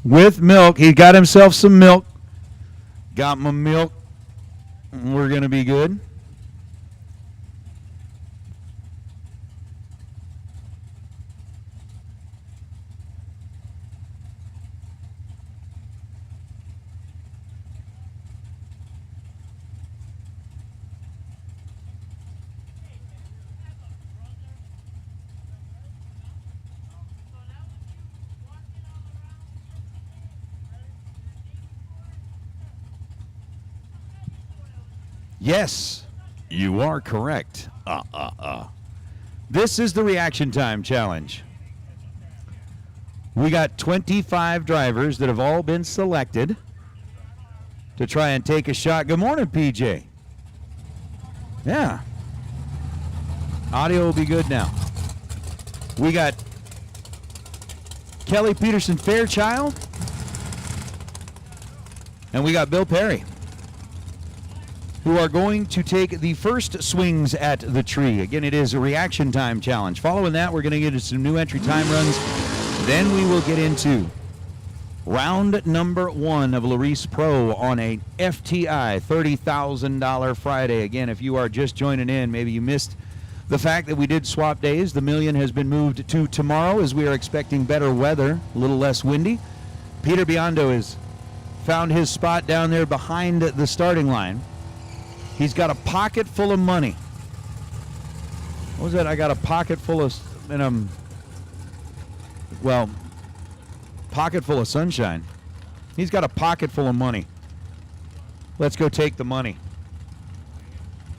with milk. He got himself some milk. Got my milk. We're going to be good. Yes, you are correct. This is the reaction time challenge. We got 25 drivers that have all been selected to try and take a shot. Good morning, PJ. Yeah. Audio will be good now. We got Kelly Peterson Fairchild. And we got Bill Perry, who are going to take the first swings at the tree. Again, it is a reaction time challenge. Following that, we're going to get into some new entry time runs. Then we will get into round number 1 of Larice Pro on a FTI $30,000 Friday. Again, if you are just joining in, maybe you missed the fact that we did swap days. The million has been moved to tomorrow as we are expecting better weather, a little less windy. Peter Biondo has found his spot down there behind the starting line. He's got a pocket full of money. What was that? I got a pocket full of, pocket full of sunshine. He's got a pocket full of money. Let's go take the money.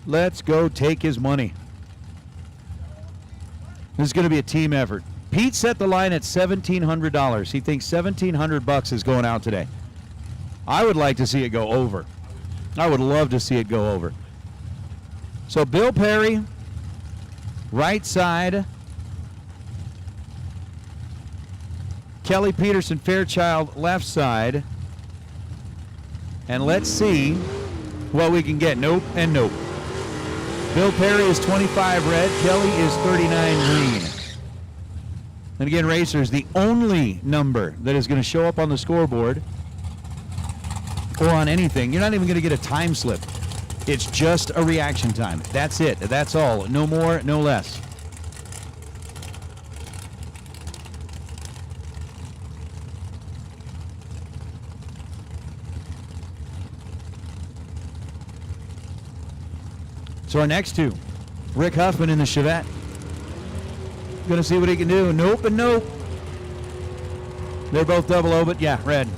Let's go take his money. This is going to be a team effort. Pete set the line at $1,700. He thinks $1,700 is going out today. I would like to see it go over. I would love to see it go over. So Bill Perry, right side. Kelly Peterson Fairchild, left side. And let's see what we can get. Nope and nope. Bill Perry is 25 red. Kelly is 39 green. And again, racers, the only number that is going to show up on the scoreboard or on anything, you're not even going to get a time slip. It's just a reaction time. That's it. That's all. No more, no less. So our next two, Rick Huffman in the Chevette. Gonna see what he can do. Nope and nope. They're both 00, but yeah, red.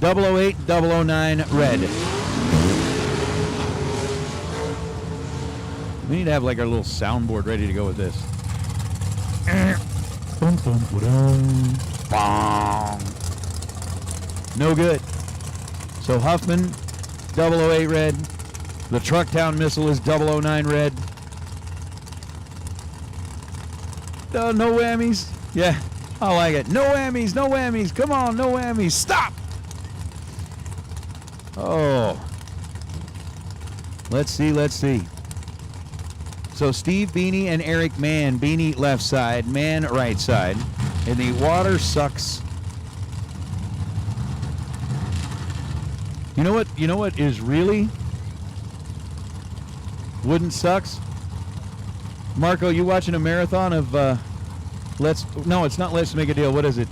008, 009, red. We need to have like our little soundboard ready to go with this. No good. So Huffman, 008 red. The Trucktown Missile is 009 red. No whammies. Yeah, I like it. No whammies, no whammies. Come on, no whammies. Stop. Oh. Let's see, let's see. So Steve Beanie and Eric Mann. Beanie left side, Mann right side. And the water sucks. You know what is really wouldn't sucks? Marco, you watching a marathon of no, it's not Let's Make a Deal. What is it?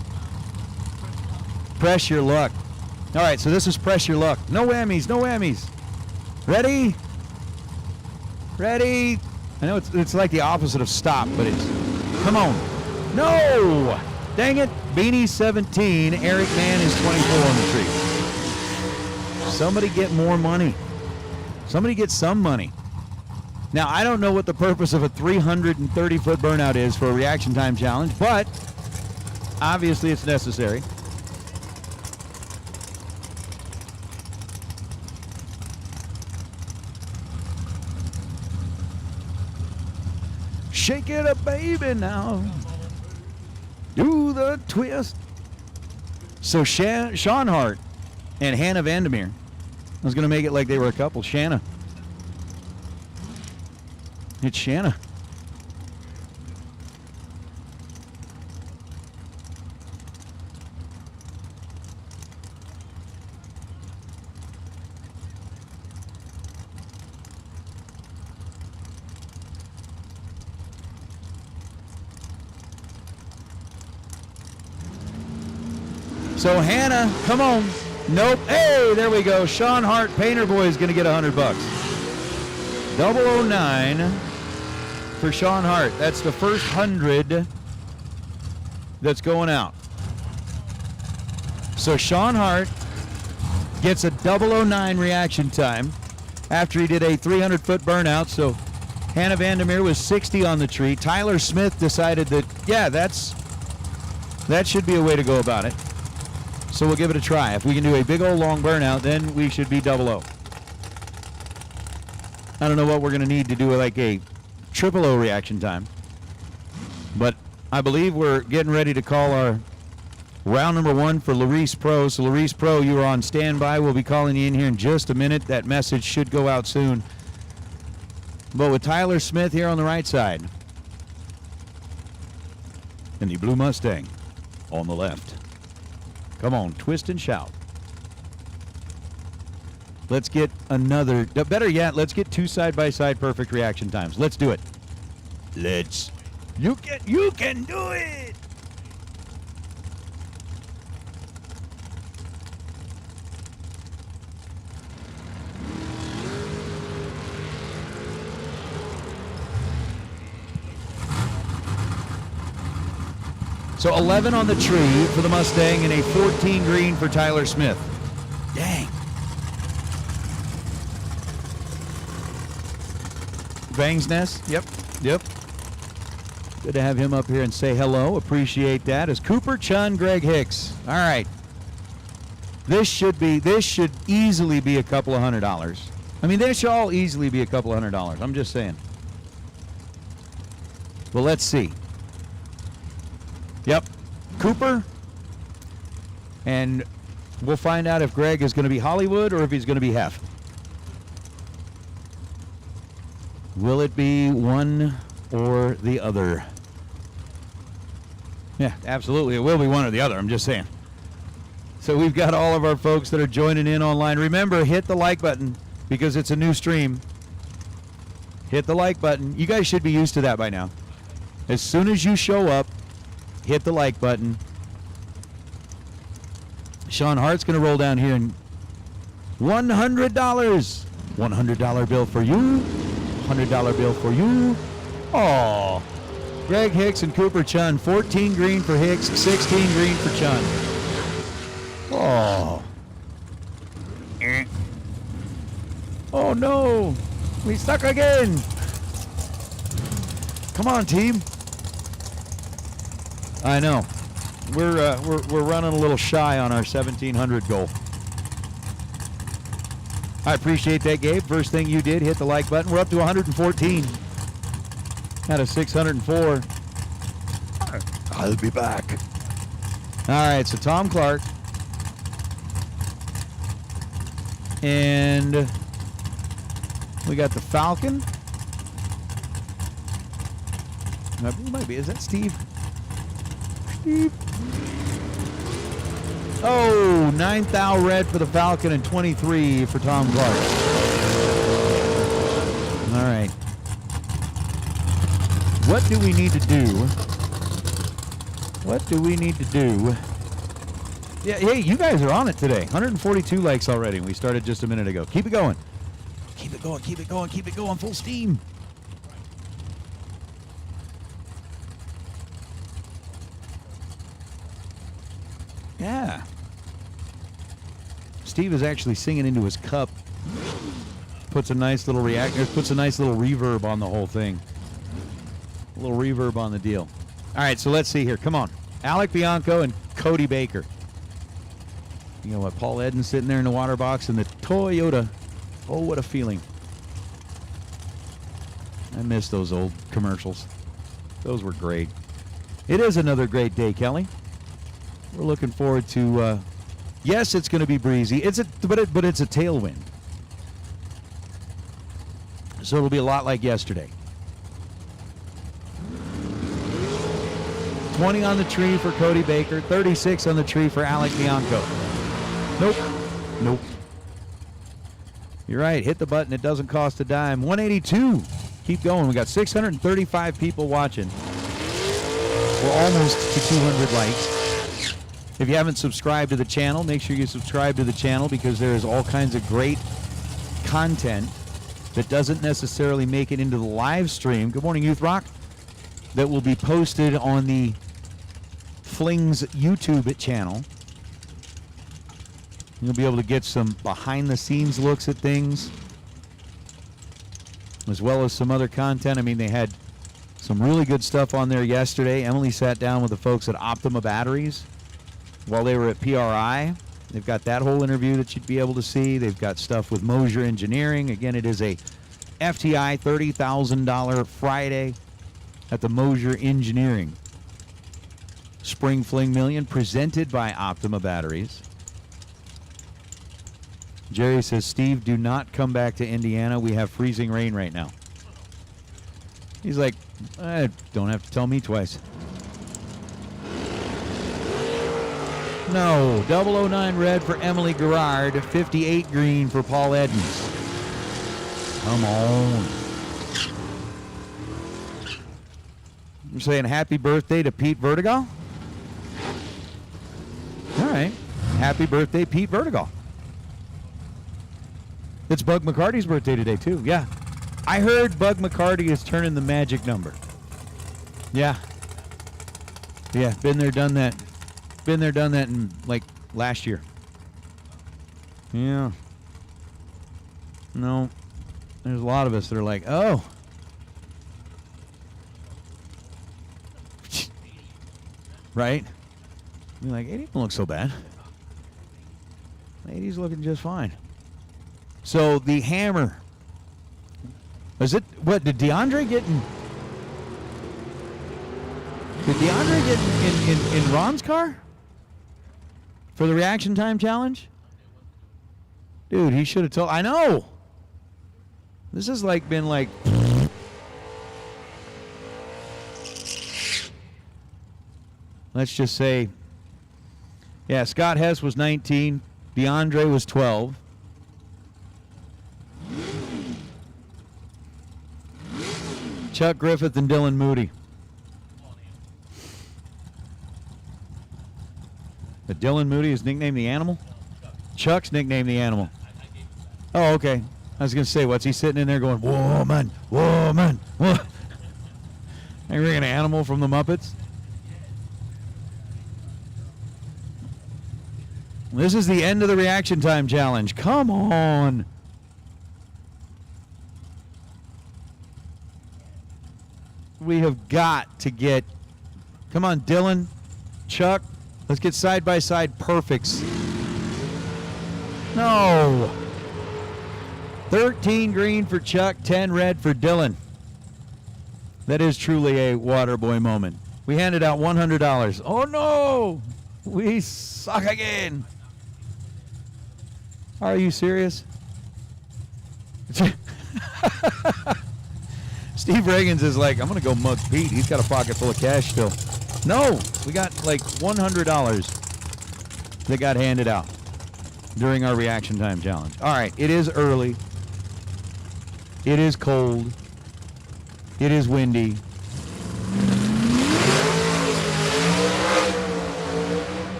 Press Your Luck. All right, so this is Press Your Luck. No whammies, no whammies. Ready? Ready? I know it's like the opposite of stop, but it's, come on. No! Dang it. Beanie's 17, Eric Mann is 24 on the tree. Somebody get more money. Somebody get some money. Now, I don't know what the purpose of a 330-foot burnout is for a reaction time challenge, but obviously it's necessary. Shake it up, baby, now. Do the twist. So Sean Hart and Hannah Vandermeer. I was going to make it like they were a couple. Shanna. It's Shanna. So Hannah, come on. Nope. Hey, there we go. Sean Hart, Painter Boy, is going to get $100. 009 for Sean Hart. That's the first 100 that's going out. So Sean Hart gets a 009 reaction time after he did a 300-foot burnout. So Hannah Vandermeer was 60 on the tree. Tyler Smith decided that, yeah, that should be a way to go about it. So we'll give it a try. If we can do a big old long burnout, then we should be 00. I don't know what we're going to need to do like a 000 reaction time. But I believe we're getting ready to call our round number 1 for Larice Pro. So Larice Pro, you are on standby. We'll be calling you in here in just a minute. That message should go out soon. But with Tyler Smith here on the right side. And the blue Mustang on the left. Come on, twist and shout. Let's get another, better yet, let's get 2 side-by-side perfect reaction times. Let's do it. You can do it. So 11 on the tree for the Mustang and a 14 green for Tyler Smith. Dang. Bang's Nest. Yep. Good to have him up here and say hello. Appreciate that. As Cooper Chun, Greg Hicks. All right. This should easily be a couple of $100. I mean, they should all easily be a couple of $100. I'm just saying. Well, let's see. Yep, Cooper, and we'll find out if Greg is going to be Hollywood or if he's going to be Hef. Will it be one or the other? Yeah, absolutely, it will be one or the other, I'm just saying. So we've got all of our folks that are joining in online. Remember, hit the like button because it's a new stream. Hit the like button. You guys should be used to that by now. As soon as you show up, hit the like button. Sean Hart's going to roll down here and $100. $100 bill for you. $100 bill for you. Oh, Greg Hicks and Cooper Chun. 14 green for Hicks, 16 green for Chun. Oh. Oh no. We stuck again. Come on, team. I know. We're running a little shy on our 1,700 goal. I appreciate that, Gabe. First thing you did, hit the like button. We're up to 114 out of 604. I'll be back. All right, so Tom Clark. And we got the Falcon. Who might be? Is that Steve? Oh, 9,000 red for the Falcon and 23 for Tom Clark. All right. What do we need to do? What do we need to do? Yeah, hey, you guys are on it today. 142 likes already. We started just a minute ago. Keep it going. Keep it going, keep it going, keep it going. Full steam. Yeah. Steve is actually singing into his cup. Puts a nice little puts a nice little reverb on the whole thing. A little reverb on the deal. All right, so let's see here. Come on. Alec Bianco and Cody Baker. You know what? Paul Eden sitting there in the water box and the Toyota. Oh, what a feeling. I miss those old commercials. Those were great. It is another great day, Kelly. We're looking forward to, yes, it's going to be breezy. But it's a tailwind. So it'll be a lot like yesterday. 20 on the tree for Cody Baker. 36 on the tree for Alec Bianco. Nope. Nope. You're right. Hit the button. It doesn't cost a dime. 182. Keep going. We got 635 people watching. We're almost to 200 likes. If you haven't subscribed to the channel, make sure you subscribe to the channel because there is all kinds of great content that doesn't necessarily make it into the live stream. Good morning, Youth Rock. That will be posted on the Fling's YouTube channel. You'll be able to get some behind-the-scenes looks at things, as well as some other content. I mean, they had some really good stuff on there yesterday. Emily sat down with the folks at Optima Batteries while they were at PRI. They've got that whole interview that you'd be able to see. They've got stuff with Mosier Engineering. Again, it is a FTI $30,000 Friday at the Mosier Engineering Spring Fling Million, presented by Optima Batteries. Jerry says, Steve, do not come back to Indiana. We have freezing rain right now. He's like, don't have to tell me twice. No, 009 red for Emily Gerard, 58 green for Paul Edens. Come on. You're saying happy birthday to Pete Vertigo? All right. Happy birthday, Pete Vertigo. It's Bug McCarty's birthday today, too. Yeah. I heard Bug McCarty is turning the magic number. Yeah. Yeah, been there, done that. Been there, done that in, like, last year. Yeah. No. There's a lot of us that are like, oh. Right? You're like, 80 don't look so bad. 80's looking just fine. So the hammer. Is it, what, did DeAndre get in? Did DeAndre get in Ron's car? For the reaction time challenge? Dude, he should have told. I know. This has like been like. Let's just say. Yeah, Scott Hess was 19. DeAndre was 12. Chuck Griffith and Dylan Moody. But Dylan Moody is nicknamed the Animal? Chuck's nicknamed the Animal. Oh, okay. I was going to say, what's he sitting in there going, woman, woman, woman. Are you an animal from the Muppets? This is the end of the reaction time challenge. Come on. We have got to get, come on, Dylan, Chuck, let's get side-by-side perfects. No. 13 green for Chuck, 10 red for Dylan. That is truly a Waterboy moment. We handed out $100. Oh, no. We suck again. Are you serious? Steve Reagans is like, I'm going to go mug Pete. He's got a pocket full of cash still. No, we got like $100 that got handed out during our reaction time challenge. All right, it is early. It is cold. It is windy.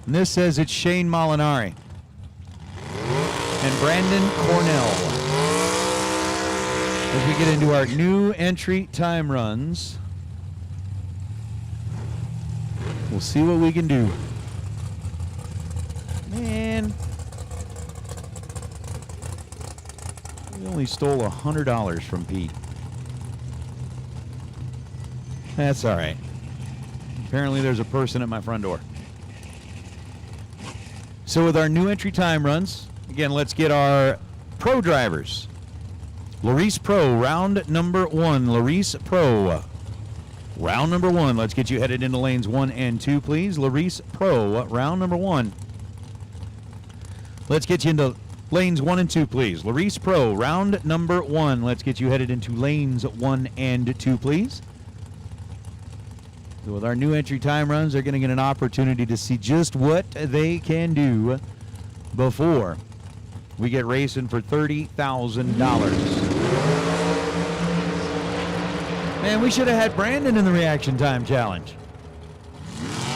And this says it's Shane Molinari and Brandon Cornell. As we get into our new entry time runs, we'll see what we can do. Man, we only stole $100 from Pete. That's all right. Apparently there's a person at my front door. So with our new entry time runs, again, let's get our pro drivers. Larice Pro, round number 1. Larice Pro, round number 1. Let's get you headed into lanes 1 and 2, please. Larice Pro, round number 1. Let's get you into lanes 1 and 2, please. Larice Pro, round number 1. Let's get you headed into lanes 1 and 2, please. So with our new entry time runs, they're going to get an opportunity to see just what they can do before we get racing for $30,000. Man, we should have had Brandon in the reaction time challenge.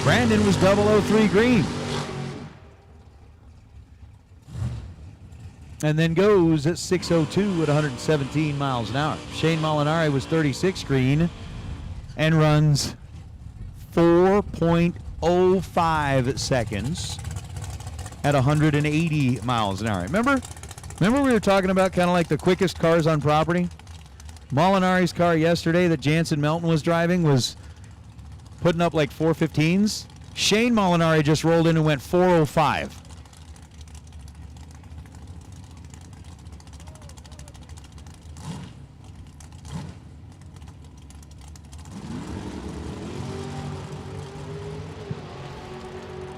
Brandon was 003 green. And then goes at 6:02 at 117 miles an hour. Shane Molinari was 36 green and runs 4.05 seconds at 180 miles an hour. Remember we were talking about kind of like the quickest cars on property? Molinari's car yesterday that Jansen Melton was driving was putting up like 415s. Shane Molinari just rolled in and went 405.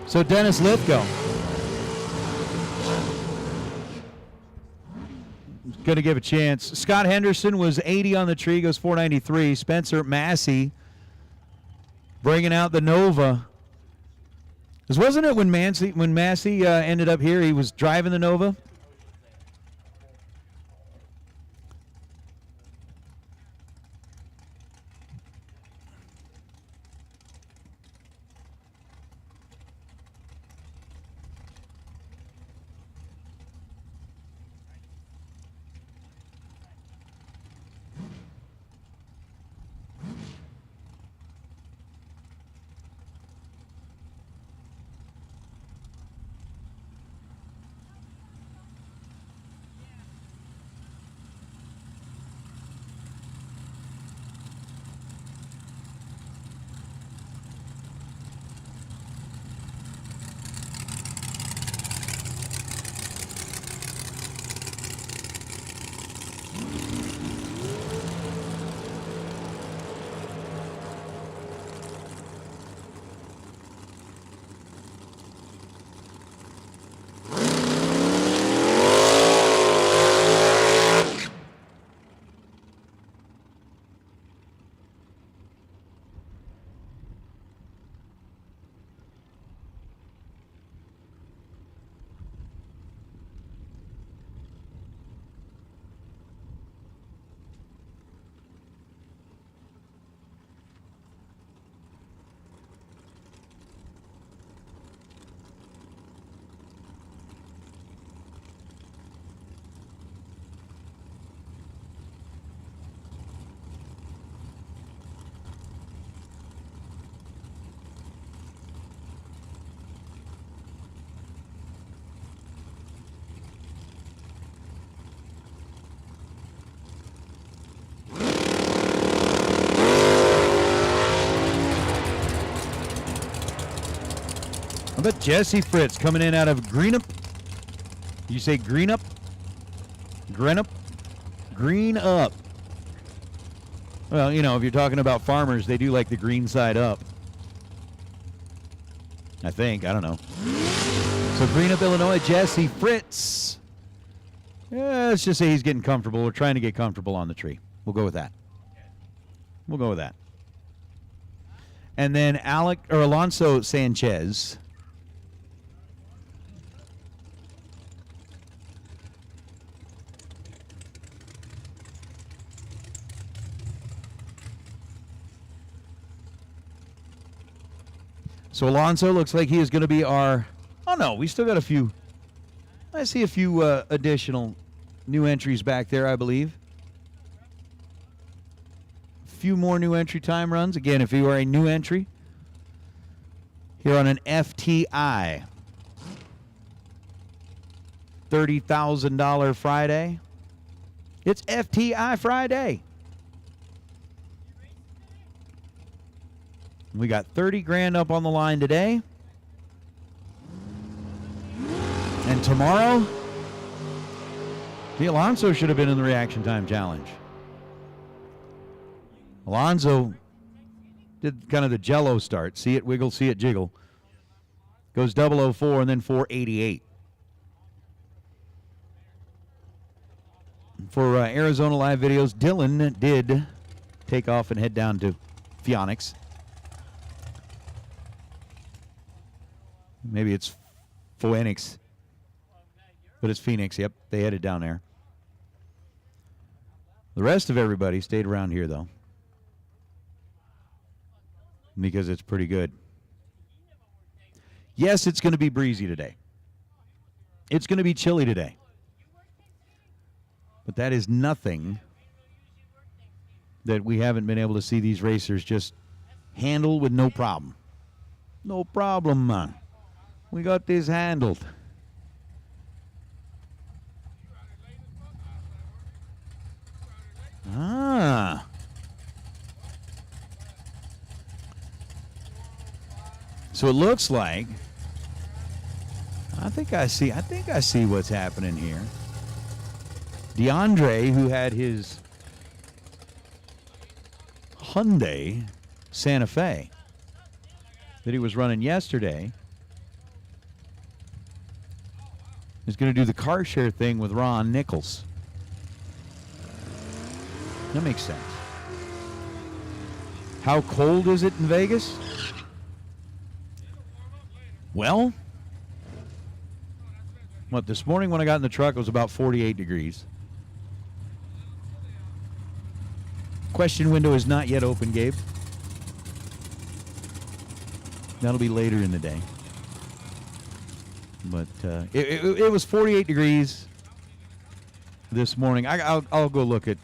So Dennis Lithgow going to give a chance. Scott Henderson was 80 on the tree, goes 493. Spencer Massey bringing out the Nova. Because wasn't it when Massey ended up here, he was driving the Nova? How about Jesse Fritz coming in out of Greenup? You say Greenup? Greenup? Green up. Well, you know, if you're talking about farmers, they do like the green side up. I think. I don't know. So Greenup, Illinois, Jesse Fritz. Yeah, let's just say he's getting comfortable. We're trying to get comfortable on the tree. We'll go with that. We'll go with that. And then Alonso Sanchez. So Alonso looks like he is going to be our... Oh, no, we still got a few... I see a few additional new entries back there, I believe. A few more new entry time runs. Again, if you are a new entry here on an FTI $30,000 Friday, it's FTI Friday. We got 30 grand up on the line today. And tomorrow, Alonso should have been in the reaction time challenge. Alonso did kind of the jello start. See it wiggle, see it jiggle. Goes 004 and then 488. For Arizona Live videos, Dylan did take off and head down to Phoenix. Maybe it's Phoenix. But it's Phoenix. Yep, they headed down there. The rest of everybody stayed around here, though, because it's pretty good. Yes, it's going to be breezy today. It's going to be chilly today. But that is nothing that we haven't been able to see these racers just handle with no problem. No problem, man. We got this handled. Ah. So it looks like I think I see what's happening here. DeAndre, who had his Hyundai Santa Fe that he was running yesterday, is going to do the car share thing with Ron Nichols. That makes sense. How cold is it in Vegas? Well, this morning when I got in the truck, it was about 48 degrees. Question window is not yet open, Gabe. That'll be later in the day. But it was 48 degrees this morning. I'll go look at.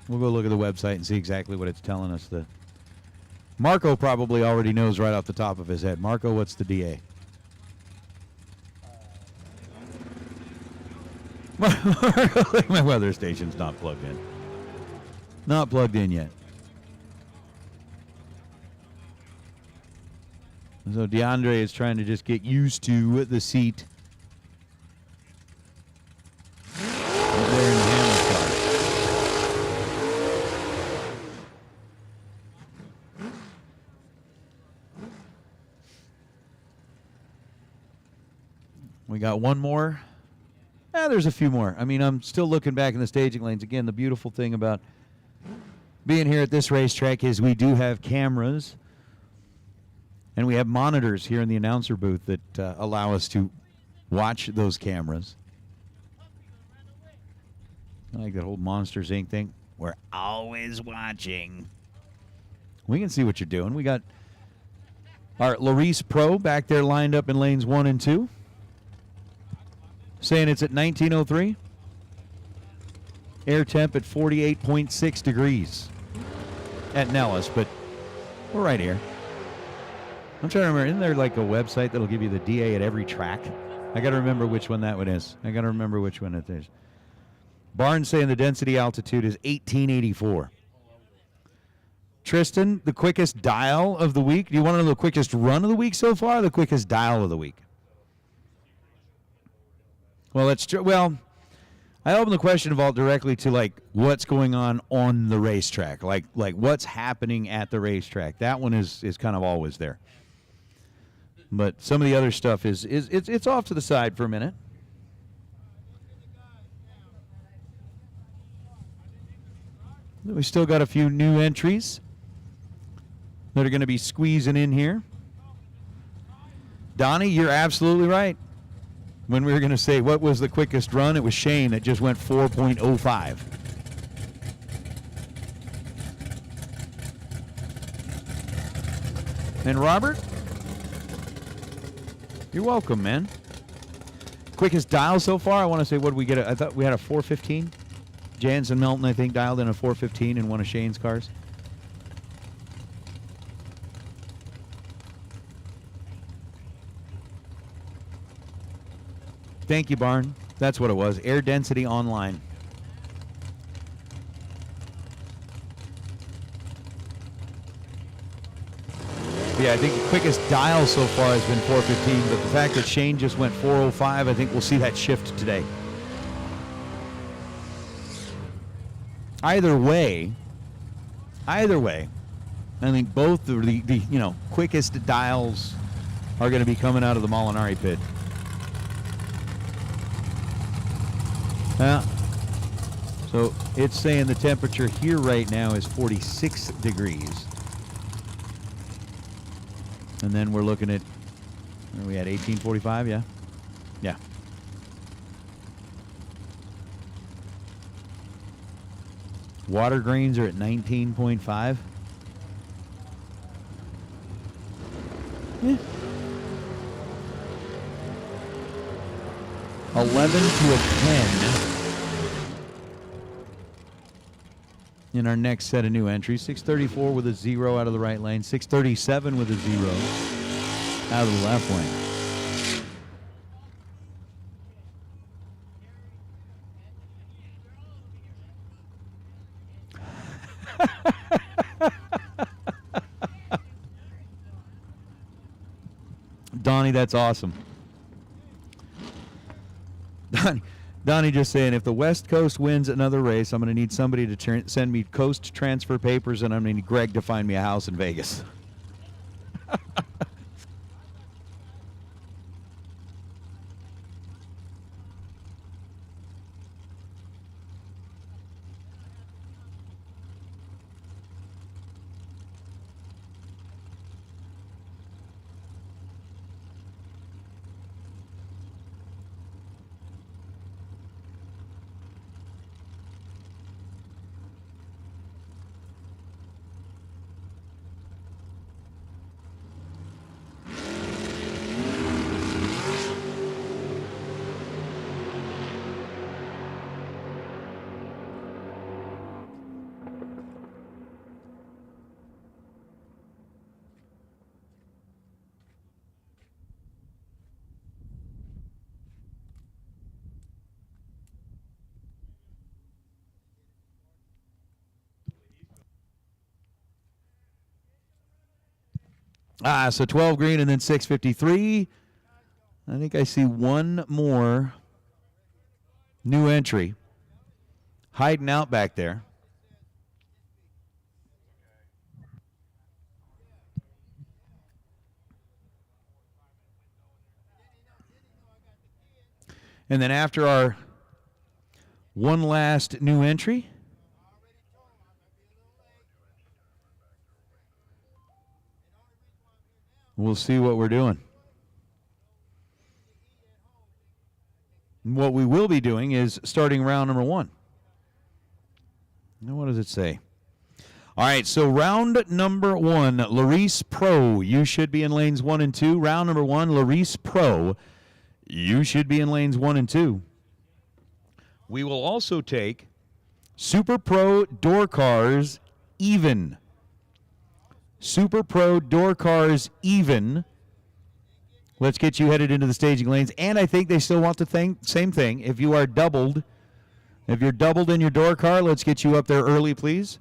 We'll go look at the website and see exactly what it's telling us. Marco probably already knows right off the top of his head. Marco, what's the DA? My weather station's not plugged in. Not plugged in yet. So DeAndre is trying to just get used to the seat. There in the Hammer car. We got one more. There's a few more. I mean, I'm still looking back in the staging lanes. Again, the beautiful thing about being here at this racetrack is we do have cameras and we have monitors here in the announcer booth that allow us to watch those cameras. I like that whole Monsters Inc. thing. We're always watching. We can see what you're doing. We got our Larice Pro back there lined up in lanes 1 and 2. Saying it's at 1903. Air temp at 48.6 degrees at Nellis, but we're right here. I'm trying to remember, isn't there like a website that'll give you the DA at every track? I got to remember which one that one is. I got to remember which one it is. Barnes saying the density altitude is 1884. Tristan, the quickest dial of the week. Do you want to know the quickest run of the week so far or the quickest dial of the week? Well, that's true. Well, I open the question vault directly to like what's going on the racetrack, like what's happening at the racetrack. That one is kind of always there. But some of the other stuff is it's off to the side for a minute. We still got a few new entries that are going to be squeezing in here. Donnie, you're absolutely right. When we were going to say what was the quickest run, it was Shane that just went 4.05. And Robert, you're welcome, man. Quickest dial so far, I want to say, what did we get? I thought we had a 415. Jansen Melton, I think, dialed in a 415 in one of Shane's cars. Thank you, Barn. That's what it was. Air density online. Yeah, I think the quickest dial so far has been 415, but the fact that Shane just went 405, I think we'll see that shift today. Either way, I think both of the quickest dials are going to be coming out of the Molinari pit. So it's saying the temperature here right now is 46 degrees. And then we're looking at, are we at 1845? Yeah. Yeah. Water grains are at 19.5. Yeah. 11 to a 10 in our next set of new entries. 634 with a 0 out of the right lane. 637 with a 0 out of the left lane. Donnie, that's awesome. Donnie just saying, if the West Coast wins another race, I'm going to need somebody to send me coast transfer papers, and I'm going to need Greg to find me a house in Vegas. So 12 green and then 653. I think I see one more new entry hiding out back there. And then after our one last new entry, we'll see what we're doing. What we will be doing is starting round number 1. Now, what does it say? All right, so round number 1, Larice Pro, you should be in lanes 1 and 2. Round number 1, Larice Pro, you should be in lanes 1 and 2. We will also take Super Pro Door Cars Even. Super Pro Door Cars Even. Let's get you headed into the staging lanes. And I think they still want the same thing. If you are doubled, if you're doubled in your door car, let's get you up there early, please.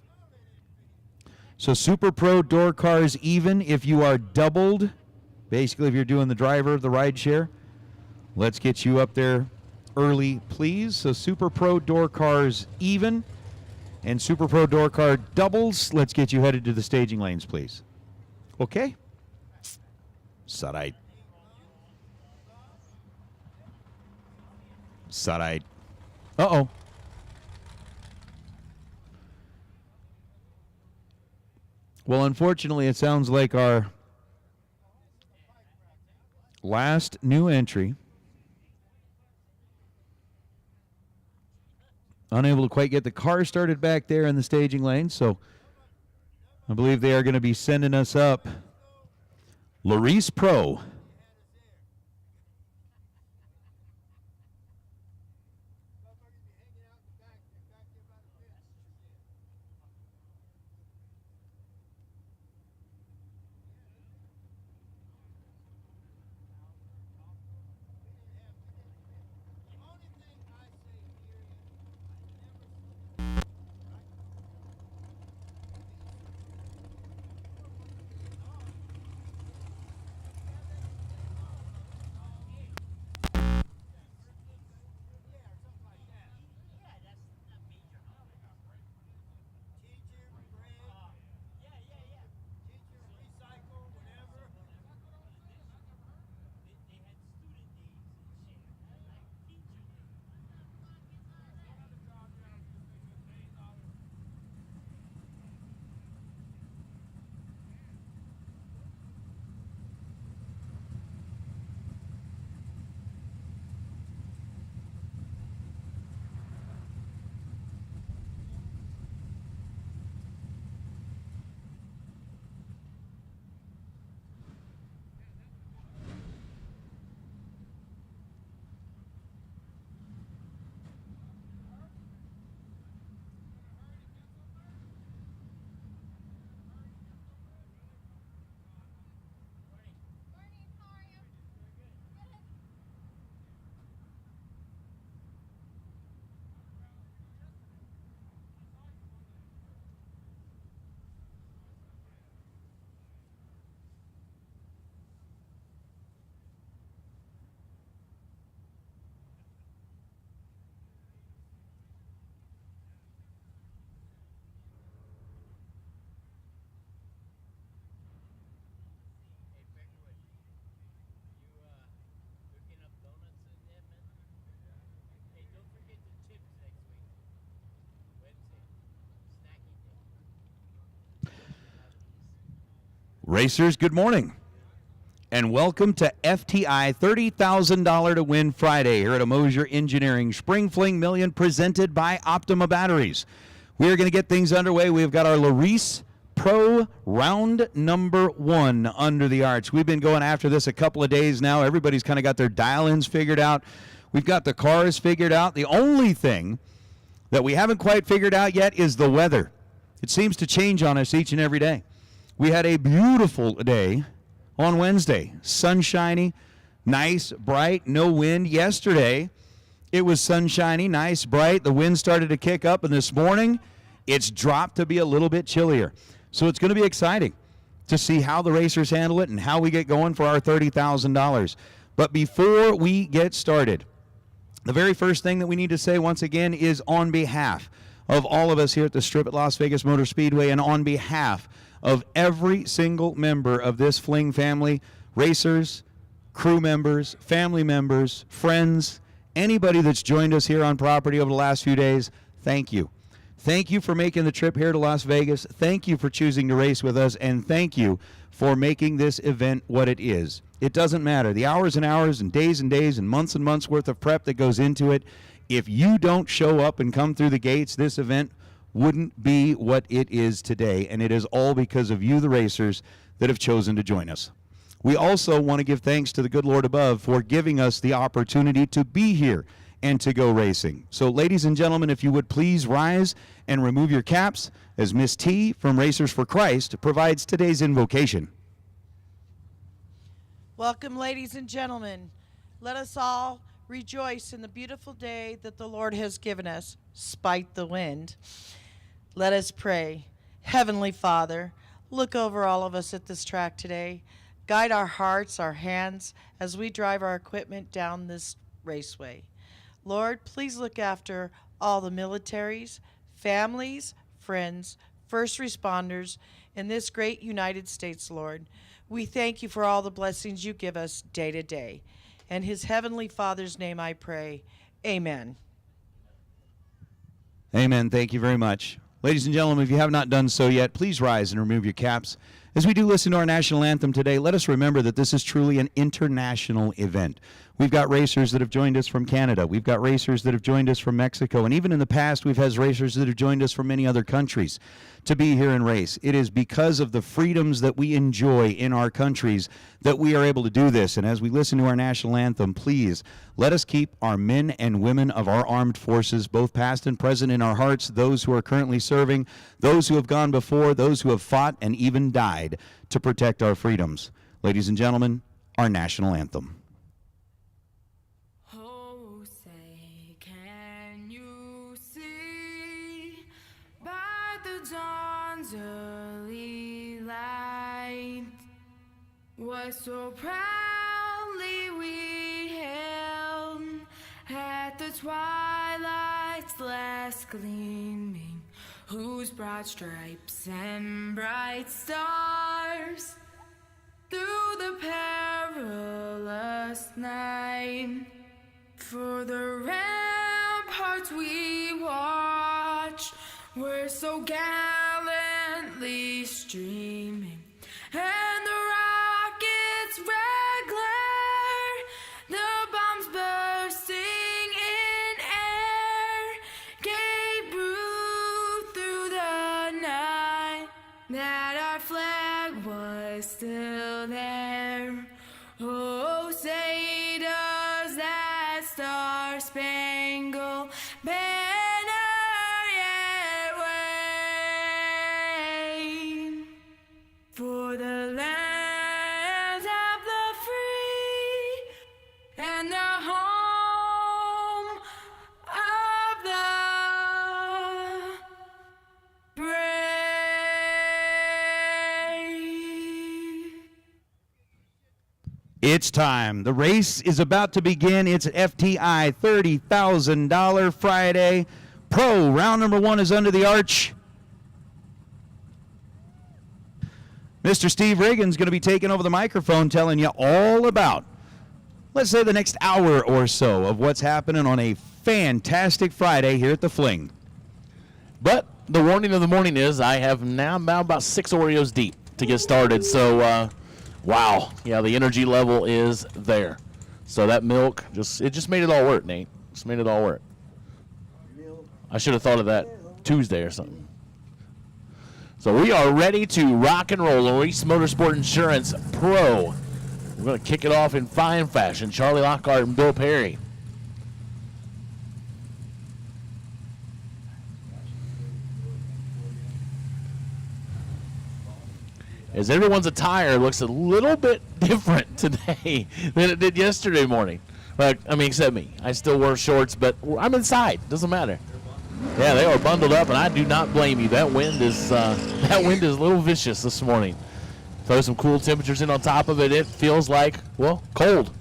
So Super Pro Door Cars Even, if you are doubled, basically if you're doing the driver of the ride share, let's get you up there early, please. So Super Pro Door Cars Even and Super Pro Door Car Doubles, let's get you headed to the staging lanes, please. Okay? Sarai. Sarai. Uh-oh. Well, unfortunately, it sounds like our last new entry, unable to quite get the car started back there in the staging lane, so I believe they are going to be sending us up Larice Pro. Racers, good morning, and welcome to FTI $30,000 to win Friday here at Mosier Engineering Spring Fling Million presented by Optima Batteries. We are going to get things underway. We've got our Larice Pro round number 1 under the arch. We've been going after this a couple of days now. Everybody's kind of got their dial-ins figured out. We've got the cars figured out. The only thing that we haven't quite figured out yet is the weather. It seems to change on us each and every day. We had a beautiful day on Wednesday. Sunshiny, nice, bright, no wind. Yesterday, it was sunshiny, nice, bright. The wind started to kick up, and this morning, it's dropped to be a little bit chillier. So it's going to be exciting to see how the racers handle it and how we get going for our $30,000. But before we get started, the very first thing that we need to say once again is on behalf of all of us here at the Strip at Las Vegas Motor Speedway and on behalf of every single member of this Fling family, racers, crew members, family members, friends, anybody that's joined us here on property over the last few days, thank you. Thank you for making the trip here to Las Vegas. Thank you for choosing to race with us, and thank you for making this event what it is. It doesn't matter. The hours and hours and days and months worth of prep that goes into it. If you don't show up and come through the gates, this event wouldn't be what it is today, and it is all because of you, the racers, that have chosen to join us. We also want to give thanks to the good Lord above for giving us the opportunity to be here and to go racing. So, ladies and gentlemen, if you would please rise and remove your caps as Miss T from Racers for Christ provides today's invocation. Welcome, ladies and gentlemen. Let us all rejoice in the beautiful day that the Lord has given us, spite the wind. Let us pray. Heavenly Father, look over all of us at this track today. Guide our hearts, our hands, as we drive our equipment down this raceway. Lord, please look after all the militaries, families, friends, first responders in this great United States, Lord. We thank you for all the blessings you give us day to day. In his heavenly Father's name I pray. Amen. Amen. Thank you very much. Ladies and gentlemen, if you have not done so yet, please rise and remove your caps. As we do listen to our national anthem today, let us remember that this is truly an international event. We've got racers that have joined us from Canada. We've got racers that have joined us from Mexico. And even in the past, we've had racers that have joined us from many other countries to be here and race. It is because of the freedoms that we enjoy in our countries that we are able to do this. And as we listen to our national anthem, please let us keep our men and women of our armed forces, both past and present, in our hearts, those who are currently serving, those who have gone before, those who have fought and even died to protect our freedoms. Ladies and gentlemen, our national anthem. Dawn's early light was so proudly we hailed at the twilight's last gleaming, whose broad stripes and bright stars through the perilous night for the ramparts we watched were so gallantly streaming, and the rockets' red glare, the bombs bursting in air, gave proof through the night that our flag was still there. Oh, say does that star-spangled banner for the land of the free and the home of the brave. It's time. The race is about to begin. It's FTI $30,000 Friday. Pro round number 1 is under the arch. Mr. Steve Reagan's going to be taking over the microphone telling you all about, let's say, the next hour or so of what's happening on a fantastic Friday here at the Fling. But the warning of the morning is I have now about 6 Oreos deep. to get started. So, wow. Yeah, the energy level is there. So that milk, it just made it all work, Nate. Just made it all work. I should have thought of that Tuesday or something. So we are ready to rock and roll on Reese Motorsport Insurance Pro. We're going to kick it off in fine fashion. Charlie Lockhart and Bill Perry. As everyone's attire looks a little bit different today than it did yesterday morning. But, I mean, except me. I still wear shorts, but I'm inside. Doesn't matter. Yeah, they are bundled up, and I do not blame you. That wind is a little vicious this morning. Throw some cool temperatures in on top of it. It feels like, well, cold.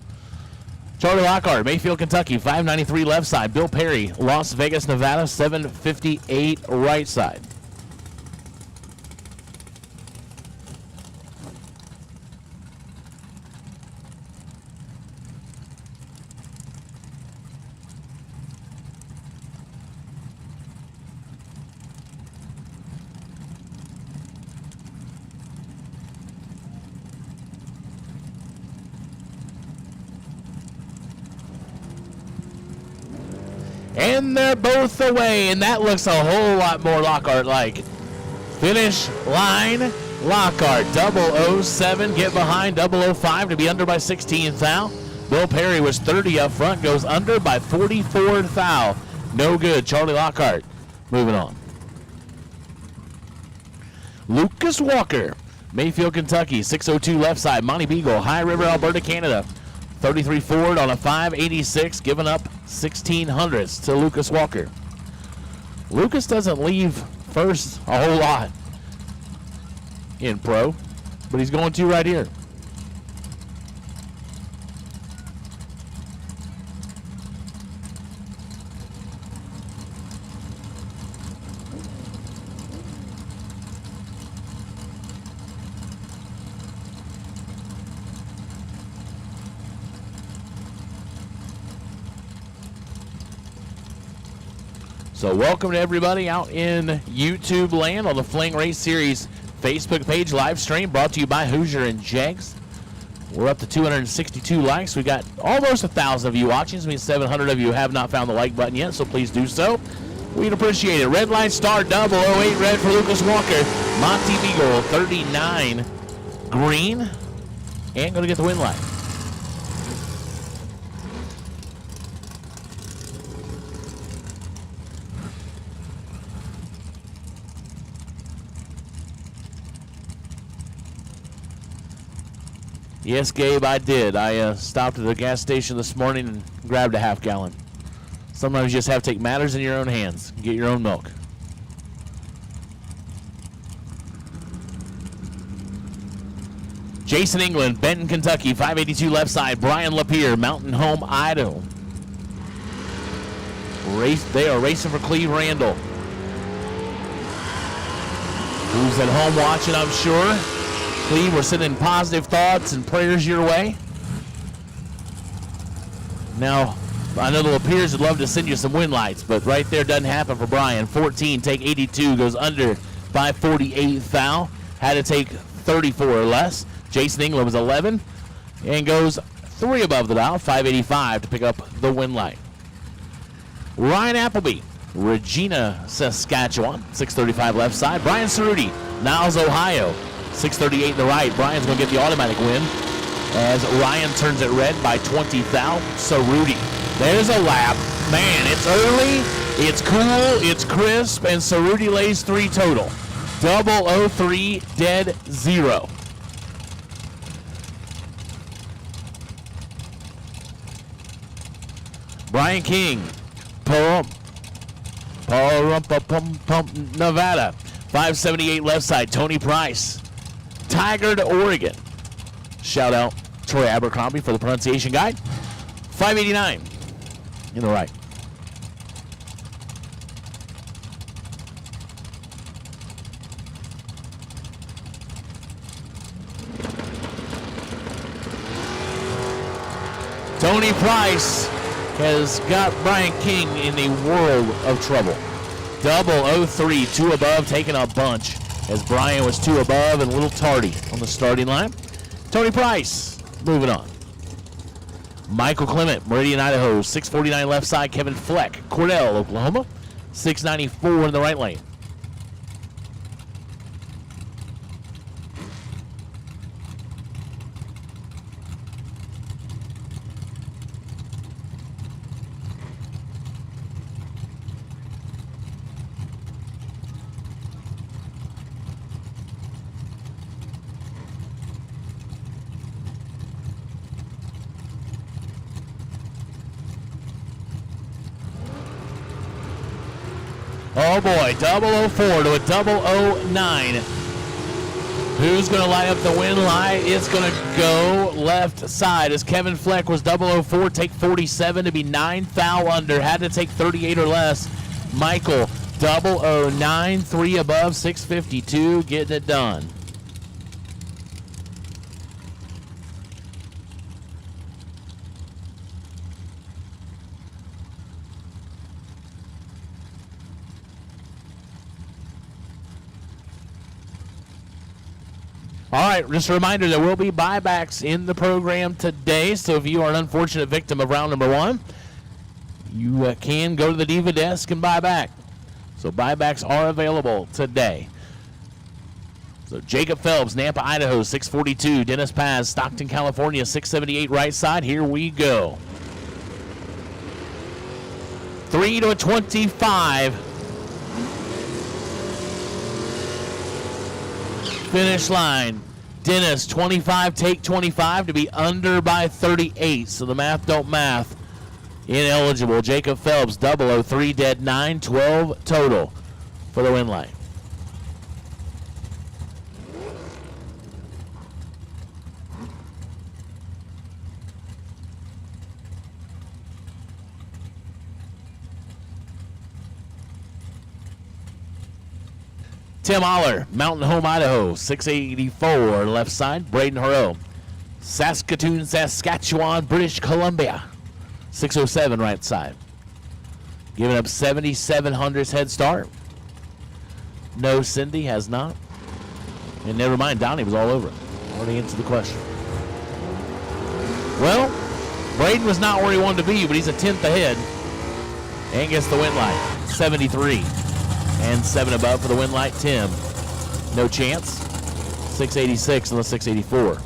Charlie Lockhart, Mayfield, Kentucky, 593 left side. Bill Perry, Las Vegas, Nevada, 758 right side. And they're both away, and that looks a whole lot more Lockhart-like. Finish line, Lockhart, 007, get behind 005 to be under by 16 thou. Bill Perry was 30 up front, goes under by 44 thou. No good, Charlie Lockhart. Moving on. Lucas Walker, Mayfield, Kentucky, 602 left side. Monty Beagle, High River, Alberta, Canada. 33 Ford on a 586, giving up 1600s to Lucas Walker. Lucas doesn't leave first a whole lot in pro, but he's going to right here. So welcome to everybody out in YouTube land on the Fling Race Series Facebook page live stream brought to you by Hoosier and Jags. We're up to 262 likes. We got almost 1,000 of you watching. So 700 of you have not found the like button yet, so please do so. We'd appreciate it. Red line star 008 red for Lucas Walker. Monty Beagle 39 green and going to get the win line. Yes, Gabe, I did. I stopped at the gas station this morning and grabbed a half gallon. Sometimes you just have to take matters in your own hands and get your own milk. Jason England, Benton, Kentucky, 582 left side. Brian Lapierre, Mountain Home, Idaho. They are racing for Cleve Randall. Who's at home watching, I'm sure. Cleve, we're sending positive thoughts and prayers your way. Now, I know the Lapierres would love to send you some win lights, but right there doesn't happen for Brian. 14, take 82, goes under by 48 thou. Had to take 34 or less. Jason England was 11 and goes 3 above the dial, 585 to pick up the win light. Ryan Appleby, Regina, Saskatchewan, 635 left side. Brian Cerruti, Niles, Ohio, 638 in the right. Brian's going to get the automatic win as Ryan turns it red by 20 thou. Cerruti, there's a lap. Man, it's early, it's cool, it's crisp, and Cerruti lays 3 total. 003 dead 0. Brian King, Nevada, 578 left side. Tony Price, Tigard, Oregon. Shout out Troy Abercrombie for the pronunciation guide. 589 in the right. Tony Price has got Brian King in a world of trouble. 003, 2 above, taking a bunch. as Brian was 2 above and a little tardy on the starting line. Tony Price moving on. Michael Clement, Meridian, Idaho, 649 left side. Kevin Fleck, Cordell, Oklahoma, 694 in the right lane. Oh boy, 004 to a 009. Who's going to light up the win light? It's going to go left side as Kevin Fleck was 004, take 47 to be 9 foul under. Had to take 38 or less. Michael 009, 3 above, 652, getting it done. All right, just a reminder, there will be buybacks in the program today, so if you are an unfortunate victim of round number 1, you can go to the Diva desk and buy back. So buybacks are available today. So Jacob Phelps, Nampa, Idaho, 642. Dennis Paz, Stockton, California, 678 right side. Here we go. 3 to a 25. Finish line. Dennis, 25, take 25 to be under by 38. So the math don't math. Ineligible. Jacob Phelps, 003, dead 9, 12 total for the win line. Tim Aller, Mountain Home, Idaho, 684 left side. Braden Haro, Saskatoon, Saskatchewan, British Columbia, 607 right side. Giving up 7,700's head start. No, Cindy has not. And never mind, Donnie was all over it. Already answered the question. Well, Braden was not where he wanted to be, but he's a 10th ahead. And gets the win light, 73. And 7 above for the win light, Tim. No chance. 686 on the 684.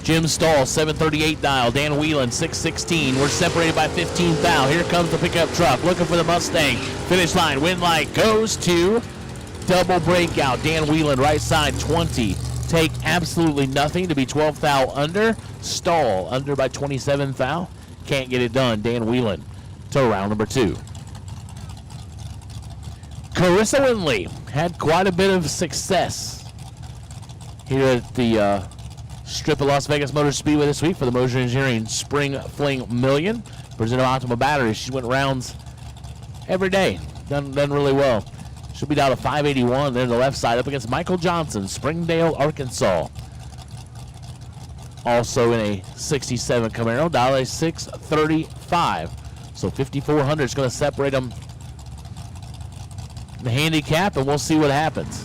Jim Stahl, 738 dial. Dan Whelan, 616. We're separated by 15 foul. Here comes the pickup truck looking for the Mustang. Finish line. Win light goes to double breakout. Dan Whelan, right side, 20. Take absolutely nothing to be 12 foul under. Stahl under by 27 foul. Can't get it done. Dan Whelan to round number 2. Carissa Winley had quite a bit of success here at the Strip of Las Vegas Motor Speedway this week for the Motor Engineering Spring Fling Million. Presented by Optima Batteries. She went rounds every day. Done really well. She'll be down to 581 there on the left side up against Michael Johnson, Springdale, Arkansas. Also in a 67 Camaro, down a 635. So 5,400 is going to separate them in the handicap, and we'll see what happens.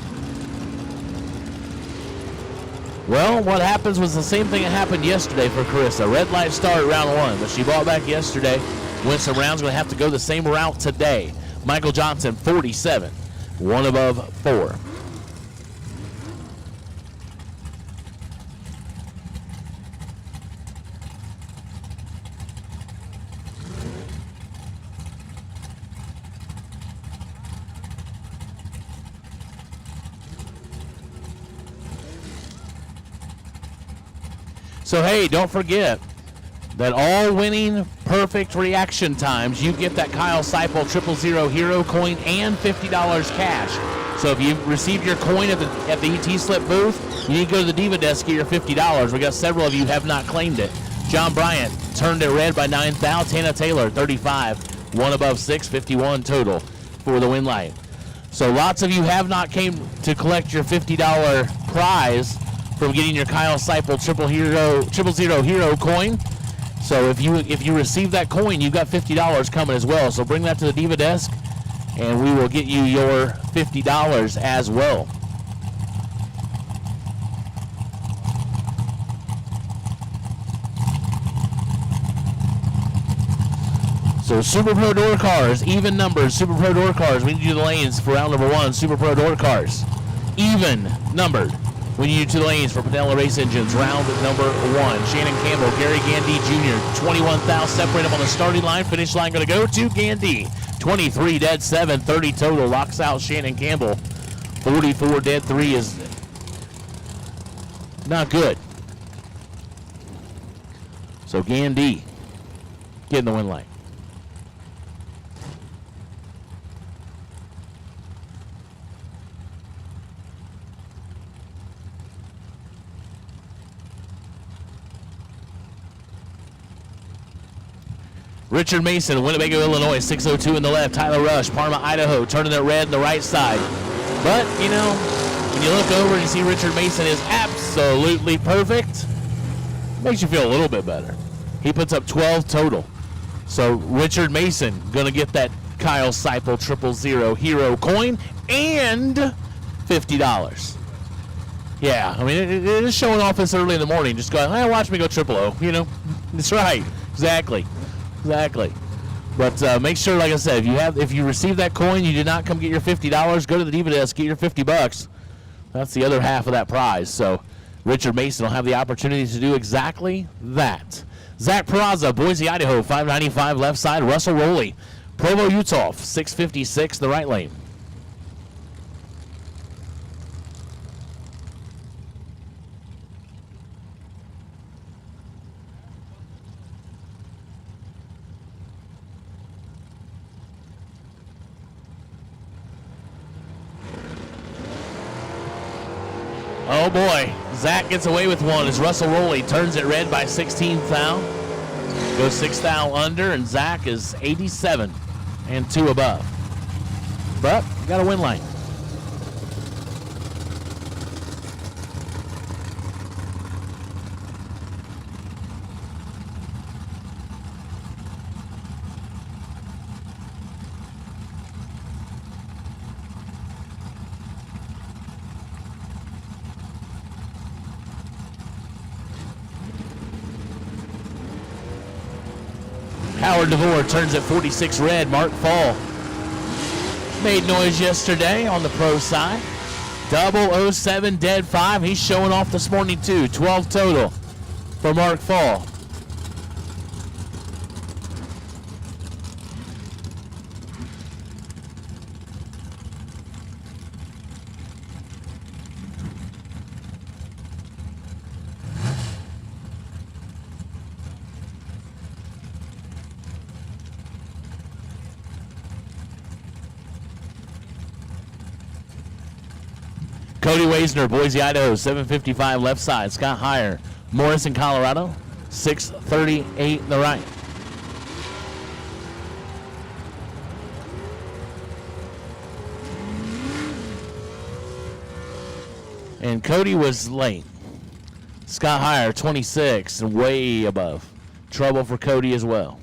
Well, what happens was the same thing that happened yesterday for Carissa. Red light start round 1, but she bought back yesterday. Went some rounds, going to have to go the same route today. Michael Johnson, 47, 1 above 4. So, hey, don't forget that all winning perfect reaction times, you get that Kyle Seipel 000 Hero coin and $50 cash. So if you've received your coin at the ET Slip booth, you need to go to the Diva desk, get your $50. We got several of you have not claimed it. John Bryant turned it red by 9 thou. Tana Taylor, 35. One above 6, 51 total for the win light. So lots of you have not came to collect your $50 prize from getting your Kyle Seipel triple zero hero coin. So if you receive that coin, you've got $50 coming as well. So bring that to the Diva desk, and we will get you your $50 as well. So Super Pro door cars, even numbers. Super Pro door cars. We need to do the lanes for round number 1. Super Pro door cars, even numbered. We need to do the lanes for Padella Race Engines, round number 1. Shannon Campbell, Gary Gandy Jr. 21,000 separate them on the starting line. Finish line going to go to Gandy. 23 dead 7, 30 total. Locks out Shannon Campbell. 44 dead 3 is not good. So Gandy getting the win line. Richard Mason, Winnebago, Illinois, 602 in the left. Tyler Rush, Parma, Idaho, turning it red in the right side. But, you know, when you look over and you see Richard Mason is absolutely perfect, makes you feel a little bit better. He puts up 12 total. So Richard Mason going to get that Kyle Seipel triple zero hero coin and $50. Yeah, I mean, it is showing off this early in the morning. Just going, hey, watch me go triple O. You know, that's right. Exactly. But make sure, like I said, if you receive that coin, you did not come get your $50. Go to the Diva desk, get your $50. That's the other half of that prize. So Richard Mason will have the opportunity to do exactly that. Zach Peraza, Boise, Idaho, 595 left side. Russell Rowley, Provo, Utah, 656 the right lane. Oh boy, Zach gets away with one as Russell Rowley turns it red by 16 thou. Goes 6 thou under, and Zach is 87 and 2 above. But got a win line. Howard DeVore turns at 46 red. Mark Fall made noise yesterday on the pro side. 007 dead 5. He's showing off this morning too. 12 total for Mark Fall. Cody Weisner, Boise, Idaho, 755 left side. Scott Heyer, Morrison, Colorado, 638 the right. And Cody was late. Scott Heyer, 26, and way above. Trouble for Cody as well.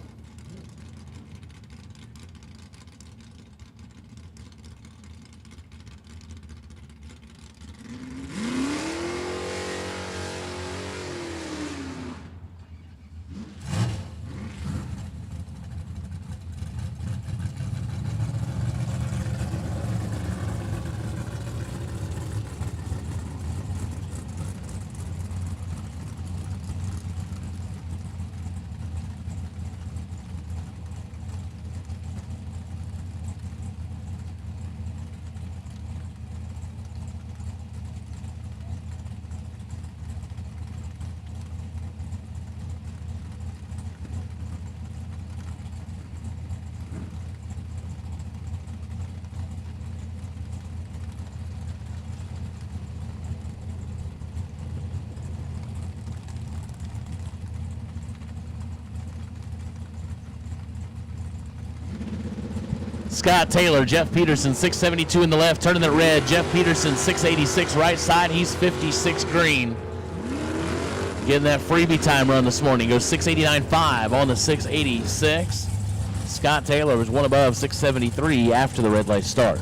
Scott Taylor, Jeff Peterson, 672 in the left, turning it red. Jeff Peterson, 686 right side. He's 56 green. Getting that freebie time run this morning. Goes 689.5 on the 686. Scott Taylor was one above 673 after the red light start.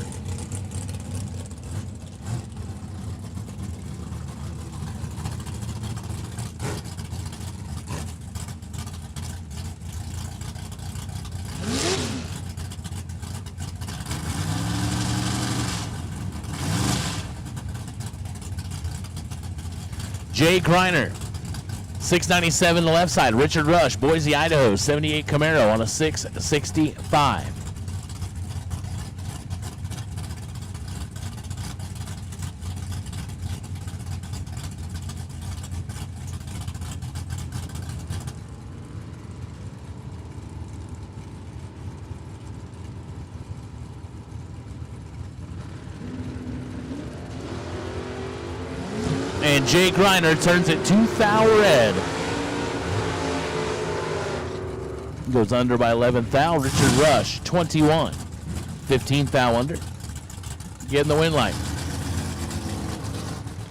Jay Greiner, 697 the left side. Richard Rush, Boise, Idaho, 78 Camaro on a 665. And Jay Greiner turns it to thou red. Goes under by 11 thou. Richard Rush, 21. 15 thou under. Getting the win light.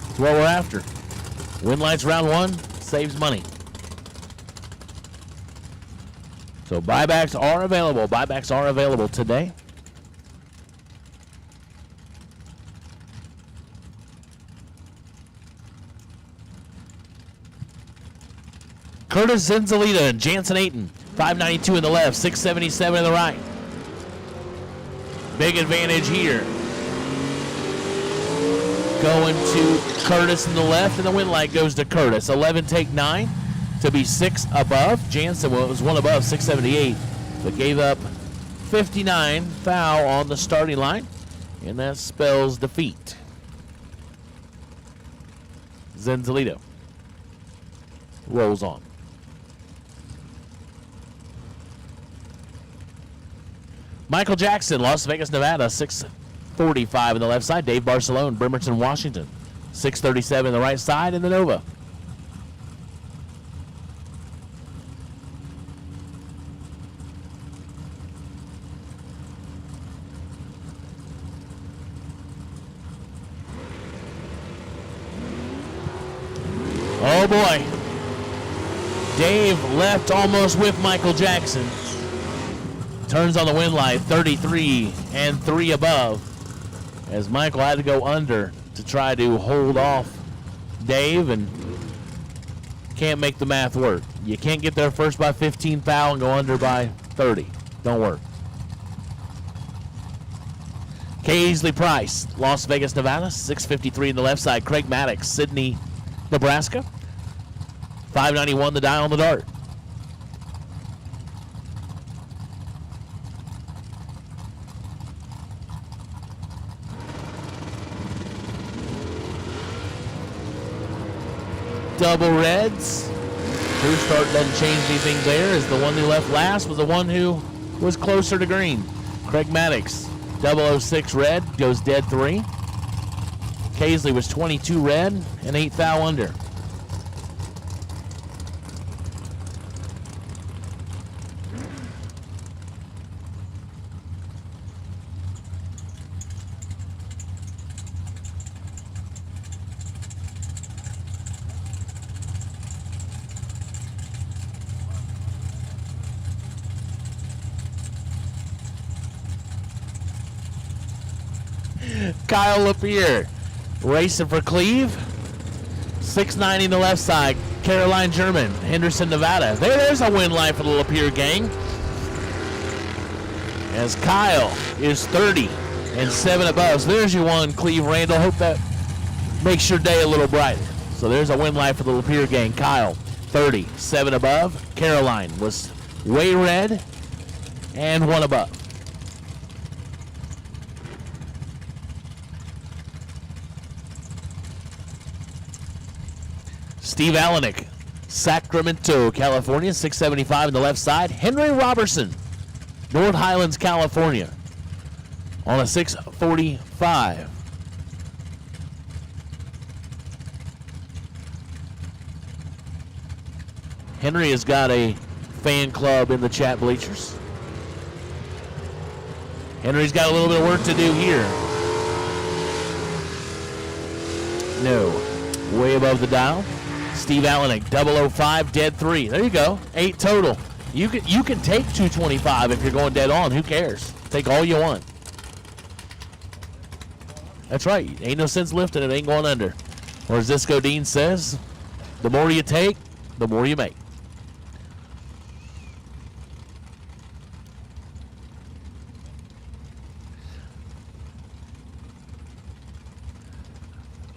That's what we're after. Win lights round one, saves money. So buybacks are available. Buybacks are available today. Curtis Zenzalita and Jansen Ayton, 592 in the left, 677 in the right. Big advantage here. Going to Curtis in the left, and the win light goes to Curtis. 11 take 9 to be 6 above. Jansen was 1 above, 678, but gave up 59 foul on the starting line, and that spells defeat. Zenzalito rolls on. Michael Jackson, Las Vegas, Nevada, 645 in the left side. Dave Barcelone, Bremerton, Washington, 637 in the right side in the Nova. Oh boy. Dave left almost with Michael Jackson. Turns on the win light, 33 and 3 above, as Michael had to go under to try to hold off Dave, and can't make the math work. You can't get there first by 15 foul and go under by 30. Don't work. Kaisley Price, Las Vegas, Nevada, 653 in the left side. Craig Maddox, Sydney, Nebraska, 591 the dial on the dart. Double reds. Crew start doesn't change anything there, as the one who left last was the one who was closer to green. Craig Maddox, 006 red, goes dead 3. Kaisley was 22 red and 8 thou under. Kyle Lapierre racing for Cleve. 690 in the left side. Caroline German, Henderson, Nevada. There's a win line for the Lapierre gang, as Kyle is 30 and 7 above. So there's your one, Cleve Randall. Hope that makes your day a little brighter. So there's a win line for the Lapierre gang. Kyle, 30, 7 above. Caroline was way red and 1 above. Steve Alenick, Sacramento, California, 675 in the left side. Henry Robertson, North Highlands, California, on a 645. Henry has got a fan club in the chat bleachers. Henry's got a little bit of work to do here. No. Way above the dial. Steve Allenek, 005, dead 3. There you go. 8 total. You can take 225 if you're going dead on. Who cares? Take all you want. That's right. Ain't no sense lifting it. Ain't going under. Or as Zisco Dean says, the more you take, the more you make.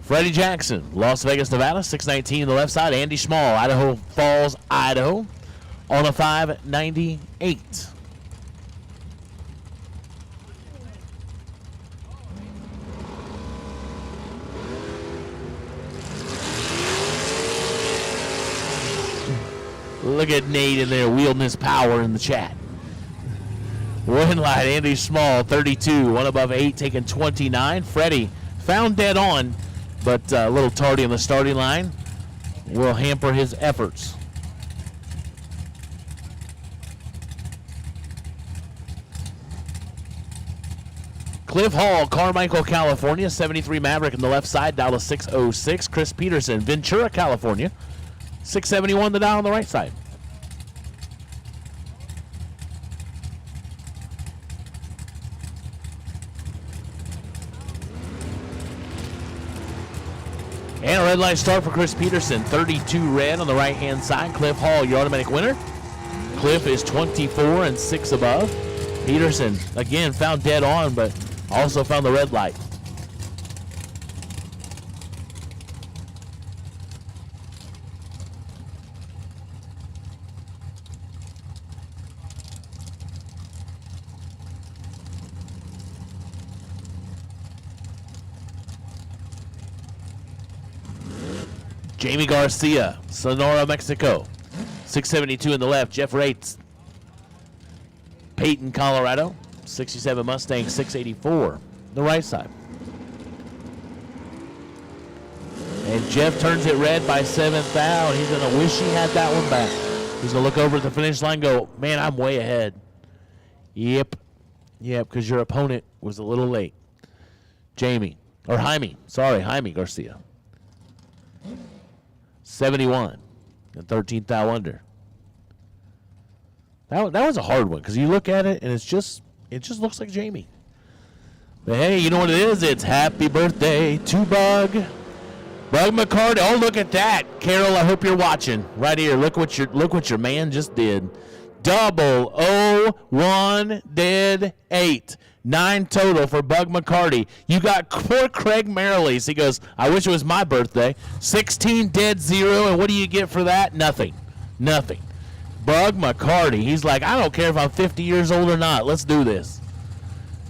Freddie Jackson, Las Vegas, Nevada, 619 on the left side. Andy Schmall, Idaho Falls, Idaho, on a 598. Look at Nate in there wielding his power in the chat. Win light, Andy Schmall, 32. One above 8, taking 29. Freddie found dead on, but a little tardy on the starting line will hamper his efforts. Cliff Hall, Carmichael, California, 73 Maverick on the left side, dial to 606. Chris Peterson, Ventura, California, 671 the dial on the right side. And a red light start for Chris Peterson, 32 red on the right-hand side. Cliff Hall, your automatic winner. Cliff is 24 and 6 above. Peterson, again, found dead on, but also found the red light. Jamie Garcia, Sonora, Mexico, 672 in the left. Jeff Rates, Peyton, Colorado, 67 Mustang, 684, the right side. And Jeff turns it red by 7th out. He's going to wish he had that one back. He's going to look over at the finish line and go, man, I'm way ahead. Yep, because your opponent was a little late. Jaime Garcia. 71 and 13th thou under. That was a hard one because you look at it and it just looks like Jamie. But hey, you know what it is? It's happy birthday to Bug McCarty. Oh, look at that, Carol. I hope you're watching right here. Look what your man just did. 001 dead 8. 9 total for Bug McCarty. You got poor Craig Merrilees. He goes, I wish it was my birthday. 16 dead 0, and what do you get for that? Nothing. Bug McCarty, he's like, I don't care if I'm 50 years old or not. Let's do this.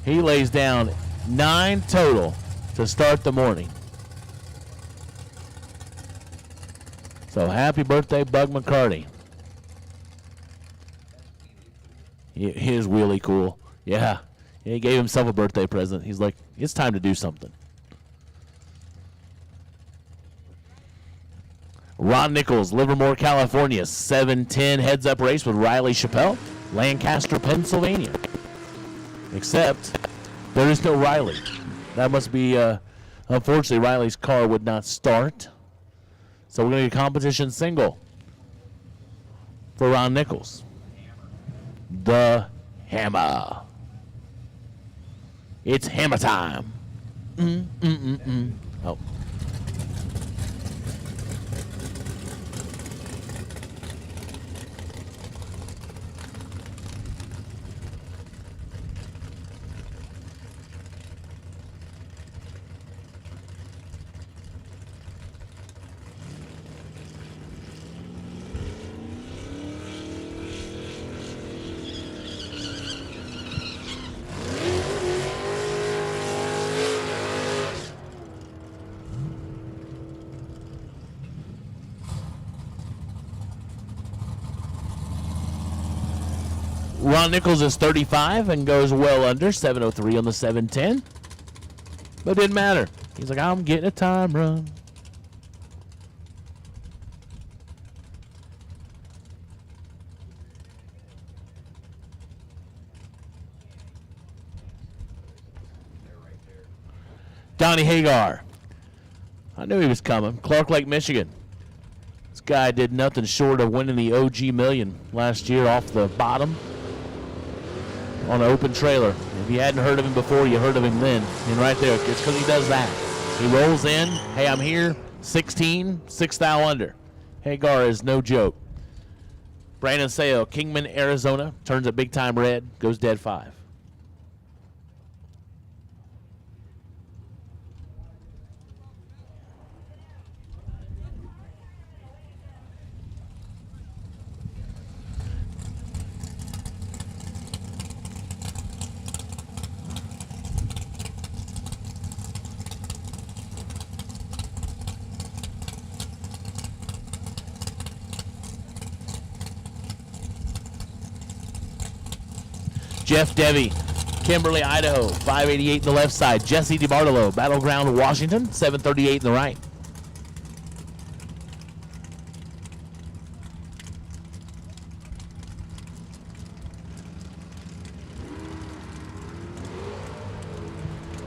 He lays down 9 total to start the morning. So happy birthday, Bug McCarty. His wheelie cool. Yeah. He gave himself a birthday present. He's like, it's time to do something. Ron Nichols, Livermore, California, 710 heads-up race with Riley Chappelle, Lancaster, Pennsylvania. Except there is no Riley. That must be, unfortunately, Riley's car would not start. So we're going to get a competition single for Ron Nichols. The Hammer. It's hammer time. Oh. Ron Nichols is 35 and goes well under, 703 on the 710. But it didn't matter. He's like, I'm getting a time run. Donnie Hagar. I knew he was coming. Clark Lake, Michigan. This guy did nothing short of winning the OG Million last year off the bottom on an open trailer. If you hadn't heard of him before, you heard of him then. And right there, it's because he does that. He rolls in. Hey, I'm here. 16, 6 thou under. Hagar is no joke. Brandon Sale, Kingman, Arizona. Turns a big time red. Goes dead 5. Jeff Devy, Kimberly, Idaho, 588 in the left side. Jesse DiBartolo, Battleground, Washington, 738 in the right.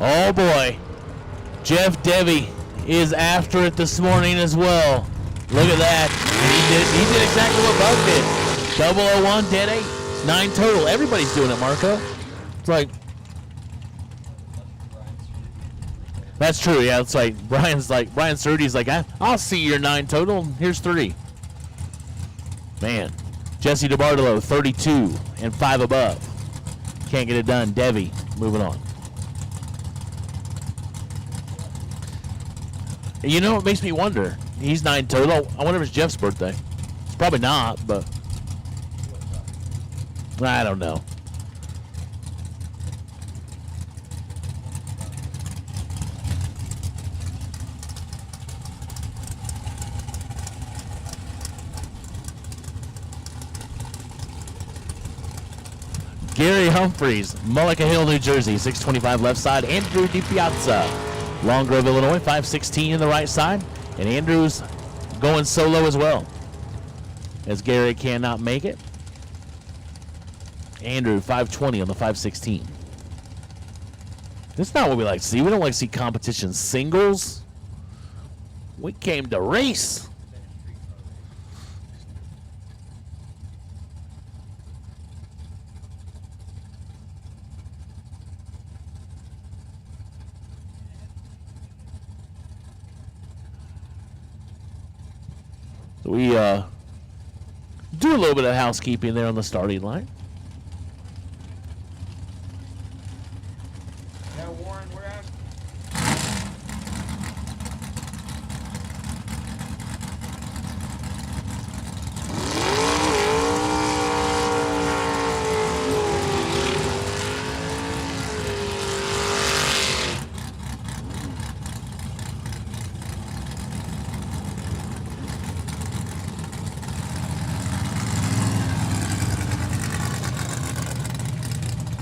Oh boy, Jeff Devy is after it this morning as well. Look at that. He did exactly what Bug did. 001, dead 8. 9 total. Everybody's doing it, Marco. It's like, that's true. Yeah, it's like Brian Surtees like, I'll see your 9 total. Here's 3. Man, Jesse DiBartolo, 32 and 5 above. Can't get it done. Devi, moving on. You know, it makes me wonder. He's 9 total. I wonder if it's Jeff's birthday. It's probably not, but I don't know. Gary Humphreys, Mullica Hill, New Jersey, 625 left side. Andrew DiPiazza, Long Grove, Illinois, 516 in the right side. And Andrew's going solo as well, as Gary cannot make it. Andrew, 520 on the 516. That's not what we like to see. We don't like to see competition singles. We came to race. So we do a little bit of housekeeping there on the starting line. Yeah, Warren, we're at.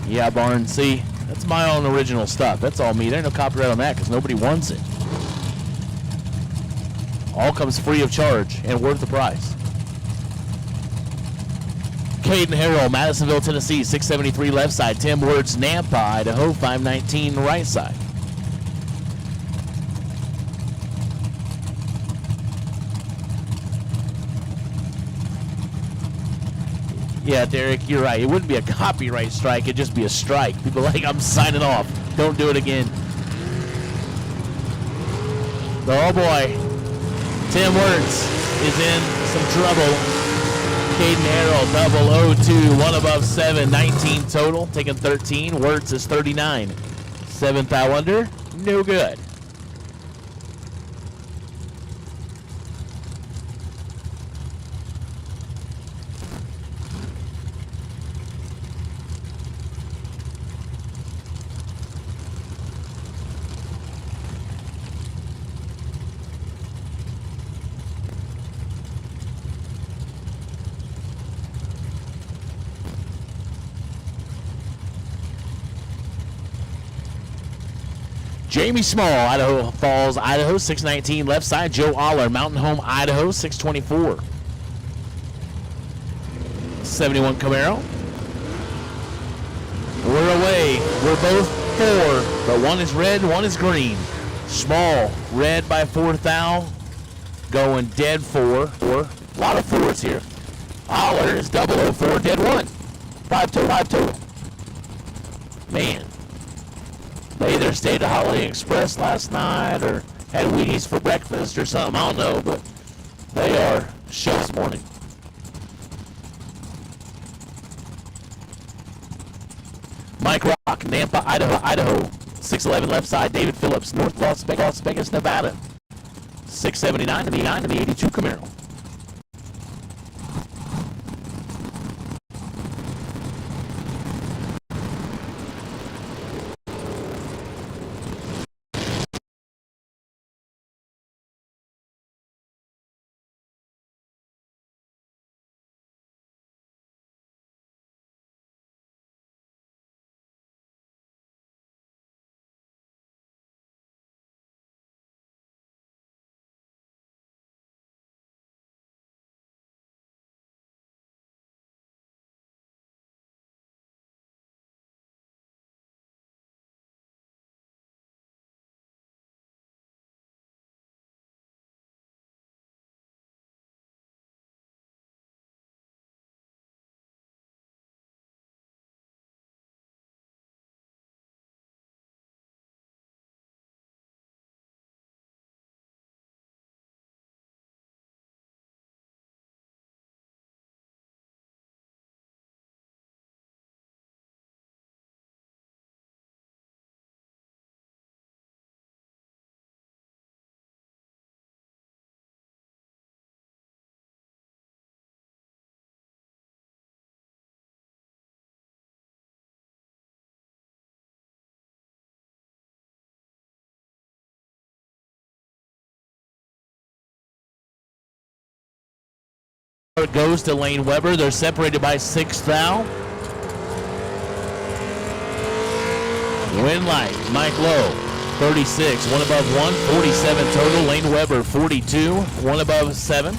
Yeah, Barn, see, that's my own original stuff. That's all me. There ain't no copyright on that because nobody wants it. All comes free of charge and worth the price. Caden Harrell, Madisonville, Tennessee, 673 left side. Tim Wertz, Nampa, Idaho, 519 right side. Yeah, Derek, you're right. It wouldn't be a copyright strike. It'd just be a strike. People are like, I'm signing off. Don't do it again. Oh, boy. Tim Wertz is in some trouble. Caden Harrell, 002, 1 above 7, 19 total. Taking 13. Wertz is 39. 7th thou under. No good. Jamie Small, Idaho Falls, Idaho, 619 left side. Joe Aller, Mountain Home, Idaho, 624. 71 Camaro. We're away. We're both 4, but one is red, one is green. Small, red by 4 thou, going dead 4. A lot of 4s here. Holler is 004, dead 1. 5-2. Man, they either stayed at Holiday Express last night or had Wheaties for breakfast or something. I don't know, but they are show this morning. Mike Rock, Nampa, Idaho. 611 left side, David Phillips, North Las Vegas, Nevada. 679 to the 82 Camaro. Goes to Lane Weber. They're separated by 6 thou. Win light, Mike Lowe, 36, 1 above 1, 47 total. Lane Weber, 42, 1 above 7.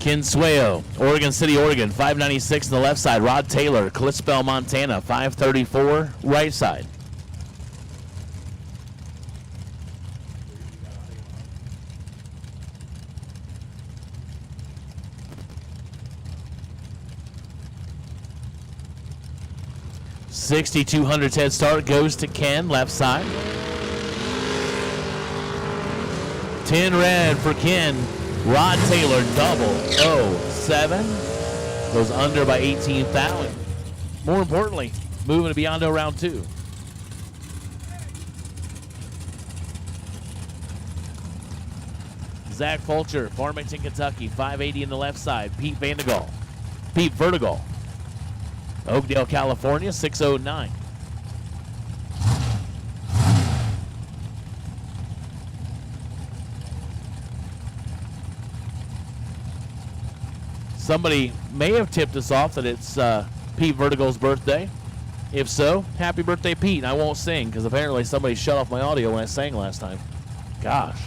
Ken Sueo, Oregon City, Oregon, 596 on the left side. Rod Taylor, Kalispell, Montana, 534 right side. $6,200 head start goes to Ken, left side. 10 red for Ken. Rod Taylor, 007. Goes under by 18,000. More importantly, moving to beyond round 2. Zach Fulcher, Farmington, Kentucky, 580 in the left side. Pete Vertigal. Oakdale, California, 609. Somebody may have tipped us off that it's Pete Vertigal's birthday. If so, happy birthday, Pete. I won't sing because apparently somebody shut off my audio when I sang last time. Gosh.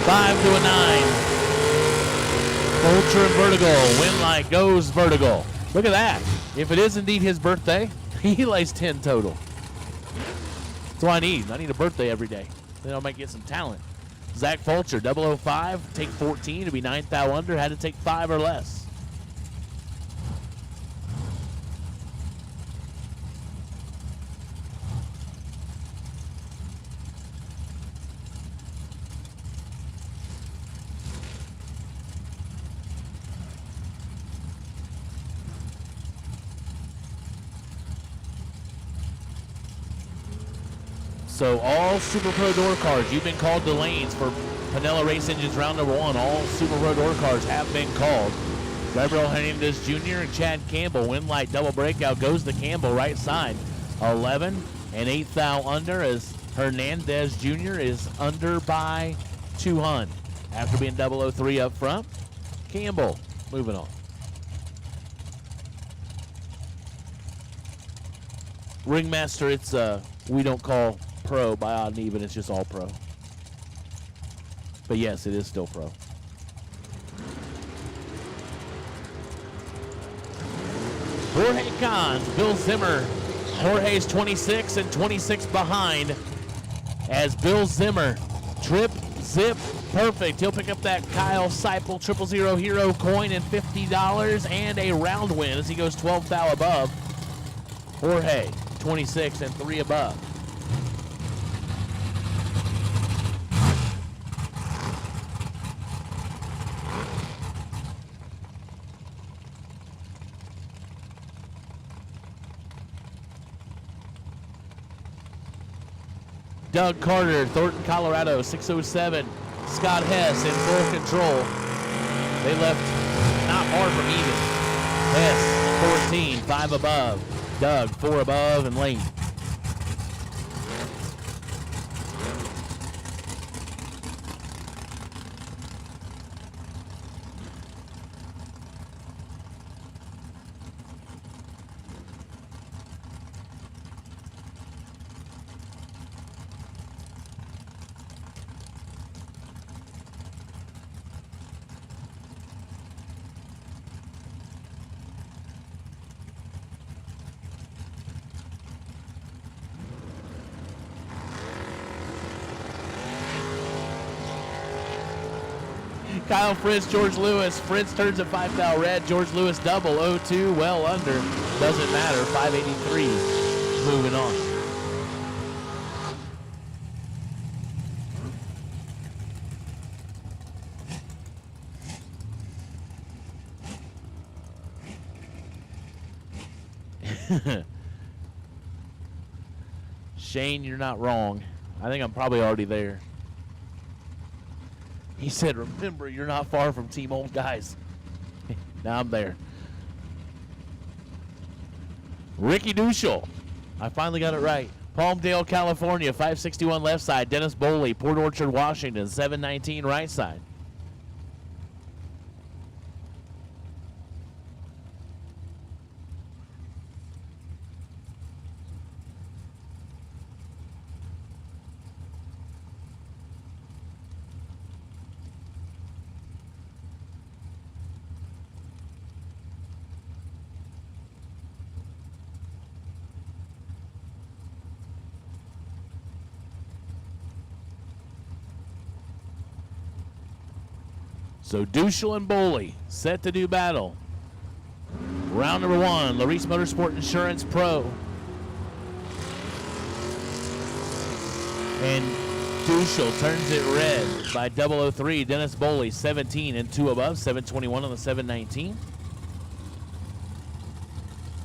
Five to a 9. Vulture and Vertigal. Win light goes Vertigal. Look at that. If it is indeed his birthday, he lays 10 total. That's what I need. I need a birthday every day. Then I might get some talent. Zach Fulcher, 005, take 14 to be 9 thou under. Had to take 5 or less. So all Super Pro door cars, you've been called to lanes for Pinella Race Engines round number 1. All Super Pro door cars have been called. Gabriel Hernandez Jr. and Chad Campbell. Win light double breakout goes to Campbell right side. 11 and 8 thou under as Hernandez Jr. is under by 200. After being 003 up front, Campbell moving on. Ringmaster, it's we don't call pro by odd and even. It's just all pro. But yes, it is still pro. Jorge Cons, Bill Zimmer. Jorge's 26 and 26 behind as Bill Zimmer trip, zip, perfect. He'll pick up that Kyle Seipel 000 Hero coin and $50 and a round win as he goes 12 thou above. Jorge, 26 and 3 above. Doug Carter, Thornton, Colorado, 607. Scott Hess in full control. They left not far from even. Hess, 14, 5 above. Doug, 4 above, and Lane. Kyle Fritz, George Lewis. Fritz turns at 5 thou red. George Lewis double, 0-2, well under. Doesn't matter, 583. Moving on. Shane, you're not wrong. I think I'm probably already there. He said, remember, you're not far from Team Old Guys. Now I'm there. Ricky Duschel. I finally got it right. Palmdale, California, 561 left side. Dennis Boley, Port Orchard, Washington, 719 right side. So Duschel and Boley set to do battle. Round number 1, Larice Motorsport Insurance Pro. And Duschel turns it red by 003. Dennis Boley, 17 and 2 above, 721 on the 719.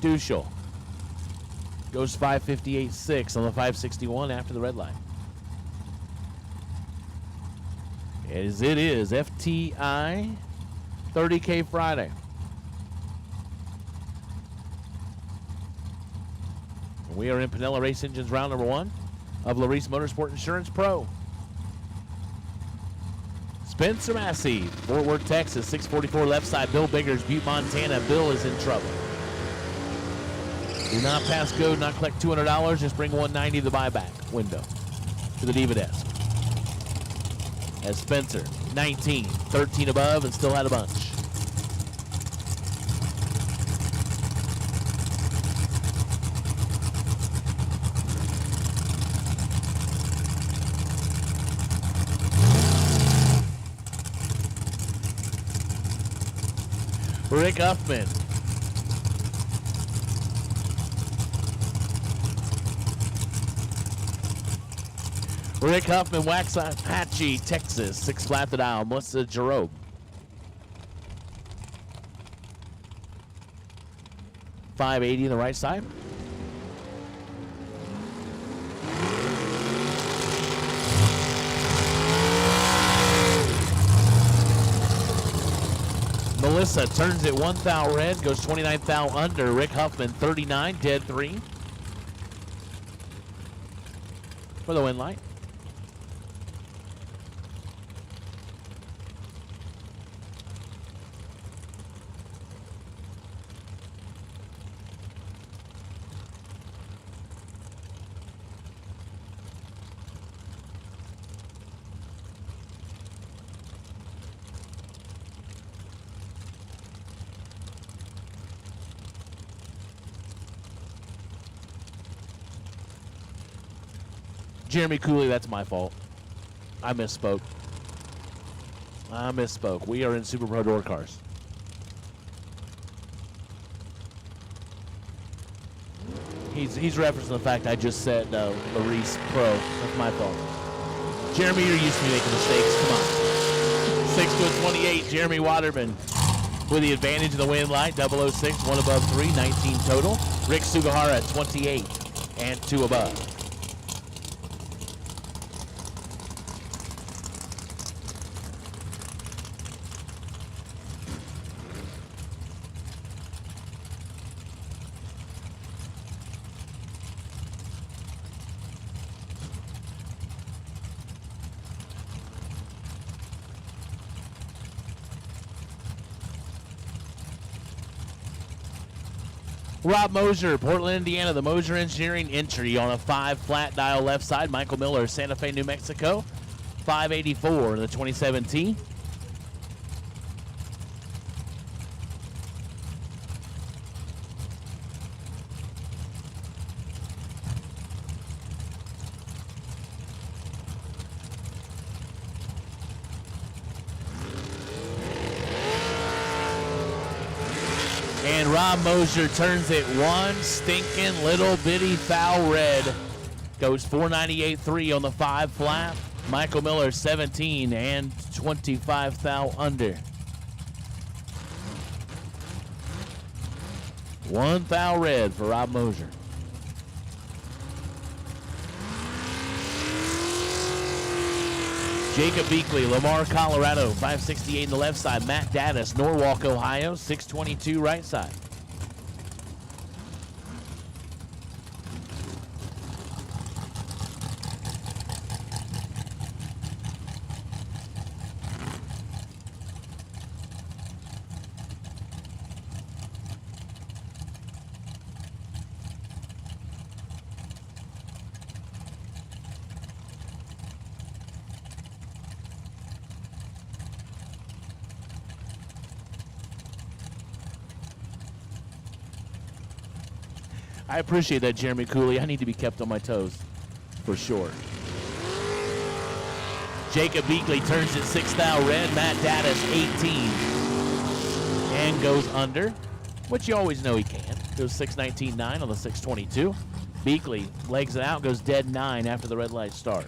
Duschel goes 558.6 on the 561 after the red light. As it is FTI 30K Friday. We are in Pinella Race Engines round number 1 of Larice Motorsport Insurance Pro. Spencer Massey, Fort Worth, Texas, 644 left side. Bill Biggers, Butte, Montana. Bill is in trouble. Do not pass go, not collect $200, just bring $190 to the buyback window to the Diva desk. As Spencer, 19, 13 above, and still had a bunch. Rick Huffman. Rick Huffman, Waxahachie, Texas, 6 flat to dial. Melissa Jerome. $580 on the right side. Melissa turns it 1 thou red, goes 29 thou under. Rick Huffman, 39, dead 3. For the win light. Jeremy Cooley, that's my fault. I misspoke. We are in Super Pro Door Cars. He's referencing the fact I just said Maurice Pro. That's my fault. Jeremy, you're used to me making mistakes. Come on. 6 to a 28. Jeremy Waterman with the advantage of the win light. 006, 1 above 3, 19 total. Rick Sugahara at 28 and 2 above. Rob Mosier, Portland, Indiana, the Mosier Engineering entry on a 5 flat dial left side. Michael Miller, Santa Fe, New Mexico, 584 in the 2017. And Rob Mosier turns it one stinking little bitty foul red. Goes 498.3 on the 5 flat. Michael Miller 17 and 25 thou under. 1 thou red for Rob Mosier. Jacob Beakley, Lamar, Colorado, 568 in the left side. Matt Daddis, Norwalk, Ohio, 622 right side. I appreciate that, Jeremy Cooley. I need to be kept on my toes, for sure. Jacob Beakley turns it 6 thou red. Matt Daddis 18 and goes under, which you always know he can. Goes 619.9 on the 622. Beakley legs it out, goes dead 9 after the red light start.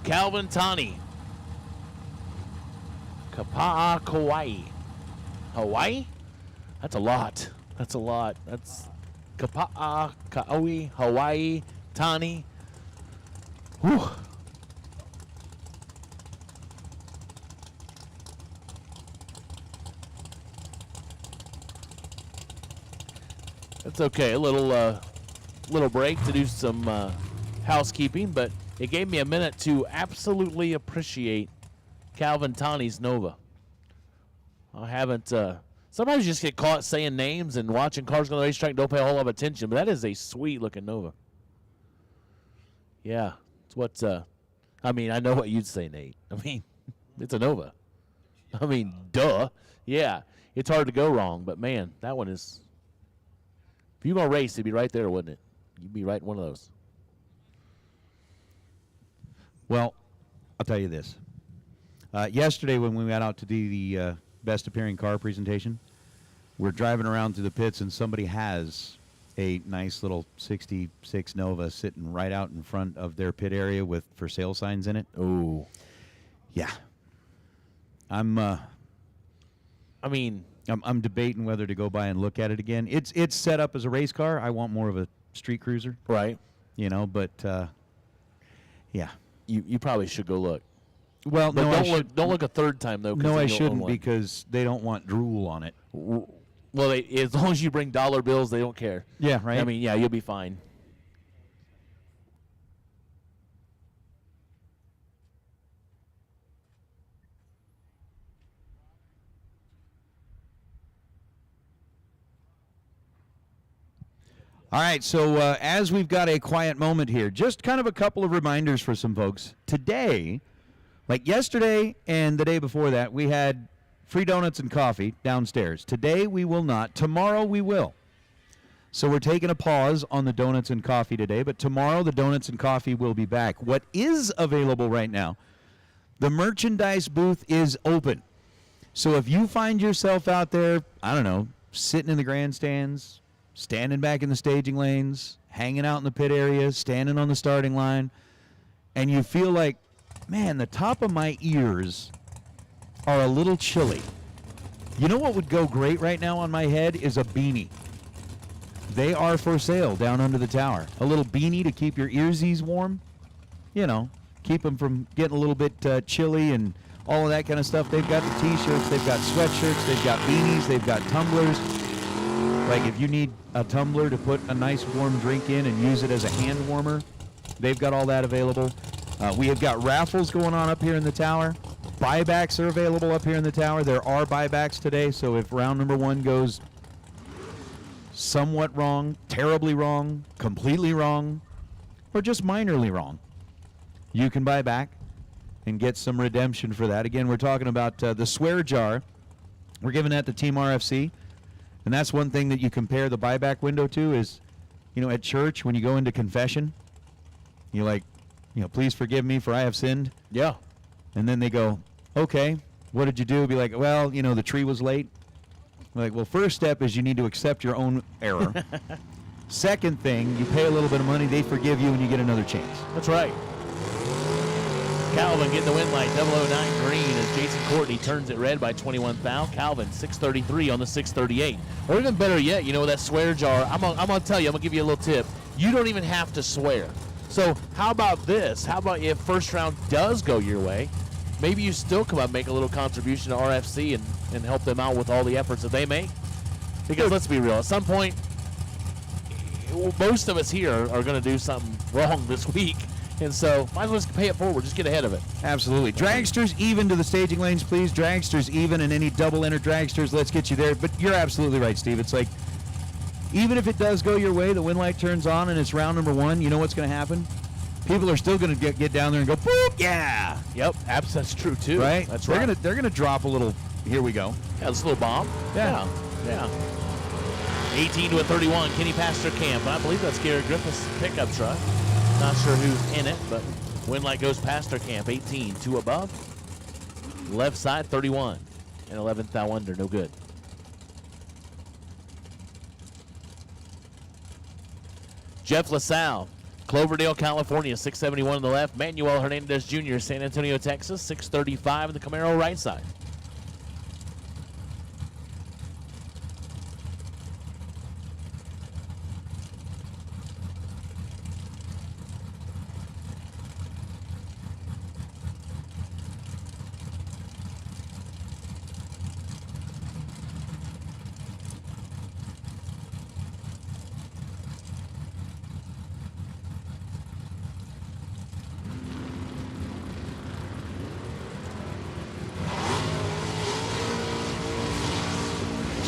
Calvin Tani, Kapa'a, Kauai. Hawaii? That's a lot. That's a lot. That's Kapa'a, Kauai, Hawaii, Tani. Whew. That's okay. A little break to do some housekeeping, but it gave me a minute to absolutely appreciate Calvin Tani's Nova. I haven't. Sometimes you just get caught saying names and watching cars go on the racetrack and don't pay a whole lot of attention, but that is a sweet looking Nova. Yeah, it's what. I mean, I know what you'd say, Nate. I mean, it's a Nova. I mean, duh. Yeah, it's hard to go wrong, but man, that one is. If you were gonna race, it'd be right there, wouldn't it? You'd be right in one of those. Well, I'll tell you this. Yesterday when we went out to do the best appearing car presentation, we're driving around through the pits and somebody has a nice little 66 Nova sitting right out in front of their pit area with for sale signs in it. Oh. Yeah. I'm debating whether to go by and look at it again. It's set up as a race car. I want more of a street cruiser. Right. You know, but yeah. You probably should go look. Well, but no, don't look a third time though. No, I shouldn't because they don't want drool on it. Well, as long as you bring dollar bills, they don't care. Yeah, right. I mean, yeah, you'll be fine. All right, so as we've got a quiet moment here, just kind of a couple of reminders for some folks. Today, like yesterday and the day before that, we had free donuts and coffee downstairs. Today we will not. Tomorrow we will. So we're taking a pause on the donuts and coffee today, but tomorrow the donuts and coffee will be back. What is available right now, the merchandise booth is open. So if you find yourself out there, I don't know, sitting in the grandstands, standing back in the staging lanes, hanging out in the pit area, standing on the starting line, and you feel like, man, the top of my ears are a little chilly. You know what would go great right now on my head is a beanie. They are for sale down under the tower. A little beanie to keep your earsies warm. You know, keep them from getting a little bit chilly and all of that kind of stuff. They've got the t-shirts, they've got sweatshirts, they've got beanies, they've got tumblers. Like if you need a tumbler to put a nice warm drink in and use it as a hand warmer, they've got all that available. We have got raffles going on up here in the tower. Buybacks are available up here in the tower. There are buybacks today, so if round number 1 goes somewhat wrong, terribly wrong, completely wrong, or just minorly wrong, you can buy back and get some redemption for that. Again, we're talking about the swear jar. We're giving that to Team RFC, and that's one thing that you compare the buyback window to is, you know, at church when you go into confession, you're like, you know, please forgive me for I have sinned. Yeah. And then they go, okay, what did you do? Be like, well, you know, the tree was late. We're like, well, first step is you need to accept your own error. Second thing, you pay a little bit of money, they forgive you, and you get another chance. That's right. Calvin getting the win light, 009 green as Jason Courtney turns it red by 21 thou. Calvin, 633 on the 638. Or even better yet, you know, that swear jar, I'm going to tell you, I'm going to give you a little tip. You don't even have to swear. So how about this? How about if first round does go your way, maybe you still come up and make a little contribution to RFC and help them out with all the efforts that they make? Because let's be real, at some point, most of us here are going to do something wrong this week. And so might as well just pay it forward. Just get ahead of it. Absolutely. Dragsters even to the staging lanes, please. Dragsters even, and any double-enter dragsters, let's get you there. But you're absolutely right, Steve. It's like, even if it does go your way, the win light turns on and it's round number 1, you know what's going to happen? People are still going to get down there and go, boop, yeah. Yep, that's true too. Right? That's right. right. They're gonna drop a little, here we go. Yeah, this little bomb. Yeah. Yeah. 18 to a 31, Kenny Pastor Camp. I believe that's Garrett Griffith's pickup truck. Not sure who's in it, but win light goes Pastor Camp. 18, 2 above. Left side, 31. And 11th thou under, no good. Jeff LaSalle, Cloverdale, California, 671 on the left. Manuel Hernandez Jr., San Antonio, Texas, 635 on the Camaro right side.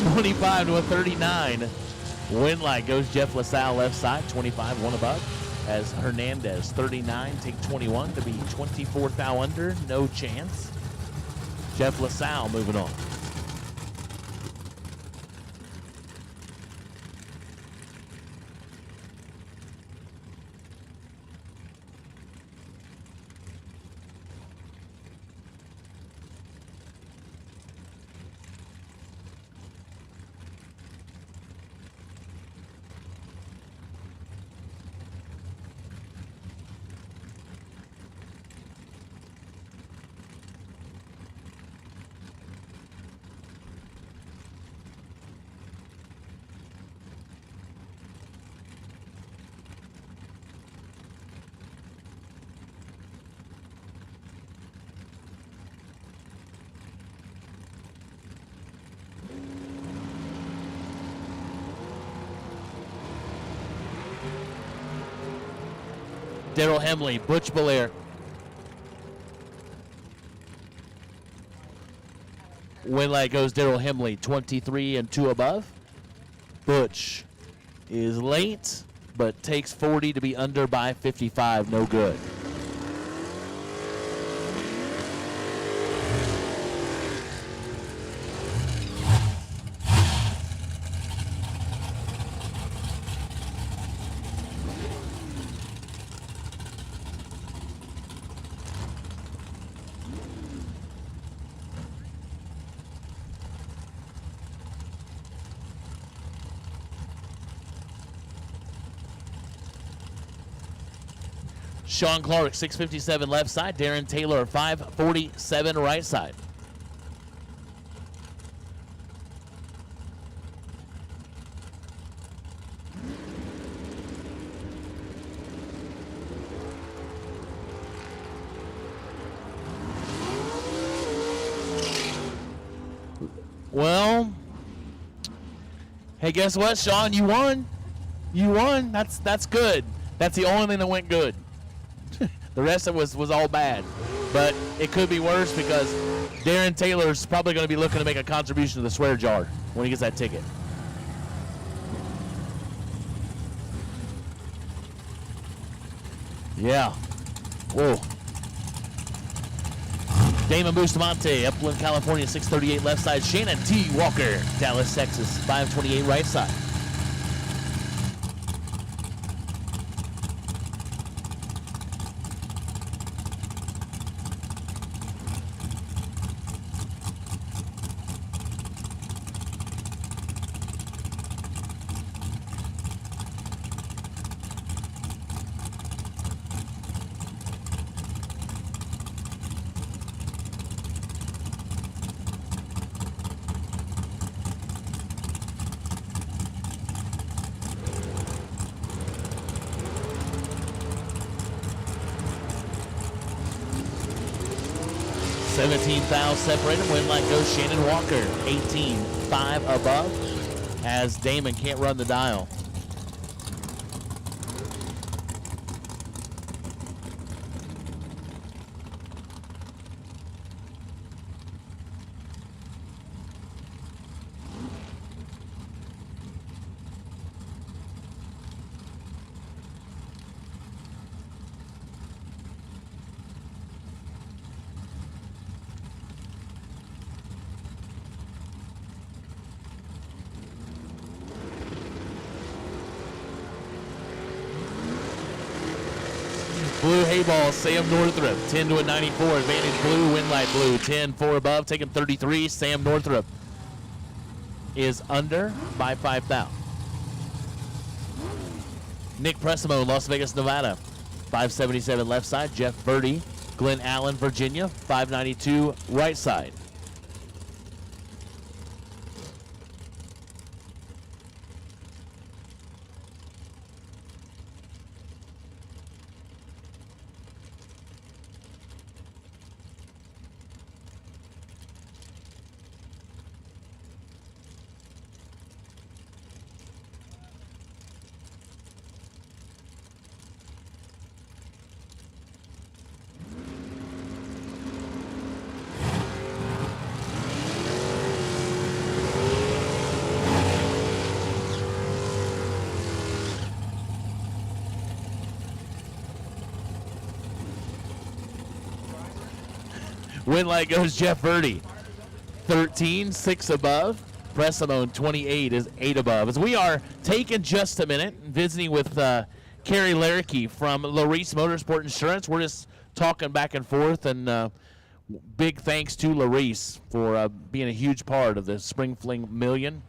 $25 to a 39. Win light goes Jeff LaSalle left side, 25, 1 above. As Hernandez, 39, take 21 to be 24 thou under, no chance. Jeff LaSalle moving on. Daryl Hemley, Butch Belair. Win light goes Daryl Hemley, 23 and 2 above. Butch, is late, but takes 40 to be under by 55. No good. Sean Clark, 657 left side. Darren Taylor, 547 right side. Well, hey, guess what, Sean? You won. You won. That's good. That's the only thing that went good. The rest of it was all bad. But it could be worse because Darren Taylor's probably going to be looking to make a contribution to the swear jar when he gets that ticket. Yeah. Whoa. Damon Bustamante, Upland, California, 638 left side. Shannon T. Walker, Dallas, Texas, 528 right side. Separated. Win line goes Shannon Walker, 18-5 above, as Damon can't run the dial. Blue hay ball, Sam Northrup, 10 to a 94. Advantage blue, win light blue, 10-4 above, taking 33. Sam Northrup is under by 5,000. Nick Pressimo, Las Vegas, Nevada, 577 left side. Jeff Verdi, Glen Allen, Virginia, 592 right side. Win light goes Jeff Verdi, 13, 6 above. Pressimone, 28, is 8 above. As we are taking just a minute, visiting with Carrie Larricky from Larice Motorsport Insurance. We're just talking back and forth, and big thanks to Larice for being a huge part of the Spring Fling Million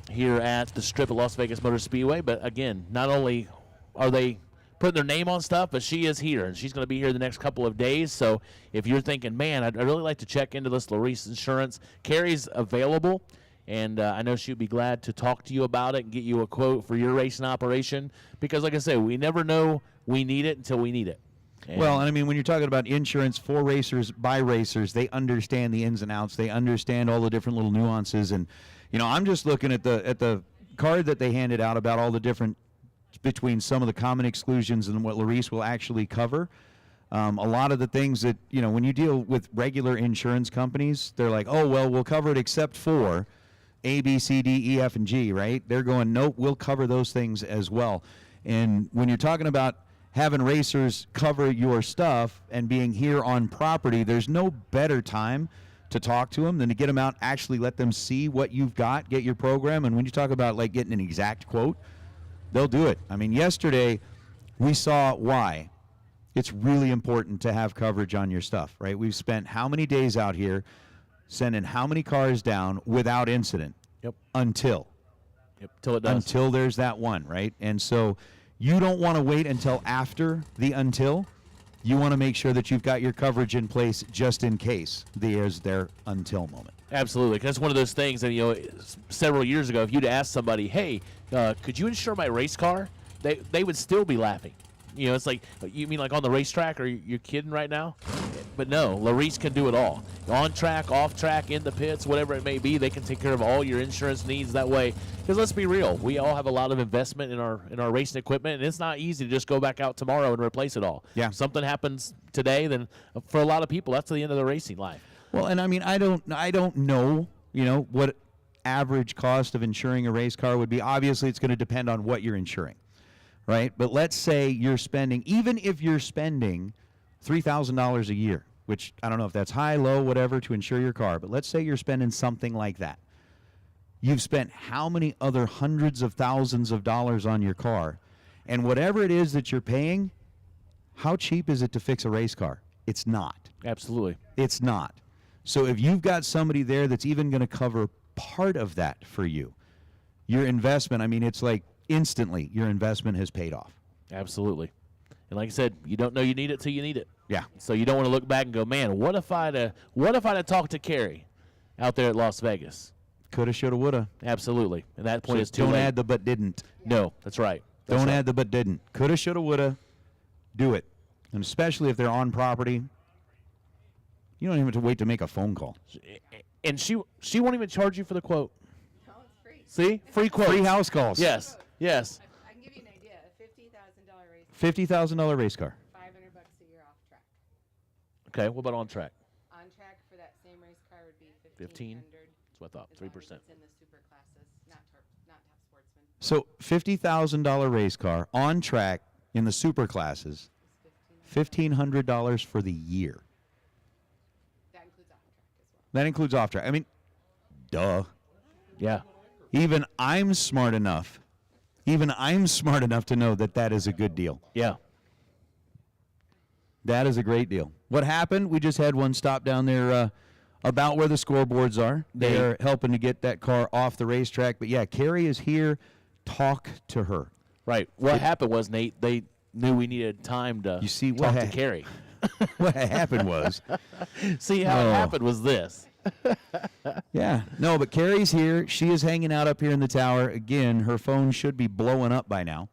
here at the Strip at Las Vegas Motor Speedway. But again, not only are they putting their name on stuff, but she is here, and she's going to be here the next couple of days. So if you're thinking, man, I'd really like to check into this Larice Insurance, Carrie's available, and I know she'd be glad to talk to you about it and get you a quote for your racing operation, because like I said, we never know we need it until we need it. And well, and I mean, when you're talking about insurance for racers by racers, they understand the ins and outs. They understand all the different little nuances. And, you know, I'm just looking at the card that they handed out about all the different between some of the common exclusions and what Larice will actually cover. A lot of the things that, you know, when you deal with regular insurance companies, they're like, oh, well, we'll cover it except for A, B, C, D, E, F, and G, right? They're going, nope, we'll cover those things as well. And when you're talking about having racers cover your stuff and being here on property, there's no better time to talk to them than to get them out, actually let them see what you've got, get your program. And when you talk about like getting an exact quote, they'll do it. I mean, yesterday we saw why it's really important to have coverage on your stuff, right? We've spent how many days out here sending how many cars down without incident? Yep. Until Till it does. Until there's that one, right? And so you don't want to wait until after the until. You want to make sure that you've got your coverage in place just in case there's their until moment. Absolutely. 'Cause that's one of those things that, several years ago, if you'd asked somebody, hey, could you insure my race car? They would still be laughing. It's like, you mean like on the racetrack? Are you kidding right now? But no, Larice can do it all. On track, off track, in the pits, whatever it may be, they can take care of all your insurance needs that way. Because let's be real, we all have a lot of investment in our racing equipment, and it's not easy to just go back out tomorrow and replace it all. Yeah. If something happens today, then for a lot of people, that's the end of the racing life. Well, and I mean, I don't know, what average cost of insuring a race car would be. Obviously, it's going to depend on what you're insuring, right? But let's say you're spending, even if you're spending $3,000 a year, which I don't know if that's high, low, whatever, to insure your car, but let's say you're spending something like that. You've spent how many other hundreds of thousands of dollars on your car? And whatever it is that you're paying, how cheap is it to fix a race car? It's not. Absolutely. It's not. So if you've got somebody there that's even going to cover part of that for you, your investment, I mean, it's like instantly your investment has paid off. Absolutely. And like I said, you don't know you need it till you need it. Yeah. So you don't want to look back and go, man, what if I'd have talked to Carrie out there at Las Vegas? Coulda, shoulda, woulda. Absolutely. And that point So is too don't late. add the but didn't. No, that's right. That's Don't right. add the but didn't. Coulda, shoulda, woulda. Do it. And especially if they're on property, you don't even have to wait to make a phone call. And she won't even charge you for the quote. No, it's free. See? Free quote. Free house calls. Yes. Yes. I can give you an idea. A $50,000 race, $50,000 race car. $500 a year off track. Okay. What about on track? On track for that same race car would be 15? 1500. That's what I thought. As long as 3%. it's in the super classes, not top sportsman. So $50,000 race car on track in the super classes, It's 1500. $1,500 for the year. That includes off track as well. That includes off track. I mean, duh. Yeah. Even I'm smart enough to know that that is a good deal. Yeah. That is a great deal. What happened? We just had one stop down there about where the scoreboards are. They're helping to get that car off the racetrack. But yeah, Carrie is here. Talk to her. Right. What happened was, Nate, they knew we needed time to You see, talk what to Carrie. What happened was, See, how it Oh. happened was this. yeah, no, but Carrie's here. She is hanging out up here in the tower. Again, her phone should be blowing up by now.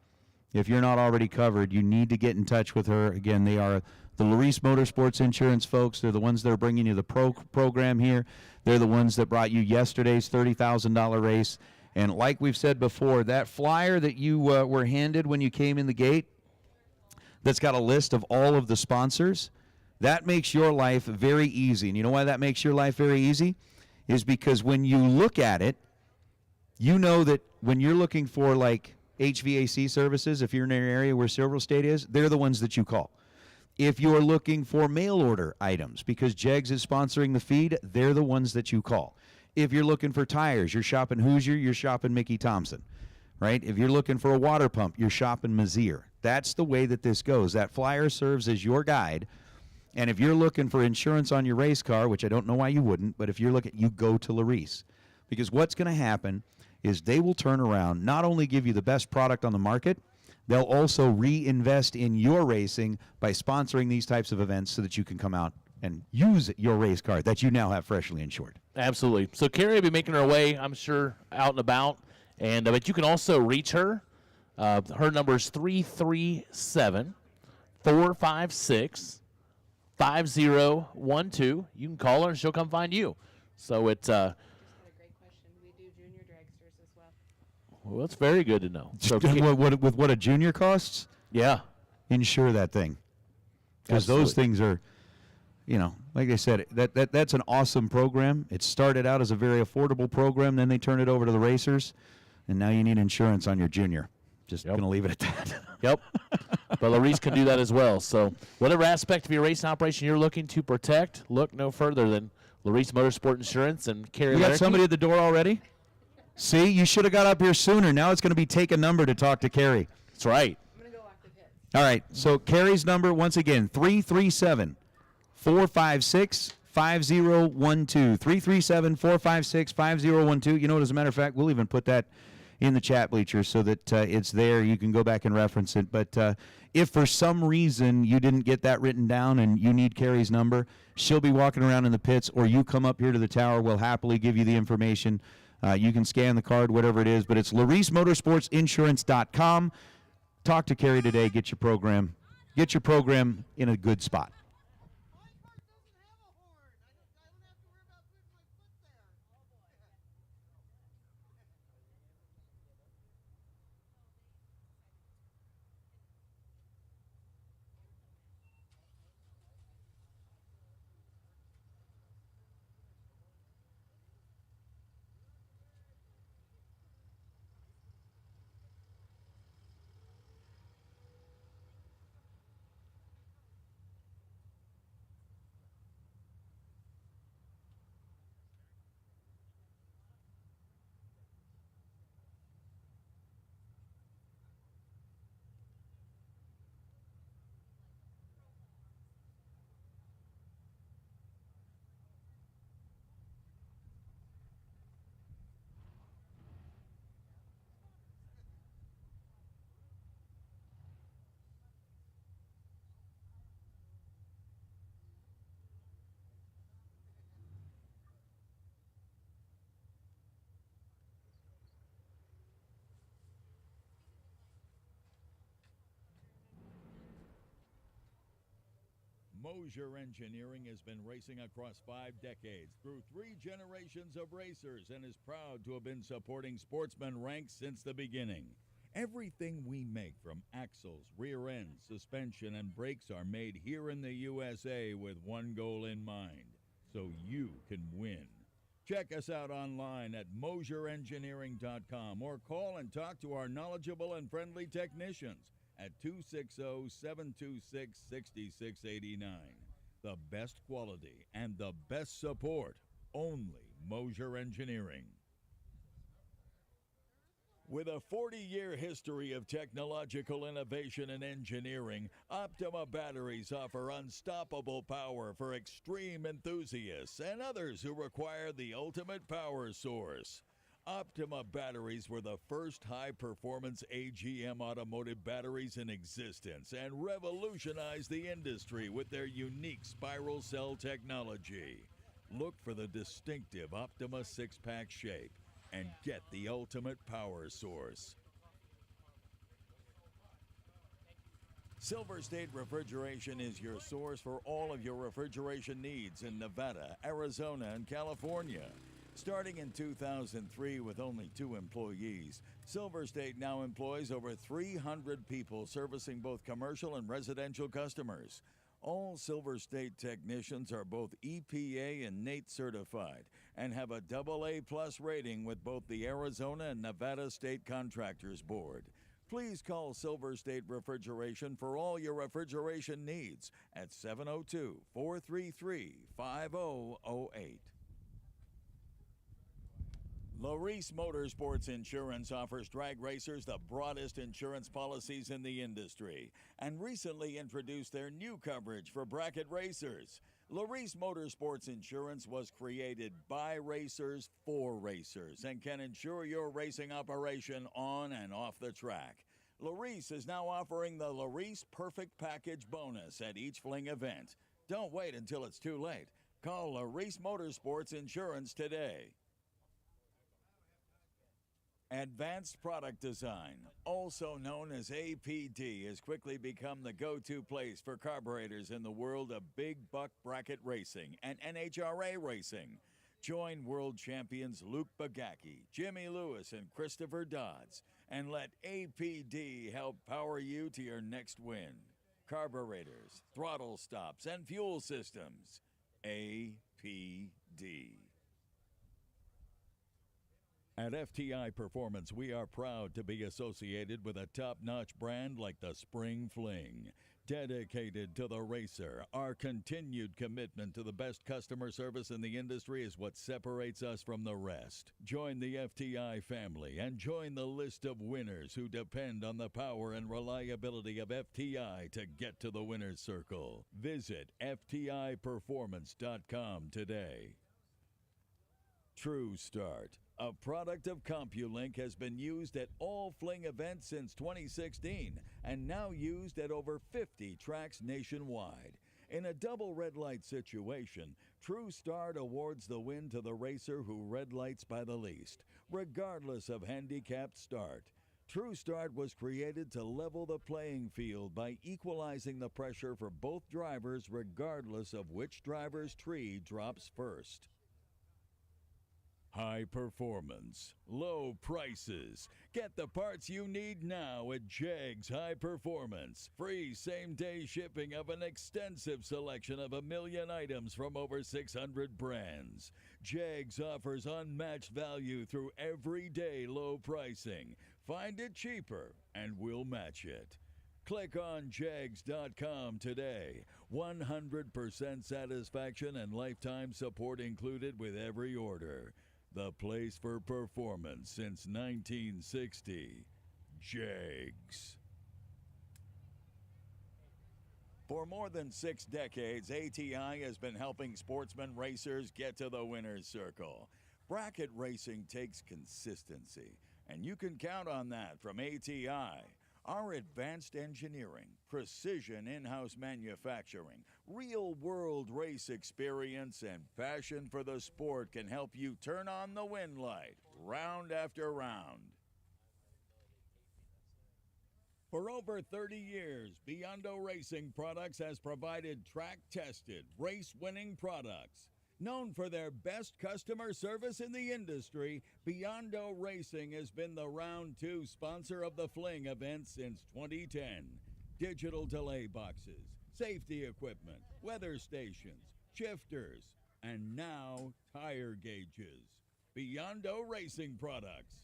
If you're not already covered, you need to get in touch with her. Again, they are the Larice Motorsports Insurance folks. They're the ones that are bringing you the program here. They're the ones that brought you yesterday's $30,000 race. And like we've said before, that flyer that you were handed when you came in the gate, that's got a list of all of the sponsors, that makes your life very easy. And you know why that makes your life very easy? Is because when you look at it, you know that when you're looking for like HVAC services, if you're in an area where Silver State is, they're the ones that you call. If you're looking for mail order items, because Jegs is sponsoring the feed, they're the ones that you call. If you're looking for tires, you're shopping Hoosier, you're shopping Mickey Thompson, right? If you're looking for a water pump, you're shopping Mazier. That's the way that this goes. That flyer serves as your guide. And if you're looking for insurance on your race car, which I don't know why you wouldn't, but if you're looking, you go to Larice. Because what's going to happen is they will turn around, not only give you the best product on the market, they'll also reinvest in your racing by sponsoring these types of events so that you can come out and use your race car that you now have freshly insured. Absolutely. So Carrie will be making her way, I'm sure, out and about. And but you can also reach her. Her number is 337-456-5012. You can call her and she'll come find you. So it's Just had a great question. We do junior dragsters as well. well, it's very good to know. So With what a junior costs, yeah, insure that thing. Because those Absolutely. things are, you know, like I said, that's an awesome program. It started out as a very affordable program, then they turned it over to the racers, and now you need insurance on your junior. Just Yep. going to leave it at that. Yep. But Larice can do that as well. So whatever aspect of your racing operation you're looking to protect, look no further than Larice Motorsport Insurance and Carrie You got Lerke. somebody at the door already? See, you should have got up here sooner. Now it's going to be take a number to talk to Carrie. That's right. I'm gonna go walk the pits. All right, so Carrie's number, once again, 337-456-5012. 337-456-5012. You know what, as a matter of fact, we'll even put that in the chat bleacher so that it's there. You can go back and reference it. But if for some reason you didn't get that written down and you need Carrie's number, she'll be walking around in the pits, or you come up here to the tower. We'll happily give you the information. You can scan the card, whatever it is. But it's LariceMotorsportsInsurance.com. Talk to Carrie today. Get your program in a good spot. Mosier Engineering has been racing across 5 decades through 3 generations of racers and is proud to have been supporting sportsman ranks since the beginning. Everything we make, from axles, rear ends, suspension, and brakes, are made here in the USA with one goal in mind: so you can win. Check us out online at MosierEngineering.com or call and talk to our knowledgeable and friendly technicians at 260-726-6689. The best quality and the best support, only Mosier Engineering. With a 40-year history of technological innovation and engineering, Optima batteries offer unstoppable power for extreme enthusiasts and others who require the ultimate power source. Optima batteries were the first high-performance AGM automotive batteries in existence and revolutionized the industry with their unique spiral cell technology. Look for the distinctive Optima 6-pack shape and get the ultimate power source. Silver State Refrigeration is your source for all of your refrigeration needs in Nevada, Arizona, and California. Starting in 2003 with only 2 employees, Silver State now employs over 300 people servicing both commercial and residential customers. All Silver State technicians are both EPA and NATE certified and have a AA+ rating with both the Arizona and Nevada State Contractors Board. Please call Silver State Refrigeration for all your refrigeration needs at 702-433-5008. Larice Motorsports Insurance offers drag racers the broadest insurance policies in the industry and recently introduced their new coverage for bracket racers. Larice Motorsports Insurance was created by racers for racers and can insure your racing operation on and off the track. Larice is now offering the Larice Perfect Package bonus at each Fling event. Don't wait until it's too late. Call Larice Motorsports Insurance today. Advanced Product Design, also known as APD, has quickly become the go-to place for carburetors in the world of big buck bracket racing and NHRA racing. Join world champions Luke Bagacki, Jimmy Lewis, and Christopher Dodds, and let APD help power you to your next win. carburetors, throttle stops, and fuel systems. APD. At FTI Performance, we are proud to be associated with a top-notch brand like the Spring Fling. Dedicated to the racer, our continued commitment to the best customer service in the industry is what separates us from the rest. Join the FTI family and join the list of winners who depend on the power and reliability of FTI to get to the winner's circle. Visit FTIperformance.com today. True Start, a product of CompuLink, has been used at all Fling events since 2016 and now used at over 50 tracks nationwide. In a double red light situation, True Start awards the win to the racer who red lights by the least, regardless of handicapped start. True Start was created to level the playing field by equalizing the pressure for both drivers regardless of which driver's tree drops first. High performance, low prices. Get the parts you need now at Jegs High Performance. Free same-day shipping of an extensive selection of 1 million items from over 600 brands. Jegs offers unmatched value through everyday low pricing. Find it cheaper and we'll match it. Click on Jegs.com today. 100% satisfaction and lifetime support included with every order. The place for performance since 1960. Jegs. For more than 6 decades, ATI has been helping sportsman racers get to the winner's circle. Bracket racing takes consistency, and you can count on that from ATI. Our advanced engineering, precision in-house manufacturing, real-world race experience, and passion for the sport can help you turn on the win light, round after round. For over 30 years, Biondo Racing Products has provided track-tested, race-winning products. Known for their best customer service in the industry, Biondo Racing has been the Round 2 sponsor of the Fling event since 2010. Digital delay boxes, safety equipment, weather stations, shifters, and now tire gauges. Biondo Racing Products.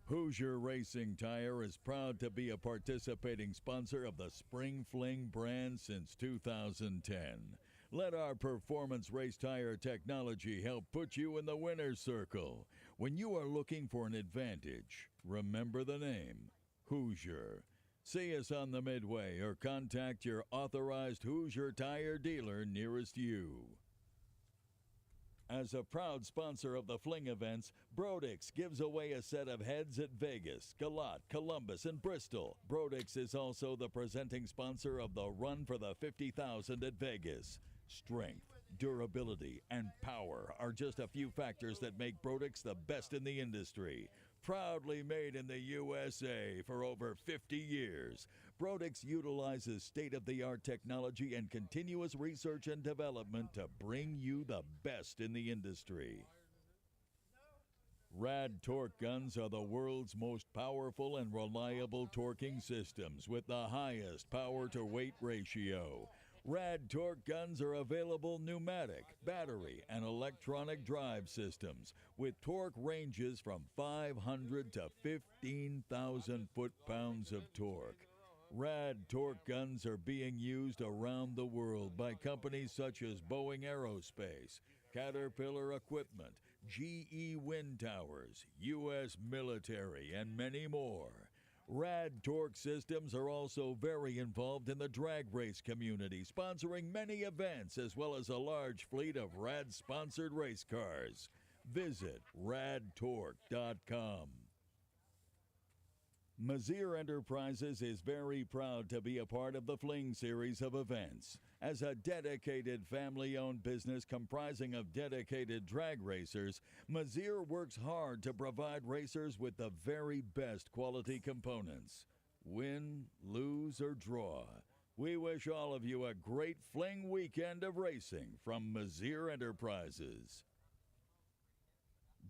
Hoosier Racing Tire is proud to be a participating sponsor of the Spring Fling brand since 2010. Let our performance race tire technology help put you in the winner's circle. When you are looking for an advantage, remember the name, Hoosier. See us on the Midway or contact your authorized Hoosier tire dealer nearest you. As a proud sponsor of the Fling events, Brodix gives away a set of heads at Vegas, Galat, Columbus, and Bristol. Brodix is also the presenting sponsor of the Run for the 50,000 at Vegas. Strength, durability, and power are just a few factors that make Brodix the best in the industry. Proudly made in the USA for over 50 years, Brodix utilizes state-of-the-art technology and continuous research and development to bring you the best in the industry. Rad torque guns are the world's most powerful and reliable torquing systems with the highest power-to-weight ratio. Rad torque guns are available pneumatic, battery, and electronic drive systems with torque ranges from 500 to 15,000 foot-pounds of torque. Rad torque guns are being used around the world by companies such as Boeing Aerospace, Caterpillar Equipment, GE Wind Towers, U.S. Military, and many more. Rad torque systems are also very involved in the drag race community, sponsoring many events as well as a large fleet of Rad-sponsored race cars. Visit radtorque.com. Mazir Enterprises is very proud to be a part of the Fling series of events. As a dedicated family-owned business comprising of dedicated drag racers, Mazir works hard to provide racers with the very best quality components. Win, lose, or draw, we wish all of you a great Fling weekend of racing from Mazir Enterprises.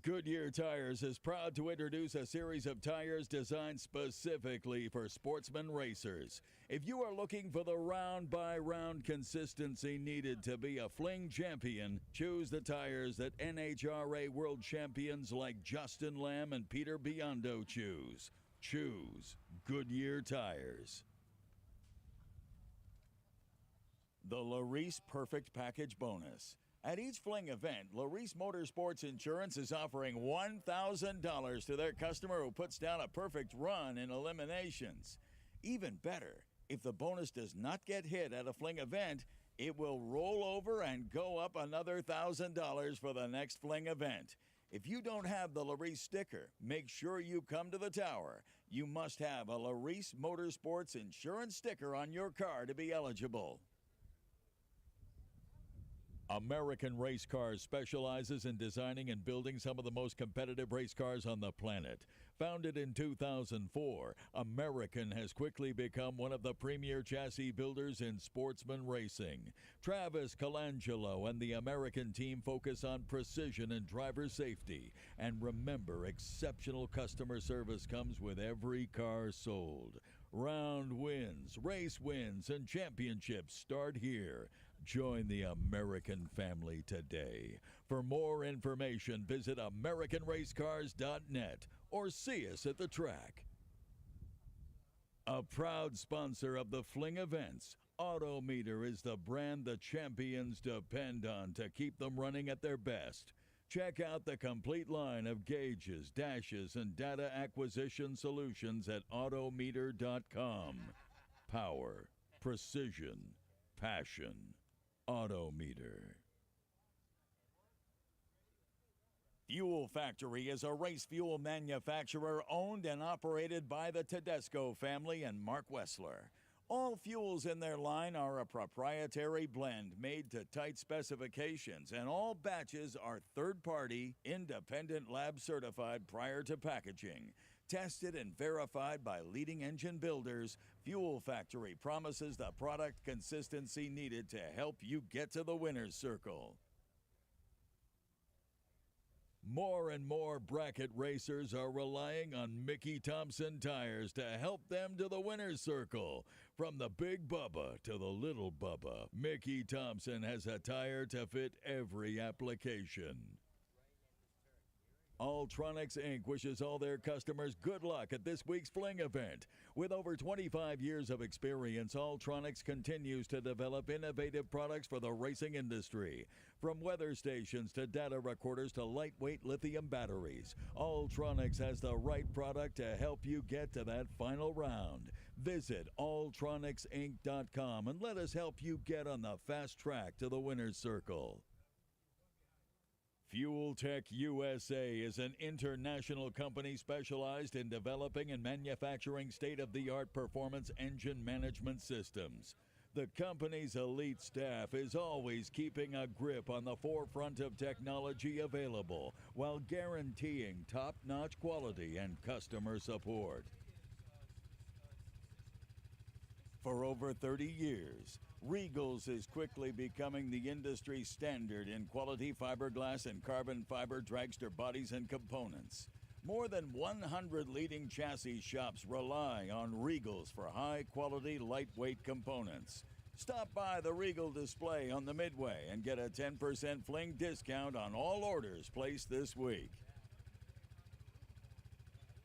Goodyear Tires is proud to introduce a series of tires designed specifically for sportsman racers. If you are looking for the round-by-round consistency needed to be a Fling champion, choose the tires that NHRA world champions like Justin Lamb and Peter Biondo choose. Choose Goodyear Tires. The Larice Perfect Package Bonus. At each Fling event, Larice Motorsports Insurance is offering $1,000 to their customer who puts down a perfect run in Eliminations. Even better, if the bonus does not get hit at a Fling event, it will roll over and go up another $1,000 for the next Fling event. If you don't have the Larice sticker, make sure you come to the tower. You must have a Larice Motorsports Insurance sticker on your car to be eligible. American Race Cars specializes in designing and building some of the most competitive race cars on the planet. Founded in 2004, American has quickly become one of the premier chassis builders in sportsman racing. Travis Colangelo and the American team focus on precision and driver safety. And remember, exceptional customer service comes with every car sold. Round wins, race wins, and championships start here. Join the American family today. For more information, visit AmericanRaceCars.net or see us at the track. A proud sponsor of the Fling events, Autometer is the brand the champions depend on to keep them running at their best. Check out the complete line of gauges, dashes, and data acquisition solutions at Autometer.com. Power, precision, passion. Autometer. Fuel Factory is a race fuel manufacturer owned and operated by the Tedesco family and Mark Wessler. All fuels in their line are a proprietary blend made to tight specifications, and all batches are third-party, independent lab certified prior to packaging. Tested and verified by leading engine builders, Fuel Factory promises the product consistency needed to help you get to the winner's circle. More and more bracket racers are relying on Mickey Thompson tires to help them to the winner's circle. From the Big Bubba to the Little Bubba, Mickey Thompson has a tire to fit every application. Alltronics Inc. wishes all their customers good luck at this week's Fling event. With over 25 years of experience, Alltronics continues to develop innovative products for the racing industry. From weather stations to data recorders to lightweight lithium batteries, Alltronics has the right product to help you get to that final round. Visit alltronicsinc.com and let us help you get on the fast track to the winner's circle. Fuel Tech USA is an international company specialized in developing and manufacturing state-of-the-art performance engine management systems. The company's elite staff is always keeping a grip on the forefront of technology available while guaranteeing top-notch quality and customer support. For over 30 years, Regals is quickly becoming the industry standard in quality fiberglass and carbon fiber dragster bodies and components. More than 100 leading chassis shops rely on Regals for high-quality, lightweight components. Stop by the Regal display on the Midway and get a 10% Fling discount on all orders placed this week.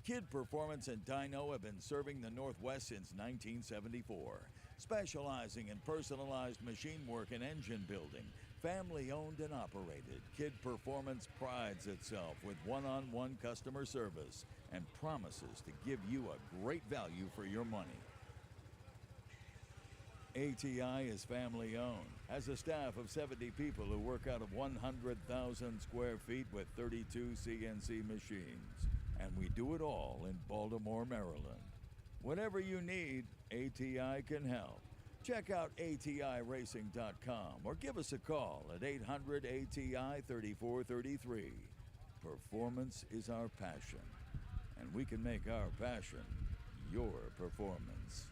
Kid Performance and Dyno have been serving the Northwest since 1974. Specializing in personalized machine work and engine building, family-owned and operated, Kid Performance prides itself with one-on-one customer service and promises to give you a great value for your money. ATI is family-owned, has a staff of 70 people who work out of 100,000 square feet with 32 CNC machines. And we do it all in Baltimore, Maryland. Whatever you need, ATI can help. Check out ATIRacing.com or give us a call at 800-ATI-3433. Performance is our passion, and we can make our passion your performance.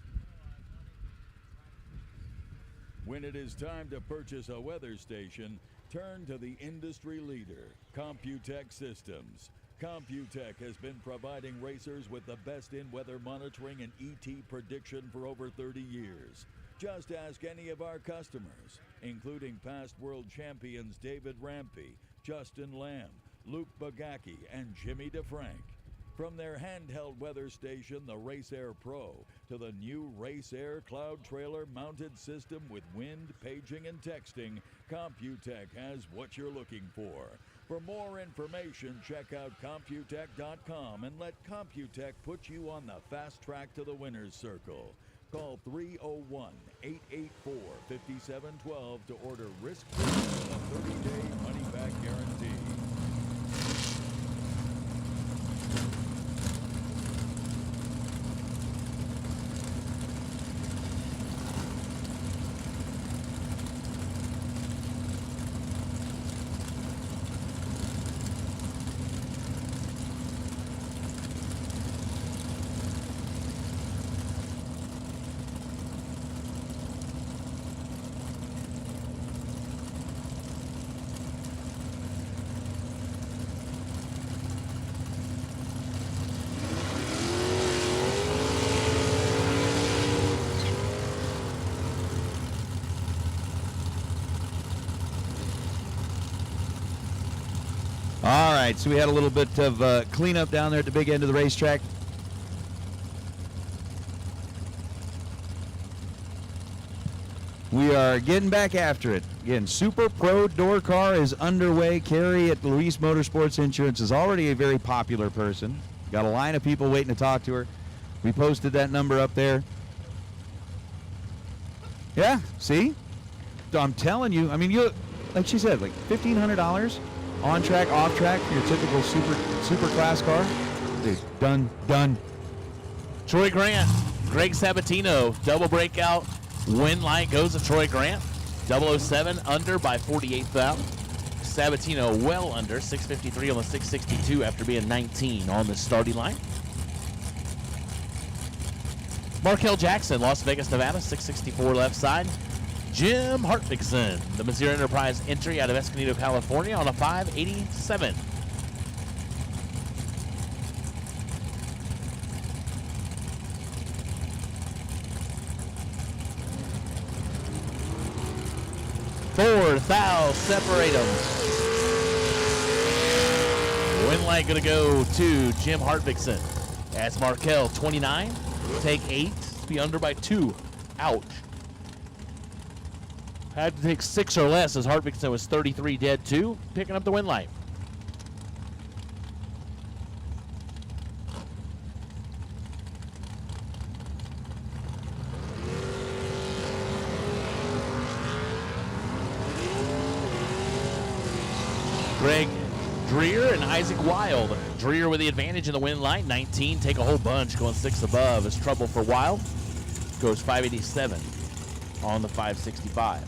When it is time to purchase a weather station, Turn to the industry leader, Computech Systems. Computech has been providing racers with the best in weather monitoring and ET prediction for over 30 years. Just ask any of our customers, including past world champions David Rampey, Justin Lamb, Luke Bagacki, and Jimmy DeFrank. From their handheld weather station, the Race Air Pro, to the new Race Air Cloud Trailer mounted system with wind, paging, and texting, Computech has what you're looking for. For more information, check out Computech.com and let Computech put you on the fast track to the winner's circle. Call 301-884-5712 to order risk-free with a 30-day money-back guarantee. All right, so we had a little bit of cleanup down there at the big end of the racetrack. We are getting back after it. Again, Super Pro Door Car is underway. Carrie at Luis Motorsports Insurance is already a very popular person. Got a line of people waiting to talk to her. We posted that number up there. Yeah, see? I'm telling you, I mean, you, like she said, like $1,500 on track, off track, your typical super class car. Dude, done. Troy Grant, Greg Sabatino, double breakout. Win light goes to Troy Grant. 007 under by 48th out. Sabatino well under, 653 on the 662 after being 19 on the starting line. Markel Jackson, Las Vegas, Nevada, 664 left side. Jim Hartwigson, the Missouri Enterprise entry out of Escondido, California on a 587. Fourth foul, separate them. Win light going to go to Jim Hartwigson. As Markel, 29, take 8, be under by 2. Ouch. Had to take 6 or less as Hartwigson was 33 dead 2, picking up the win light. Greg Dreer and Isaac Wild. Dreer with the advantage in the win line. 19, take a whole bunch, going 6 above. Is trouble for Wild. Goes 587 on the 565.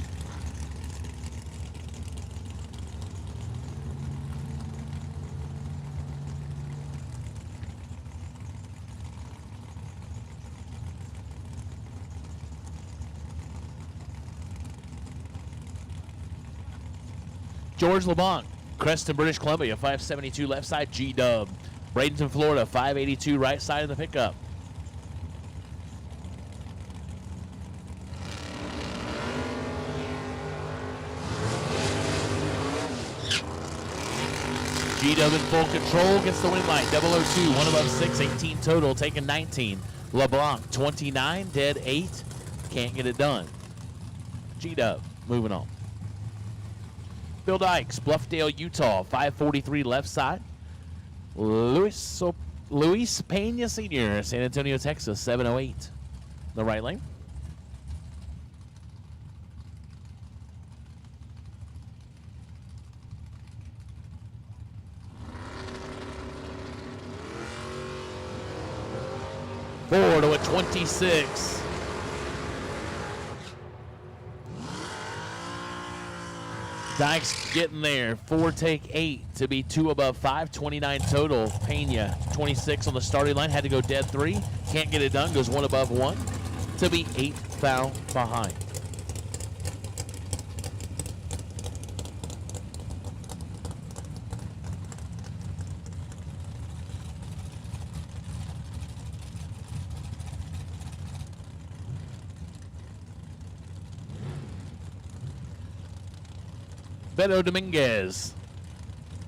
George LeBlanc, Creston, British Columbia, 572 left side, G-Dub. Bradenton, Florida, 582 right side of the pickup. G-Dub in full control, gets the win line. 002, 1 above 6, 18 total, taking 19. LeBlanc, 29, dead 8, can't get it done. G-Dub, moving on. Bill Dykes, Bluffdale, Utah, 543 left side. Luis Pena Sr., San Antonio, Texas, 708. The right lane. Four to a 26. Dykes getting there. 4 take 8 to be 2 above 5. 29 total. Pena 26 on the starting line. Had to go dead 3. Can't get it done. Goes 1 above 1 to be 8 foul behind. Beto Dominguez.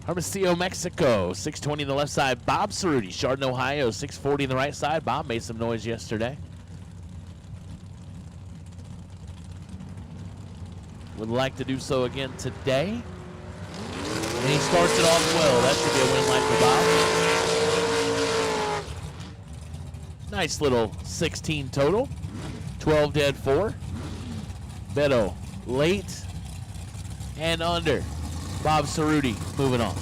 Hermosillo, Mexico, 620 on the left side. Bob Cerruti, Chardon, Ohio, 640 on the right side. Bob made some noise yesterday. Would like to do so again today. And he starts it off well. That should be a win light for Bob. Nice little 16 total. 12 dead 4. Beto late and under. Bob Cerruti moving on.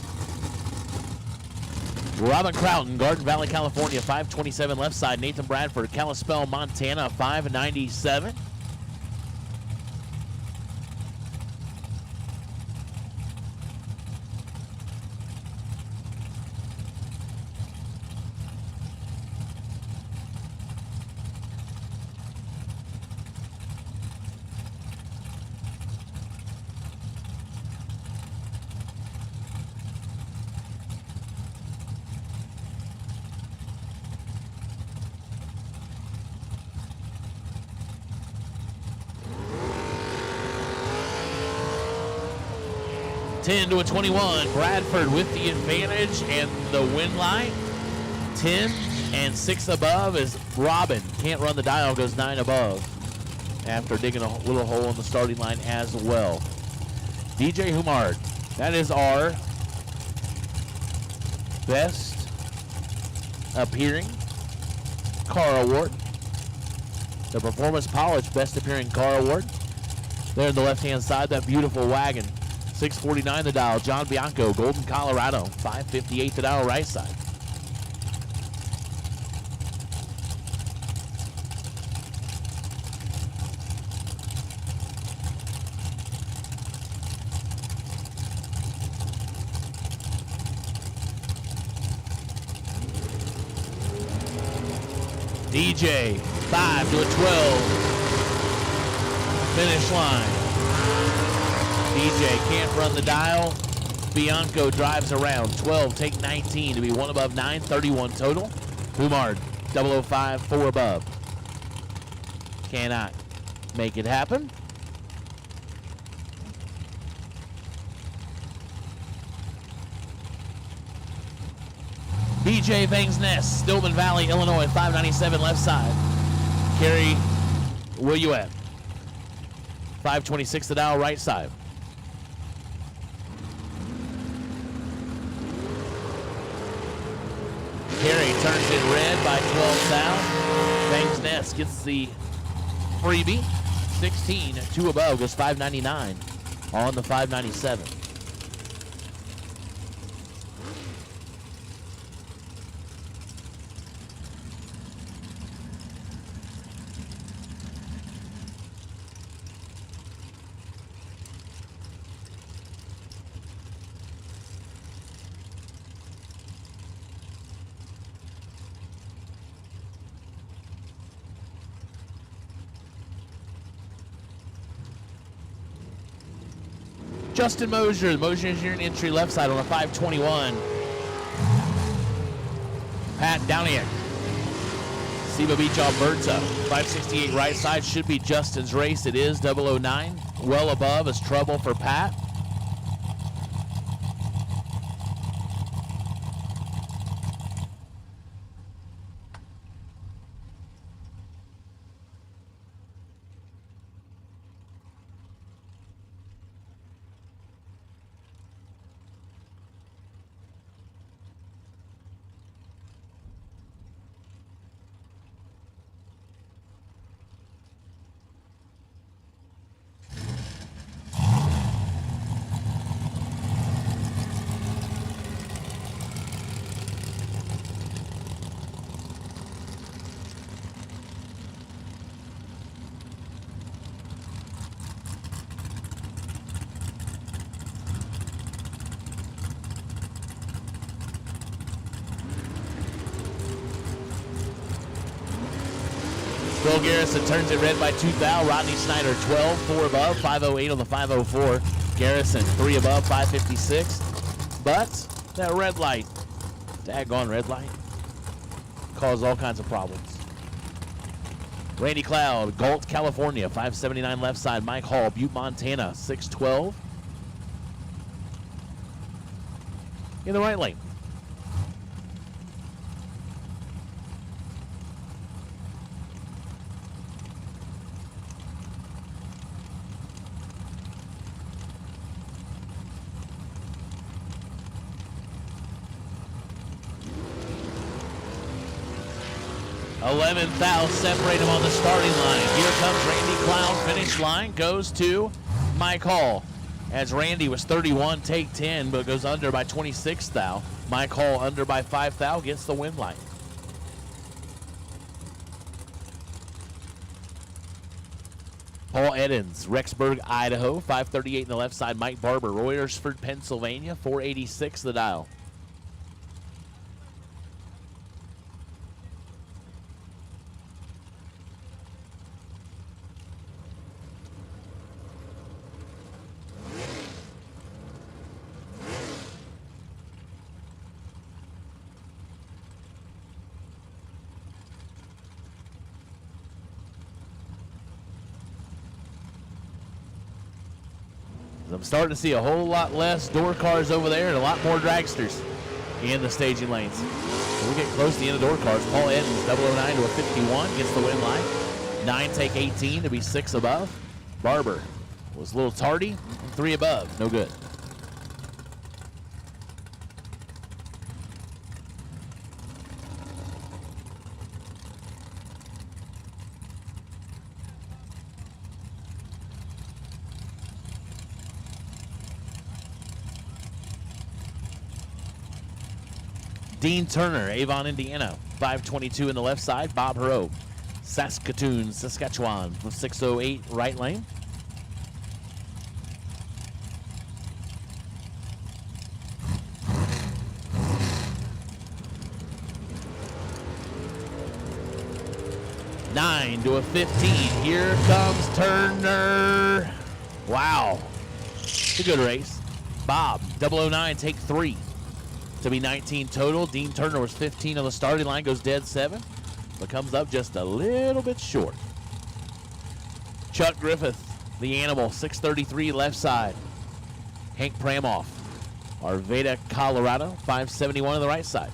Robin Croughton, Garden Valley, California, 527 left side. Nathan Bradford, Kalispell, Montana, 597. Ten to a 21. Bradford with the advantage and the win line. 10 and 6 above is Robin. Can't run the dial, goes 9 above after digging a little hole in the starting line as well. DJ Humard, that is our best appearing car award. The Performance Polish Best Appearing Car Award. There on the left-hand side, that beautiful wagon. 649 the dial. John Bianco, Golden, Colorado. 558 the dial, right side. DJ, 5 to a 12. Finish line. DJ can't run the dial. Bianco drives around. 12, take 19 to be 1 above 9, 31 total. Humard, 005, 4 above. Cannot make it happen. BJ Bangs Ness, Stillman Valley, Illinois, 597 left side. Kerry, where you at? 526 the dial, right side. Kerry turns it red by 12 down. Bangs Ness gets the freebie. 16, 2 above, goes 599 on the 597. Justin Mosier, the Mosier Engineering entry left side on the 521. Pat Downiak, Ciba Beach, Alberta. 568 right side, should be Justin's race. It is 009. Well above is trouble for Pat. Will Garrison turns it red by 2 thou. Rodney Snyder, 12, 4 above, 508 on the 504. Garrison, 3 above, 556. But that red light, daggone red light, caused all kinds of problems. Randy Cloud, Galt, California, 579 left side. Mike Hall, Butte, Montana, 612. in the right lane. $11,000 separate him on the starting line. Here comes Randy Cloud. Finish line goes to Mike Hall. As Randy was 31, take 10, but goes under by 26,000. Mike Hall under by 5,000, gets the win line. Paul Eddins, Rexburg, Idaho, 538 in the left side. Mike Barber, Royersford, Pennsylvania, 486 the dial. I'm starting to see a whole lot less door cars over there and a lot more dragsters in the staging lanes. So we get close to the end of door cars. Paul Edens, 009 to a 51, gets the win line. 9 take 18 to be 6 above. Barber was a little tardy, 3 above, no good. Dean Turner, Avon, Indiana, 522 in the left side. Bob Hero, Saskatoon, Saskatchewan, 608 right lane. Nine to a 15. Here comes Turner. Wow. It's a good race. Bob, 009, take 3. To be 19 total. Dean Turner was 15 on the starting line, goes dead 7, but comes up just a little bit short. Chuck Griffith, the animal, 633 left side. Hank Pramoff, Arvada, Colorado, 571 on the right side.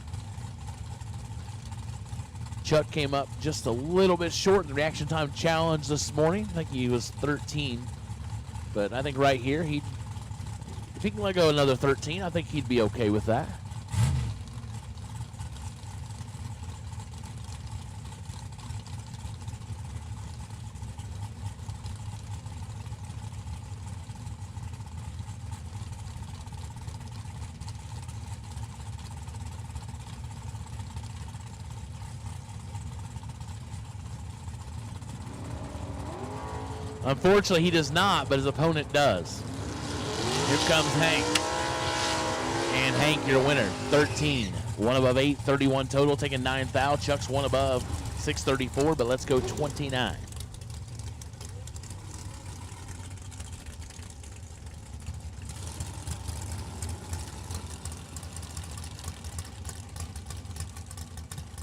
Chuck came up just a little bit short in the reaction time challenge this morning. I think he was 13, but I think right here, if he can let go another 13, I think he'd be okay with that. Unfortunately, he does not, but his opponent does. Here comes Hank. And Hank, your winner, 13. 1 above 8, 31 total, taking 9,000. Chuck's 1 above, 634, but let's go 29.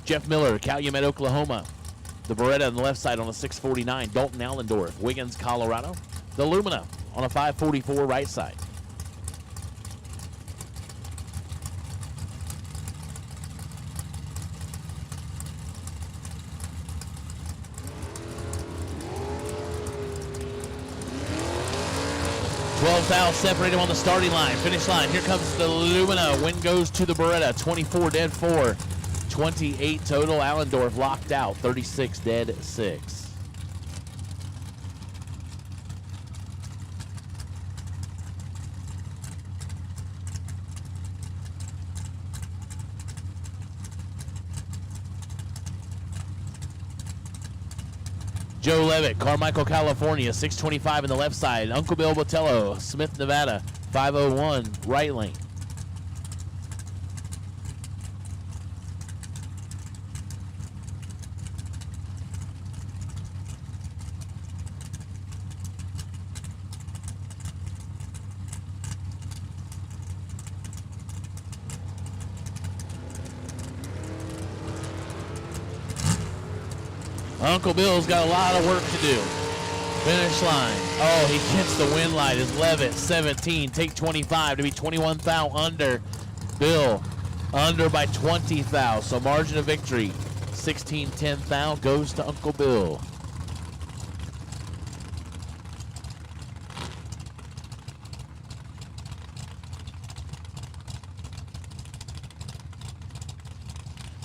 Jeff Miller, Calumet, Oklahoma. The Beretta on the left side on a 649. Dalton Allendorf, Wiggins, Colorado. The Lumina on a 544 right side. $12,000 separated on the starting line. Finish line. Here comes the Lumina. Win goes to the Beretta. 24 dead 4. 28 total. Allendorf locked out. 36 dead 6. Joe Levitt, Carmichael, California, 625 in the left side. Uncle Bill Botello, Smith, Nevada, 501 right lane. Uncle Bill's got a lot of work to do. Finish line. Oh, he gets the win light. Is Levitt, 17. Take 25 to be 21,000 under. Bill under by 20 thou. So margin of victory, 16-10 thou goes to Uncle Bill.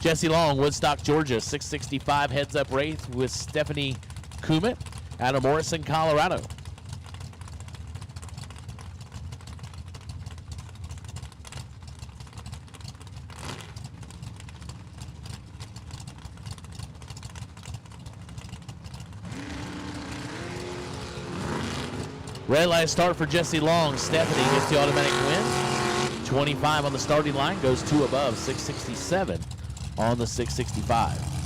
Jesse Long, Woodstock, Georgia, 665 heads up race with Stephanie Kumit out of Morrison, Colorado. Red light start for Jesse Long. Stephanie gets the automatic win. 25 on the starting line, goes 2 above, 667 on the 665.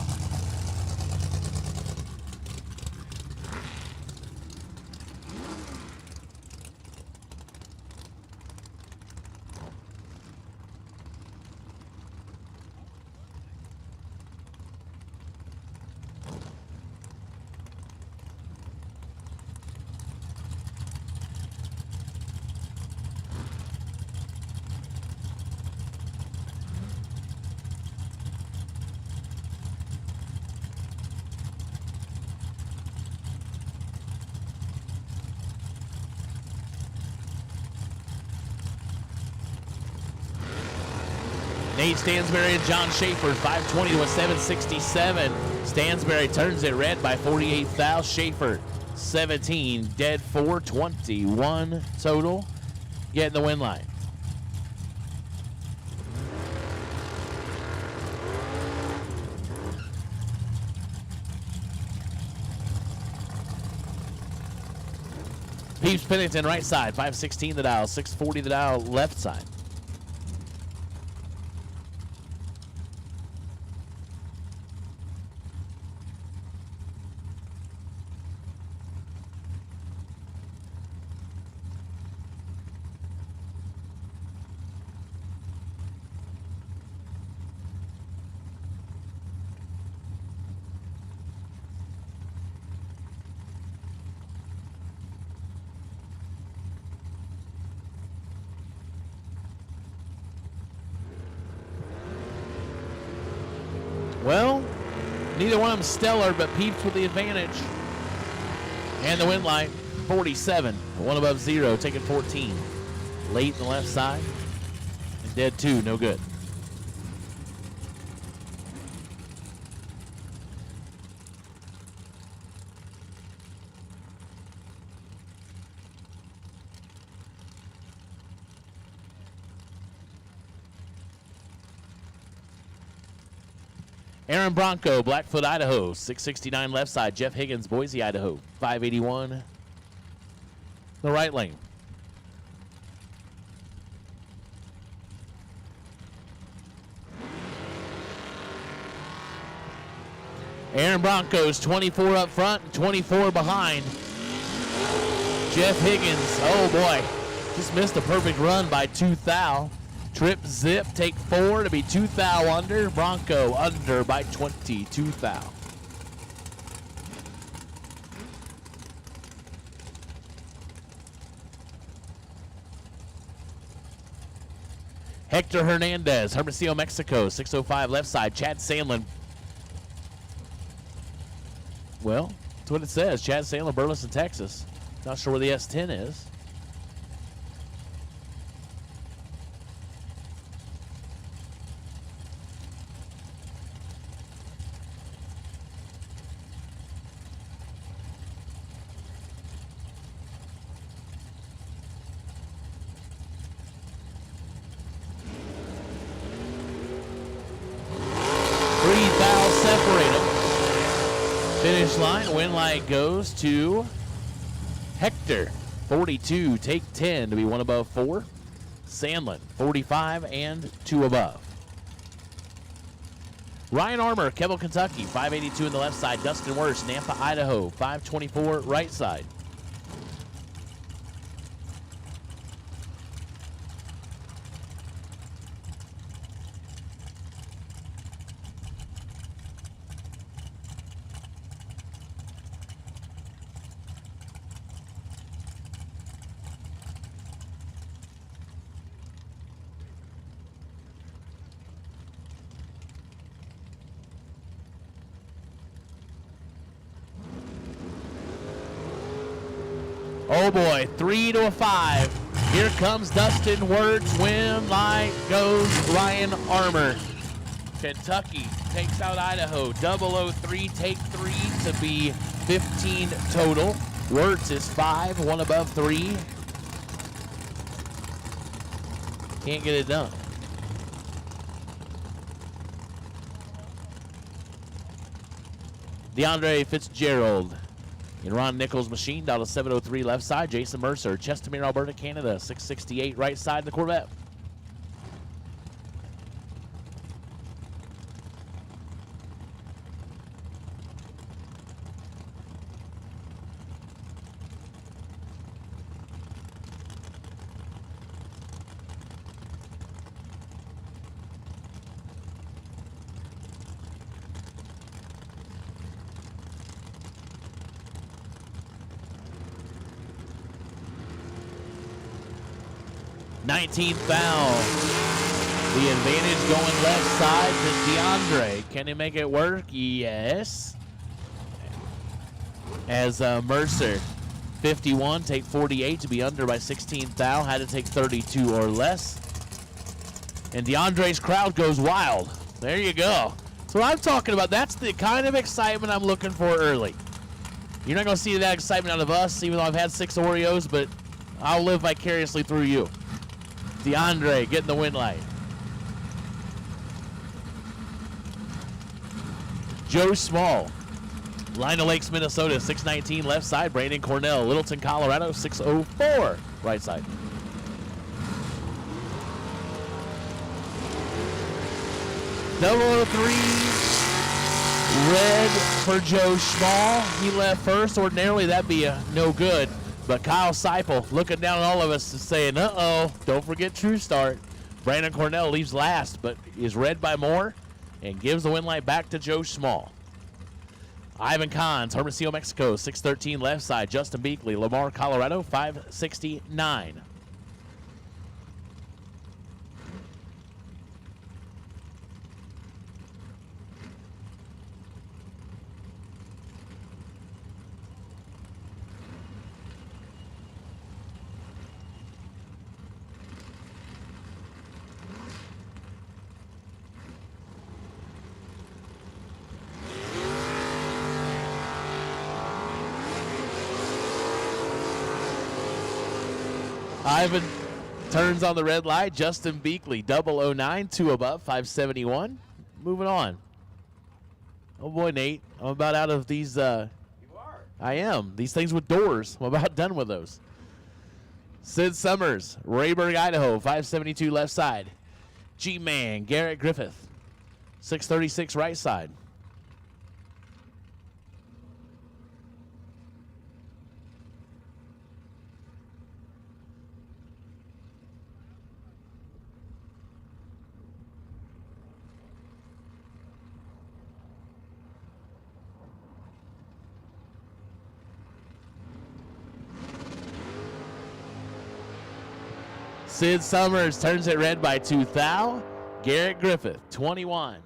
Nate Stansberry and John Schaefer, 520 to a 767. Stansberry turns it red by 48 thou. Schaefer, 17, dead 421 total. Getting the win line. Peeps Pennington right side, 516 the dial, 640 the dial left side. Well, neither one of them stellar, but Peeps with the advantage. And the win line, 47, 1 above 0, taking 14. Late in the left side, and dead 2, no good. Aaron Bronco, Blackfoot, Idaho, 669 left side. Jeff Higgins, Boise, Idaho, 581 the right lane. Aaron Bronco's 24 up front and 24 behind. Jeff Higgins, oh boy, just missed a perfect run by 2 thou. Trip, zip, take 4 to be 2 thou under. Bronco under by 22 thou. Hector Hernandez, Hermosillo, Mexico, 605 left side. Chad Sandlin. Well, that's what it says. Chad Sandlin, Burleson, Texas. Not sure where the S10 is. Finish line, win light goes to Hector, 42, take 10 to be 1 above 4. Sandlin, 45 and 2 above. Ryan Armour, Keble, Kentucky, 582 in the left side. Dustin Worst, Nampa, Idaho, 524 right side. Oh boy, 3 to a 5. Here comes Dustin Wirtz. Win light goes Ryan Armour. Kentucky takes out Idaho. 003, take 3 to be 15 total. Wirtz is 5, 1 above 3. Can't get it done. DeAndre Fitzgerald in Ron Nichols' machine down to 703 left side. Jason Mercer, Chestermere, Alberta, Canada, 668 right side in the Corvette. Nineteenth foul. The advantage going left side to DeAndre. Can he make it work? Yes. As Mercer, 51, take 48 to be under by 16 foul. Had to take 32 or less. And DeAndre's crowd goes wild. There you go. That's what I'm talking about. That's the kind of excitement I'm looking for early. You're not going to see that excitement out of us, even though I've had 6 Oreos, but I'll live vicariously through you. DeAndre getting the win light. Joe Small, Lina Lakes, Minnesota, 619 left side. Brandon Cornell, Littleton, Colorado, 604 right side. Double 03, red for Joe Small. He left first. Ordinarily that'd be a no good. But Kyle Seipel looking down at all of us and saying, uh-oh, don't forget True Start. Brandon Cornell leaves last, but is red by more and gives the win light back to Joe Small. Ivan Kahns, Hermosillo, Mexico, 613 left side. Justin Beakley, Lamar, Colorado, 569. Ivan turns on the red light. Justin Beakley, 009, 2 above, 571. Moving on. Oh boy, Nate, I'm about out of these. You are. I am. These things with doors, I'm about done with those. Sid Summers, Rayburg, Idaho, 572 left side. G-Man, Garrett Griffith, 636 right side. Sid Summers turns it red by 2 thou. Garrett Griffith, 21.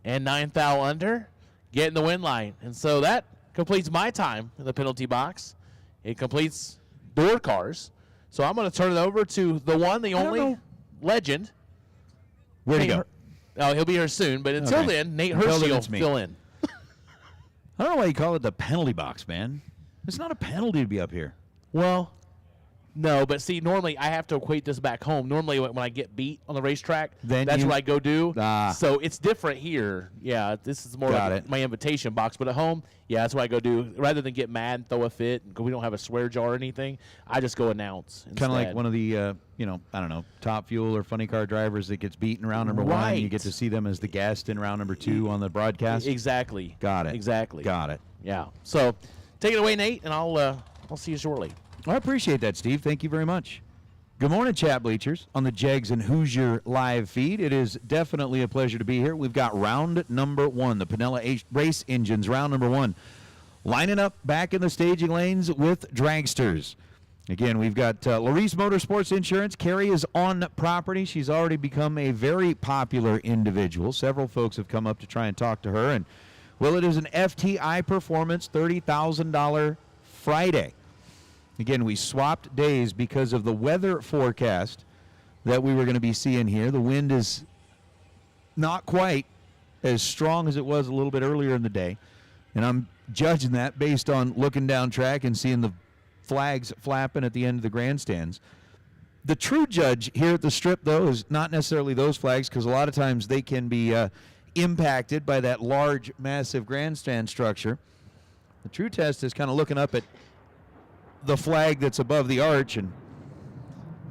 And 9 thou under, getting the win line. And so that completes my time in the penalty box. It completes door cars. So I'm going to turn it over to the one, the only legend. Where'd he go? Oh, he'll be here soon. But until then, Nate Hershey will fill in. I don't know why you call it the penalty box, man. It's not a penalty to be up here. Well, no, but see, normally I have to equate this back home. Normally when I get beat on the racetrack, that's what I go do. So it's different here. Yeah, this is more like my invitation box. But at home, yeah, that's what I go do. Rather than get mad and throw a fit, we don't have a swear jar or anything, I just go announce instead. Kind of like one of the, I don't know, Top Fuel or Funny Car drivers that gets beat in round number 1. You get to see them as the guest in round number 2 on the broadcast. Exactly. Got it. Exactly. Got it. Yeah. So take it away, Nate, and I'll see you shortly. I appreciate that, Steve. Thank you very much. Good morning, Chat Bleachers, on the Jegs and Hoosier live feed. It is definitely a pleasure to be here. We've got round number 1, the Pinella Race Engines, round number 1, lining up back in the staging lanes with dragsters. Again, we've got Larice Motorsports Insurance. Carrie is on property. She's already become a very popular individual. Several folks have come up to try and talk to her. And, well, it is an FTI Performance $30,000 Friday. Again, we swapped days because of the weather forecast that we were going to be seeing here. The wind is not quite as strong as it was a little bit earlier in the day, and I'm judging that based on looking down track and seeing the flags flapping at the end of the grandstands. The true judge here at the Strip, though, is not necessarily those flags, because a lot of times they can be impacted by that large, massive grandstand structure. The true test is kind of looking up at the flag that's above the arch, and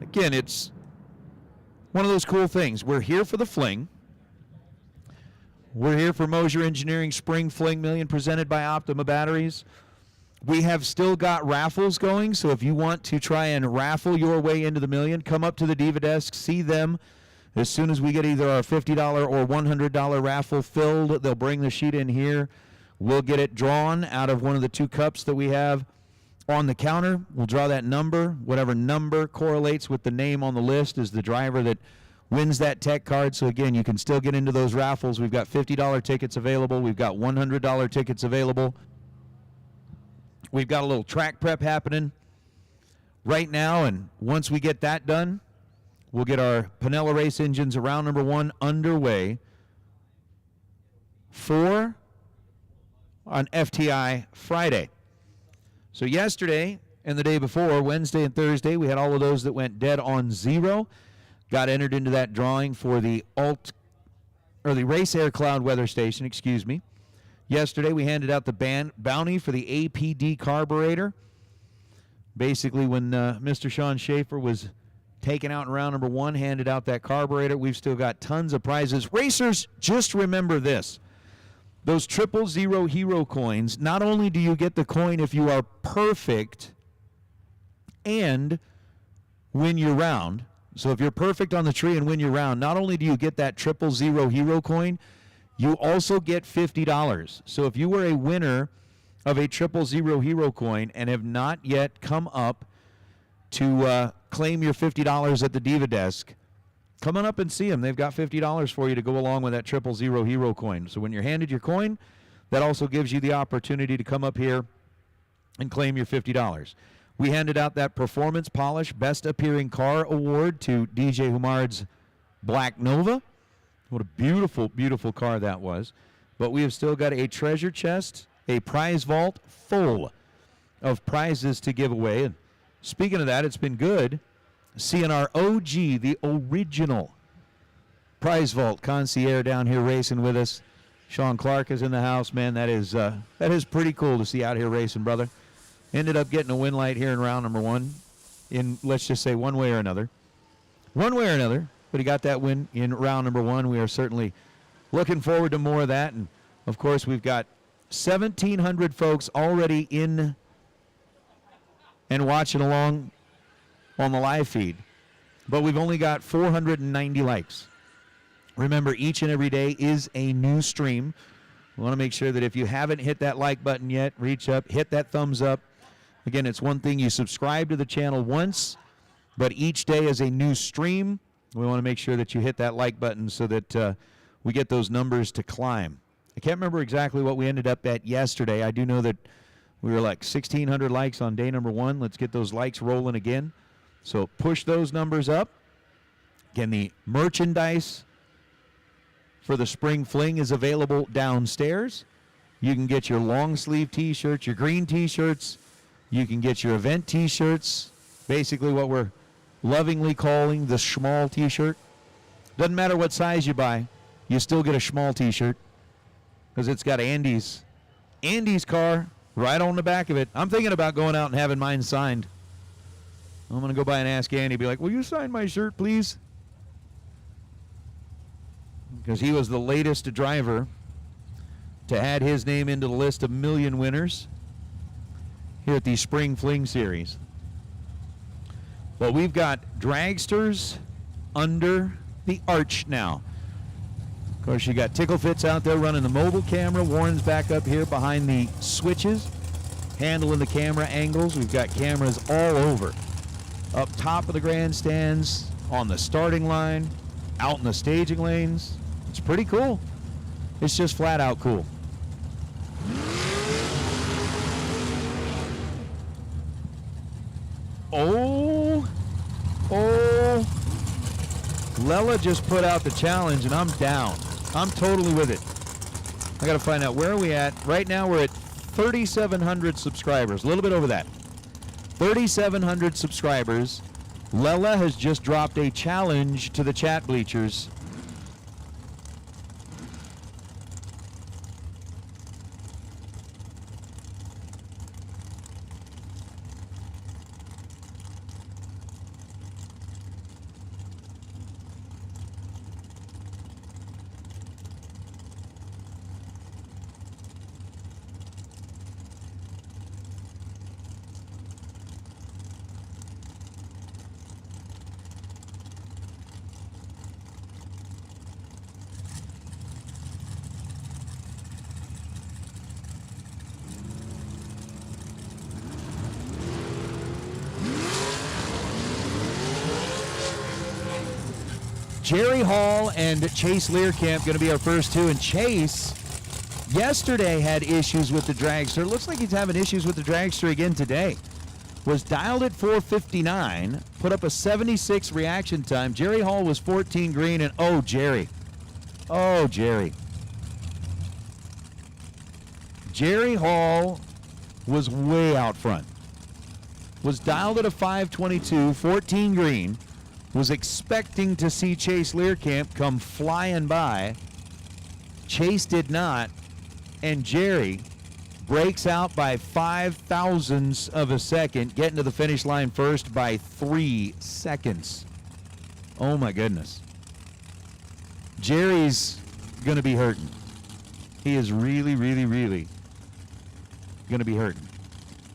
again, it's one of those cool things. We're here for the Fling. We're here for Mosier Engineering Spring Fling Million presented by Optima Batteries. We have still got raffles going, so if you want to try and raffle your way into the million, come up to the Diva Desk, see them. As soon as we get either our $50 or $100 raffle filled, they'll bring the sheet in here. We'll get it drawn out of one of the 2 cups that we have on the counter. We'll draw that number. Whatever number correlates with the name on the list is the driver that wins that tech card. So again, you can still get into those raffles. We've got $50 tickets available. We've got $100 tickets available. We've got a little track prep happening right now, and once we get that done, we'll get our Pinella Race Engines around number 1 underway for on FTI Friday. So yesterday and the day before, Wednesday and Thursday, we had all of those that went dead on 0. Got entered into that drawing for the Race Air Cloud Weather Station, excuse me. Yesterday, we handed out the bounty for the APD carburetor. Basically, when Mr. Sean Schaefer was taken out in round number 1, handed out that carburetor. We've still got tons of prizes. Racers, just remember this. Those 000 hero coins, not only do you get the coin if you are perfect and win your round. So if you're perfect on the tree and win your round, not only do you get that 000 hero coin, you also get $50. So if you were a winner of a 000 hero coin and have not yet come up to claim your $50 at the Diva Desk, come on up and see them. They've got $50 for you to go along with that 000 hero coin. So when you're handed your coin, that also gives you the opportunity to come up here and claim your $50. We handed out that Performance Polish Best Appearing Car Award to DJ Humard's Black Nova. What a beautiful, beautiful car that was. But we have still got a treasure chest, a prize vault full of prizes to give away. And speaking of that, it's been good seeing our OG, the original prize vault concierge down here racing with us. Sean Clark is in the house, man. That is pretty cool to see out here racing, brother. Ended up getting a win light here in round number 1 in, let's just say, one way or another. One way or another. But he got that win in round number 1. We are certainly looking forward to more of that. And, of course, we've got 1,700 folks already in and watching along on the live feed. But we've only got 490 likes. Remember, each and every day is a new stream. We want to make sure that if you haven't hit that like button yet, reach up, hit that thumbs up. Again, it's one thing you subscribe to the channel once, but each day is a new stream. We want to make sure that you hit that like button so that we get those numbers to climb. I can't remember exactly what we ended up at yesterday. I do know that we were like 1,600 likes on day number 1. Let's get those likes rolling again. So push those numbers up. Again, the merchandise for the Spring Fling is available downstairs. You can get your long sleeve t-shirts, your green t-shirts. You can get your event t-shirts. Basically what we're lovingly calling the schmall t-shirt. Doesn't matter what size you buy, you still get a schmall t-shirt because it's got Andy's car right on the back of it. I'm thinking about going out and having mine signed. I'm going to go by and ask Andy, be like, will you sign my shirt, please? Because he was the latest driver to add his name into the list of million winners here at the Spring Fling Series. Well, we've got dragsters under the arch now. Of course, you got Tickle Fits out there running the mobile camera. Warren's back up here behind the switches, handling the camera angles. We've got cameras all over. Up top of the grandstands, on the starting line, out in the staging lanes. It's pretty cool. It's just flat out cool. Oh. Lela just put out the challenge, and I'm down. I'm totally with it. I got to find out, where are we at? Right now, we're at 3,700 subscribers, a little bit over that. 3,700 subscribers. Lela has just dropped a challenge to the chat bleachers. Jerry Hall and Chase Learcamp going to be our first two. And Chase yesterday had issues with the dragster. Looks like he's having issues with the dragster again today. Was dialed at 459, put up a 76 reaction time. Jerry Hall was 14 green, and oh, Jerry. Jerry Hall was way out front. Was dialed at a 522, 14 green. Was expecting to see Chase Learcamp come flying by. Chase did not, and Jerry breaks out by 0.005 of a second, getting to the finish line first by 3 seconds. Oh my goodness. Jerry's gonna be hurting. He is really gonna be hurting.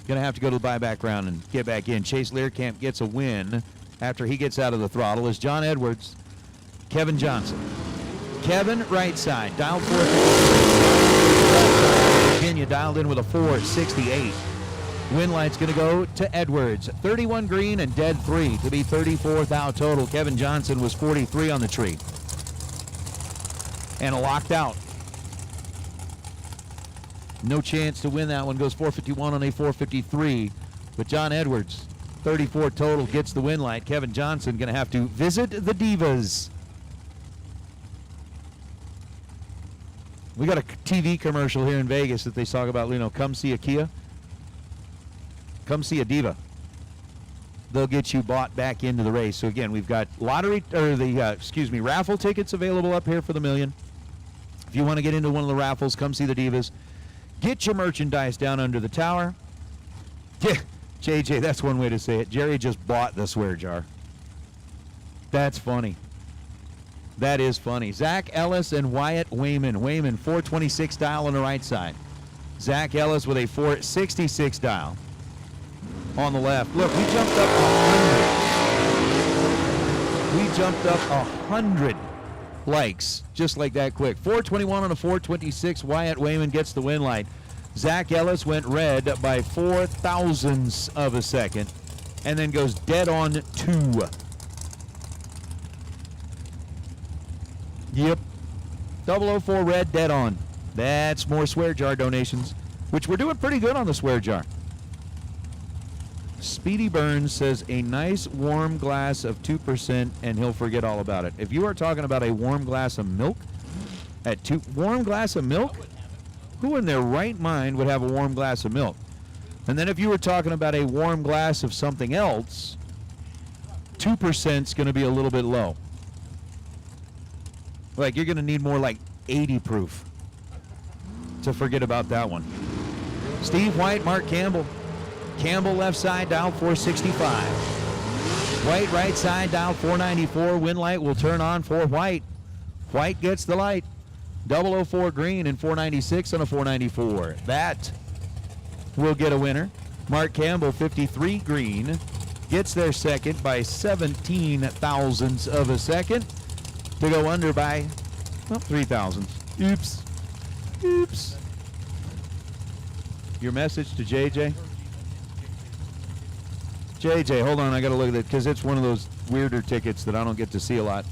Gonna have to go to the buyback round and get back in. Chase Learcamp gets a win after he gets out of the throttle is John Edwards, Kevin Johnson. Kevin, right side, dialed 458. Virginia dialed in with a 468. Win light's going to go to Edwards. 31 green and dead 3 to be 34 thou total. Kevin Johnson was 43 on the tree. And a locked out. No chance to win that one. Goes 451 on a 453. But John Edwards, 34 total, gets the win light. Kevin Johnson going to have to visit the Divas. We got a TV commercial here in Vegas that they talk about, come see a Kia. Come see a Diva. They'll get you bought back into the race. So again, we've got raffle tickets available up here for the million. If you want to get into one of the raffles, come see the Divas. Get your merchandise down under the tower. Yeah. JJ, that's one way to say it. Jerry just bought the swear jar. That's funny. That is funny. Zach Ellis and Wyatt Wayman. Wayman, 426 dial on the right side. Zach Ellis with a 466 dial on the left. Look, we jumped up 100. We jumped up 100 likes just like that quick. 421 on a 426. Wyatt Wayman gets the win light. Zach Ellis went red by 0.004 of a second and then goes dead on 2. Yep. 004 red, dead on. That's more swear jar donations, which we're doing pretty good on the swear jar. Speedy Burns says a nice warm glass of 2% and he'll forget all about it. If you are talking about a warm glass of milk at 2, warm glass of milk? Who in their right mind would have a warm glass of milk? And then if you were talking about a warm glass of something else, 2% is going to be a little bit low. Like, you're going to need more like 80 proof to forget about that one. Steve White, Mark Campbell. Campbell left side, dial 465. White right side, dial 494. Win light will turn on for White. White gets the light. 004 green and 496 on a 494. That will get a winner. Mark Campbell, 53 green, gets their second by 17 thousandths of a second to go under by 3 thousandths. Oops. Your message to JJ? JJ, hold on, I got to look at it because it's one of those weirder tickets that I don't get to see a lot.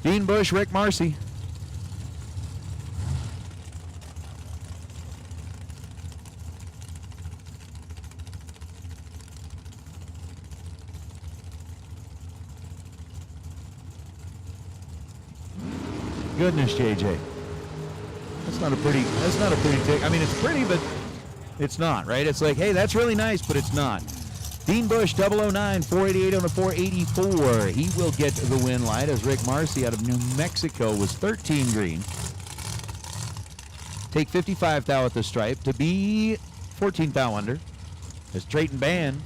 Dean Bush, Rick Marcy. goodness, JJ. That's not a pretty tick. I mean, it's pretty, but it's not, right? It's like, hey, that's really nice, but it's not. Dean Bush, 009, 488 on a 484. He will get the win light as Rick Marcy out of New Mexico was 13 green. Take 55 thou at the stripe to be 14 thou under. As Trayton Ban,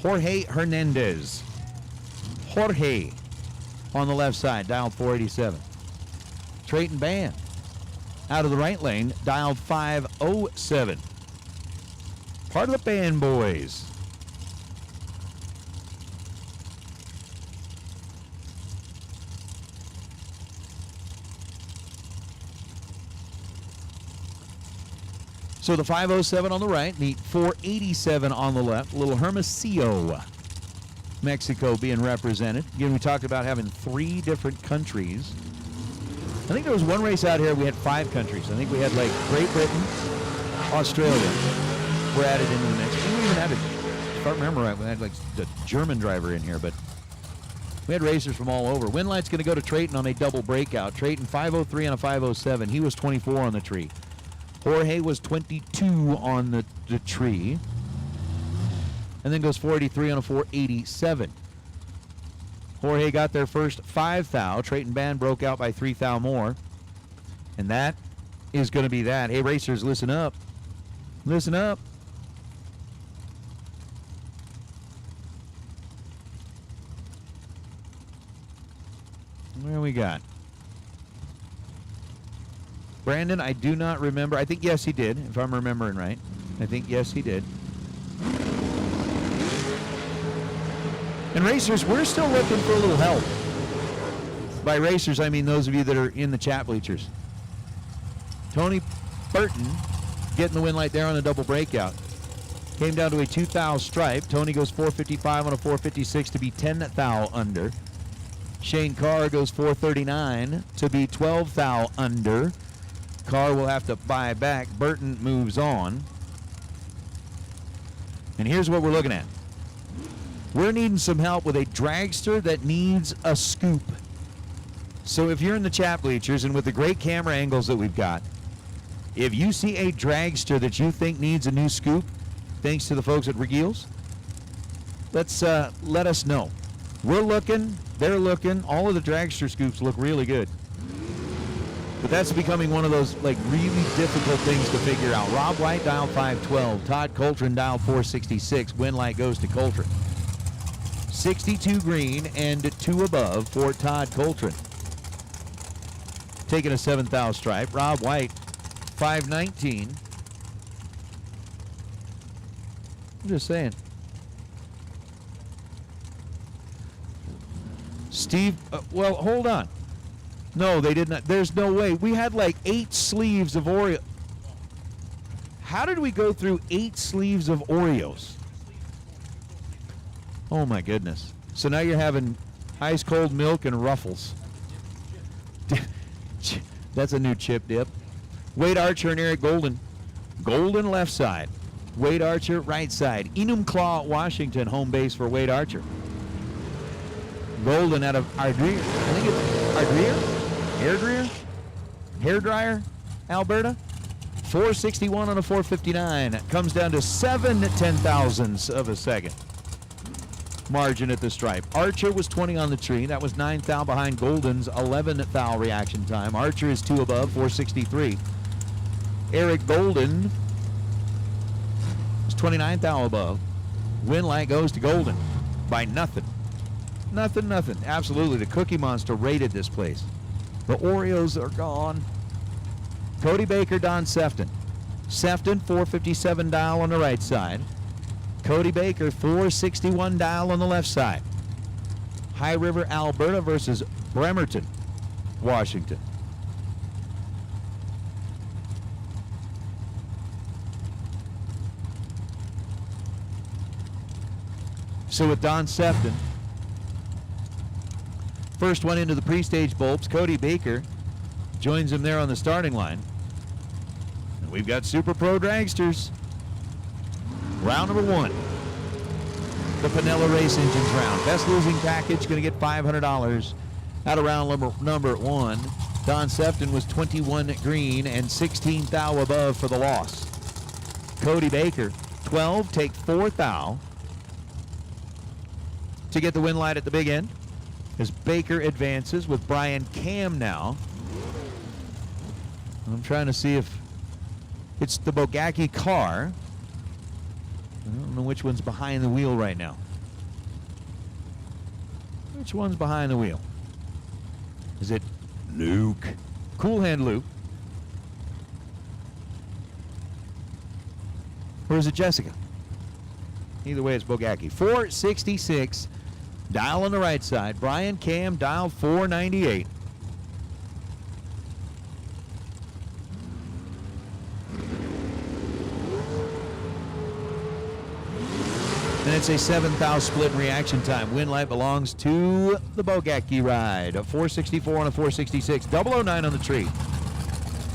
Jorge Hernandez. Jorge on the left side, dialed 487. Trayton Ban out of the right lane, dialed 507. Part of the band boys. So the 507 on the right, the 487 on the left. Little Hermosillo, Mexico being represented. Again, we talked about having 3 different countries. I think there was one race out here we had 5 countries. I think we had like Great Britain, Australia were added into the mix. We even had, if I remember right, we had like the German driver in here, but we had racers from all over. Winlight's going to go to Trayton on a double breakout. Trayton 503 on a 507. He was 24 on the tree. Jorge was 22 on the tree. And then goes 483 on a 487. Jorge got their first 5 thou. Trayton Band broke out by 3 thou more. And that is going to be that. Hey, racers, listen up. Listen up. Where we got? Brandon, I do not remember. I think, yes, he did, if I'm remembering right. I think, yes, he did. And racers, we're still looking for a little help. By racers, I mean those of you that are in the chat bleachers. Tony Burton getting the win light there on a double breakout. Came down to a 2 thou stripe. Tony goes 455 on a 456 to be 10 thou under. Shane Carr goes 439 to be 12 thou under. Carr will have to buy back. Burton moves on. And here's what we're looking at. We're needing some help with a dragster that needs a scoop. So if you're in the chat bleachers and with the great camera angles that we've got, if you see a dragster that you think needs a new scoop, thanks to the folks at Regiles, let us know. We're looking, they're looking. All of the dragster scoops look really good. But that's becoming one of those like really difficult things to figure out. Rob White dialed 512. Todd Coltrane dialed 466. Win light goes to Coltrane. 62 green and 2 above for Todd Coltrane. Taking a 7 thou stripe. Rob White 519. I'm just saying. Steve, well, hold on. No, they did not. There's no way. We had like 8 sleeves of Oreo. How did we go through 8 sleeves of Oreos? Oh my goodness. So now you're having ice cold milk and Ruffles. That's a new chip dip. Wade Archer and Eric Golden. Golden left side. Wade Archer right side. Enumclaw, Washington, home base for Wade Archer. Golden out of Ardryer. I think it's Ardryer? Hairdryer, Alberta. 461 on a 459. It comes down to 7 10,000ths of a second. Margin at the stripe. Archer was 20 on the tree. That was 9 thou behind Golden's 11 thou reaction time. Archer is 2 above, 463. Eric Golden is 29 thou above. Win light goes to Golden by nothing. Nothing. Absolutely. The Cookie Monster raided this place. The Oreos are gone. Cody Baker, Don Sefton. Sefton, 457 dial on the right side. Cody Baker, 461 dial on the left side. High River, Alberta versus Bremerton, Washington. So with Don Sefton, first one into the pre-stage bulbs, Cody Baker joins him there on the starting line. And we've got Super Pro Dragsters. Round number 1. The Pinella Race Engines round. Best losing package going to get $500 out of round number 1. Don Sefton was 21 green and 16 thou above for the loss. Cody Baker, 12, take 4 thou to get the win light at the big end. As Baker advances with Brian Cam now. I'm trying to see if it's the Bogacki car. I don't know which one's behind the wheel right now. Which one's behind the wheel? Is it Luke? Cool Hand Luke. Or is it Jessica? Either way, it's Bogacki. 466. Dial on the right side. Brian Cam, dial 498. And it's a 7 thou split in reaction time. Win light belongs to the Bogacki ride. A 464 on a 466. 009 on the tree.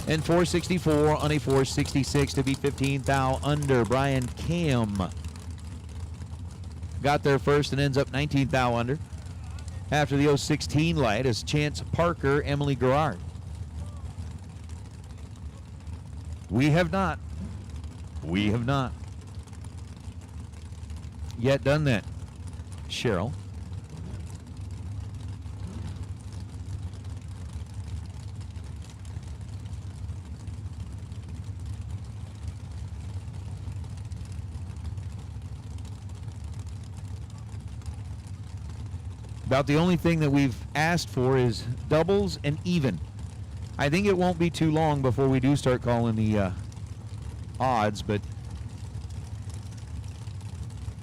And 464 on a 466 to be 15 thou under. Brian Cam got there first and ends up 19 thou under. After the 016 light is Chance Parker, Emily Gerard. We have not yet done that. Cheryl. About the only thing that we've asked for is doubles and even. I think it won't be too long before we do start calling the odds, but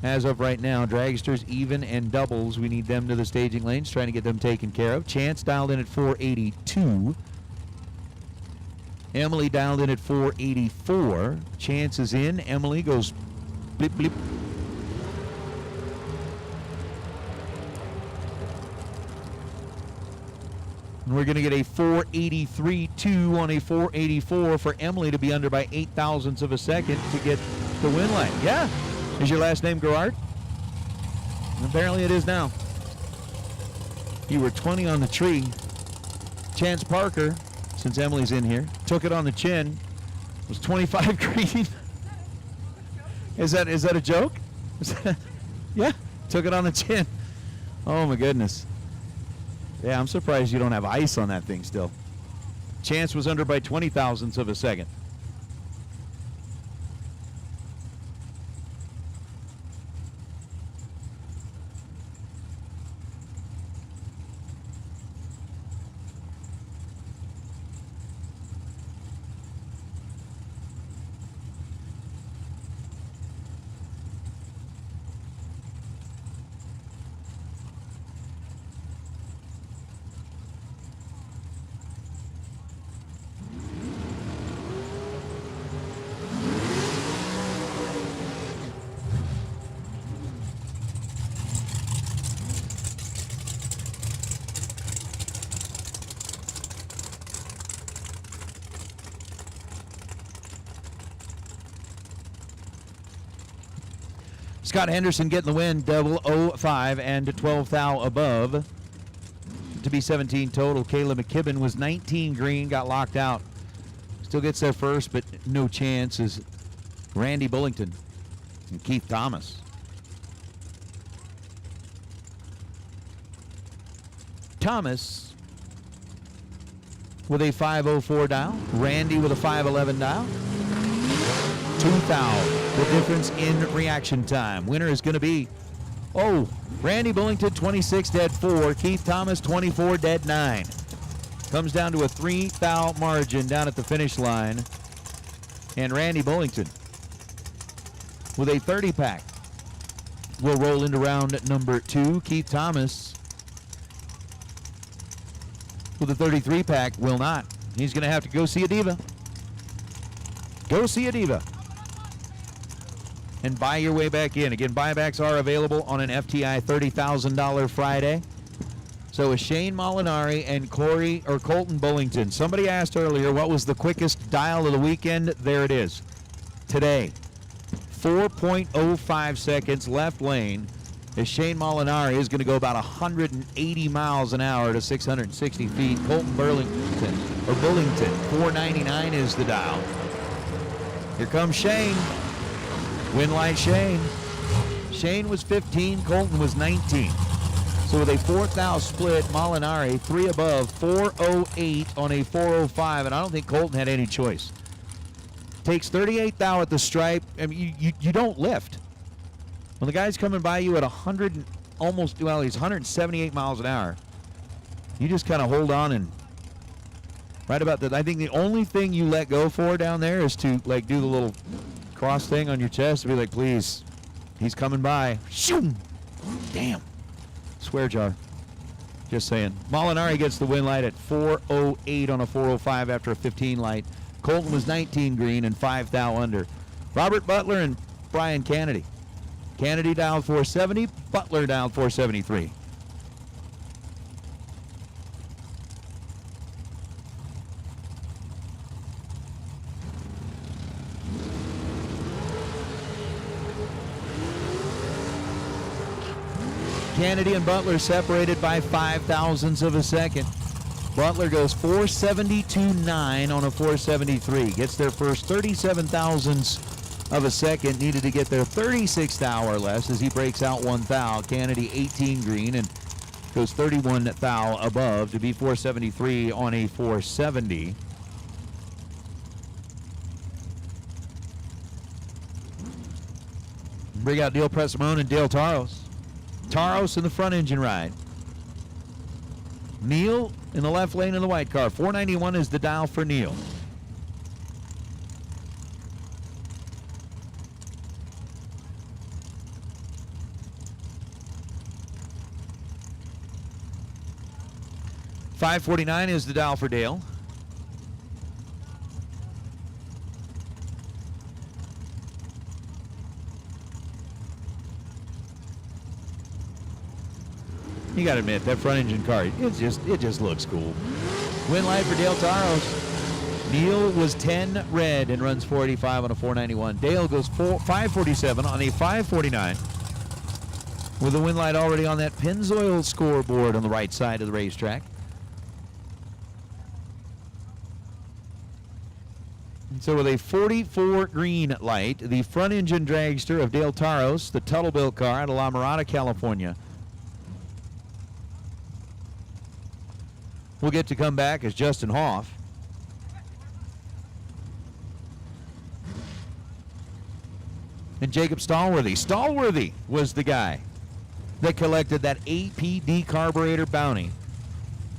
as of right now, dragsters, even, and doubles, we need them to the staging lanes, trying to get them taken care of. Chance dialed in at 482. Emily dialed in at 484. Chance is in. Emily goes blip, blip. And we're going to get a 483.2 on a 484 for Emily to be under by 8 thousandths of a second to get the win line. Yeah. Is your last name Gerard? Apparently it is now. You were 20 on the tree. Chance Parker, since Emily's in here, took it on the chin. Was 25 green. Is that a joke? Yeah, took it on the chin. Oh my goodness. Yeah, I'm surprised you don't have ice on that thing still. Chance was under by 20 thousandths of a second. Scott Henderson getting the win, 005 and 12 thou above to be 17 total. Kayla McKibben was 19 green, got locked out. Still gets there first, but no chance is Randy Bullington and Keith Thomas. Thomas with a 504 dial. Randy with a 511 dial. 2 thou. The difference in reaction time. Winner is going to be, Randy Bullington 26 dead 4. Keith Thomas 24 dead 9. Comes down to a 3 thou margin down at the finish line. And Randy Bullington with a 30 pack will roll into round number 2. Keith Thomas with a 33 pack will not. He's going to have to go see a diva. Go see a diva. And buy your way back in. Again, buybacks are available on an FTI $30,000 Friday. So is Shane Molinari and Colton Bullington. Somebody asked earlier what was the quickest dial of the weekend. There it is. Today. 4.05 seconds left lane. as Shane Molinari is going to go about 180 miles an hour to 660 feet. Colton Bullington, 499 is the dial. Here comes Shane. Win light Shane. Shane was 15, Colton was 19. So with a 4th thou split, Molinari 3 above, 408 on a 405, and I don't think Colton had any choice. Takes 38 thou at the stripe. I mean, you don't lift. When the guy's coming by you at 100 and almost, well, he's 178 miles an hour, you just kind of hold on and right about that. I think the only thing you let go for down there is to like do the little cross thing on your chest to be like, please, he's coming by. Shoo! Damn. Swear jar. Just saying. Molinari gets the win light at 408 on a 405 after a 15 light. Colton was 19 green and 5 thou under. Robert Butler and Brian Kennedy. Kennedy dialed 470, Butler dialed 473. Kennedy and Butler separated by 5 thousandths of a second. Butler goes 472.9 on a 473. Gets their first 37 thousandths of a second. Needed to get their 36th thou or less as he breaks out 1 thou. Kennedy 18 green and goes 31 thou above to be 473 on a 470. Bring out Neil Presimone and Dale Taros. Taros in the front engine ride. Neil in the left lane in the white car. 491 is the dial for Neil. .549 is the dial for Dale. You got to admit, that front engine car, it just looks cool. Win light for Dale Taros. Neil was 10 red and runs 485 on a 491. Dale goes 547 on a 549 with the win light already on that Pennzoil scoreboard on the right side of the racetrack. And so with a 44 green light, the front engine dragster of Dale Taros, the Tuttle-built car out of La Mirada, California, will get to come back as Justin Hoff. And Jacob Stallworthy. Stallworthy was the guy that collected that APD carburetor bounty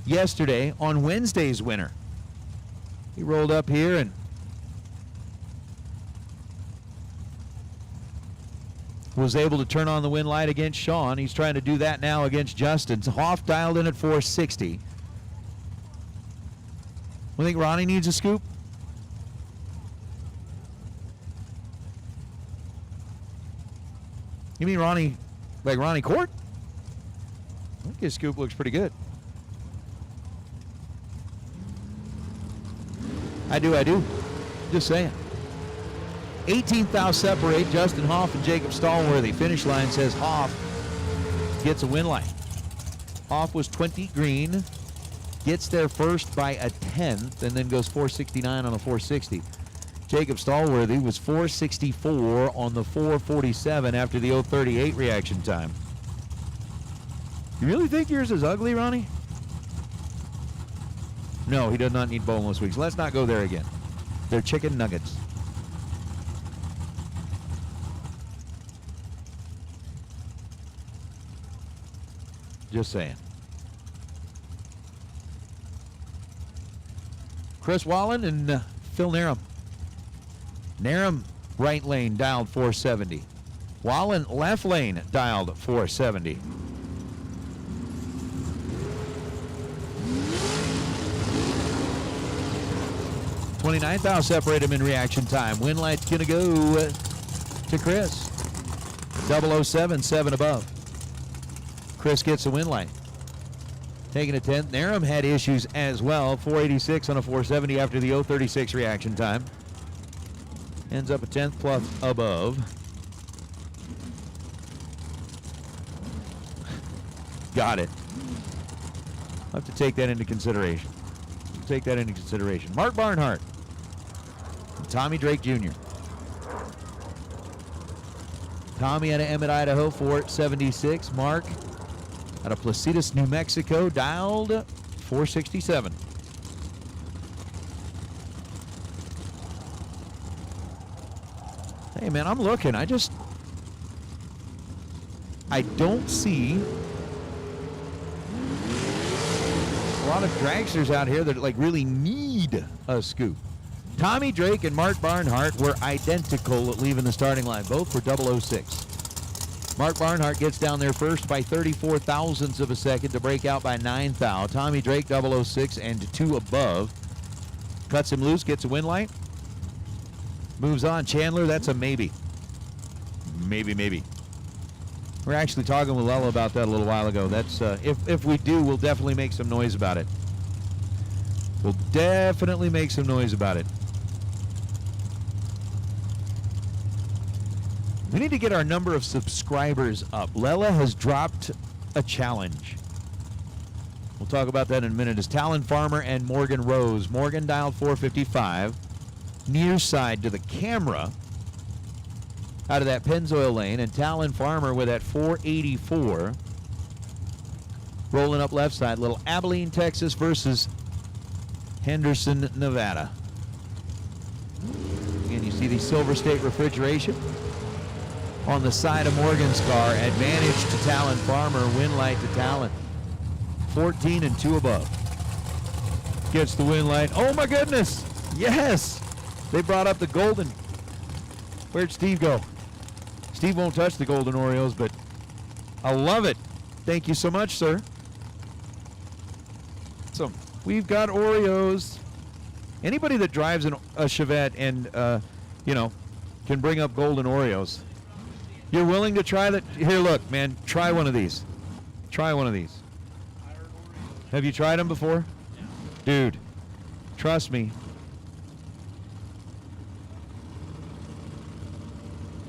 yesterday on Wednesday's winner. He rolled up here and was able to turn on the win light against Sean. He's trying to do that now against Justin. Hoff dialed in at 460. We think Ronnie needs a scoop? You mean Ronnie, like Ronnie Court? I think his scoop looks pretty good. I do. Just saying. 18th thou separate Justin Hoff and Jacob Stallworthy. Finish line says Hoff gets a win light. Hoff was 20 green. Gets there first by a 10th and then goes 469 on a 460. Jacob Stallworthy was 464 on the 447 after the 038 reaction time. You really think yours is ugly, Ronnie? No, he does not need boneless wings. Let's not go there again. They're chicken nuggets. Just saying. Chris Wallen and Phil Narum. Narum, right lane, dialed 470. Wallen, left lane, dialed 470. .29 thou separate him in reaction time. Win light's going to go to Chris. 007, 7 above. Chris gets a win light. Taking a 10th. Narum had issues as well. 486 on a 470 after the 036 reaction time. Ends up a 10th plus above. got it. I'll have to take that into consideration. Mark Barnhart. And Tommy Drake Jr. Tommy out of Emmett, Idaho, 476. Mark out of Placitas, New Mexico, dialed 467. Hey, man, I'm looking. I don't see a lot of dragsters out here that like really need a scoop. Tommy Drake and Mark Barnhart were identical at leaving the starting line, both for 006. Mark Barnhart gets down there first by 34 thousandths of a second to break out by 9 thou. Tommy Drake 006 and 2 above. Cuts him loose, gets a win light. Moves on. Chandler, that's a maybe. Maybe. We're actually talking with Lella about that a little while ago. That's if we do, we'll definitely make some noise about it. We'll definitely make some noise about it. We need to get our number of subscribers up. Lella has dropped a challenge. We'll talk about that in a minute. Is Talon Farmer and Morgan Rose. Morgan dialed 455. Near side to the camera out of that Pennzoil lane, and Talon Farmer with that 484 rolling up left side. Little Abilene, Texas versus Henderson, Nevada. And you see the Silver State refrigeration on the side of Morgan's car. Advantage to Talon Farmer, win light to Talon. 14 and 2 above. Gets the win light. Oh my goodness, yes! They brought up the golden. Where'd Steve go? Steve won't touch the golden Oreos, but I love it. Thank you so much, sir. So we've got Oreos. Anybody that drives a Chevette and, can bring up golden Oreos, you're willing to try that? Here, look, man, try one of these. Try one of these. Have you tried them before? Dude, trust me.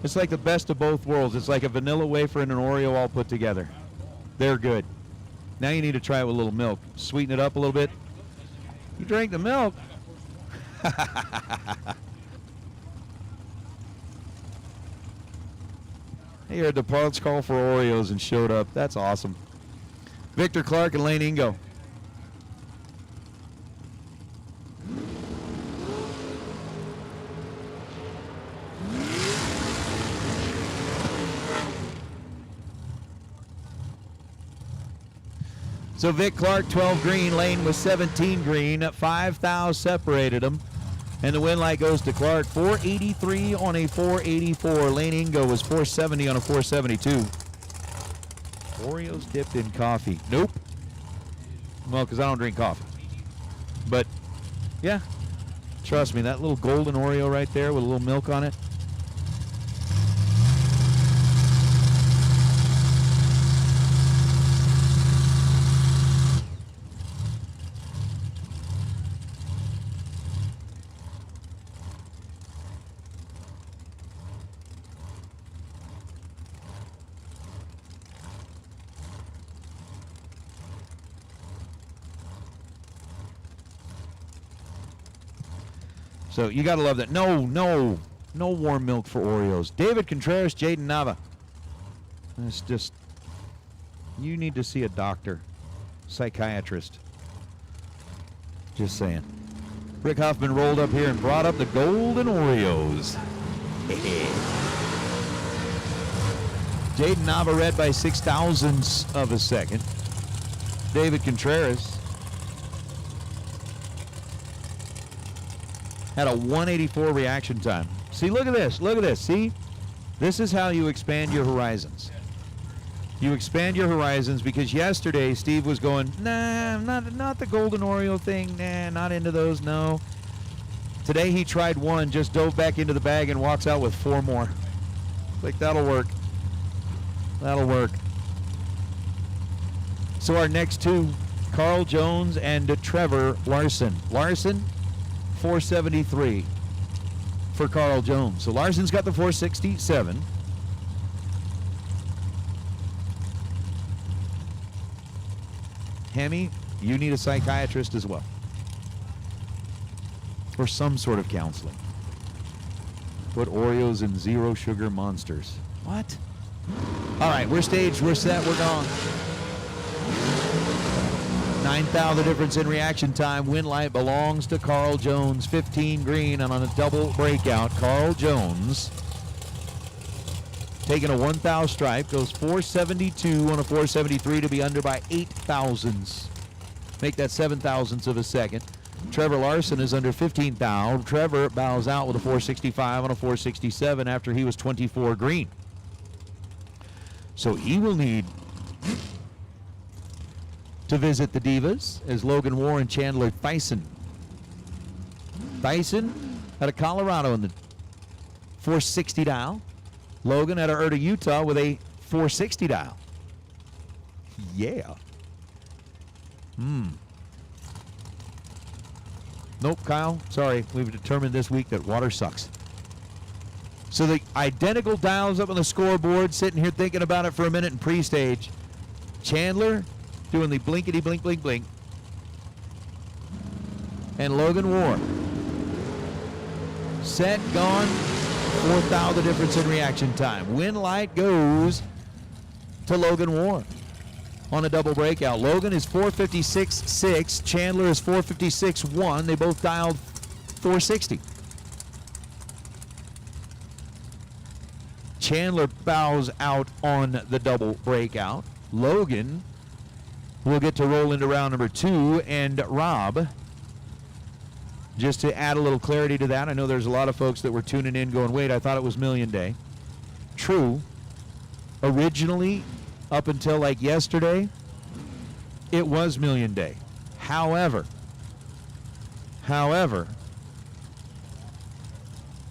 It's like the best of both worlds. It's like a vanilla wafer and an Oreo all put together. They're good. Now you need to try it with a little milk. Sweeten it up a little bit. You drank the milk? He heard the parts call for Oreos and showed up. That's awesome. Victor Clark and Lane Ingo. So Vic Clark, 12 green. Lane was 17 green. 5 thou separated them. And the win light goes to Clark. 483 on a 484. Lane Ingo was 470 on a 472. Oreos dipped in coffee. Nope. Well, because I don't drink coffee. But, yeah. Trust me, that little golden Oreo right there with a little milk on it. So you got to love that. No warm milk for Oreos. David Contreras, Jaden Nava. It's just, you need to see a doctor, psychiatrist. Just saying. Rick Huffman rolled up here and brought up the golden Oreos. Jaden Nava read by 6 thousandths of a second. David Contreras had a 184 reaction time. See, look at this. Look at this. See? This is how you expand your horizons. You expand your horizons because yesterday Steve was going, nah, not the golden Oreo thing. Nah, not into those, no. Today he tried one, just dove back into the bag and walks out with 4 more. Like, that'll work. That'll work. So our next two, Carl Jones and Trevor Larson. Larson, 473 for Carl Jones. So Larson's got the 467. Hemi, you need a psychiatrist as well. Or some sort of counseling. Put Oreos in zero sugar monsters. What? All right, we're staged, we're set, we're gone. 9th out, the difference in reaction time. Win light belongs to Carl Jones. 15 green, and on a double breakout, Carl Jones taking a 1 thou stripe, goes 472 on a 473 to be under by 8 thousandths. Make that 7 thousandths of a second. Trevor Larson is under 15 thou. Trevor bows out with a 465 on a 467 after he was 24 green. So he will need to visit the Divas as Logan War and Chandler Thyssen. Thyssen out of Colorado in the 460 dial. Logan out of Erda, Utah with a 460 dial. Yeah. Nope, Kyle. Sorry. We've determined this week that water sucks. So the identical dials up on the scoreboard, sitting here thinking about it for a minute in pre-stage. Chandler doing the blinkety blink blink blink. And Logan War. Set, gone. 4th thou, the difference in reaction time. Win light goes to Logan War on a double breakout. Logan is 456.6. Chandler is 456.1. They both dialed 460. Chandler bows out on the double breakout. Logan will get to roll into round number 2, and Rob, just to add a little clarity to that, I know there's a lot of folks that were tuning in going, wait, I thought it was Million Day. True. Originally, up until like yesterday, it was Million Day. However,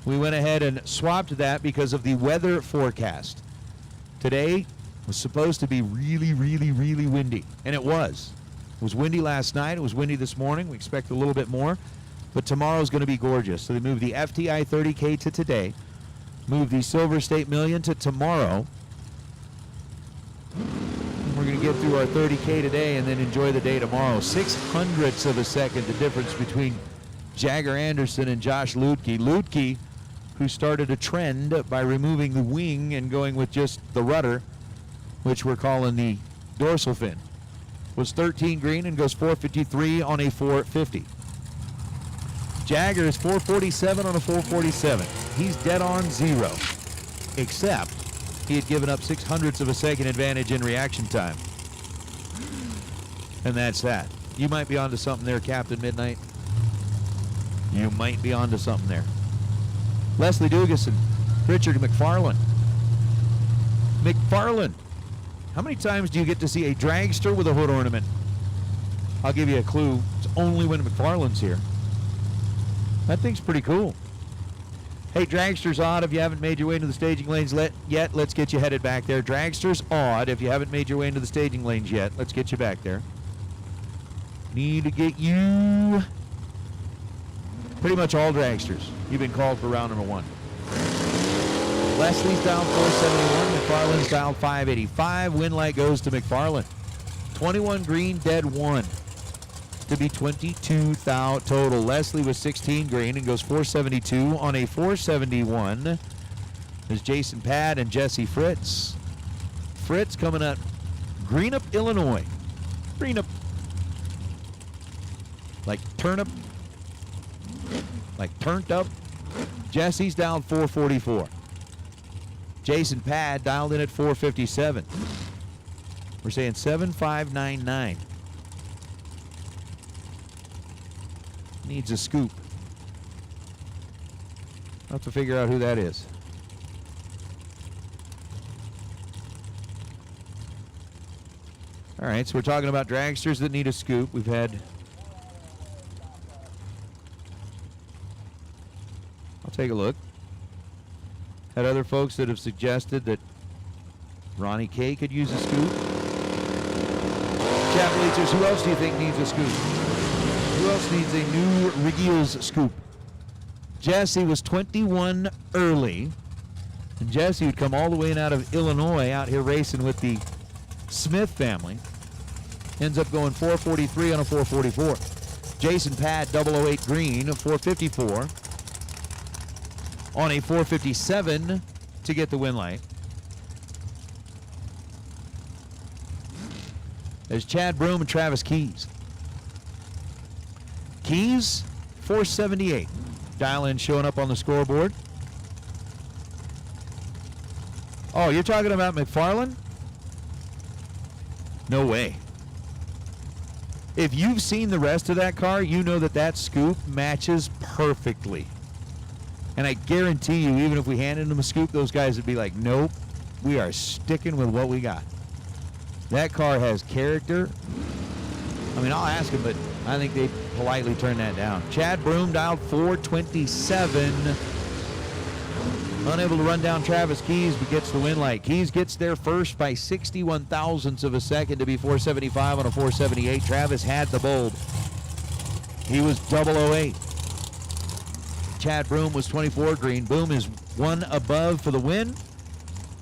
we went ahead and swapped that because of the weather forecast. Today was supposed to be really, really, really windy, and it was. It was windy last night. It was windy this morning. We expect a little bit more, but tomorrow's going to be gorgeous. So they moved the FTI 30K to today, moved the Silver State Million to tomorrow. We're going to get through our 30K today and then enjoy the day tomorrow. 0.06 of a second, the difference between Jagger Anderson and Josh Lutke. Lutke, who started a trend by removing the wing and going with just the rudder, which we're calling the dorsal fin, was 13 green and goes 453 on a 450. Jagger is 447 on a 447. He's dead on zero, except he had given up 0.06 of a second advantage in reaction time. And that's that. You might be onto something there, Captain Midnight. You might be onto something there. Leslie Dugas and Richard McFarland. McFarland, how many times do you get to see a dragster with a hood ornament? I'll give you a clue. It's only when McFarland's here. That thing's pretty cool. Hey, Dragster's odd. If you haven't made your way into the staging lanes yet, let's get you headed back there. Dragster's odd. If you haven't made your way into the staging lanes yet, let's get you back there. Need to get you... Pretty much all dragsters. You've been called for round number 1. Leslie's down 471. McFarland's down 585. Win light goes to McFarland. 21 green, dead 1. To be 22 thou total. Leslie was 16 green and goes 472 on a 471. There's Jason Pad and Jesse Fritz. Fritz coming up Greenup, Illinois. Greenup. Like turnip. Like turned up. Jesse's down 444. Jason Pad dialed in at 457. We're saying 7599. Needs a scoop. I'll have to figure out who that is. All right, so we're talking about dragsters that need a scoop. We've had... I'll take a look. Had other folks that have suggested that Ronnie K could use a scoop. Chat Bleachers, who else do you think needs a scoop? Who else needs a new Regiel's scoop? Jesse was 21 early. And Jesse would come all the way in out of Illinois out here racing with the Smith family. ends up going 443 on a 444. Jason Pad 008 green, 454 on a 457 to get the win light. There's Chad Broom and Travis Keys. Keys, 478. Dial in showing up on the scoreboard. Oh, you're talking about McFarland? No way. If you've seen the rest of that car, you know that that scoop matches perfectly. And I guarantee you, even if we handed them a scoop, those guys would be like, nope, we are sticking with what we got. That car has character. I mean, I'll ask him, but I think they politely turned that down. Chad Broom dialed 427. Unable to run down Travis Keys, but gets the win light. Keys gets there first by 61 thousandths of a second to be 475 on a 478. Travis had the bulb. He was 008. Chad Broom was 24 green. Boom is one above for the win.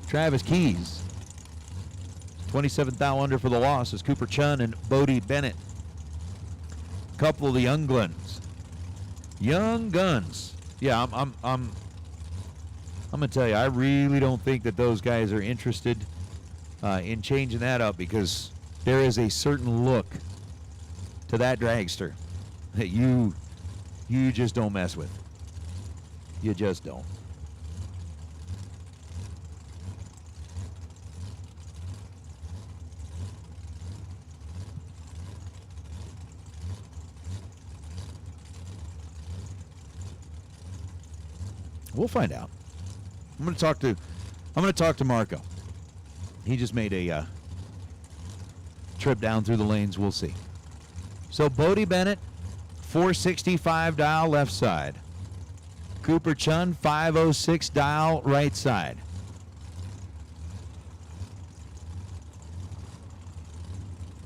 Travis Keys, 27 thou under for the loss is Cooper Chun and Bodie Bennett. Couple of the young guns. Young guns. Yeah, I'm going to tell you, I really don't think that those guys are interested in changing that up, because there is a certain look to that dragster that you just don't mess with. You just don't. We'll find out. I'm going to talk to Marco. He just made a trip down through the lanes. We'll see. So Bodie Bennett, 465 dial left side. Cooper Chun, 506 dial right side.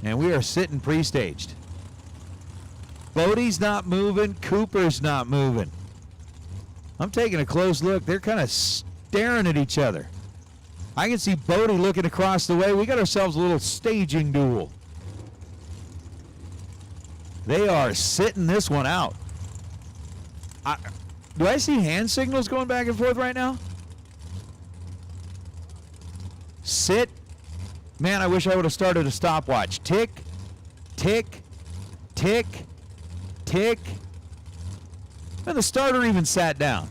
And we are sitting pre-staged. Bodie's not moving. Cooper's not moving. I'm taking a close look. They're kind of staring at each other. I can see Bodie looking across the way. We got ourselves a little staging duel. They are sitting this one out. Do I see hand signals going back and forth right now? Sit. Man, I wish I would have started a stopwatch. Tick, tick, tick, tick. And the starter even sat down.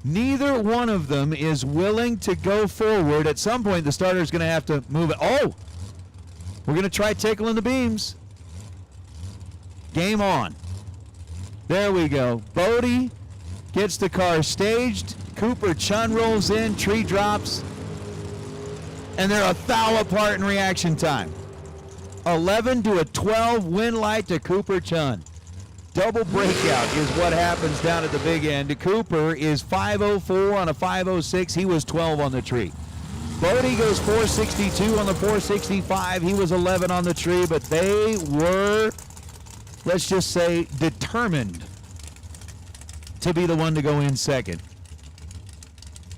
Neither one of them is willing to go forward. At some point, the starter is going to have to move it. Oh! We're going to try tickling the beams. Game on. There we go. Bodie gets the car staged. Cooper Chun rolls in. Tree drops. And they're a thou apart in reaction time. 11 to a 12 win light to Cooper Chun. Double breakout is what happens down at the big end. Cooper is 504 on a 506. He was 12 on the tree. Bodie goes 462 on the 465. He was 11 on the tree, but they were, let's just say, determined to be the one to go in second.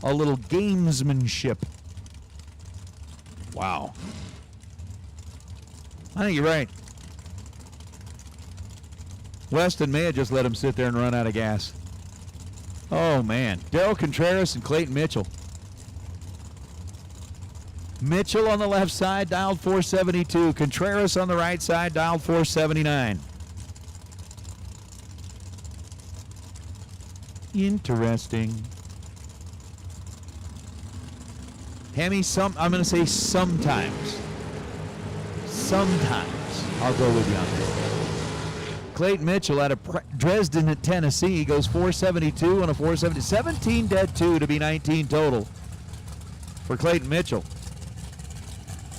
A little gamesmanship. Wow. I think you're right. Weston may have just let him sit there and run out of gas. Oh, man. Daryl Contreras and Clayton Mitchell. Mitchell on the left side, dialed 472. Contreras on the right side, dialed 479. Interesting. Hemi, I'm going to say sometimes. Sometimes I'll go with you on that. Clayton Mitchell out of Dresden, Tennessee, goes 472 on a 470. 17 dead 2 to be 19 total for Clayton Mitchell,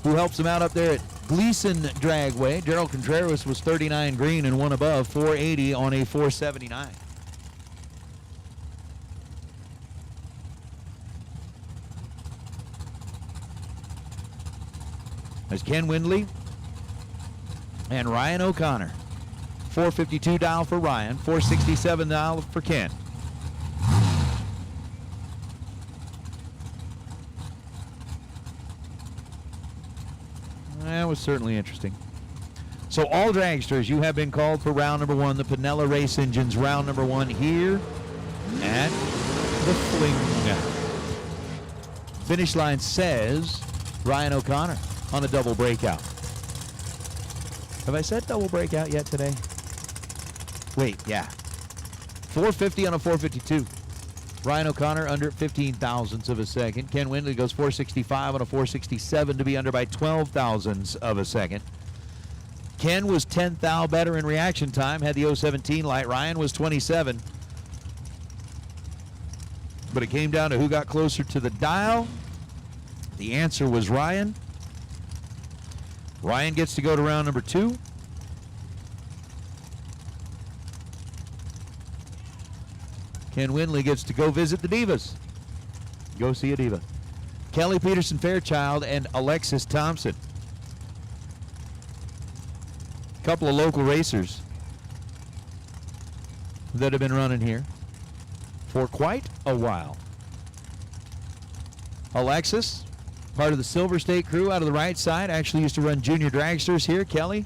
who helps him out up there at Gleason Dragway. Gerald Contreras was 39 green and one above, 480 on a 479. There's Ken Windley and Ryan O'Connor. 452 dial for Ryan, 467 dial for Ken. That was certainly interesting. So all dragsters, you have been called for round number 1, the Pinella Race Engines round number 1 here at the Fling. Finish line says Ryan O'Connor on a double breakout. Have I said double breakout yet today? Wait, yeah. 450 on a 452. Ryan O'Connor under 15 thousandths of a second. Ken Windley goes 465 on a 467 to be under by 12 thousandths of a second. Ken was 10 thou better in reaction time, had the 017 light. Ryan was 27. But it came down to who got closer to the dial. The answer was Ryan. Ryan gets to go to round number 2. Ken Windley gets to go visit the Divas. Go see a Diva. Kelly Peterson Fairchild and Alexis Thompson. A couple of local racers that have been running here for quite a while. Alexis, part of the Silver State crew out of the right side, actually used to run junior dragsters here. Kelly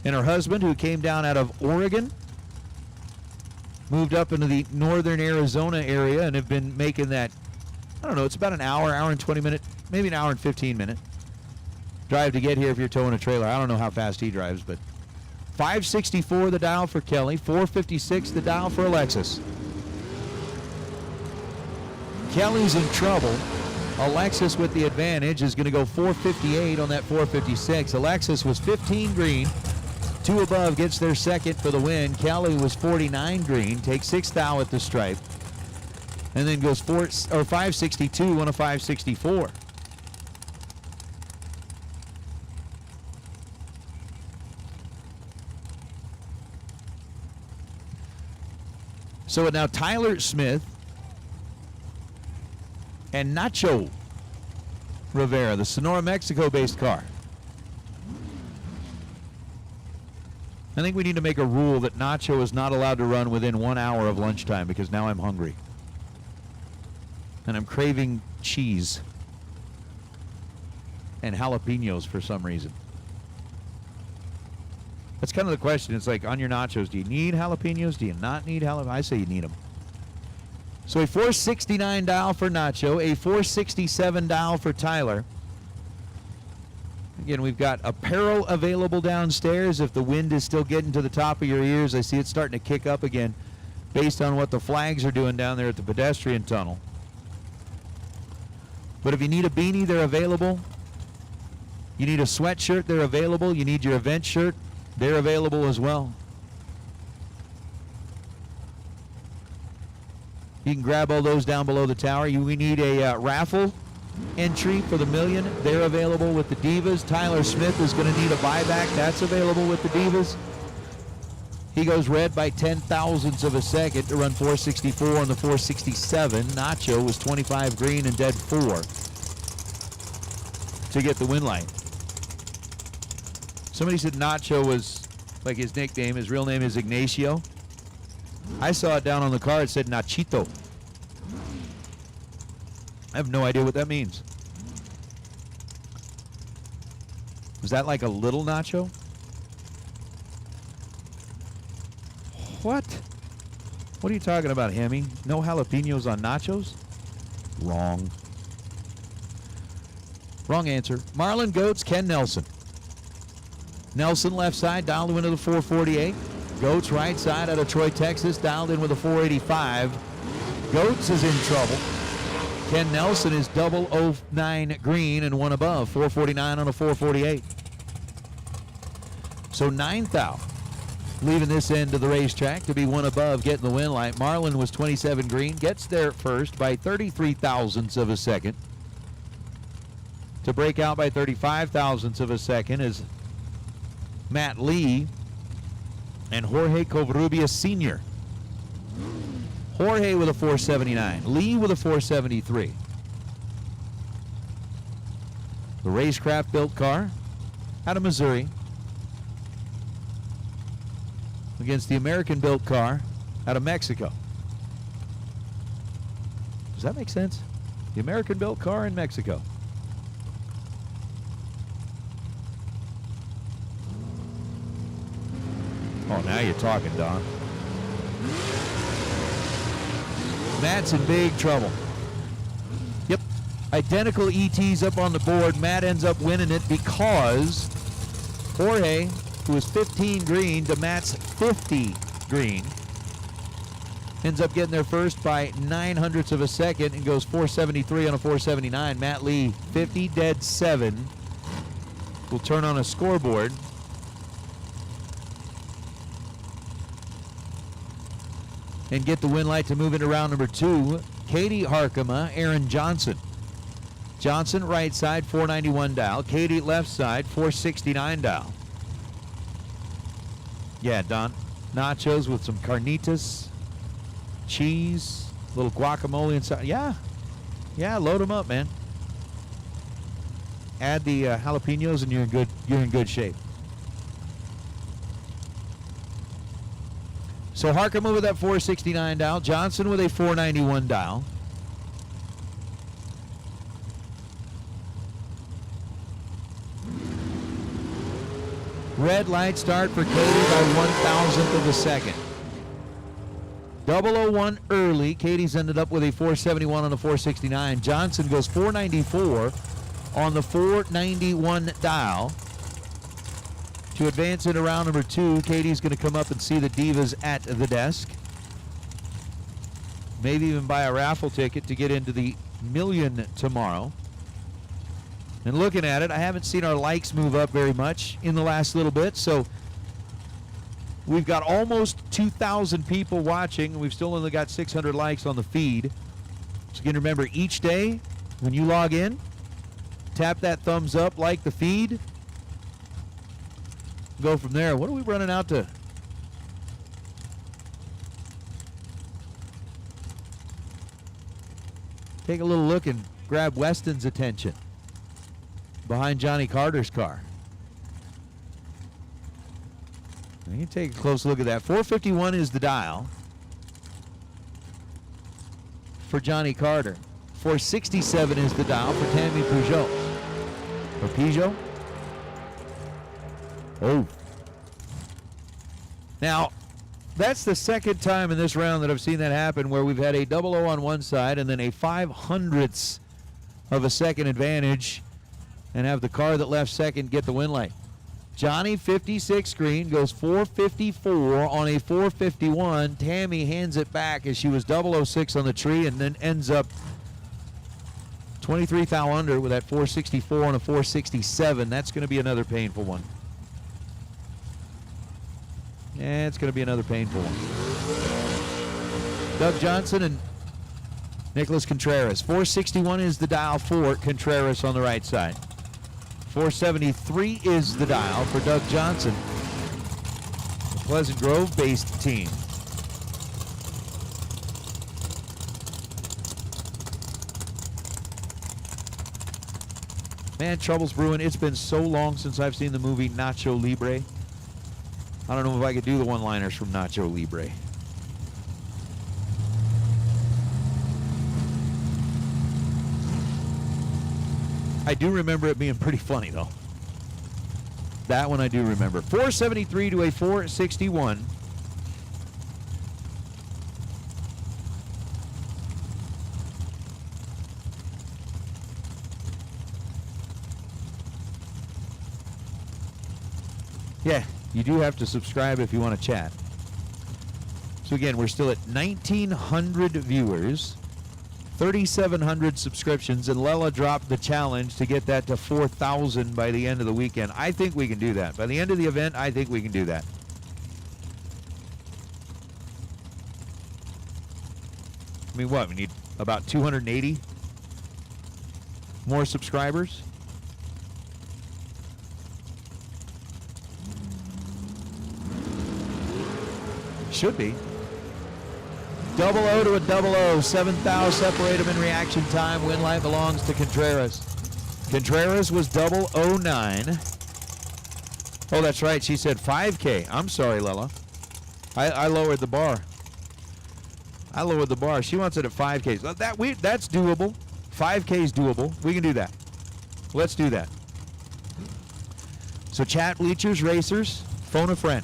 and her husband, who came down out of Oregon, moved up into the northern Arizona area and have been making that, I don't know, it's about an hour and 20 minute, maybe an hour and 15 minute drive to get here if you're towing a trailer. I don't know how fast he drives, but 564 the dial for Kelly, 456 the dial for Alexis. Kelly's in trouble. Alexis with the advantage is going to go 458 on that 456. Alexis was 15 green. 2 above gets their second for the win. Kelly was 49 green, takes 6 thou at the stripe, and then goes 562 on a 564. So now Tyler Smith and Nacho Rivera, the Sonora, Mexico-based car. I think we need to make a rule that Nacho is not allowed to run within 1 hour of lunchtime, because now I'm hungry. And I'm craving cheese and jalapenos for some reason. That's kind of the question. It's like, on your nachos, do you need jalapenos? Do you not need jalapenos? I say you need them. So a 469 dial for Nacho, a 467 dial for Tyler. Again, we've got apparel available downstairs if the wind is still getting to the top of your ears. I see it starting to kick up again based on what the flags are doing down there at the pedestrian tunnel. But if you need a beanie, they're available. You need a sweatshirt, they're available. You need your event shirt, they're available as well. You can grab all those down below the tower. We need a raffle entry for the $1 million. They're available with the Divas. Tyler Smith is going to need a buyback. That's available with the Divas. He goes red by 10 thousandths of a second to run 464 on the 467. Nacho was 25 green and dead 4 to get the win line. Somebody said Nacho was like his nickname. His real name is Ignacio. I saw it down on the car. It said Nachito. I have no idea what that means. Was that like a little nacho? What? What are you talking about, Hemi? No jalapenos on nachos? Wrong. Wrong answer. Marlon Goats, Ken Nelson. Nelson left side, dialed in with a 448. Goats right side out of Troy, Texas, dialed in with a 485. Goats is in trouble. Ken Nelson is 009 green and 1 above, 449 on a 448. So 9 thou leaving this end of the racetrack to be 1 above, getting the win light. Marlon was 27 green, gets there first by 33 thousandths of a second. To break out by 35 thousandths of a second is Matt Lee and Jorge Covarrubias Sr. Jorge with a 479. Lee with a 473. The Racecraft built car out of Missouri against the American built car out of Mexico. Does that make sense? The American built car in Mexico. Oh, now you're talking, Don. Matt's in big trouble. Yep. Identical ETs up on the board. Matt ends up winning it because Jorge, who is 15 green to Matt's 50 green, ends up getting there first by 0.09 of a second and goes 473 on a 479. Matt Lee, 50 dead 7, will turn on a scoreboard. And get the win light to move into round number 2. Katie Harkema, Aaron Johnson. Johnson, right side, 491 dial. Katie, left side, 469 dial. Yeah, Don. Nachos with some carnitas, cheese, a little guacamole inside. Yeah. Yeah, load them up, man. Add the jalapenos and you're in good shape. So Harkema with that 469 dial. Johnson with a 491 dial. Red light start for Katie by 1,000th of a second. 001 early. Katie's ended up with a 471 on the 469. Johnson goes 494 on the 491 dial. To advance into round number 2, Katie's going to come up and see the Divas at the desk. Maybe even buy a raffle ticket to get into the million tomorrow. And looking at it, I haven't seen our likes move up very much in the last little bit, so we've got almost 2,000 people watching, and we've still only got 600 likes on the feed. So again, remember, each day when you log in, tap that thumbs up, like the feed, go from there. What are we running out to? Take a little look and grab Weston's attention behind Johnny Carter's car. You can take a close look at that. 451 is the dial for Johnny Carter. 467 is the dial for Tammy Peugeot. Or Peugeot? Oh. Now, that's the second time in this round that I've seen that happen, where we've had a 00 on one side and then a 0.05 of a second advantage and have the car that left second get the win light. Johnny, 56 green, goes 454 on a 451. Tammy hands it back as she was 006 on the tree and then ends up 23 thou under with that 464 on a 467. That's going to be another painful one. Yeah, it's going to be another painful one. Doug Johnson and Nicholas Contreras. 461 is the dial for Contreras on the right side. 473 is the dial for Doug Johnson, the Pleasant Grove-based team. Man, trouble's brewing. It's been so long since I've seen the movie Nacho Libre. I don't know if I could do the one-liners from Nacho Libre. I do remember it being pretty funny, though. That one I do remember. 473 to a 461. Yeah, you do have to subscribe if you want to chat. So again, we're still at 1,900 viewers, 3,700 subscriptions, and Lela dropped the challenge to get that to 4,000 by the end of the weekend. I think we can do that. By the end of the event, I think we can do that. I mean, what? We need about 280 more subscribers? Should be. 00 to a 00. 7,000 separate them in reaction time. Win light belongs to Contreras. Contreras was 009. Oh, that's right. She said 5K. I'm sorry, Lela. I lowered the bar. I lowered the bar. She wants it at 5K. That's doable. 5K is doable. We can do that. Let's do that. So chat, bleachers, racers, phone a friend.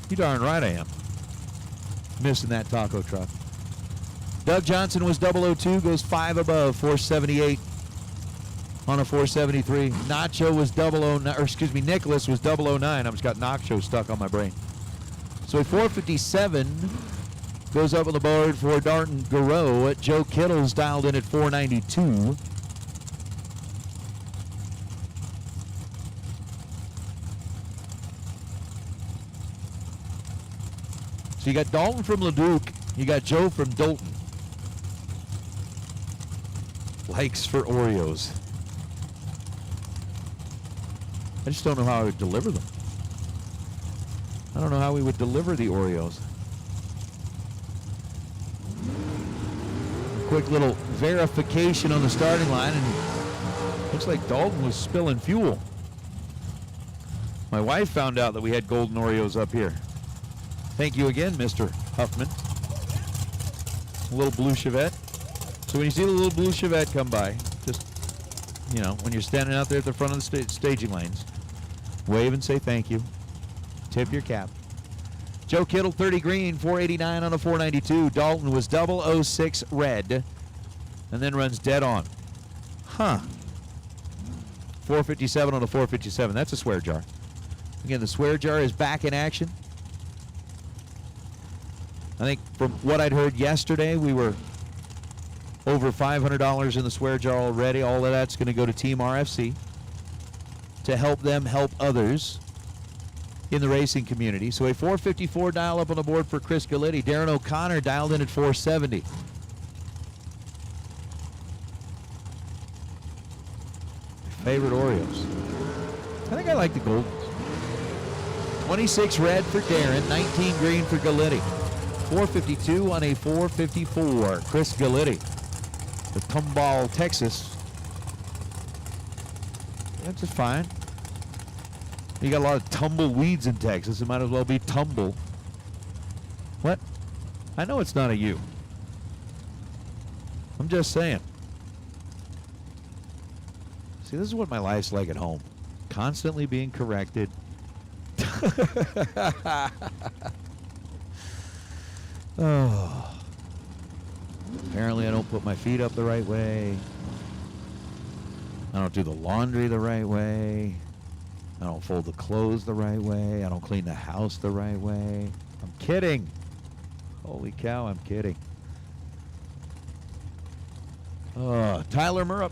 You darn right I am. Missing that taco truck. Doug Johnson was 002, goes 5 above, 478 on a 473. Nacho was 009, or excuse me, Nicholas was 009. I just got Nacho stuck on my brain. So a 457 goes up on the board for Darton Garreau. Joe Kittle's dialed in at 492. So you got Dalton from Leduc. You got Joe from Dalton. Likes for Oreos. I just don't know how I would deliver them. I don't know how we would deliver the Oreos. A quick little verification on the starting line, and looks like Dalton was spilling fuel. My wife found out that we had golden Oreos up here. Thank you again, Mr. Huffman. A little blue Chevette. So when you see the little blue Chevette come by, just, you know, when you're standing out there at the front of the staging lanes, wave and say thank you. Tip your cap. Joe Kittle, 30 green, 489 on a 492. Dalton was 006 red, and then runs dead on. Huh. 457 on a 457. That's a swear jar. Again, the swear jar is back in action. I think from what I'd heard yesterday, we were over $500 in the swear jar already. All of that's going to go to Team RFC to help them help others in the racing community. So a 454 dial up on the board for Chris Galletti. Darren O'Connor dialed in at 470. Favorite Oreos. I think I like the Goldens. 26 red for Darren, 19 green for Galletti. 452 on a 454. Chris Galletti of Tomball, Texas. That's just fine. You got a lot of tumbleweeds in Texas. It might as well be tumble. What? I know it's not a U. I'm just saying. See, this is what my life's like at home. Constantly being corrected. Oh. Apparently I don't put my feet up the right way. I don't do the laundry the right way. I don't fold the clothes the right way. I don't clean the house the right way. I'm kidding. Holy cow, I'm kidding. Tyler Murrup.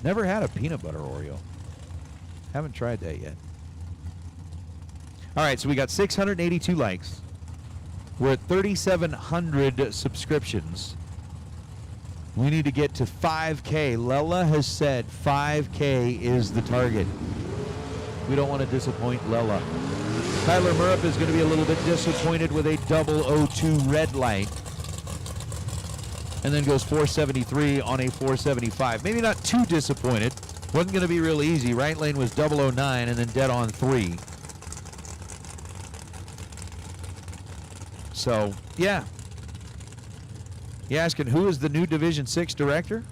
Never had a peanut butter Oreo. Haven't tried that yet. All right, so we got 682 likes. We're at 3,700 subscriptions. We need to get to 5K. Lela has said 5K is the target. We don't want to disappoint Lela. Tyler Murrup is going to be a little bit disappointed with a 002 red light. And then goes 473 on a 475. Maybe not too disappointed. Wasn't going to be real easy. Right lane was 009 and then dead on 3. So, yeah. You asking who is the new Division 6 director?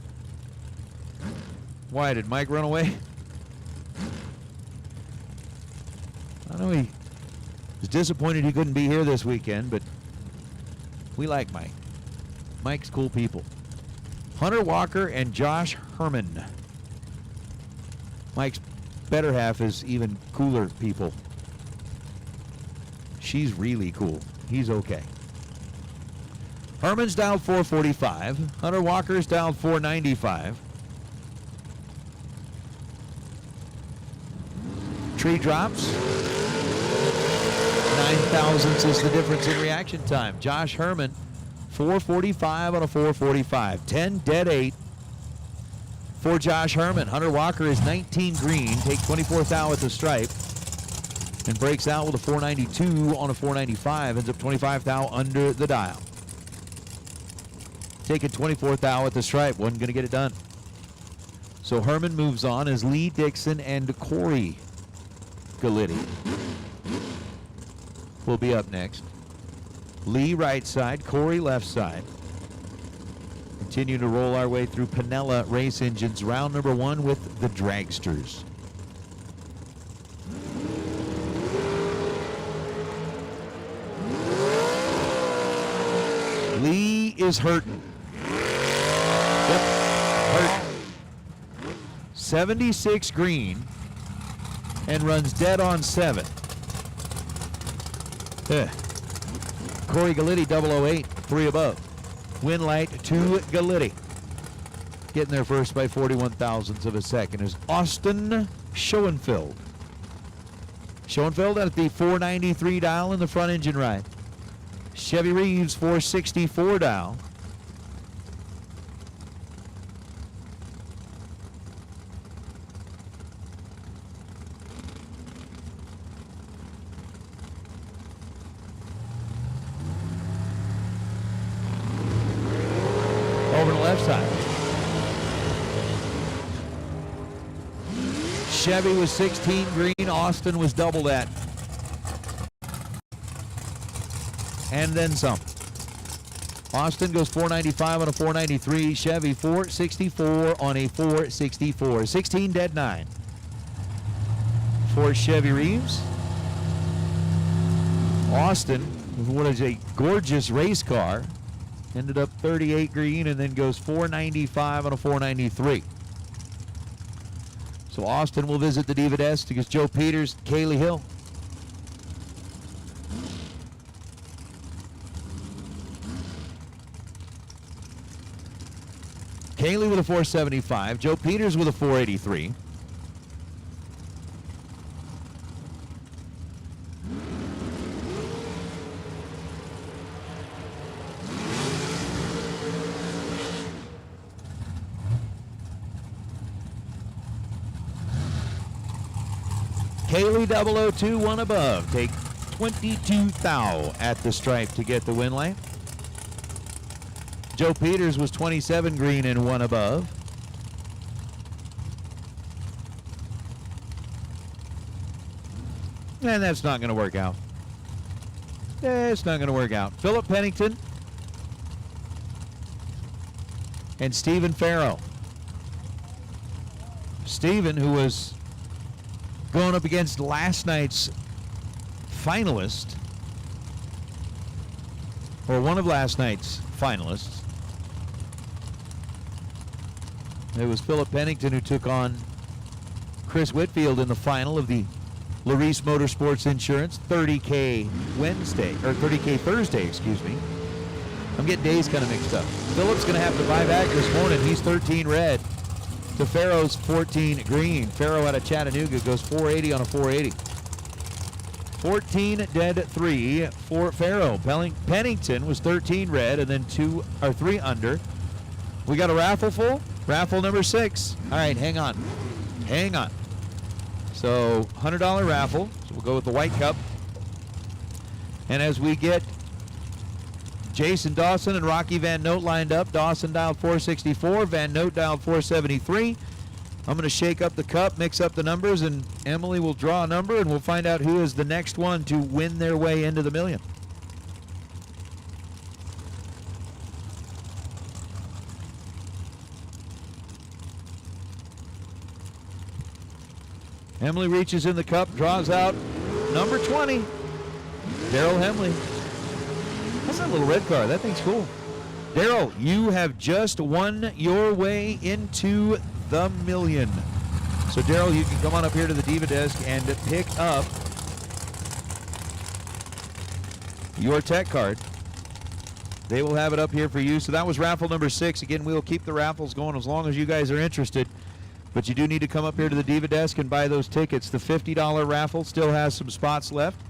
Why, did Mike run away? I know he was disappointed he couldn't be here this weekend, but we like Mike. Mike's cool people. Hunter Walker and Josh Herman. Mike's better half is even cooler people. She's really cool. He's okay. Herman's dialed 445. Hunter Walker's dialed 495. Tree drops. 9 thousandths is the difference in reaction time. Josh Herman, 445 on a 445. 10 dead 8 for Josh Herman. Hunter Walker is 19 green. Take 24th out at the stripe. And breaks out with a 492 on a 495. Ends up 25th out under the dial. Taking 24th out at the stripe. Wasn't going to get it done. So Herman moves on as Lee Dixon and Corey Galletti will be up next. Lee right side, Corey left side. Continue to roll our way through Pinella Race Engines. Round number 1 with the Dragsters. Lee is hurting. Yep, hurting. 76 green and runs dead on 7. Corey Gallitti, 008, 3 above. Win light to Gallitti. Getting there first by 41 thousandths of a second is Austin Schoenfeld. Schoenfeld at the 493 dial in the front engine ride. Chevy Reeves, 464 dial. Over the left side. Chevy was 16 green, Austin was double that. And then some. Austin goes 495 on a 493, Chevy 464 on a 464. 16 dead 9. For Chevy Reeves. Austin, what is a gorgeous race car, ended up 38 green and then goes 495 on a 493. So Austin will visit the Diva Desk against Joe Peters, Kaylee Hill. Kaylee with a 475, Joe Peters with a 483. Kaylee 002, 1 above. Take 22 thou at the stripe to get the win lane. Joe Peters was 27 green and 1 above. And that's not going to work out. It's not going to work out. Philip Pennington and Stephen Farrow. Stephen, who was going up against last night's finalist, or one of last night's finalists. It was Philip Pennington who took on Chris Whitfield in the final of the Larice Motorsports Insurance 30K Wednesday, or 30K Thursday, excuse me. I'm getting days kind of mixed up. Philip's going to have to buy back this morning. He's 13 red to Farrow's 14 green. Farrow out of Chattanooga goes 480 on a 480. 14 dead 3 for Farrow. Pennington was 13 red and then 3 under. We got a raffle full. Raffle number 6. All right, hang on. Hang on. So $100 raffle. So we'll go with the white cup. And as we get Jason Dawson and Rocky Van Note lined up, Dawson dialed 464, Van Note dialed 473. I'm going to shake up the cup, mix up the numbers, and Emily will draw a number, and we'll find out who is the next one to win their way into the million. Emily reaches in the cup, draws out number 20, Daryl Hemley. That's that little red car. That thing's cool. Daryl, you have just won your way into the million. So Daryl, you can come on up here to the Diva Desk and pick up your tech card. They will have it up here for you. So that was raffle number 6. Again, we will keep the raffles going as long as you guys are interested. But you do need to come up here to the Diva Desk and buy those tickets. The $50 raffle still has some spots left.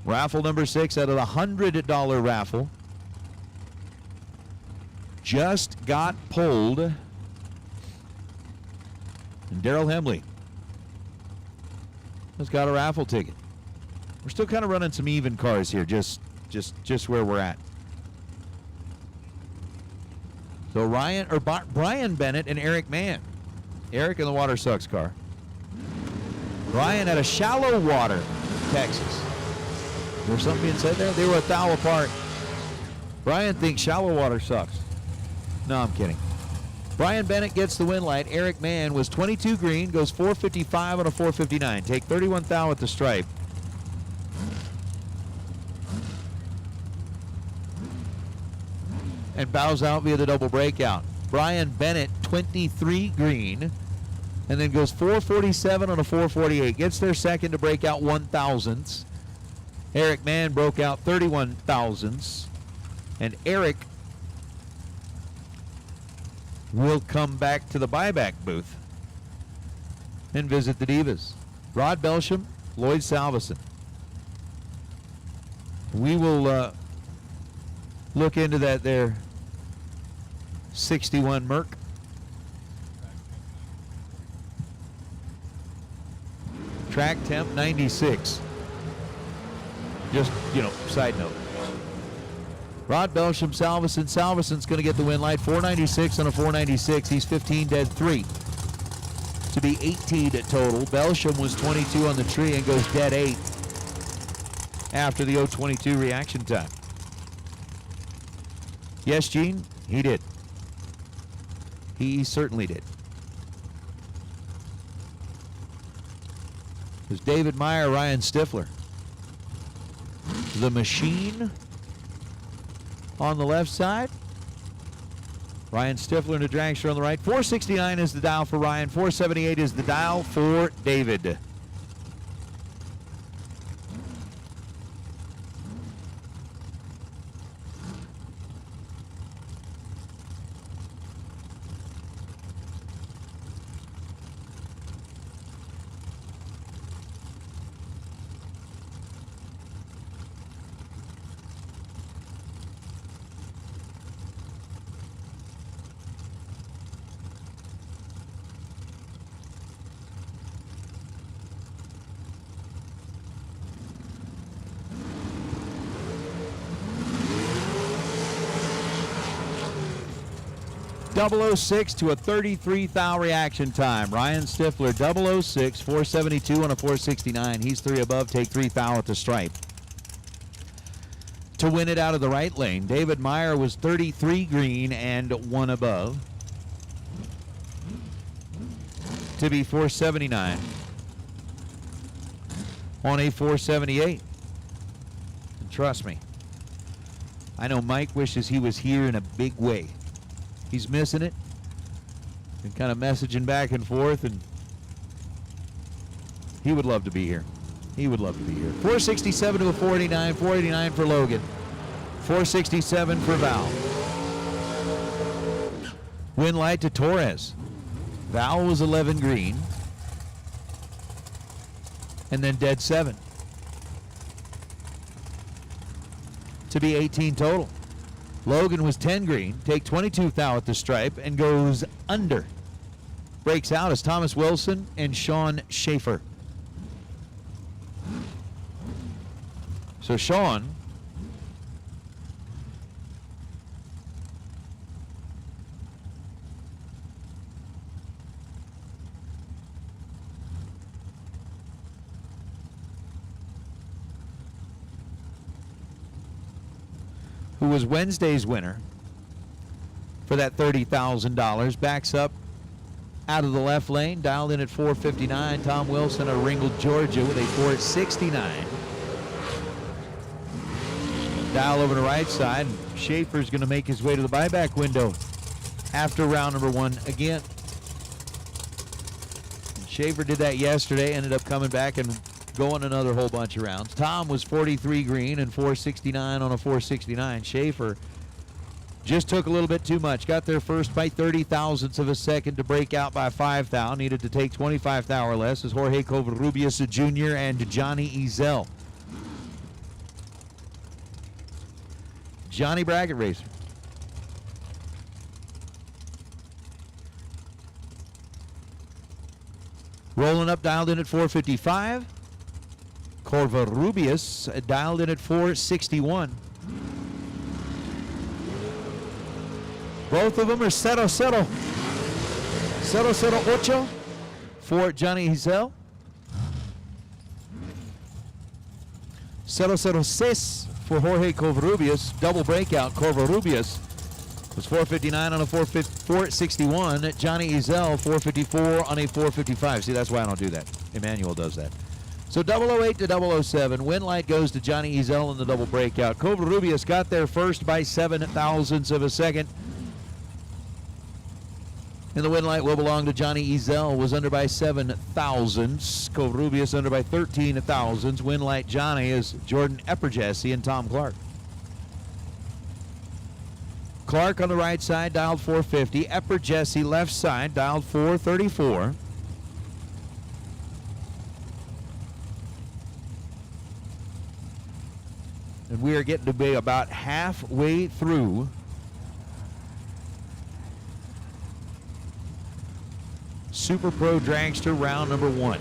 Raffle number 6 out of the $100 raffle just got pulled. And Daryl Hemley has got a raffle ticket. We're still kind of running some even cars here, just where we're at. So Brian Bennett and Eric Mann. Eric in the Water Sucks car. Brian at a Shallow Water, Texas. There's something being said there? They were a thou apart. Brian thinks Shallow Water sucks. No, I'm kidding. Brian Bennett gets the win light. Eric Mann was 22 green, goes 455 on a 459. Take 31 thou at the stripe. and bows out via the double breakout. Brian Bennett, 23 green, and then goes 447 on a 448. Gets there second to break out 1,000ths. Eric Mann broke out 31 thousandths. And Eric will come back to the buyback booth and visit the Divas. Rod Belsham, Lloyd Salveson. We will look into that there 61 Merc. Track temp 96. Just, side note. Rod Belsham, Salveson. Salveson's going to get the win light. 496 on a 496. He's 15 dead 3. To be 18 at total. Belsham was 22 on the tree and goes dead 8 after the 022 reaction time. Yes, Gene, he did. He certainly did. It was David Meyer, Ryan Stifler. The machine on the left side. Ryan Stifler and a dragster on the right. 469 is the dial for Ryan. 478 is the dial for David. .006 to a 33 thou reaction time. Ryan Stifler, 006, 472 on a 469. He's 3 above, take 3 thou at the stripe. To win it out of the right lane, David Meyer was 33 green and 1 above. To be 479 on a 478. And trust me, I know Mike wishes he was here in a big way. He's missing it and kind of messaging back and forth, and he would love to be here. He would love to be here. 467 to a 489, 489 for Logan, 467 for Val. Win light to Torres. Val was 11 green, and then dead 7. To be 18 total. Logan was 10 green, take 22 thou at the stripe, and goes under. Breaks out as Thomas Wilson and Sean Schaefer. So Sean who was Wednesday's winner for that $30,000, backs up out of the left lane, dialed in at 459. Tom Wilson of Ringgold, Georgia with a 469. Dial over to the right side. Schaefer's going to make his way to the buyback window after round number 1 again. Schaefer did that yesterday, ended up coming back and going another whole bunch of rounds. Tom was 43 green and 469 on a 469. Schaefer just took a little bit too much. Got there first by 30 thousandths of a second to break out by 5 thou. Needed to take 25 thou or less as Jorge Covarrubias Jr. and Johnny Ezel. Johnny Bracket Racer. Rolling up, dialed in at 455. Covarrubias dialed in at 461. Both of them are 0-0. 0-0-8 for Johnny Ezel. 0-0-6 for Jorge Covarrubias. Double breakout. Covarrubias was 459 on a 461. Johnny Ezel 454 on a 455. See, that's why I don't do that. Emmanuel does that. So 008 to 007. Win light goes to Johnny Ezel in the double breakout. Covarrubias got there first by 7 thousandths of a second. And the win light will belong to Johnny Ezel. Was under by 7 thousandths. Covarrubias under by 13 thousandths. Win light Johnny is Jordan Epperjesse and Tom Clark. Clark on the right side dialed 450. Epperjesse left side dialed 434. And we are getting to be about halfway through Super Pro Dragster round number 1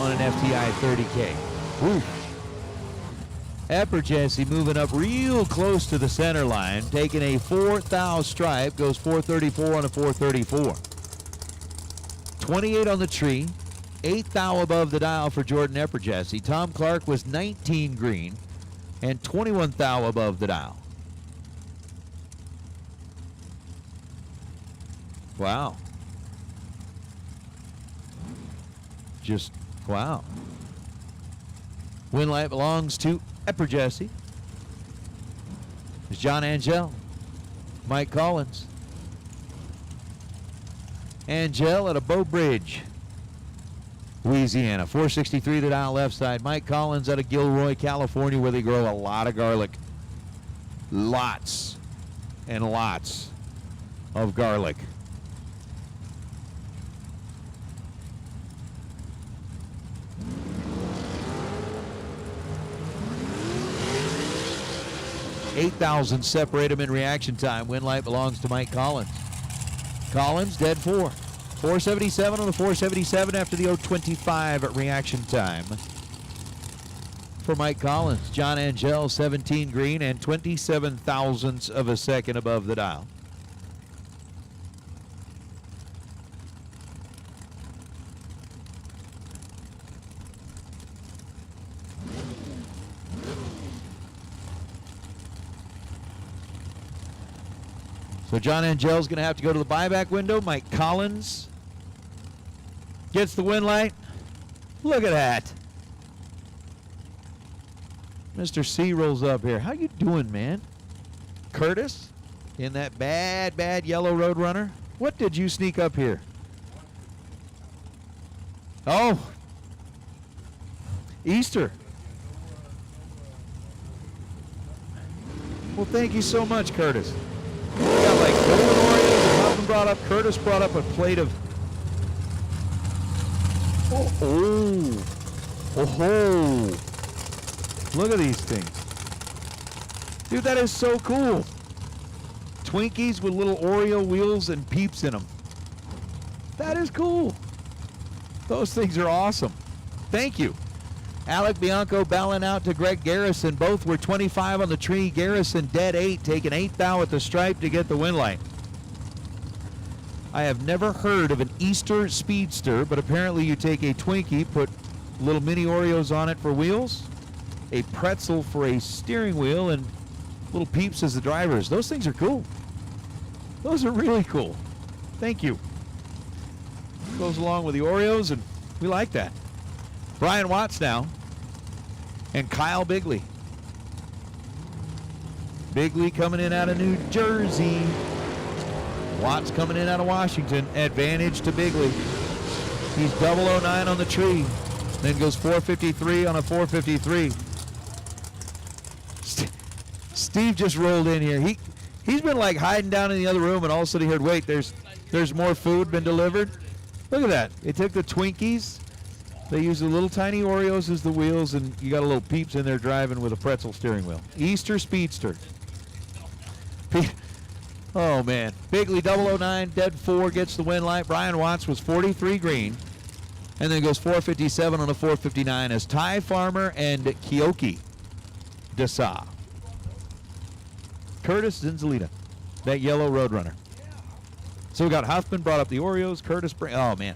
on an FTI 30K. Woo. Epperjesse moving up real close to the center line, taking a 4 thou stripe, goes 434 on a 434. 28 on the tree. 8 thou above the dial for Jordan Epperjesse. Tom Clark was 19 green and 21 thou above the dial. Wow. Just wow. Win light belongs to Epperjesse. There's John Angel, Mike Collins. Angel at a Bow Bridge, Louisiana. 463 the dial left side. Mike Collins out of Gilroy, California, where they grow a lot of garlic. Lots and lots of garlic. $8,000 separate them in reaction time. Win light belongs to Mike Collins. Collins dead 4. 477 on the 477 after the 025 at reaction time. For Mike Collins, John Angel 17 green and 27 thousandths of a second above the dial. So John Angel's going to have to go to the buyback window. Mike Collins gets the win light. Look at that. Mr. C rolls up here. How you doing, man? Curtis in that bad yellow Roadrunner. What did you sneak up here? Oh, Easter. Well, thank you so much, Curtis. We got like golden Oreos. Hoffman brought up, Curtis brought up a plate of. Oh. Look at these things. Dude, that is so cool. Twinkies with little Oreo wheels and peeps in them. That is cool. Those things are awesome. Thank you. Alec Bianco bowing out to Greg Garrison. Both were 25 on the tree. Garrison dead 8, taking 8 thou at the stripe to get the win light. I have never heard of an Easter Speedster, but apparently you take a Twinkie, put little mini Oreos on it for wheels, a pretzel for a steering wheel, and little peeps as the drivers. Those things are cool. Those are really cool. Thank you. Goes along with the Oreos, and we like that. Brian Watts now, and Kyle Bigley. Bigley coming in out of New Jersey. Watts coming in out of Washington. Advantage to Bigley. He's 009 on the tree. Then goes 453 on a 453. Steve just rolled in here. He's been like hiding down in the other room, and all of a sudden he heard, wait, there's more food been delivered. Look at that. They took the Twinkies. They use the little tiny Oreos as the wheels, and you got a little peeps in there driving with a pretzel steering wheel. Easter Speedster. Oh, man. Bigley 009, dead 4, gets the win light. Brian Watts was 43 green, and then goes 457 on a 459 as Ty Farmer and Kyoki Desa. Curtis Zinzalita, that yellow Roadrunner. So we got Huffman brought up the Oreos. Curtis, oh, man.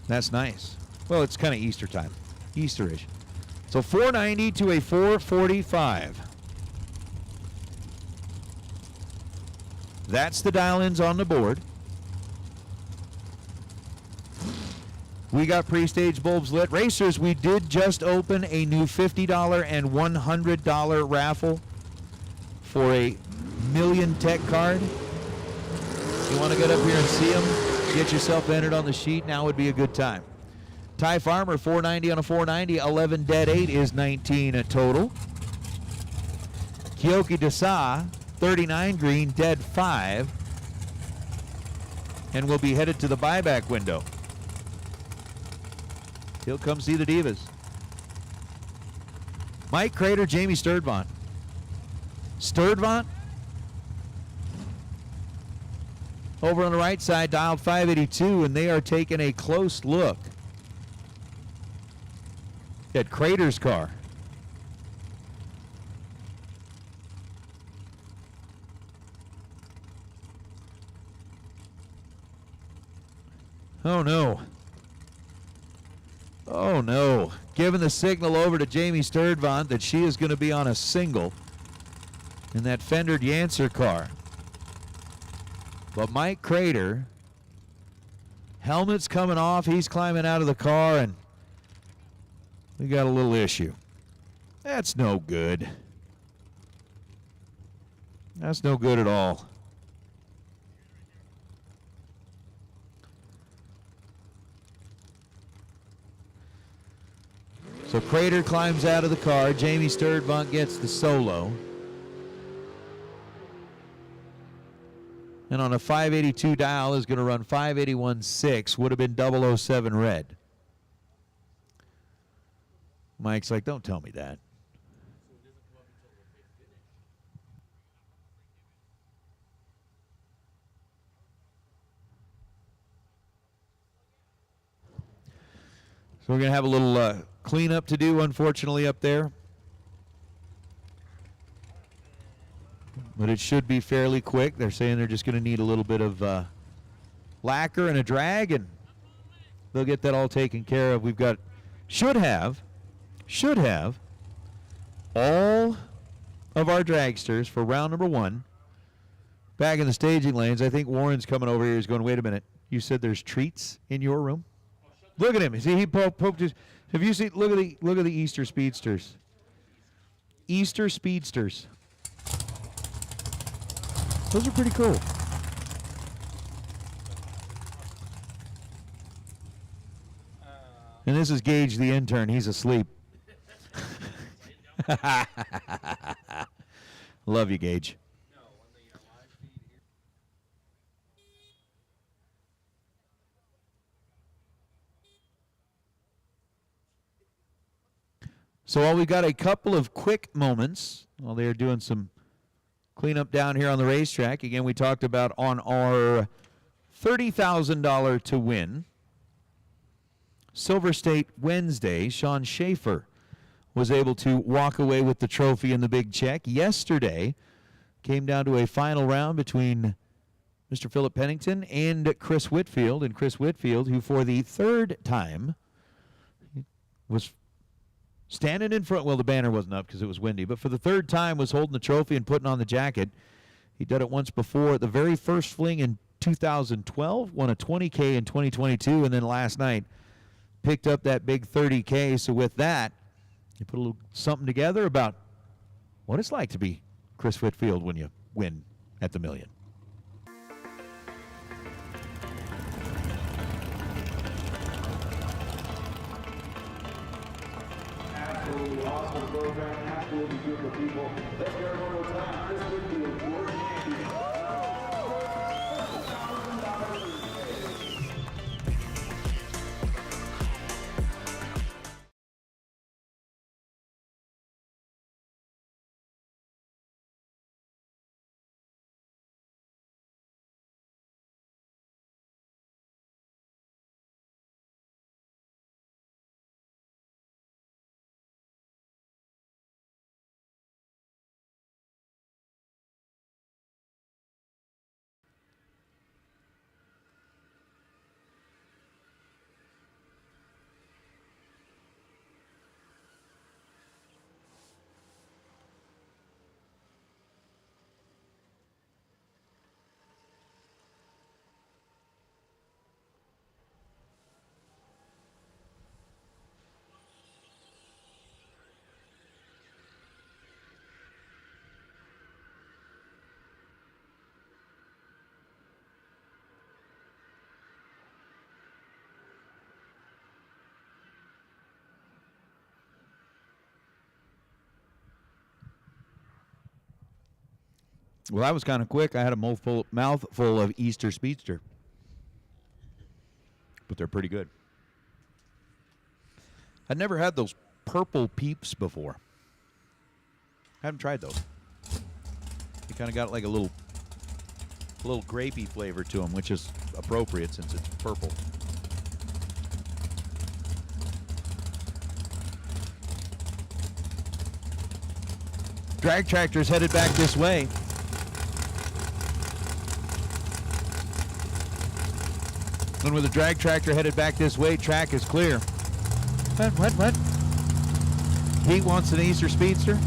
That's nice. Well, it's kind of Easter time. Easterish. So 490 to a 445. That's the dial-ins on the board. We got pre-stage bulbs lit. Racers, we did just open a new $50 and $100 raffle for a million tech card. You want to get up here and see them? Get yourself entered on the sheet. Now would be a good time. Ty Farmer, 490 on a 490. 11 dead 8 is 19 total. Kyoki Desa, 39 green, dead 5. And will be headed to the buyback window. He'll come see the Divas. Mike Crater, Jamie Sturdvant. Sturdvant? Over on the right side, dialed 582, and they are taking a close look at Crater's car. Oh no. Oh no. Giving the signal over to Jamie Sturdvant that she is going to be on a single in that fendered Yancer car. But Mike Crater, helmet's coming off. He's climbing out of the car, and we got a little issue. That's no good. That's no good at all. So Crater climbs out of the car. Jamie Sturdvant gets the solo. And on a 582 dial is going to run 581.6. Would have been 007 red. Mike's like, don't tell me that. So we're going to have a little cleanup to do, unfortunately, up there. But it should be fairly quick. They're saying they're just going to need a little bit of lacquer and a drag, and they'll get that all taken care of. We've got, should have all of our dragsters for round number 1 back in the staging lanes. I think Warren's coming over here. He's going, wait a minute. You said there's treats in your room? Look at him. See, he poked his. Have you seen? Look at the Easter Speedsters. Easter Speedsters. Those are pretty cool. And this is Gage, the intern. He's asleep. Love you, Gage. So while we've got a couple of quick moments while they're doing some cleanup down here on the racetrack. Again, we talked about on our $30,000 to win Silver State Wednesday, Sean Schaefer was able to walk away with the trophy and the big check. Yesterday came down to a final round between Mr. Philip Pennington and Chris Whitfield. And Chris Whitfield, who for the third time was standing in front, well, the banner wasn't up because it was windy, but for the third time was holding the trophy and putting on the jacket. He did it once before, the very first Fling in 2012, won a 20K in 2022, and then last night picked up that big 30K. So with that, you put a little something together about what it's like to be Chris Whitfield when you win at the million. Absolutely awesome program. Absolutely beautiful people. Let's hear it one more time. Chris Whitfield, your champion. Well, that was kind of quick. I had a mouthful of Easter Speedster. But they're pretty good. I'd never had those purple peeps before. I haven't tried those. They kind of got like a little grapey flavor to them, which is appropriate since it's purple. Drag tractor's headed back this way. And with the drag tractor headed back this way, track is clear. What? Pete wants an Easter Speedster?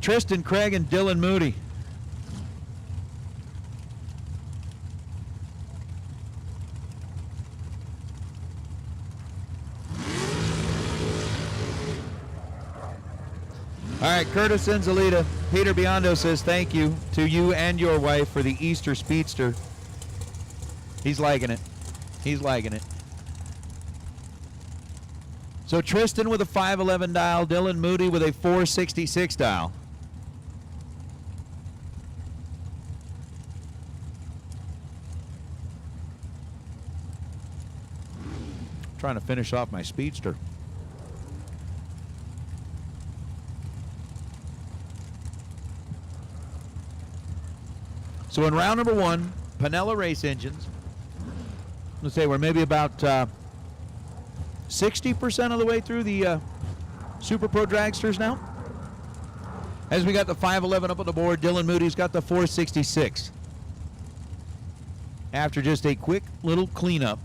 Tristan Craig and Dylan Moody. All right, Curtis Enzalita. Peter Biondo says thank you to you and your wife for the Easter Speedster. He's liking it. He's liking it. So Tristan with a 511 dial, Dylan Moody with a 466 dial. Trying to finish off my Speedster. So in round number one, Panella Race Engines. Let's say we're maybe about 60% of the way through the Super Pro Dragsters now. As we got the 511 up on the board, Dylan Moody's got the 466. After just a quick little cleanup.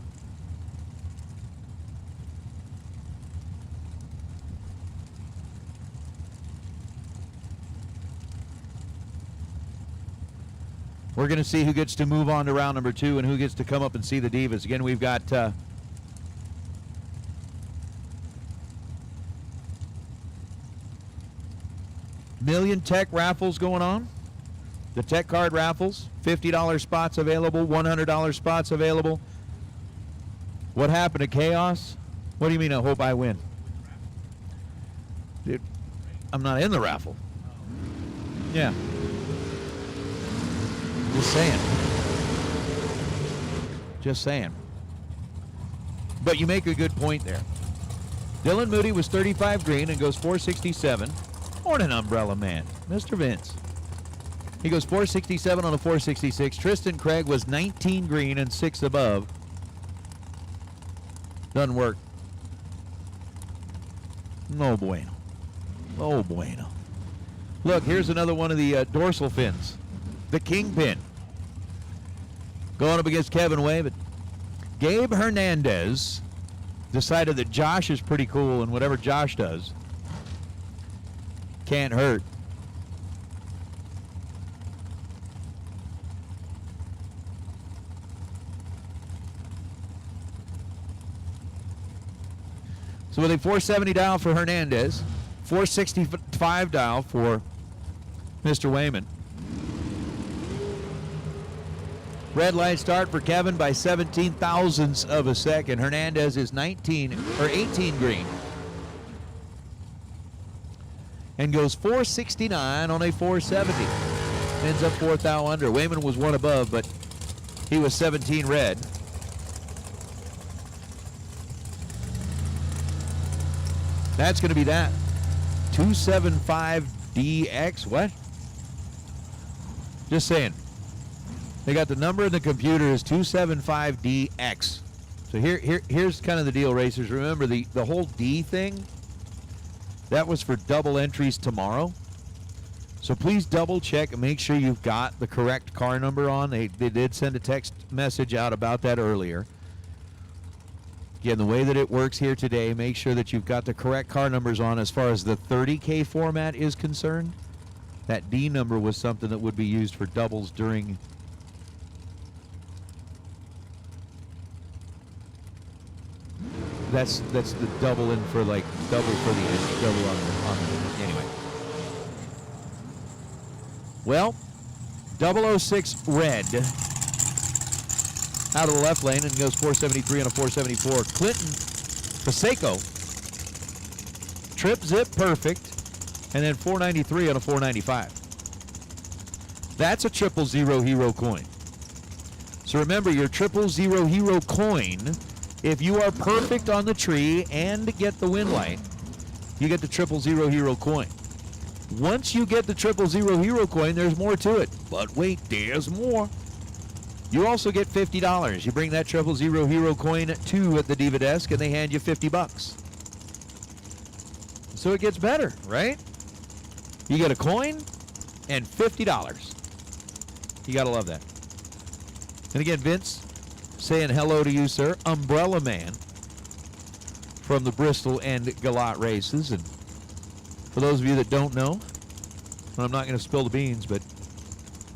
We're going to see who gets to move on to round number two and who gets to come up and see the Divas. Again, we've got million tech raffles going on. The tech card raffles, $50 spots available, $100 spots available. What happened to Chaos? What do you mean I hope I win? Dude, I'm not in the raffle. Yeah. Just saying. Just saying. But you make a good point there. Dylan Moody was 35 green and goes 467. Or an umbrella man, Mr. Vince. He goes 467 on a 466. Tristan Craig was 19 green and 6 above. Doesn't work. No bueno. No bueno. Look, here's another one of the dorsal fins. The Kingpin. Going up against Kevin Way, but Gabe Hernandez decided that Josh is pretty cool, and whatever Josh does can't hurt. So with a 470 dial for Hernandez, 465 dial for Mr. Wayman. Red light start for Kevin by 17 thousandths of a second. Hernandez is 18 green. And goes 469 on a 470. Ends up 4th thou under. Wayman was one above, but he was 17 red. That's going to be that. 275DX. What? Just saying. They got the number in the computer is 275DX. So here's kind of the deal, racers. Remember the whole D thing, that was for double entries tomorrow. So please double check and make sure you've got the correct car number on. They did send a text message out about that earlier. Again, the way that it works here today, make sure that you've got the correct car numbers on as far as the 30K format is concerned. That D number was something that would be used for doubles during that's the double in for like double for the end, double on the anyway. Well, 006 red out of the left lane and goes 473 on a 474. Clinton Paseko, trip zip perfect, and then 493 on a 495. That's a 000 hero coin. So remember, your 000 hero coin, if you are perfect on the tree and get the win light, you get the 000 hero coin. Once you get the 000 hero coin, there's more to it. But wait, there's more. You also get $50. You bring that 000 hero coin to the Diva desk, and they hand you $50. So it gets better, right? You get a coin and $50. You gotta love that. And again, Vince, saying hello to you, sir. Umbrella Man from the Bristol and Galat races. And for those of you that don't know, and I'm not going to spill the beans, but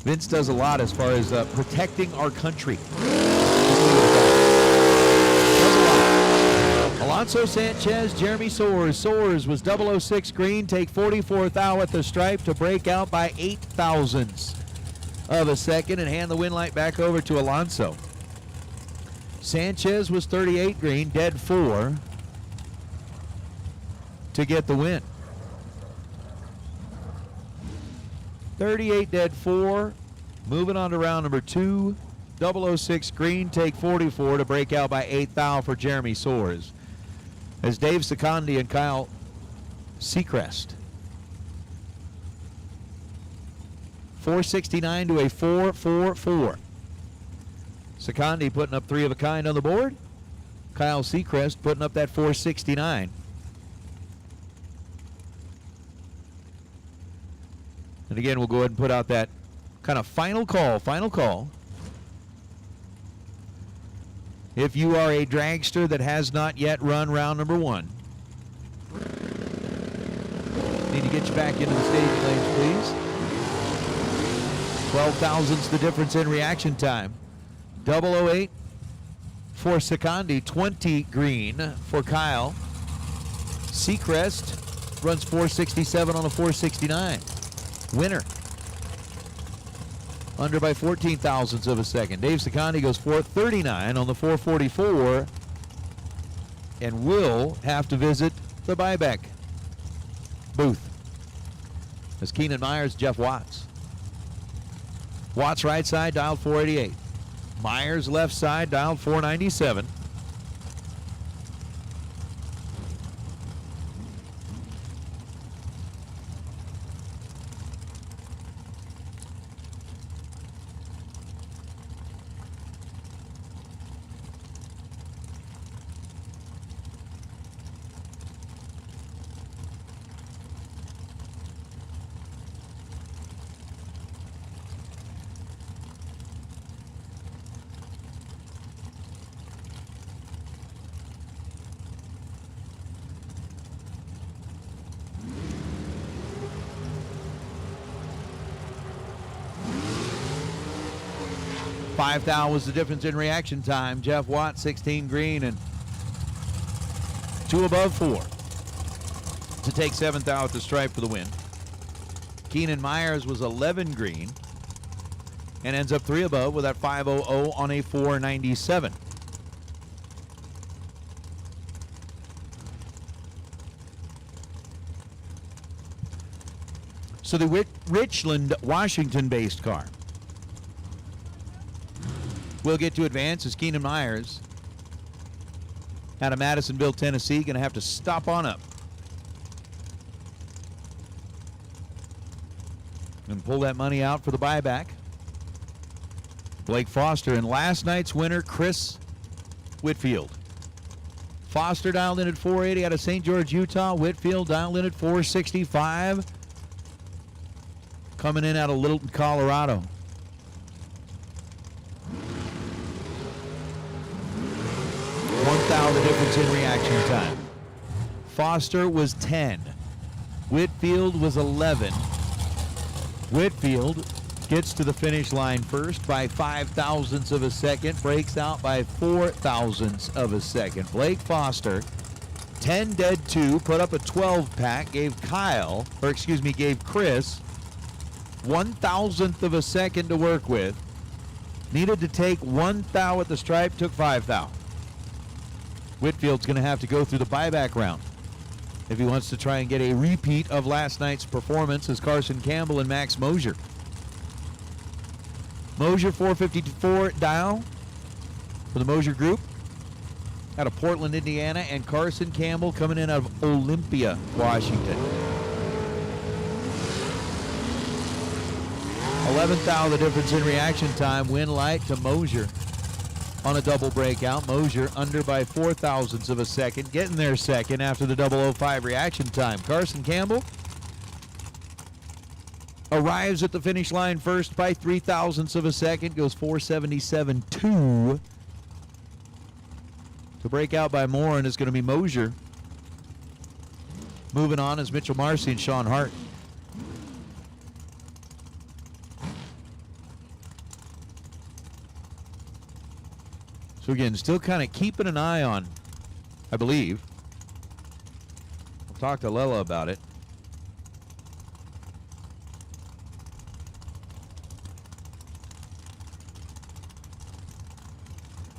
Vince does a lot as far as protecting our country. Does a lot. Alonso Sanchez, Jeremy Soares. Soares was 006 green, take 44 thou at the stripe to break out by 8 thousandths of a second and hand the win light back over to Alonso. Sanchez was 38 green, dead 4 to get the win. 38 dead 4, moving on to round number 2. 006 green, take 44 to break out by 8 thou for Jeremy Soares. As Dave Secondi and Kyle Seacrest. 469 to a 444. Secondi putting up 3 of a kind on the board. Kyle Seacrest putting up that 469. And again, we'll go ahead and put out that kind of final call. If you are a dragster that has not yet run round number 1, need to get you back into the staging lanes, please. 12 thousandths the difference in reaction time. 008 for Secondi, 20 green for Kyle. Seacrest runs 467 on a 469. Winner. Under by 14 thousandths of a second. Dave Secondi goes 439 on the 444 and will have to visit the buyback booth. As Keenan Myers, Jeff Watts. Watts right side, dialed 488. Myers left side, dialed 497. $5 thou was the difference in reaction time. Jeff Watt, 16 green, and 2 above 4 to take 7 thou at the stripe for the win. Keenan Myers was 11 green and ends up 3 above with that 500 on a 497. So the Richland, Washington-based car will get to advance as Keenan Myers out of Madisonville, Tennessee, going to have to stop on up and pull that money out for the buyback. Blake Foster and last night's winner, Chris Whitfield. Foster dialed in at 480 out of St. George, Utah. Whitfield dialed in at 465. Coming in out of Littleton, Colorado. $1,000 the difference in reaction time. Foster was 10. Whitfield was 11. Whitfield gets to the finish line first by 5 thousandths of a second, breaks out by 4 thousandths of a second. Blake Foster, 10 dead 2, put up a 12 pack, gave Chris 1 thousandth of a second to work with. Needed to take 1 thou at the stripe, took 5 thou. Whitfield's going to have to go through the buyback round if he wants to try and get a repeat of last night's performance as Carson Campbell and Max Mosier. Mosier 454 dial for the Mosier Group out of Portland, Indiana, and Carson Campbell coming in out of Olympia, Washington. 11th thou, the difference in reaction time. Win light to Mosier on a double breakout. Mosier under by 4 thousandths of a second, getting there second after the 005 reaction time. Carson Campbell arrives at the finish line first by 3 thousandths of a second, goes 477.2. To break out by more, and it's going to be Mosier. Moving on is Mitchell Marcy and Sean Hart. So again, still kind of keeping an eye on, I believe. I'll talk to Lela about it.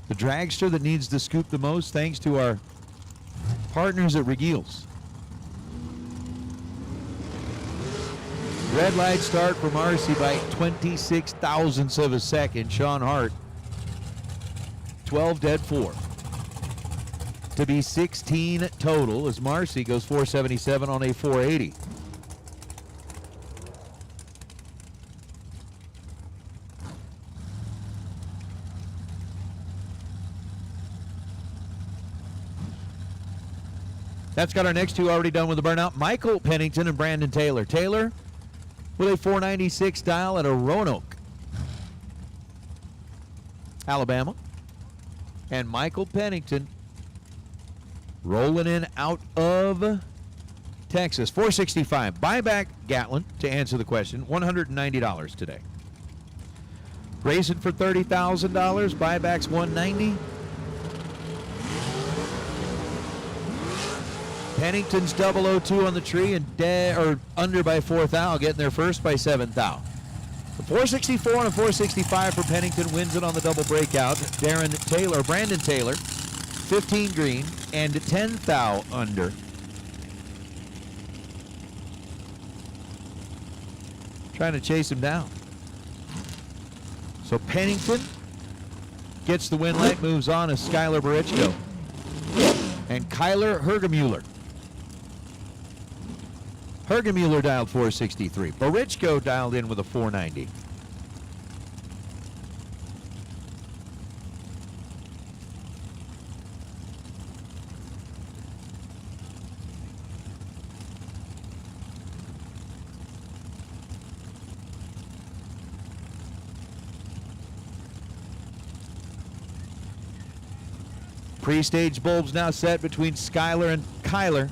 The dragster that needs to scoop the most, thanks to our partners at Regiles. Red light start for Marcy by 26 thousandths of a second. Sean Hart 12 dead 4 to be 16 total as Marcy goes 477 on a 480. That's got our next two already done with the burnout. Michael Pennington and Brandon Taylor. Taylor with a 496 dial at a Roanoke, Alabama. And Michael Pennington rolling in out of Texas. 465. Buyback Gatlin to answer the question. $190 today. Racing for $30,000. Buybacks $190. Pennington's 002 on the tree and under by 4 thou, getting there first by 7 thou. The 464 and a 465 for Pennington wins it on the double breakout. Brandon Taylor, 15 green and 10 thou under. Trying to chase him down. So Pennington gets the win light, moves on as Skylar Barichko and Kyler Hergemuller. Hergemuller dialed 463. Barichko dialed in with a 490. Pre-stage bulbs now set between Skylar and Kyler.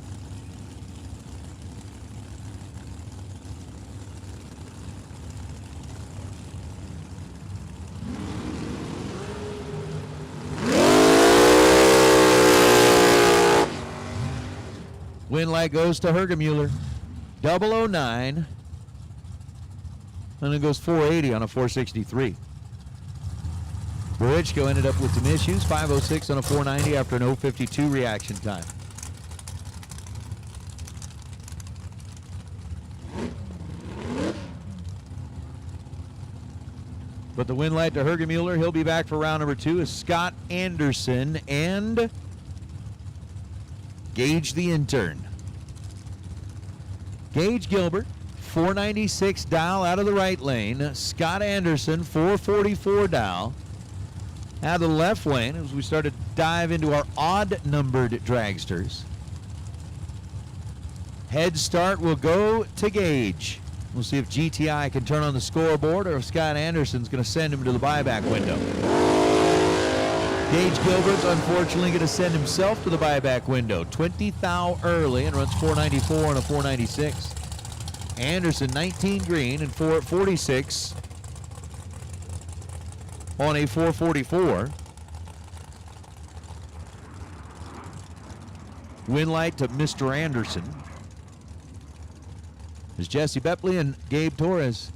Win light goes to Hergemuller. 009. And it goes 480 on a 463. Barichko ended up with some issues. 506 on a 490 after an 052 reaction time. But the win light to Hergemuller. He'll be back for round number 2 is Scott Anderson and Gage the intern. Gage Gilbert, 496 dial out of the right lane. Scott Anderson, 444 dial out of the left lane as we start to dive into our odd-numbered dragsters. Head start will go to Gage. We'll see if GTI can turn on the scoreboard or if Scott Anderson's going to send him to the buyback window. Gage Gilbert's unfortunately going to send himself to the buyback window. 20 thou early and runs 494 and a 496. Anderson 19 green and 446 on a 444. Win light to Mr. Anderson is Jesse Bepley and Gabe Torres.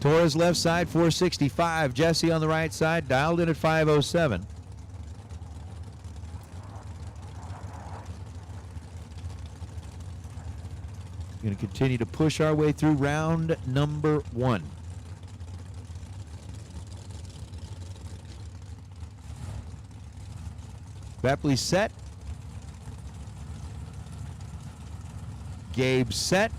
Torres left side, 465. Jesse on the right side, dialed in at 507. Going to continue to push our way through round number 1. Bepley set. Gabe set.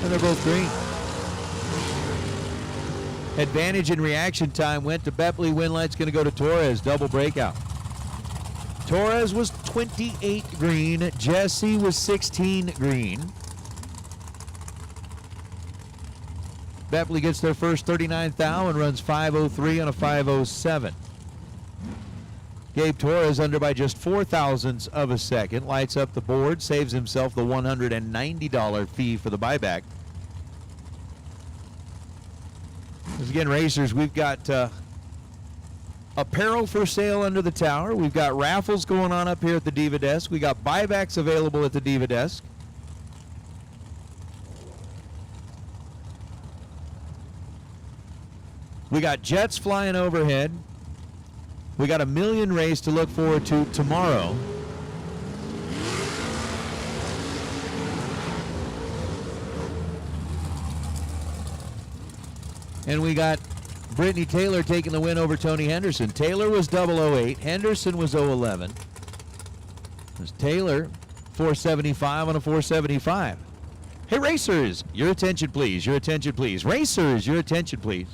And they're both green. Advantage in reaction time went to Bepley. Win light's going to go to Torres. Double breakout. Torres was 28 green. Jesse was 16 green. Bepley gets their first 39 thou and runs 503 on a 507. Gabe Torres under by just 4 thousandths of a second. Lights up the board, saves himself the $190 fee for the buyback. As again, racers, we've got apparel for sale under the tower. We've got raffles going on up here at the Diva Desk. We got buybacks available at the Diva Desk. We got jets flying overhead. We got a million race to look forward to tomorrow. And we got Brittany Taylor taking the win over Tony Henderson. Taylor was 008. Henderson was 011. It was Taylor 475 on a 475. Hey, racers, your attention, please. Your attention, please. Racers, your attention, please.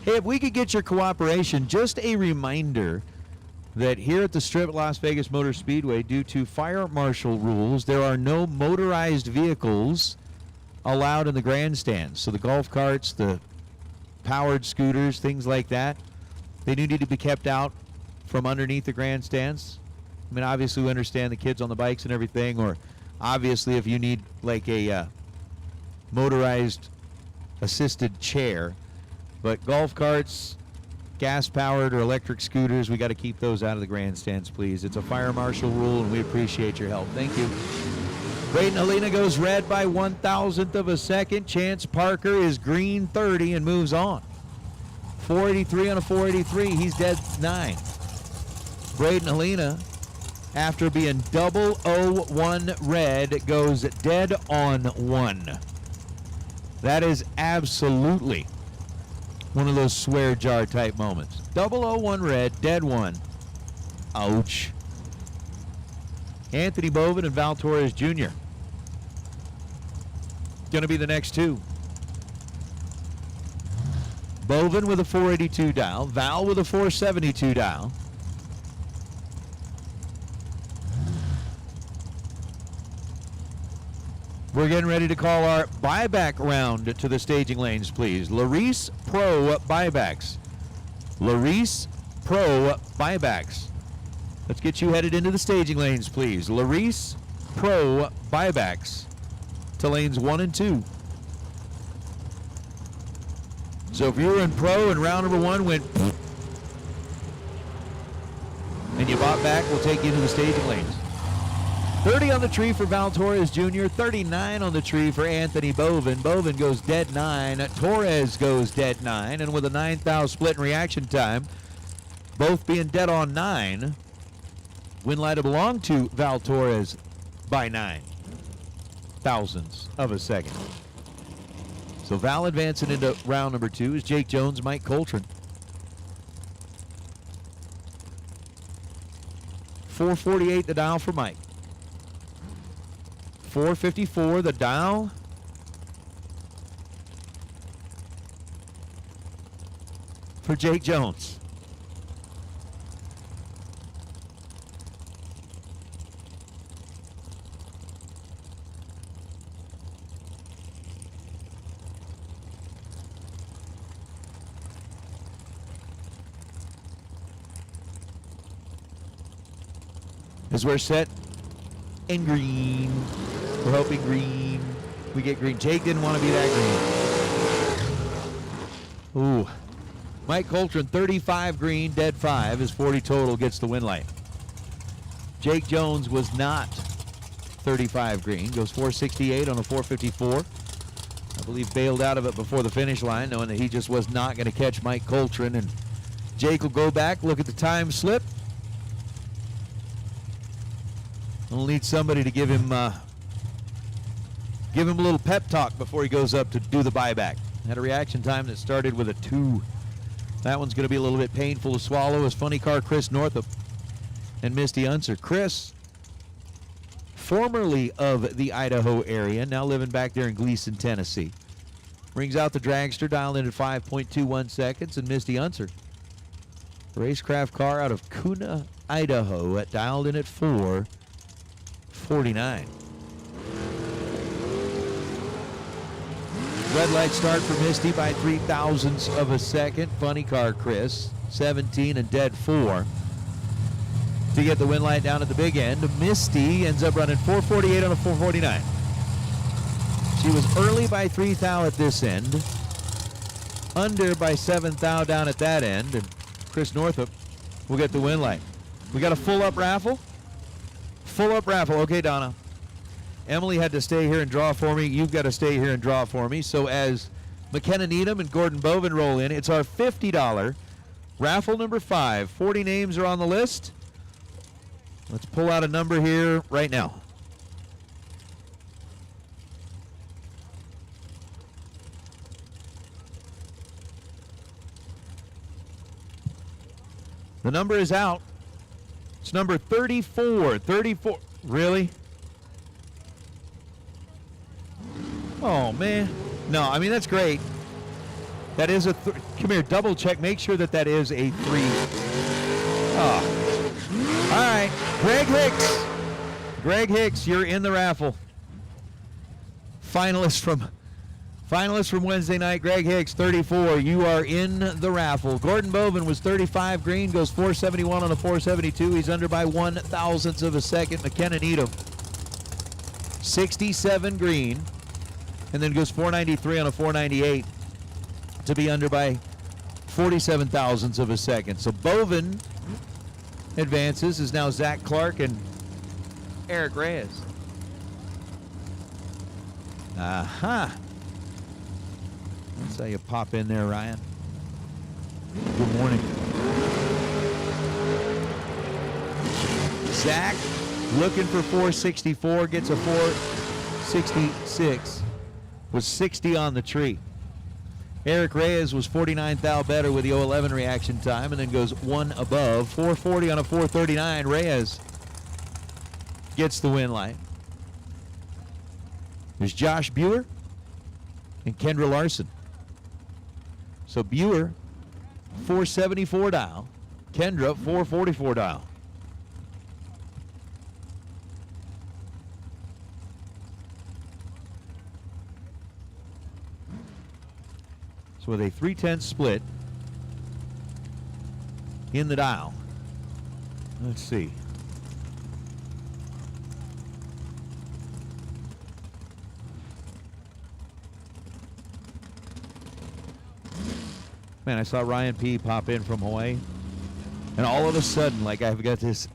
Hey, if we could get your cooperation, just a reminder that here at the Strip at Las Vegas Motor Speedway, due to fire marshal rules, there are no motorized vehicles allowed in the grandstands. So the golf carts, the powered scooters, things like that, they do need to be kept out from underneath the grandstands. I mean, obviously we understand the kids on the bikes and everything, or obviously if you need like a motorized assisted chair. But golf carts, gas-powered or electric scooters, we got to keep those out of the grandstands, please. It's a fire marshal rule, and we appreciate your help. Thank you. Braden Helena goes red by 1,000th of a second. Chance Parker is green 30 and moves on. 483 on a 483. He's dead 9. Braden Helena, after being 001 red, goes dead on 1. That is absolutely one of those swear jar type moments. 001 red, dead 1. Ouch. Anthony Bovin and Val Torres Jr. Going to be the next two. Bovin with a 482 dial. Val with a 472 dial. We're getting ready to call our buyback round to the staging lanes, please. Larice Pro buybacks. Larice Pro buybacks. Let's get you headed into the staging lanes, please. Larice Pro buybacks to lanes 1 and 2. So if you were in Pro and round number 1 went and you bought back, we'll take you into the staging lanes. 30 on the tree for Val Torres Jr., 39 on the tree for Anthony Bovin. Bovin goes dead 9. Torres goes dead 9. And with a 9,000 split in reaction time, both being dead on 9, win light to belong to Val Torres by 9 thousandths of a second. So Val advancing into round number 2 is Jake Jones, Mike Coltrane. 448 the dial for Mike. 454 the dial for Jake Jones. As we're set in green. We're hoping green. We get green. Jake didn't want to be that green. Ooh. Mike Coltrane, 35 green, dead 5. His 40 total gets the win light. Jake Jones was not 35 green. Goes 468 on a 454. I believe bailed out of it before the finish line, knowing that he just was not going to catch Mike Coltrane. And Jake will go back, look at the time slip. We'll need somebody to give him a little pep talk before he goes up to do the buyback. Had a reaction time that started with a 2. That one's going to be a little bit painful to swallow as funny car Chris Northup and Misty Unser. Chris, formerly of the Idaho area, now living back there in Gleason, Tennessee. Brings out the dragster, dialed in at 5.21 seconds, and Misty Unser, racecraft car out of Kuna, Idaho, dialed in at 4:49. Red light start for Misty by 0.03 of a second. Funny car Chris, 17 and dead 4. To get the win light down at the big end, Misty ends up running 4:48 on a 4:49. She was early by 3 thou at this end, under by 7 thou down at that end, and Chris Northup will get the win light. We got a full up raffle? Full up raffle. Okay, Donna. Emily had to stay here and draw for me. You've got to stay here and draw for me. So as McKenna Needham and Gordon Bovin roll in, it's our $50 raffle number 5. 40 names are on the list. Let's pull out a number here right now. The number is out. It's number 34. 34. Really? Oh, man. No, I mean, that's great. That is a come here, double check. Make sure that that is a 3. Oh. All right. Greg Hicks. Greg Hicks, you're in the raffle. Finalist from Wednesday night, Greg Hicks, 34. You are in the raffle. Gordon Bovin was 35 green, goes 471 on a 472. He's under by 1/1000th of a second. McKenna Needham, 67 green, and then goes 493 on a 498 to be under by 47/1000ths of a second. So Bovin advances. Is now Zach Clark and Eric Reyes. Aha. That's how you pop in there, Ryan. Good morning. Zach looking for 464, gets a 466. Was 60 on the tree. Eric Reyes was 49 thou better with the 011 reaction time and then goes 1 above. 440 on a 439. Reyes gets the win light. There's Josh Bueller and Kendra Larson. So Bueller, 474 dial. Kendra, 444 dial. So with a 3/10 split in the dial, let's see. Man, I saw Ryan P. pop in from Hawaii, and all of a sudden, like, I've got this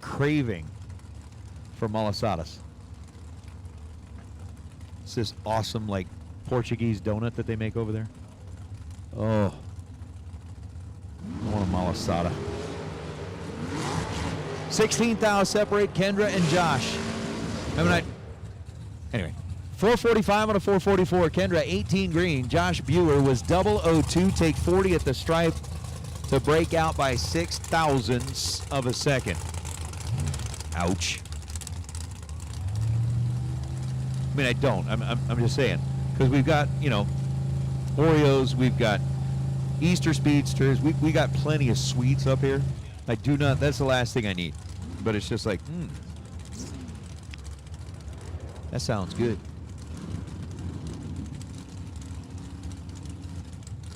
craving for malasadas. It's this awesome, like, Portuguese donut that they make over there. Oh, I want a malasada. 16 thou separate Kendra and Josh. Anyway, 445 on a 444. Kendra, 18 green. Josh Bueller was 002, take 40 at the stripe to break out by 0.06 of a second. Ouch. I mean, I don't. I'm just saying. Because we've got, you know, Oreos, we've got Easter Speedsters, we got plenty of sweets up here. I do not, that's the last thing I need. But it's just like, that sounds good.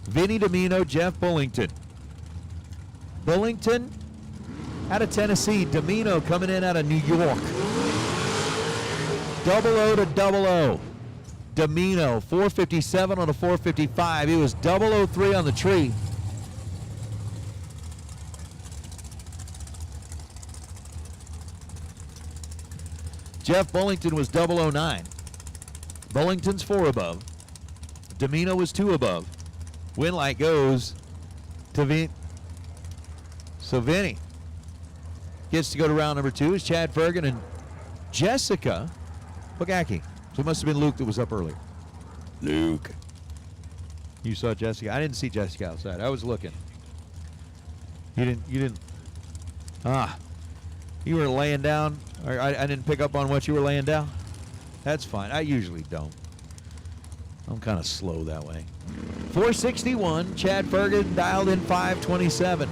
Vinny Domino, Jeff Bullington. Bullington out of Tennessee. Domino coming in out of New York. 00 to 00. Domino, 457 on a 455. He was 003 on the tree. Jeff Bullington was 009. Bullington's 4 above. Domino was 2 above. Win light goes to Vin. So Vinny gets to go to round number 2 as Chad Fergan and Jessica Pogacki. So it must have been Luke that was up earlier. Luke. You saw Jessica? I didn't see Jessica outside. I was looking. You didn't. You were laying down. Or I didn't pick up on what you were laying down. That's fine. I usually don't. I'm kind of slow that way. 461. Chad Fergan dialed in 527.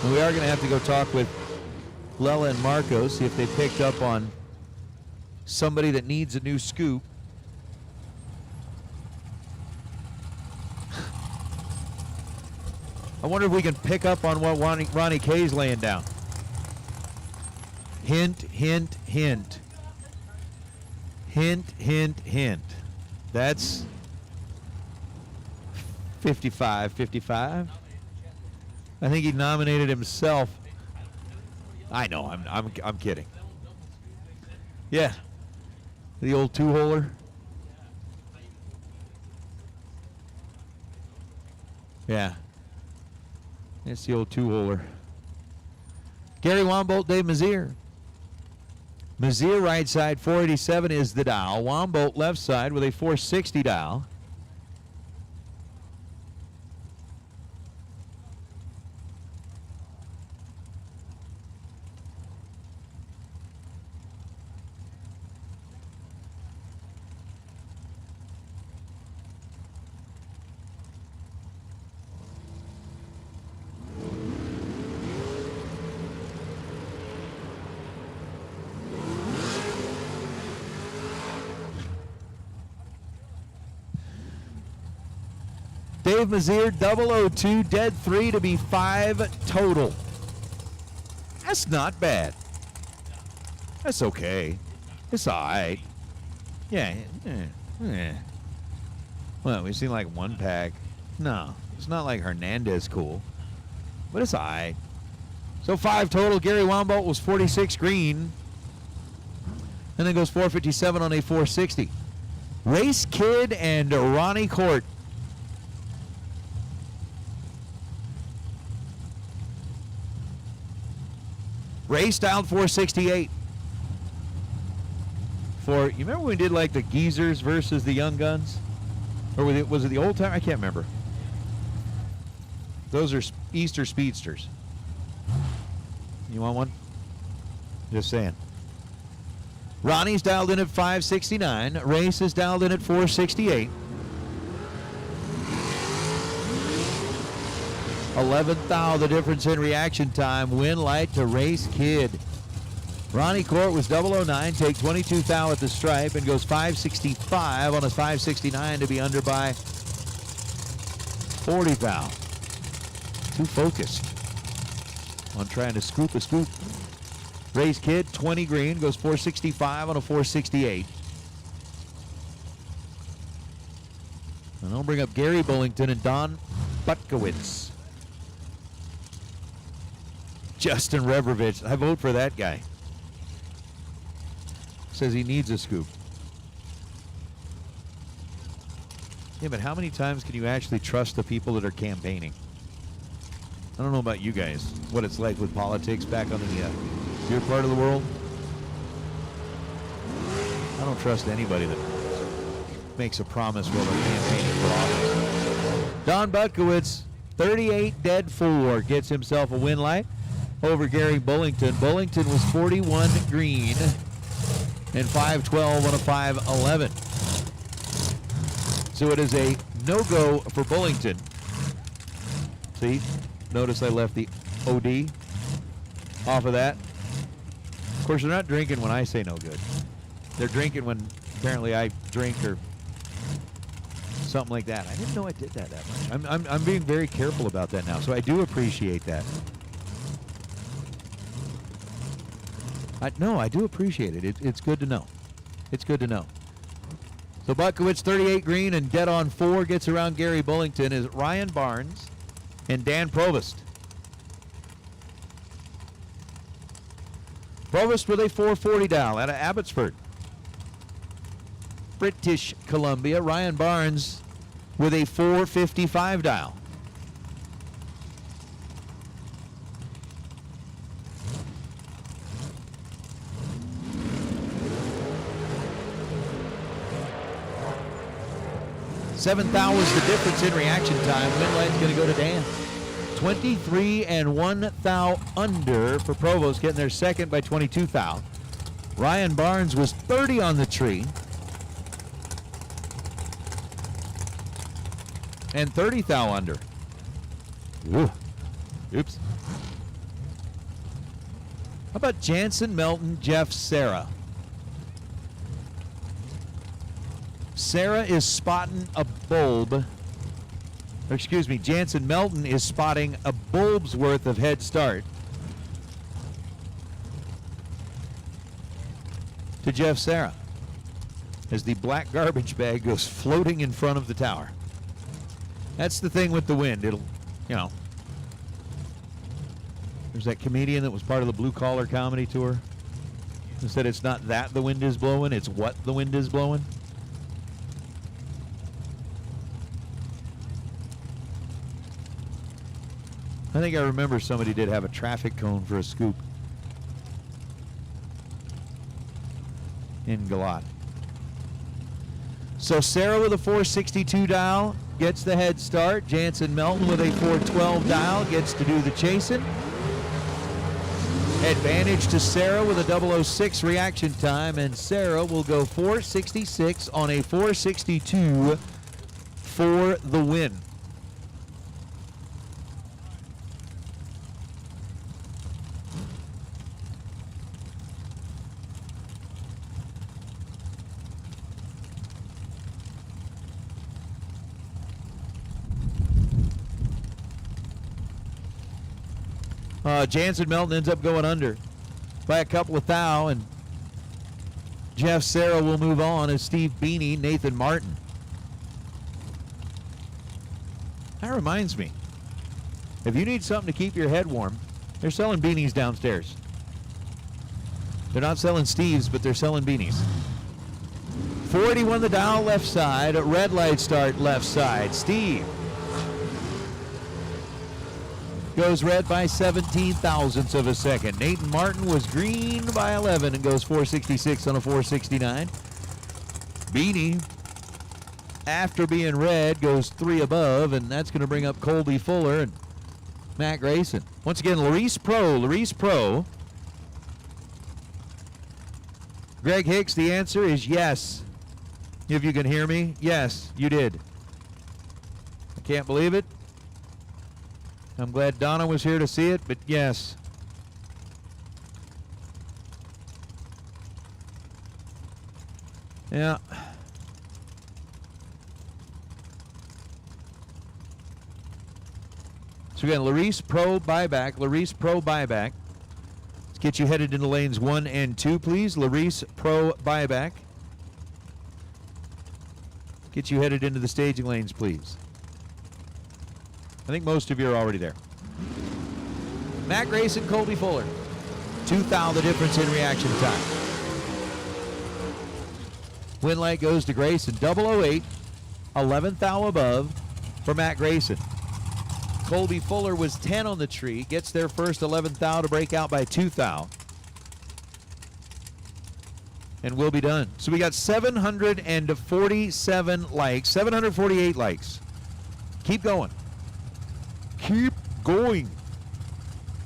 And we are going to have to go talk with Lela and Marco, see if they picked up on somebody that needs a new scoop. I wonder if we can pick up on what Ronnie K's laying down. Hint, hint, hint. Hint, hint, hint. That's 55. I think he nominated himself. I know, I'm kidding. Yeah. The old 2-holer. Yeah. It's the old 2-holer. Gary Wambolt, Dave Mazier. Mazier right side 487 is the dial. Wambolt left side with a 460 dial. Dave Mazier, 002, dead 3 to be 5 total. That's not bad. That's okay. It's all right. Yeah. Well, we've seen like 1 pack. No, it's not like Hernandez cool, but it's all right. So 5 total. Gary Wambolt was 46 green, and then goes 457 on a 460. Race Kid and Ronnie Court. Race dialed 468. You remember when we did like the Geezers versus the Young Guns? Or was it the old time? I can't remember. Those are Easter Speedsters. You want one? Just saying. Ronnie's dialed in at 569. Race is dialed in at 468. 11th thou, the difference in reaction time. Win light to Race Kid. Ronnie Court was 009, take 22 thou at the stripe, and goes 565 on a 569 to be under by 40 thou. Too focused on trying to scoop a scoop. Race Kid, 20 green, goes 465 on a 468. And I'll bring up Gary Bullington and Don Butkowitz. Justin Rebrovich. I vote for that guy. Says he needs a scoop. Yeah, but how many times can you actually trust the people that are campaigning? I don't know about you guys, what it's like with politics back on your part of the world. I don't trust anybody that makes a promise while they're campaigning for office. Don Butkowitz, 38 dead 4, gets himself a win light over Gary Bullington. Bullington was 41 green and 512 on a 511. So it is a no-go for Bullington. See, notice I left the OD off of that. Of course, they're not drinking when I say no good. They're drinking when apparently I drink or something like that. I didn't know I did that much. I'm being very careful about that now, so I do appreciate that. I do appreciate it. It's good to know. It's good to know. So Butkowitz, 38 green and dead on 4, gets around Gary Bullington is Ryan Barnes and Dan Provost. Provost with a 440 dial out of Abbotsford. British Columbia. Ryan Barnes with a 455 dial. Seventh thou was the difference in reaction time. Win light's going to go to Dan. 23 and 1 thou under for Provost, getting their second by 22 thou. Ryan Barnes was 30 on the tree. And 30 thou under. Ooh. Oops. How about Jansen, Melton, Jeff, Sarah? Sarah is spotting a bulb. Or excuse me, Jansen Melton is spotting a bulb's worth of head start to Jeff Sarah as the black garbage bag goes floating in front of the tower. That's the thing with the wind. It'll, you know. There's that comedian that was part of the Blue Collar Comedy Tour who said it's not that the wind is blowing, it's what the wind is blowing. I think I remember somebody did have a traffic cone for a scoop in Galat. So Sarah with a 462 dial gets the head start. Jansen Melton with a 412 dial gets to do the chasing. Advantage to Sarah with a 006 reaction time, and Sarah will go 466 on a 462 for the win. Jansen Melton ends up going under by a couple of thou, and Jeff Sarah will move on as Steve Beanie, Nathan Martin. That reminds me, if you need something to keep your head warm, they're selling beanies downstairs. They're not selling Steve's, but they're selling beanies. 481 the dial left side, red light start left side. Steve goes red by 17 thousandths of a second. Nathan Martin was green by 11 and goes 466 on a 469. Beanie, after being red, goes 3 above, and that's going to bring up Colby Fuller and Matt Grayson. Once again, Larice Pro. Greg Hicks, the answer is yes. If you can hear me, yes, you did. I can't believe it. I'm glad Donna was here to see it, but yes. Yeah. So again, Larice Pro buyback. Let's get you headed into lanes 1 and 2, please. Larice Pro buyback. Get you headed into the staging lanes, please. I think most of you are already there. Matt Grayson, Colby Fuller. 2 thou the difference in reaction time. Win light goes to Grayson. 008, 11 thou above for Matt Grayson. Colby Fuller was 10 on the tree. Gets their first 11 thou to break out by 2 thou. And we'll be done. So we got 747 likes, 748 likes. Keep going. Keep going.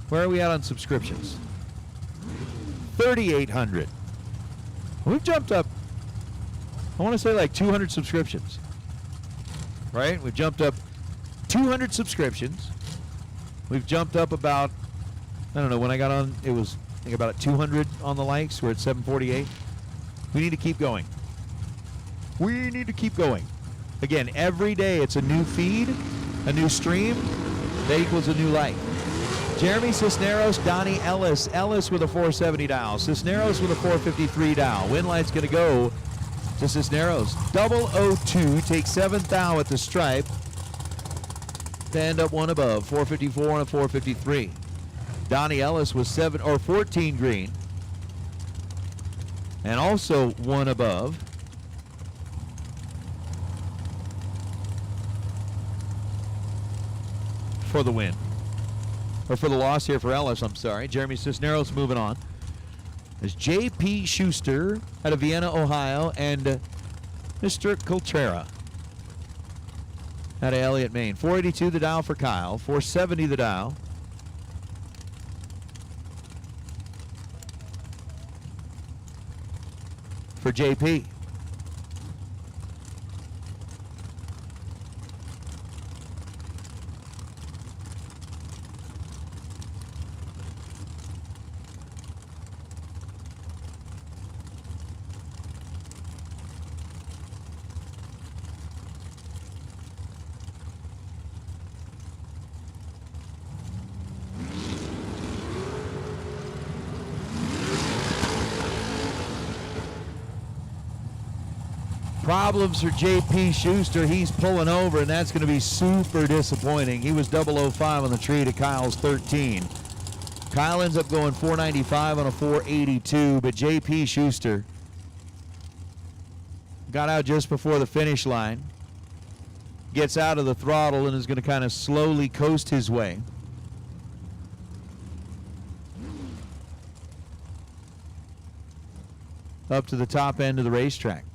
Where are we at on subscriptions? 3,800. We've jumped up, I want to say like 200 subscriptions. Right? We've jumped up 200 subscriptions. We've jumped up about, I don't know, when I got on, it was I think about 200 on the likes. We're at 748. We need to keep going. We need to keep going. Again, every day it's a new feed, a new stream. That equals a new like. Jeremy Cisneros, Donnie Ellis. Ellis with a 470 dial. Cisneros with a 453 dial. Win light's going to go to Cisneros. 002 takes 7 thou at the stripe to end up 1 above. 454 and a 453. Donnie Ellis was 14 green and also 1 above. for the win. Or for the loss here for Ellis, I'm sorry. Jeremy Cisneros moving on. As J.P. Schuster out of Vienna, Ohio, and Mr. Coltrera out of Elliott, Maine. 482 the dial for Kyle. 470 the dial. For JP. Problems for J.P. Schuster. He's pulling over, and that's going to be super disappointing. He was 005 on the tree to Kyle's 13. Kyle ends up going 495 on a 482, but J.P. Schuster got out just before the finish line, gets out of the throttle, and is going to kind of slowly coast his way up to the top end of the racetrack.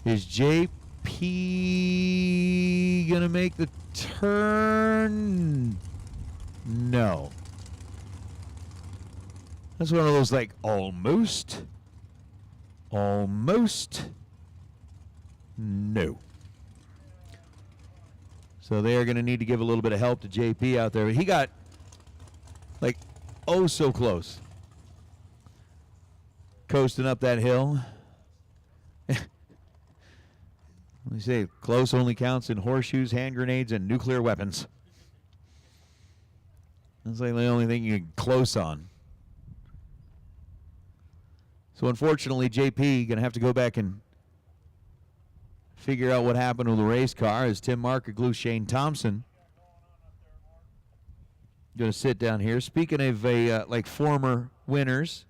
Is JP going to make the turn? No. That's one of those like almost. Almost. No. So they are going to need to give a little bit of help to JP out there. He got like oh so close. Coasting up that hill. They say close only counts in horseshoes, hand grenades, and nuclear weapons. That's like the only thing you can close on. So unfortunately, JP going to have to go back and figure out what happened with the race car as Tim Markaglu, Shane Thompson going to sit down here. Speaking of like former winners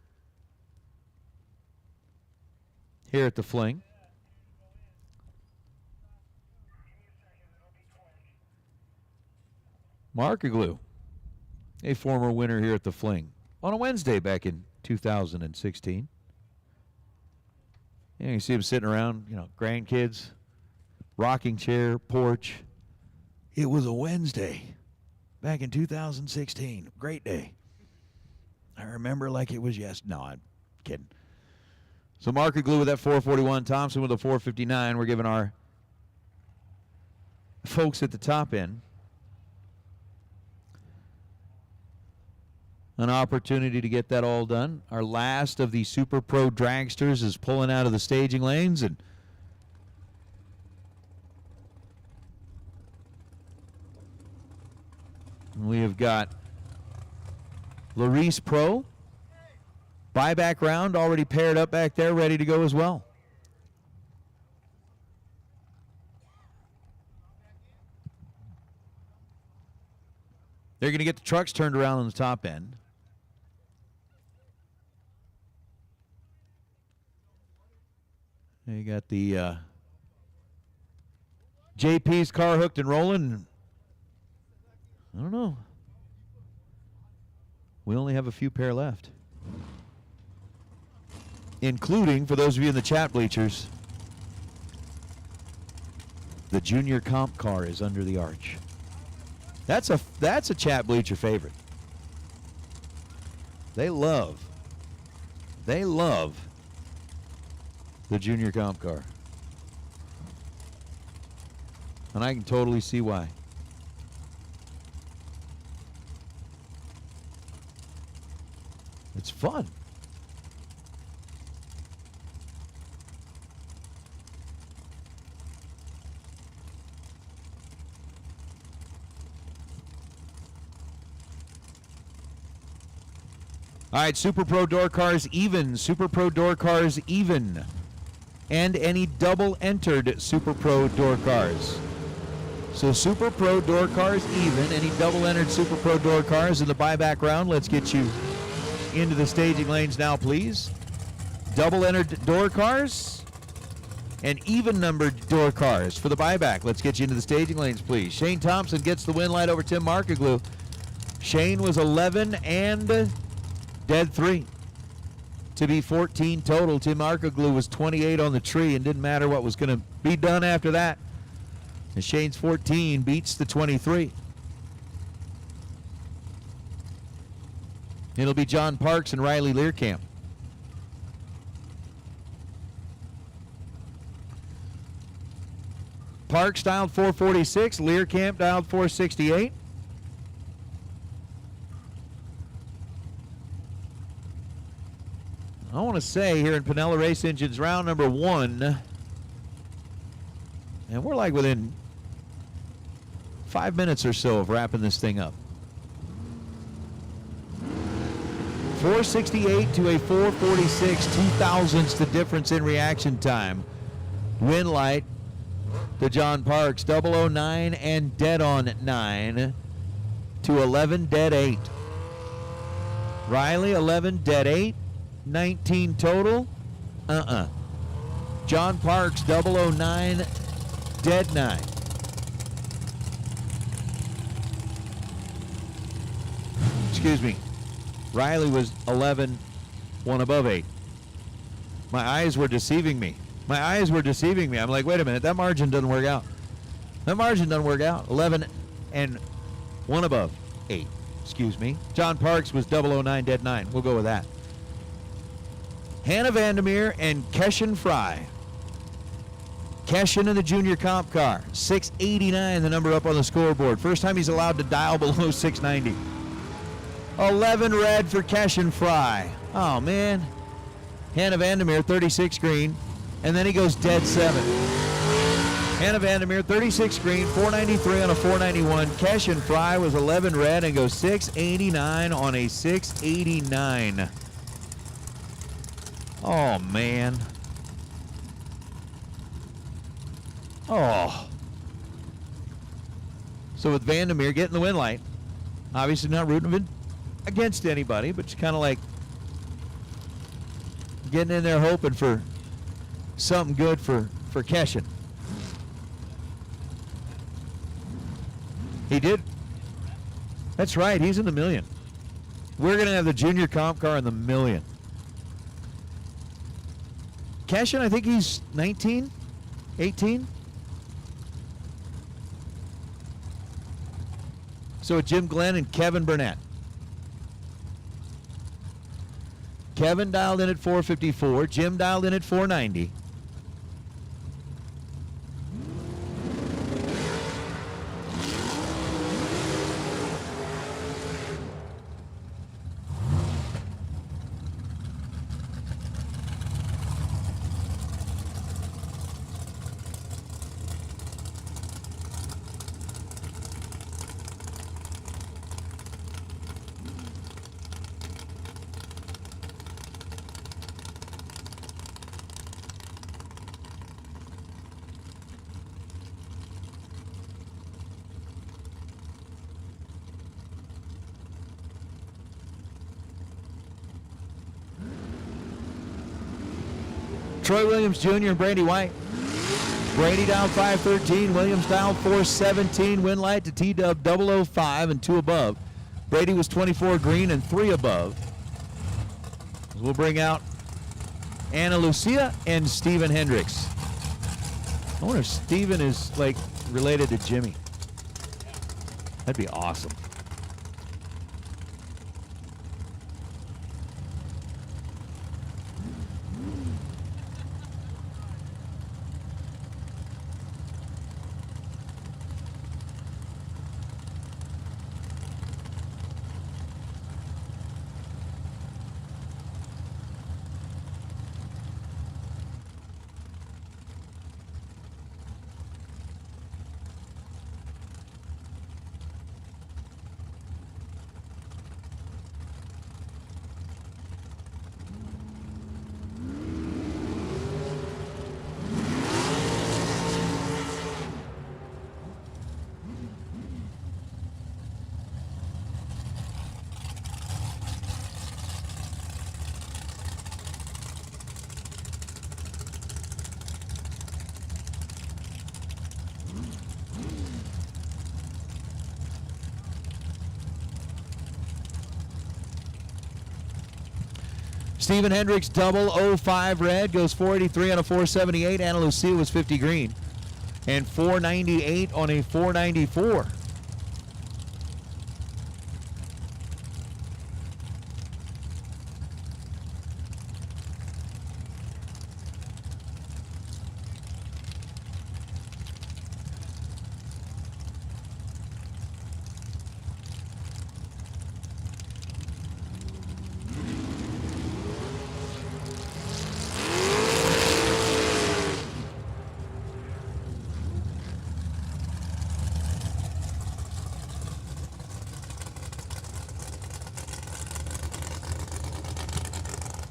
here at the Fling. Markaglu, a former winner here at the Fling on a Wednesday back in 2016. And you see him sitting around, you know, grandkids, rocking chair, porch. It was a Wednesday back in 2016. Great day. I remember like it was yesterday. No, I'm kidding. So Markaglu with that 441, Thompson with a 459. We're giving our folks at the top end an opportunity to get that all done. Our last of the Super Pro dragsters is pulling out of the staging lanes, and we have got Larice Pro buyback round already paired up back there, ready to go as well. They're going to get the trucks turned around on the top end. You got the JP's car hooked and rolling. I don't know. We only have a few pair left. Including, for those of you in the chat bleachers, the junior comp car is under the arch. That's a chat bleacher favorite. They love the junior comp car. And I can totally see why. It's fun. All right, Super Pro door cars even. Super Pro door cars even. And any double entered Super Pro door cars. So Super Pro door cars even. Any double entered Super Pro door cars in the buyback round. Let's get you into the staging lanes now, please. Double entered door cars and even numbered door cars for the buyback. Let's get you into the staging lanes, please. Shane Thompson gets the win light over Tim Markaglu. Shane was 11 and dead 3 to be 14 total. Tim Markaglu was 28 on the tree and didn't matter what was going to be done after that. And Shane's 14 beats the 23. It'll be John Parks and Riley Learcamp. Parks dialed 446, Learcamp dialed 468. I want to say here in Pinella Race Engines round number 1, and we're like within 5 minutes or so of wrapping this thing up. 468 to a 446, 2/1000ths the difference in reaction time. Win light to John Parks, 009 and dead on 9 to 11 dead 8. Riley 11 dead 8, 19 total. John Parks 009 dead 9. Excuse me. Riley was 11, 1 above 8. My eyes were deceiving me. I'm like, wait a minute, that margin doesn't work out. 11 and 1 above 8. Excuse me. John Parks was 009 dead 9. We'll go with that. Hannah Vandermeer and Keshen Fry. Keshen in the junior comp car. 689, the number up on the scoreboard. First time he's allowed to dial below 690. 11 red for Keshen Fry. Oh, man. Hannah Vandermeer, 36 green. And then he goes dead 7. Hannah Vandermeer, 36 green, 493 on a 491. Keshen Fry was 11 red and goes 689 on a 689. Oh, man. Oh. So with Vandermeer getting the win light, obviously not rooting against anybody, but just kind of like getting in there hoping for something good for Keshen. He did. That's right. He's in the million. We're going to have the junior comp car in the million. Keshen, I think he's 19, 18. So it's Jim Glenn and Kevin Burnett. Kevin dialed in at 454. Jim dialed in at 490. Troy Williams Jr. and Brady White. Brady dialed 513. Williams dialed 417. Win light to T-Dub 005 and 2 above. Brady was 24 green and 3 above. We'll bring out Anna Lucia and Stephen Hendricks. I wonder if Stephen is like related to Jimmy. That'd be awesome. Steven Hendricks double 05 red goes 483 on a 478. Anna Lucia was 50 green. And 498 on a 494.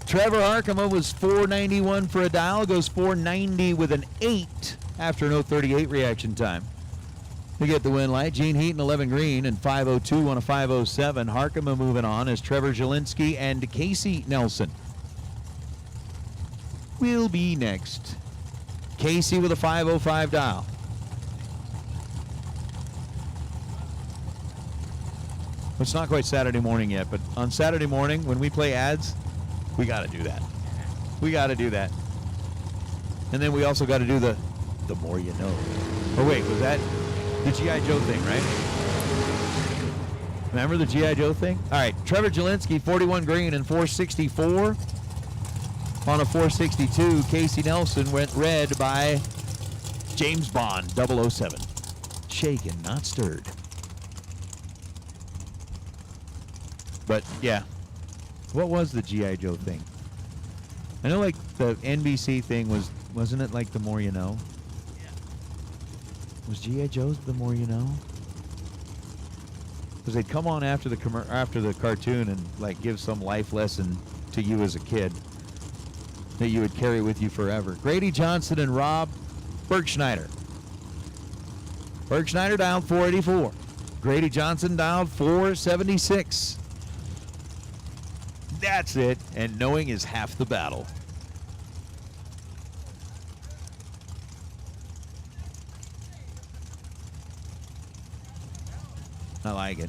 Trevor Arkema was 491 for a dial, goes 490 with an 8 after an 038 reaction time. We get the win light. Gene Heaton, 11 green, and 502 on a 507. Harkema moving on as Trevor Zielinski and Casey Nelson will be next. Casey with a 505 dial. It's not quite Saturday morning yet, but on Saturday morning when we play ads, we got to do that. We got to do that. And then we also got to do the more you know. Oh, wait, was that the G.I. Joe thing, right? Remember the G.I. Joe thing? All right, Trevor Zielinski, 41 green and 464. On a 462, Casey Nelson went red by James Bond, 007. Shaken, not stirred. But, yeah. What was the G.I. Joe thing? I know, like, the NBC thing wasn't it like the more you know? Yeah. Was G.I. Joe's the more you know? Because they'd come on after the cartoon and, like, give some life lesson to you as a kid that you would carry with you forever. Grady Johnson and Rob Bergschneider. Bergschneider dialed 484. Grady Johnson dialed 476. That's it, and knowing is half the battle. I like it.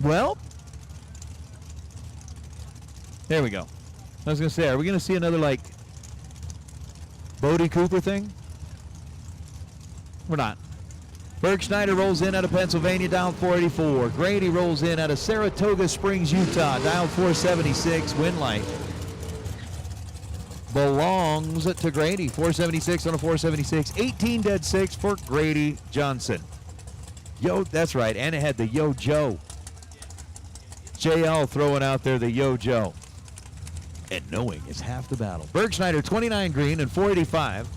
Well, there we go. I was going to say, are we going to see another, like, Bodie Cooper thing? We're not. Bergschneider rolls in out of Pennsylvania, dialed 484. Grady rolls in out of Saratoga Springs, Utah, dialed 476. Win light belongs to Grady. 476 on a 476. 18 dead 6 for Grady Johnson. Yo, that's right. And it had the Yo Joe. JL throwing out there the Yo Joe. And knowing is half the battle. Bergschneider, 29 green and 485.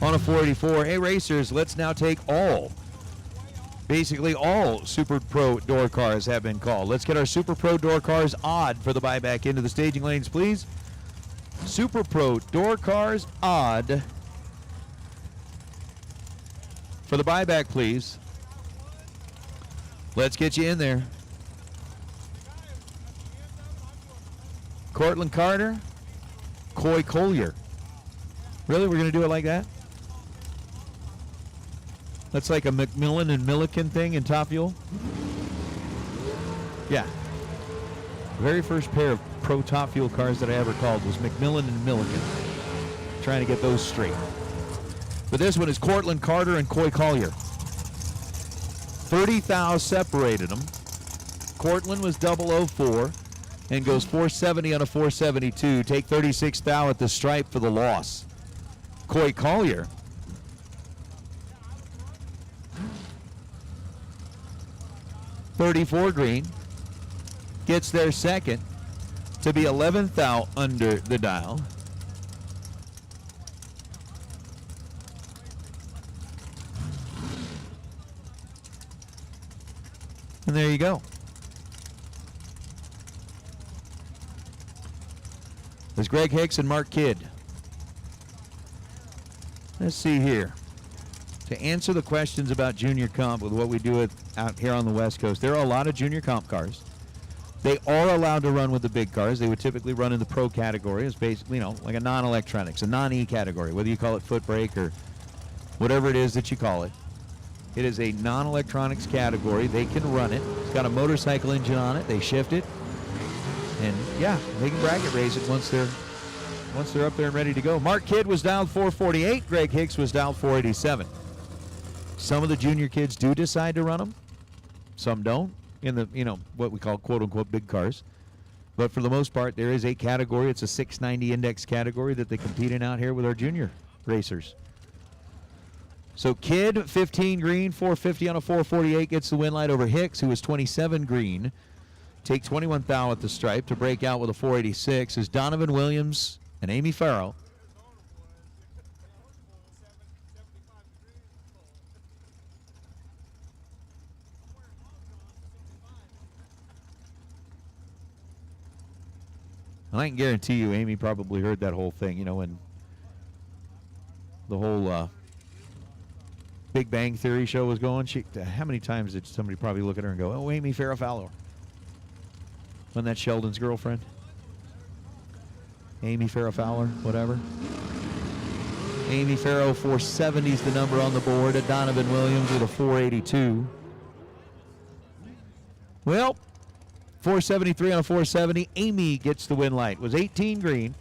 On a 484. Hey, racers, let's now take basically all Super Pro door cars have been called. Let's get our Super Pro door cars odd for the buyback into the staging lanes, please. Super Pro door cars odd for the buyback, please. Let's get you in there. Cortland Carter, Coy Collier. Really, we're going to do it like that? That's like a McMillan and Milliken thing in Top Fuel? Yeah. The very first pair of Pro Top Fuel cars that I ever called was McMillan and Milliken. Trying to get those straight. But this one is Cortland Carter and Coy Collier. 30 thou separated them. Cortland was 004 and goes 470 on a 472. Take 36 thou at the stripe for the loss. Coy Collier, $34 green, gets there second to be 11th out under the dial. And there you go. There's Greg Hicks and Mark Kidd. Let's see here. To answer the questions about junior comp with what we do out here on the West Coast, there are a lot of junior comp cars. They are allowed to run with the big cars. They would typically run in the pro category. It's basically, like a non-electronics, a non-E category, whether you call it foot brake or whatever it is that you call it. It is a non-electronics category. They can run it. It's got a motorcycle engine on it. They shift it. And yeah, they can bracket race it once they're up there and ready to go. Mark Kidd was dialed 448. Greg Hicks was dialed 487. Some of the junior kids do decide to run them. Some don't in the, what we call quote-unquote big cars. But for the most part, there is a category. It's a 690 index category that they compete in out here with our junior racers. So Kidd, 15 green, 450 on a 448, gets the win light over Hicks, who is 27 green. Take 21 thou at the stripe to break out with a 486 is Donovan Williams and Amy Farrell. And I can guarantee you Amy probably heard that whole thing, when the whole Big Bang Theory show was going. How many times did somebody probably look at her and go, "Oh, Amy Farrah Fowler"? Wasn't that Sheldon's girlfriend? Amy Farrah Fowler, whatever. Amy Farrah, 470 is the number on the board. At Donovan Williams with a 482. Well, 473 on a 470. Amy gets the win light. Was 18 green.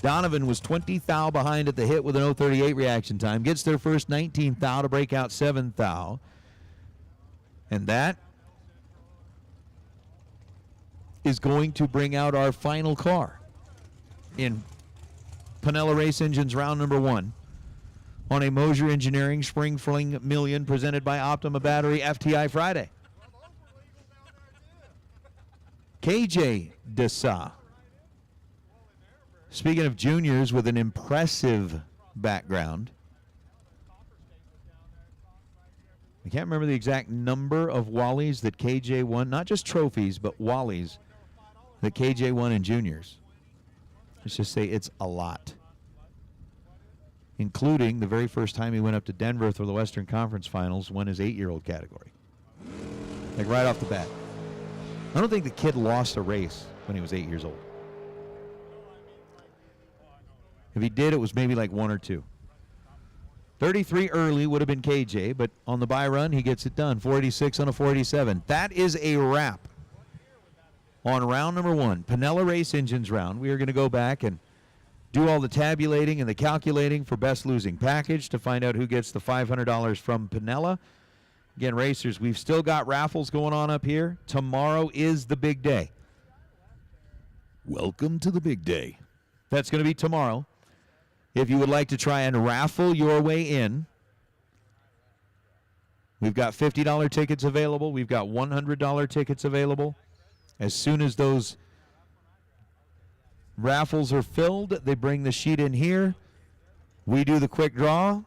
Donovan was 20 thou behind at the hit with an 038 reaction time. Gets their first 19 thou to break out 7 thou. And that is going to bring out our final car in Pinella Race Engines round number 1 on a Mosier Engineering Spring Fling Million presented by Optima Battery FTI Friday. KJ Dessa. Speaking of juniors with an impressive background, I can't remember the exact number of Wallies that KJ won, not just trophies, but Wallies that KJ won in juniors. Let's just say it's a lot, including the very first time he went up to Denver for the Western Conference Finals, won his 8-year-old category. Like right off the bat. I don't think the kid lost a race when he was 8 years old. If he did, it was maybe like 1 or 2. 33 early would have been KJ, but on the bye run, he gets it done. 486 on a 487. That is a wrap on round number 1, Pinella Race Engines round. We are going to go back and do all the tabulating and the calculating for best losing package to find out who gets the $500 from Pinella. Again, racers, we've still got raffles going on up here. Tomorrow is the big day. Welcome to the big day. That's going to be tomorrow. If you would like to try and raffle your way in, we've got $50 tickets available. We've got $100 tickets available. As soon as those raffles are filled, they bring the sheet in here. We do the quick draw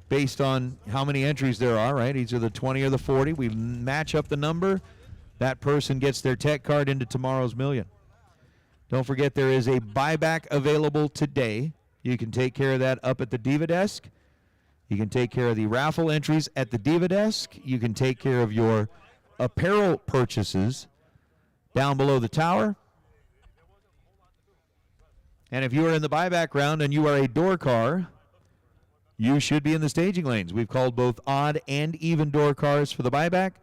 based on how many entries there are, right? Either the 20 or the 40. We match up the number. That person gets their tech card into tomorrow's million. Don't forget there is a buyback available today. You can take care of that up at the Diva Desk. You can take care of the raffle entries at the Diva Desk. You can take care of your apparel purchases down below the tower. And if you are in the buyback round and you are a door car, you should be in the staging lanes. We've called both odd and even door cars for the buyback.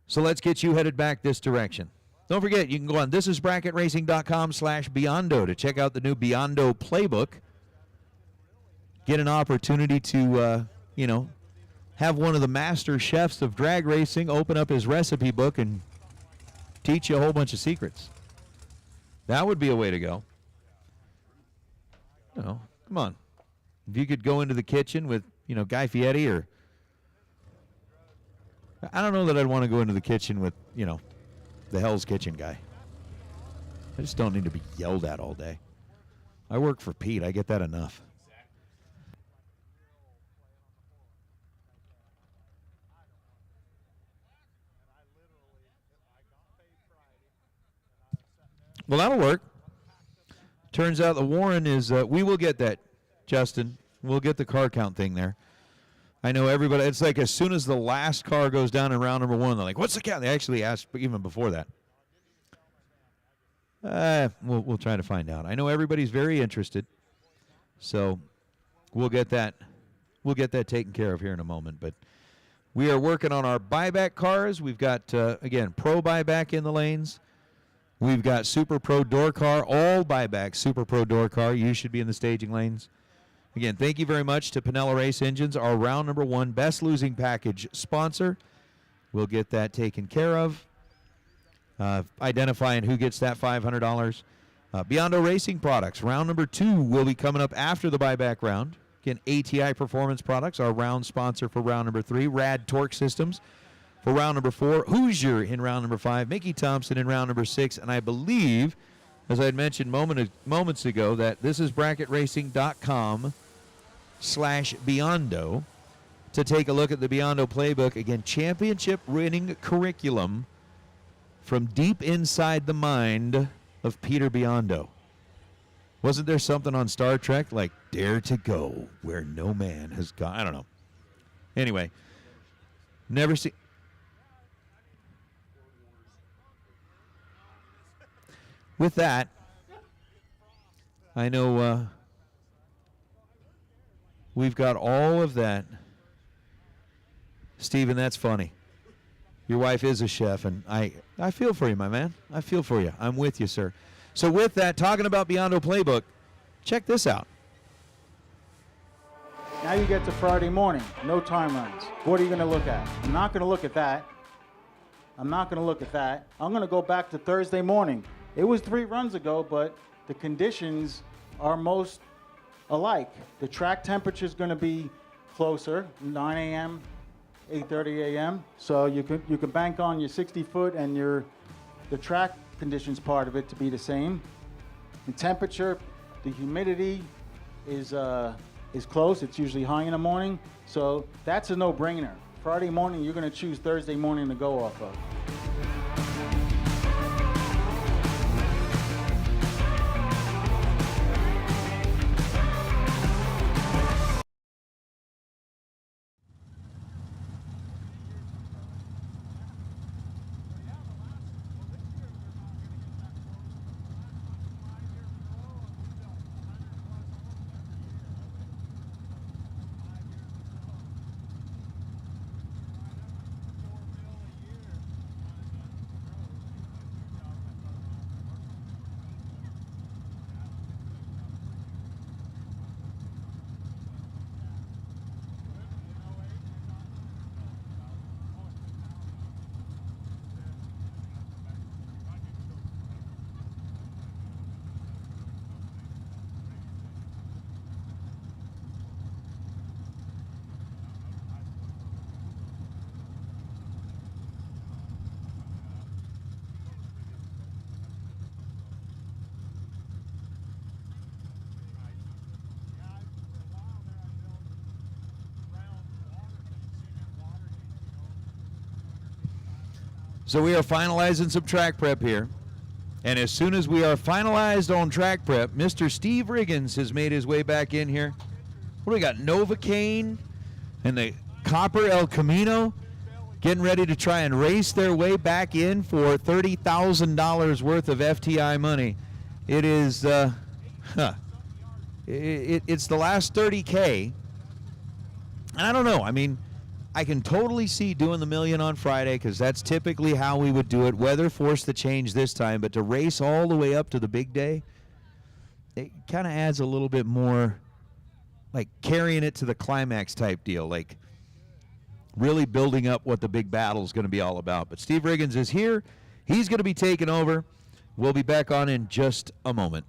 So let's get you headed back this direction. Don't forget, you can go on thisisbracketracing.com/Biondo to check out the new Biondo playbook. Get an opportunity to, have one of the master chefs of drag racing open up his recipe book and teach you a whole bunch of secrets. That would be a way to go. Come on. If you could go into the kitchen with, Guy Fieri or... I don't know that I'd want to go into the kitchen with, the Hell's Kitchen guy. I just don't need to be yelled at all day. I work for Pete. I get that enough. Well, that'll work. Turns out the Warren is, we will get that, Justin. We'll get the car count thing there. I know everybody, it's like as soon as the last car goes down in round number 1, they're like, what's the count? They actually asked even before that. We'll try to find out. I know everybody's very interested, so we'll get that we'll get that taken care of here in a moment. But we are working on our buyback cars. We've got, again, Pro buyback in the lanes. We've got Super Pro door car, all buyback Super Pro door car. You should be in the staging lanes. Again, thank you very much to Pinella Race Engines, our round number 1 best losing package sponsor. We'll get that taken care of. Identifying who gets that $500. Biondo Racing Products, round number 2 will be coming up after the buyback round. Again, ATI Performance Products, our round sponsor for round number 3. Rad Torque Systems for round number 4. Hoosier in round number 5. Mickey Thompson in round number 6. And I believe, as I had mentioned moments ago, that this is bracketracing.com/Biondo to take a look at the Biondo playbook. Again, championship winning curriculum from deep inside the mind of Peter Biondo. Wasn't there something on Star Trek like Dare to Go Where No Man Has Gone? I don't know. Anyway, never seen. With that, I know we've got all of that. Steven, that's funny. Your wife is a chef, and I feel for you, my man. I feel for you. I'm with you, sir. So with that, talking about Biondo Playbook, check this out. Now you get to Friday morning, no time runs. What are you going to look at? I'm not going to look at that. I'm not going to look at that. I'm going to go back to Thursday morning. It was 3 runs ago, but the conditions are most alike. The track temperature is going to be closer, 9 a.m., 8:30 a.m. So you can bank on your 60-foot and the track conditions part of it to be the same. The temperature, the humidity is close. It's usually high in the morning. So that's a no-brainer. Friday morning, you're going to choose Thursday morning to go off of. So we are finalizing some track prep here. And as soon as we are finalized on track prep, Mr. Steve Riggins has made his way back in here. What do we got? Novocaine and the Copper El Camino getting ready to try and race their way back in for $30,000 worth of FTI money. It is, it's the last 30K. And I don't know. I mean, I can totally see doing the million on Friday because that's typically how we would do it. Weather forced the change this time, but to race all the way up to the big day, it kind of adds a little bit more, like carrying it to the climax type deal, like really building up what the big battle is going to be all about. But Steve Riggins is here. He's going to be taking over. We'll be back on in just a moment.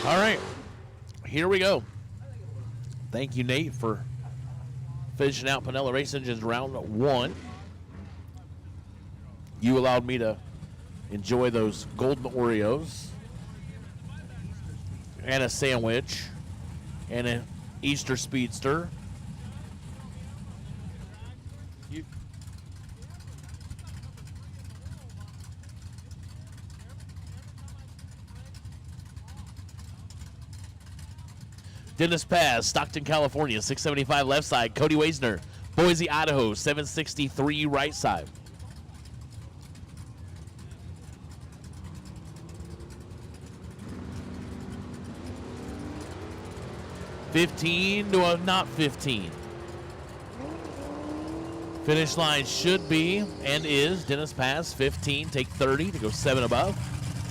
All right, here we go. Thank you, Nate, for finishing out Pinella Race Engines round 1. You allowed me to enjoy those golden Oreos and a sandwich and an Easter Speedster. Dennis Paz, Stockton, California, 675 left side. Cody Weisner, Boise, Idaho, 763 right side. Not 15. Finish line should be and is Dennis Paz, 15. Take 30 to go 7 above.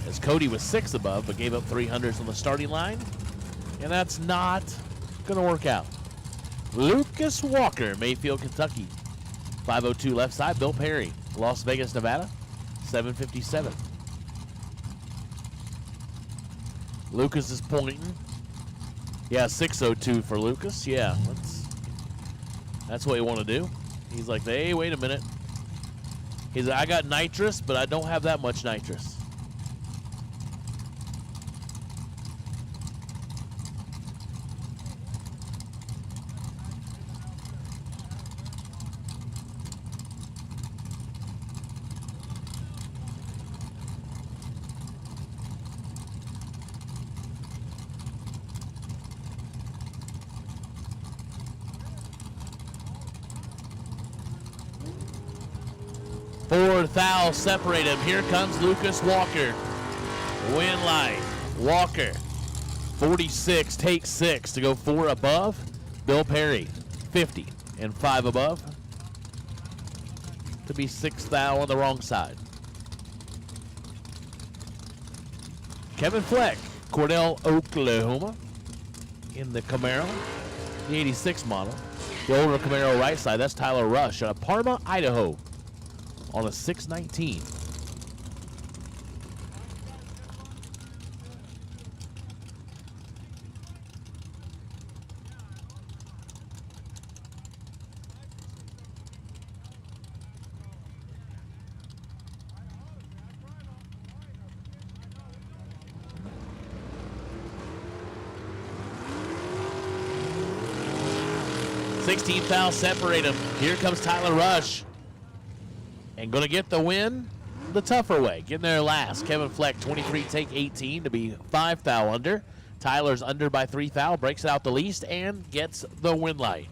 As Cody was 6 above, but gave up 300s on the starting line. And that's not going to work out. Lucas Walker, Mayfield, Kentucky. 502 left side. Bill Perry, Las Vegas, Nevada. 757. Lucas is pointing. Yeah, 602 for Lucas. Yeah, that's what you want to do. He's like, hey, wait a minute. He's like, I got nitrous, but I don't have that much nitrous. Fourth foul separate him. Here comes Lucas Walker. Win line. Walker, 46, take 6 to go 4 above. Bill Perry, 50 and 5 above. To be 6th foul on the wrong side. Kevin Fleck, Cordell, Oklahoma, in the Camaro, the 86 model. The older Camaro right side, that's Tyler Rush out of Parma, Idaho, on a 619. Sixteen foul separate them. Here comes Tyler Rush. And going to get the win the tougher way. Getting there last. Kevin Fleck, 23, take 18 to be 5 foul under. Tyler's under by 3 foul, breaks it out the least, and gets the win light.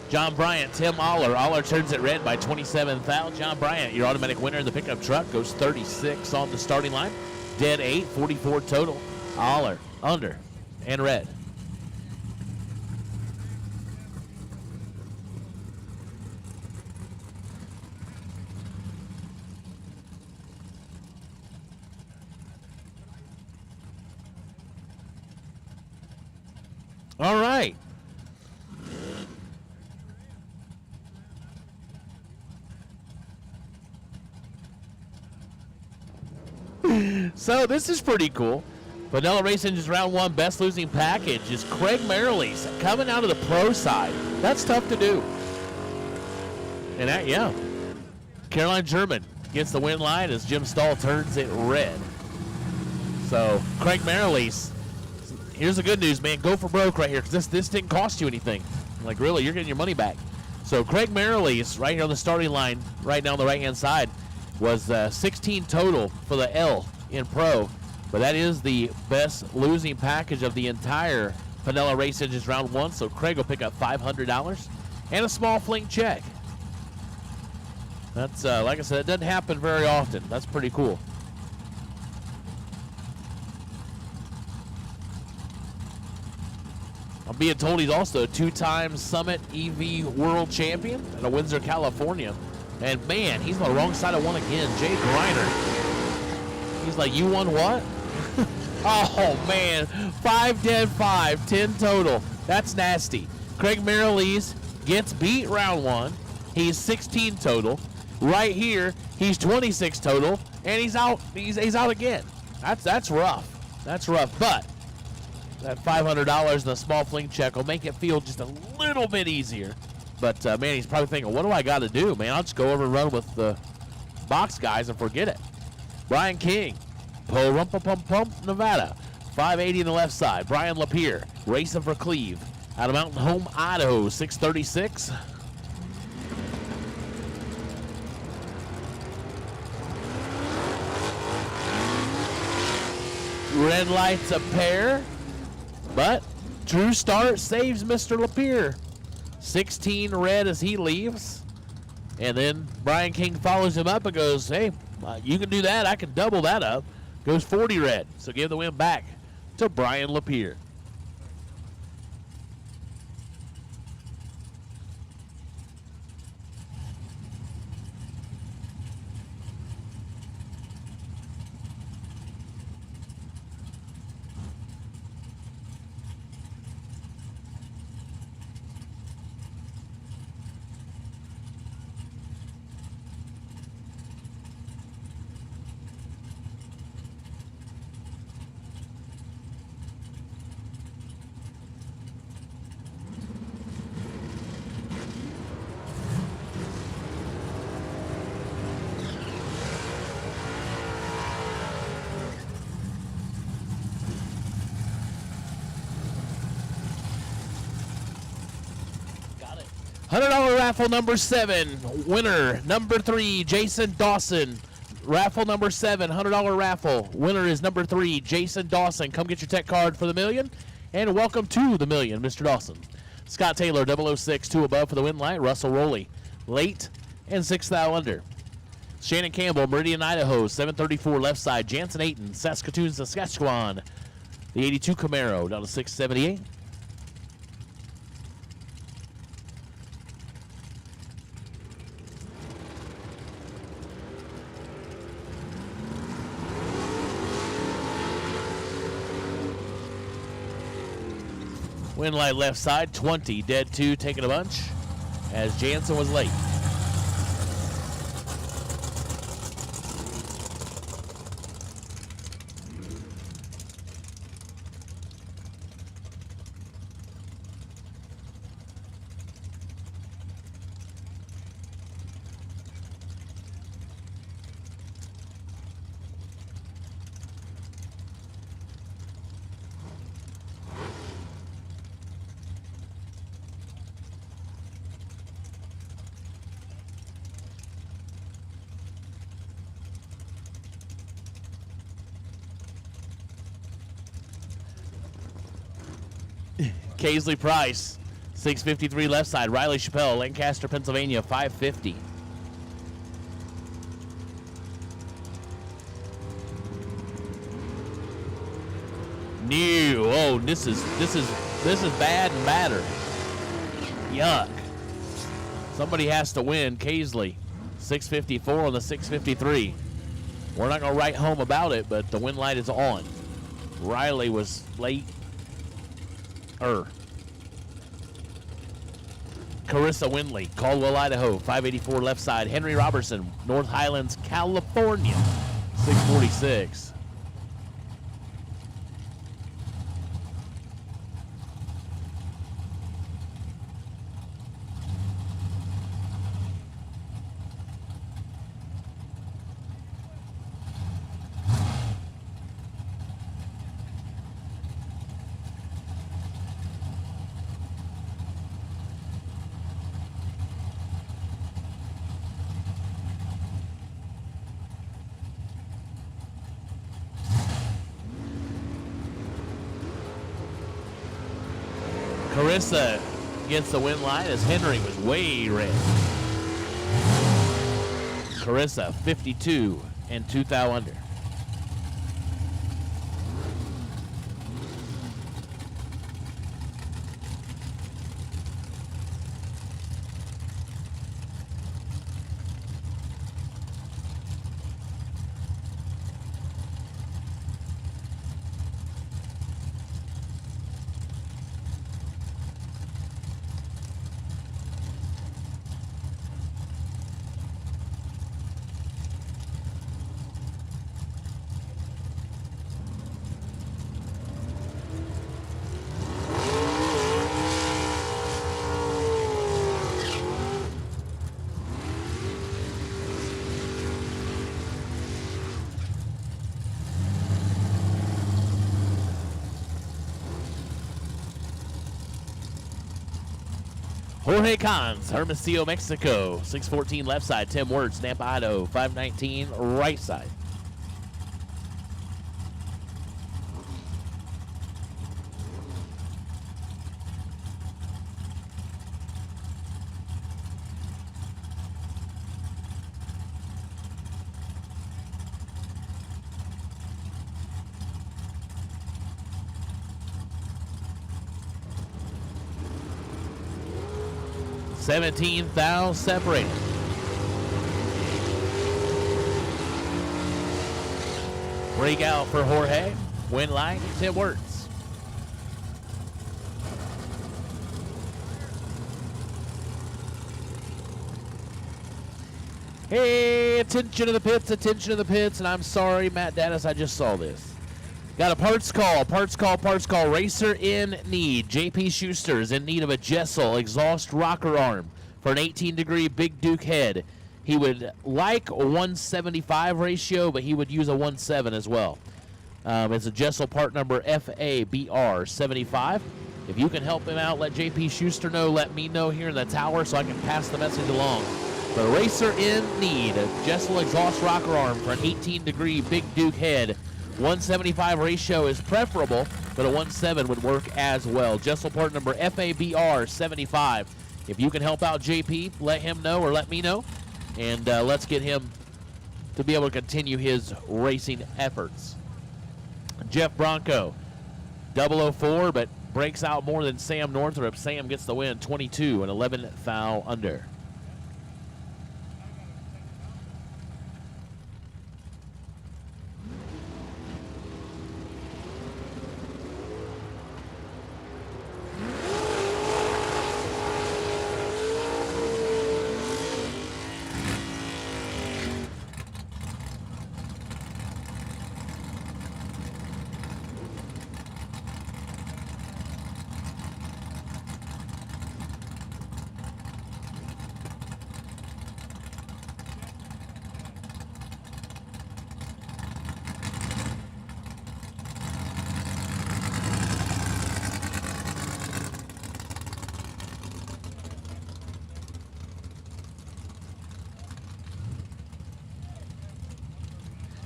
John Bryant, Tim Aller. Aller turns it red by 27 foul. John Bryant, your automatic winner in the pickup truck, goes 36 on the starting line. Dead 8, 44 total. Aller, under, and red. All right. So this is pretty cool. Vanilla Race Engines round 1 best losing package is Craig Merrilees coming out of the pro side. That's tough to do. And that, yeah. Caroline German gets the win line as Jim Stahl turns it red. So Craig Merrilees, here's the good news, man. Go for broke right here because this didn't cost you anything. Like really, you're getting your money back. So Craig Merrilees right here on the starting line, right now on the right-hand side, was 16 total for the L in pro, but that is the best losing package of the entire Vanilla Race Engines round 1. So Craig will pick up $500 and a small Fling check. That's like I said, it doesn't happen very often. That's pretty cool. I'm being told he's also a 2-time Summit EV World Champion out of Windsor, California. And man, he's on the wrong side of one again. Jay Griner. He's like, you won what? Oh man, 5 dead, 5, 10 total. That's nasty. Craig Merrilees gets beat round 1. He's 16 total. Right here, he's 26 total, and he's out. He's out again. That's rough. That's rough. But that $500 in a small fling check will make it feel just a little bit easier. But man, he's probably thinking, what do I got to do, man? I'll just go over and run with the box guys and forget it. Brian King, Pump, Nevada, 580 in the left side. Brian Lapierre racing for Cleve out of Mountain Home, Idaho, 636. Red lights a pair, but Drew Start saves Mr. Lapierre. 16 red as he leaves. And then Brian King follows him up and goes, hey, you can do that. I can double that up. Goes 40 red. So give the win back to Brian Lapierre. $100 raffle number 7. Winner number 3, Jason Dawson. Raffle number 7, $100 raffle. Winner is number 3, Jason Dawson. Come get your tech card for the million. And welcome to the million, Mr. Dawson. Scott Taylor, 006, 2 above for the win light. Russell Rowley, late and 6 thou under. Shannon Campbell, Meridian, Idaho, 734 left side. Jansen Ayton, Saskatoon, Saskatchewan. The 82 Camaro down to 678. Win light left side, 20, dead 2, taking a bunch, as Jansen was late. Kaisley Price, 653 left side. Riley Chappelle, Lancaster, Pennsylvania, 550. New. Oh, this is bad and badder. Yuck. Somebody has to win. Kaisley, 654 on the 653. We're not gonna write home about it, but the win light is on. Riley was late. Carissa Winley, Caldwell, Idaho, 584 left side. Henry Robertson, North Highlands, California, 646. Carissa gets the win line as Henry was way red. Carissa, 52 and 2 thou under. Jorge Cons, Hermosillo, Mexico. 614 left side. Tim Wirtz, Nampa, Idaho. 519 right side. $17,000 separated. Breakout for Jorge. Win line, Tim Wirtz. Hey, attention to the pits, and I'm sorry, Matt Dennis, I just saw this. Got a parts call. Racer in need. JP Schuster is in need of a Jessel exhaust rocker arm for an 18-degree Big Duke head. He would like a 175 ratio, but he would use a 1.7 as well. It's a Jessel part number FABR75. If you can help him out, let JP Schuster know. Let me know here in the tower so I can pass the message along. But a racer in need. A Jessel exhaust rocker arm for an 18-degree Big Duke head. 175 ratio is preferable, but a 1.7 would work as well. Jessel part number FABR75. If you can help out JP, let him know or let me know, and let's get him to be able to continue his racing efforts. Jeff Bronco, 004, but breaks out more than Sam Northrup. Sam gets the win, 22 and 11 foul under.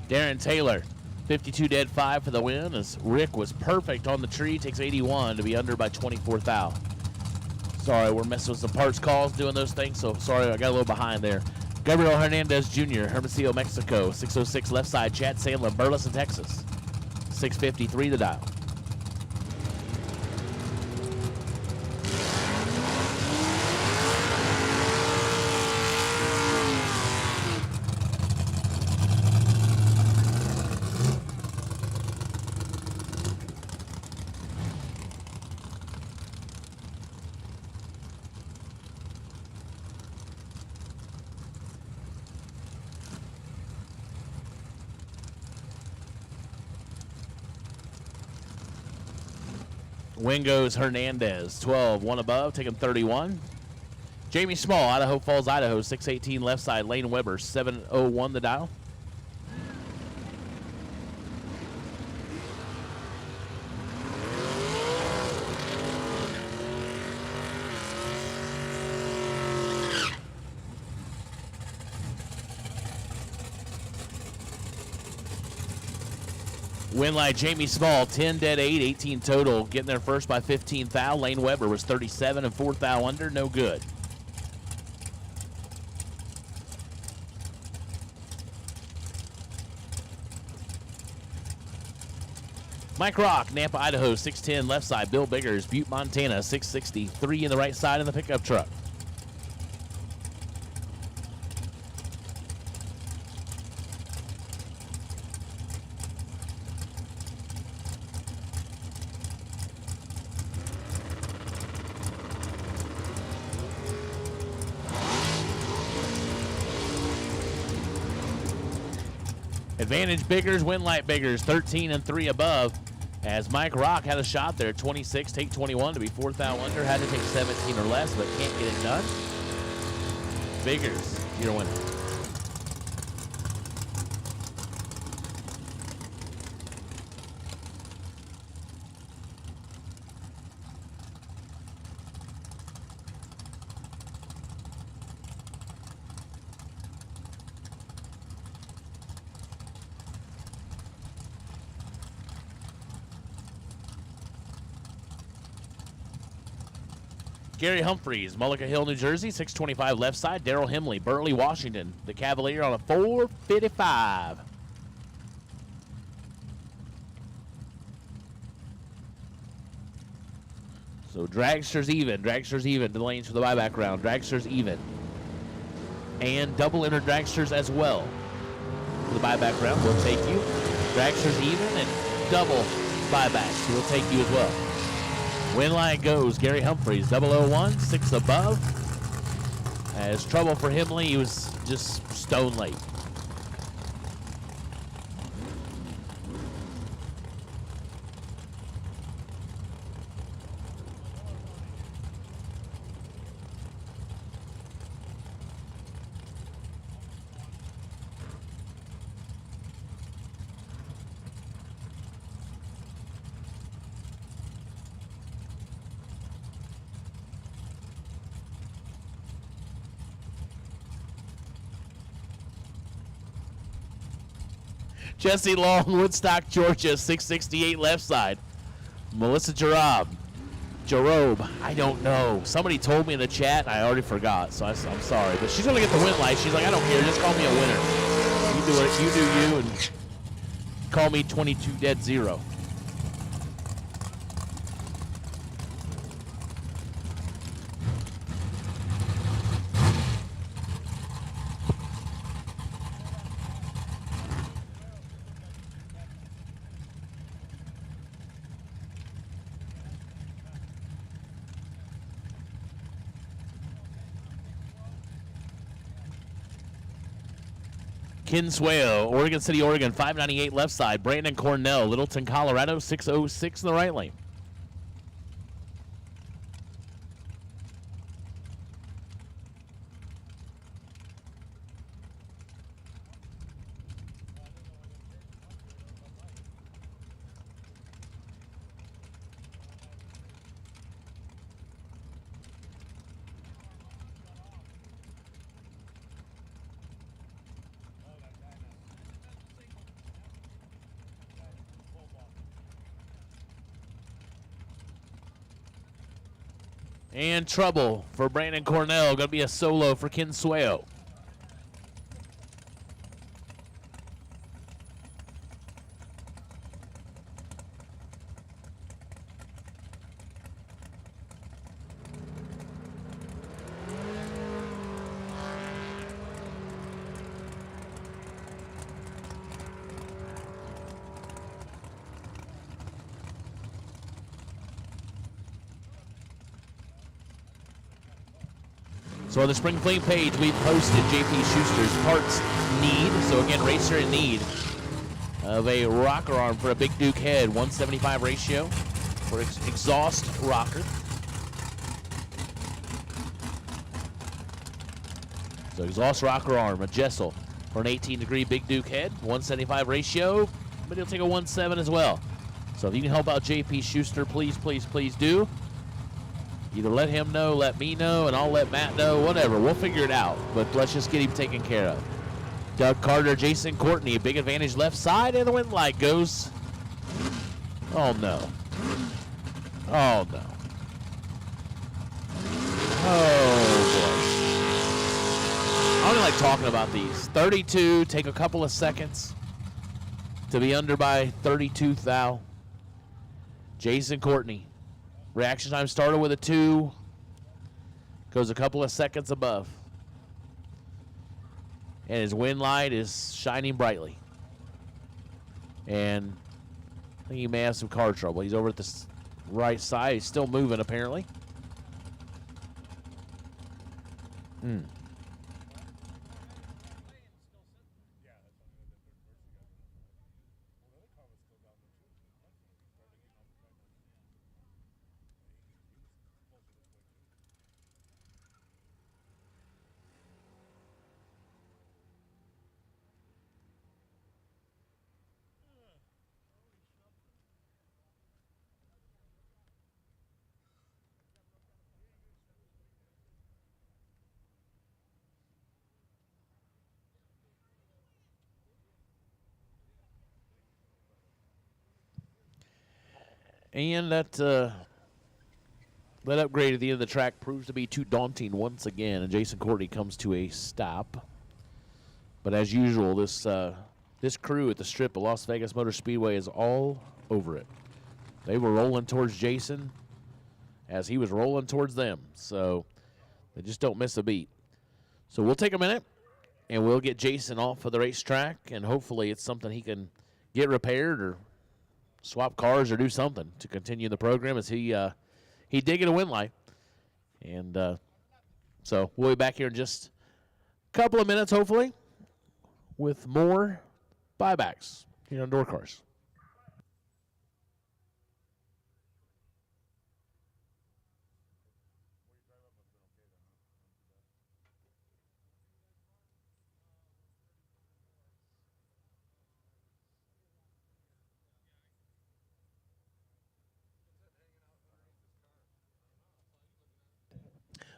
Darren Taylor, 52 dead 5 for the win, as Rick was perfect on the tree, takes 81 to be under by 24 thou. Sorry, we're messing with some parts calls doing those things, so sorry, I got a little behind there. Gabriel Hernandez Jr., Hermosillo, Mexico, 606 left side. Chad Sandlin, Burleson, Texas, 653 the dial. Wingo's Hernandez, 12, one above, taking 31. Jamie Small, Idaho Falls, Idaho, 618 left side. Lane Weber, 701 the dial. Win light, Jamie Small, 10 dead 8, 18 total. Getting there first by 15 thou. Lane Weber was 37 and 4 thou under, no good. Mike Rock, Nampa, Idaho, 610 left side. Bill Biggers, Butte, Montana, 663 in the right side in the pickup truck. Advantage Biggers, win light Biggers, 13 and 3 above. As Mike Rock had a shot there, 26, take 21 to be 4 thou under. Had to take 17 or less, but can't get it done. Biggers, your winner. Gary Humphreys, Mullica Hill, New Jersey, 625 left side. Daryl Hemley, Burley, Washington, the Cavalier on a 455. So dragsters even to the lanes for the buyback round. Dragsters even. And double enter dragsters as well for the buyback round. We'll take you. Dragsters even and double buybacks. We'll take you as well. Win line goes Gary Humphreys, 001, 6 above. As trouble for Himley, he was just stone late. Jesse Long, Woodstock, Georgia, 668 left side. Melissa Jarob, I don't know. Somebody told me in the chat, I already forgot, so I'm sorry. But she's going to get the win light. She's like, I don't care, just call me a winner. You do it, you do you, and call me 22 dead 0. Kinswale, Oregon City, Oregon, 598 left side. Brandon Cornell, Littleton, Colorado, 606 in the right lane. And trouble for Brandon Cornell. Going to be a solo for Kinswale. So on the Spring Fling page, we've posted JP Schuster's parts need. So again, racer in need of a rocker arm for a Big Duke head, 175 ratio for exhaust rocker. So exhaust rocker arm, a Jessel for an 18-degree Big Duke head, 175 ratio, but he'll take a 1.7 as well. So if you can help out JP Schuster, please, please, please do. Either let him know, let me know, and I'll let Matt know, whatever. We'll figure it out, but let's just get him taken care of. Doug Carter, Jason Courtney, big advantage left side, and the wind light goes. Oh, no. Oh, no. Oh, boy. I only like talking about these. 32, take a couple of seconds to be under by 32 thou. Jason Courtney. Reaction time started with a 2. Goes a couple of seconds above. And his wind light is shining brightly. And I think he may have some car trouble. He's over at the right side. He's still moving, apparently. And that That upgrade at the end of the track proves to be too daunting once again, and Jason Courtney comes to a stop. But as usual, this crew at the strip of Las Vegas Motor Speedway is all over it. They were rolling towards Jason as he was rolling towards them, so they just don't miss a beat. So we'll take a minute, and we'll get Jason off of the racetrack, and hopefully it's something he can get repaired or swap cars or do something to continue the program, as he did get a win light. And so we'll be back here in just a couple of minutes, hopefully, with more buybacks here on Door Cars.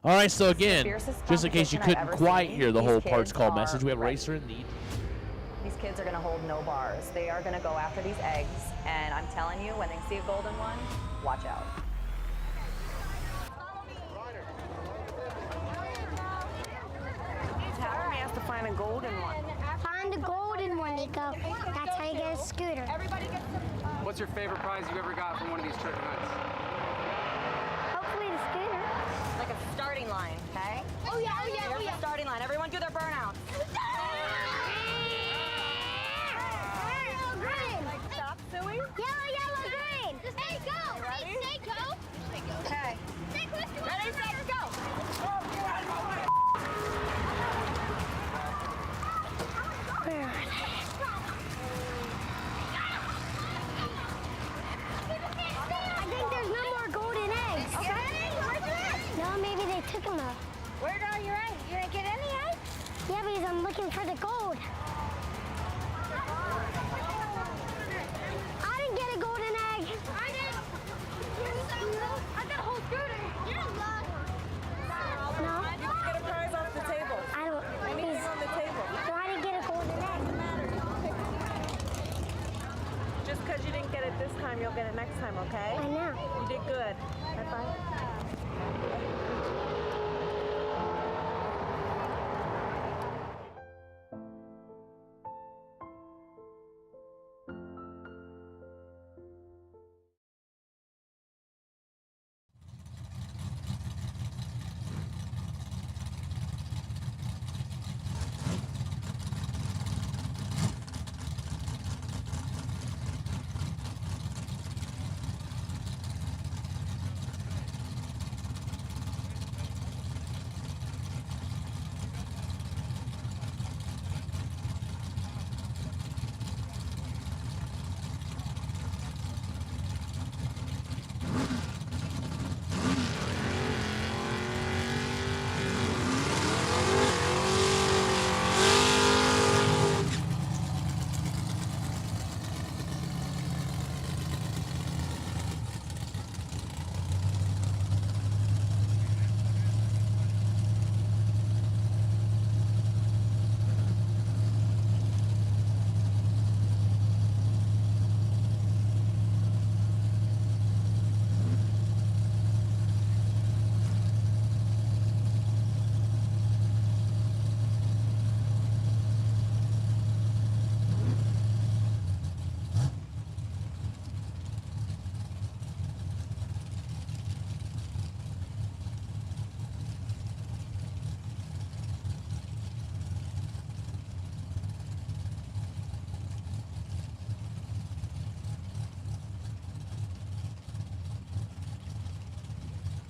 All right, so again, just in case you couldn't quite hear the whole parts call message, we have a racer in need. These kids are going to hold no bars. They are going to go after these eggs, and I'm telling you, when they see a golden one, watch out. Tell me has to find a golden one. Find a golden one, Nico. That's how you get a scooter. What's your favorite prize you ever got from one of these treasure hunts? Hopefully the scooter. Like a starting line, okay? Oh yeah, oh yeah, Here's the starting line. Everyone do their burnout. Yellow, green. Like stop suing. Yellow, green. Hey, go. Ready? Say go. Okay. Ready, set, go. Where are they? I think there's no more golden eggs. Okay. No, maybe they took them all. Where'd all your eggs? You didn't get any eggs? Yeah, because I'm looking for the gold. I didn't get a golden egg. I did. I got a whole scooter. You're a luck. No. You can get a prize off the table. I don't. Anything on the table. So I didn't get a golden egg. Just because you didn't get it this time, you'll get it next time, okay? I know. You did good. High five.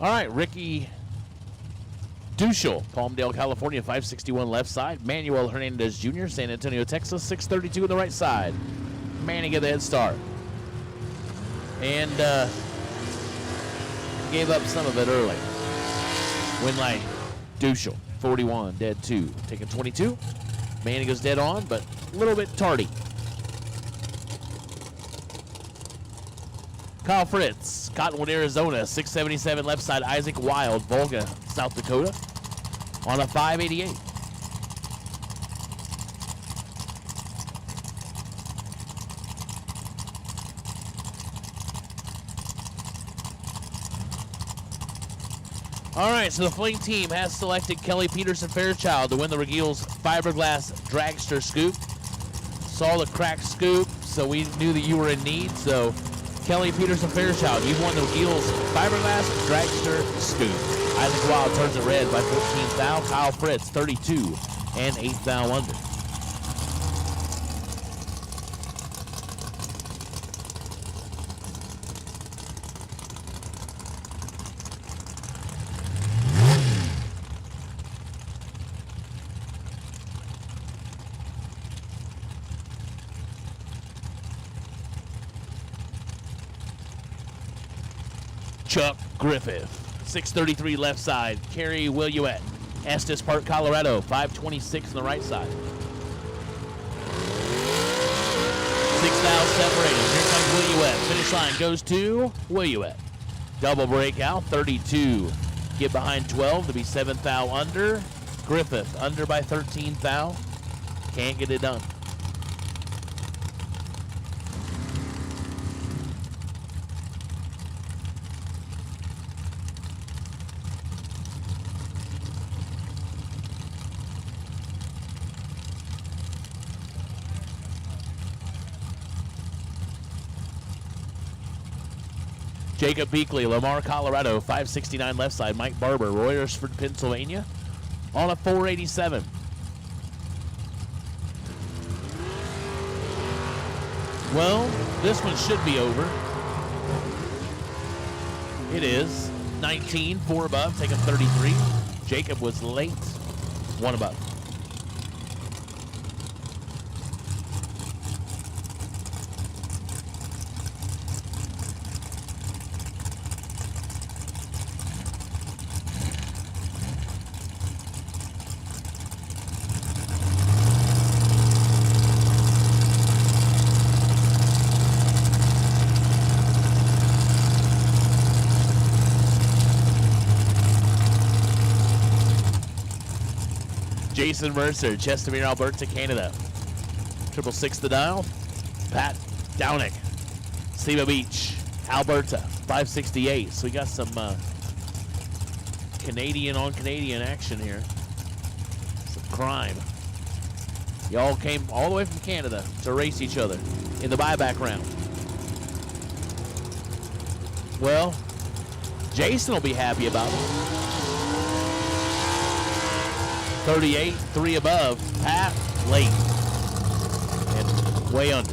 All right, Ricky Duschel, Palmdale, California, 561 left side. Manuel Hernandez Jr., San Antonio, Texas, 632 on the right side. Manny get the head start. And gave up some of it early. Win line, Duschel, 41, dead 2. Taking 22. Manny goes dead on, but a little bit tardy. Kyle Fritz, Cottonwood, Arizona, 677 left side. Isaac Wild, Volga, South Dakota, on a 588. All right, so the Fling team has selected Kelly Peterson Fairchild to win the Regiel's Fiberglass Dragster Scoop. Saw the cracked scoop, so we knew that you were in need. So Kelly Peterson Fairchild, you've won the Regiel's Fiberglass Dragster Scoop. Isaac Wild turns it red by 14th thou. Kyle Fritz, 32 and 8th thou under. Chuck Griffith, 633 left side. Carrie Williette, Estes Park, Colorado, 526 on the right side. 6 thou separated. Here comes Williette. Finish line goes to Williette. Double breakout, 32. Get behind 12 to be 7th thou under. Griffith under by 13th thou. Can't get it done. Jacob Beakley, Lamar, Colorado, 569 left side. Mike Barber, Royersford, Pennsylvania, on a 487. Well, this one should be over. It is. 19, 4 above, taking 33. Jacob was late, 1 above. Jason Mercer, Chestermere, Alberta, Canada. 666 the dial. Pat Downick, Ceba Beach, Alberta, 568. So we got some Canadian on Canadian action here. Some crime. Y'all came all the way from Canada to race each other in the buyback round. Well, Jason will be happy about it. 38, 3 above. Pat, late. And way under.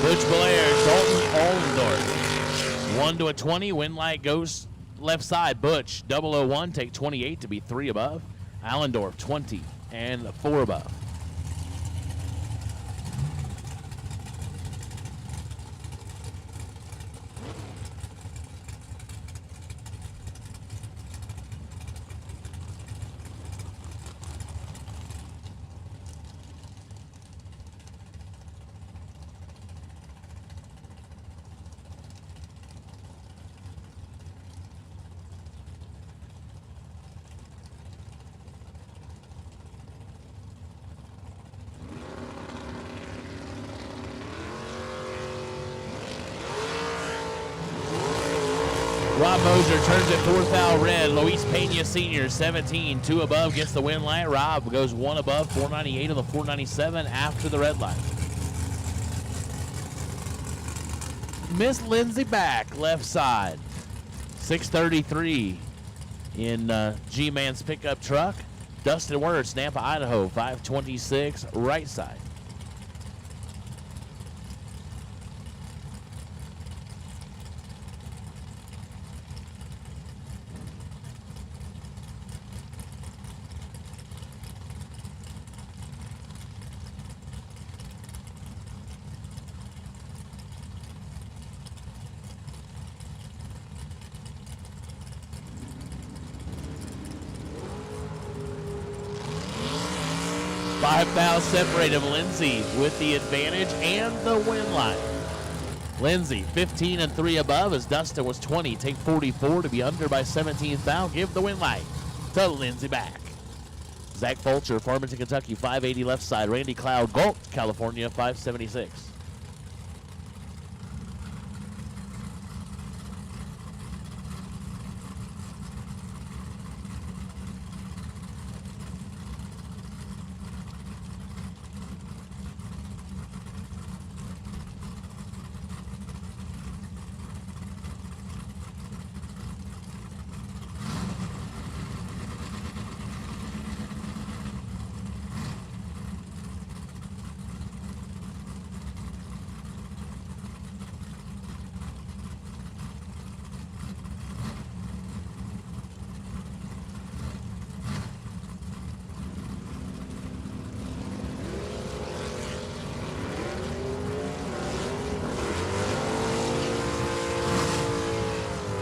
Butch Blair, Dalton Ollendorf. 1 to a 20. Wind light goes left side. Butch, 001, take 28 to be 3 above. Allendorf, 20 and 4 above. Rob Moser turns it 4th thou red. Luis Pena Sr., 17, 2 above, gets the win light. Rob goes 1 above, 498 on the 497 after the red light. Miss Lindsay back, left side. 633 in G-Man's pickup truck. Dustin Wirtz, Nampa, Idaho, 526, right side. 5 thou separate him. Lindsay with the advantage and the win line. Lindsay 15 and 3 above as Dustin was 20. Take 44 to be under by 17 thou. Give the win line to Lindsay back. Zach Fulcher, Farmington, Kentucky, 580 left side. Randy Cloud, Galt, California, 576.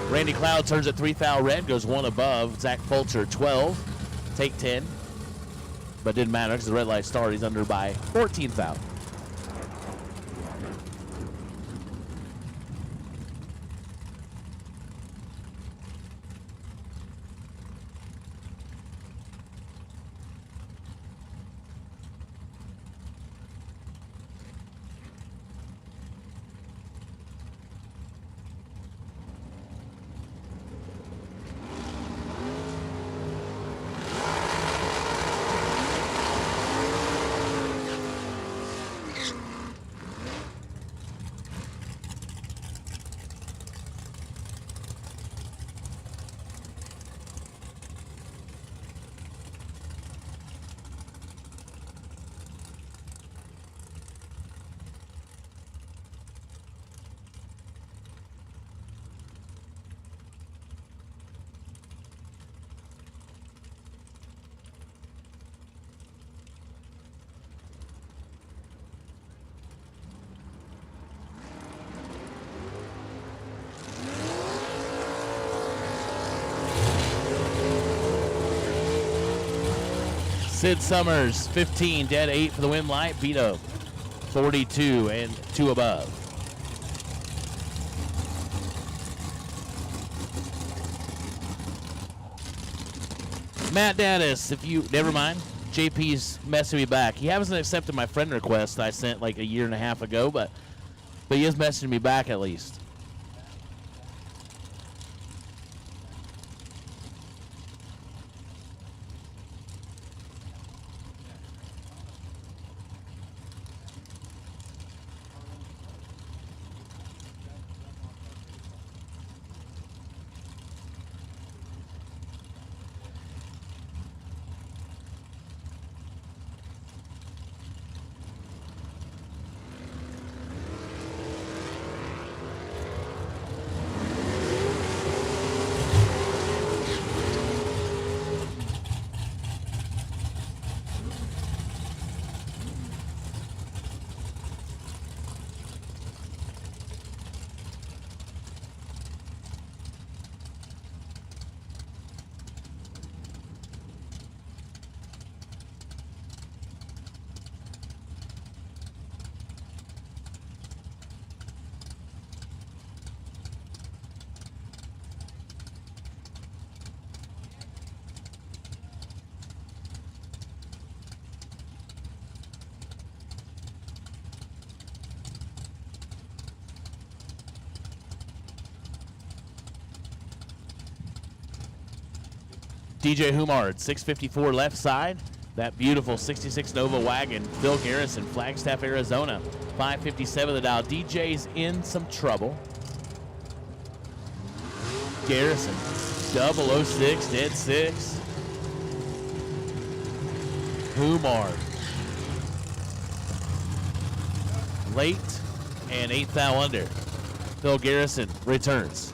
Randy Cloud turns at 3 thou red, goes 1 above. Zach Fulcher 12, take 10. But didn't matter because the red light started. He's under by 14 thou. Sid Summers, 15, dead 8 for the win light. Beto, 42 and 2 above. Matt Daddis, if you, never mind. JP's messaging me back. He hasn't accepted my friend request I sent like a year and a half ago, but he is messaging me back at least. DJ Humard, 654 left side. That beautiful 66 Nova wagon. Phil Garrison, Flagstaff, Arizona. 557 the dial. DJ's in some trouble. Garrison, 006, dead 6. Humard. Late and 8 thou under. Phil Garrison returns.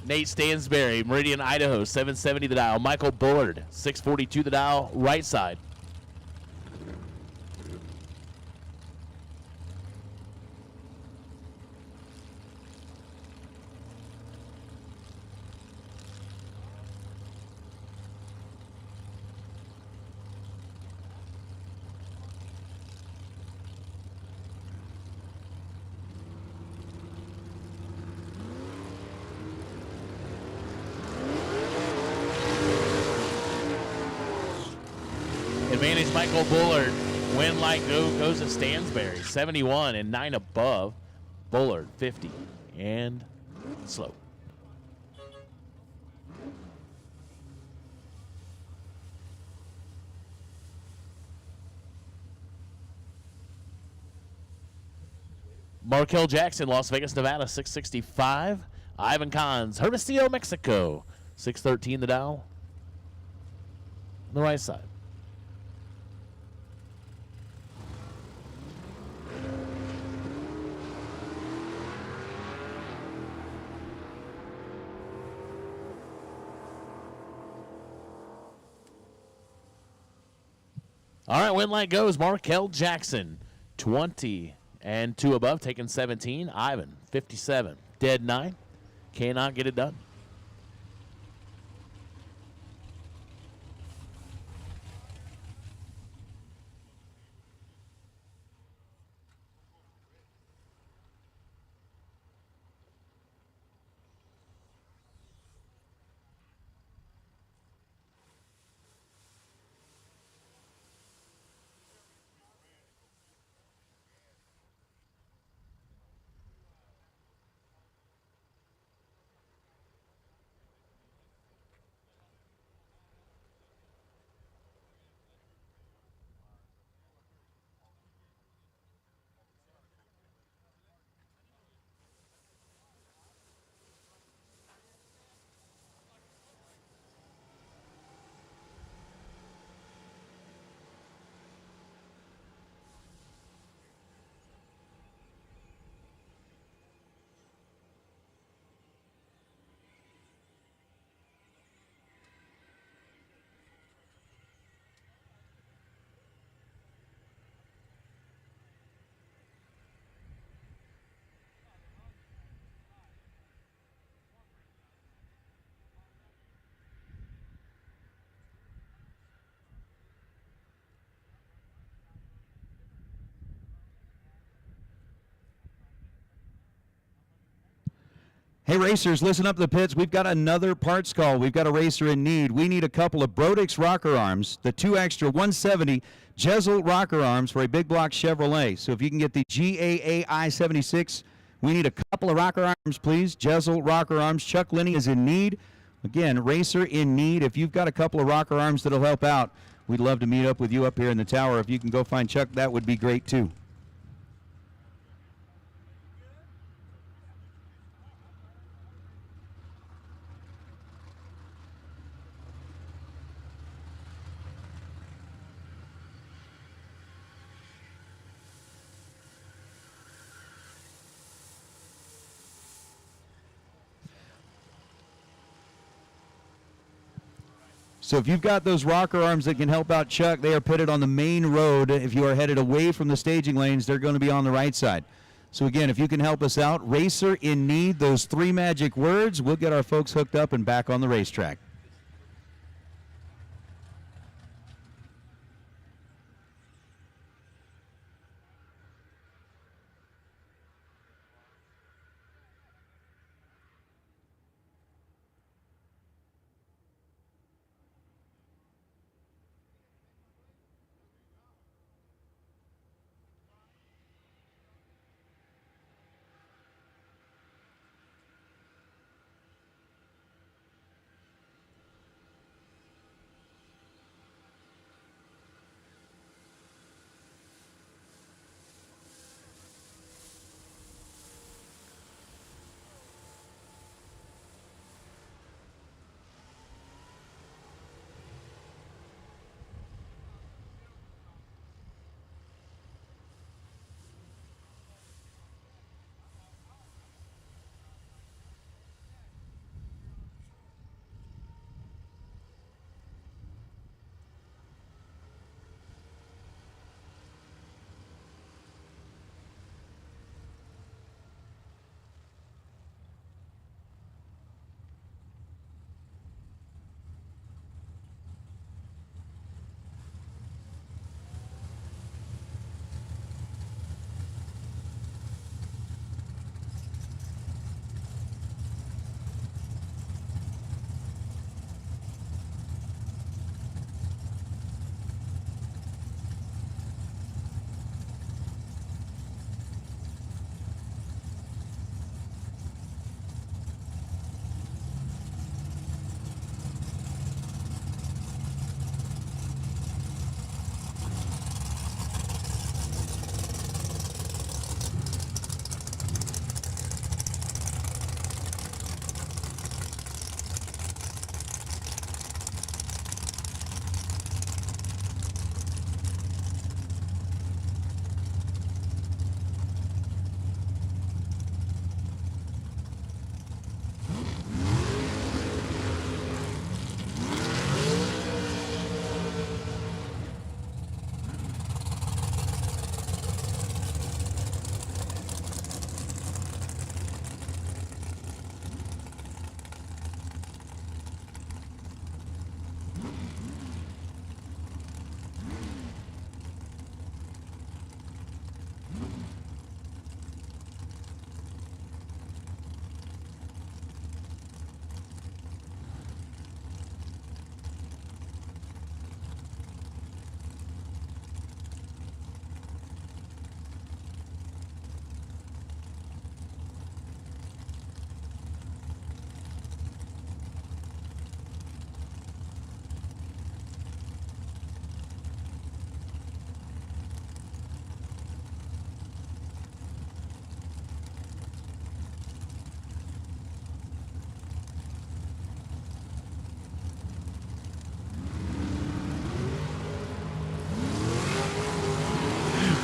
Nate Stansberry, Meridian, Idaho, 770 the dial. Michael Bullard, 642 the dial, right side. Advantage Michael Bullard. Win light goes to Stansberry. 71 and 9 above. Bullard 50 and slow. Markel Jackson, Las Vegas, Nevada, 665. Ivan Cons, Hermosillo, Mexico, 613 the dial. On the right side. All right, win light goes Markel Jackson, 20 and 2 above, taking 17. Ivan, 57, dead 9. Cannot get it done. Hey, racers, listen up to the pits. We've got another parts call. We've got a racer in need. We need a couple of Brodix rocker arms, the 2 extra 170 Jezel rocker arms for a big block Chevrolet. So if you can get the GAA I-76, we need a couple of rocker arms, please. Jezel rocker arms. Chuck Linney is in need. Again, racer in need. If you've got a couple of rocker arms that'll help out, we'd love to meet up with you up here in the tower. If you can go find Chuck, that would be great too. So if you've got those rocker arms that can help out Chuck, they are pitted on the main road. If you are headed away from the staging lanes, they're going to be on the right side. So again, if you can help us out, racer in need, those 3 magic words, we'll get our folks hooked up and back on the racetrack.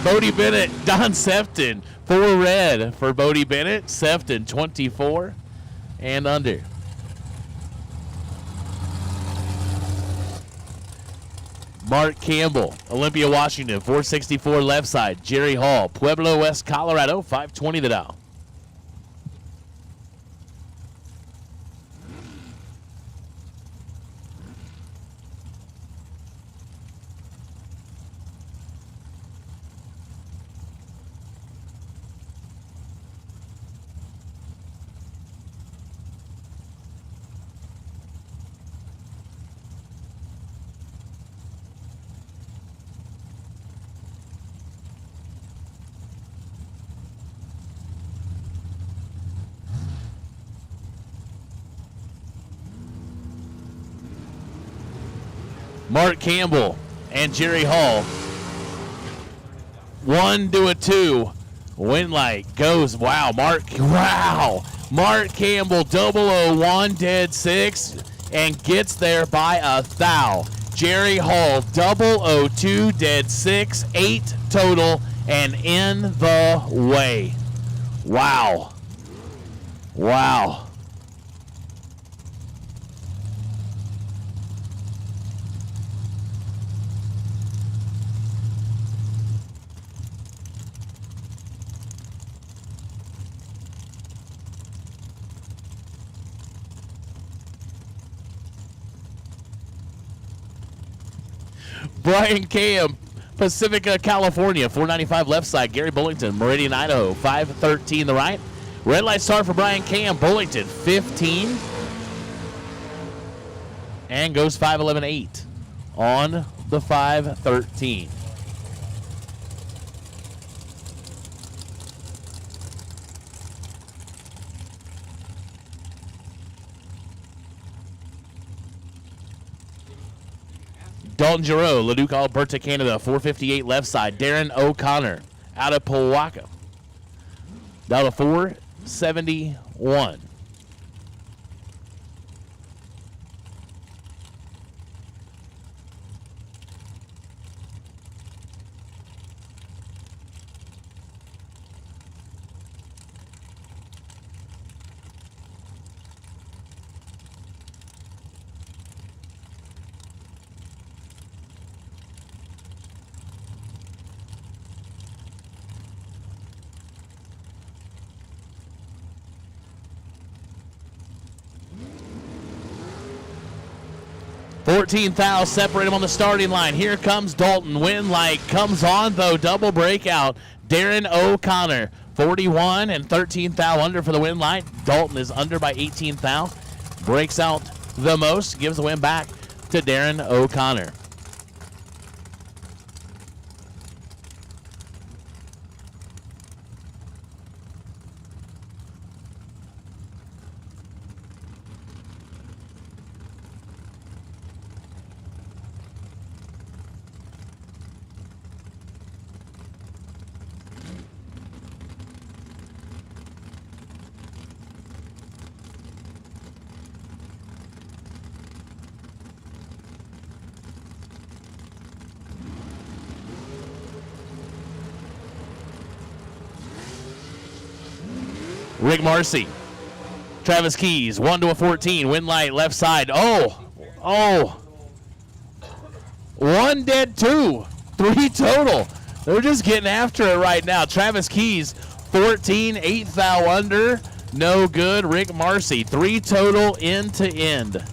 Bodie Bennett, Don Sefton, 4 red for Bodie Bennett. Sefton, 24 and under. Mark Campbell, Olympia, Washington, 464 left side. Jerry Hall, Pueblo, West Colorado, 520 the dial. Mark Campbell and Jerry Hall. 1 to a 2. Win light goes. Wow, Mark Campbell, 001 dead 6 and gets there by a thou. Jerry Hall, 002 dead 6, 8 total and in the way. Wow. Wow. Brian Cam, Pacifica, California, 495 left side. Gary Bullington, Meridian, Idaho, 513 the right. Red light start for Brian Cam. Bullington, 15. And goes 5-11-8 on the 513. Dalton Giroux, Leduc, Alberta, Canada, 458 left side. Darren O'Connor out of Powaka. Down to 471. $14,000 separate him on the starting line. Here comes Dalton. Win light comes on, though. Double breakout. Darren O'Connor, 41 and 13,000 under for the win light. Dalton is under by 18,000. Breaks out the most. Gives the win back to Darren O'Connor. Rick Marcy, Travis Keys, 1 to a 14. Win light left side. Oh. 1 dead 2. 3 total. They're just getting after it right now. Travis Keys, 14, 8,000 under. No good. Rick Marcy, 3 total end to end.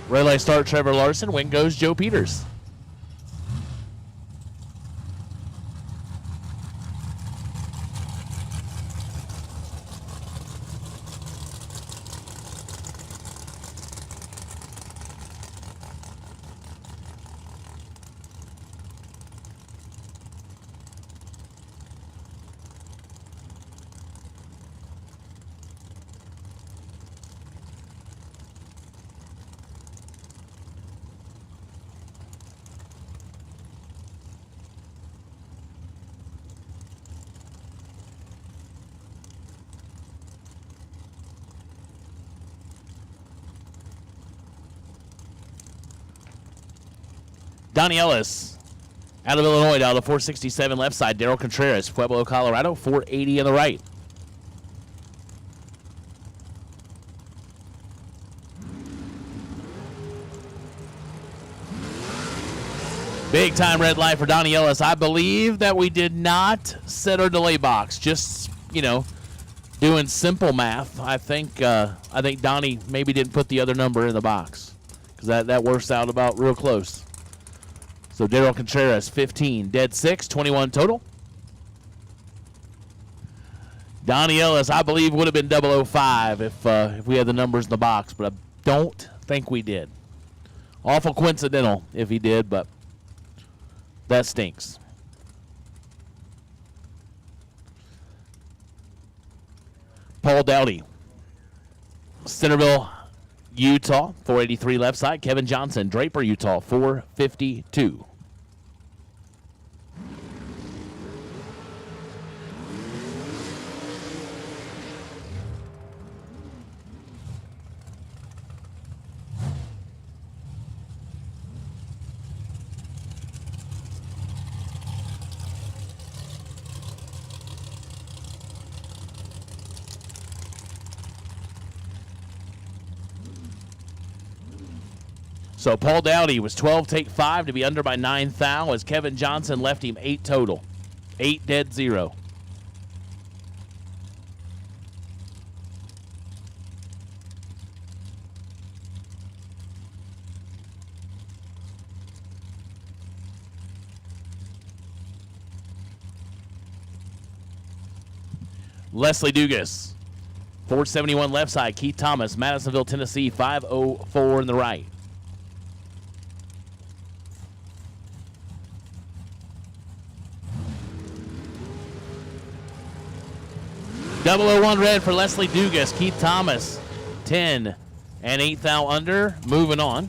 Red light start, Trevor Larson. Win goes Joe Peters. Donnie Ellis out of Illinois down to 467 left side. Daryl Contreras, Pueblo, Colorado, 480 on the right. Big time red light for Donnie Ellis. I believe that we did not set our delay box. Just, you know, doing simple math. I think Donnie maybe didn't put the other number in the box because that works out about real close. So Daryl Contreras, 15, dead 6, 21 total. Donnie Ellis, I believe, would have been 005 if we had the numbers in the box, but I don't think we did. Awful coincidental if he did, but that stinks. Paul Dowdy, Centerville, Utah, 483 left side. Kevin Johnson, Draper, Utah, 452. So Paul Dowdy was 12, take 5 to be under by 9 thou as Kevin Johnson left him 8 total. 8 dead 0. Leslie Dugas, 471 left side. Keith Thomas, Madisonville, Tennessee, 504 in the right. .001 red for Leslie Dugas. Keith Thomas, 10 and 8 thou under. Moving on.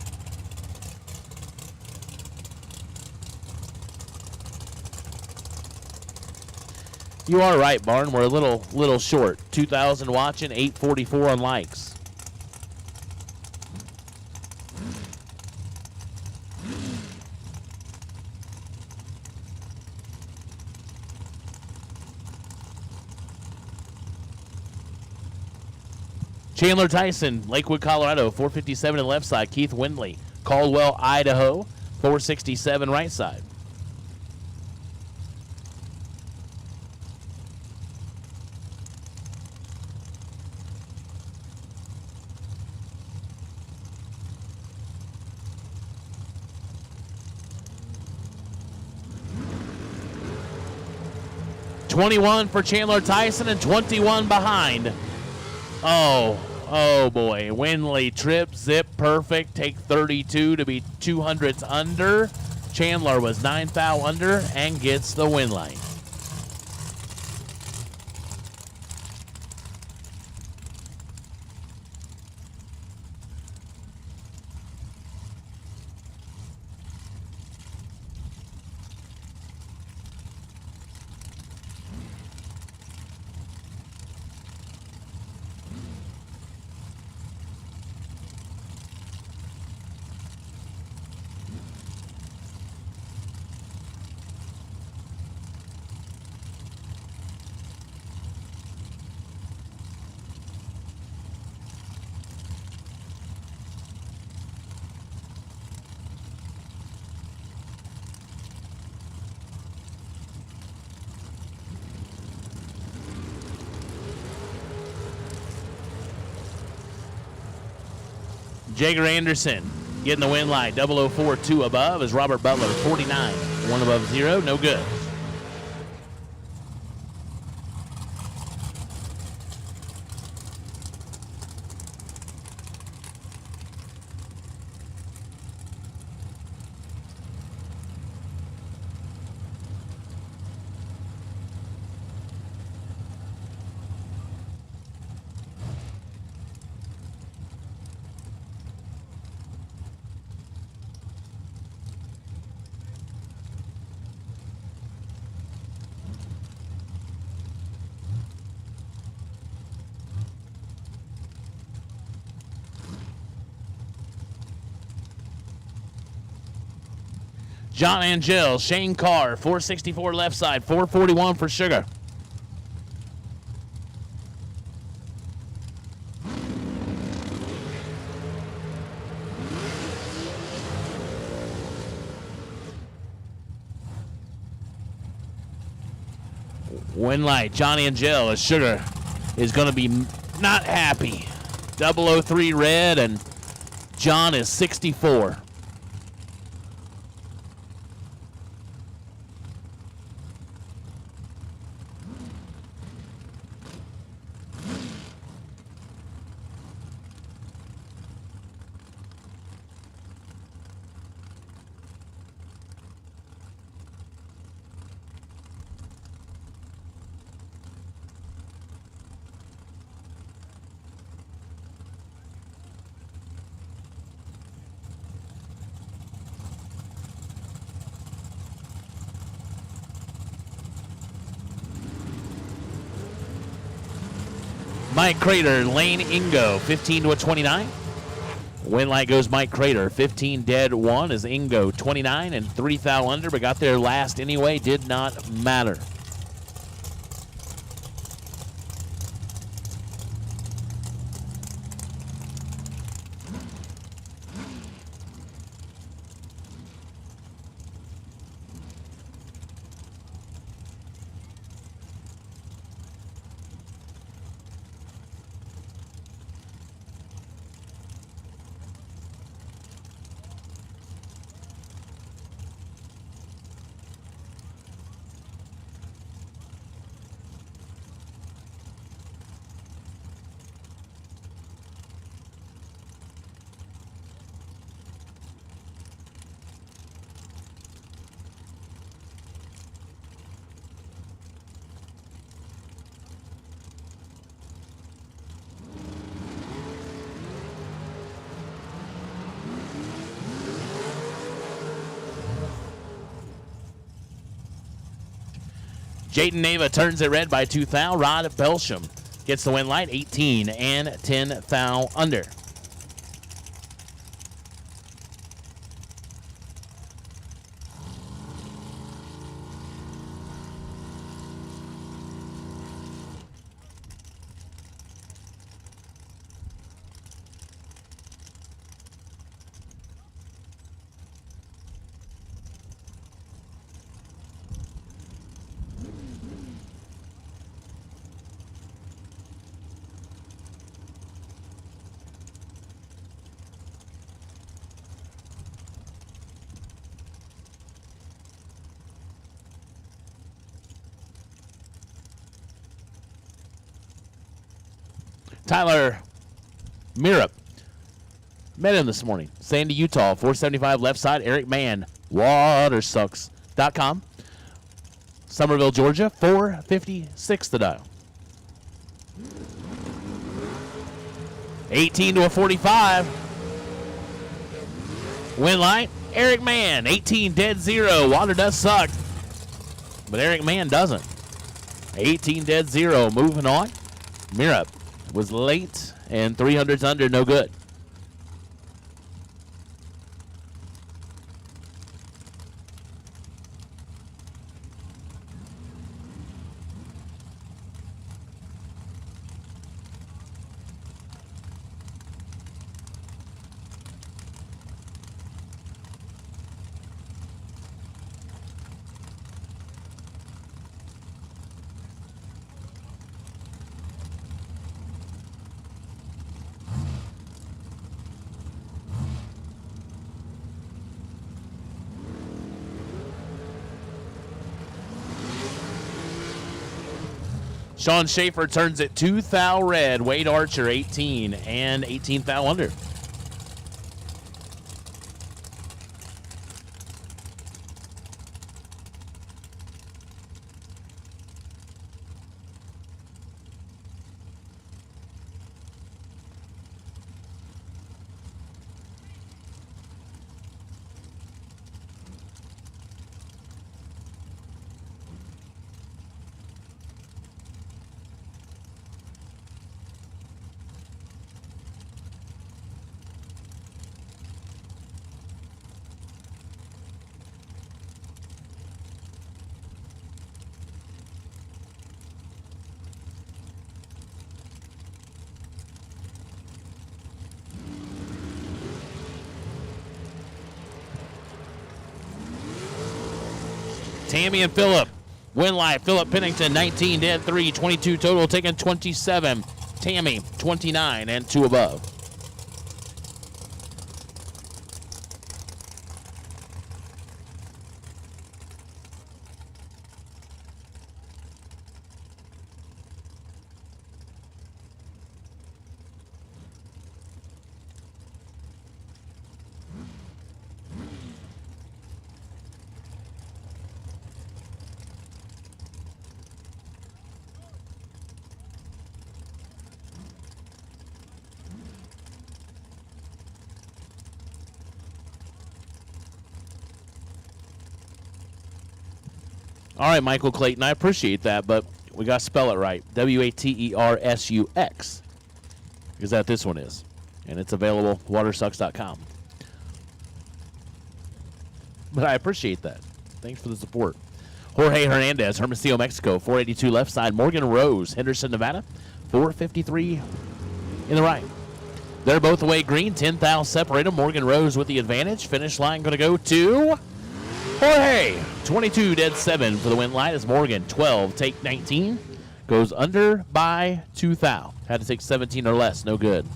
You are right, Barn. We're a little short. 2,000 watching, 844 on likes. Chandler Tyson, Lakewood, Colorado, 457 on the left side. Keith Windley, Caldwell, Idaho, 467 right side. .21 for Chandler Tyson and 21 behind. Oh boy. Windley trip, zip, perfect. Take 32 to be 200s under. Chandler was 9 thou under and gets the win line. Jager Anderson getting the win light. 004, 2 above is Robert Butler, 49. 1 above 0, no good. John Angel, Shane Carr, 464 left side, 441 for Sugar. Win light, John Angel, as Sugar is going to be not happy. 003 red, and John is 64. Mike Crater, Lane Ingo, 15 to a 29. Win light goes Mike Crater, 15 dead, 1 is Ingo, 29 and 3 thou under, but got there last anyway, did not matter. Jayden Neva turns it red by 2 thou. Rod Belsham gets the win light, 18 and 10 thou under. Tyler Mirup. Met him this morning. Sandy, Utah, 475 left side. Eric Mann, watersucks.com. Somerville, Georgia, 456 the dial. 18 to a 45. Win light, Eric Mann, 18 dead 0. Water does suck, but Eric Mann doesn't. 18 dead 0. Moving on. Mirup was late and 300's under, no good. Sean Schaefer turns it 2 thou red. Wade Archer, 18 and 18 thou under. Tammy and Phillip. Win light. Phillip Pennington, 19, dead 3, 22 total, taking 27. Tammy, 29, and 2 above. All right, Michael Clayton, I appreciate that, but we got to spell it right. Watersux. Because that this one is. And it's available at watersucks.com. But I appreciate that. Thanks for the support. Jorge Hernandez, Hermosillo, Mexico, 482 left side. Morgan Rose, Henderson, Nevada, 453 in the right. They're both away green. 10,000 separate them. Morgan Rose with the advantage. Finish line going to go to Jorge. 22, dead 7 for the win light as Morgan, 12, take 19. Goes under by 2,000. Had to take 17 or less. No good.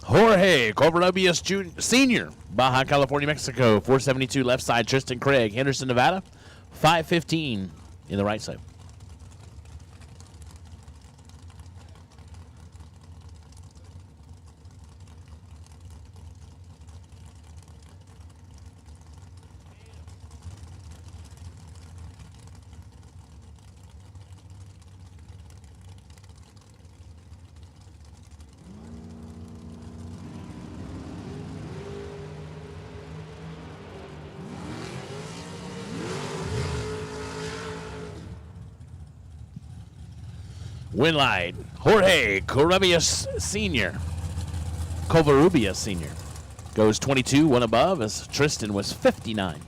Jorge Covarrubias Sr., Baja California, Mexico, 472 left side. Tristan Craig, Henderson, Nevada, 515 in the right side. Win line, Jorge Covarrubias Sr. Goes 22, 1 above, as Tristan was 59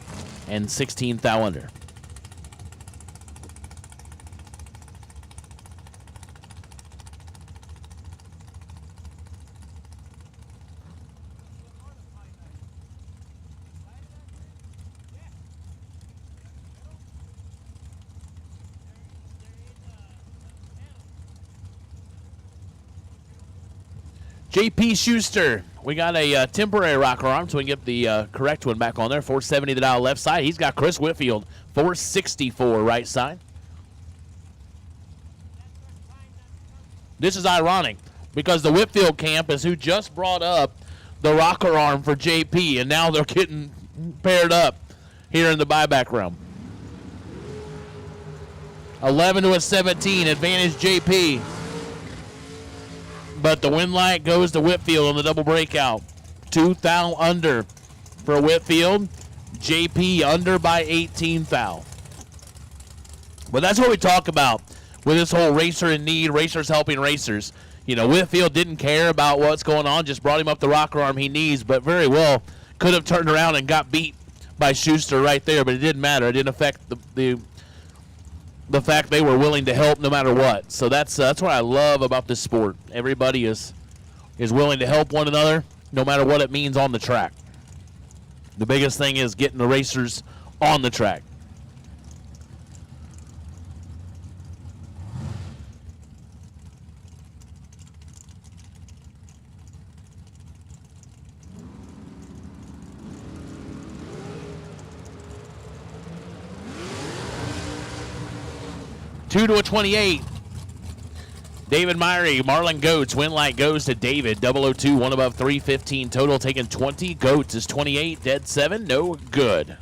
and 16 thou under. JP Schuster, we got a temporary rocker arm, so we can get the correct one back on there. 470 the dial left side. He's got Chris Whitfield, 464 right side. This is ironic because the Whitfield camp is who just brought up the rocker arm for JP, and now they're getting paired up here in the buyback room. 11 to a 17, advantage JP. But the win light goes to Whitfield on the double breakout. 2 thou under for Whitfield. JP under by 18 thou. But that's what we talk about with this whole racer in need, racers helping racers. You know, Whitfield didn't care about what's going on, just brought him up the rocker arm he needs, but very well could have turned around and got beat by Schuster right there, but it didn't matter. It didn't affect the fact they were willing to help no matter what. So that's what I love about this sport. Everybody is willing to help one another no matter what it means on the track. The biggest thing is getting the racers on the track. Two to a 28. David Myrie, Marlon Goats. Win light goes to David. 002, 1 above 315 total. Taking 20. Goats is 28. Dead 7. No good.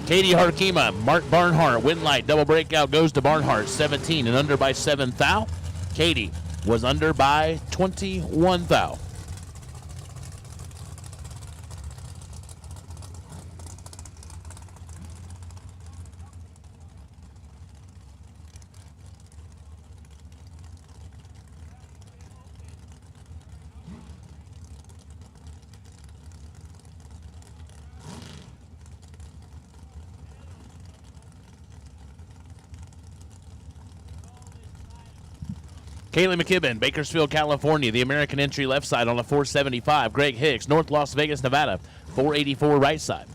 Katie Harkema, Mark Barnhart, win light, double breakout goes to Barnhart, 17 and under by 7 thou. Katie was under by 21 thou. Kaylee McKibben, Bakersfield, California, the American entry left side on a 475. Greg Hicks, North Las Vegas, Nevada, 484 right side.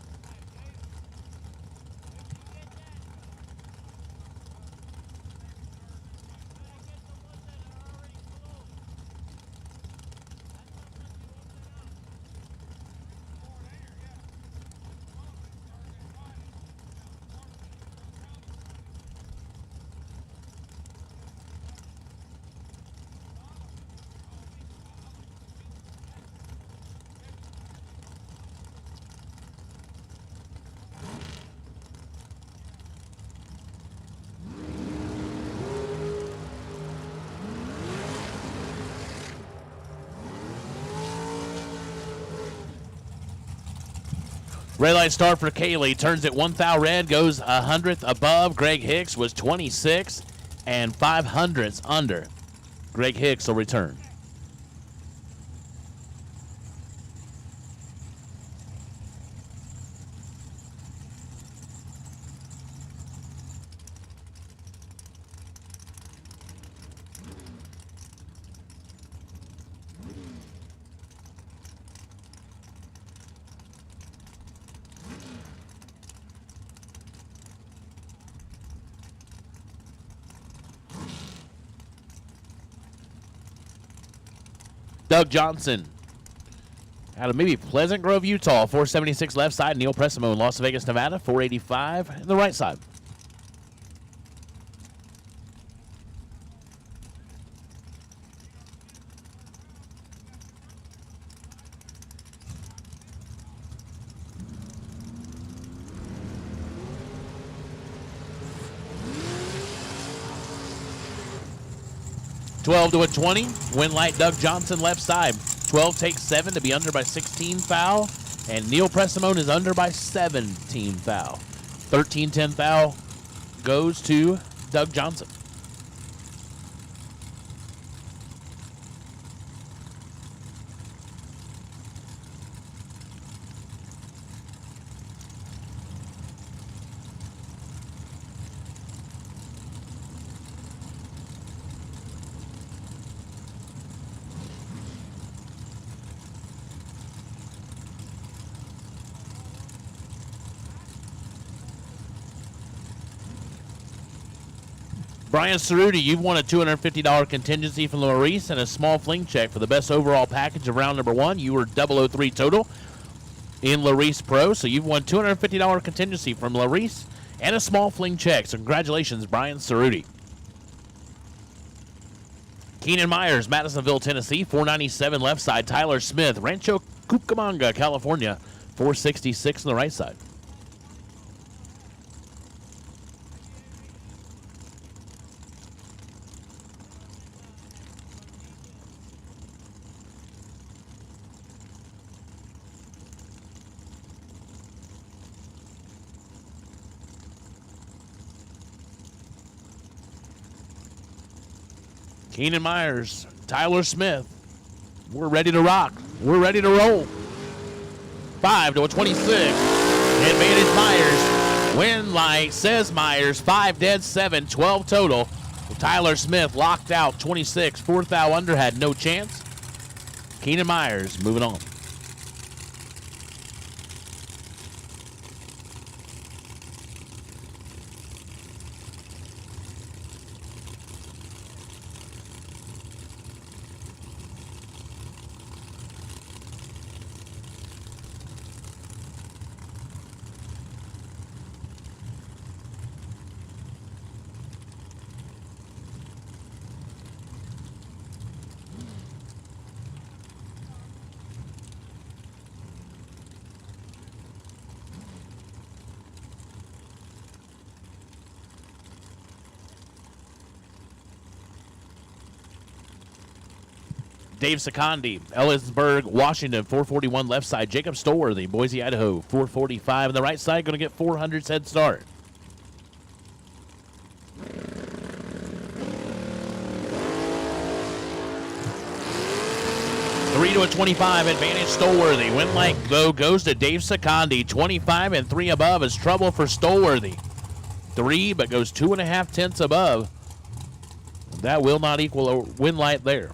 Red light start for Kaylee. Turns at 1 thou red. Goes 100th above. Greg Hicks was 26 and 500ths under. Greg Hicks will return. Doug Johnson out of maybe Pleasant Grove, Utah, 476 left side. Neil Presimo in Las Vegas, Nevada, 485 in the right side. (12 to a 20). Win light Doug Johnson left side. 12 takes 7 to be under by 16 thou. And Neil Pressimone is under by 17 thou. 13-10 thou goes to Doug Johnson. Brian Cerruti, you've won a $250 contingency from Larice and a small fling check for the best overall package of round number 1. You were 003 total in Larice Pro, so you've won $250 contingency from Larice and a small fling check. So congratulations, Brian Cerruti. Keenan Myers, Madisonville, Tennessee, 497 left side. Tyler Smith, Rancho Cucamonga, California, 466 on the right side. Keenan Myers, Tyler Smith, we're ready to rock. We're ready to roll. 5 to a 26. Advantage Myers. Win light, says Myers. 5 dead, 7, 12 total. Tyler Smith locked out, 26. 4 thou under, had no chance. Keenan Myers moving on. Dave Secondi, Ellisburg, Washington, 441 left side. Jacob Stolworthy, Boise, Idaho, 445 on the right side. Going to get 400's head start. Three to a 25 advantage Stolworthy. Win light though goes to Dave Secondi. 25 and 3 above is trouble for Stolworthy. 3, but goes 2.5 tenths above. That will not equal a win light there.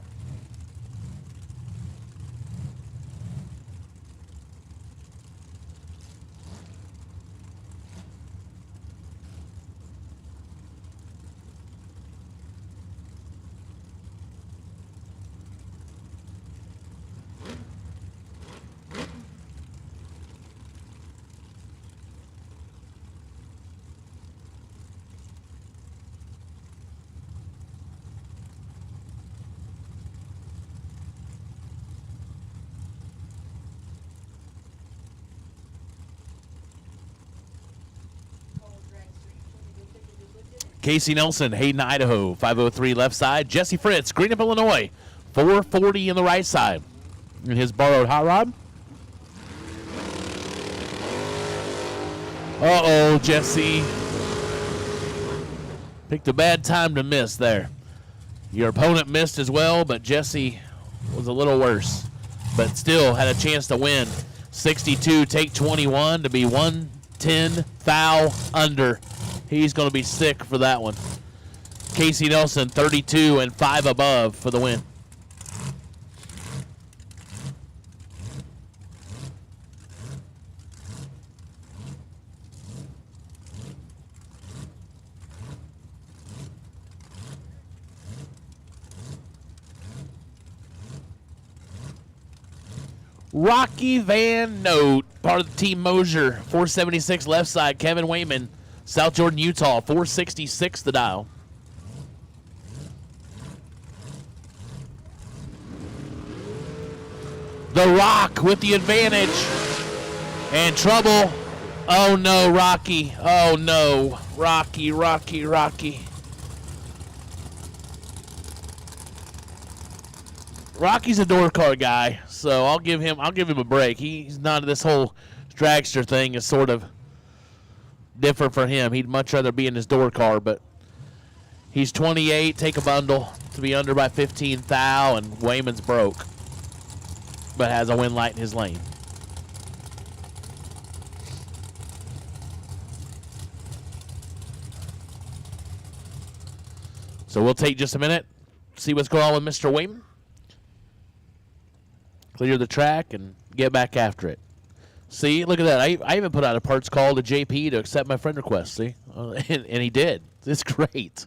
Casey Nelson, Hayden, Idaho, 503 left side. Jesse Fritz, Greenup, Illinois, 440 in the right side. In his borrowed hot rod. Uh-oh, Jesse. Picked a bad time to miss there. Your opponent missed as well, but Jesse was a little worse. But still had a chance to win. 62, take 21 to be 110 foul under. He's going to be sick for that one. Casey Nelson, 32 and 5 above for the win. Rocky Van Note, part of the Team Mosier, 476 left side. Kevin Wayman, South Jordan, Utah, 466 the dial. The Rock with the advantage. And trouble. Oh no, Rocky. Oh no. Rocky. Rocky's a door card guy, so I'll give him a break. He's not, this whole dragster thing is sort of different for him. He'd much rather be in his door car, but he's 28, take a bundle to be under by 15 thou, and Wayman's broke, but has a win light in his lane. So we'll take just a minute, see what's going on with Mr. Wayman. Clear the track and get back after it. See, look at that. I even put out a parts call to JP to accept my friend request, see? And he did. It's great.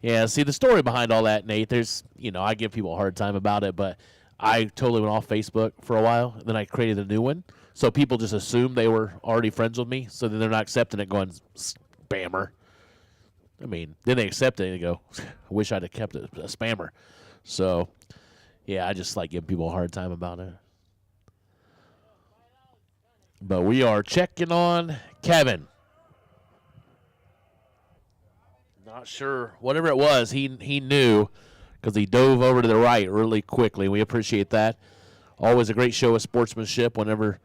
Yeah, see, the story behind all that, Nate, there's, I give people a hard time about it, but I totally went off Facebook for a while. Then I created a new one. So people just assumed they were already friends with me, so then they're not accepting it going, spammer. I mean, then they accept it and they go, I wish I'd have kept it a spammer. So, yeah, I just like giving people a hard time about it. But we are checking on Kevin. Not sure. Whatever it was, he knew because he dove over to the right really quickly. We appreciate that. Always a great show of sportsmanship whenever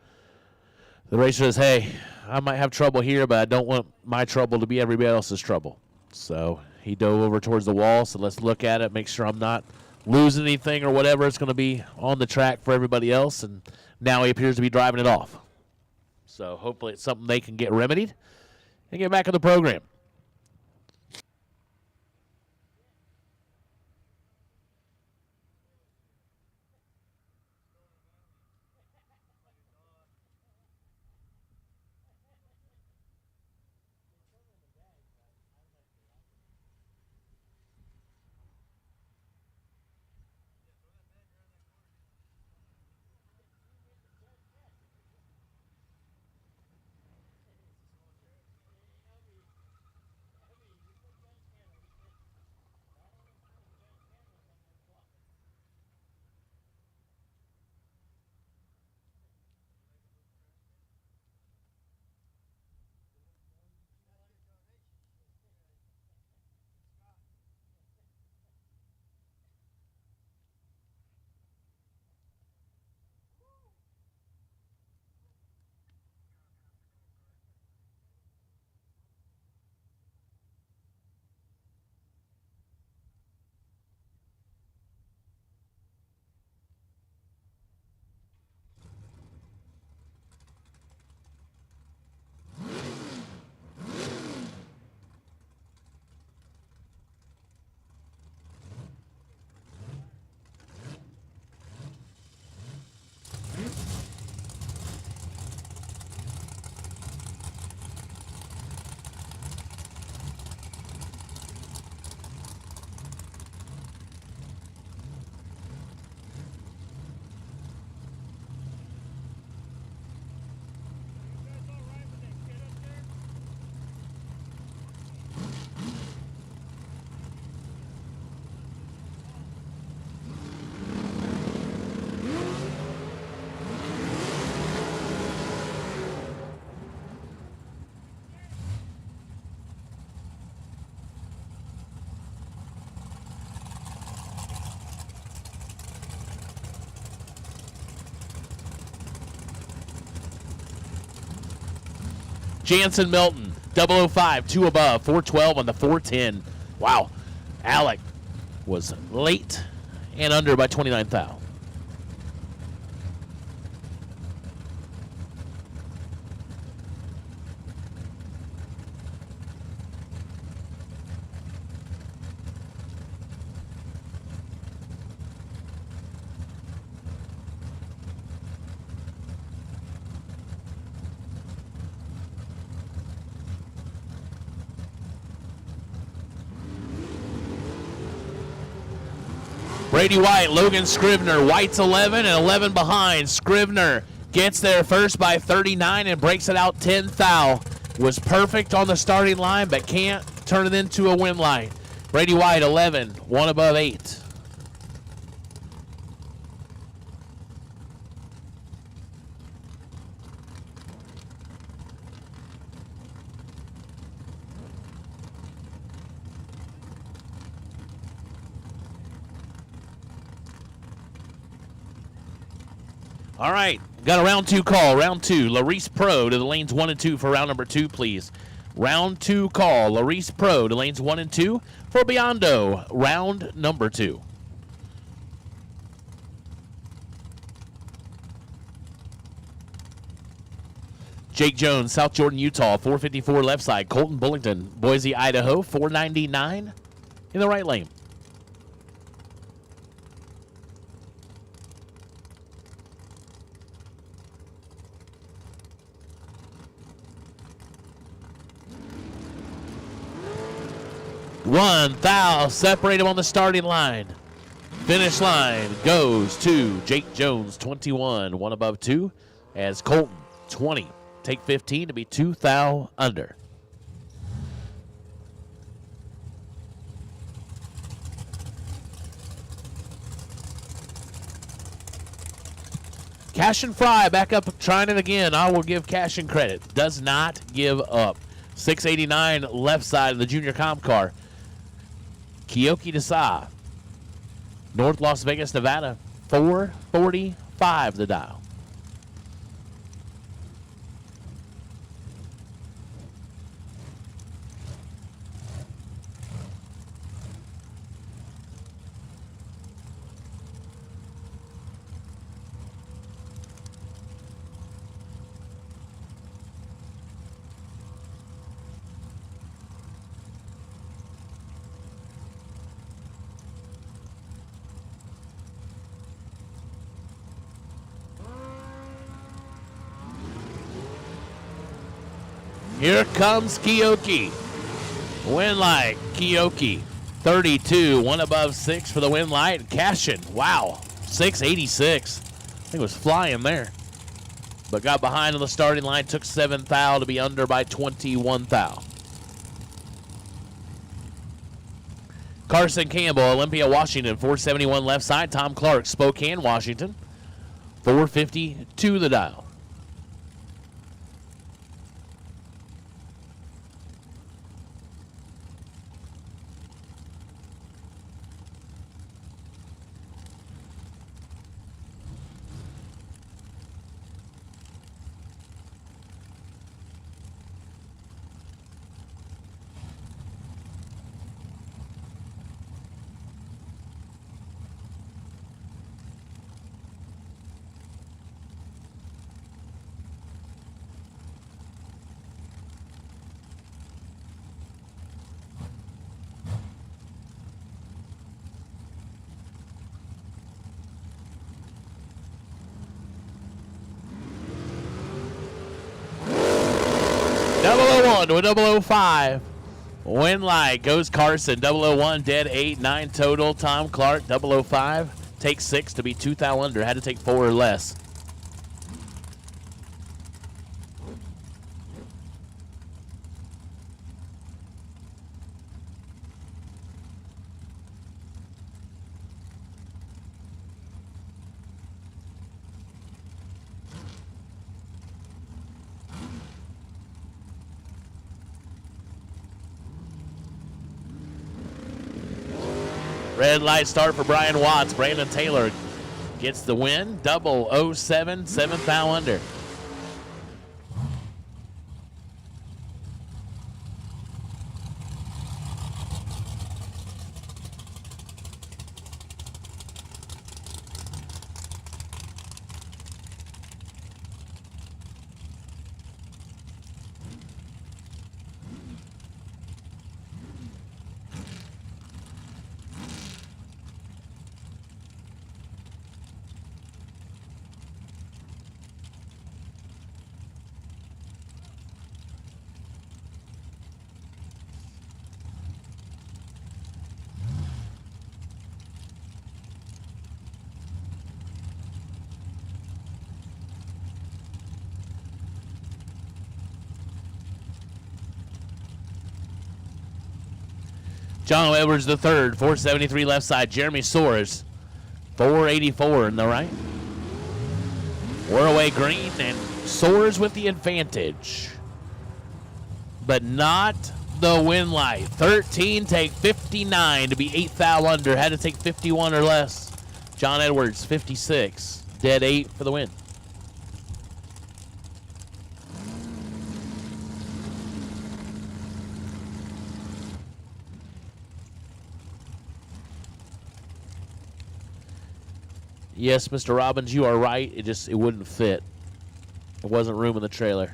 the racer says, hey, I might have trouble here, but I don't want my trouble to be everybody else's trouble. So he dove over towards the wall, so let's look at it, make sure I'm not losing anything or whatever. It's going to be on the track for everybody else, and now he appears to be driving it off. So hopefully it's something they can get remedied and get back in the program. Jansen Milton, 005, 2 above, 412 on the 410. Wow. Alec was late and under by 29 thou. Brady White, Logan Scrivener, White's 11 and 11 behind. Scrivener gets there first by 39 and breaks it out 10 thou. Was perfect on the starting line, but can't turn it into a win line. Brady White, 11, 1 above 8. All right, got a round 2 call. Round 2, Larice Pro to the lanes 1 and 2 for round number 2, please. Round 2 call, Larice Pro to lanes 1 and 2 for Biondo, round number 2. Jake Jones, South Jordan, Utah, 454 left side. Colton Bullington, Boise, Idaho, 499 in the right lane. One thou, separate him on the starting line. Finish line goes to Jake Jones, 21, 1 above 2, as Colton, 20. Take 15 to be 2 thou under. Cash and Fry back up trying it again. I will give Cash and credit. Does not give up. 689 left side of the junior comp car. Keoki Desai, North Las Vegas, Nevada, 445 the dial. Here comes Keoki. Win light, Keoki. 32, 1 above 6 for the win light. Cashin, wow, 686. I think it was flying there. But got behind on the starting line, took 7 thou to be under by 21 thou. Carson Campbell, Olympia, Washington, 471 left side. Tom Clark, Spokane, Washington, 452 the dial. To a 005. Win light goes Carson. 001 dead 8, 9 total. Tom Clark 005 takes 6 to be 2 thou under. Had to take 4 or less. Red light start for Brian Watts. Brandon Taylor gets the win. 007, 7 thou under. John Edwards the third, 473 left side. Jeremy Soares, 484 in the right. We're away green, and Soares with the advantage. But not the win light. 13, take 59 to be 8th thou under. Had to take 51 or less. John Edwards, 56. Dead 8 for the win. Yes, Mr. Robbins, you are right. It wouldn't fit. There wasn't room in the trailer.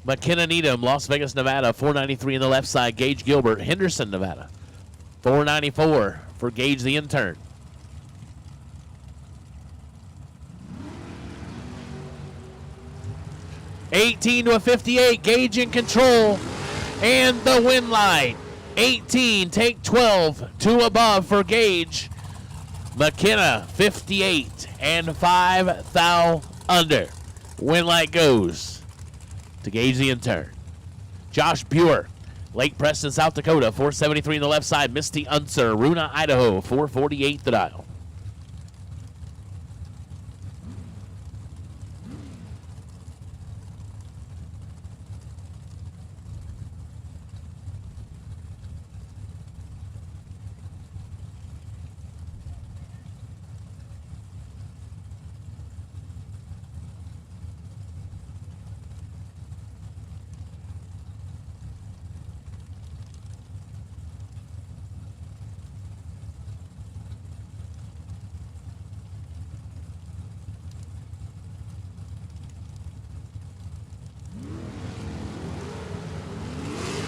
McKenna Needham, Las Vegas, Nevada, 493 in the left side. Gage Gilbert, Henderson, Nevada, 494 for Gage the intern. $18 to a 58, Gage in control, and the win line. 18, take 12, 2 above for Gage. McKenna, 58, and 5 thou under. Win light goes to Gage the intern. Josh Buer, Lake Preston, South Dakota, 473 in the left side. Misty Unser, Runa, Idaho, 448 the dial.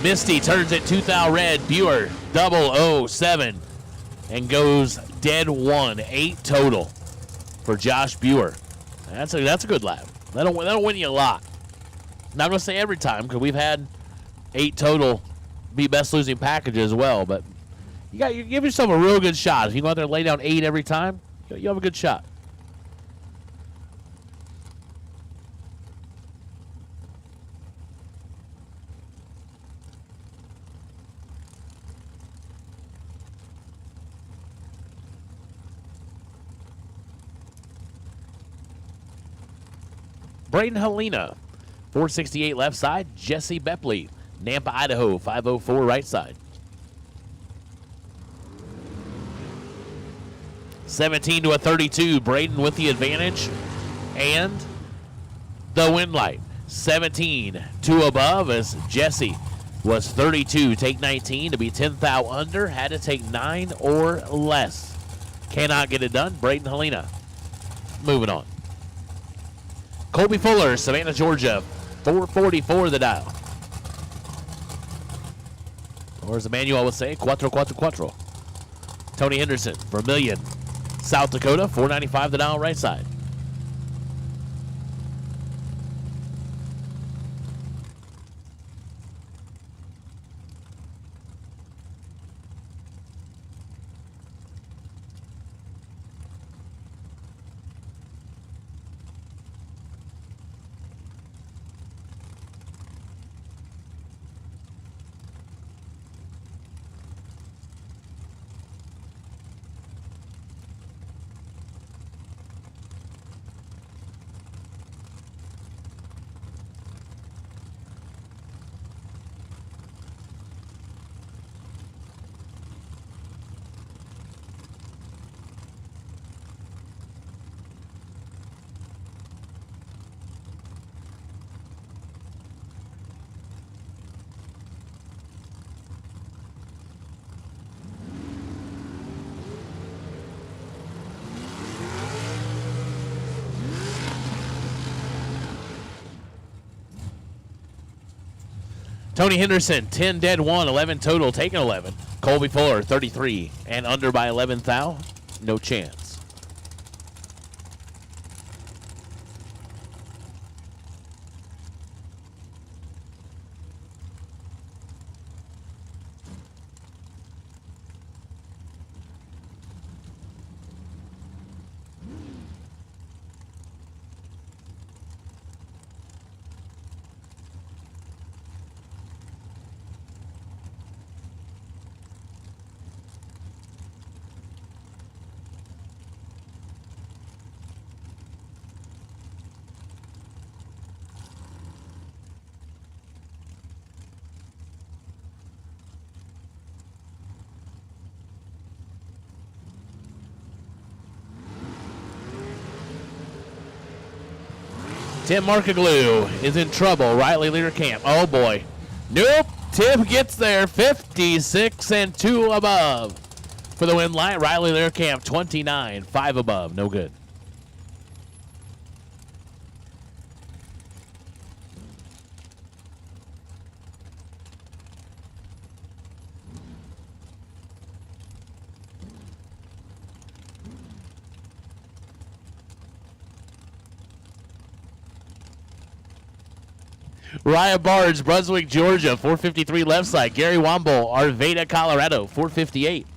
Misty turns it 2 thou red. Buer 007 and goes dead 1. 8 total for Josh Buer. That's a good lap. That'll win you a lot. Not going to say every time because we've had 8 total be best losing package as well. But you give yourself a real good shot. If you go out there and lay down 8 every time, you have a good shot. Braden Helena, 468 left side. Jesse Bepley, Nampa, Idaho, 504 right side. 17 to a 32. Braden with the advantage and the win light. 17 to above as Jesse was 32. Take 19 to be 10th thou under. Had to take 9 or less. Cannot get it done. Braden Helena moving on. Colby Fuller, Savannah, Georgia, 444 the dial. Or as Emmanuel would say, cuatro, cuatro, cuatro. Tony Henderson, Vermilion, South Dakota, 495 the dial right side. Tony Henderson, 10 dead 1, 11 total, taking 11. Colby Fuller, 33, and under by 11 thou, no chance. Tim Markaglu is in trouble. Riley Learcamp. Oh, boy. Nope. Tim gets there. 56 and 2 above for the win light. Riley Learcamp, 29, 5 above. No good. Ryan Barnes, Brunswick, Georgia, 453 left side. Gary Womble, Arvada, Colorado, 458.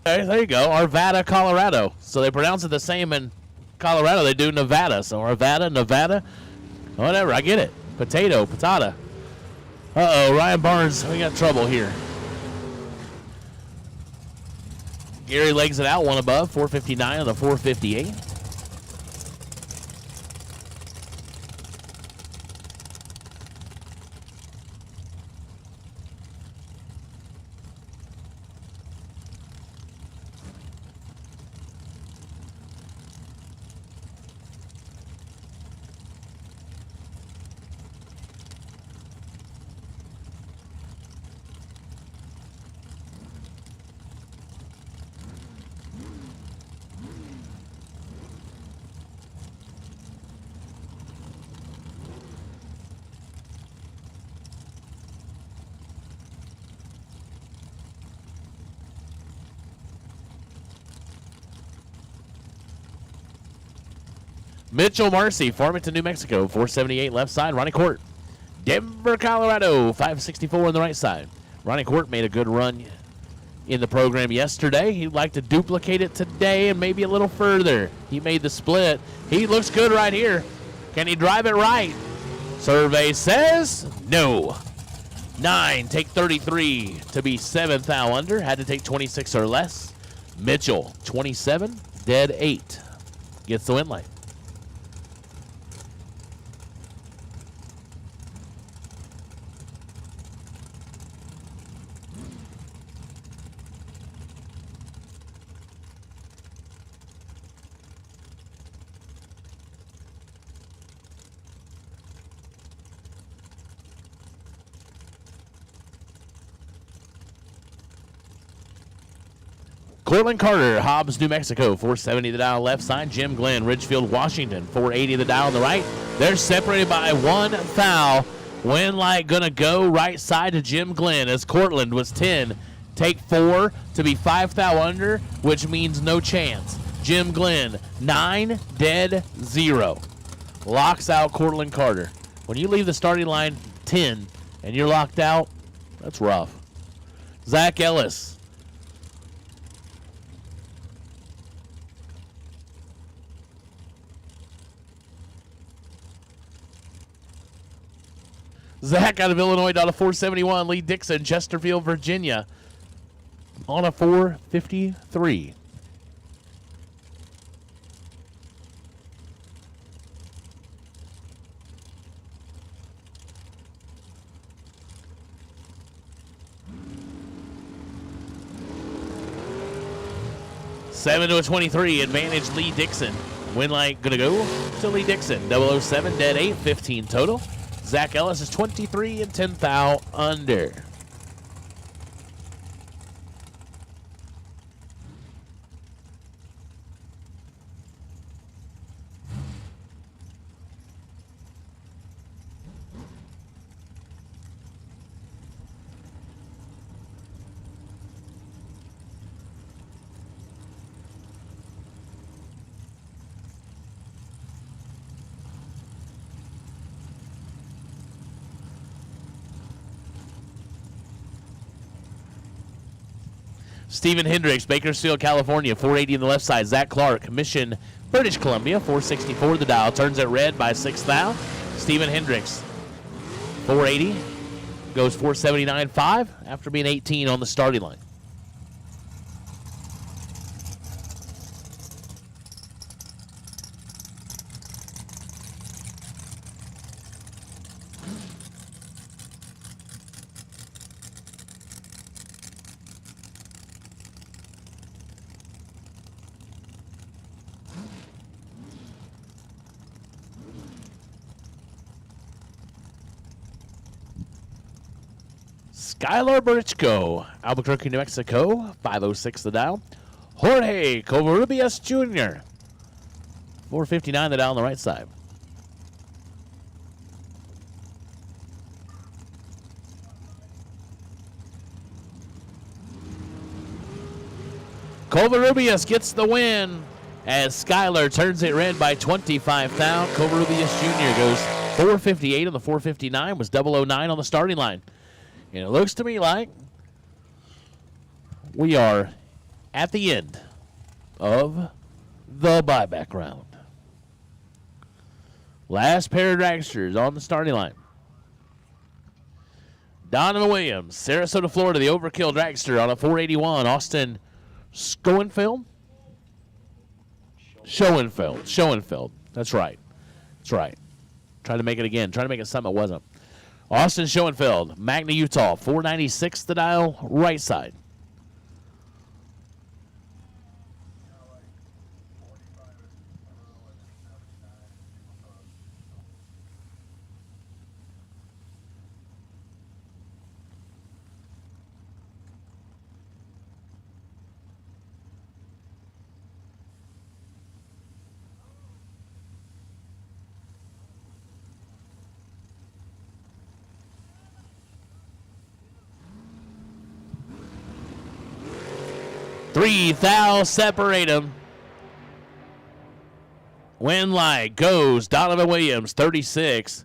Okay, there you go. Arvada, Colorado. So they pronounce it the same in Colorado they do Nevada. So Arvada, Nevada, whatever. I get it. Potato, patata. Uh-oh, Ryan Barnes, we got trouble here. Gary legs it out, one above, 459 on the 458. Mitchell Marcy, Farmington, New Mexico, 478 left side. Ronnie Court, Denver, Colorado, 564 on the right side. Ronnie Court made a good run in the program yesterday. He'd like to duplicate it today and maybe a little further. He made the split. He looks good right here. Can he drive it right? Survey says no. 9, take 33 to be 7th thou under. Had to take 26 or less. Mitchell, 27, dead 8. Gets the win light. Cortland Carter, Hobbs, New Mexico, 470 the dial left side. Jim Glenn, Ridgefield, Washington, 480 the dial on the right. They're separated by 1 foul. Win light gonna go right side to Jim Glenn as Cortland was 10. Take 4 to be 5 thou under, which means no chance. Jim Glenn, 9, dead 0. Locks out Cortland Carter. When you leave the starting line 10 and you're locked out, that's rough. Zach Ellis. Zach out of Illinois down to 471. Lee Dixon, Chesterfield, Virginia on a 453. Seven to a 23, advantage Lee Dixon. Win light gonna go to Lee Dixon. 007, dead 8, 15 total. Zach Ellis is 23 and 10 thou under. Stephen Hendricks, Bakersfield, California, 480 on the left side. Zach Clark, Mission, British Columbia, 464 the dial. Turns it red by 6 thou. Stephen Hendricks, 480, goes 479.5 after being 18 on the starting line. Skylar Burichko, Albuquerque, New Mexico, 506 the dial. Jorge Covarrubias Jr., 459 the dial on the right side. Covarrubias gets the win as Skylar turns it red by 25 thou. Covarrubias Jr. goes 458 on the 459, was 009 on the starting line. And it looks to me like we are at the end of the buyback round. Last pair of dragsters on the starting line. Donovan Williams, Sarasota, Florida, the Overkill dragster on a 481. Austin Schoenfeld? Schoenfeld. That's right. Try to make it again. Try to make it something it wasn't. Austin Schoenfeld, Magna, Utah, 496 the dial, right side. Three thou separate them. Win light goes Donovan Williams, 36.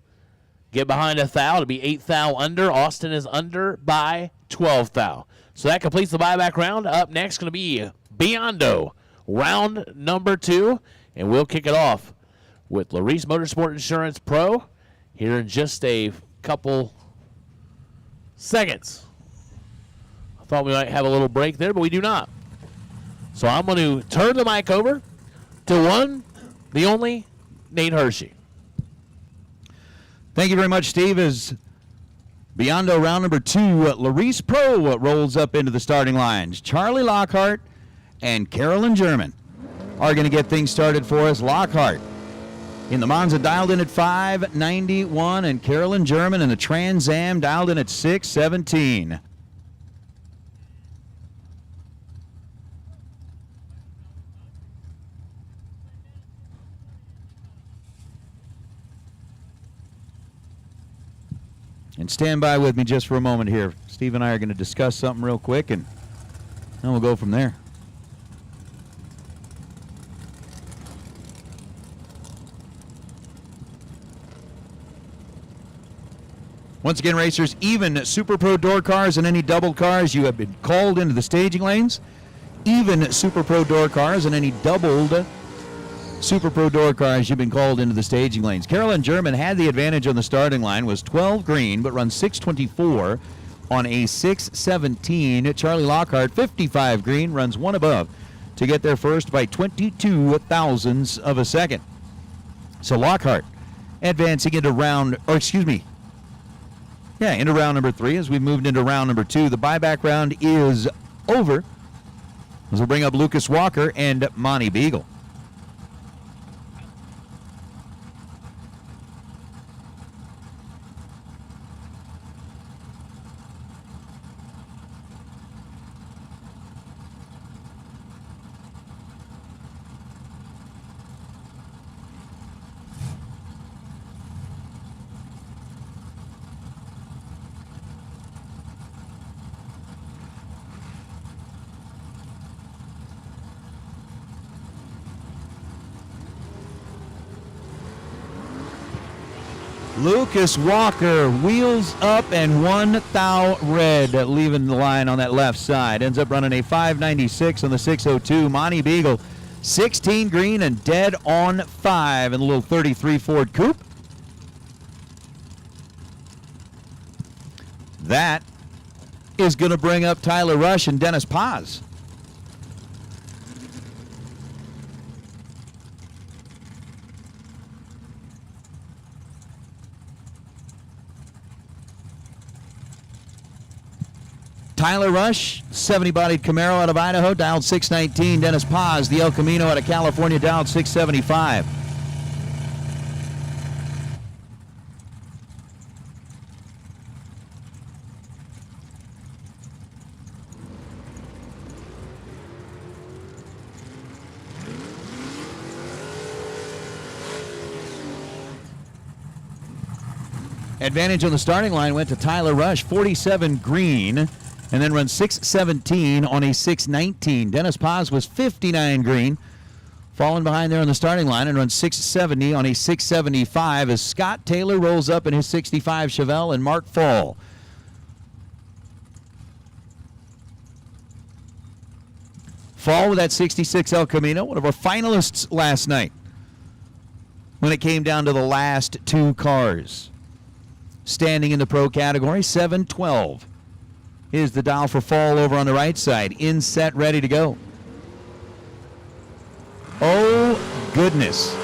Get behind a thou to be 8 thou under. Austin is under by 12 thou. So that completes the buyback round. Up next going to be Biondo, round number 2. And we'll kick it off with Larice Motorsport Insurance Pro here in just a couple seconds. I thought we might have a little break there, but we do not. So I'm going to turn the mic over to one, the only, Nate Hershey. Thank you very much, Steve. As Biondo round number 2, Larice Pro rolls up into the starting lines. Charlie Lockhart and Carolyn German are going to get things started for us. Lockhart in the Monza dialed in at 591, and Carolyn German in the Trans Am dialed in at 617. And stand by with me just for a moment here. Steve and I are going to discuss something real quick, and then we'll go from there. Once again, racers, even Super Pro door cars and any double cars, you have been called into the staging lanes. Even Super Pro door cars and any doubled Super Pro door cars, you've been called into the staging lanes. Carolyn German had the advantage on the starting line, was 12 green, but runs 624 on a 617. Charlie Lockhart, 55 green, runs one above to get there first by 22 thousandths of a second. So Lockhart advancing into into round number 3 as we've moved into round number 2. The buyback round is over as we'll bring up Lucas Walker and Monty Beagle. Lucas Walker wheels up and 1 thou red, leaving the line on that left side. Ends up running a 596 on the 602. Monty Beagle, 16 green and dead on 5 in the little 33 Ford Coupe. That is going to bring up Tyler Rush and Dennis Paz. Tyler Rush, 70-bodied Camaro out of Idaho, dialed 619. Dennis Paz, the El Camino out of California, dialed 675. Advantage on the starting line went to Tyler Rush, 47 green, and then runs 617 on a 619. Dennis Paz was 59 green, falling behind there on the starting line, and runs 670 on a 675 as Scott Taylor rolls up in his 65 Chevelle and Mark Fall. Fall with that 66 El Camino, one of our finalists last night when it came down to the last two cars. Standing in the pro category, 712 is the dial for Fall over on the right side. In set, ready to go. Oh, goodness.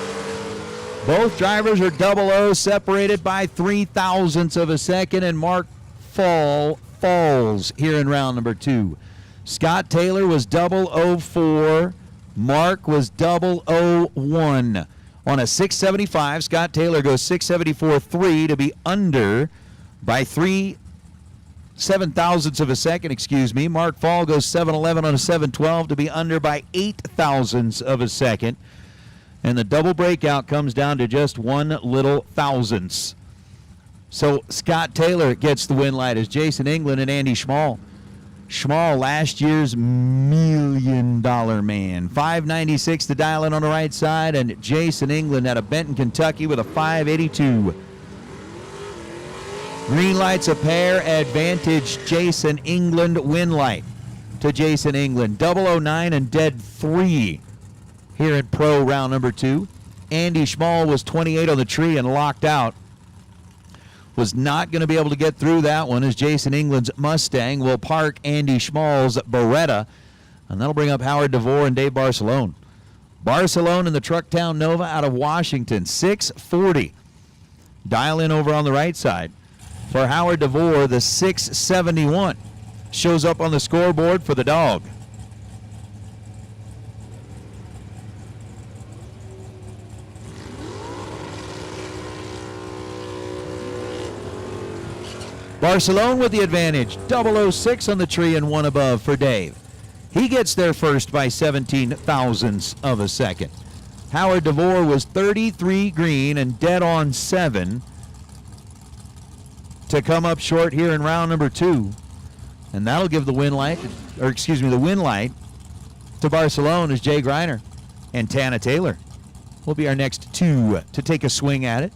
Both drivers are 00, separated by 0.03 of a second, and Mark Fall falls here in round number 2. Scott Taylor was 004. Mark was 001. On a 675, Scott Taylor goes 674.3 to be under by 7 thousandths of a second, Mark Fall goes 711 on a 712 to be under by 8 thousandths of a second. And the double breakout comes down to just 1 little thousandths. So Scott Taylor gets the win light as Jason England and Andy Schmall. Schmall, last year's $1 million man. 596 to dial in on the right side, and Jason England out of Benton, Kentucky with a 582. Green light's a pair, advantage Jason England, win light to Jason England. 009 and dead 3 here in pro round number 2. Andy Schmall was 28 on the tree and locked out. Was not going to be able to get through that one as Jason England's Mustang will park Andy Schmall's Beretta, and that'll bring up Howard DeVore and Dave Barcelone. Barcelone in the Trucktown Nova out of Washington, 640. Dial in over on the right side. For Howard DeVore, the 671 shows up on the scoreboard for the dog. Barcelone with the advantage, 006 on the tree and 1 above for Dave. He gets there first by 17 thousandths of a second. Howard DeVore was 33 green and dead on 7 to come up short here in round number 2. And that'll give the win light to Barcelone as Jay Greiner and Tana Taylor will be our next 2 to take a swing at it.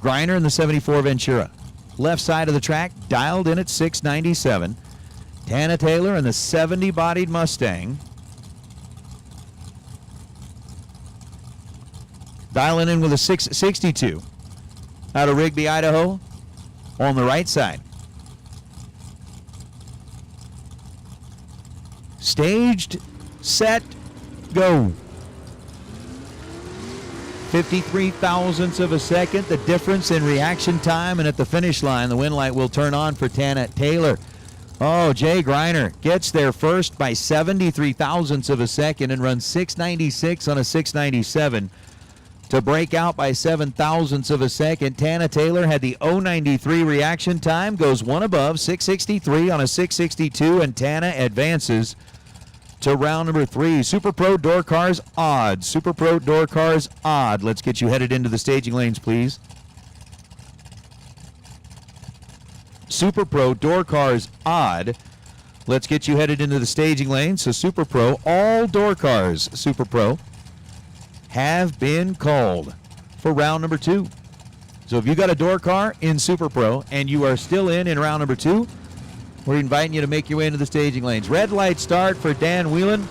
Greiner in the 74 Ventura. Left side of the track, dialed in at 697. Tana Taylor in the 70-bodied Mustang. Dialing in with a 662 out of Rigby, Idaho, on the right side. Staged, set, go. 53 thousandths of a second, the difference in reaction time, and at the finish line, the win light will turn on for Tana Taylor. Oh, Jay Greiner gets there first by 73 thousandths of a second and runs 696 on a 697 to break out by 7 thousandths of a second. Tana Taylor had the 093 reaction time, goes 1 above, 663 on a 662, and Tana advances to round number 3. Super Pro Door Cars odd. Super Pro Door Cars odd. Let's get you headed into the staging lanes, please. Super Pro Door Cars odd. Let's get you headed into the staging lanes. So Super Pro, all door cars, Super Pro, have been called for round number 2. So if you got a door car in Super Pro and you are still in round number 2, we're inviting you to make your way into the staging lanes. Red light start for Dan Whelan.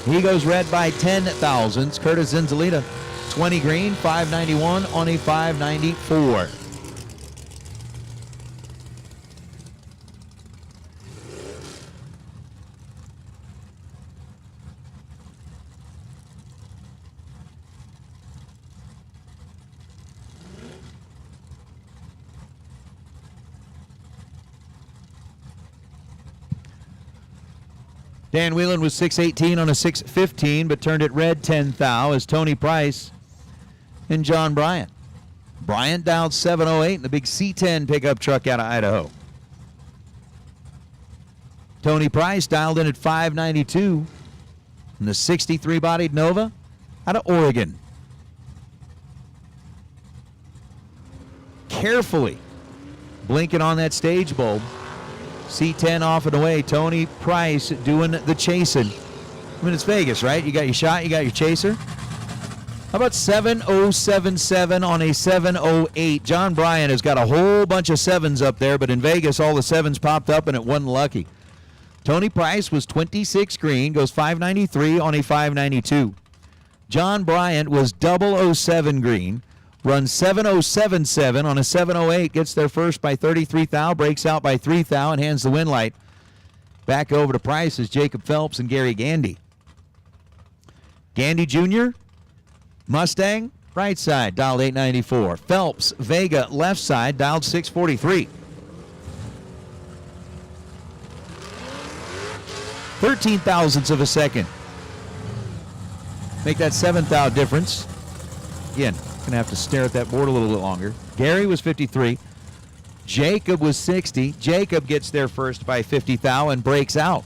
He goes red by 10 thousandths. Curtis Zinzalita, 20 green, 591 on a 594. Dan Whelan was 618 on a 615, but turned it red 10 thou as Tony Price and John Bryant. Bryant dialed 708 in the big C10 pickup truck out of Idaho. Tony Price dialed in at 592 in the 63-bodied Nova out of Oregon. Carefully blinking on that stage bulb. C10 off and away. Tony Price doing the chasing. I mean, it's Vegas, right? You got your shot, you got your chaser. How about 7.077 on a 7.08? John Bryan has got a whole bunch of sevens up there, but in Vegas, all the sevens popped up and it wasn't lucky. Tony Price was 26 green, goes 593 on a 592. John Bryant was 007 green, runs 7.077 on a 7.08, gets there first by 33 thou, breaks out by 3 thou, and hands the win light back over to Price as Jacob Phelps and Gary Gandy. Gandy Jr., Mustang, right side, dialed 894. Phelps, Vega, left side, dialed 643. 13 thousandths of a second. Make that 7 thou difference. Again, going to have to stare at that board a little bit longer. Gary was 53. Jacob was 60. Jacob gets there first by 50 thou and breaks out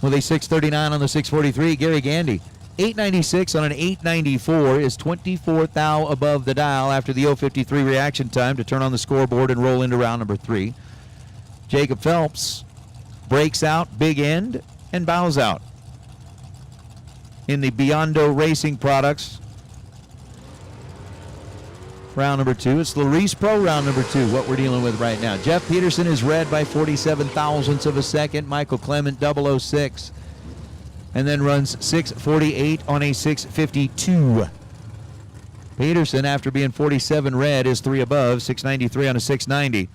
with a 639 on the 643. Gary Gandy, 896 on an 894 is 24 thou above the dial after the 053 reaction time to turn on the scoreboard and roll into round number 3. Jacob Phelps breaks out, big end, and bows out. In the Biondo Racing Products round number 2. It's the Reese Pro round number 2, what we're dealing with right now. Jeff Peterson is red by 47 thousandths of a second. Michael Clement 006. And then runs 648 on a 652. Peterson, after being 47 red, is 3 above, 693 on a 690.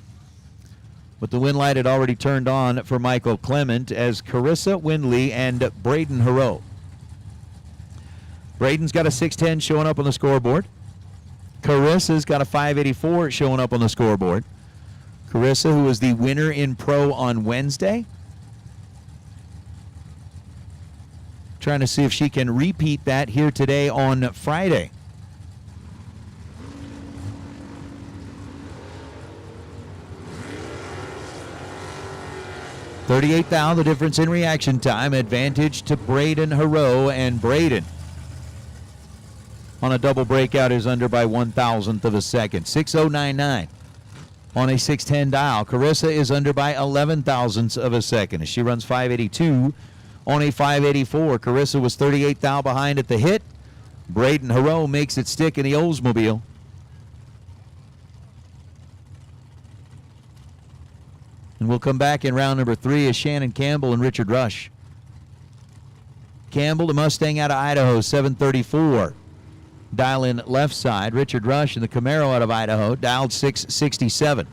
But the win light had already turned on for Michael Clement as Carissa Windley and Braden Hero. Braden's got a 610 showing up on the scoreboard. Carissa's got a 584 showing up on the scoreboard. Carissa, who was the winner in Pro on Wednesday. Trying to see if she can repeat that here today on Friday. $38 thou, the difference in reaction time. Advantage to Braden Hero, and Braden on a double breakout is under by 1,000th of a second. 6.099 on a 610 dial. Carissa is under by 11 thousandths of a second as she runs 582 on a 584. Carissa was 38 thou behind at the hit. Braden Hero makes it stick in the Oldsmobile. And we'll come back in round number 3 as Shannon Campbell and Richard Rush. Campbell, the Mustang out of Idaho, 734. Dial in left side. Richard Rush in the Camaro out of Idaho, dialed 667.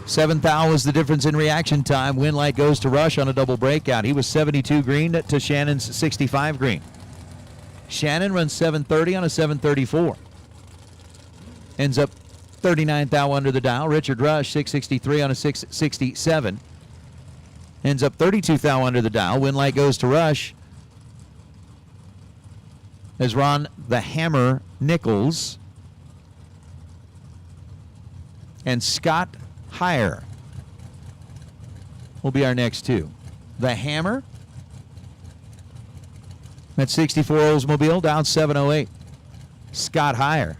$7 thou was the difference in reaction time. Win light goes to Rush on a double breakout. He was 72 green to Shannon's 65 green. Shannon runs 730 on a 734. Ends up 39 thou under the dial. Richard Rush 663 on a 667. Ends up 32 thou under the dial. Win light goes to Rush as Ron the Hammer Nichols and Scott Heyer will be our next two. The Hammer at 64 Oldsmobile, down 708. Scott Heyer,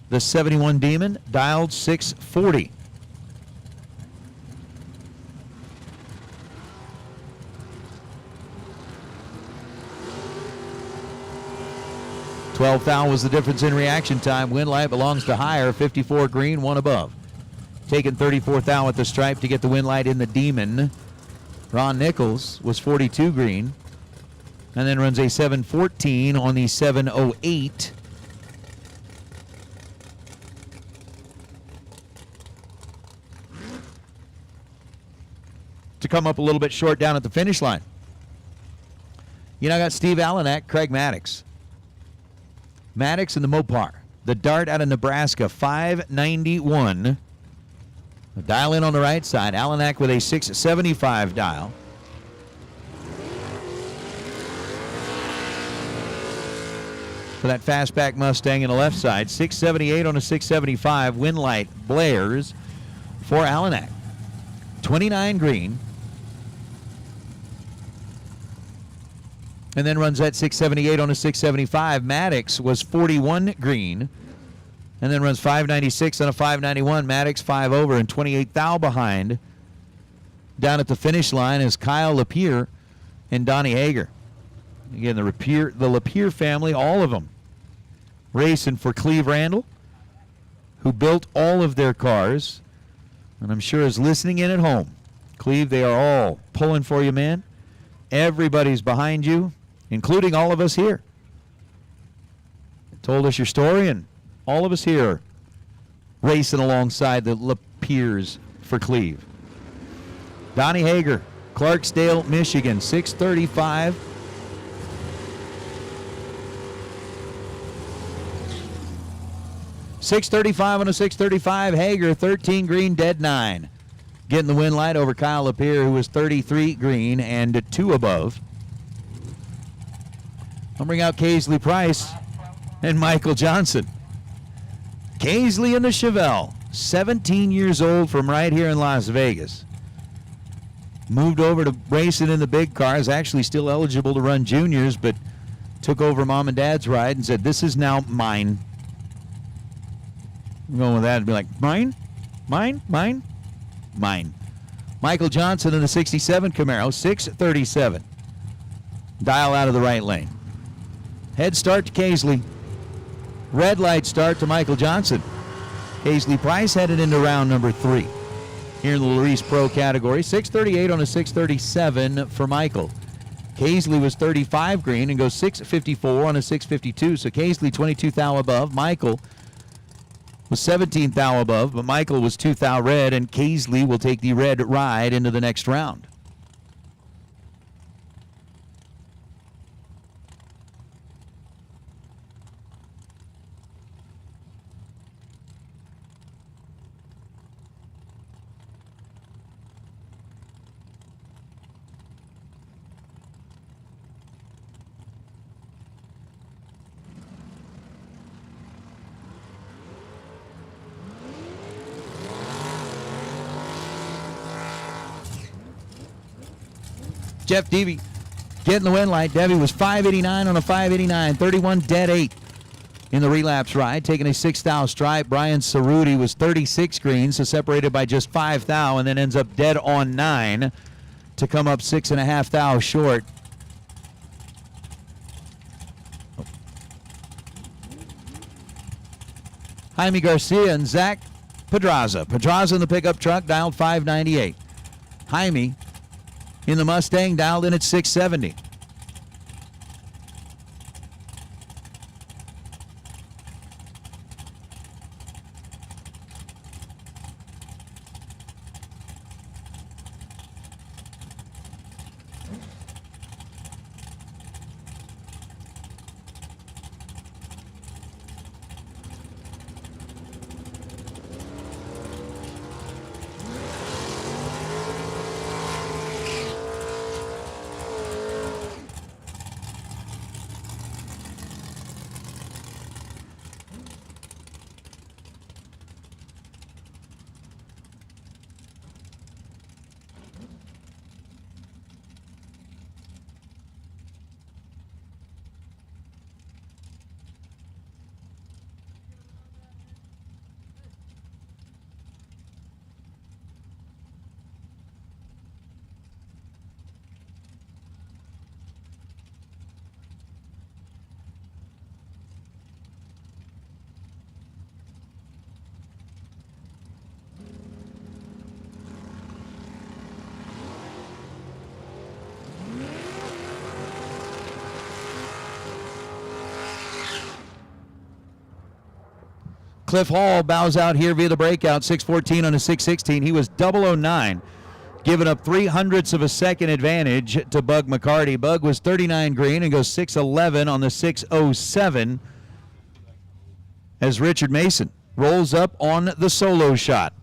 the 71 Demon, dialed 640. $12 thou was the difference in reaction time. Win light belongs to Heyer, 54 green, 1 above. Taking 34 thou at the stripe to get the win light in the Demon. Ron Nichols was 42 green and then runs a 714 on the 708. To come up a little bit short down at the finish line. You know, I got Steve Allenak, Craig Maddox. Maddox in the Mopar. The Dart out of Nebraska, 591. Dial in on the right side. Allenak with a 675 dial. For that fastback Mustang in the left side, 678 on a 675. Win light blares for Allenak. 29 green. and then runs at 678 on a 675. Maddox was 41 green, and then runs 596 on a 591. Maddox 5 over and 28 thou behind. Down at the finish line is Kyle Lapierre and Donnie Hager. Again, the Lapierre family, all of them racing for Cleve Randall, who built all of their cars, and I'm sure is listening in at home. Cleve, they are all pulling for you, man. Everybody's behind you, including all of us here. Told us your story, and all of us here are racing alongside the Lapierres for Cleve. Donnie Hager, Clarksdale, Michigan, 635. .635 on a 635. Hager, 13 green, dead 9. Getting the win light over Kyle Lapierre, who was 33 green and 2 above. I'll bring out Casely Price and Michael Johnson. Casely in the Chevelle, 17 years old from right here in Las Vegas. Moved over to racing in the big cars, actually still eligible to run juniors, but took over mom and dad's ride and said, this is now mine. I'm going with that and be like, mine? Mine? Mine? Mine. Michael Johnson in the 67 Camaro, 637. Dial out of the right lane. Head start to Casely. Red light start to Michael Johnson. Casely Price headed into round number 3. Here in the Larice Pro category, 638 on a 637 for Michael. Casely was 35 green and goes 654 on a 652. So Casely 22 thou above. Michael was 17 thou above, but Michael was 2 thou red, and Casely will take the red ride into the next round. Jeff Devey getting the win light. Devey was 589 on a 589, 31 dead 8 in the relapse ride, taking a 6 thou stripe. Brian Cerruti was 36 green, so separated by just 5 thou, and then ends up dead on 9 to come up 6.5 thou short. Jaime Garcia and Zach Pedraza. Pedraza in the pickup truck, dialed 598. Jaime in the Mustang, dialed in at 670. Cliff Hall bows out here via the breakout, 614 on a 616. He was 009, giving up 0.03 of a second advantage to Bug McCarty. Bug was 39 green and goes 611 on the 607 as Richard Mason rolls up on the solo shot.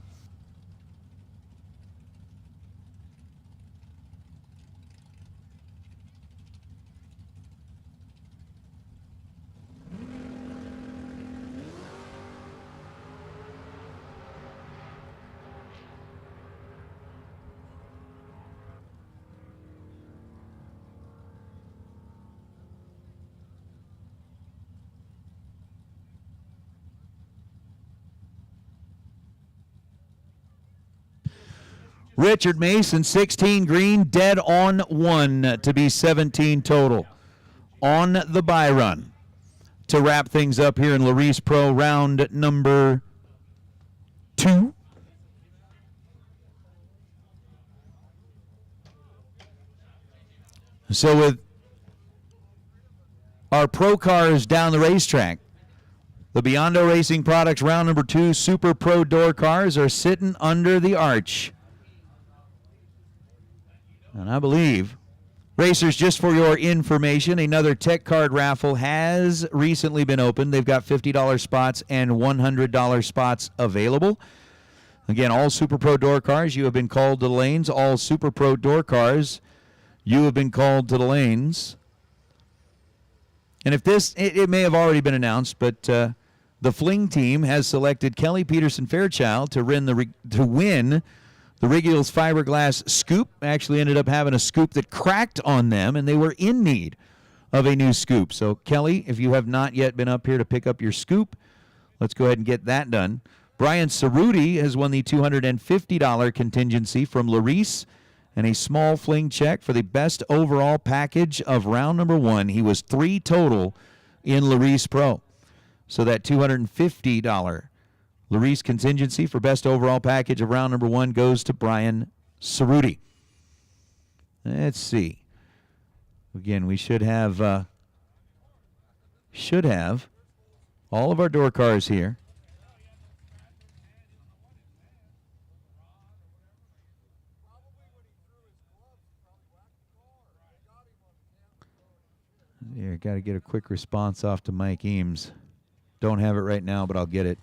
Richard Mason, 16 green, dead on 1 to be 17 total on the bye run. To wrap things up here in Larice Pro round number 2. So with our pro cars down the racetrack, the Biondo Racing Products round number 2 Super Pro door cars are sitting under the arch. And I believe, racers, just for your information, another tech card raffle has recently been opened. They've got $50 spots and $100 spots available. Again, all Super Pro door cars, you have been called to the lanes. All Super Pro door cars, you have been called to the lanes. And if this, it may have already been announced, but the Fling team has selected Kelly Peterson Fairchild to win the Riggiles fiberglass scoop. Actually ended up having a scoop that cracked on them, and they were in need of a new scoop. So, Kelly, if you have not yet been up here to pick up your scoop, let's go ahead and get that done. Brian Cerruti has won the $250 contingency from Larice and a small Fling check for the best overall package of round number 1. He was 3 total in Larice Pro. So that $250 Larice contingency for best overall package of round number 1 goes to Brian Cerruti. Let's see. Again, we should have all of our door cars here. Yeah, got to get a quick response off to Mike Eames. Don't have it right now, but I'll get it.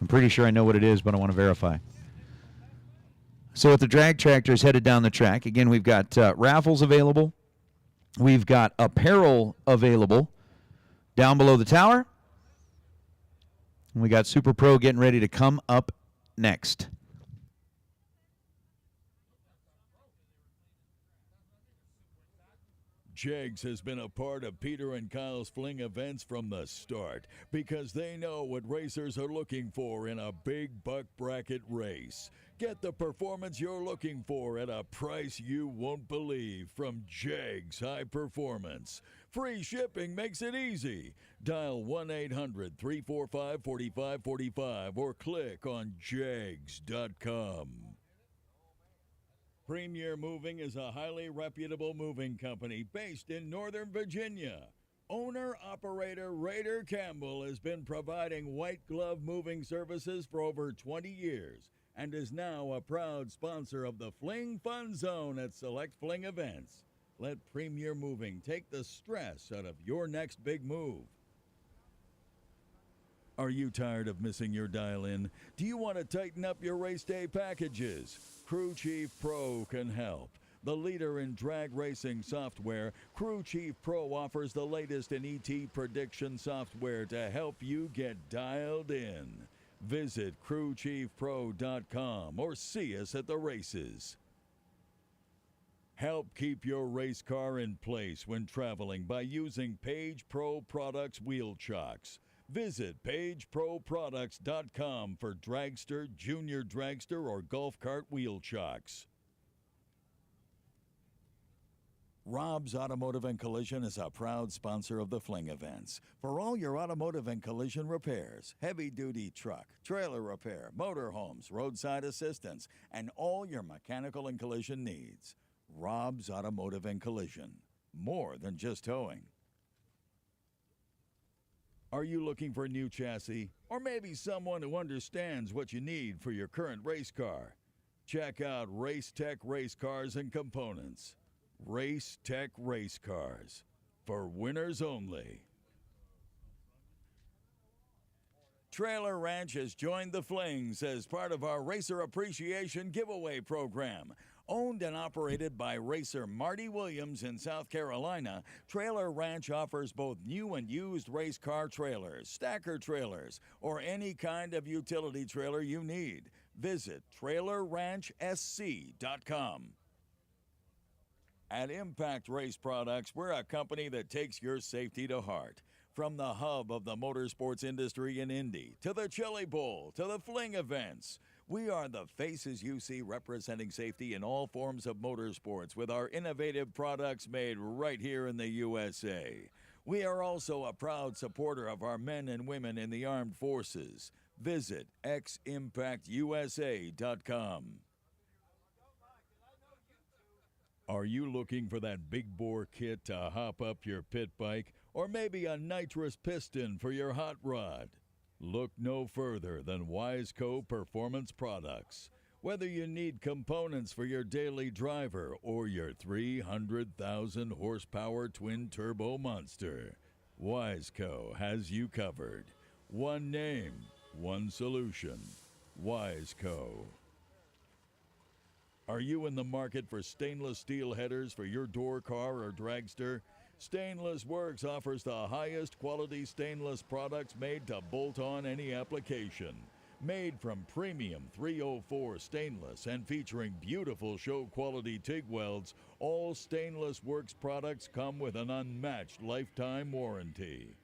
I'm pretty sure I know what it is, but I want to verify. So with the drag tractors headed down the track, again, we've got raffles available. We've got apparel available down below the tower. And we got Super Pro getting ready to come up next. Jegs has been a part of Peter and Kyle's Fling events from the start because they know what racers are looking for in a big buck bracket race. Get the performance you're looking for at a price you won't believe from Jegs High Performance. Free shipping makes it easy. Dial 1-800-345-4545 or click on jegs.com. Premier Moving is a highly reputable moving company based in Northern Virginia. Owner-operator Raider Campbell has been providing white glove moving services for over 20 years and is now a proud sponsor of the Fling Fun Zone at select Fling events. Let Premier Moving take the stress out of your next big move. Are you tired of missing your dial-in? Do you want to tighten up your race day packages? Crew Chief Pro can help. The leader in drag racing software, Crew Chief Pro offers the latest in ET prediction software to help you get dialed in. Visit crewchiefpro.com or see us at the races. Help keep your race car in place when traveling by using Page Pro Products wheel chocks. Visit pageproproducts.com for dragster, junior dragster, or golf cart wheel chocks. Rob's Automotive and Collision is a proud sponsor of the Fling events. For all your automotive and collision repairs, heavy-duty truck, trailer repair, motorhomes, roadside assistance, and all your mechanical and collision needs. Rob's Automotive and Collision. More than just towing. Are you looking for a new chassis? Or maybe someone who understands what you need for your current race car? Check out Race Tech Race Cars and Components. Race Tech Race Cars. For winners only. Trailer Ranch has joined the Flings as part of our Racer Appreciation Giveaway Program. Owned and operated by racer Marty Williams in South Carolina, Trailer Ranch offers both new and used race car trailers, stacker trailers, or any kind of utility trailer you need. Visit trailerranchsc.com. At Impact Race Products, we're a company that takes your safety to heart. From the hub of the motorsports industry in Indy, to the Chili Bowl, to the Fling events, We are the faces you see representing safety in all forms of motorsports with our innovative products made right here in the USA. We are also a proud supporter of our men and women in the armed forces. Visit ximpactusa.com. Are you looking for that big bore kit to hop up your pit bike, or maybe a nitrous piston for your hot rod? Look no further than Wiseco Performance Products. Whether you need components for your daily driver or your 300,000 horsepower twin turbo monster, Wiseco has you covered. One name, one solution. Wiseco. Are you in the market for stainless steel headers for your door car or dragster? Stainless Works offers the highest quality stainless products made to bolt on any application. Made from premium 304 stainless and featuring beautiful show quality TIG welds, all Stainless Works products come with an unmatched lifetime warranty.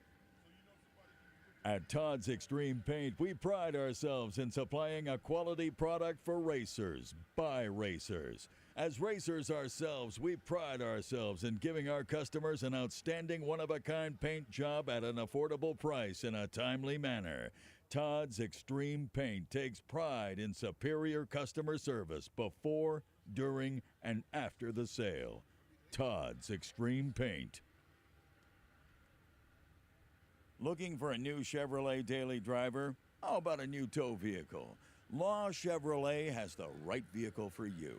At Todd's Extreme Paint, we pride ourselves in supplying a quality product for racers, by racers. As racers ourselves, we pride ourselves in giving our customers an outstanding one-of-a-kind paint job at an affordable price in a timely manner. Todd's Extreme Paint takes pride in superior customer service before, during, and after the sale. Todd's Extreme Paint. Looking for a new Chevrolet daily driver? How about a new tow vehicle? Law Chevrolet has the right vehicle for you.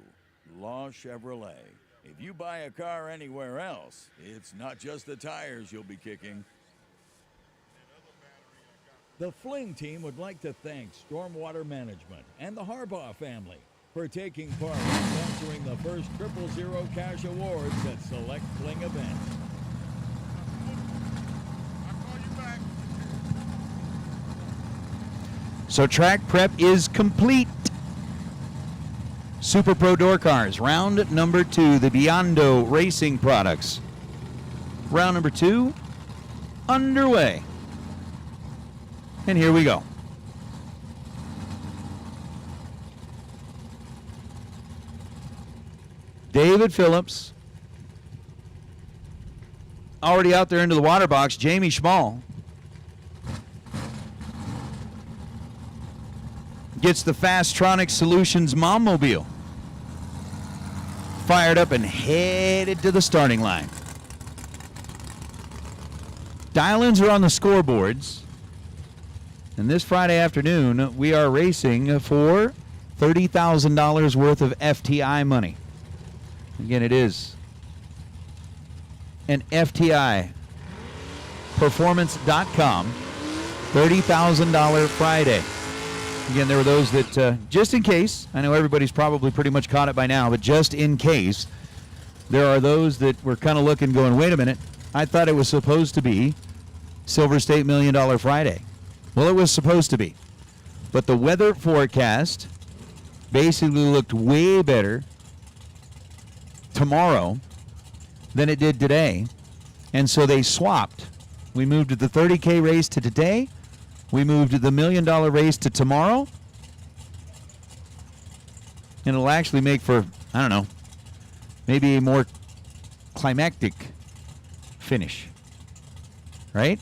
Law Chevrolet. If you buy a car anywhere else, it's not just the tires you'll be kicking. The Fling team would like to thank Stormwater Management and the Harbaugh family for taking part in sponsoring the first 000 cash awards at select Fling events. So track prep is complete. Super Pro Door Cars, round number 2, the Biondo Racing products. Round number 2, underway. And here we go. David Phillips. Already out there into the water box, Jamie Schmall. Gets the Fastronic Solutions Mom-Mobile fired up and headed to the starting line. Dial-ins are on the scoreboards. And this Friday afternoon, we are racing for $30,000 worth of FTI money. Again, it is an FTI performance.com $30,000 Friday. Again, there were those that, just in case, I know everybody's probably pretty much caught it by now, but just in case, there are those that were kind of looking, going, wait a minute, I thought it was supposed to be Silver State $1 Million Friday. Well, it was supposed to be. But the weather forecast basically looked way better tomorrow than it did today. And so they swapped. We moved the 30K race to today. We moved the $1 Million race to tomorrow. And it'll actually make for, I don't know, maybe a more climactic finish. Right?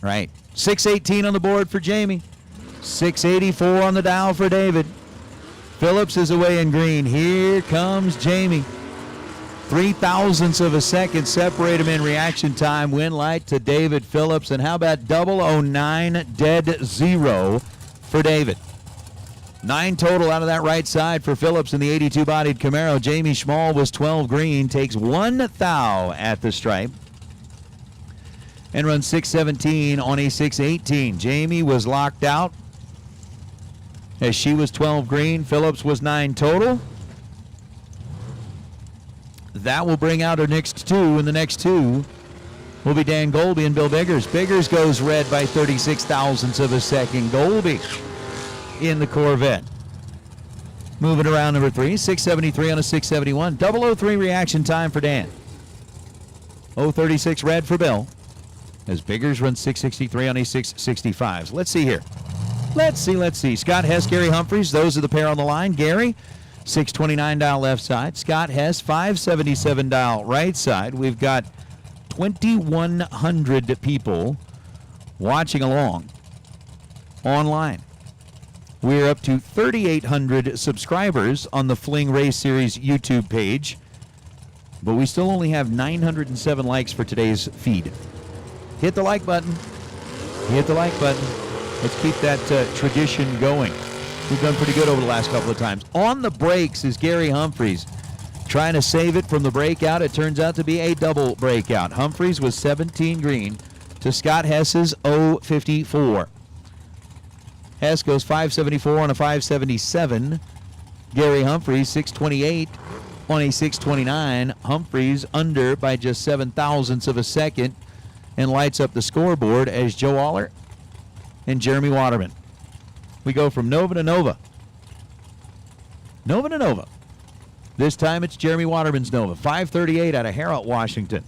Right. 618 on the board for Jamie. 684 on the dial for David. Phillips is away in green. Here comes Jamie. 0.003 of a second separate him in reaction time. Win light to David Phillips. And how about 009 dead zero for David? 9 total out of that right side for Phillips in the 82-bodied Camaro. Jamie Schmall was 12 green. Takes 1 thou at the stripe. And runs 617 on a 618. Jamie was locked out as she was 12 green. Phillips was 9 total. That will bring out our next 2, and the next 2 will be Dan Golby and Bill Biggers. Biggers goes red by 36,000ths of a second. Golby in the Corvette. Moving around number 3, 673 on a 671. 003 reaction time for Dan. 036 red for Bill, as Biggers runs 663 on a 665. So let's see here. Let's see. Scott Hess, Gary Humphreys. Those are the pair on the line. Gary, 629 dial left side. Scott Hess, 577 dial right side. We've got 2,100 people watching along online. We're up to 3,800 subscribers on the Fling Race Series YouTube page, but we still only have 907 likes for today's feed. Hit the like button. Let's keep that tradition going. We've done pretty good over the last couple of times. On the brakes is Gary Humphreys, trying to save it from the breakout. It turns out to be a double breakout. Humphreys was 17 green to Scott Hess's 054. Hess goes 574 on a 577. Gary Humphreys 628 on a 629. Humphreys under by just 7 thousandths of a second and lights up the scoreboard as Joe Aller and Jeremy Waterman. We go from Nova to Nova. Nova to Nova. This time it's Jeremy Waterman's Nova. 538 out of Harrell, Washington.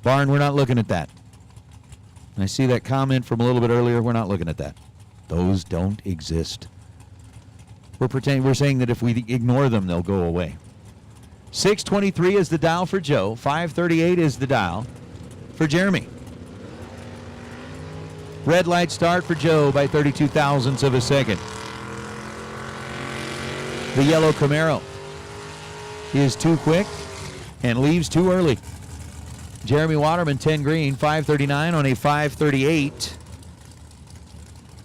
Barn, we're not looking at that. I see that comment from a little bit earlier. We're not looking at that. Those don't exist. We're saying that if we ignore them, they'll go away. 623 is the dial for Joe. 538 is the dial for Jeremy. Red light start for Joe by 32 thousandths of a second. The yellow Camaro is too quick and leaves too early. Jeremy Waterman, 10 green, 539 on a 538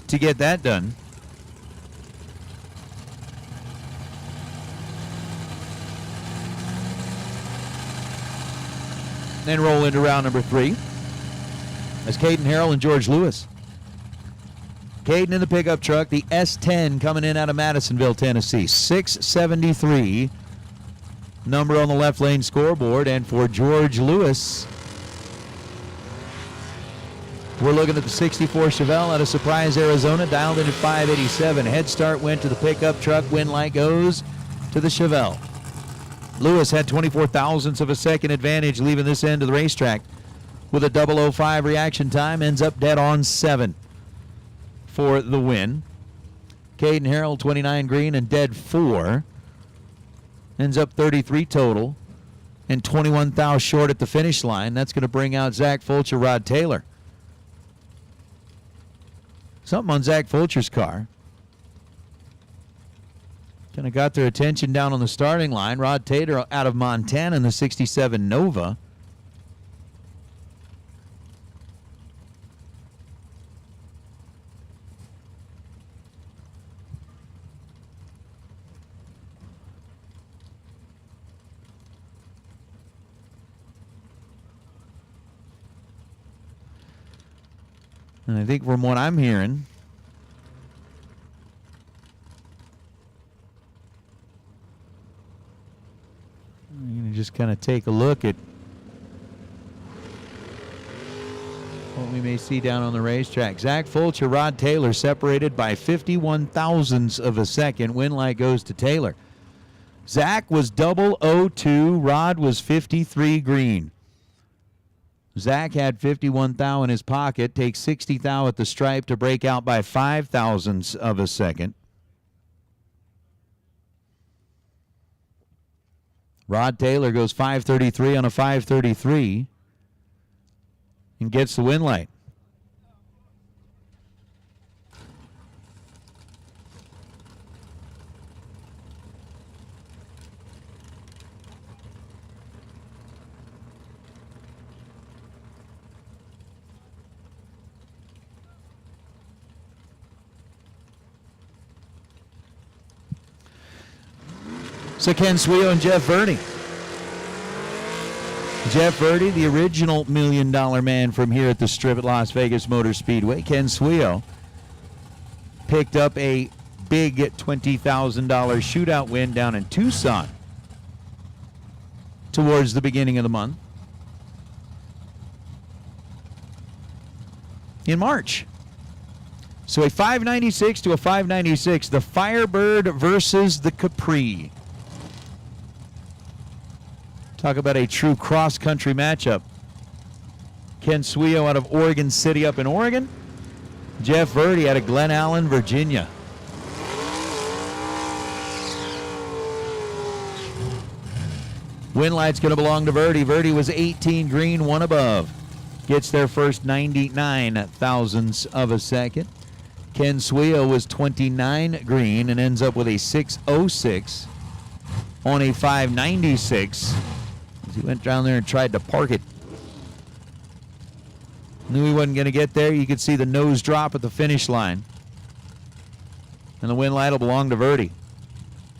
to get that done. Then roll into round number 3 as Caden Harrell and George Lewis. Caden in the pickup truck, the S10 coming in out of Madisonville, Tennessee. 673 number on the left lane scoreboard. And for George Lewis, we're looking at the 64 Chevelle out of Surprise, Arizona, dialed in at 587. Head start went to the pickup truck. Wind light goes to the Chevelle. Lewis had 24 thousandths of a second advantage leaving this end of the racetrack with a 005 reaction time. Ends up dead on 7 for the win. Caden Harrell, 29 green and dead 4. Ends up 33 total and 21 thou short at the finish line. That's going to bring out Zach Fulcher, Rod Taylor. Something on Zach Fulcher's car. Kind of got their attention down on the starting line. Rod Taylor out of Montana in the 67 Nova. And I think from what I'm hearing, I'm going to just kind of take a look at what we may see down on the racetrack. Zach Fulcher, Rod Taylor separated by 51 thousandths of a second. Win light goes to Taylor. Zach was 002. Rod was 53 green. Zach had 51 thou in his pocket, takes 60 thou at the stripe to break out by 5 thousandths of a second. Rod Taylor goes 533 on a 533 and gets the win light. So Ken Sweo and Jeff Verdi. Jeff Verdi, the original $1 million man from here at the Strip at Las Vegas Motor Speedway. Ken Sweo picked up a big $20,000 shootout win down in Tucson towards the beginning of the month. In March. So a 596 to a 596, the Firebird versus the Capri. Talk about a true cross-country matchup. Ken Suio out of Oregon City up in Oregon. Jeff Verdi out of Glen Allen, Virginia. Win light's going to belong to Verdi. Verdi was 18 green, 1 above. Gets their first 99 thousandths of a second. Ken Suio was 29 green and ends up with a 606 on a 596. He went down there and tried to park it. Knew he wasn't going to get there. You could see the nose drop at the finish line. And the win light will belong to Verdi.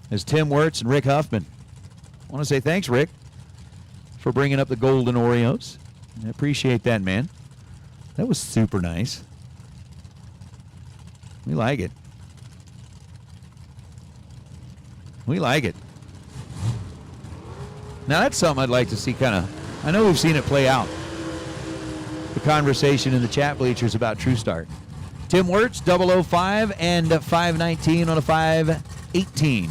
As Tim Wirtz and Rick Huffman. I want to say thanks, Rick, for bringing up the golden Oreos. I appreciate that, man. That was super nice. We like it. We like it. Now, that's something I'd like to see kind of. I know we've seen it play out. The conversation in the chat bleachers about True Start. Tim Wirtz, 005 and 519 on a 518.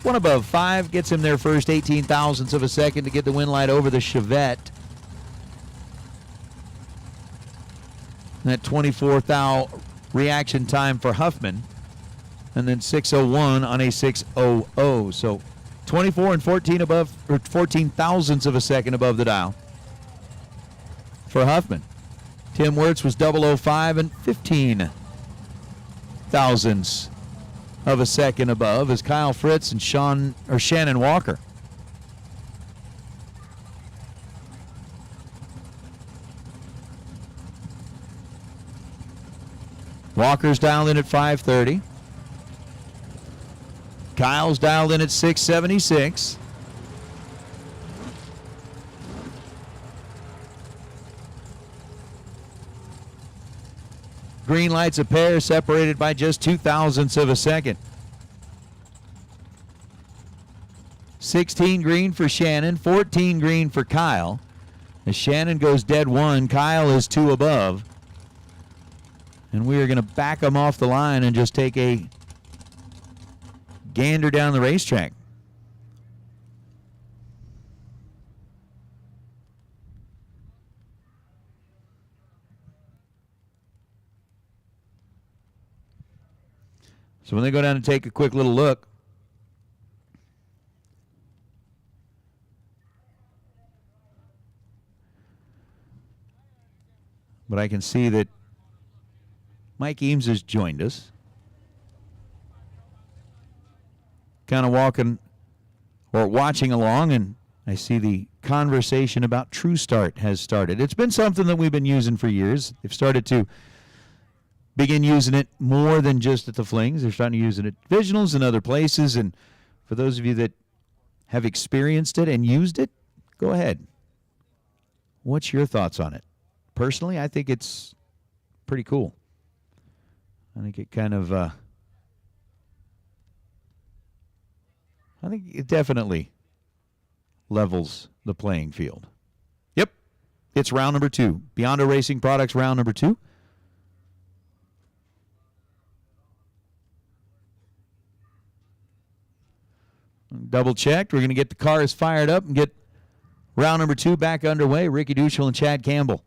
1 above 5 gets him their first 18 thousandths of a second to get the win light over the Chevette. And that 24 thou reaction time for Huffman. And then 601 on a 600. So 24 and 14 above, or 14 thousandths of a second above the dial for Huffman. Tim Wirtz was 005 and 15 thousandths of a second above as Kyle Fritz and Shannon Walker. Walker's dialed in at 530. Kyle's dialed in at 676. Green lights a pair separated by just 2 thousandths of a second. 16 green for Shannon, 14 green for Kyle. As Shannon goes dead 1, Kyle is 2 above. And we are going to back them off the line and just take a gander down the racetrack. So when they go down and take a quick little look, but I can see that Mike Eames has joined us. Kind of walking or watching along, and I see the conversation about True Start has started. It's been something that we've been using for years. They've started to begin using it more than just at the Flings. They're starting to use it at divisionals and other places. And for those of you that have experienced it and used it, go ahead. What's your thoughts on it? Personally, I think it's pretty cool. I think it kind of, I think it definitely levels the playing field. Yep, it's round number 2. Beyond Racing Products, round number 2. Double checked. We're going to get the cars fired up and get round number 2 back underway. Ricky Duchel and Chad Campbell.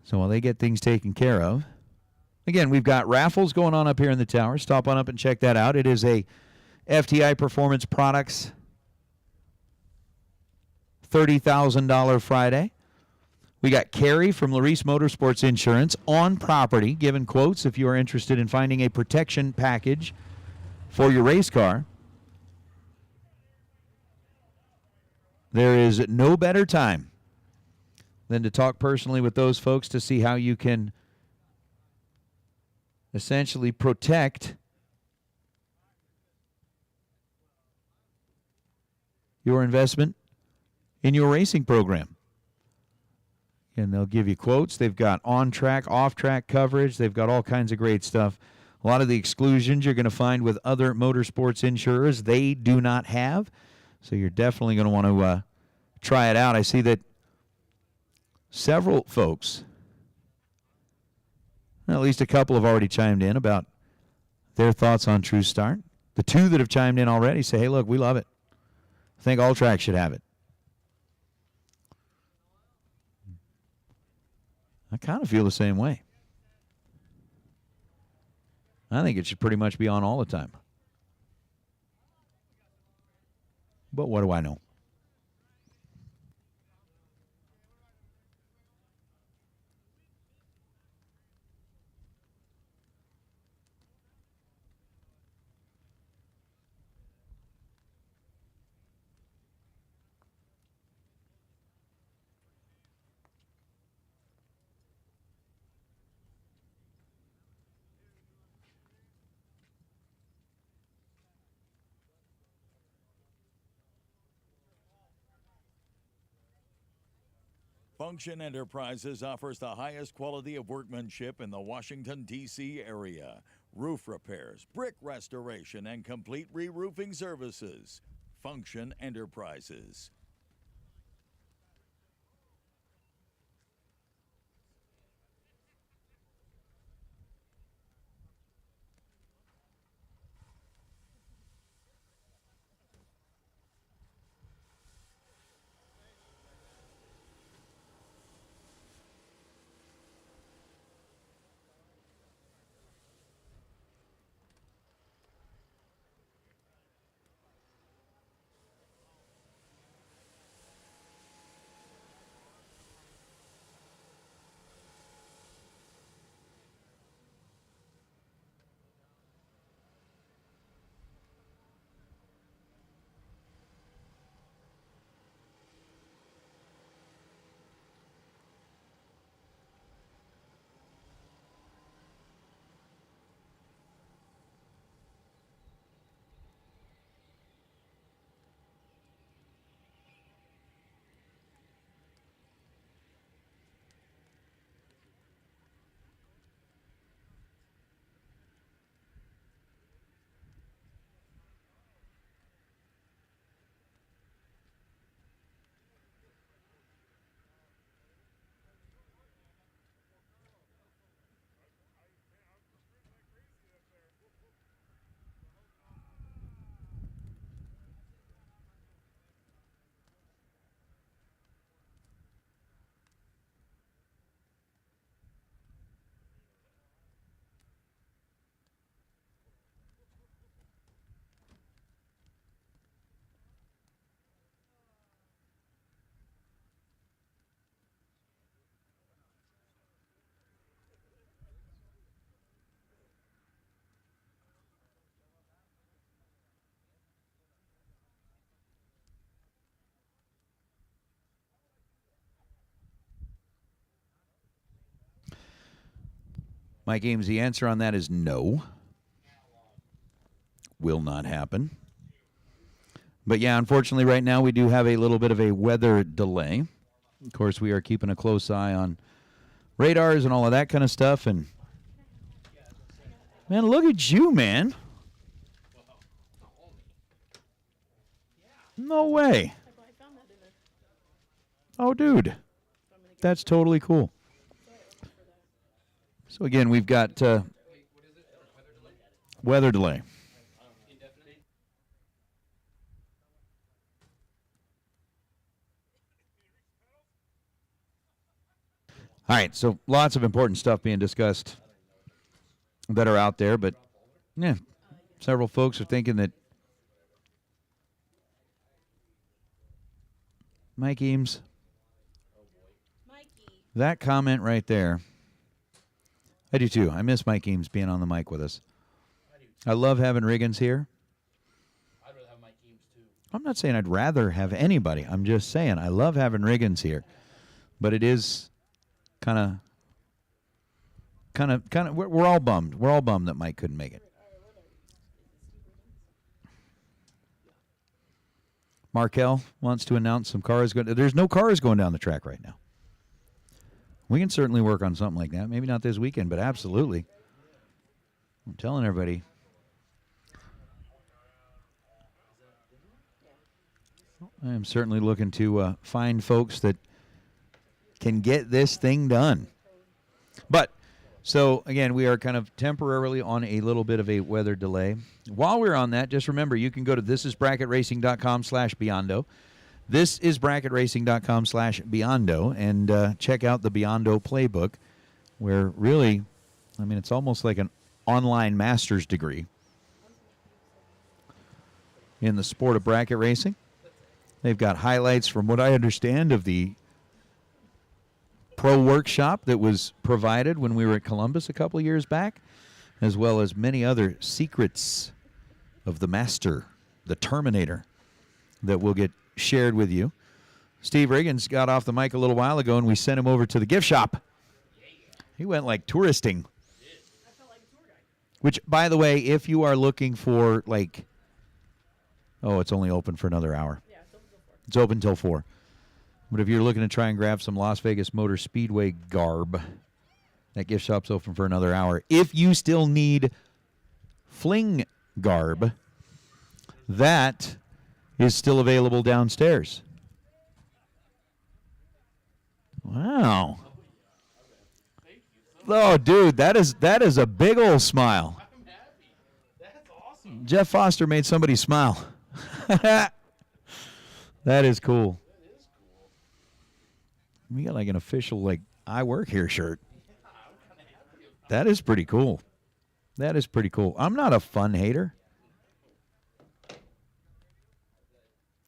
So while they get things taken care of, again, we've got raffles going on up here in the tower. Stop on up and check that out. It is a FTI Performance Products $30,000 Friday. We got Carrie from Larice Motorsports Insurance on property, giving quotes if you are interested in finding a protection package for your race car. There is no better time than to talk personally with those folks to see how you can essentially protect your investment in your racing program. And they'll give you quotes. They've got on-track, off-track coverage. They've got all kinds of great stuff. A lot of the exclusions you're going to find with other motorsports insurers, they do not have. So you're definitely going to want to try it out. I see that several folks, at least a couple have already chimed in about their thoughts on True Start. The two that have chimed in already say, hey, look, we love it. I think all tracks should have it. I kind of feel the same way. I think it should pretty much be on all the time. But what do I know? Function Enterprises offers the highest quality of workmanship in the Washington, D.C. area. Roof repairs, brick restoration, and complete re-roofing services. Function Enterprises. Mike Ames, the answer on that is no. Will not happen. But yeah, unfortunately right now we do have a little bit of a weather delay. Of course, we are keeping a close eye on radars and all of that kind of stuff. And man, look at you, man. No way. Oh, dude. That's totally cool. So again, we've got weather delay. All right, so lots of important stuff being discussed that are out there, but yeah, several folks are thinking that Mike Eames, that comment right there, I do too. I miss Mike Eames being on the mic with us. I love having Riggins here. I'd rather have Mike Eames too. I'm not saying I'd rather have anybody. I'm just saying I love having Riggins here. But it is kind of, we're all bummed. We're all bummed that Mike couldn't make it. Markel wants to announce some cars. There's no cars going down the track right now. We can certainly work on something like that. Maybe not this weekend, but absolutely. I'm telling everybody. I am certainly looking to find folks that can get this thing done. But, so, again, we are kind of temporarily on a little bit of a weather delay. While we're on that, just remember, you can go to thisisbracketracing.com/Beyond. Thisisbracketracing.com/Beyond and check out the Beyond playbook, where really, I mean, it's almost like an online master's degree in the sport of bracket racing. They've got highlights, from what I understand, of the pro workshop that was provided when we were at Columbus a couple of years back, as well as many other secrets of the master, the Terminator, that will get shared with you. Steve Riggins got off the mic a little while ago, and we sent him over to the gift shop. He went like touristing. Which, by the way, if you are looking for, like, oh, it's only open for another hour. Yeah, it's open till 4. But if you're looking to try and grab some Las Vegas Motor Speedway garb, that gift shop's open for another hour. If you still need Fling garb, that is still available downstairs. Wow. Oh, dude, that is a big old smile. I'm happy. That's awesome. Jeff Foster made somebody smile. That is cool. That is cool. We got like an official, like, I work here shirt. That is pretty cool. That is pretty cool. I'm not a fun hater.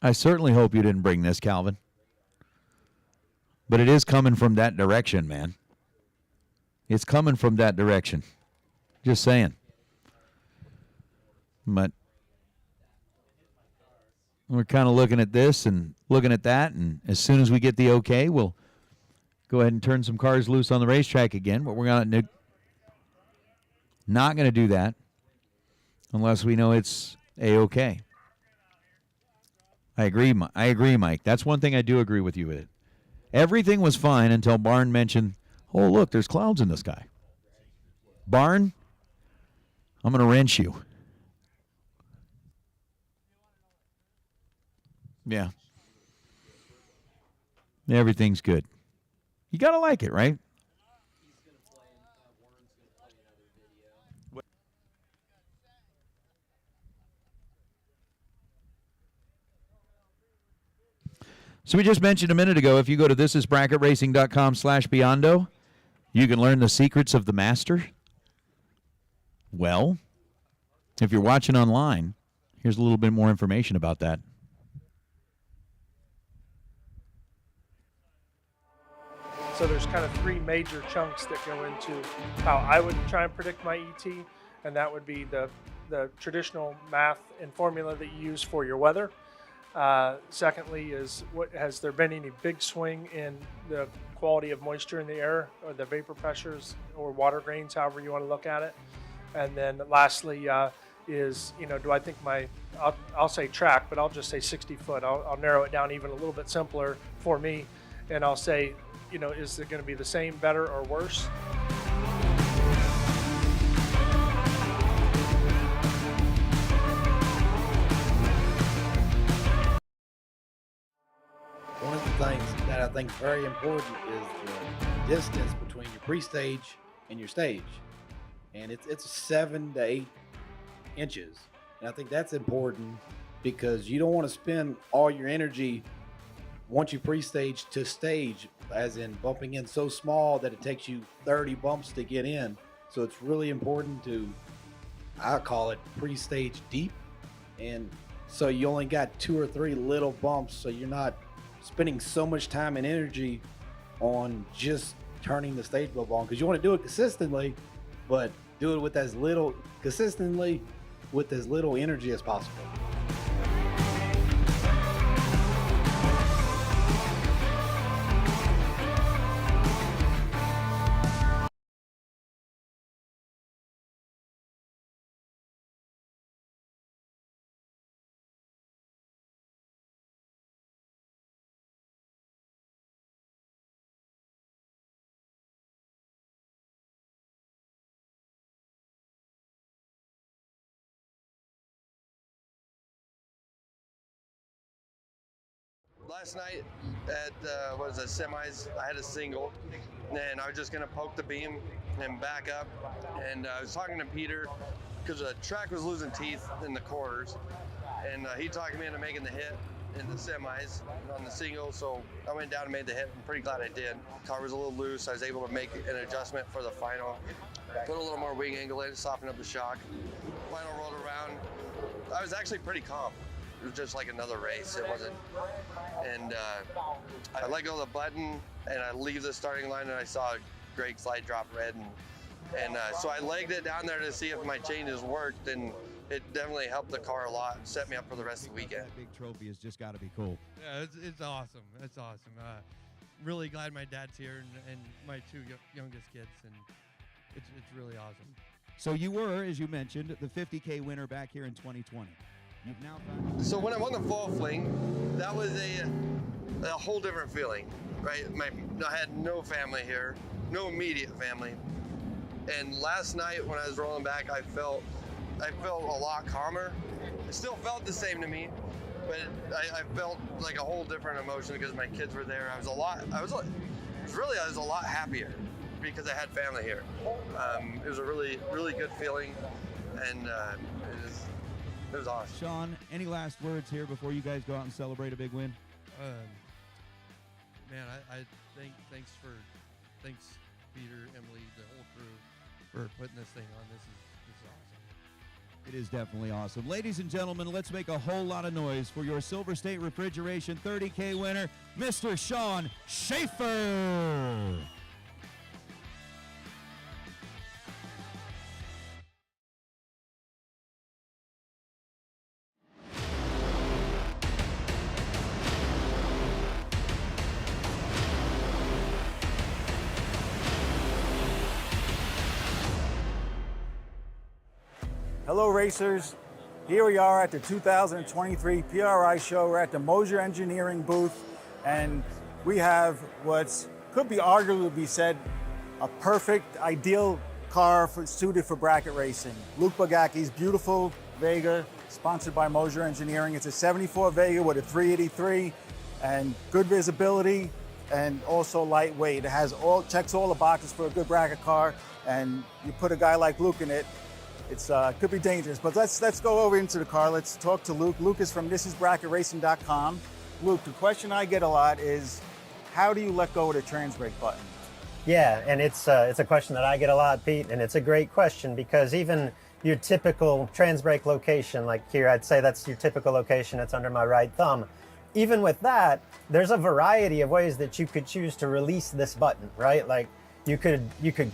I certainly hope you didn't bring this, Calvin. But it is coming from that direction, man. It's coming from that direction. Just saying. But we're kind of looking at this and looking at that, and as soon as we get the okay, we'll go ahead and turn some cars loose on the racetrack again. But we're not going to do that unless we know it's A-okay. I agree, Mike. That's one thing I do agree with you with. Everything was fine until Barn mentioned, oh, look, there's clouds in the sky. Barn, I'm going to wrench you. Yeah. Everything's good. You got to like it, right? So we just mentioned a minute ago, if you go to thisisbracketracing.com/Beyond, you can learn the secrets of the master. Well, if you're watching online, here's a little bit more information about that. So there's kind of 3 major chunks that go into how I would try and predict my ET, and that would be the traditional math and formula that you use for your weather. Secondly is, has there been any big swing in the quality of moisture in the air, or the vapor pressures, or water grains, however you want to look at it. And then lastly is, do I think I'll say track, but I'll just say 60 foot. I'll narrow it down even a little bit simpler for me, and I'll say, is it going to be the same, better, or worse? One of the things that I think is very important is the distance between your pre-stage and your stage. And it's 7 to 8 inches. And I think that's important because you don't want to spend all your energy once you pre-stage to stage, as in bumping in so small that it takes you 30 bumps to get in. So it's really important to, I call it pre-stage deep. And so you only got 2 or 3 little bumps, so you're not spending so much time and energy on just turning the stage bump on, because you want to do it consistently, but do it with as little energy as possible. last night at was it semis, I had a single, and I was just gonna poke the beam and back up, and I was talking to Peter because the track was losing teeth in the quarters, and he talked me into making the hit in the semis on the single, so I went down and made the hit. I'm pretty glad I did. Car was a little loose. I was able to make an adjustment for the final, put a little more wing angle in, soften up the shock. Final rolled around. I was actually pretty calm. It was just like another race. It wasn't, and I let go of the button and I leave the starting line and I saw Greg's light drop red, and so I legged it down there to see if my changes worked, and it definitely helped the car a lot, set me up for the rest of the weekend. That big trophy has just got to be cool. Yeah, it's awesome. It's awesome. Really glad my dad's here and my two youngest kids, and it's really awesome. So you were, as you mentioned, the 50K winner back here in 2020. You've now found... So when I won the fall fling, that was a whole different feeling, right? I had no family here, no immediate family. And last night when I was rolling back, I felt a lot calmer. It still felt the same to me, but I felt like a whole different emotion because my kids were there. I was a lot happier because I had family here. It was a really, really good feeling, and it was awesome. Sean, any last words here before you guys go out and celebrate a big win? Man, thanks Peter, Emily, the whole crew for putting this thing on. This is awesome. It is definitely awesome. Ladies and gentlemen, let's make a whole lot of noise for your Silver State Refrigeration 30K winner, Mr. Sean Schaefer. Hello racers, here we are at the 2023 PRI show. We're at the Moser Engineering booth, and we have what could be arguably said a perfect, ideal car suited for bracket racing. Luke Bagaki's beautiful Vega, sponsored by Moser Engineering. It's a 74 Vega with a 383 and good visibility and also lightweight. It has checks all the boxes for a good bracket car, and you put a guy like Luke in it, it's could be dangerous, but let's go over into the car. Let's talk to Luke. Luke is from thisisbracketracing.com. Luke, the question I get a lot is, how do you let go of the trans brake button? Yeah, and it's a question that I get a lot, Pete, and it's a great question because even your typical trans brake location, like here, I'd say that's your typical location. It's under my right thumb. Even with that, there's a variety of ways that you could choose to release this button, right? Like, you could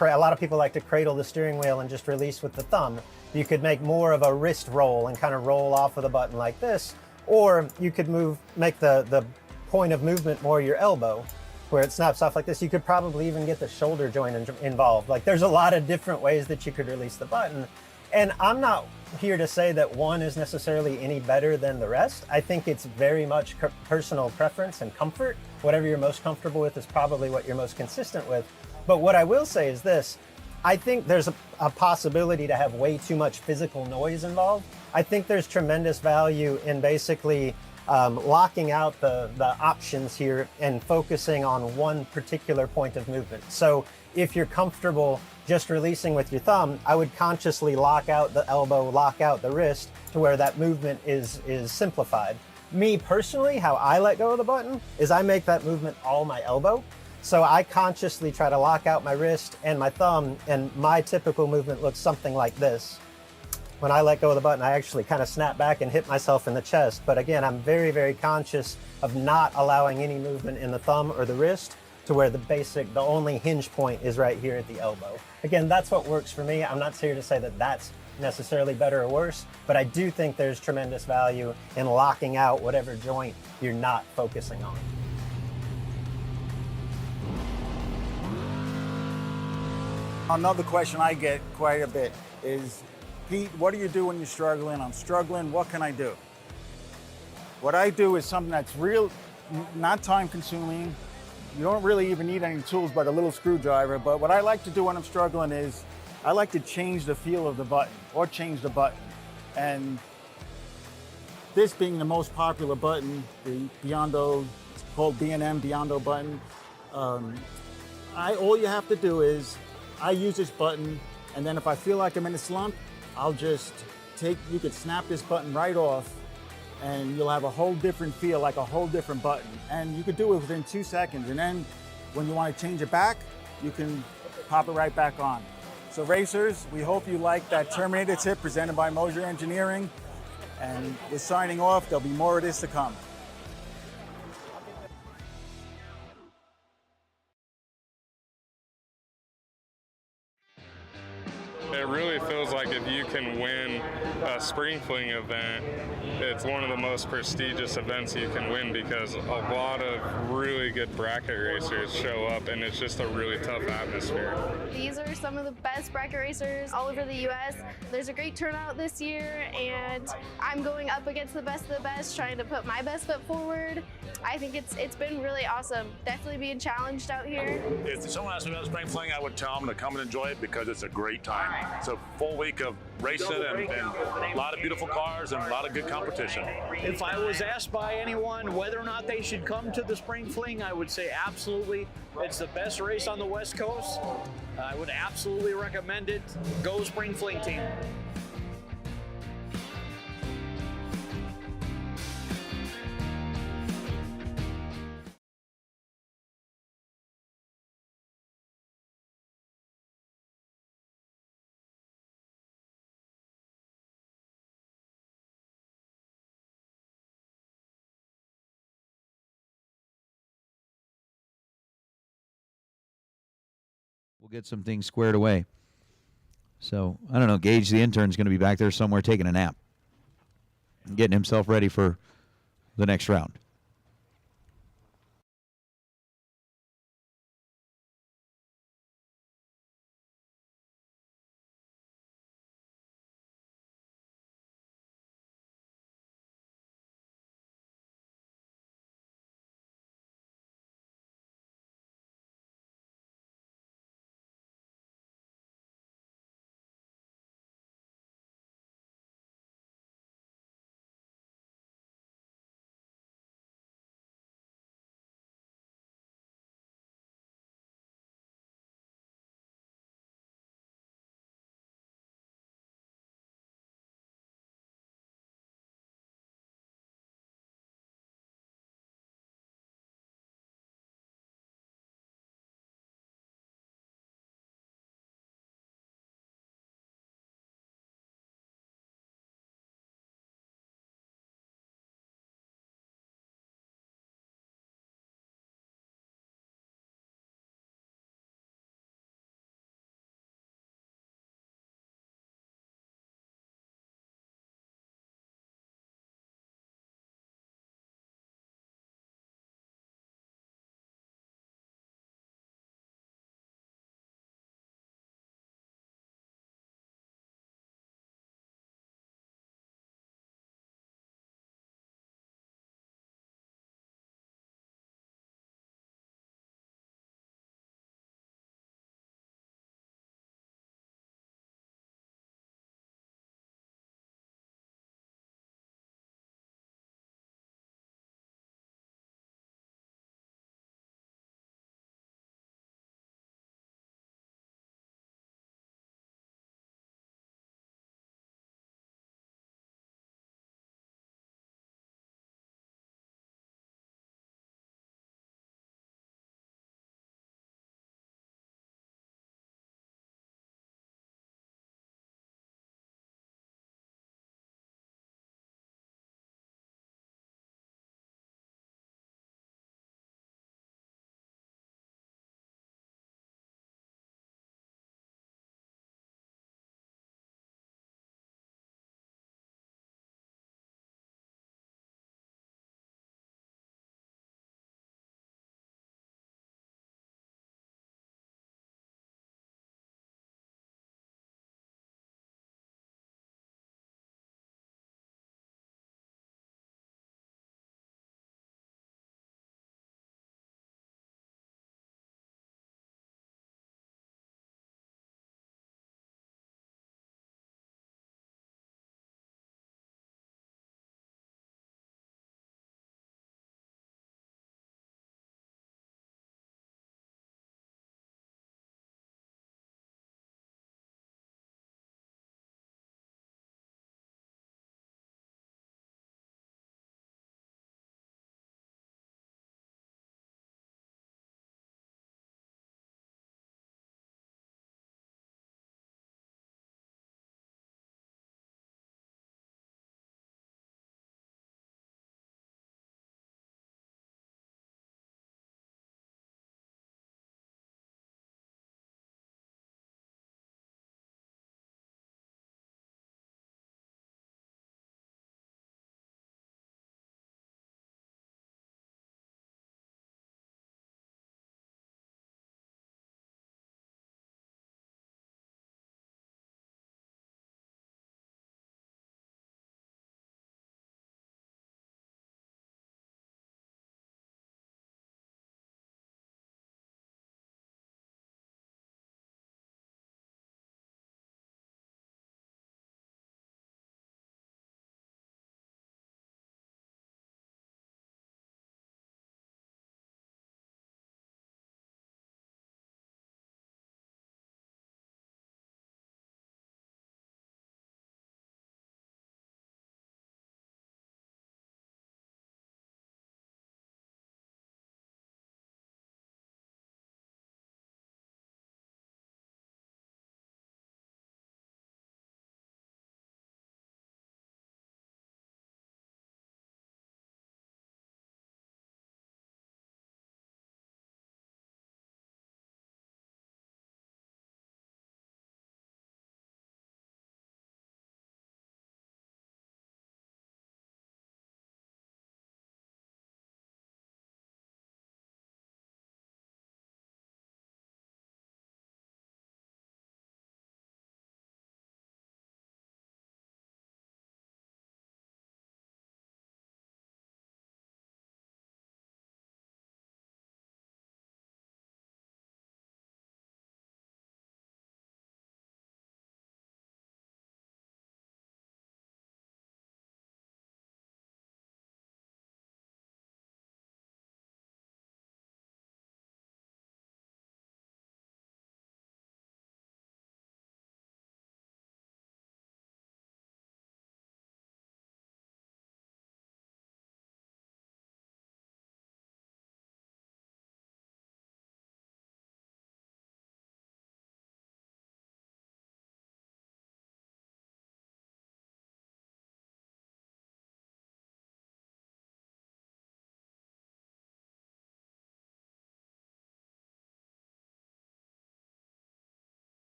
a lot of people like to cradle the steering wheel and just release with the thumb. You could make more of a wrist roll and kind of roll off of the button like this, or you could make the point of movement more your elbow, where it snaps off like this. You could probably even get the shoulder joint involved. Like, there's a lot of different ways that you could release the button. And I'm not here to say that one is necessarily any better than the rest. I think it's very much personal preference and comfort. Whatever you're most comfortable with is probably what you're most consistent with. But what I will say is this, I think there's a possibility to have way too much physical noise involved. I think there's tremendous value in basically locking out the options here and focusing on one particular point of movement. So if you're comfortable just releasing with your thumb, I would consciously lock out the elbow, lock out the wrist to where that movement is simplified. Me personally, how I let go of the button is I make that movement all my elbow. So I consciously try to lock out my wrist and my thumb, and my typical movement looks something like this. When I let go of the button, I actually kind of snap back and hit myself in the chest. But again, I'm very, very conscious of not allowing any movement in the thumb or the wrist to where the only hinge point is right here at the elbow. Again, that's what works for me. I'm not here to say that that's necessarily better or worse, but I do think there's tremendous value in locking out whatever joint you're not focusing on. Another question I get quite a bit is, Pete, what do you do when you're struggling? I'm struggling, what can I do? What I do is something that's not time consuming. You don't really even need any tools but a little screwdriver. But what I like to do when I'm struggling is I like to change the feel of the button or change the button. And this being the most popular button, the Biondo called B&M Biondo button. All you have to do is, I use this button, and then if I feel like I'm in a slump, I'll just you could snap this button right off, and you'll have a whole different feel, like a whole different button. And you could do it within 2 seconds, and then when you want to change it back, you can pop it right back on. So racers, we hope you like that Terminator tip presented by Mosier Engineering, and we're signing off. There'll be more of this to come. It really feels like if you can win a spring fling event, it's one of the most prestigious events you can win because a lot of really good bracket racers show up and it's just a really tough atmosphere. These are some of the best bracket racers all over the U.S. There's a great turnout this year, and I'm going up against the best of the best, trying to put my best foot forward. I think it's been really awesome. Definitely being challenged out here. If someone asked me about spring fling, I would tell them to come and enjoy it because it's a great time. It's a full week of racing and a lot of beautiful cars and a lot of good competition. If I was asked by anyone whether or not they should come to the spring fling, I would say absolutely. It's the best race on the West Coast. I would absolutely recommend it. Go spring fling team. We'll get some things squared away. So, I don't know, Gage, the intern's going to be back there somewhere taking a nap, getting himself ready for the next round.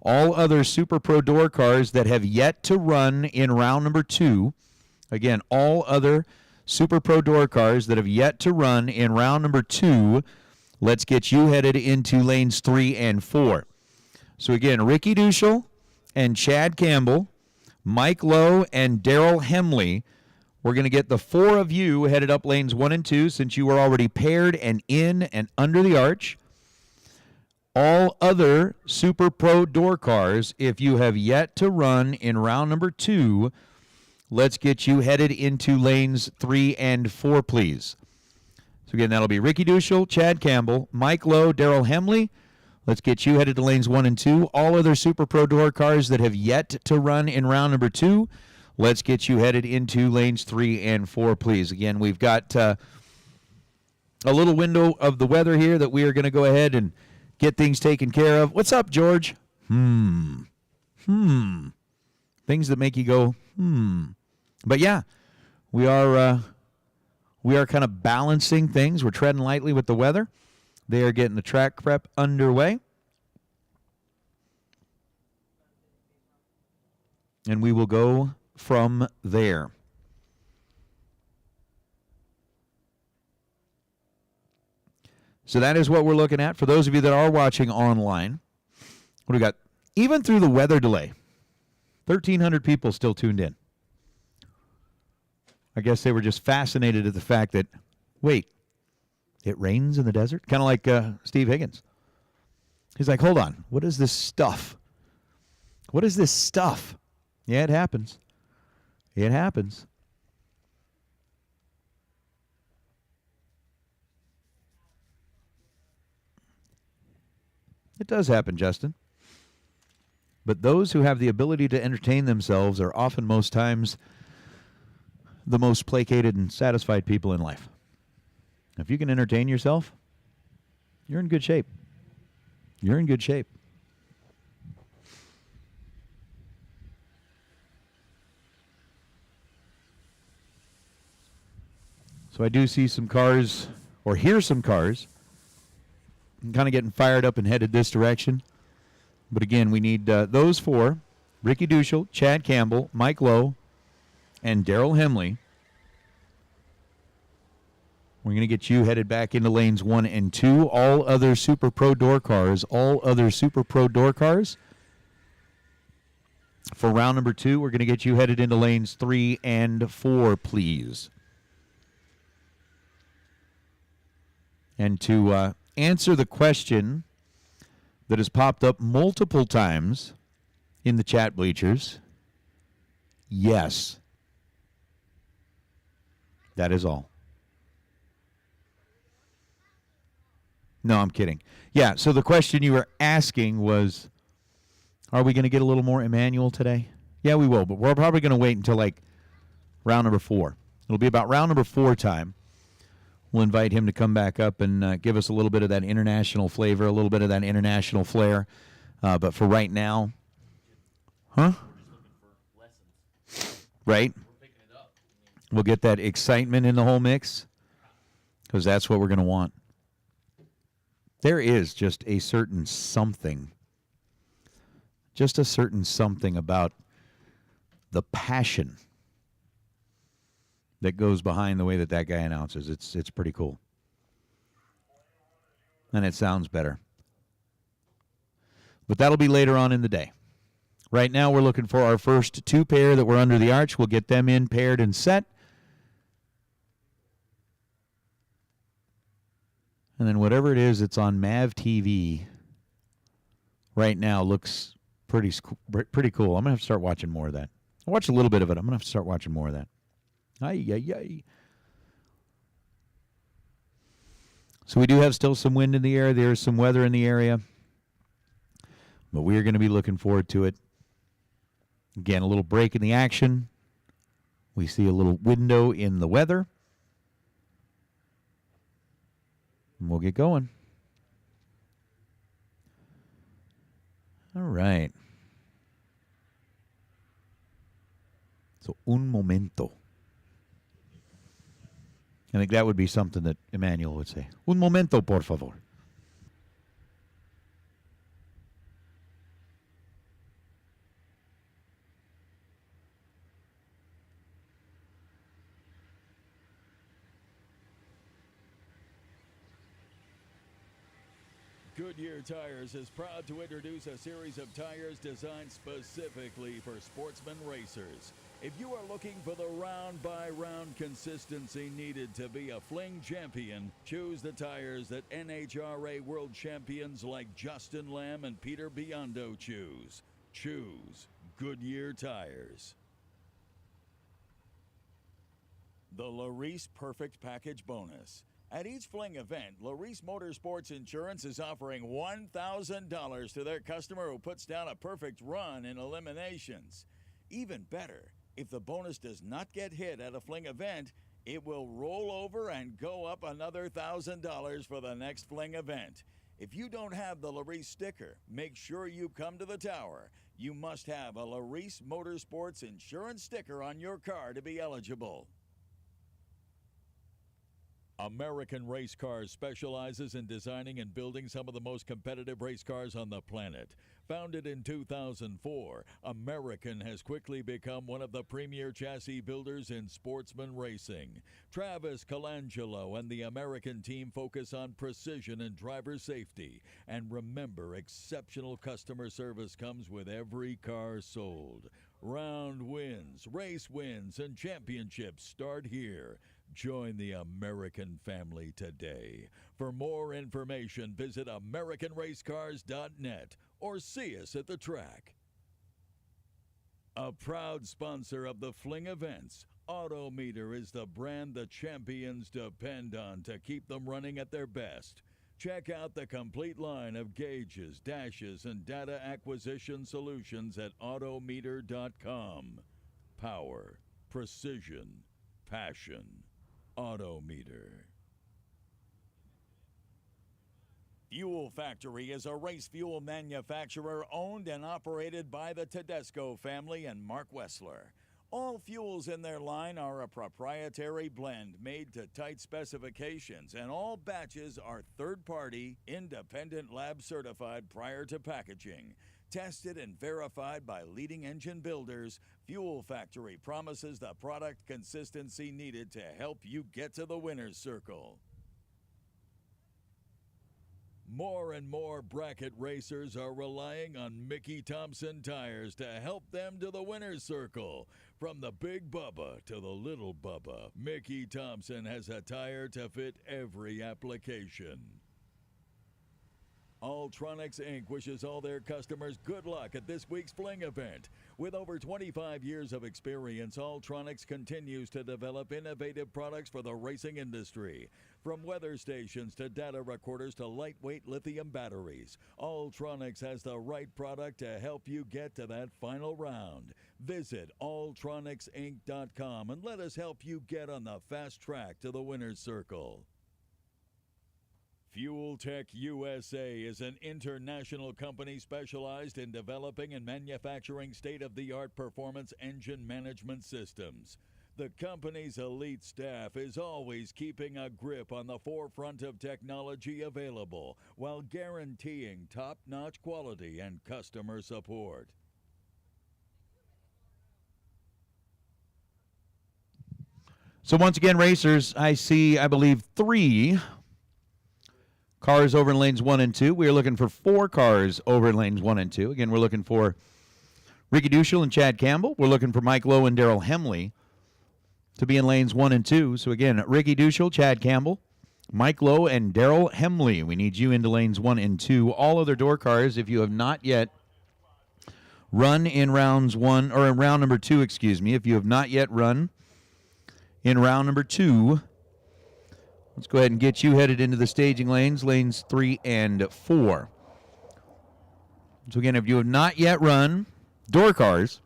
All other Super Pro Door cars that have yet to run in round number 2. Again, all other Super Pro Door cars that have yet to run in round number 2. Let's get you headed into lanes 3 and 4. So again, Ricky Duschel and Chad Campbell, Mike Lowe and Daryl Hemley. We're going to get the 4 of you headed up lanes 1 and 2 since you were already paired and in and under the arch. All other Super Pro Door cars, if you have yet to run in round number 2, let's get you headed into lanes 3 and 4, please. So again, that'll be Ricky Duschel, Chad Campbell, Mike Lowe, Daryl Hemley. Let's get you headed to lanes 1 and 2. All other Super Pro Door cars that have yet to run in round number 2, let's get you headed into lanes 3 and 4, please. Again, we've got a little window of the weather here that we are going to go ahead and get things taken care of. What's up, George? Things that make you go, But yeah, we are kind of balancing things. We're treading lightly with the weather. They are getting the track prep underway. And we will go from there. So that is what we're looking at. For those of you that are watching online, what do we got? Even through the weather delay, 1,300 people still tuned in. I guess they were just fascinated at the fact that, wait, it rains in the desert? Kind of like Steve Higgins. He's like, hold on, what is this stuff? What is this stuff? Yeah, it happens. It happens. It does happen, Justin. But those who have the ability to entertain themselves are often most times the most placated and satisfied people in life. If you can entertain yourself, you're in good shape. You're in good shape. So I do see some cars, or hear some cars. I'm kind of getting fired up and headed this direction. But again, we need those 4, Ricky Duschel, Chad Campbell, Mike Lowe, and Daryl Hemley. We're going to get you headed back into lanes 1 and 2. All other Super Pro Door cars, for round number 2, we're going to get you headed into lanes 3 and 4, please. And to answer the question that has popped up multiple times in the chat bleachers, yes. That is all. No, I'm kidding. Yeah, so the question you were asking was, are we going to get a little more Emmanuel today? Yeah, we will, but we're probably going to wait until like round number 4. It'll be about round number 4 time. We'll invite him to come back up and give us a little bit of that international flavor, a little bit of that international flair. But for right now, right? We'll get that excitement in the whole mix because that's what we're going to want. There is just a certain something about the passion that goes behind the way that guy announces. It's pretty cool. And it sounds better. But that'll be later on in the day. Right now we're looking for our first 2 pair that were under the arch. We'll get them in, paired, and set. And then whatever it is that's on Mav TV right now looks pretty cool. I'm going to have to start watching more of that. I watched a little bit of it. I'm going to have to start watching more of that. So we do have still some wind in the air. There's some weather in the area. But we are going to be looking forward to it. Again, a little break in the action. We see a little window in the weather. And we'll get going. All right. So, un momento. I think that would be something that Emmanuel would say. Un momento, por favor. Goodyear Tires is proud to introduce a series of tires designed specifically for sportsman racers. If you are looking for the round-by-round consistency needed to be a Fling champion, choose the tires that NHRA world champions like Justin Lamb and Peter Biondo choose. Choose Goodyear Tires. The Larice Perfect Package Bonus. At each Fling event, Larice Motorsports Insurance is offering $1,000 to their customer who puts down a perfect run in Eliminations. Even better, if the bonus does not get hit at a Fling event, it will roll over and go up another $1,000 for the next Fling event. If you don't have the Larice sticker, make sure you come to the tower. You must have a Larice Motorsports Insurance sticker on your car to be eligible. American Race Cars specializes in designing and building some of the most competitive race cars on the planet. Founded in 2004, American has quickly become one of the premier chassis builders in sportsman racing. Travis Colangelo and the American team focus on precision and driver safety. And remember, exceptional customer service comes with every car sold. Round wins, race wins, and championships start here. Join the American family today. For more information, visit AmericanRaceCars.net or see us at the track. A proud sponsor of the Fling events, Autometer is the brand the champions depend on to keep them running at their best. Check out the complete line of gauges, dashes, and data acquisition solutions at Autometer.com. Power, precision, passion. Autometer. Fuel Factory is a race fuel manufacturer owned and operated by the Tedesco family and Mark Wessler. All fuels in their line are a proprietary blend made to tight specifications, and all batches are third-party, independent lab certified prior to packaging. Tested and verified by leading engine builders, Fuel Factory promises the product consistency needed to help you get to the winner's circle. More and more bracket racers are relying on Mickey Thompson tires to help them to the winner's circle. From the Big Bubba to the Little Bubba, Mickey Thompson has a tire to fit every application. Alltronics Inc. wishes all their customers good luck at this week's Fling event. With over 25 years of experience, Alltronics continues to develop innovative products for the racing industry. From weather stations to data recorders to lightweight lithium batteries, Alltronics has the right product to help you get to that final round. Visit alltronicsinc.com and let us help you get on the fast track to the winner's circle. Fuel Tech USA is an international company specialized in developing and manufacturing state-of-the-art performance engine management systems. The company's elite staff is always keeping a grip on the forefront of technology available while guaranteeing top-notch quality and customer support. So once again, racers, I see, I believe, 3 cars over in lanes 1 and 2. We are looking for 4 cars over in lanes 1 and 2. Again, we're looking for Ricky Duschel and Chad Campbell. We're looking for Mike Lowe and Daryl Hemley to be in lanes 1 and 2. So again, Ricky Duschel, Chad Campbell, Mike Lowe, and Daryl Hemley. We need you into lanes 1 and 2. All other door cars, if you have not yet run in rounds 1, or in round number 2, excuse me, if you have not yet run in round number 2, let's go ahead and get you headed into the staging lanes, lanes 3 and 4. So again, if you have not yet run door cars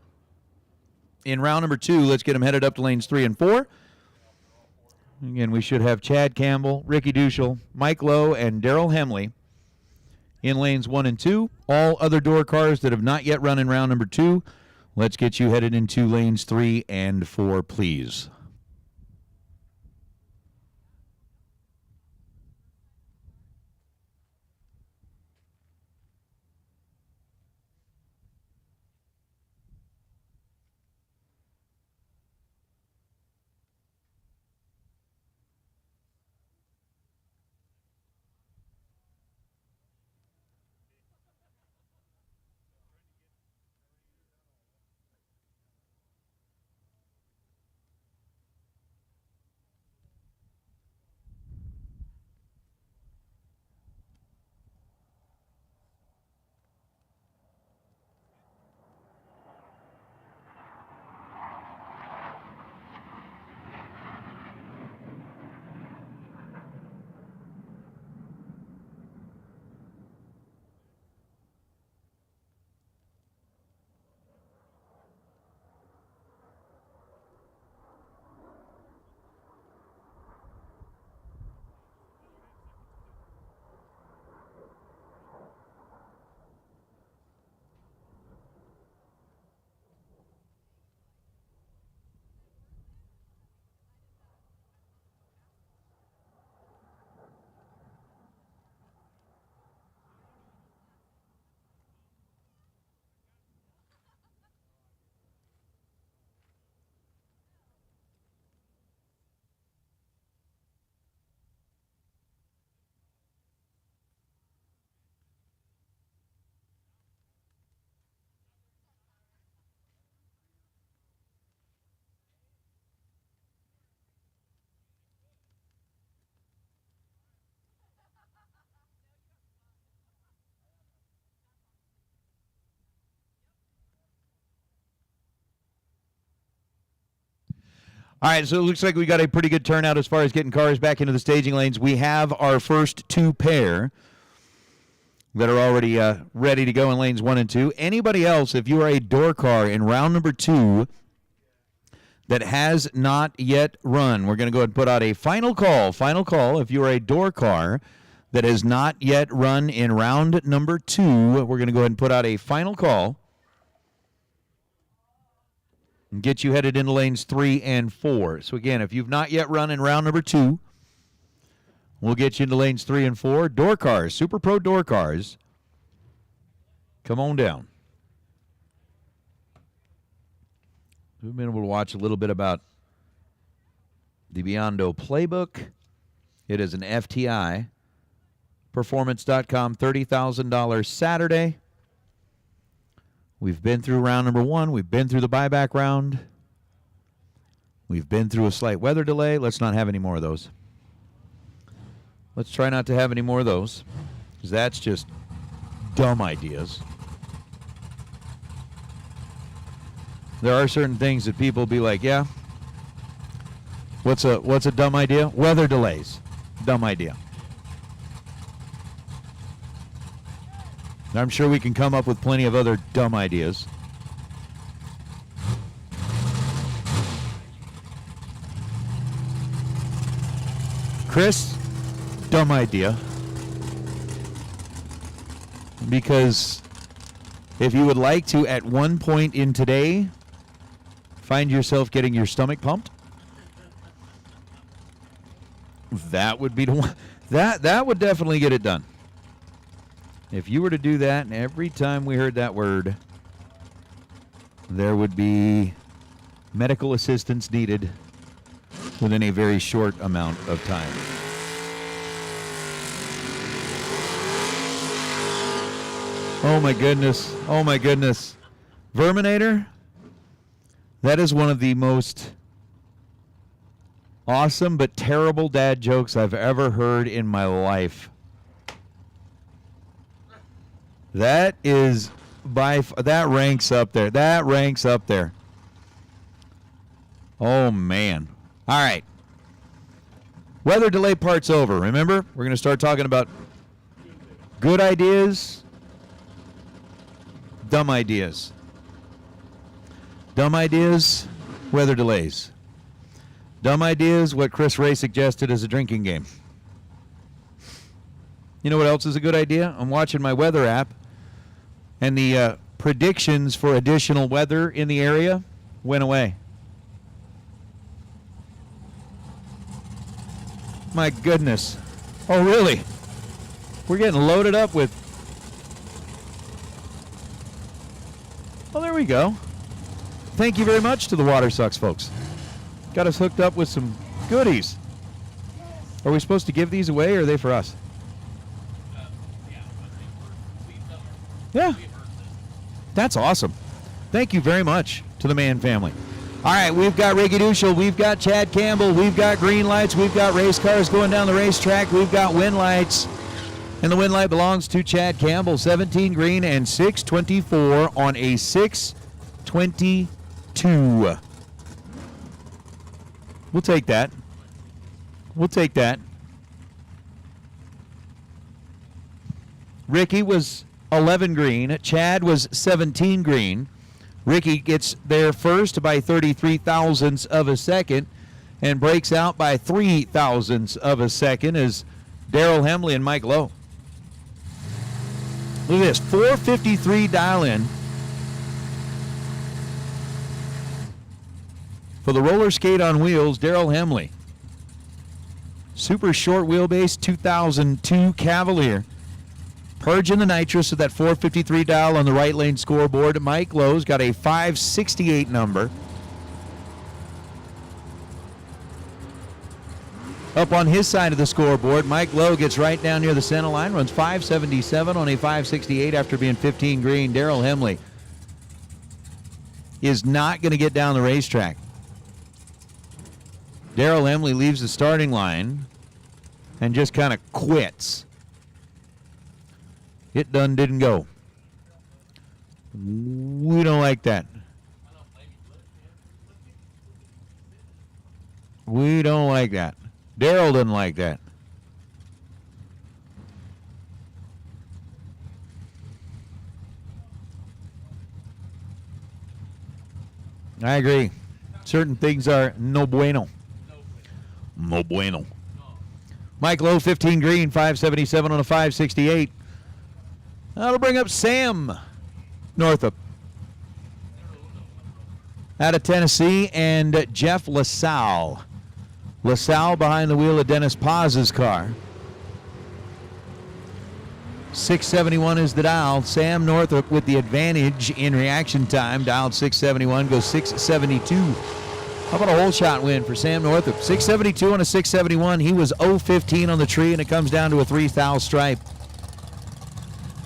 in round number 2, let's get them headed up to lanes 3 and 4. Again, we should have Chad Campbell, Ricky Duschel, Mike Lowe, and Daryl Hemley in lanes 1 and 2. All other door cars that have not yet run in round number 2, let's get you headed into lanes 3 and 4, please. All right, so it looks like we got a pretty good turnout as far as getting cars back into the staging lanes. We have our first 2 pair that are already ready to go in lanes 1 and 2. Anybody else, if you are a door car in round number 2 that has not yet run, we're going to go ahead and put out a final call. Final call. If you are a door car that has not yet run in round number 2, we're going to go ahead and put out a final call and get you headed into lanes 3 and 4. So again, if you've not yet run in round number 2, we'll get you into lanes 3 and 4. Door cars, Super Pro door cars, come on down. We've been able to watch a little bit about the Biondo playbook. It is an FTI, performance.com, $30,000 Saturday. We've been through round number 1. We've been through the buyback round. We've been through a slight weather delay. Let's not have any more of those. Let's try not to have any more of those, because that's just dumb ideas. There are certain things that people be like, yeah, what's a dumb idea? Weather delays. Dumb idea. I'm sure we can come up with plenty of other dumb ideas. Chris, dumb idea. Because if you would like to, at one point in today, find yourself getting your stomach pumped, that would be the one. That would definitely get it done. If you were to do that, and every time we heard that word, there would be medical assistance needed within a very short amount of time. Oh my goodness. Oh my goodness. Verminator, that is one of the most awesome but terrible dad jokes I've ever heard in my life. That is that ranks up there. That ranks up there. Oh man. All right. Weather delay part's over. Remember, we're going to start talking about good ideas, dumb ideas. Dumb ideas, weather delays. Dumb ideas, what Chris Ray suggested as a drinking game. You know what else is a good idea? I'm watching my weather app, and the predictions for additional weather in the area went away. My goodness. Oh, really? We're getting loaded up with... Oh, there we go. Thank you very much to the Water Sucks folks. Got us hooked up with some goodies. Are we supposed to give these away, or are they for us? Yeah. That's awesome. Thank you very much to the Mann family. All right, we've got Ricky Duschel, we've got Chad Campbell, we've got green lights, we've got race cars going down the racetrack, we've got wind lights, and the wind light belongs to Chad Campbell, 17 green and 624 on a 622. We'll take that. We'll take that. Ricky was 11 green. Chad was 17 green. Ricky gets there first by 33 thousandths of a second and breaks out by 3 thousandths of a second as Daryl Hemley and Mike Lowe. Look at this, 453 dial in for the roller skate on wheels, Daryl Hemley. Super short wheelbase, 2002 Cavalier. Purging the nitrous of that 453 dial on the right lane scoreboard. Mike Lowe's got a 568 number. Up on his side of the scoreboard, Mike Lowe gets right down near the center line, runs 577 on a 568 after being 15 green. Daryl Hemley is not going to get down the racetrack. Daryl Hemley leaves the starting line and just kind of quits. It done didn't go. We don't like that. We don't like that. Daryl didn't like that. I agree. Certain things are no bueno. No bueno. Mike Lowe, 15 green, 577 on a 568. That'll bring up Sam Northup out of Tennessee, and Jeff LaSalle. LaSalle behind the wheel of Dennis Paz's car. 671 is the dial. Sam Northup with the advantage in reaction time. Dialed 671, goes 672. How about a hole shot win for Sam Northup? 672 on a 671. He was 0-15 on the tree, and it comes down to a 3-thou stripe.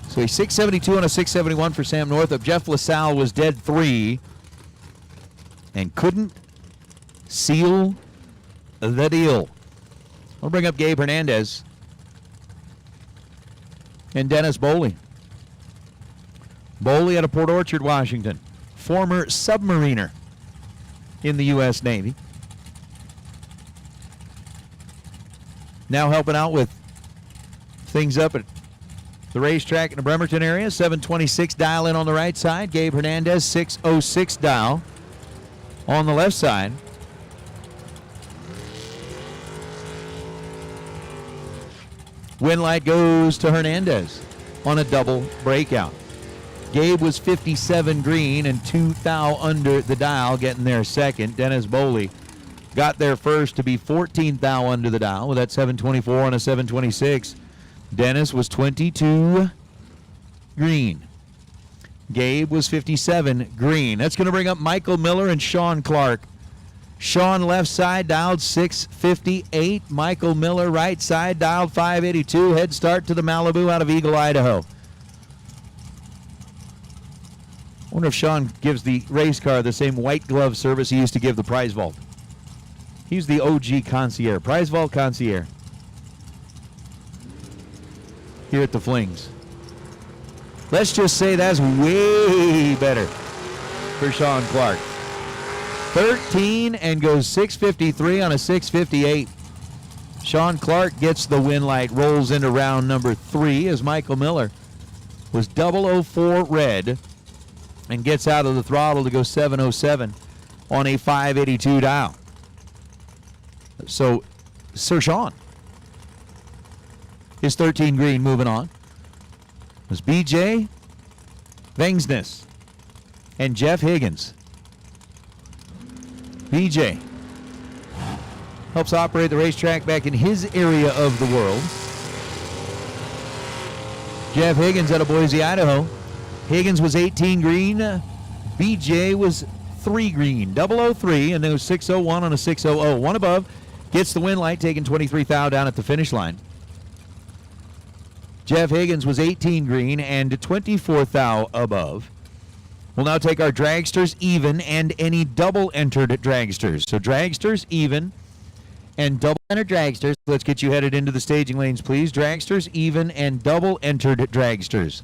So a 672 on a 671 for Sam Northup. Jeff LaSalle was dead 3 and couldn't seal the deal. We'll bring up Gabe Hernandez and Dennis Boley. Boley out of Port Orchard, Washington. Former submariner in the U.S. Navy. Now helping out with things up at the racetrack in the Bremerton area. 726 dial in on the right side. Gabe Hernandez, 606 dial on the left side. Win light goes to Hernandez on a double breakout. Gabe was 57 green and 2 thou under the dial, getting there second. Dennis Boley got there first to be 14 thou under the dial with that 724 on a 726. Dennis was 22 green. Gabe was 57 green. That's going to bring up Michael Miller and Sean Clark. Sean left side dialed 658. Michael Miller right side dialed 582. Head start to the Malibu out of Eagle, Idaho. I wonder if Sean gives the race car the same white glove service he used to give the prize vault. He's the OG concierge, prize vault concierge here at the Flings. Let's just say that's way better for Sean Clark. 13 and goes 653 on a 658. Sean Clark gets the win light, rolls into round number 3 as Michael Miller was 004 red and gets out of the throttle to go 707 on a 582 dial. So, Sir Sean is 13 green. Moving on was BJ Vengsness and Jeff Higgins. BJ helps operate the racetrack back in his area of the world. Jeff Higgins out of Boise, Idaho. Higgins was 18 green. BJ was 3 green. 003, and then was 601 on a 600. One above gets the win light, taking 23 thou down at the finish line. Jeff Higgins was 18 green and 24 thou above. We'll now take our dragsters even and any double entered dragsters. So dragsters even and double entered dragsters. Let's get you headed into the staging lanes, please. Dragsters even and double entered dragsters.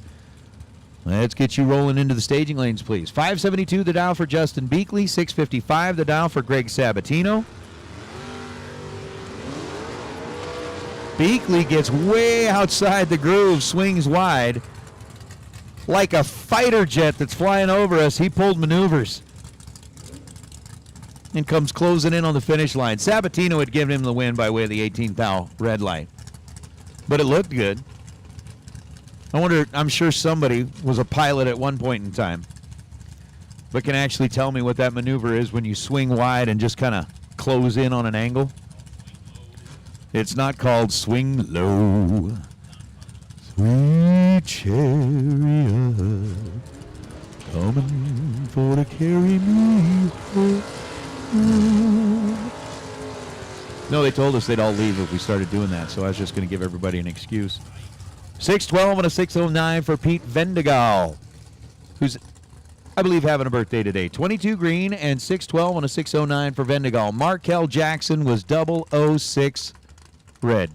Let's get you rolling into the staging lanes, please. 572 the dial for Justin Beakley. 655 the dial for Greg Sabatino. Beakley gets way outside the groove, swings wide. Like a fighter jet that's flying over us, he pulled maneuvers and comes closing in on the finish line. Sabatino had given him the win by way of the 18th thou red light, but it looked good. I wonder, I'm sure somebody was a pilot at one point in time, but can actually tell me what that maneuver is when you swing wide and just kind of close in on an angle. It's not called swing low. Sweet chariot, coming for to carry me home. No, they told us they'd all leave if we started doing that, so I was just going to give everybody an excuse. 612 and a 609 for Pete Vendagal, who's, I believe, having a birthday today. 22 green and 612 and a 609 for Vendagal. Markel Jackson was 006 red.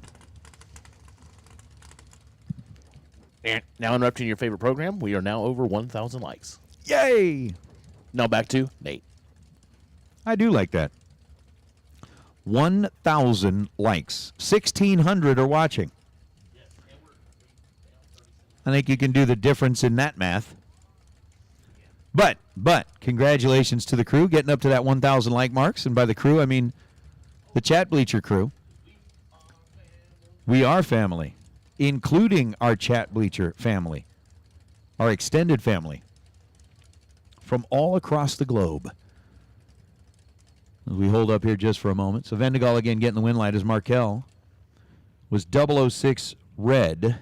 And now interrupting your favorite program, we are now over 1,000 likes. Yay! Now back to Nate. I do like that. 1,000 likes. 1,600 are watching. I think you can do the difference in that math. But congratulations to the crew getting up to that 1,000 like marks. And by the crew, I mean the Chat Bleacher crew. We are family, including our Chat Bleacher family, our extended family from all across the globe. As we hold up here just for a moment. So Vendagal again getting the win light as Markel was 006 red.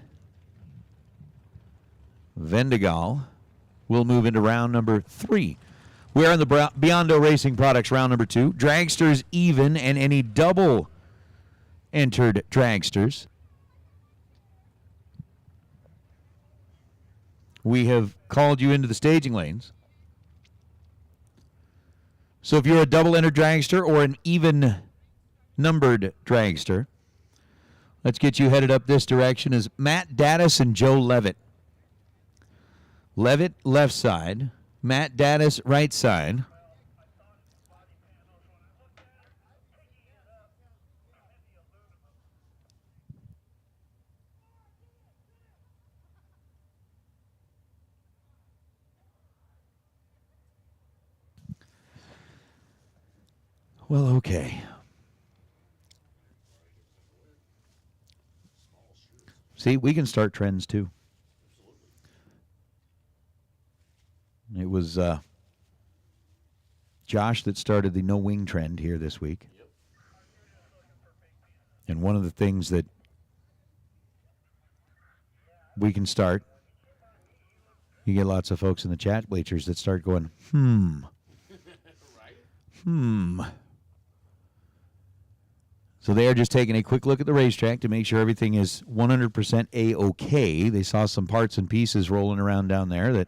Vendagal will move into round number 3. We are in the Biondo Racing Products round number 2. Dragsters even and any double entered dragsters. We have called you into the staging lanes. So if you're a double entered dragster or an even numbered dragster, let's get you headed up this direction as Matt Daddis and Joe Levitt. Levitt, left side. Matt Daddis, right side. Well, okay. See, we can start trends too. It was Josh that started the no wing trend here this week. And one of the things that we can start, you get lots of folks in the chat bleachers that start going, So they are just taking a quick look at the racetrack to make sure everything is 100% A-OK. They saw some parts and pieces rolling around down there that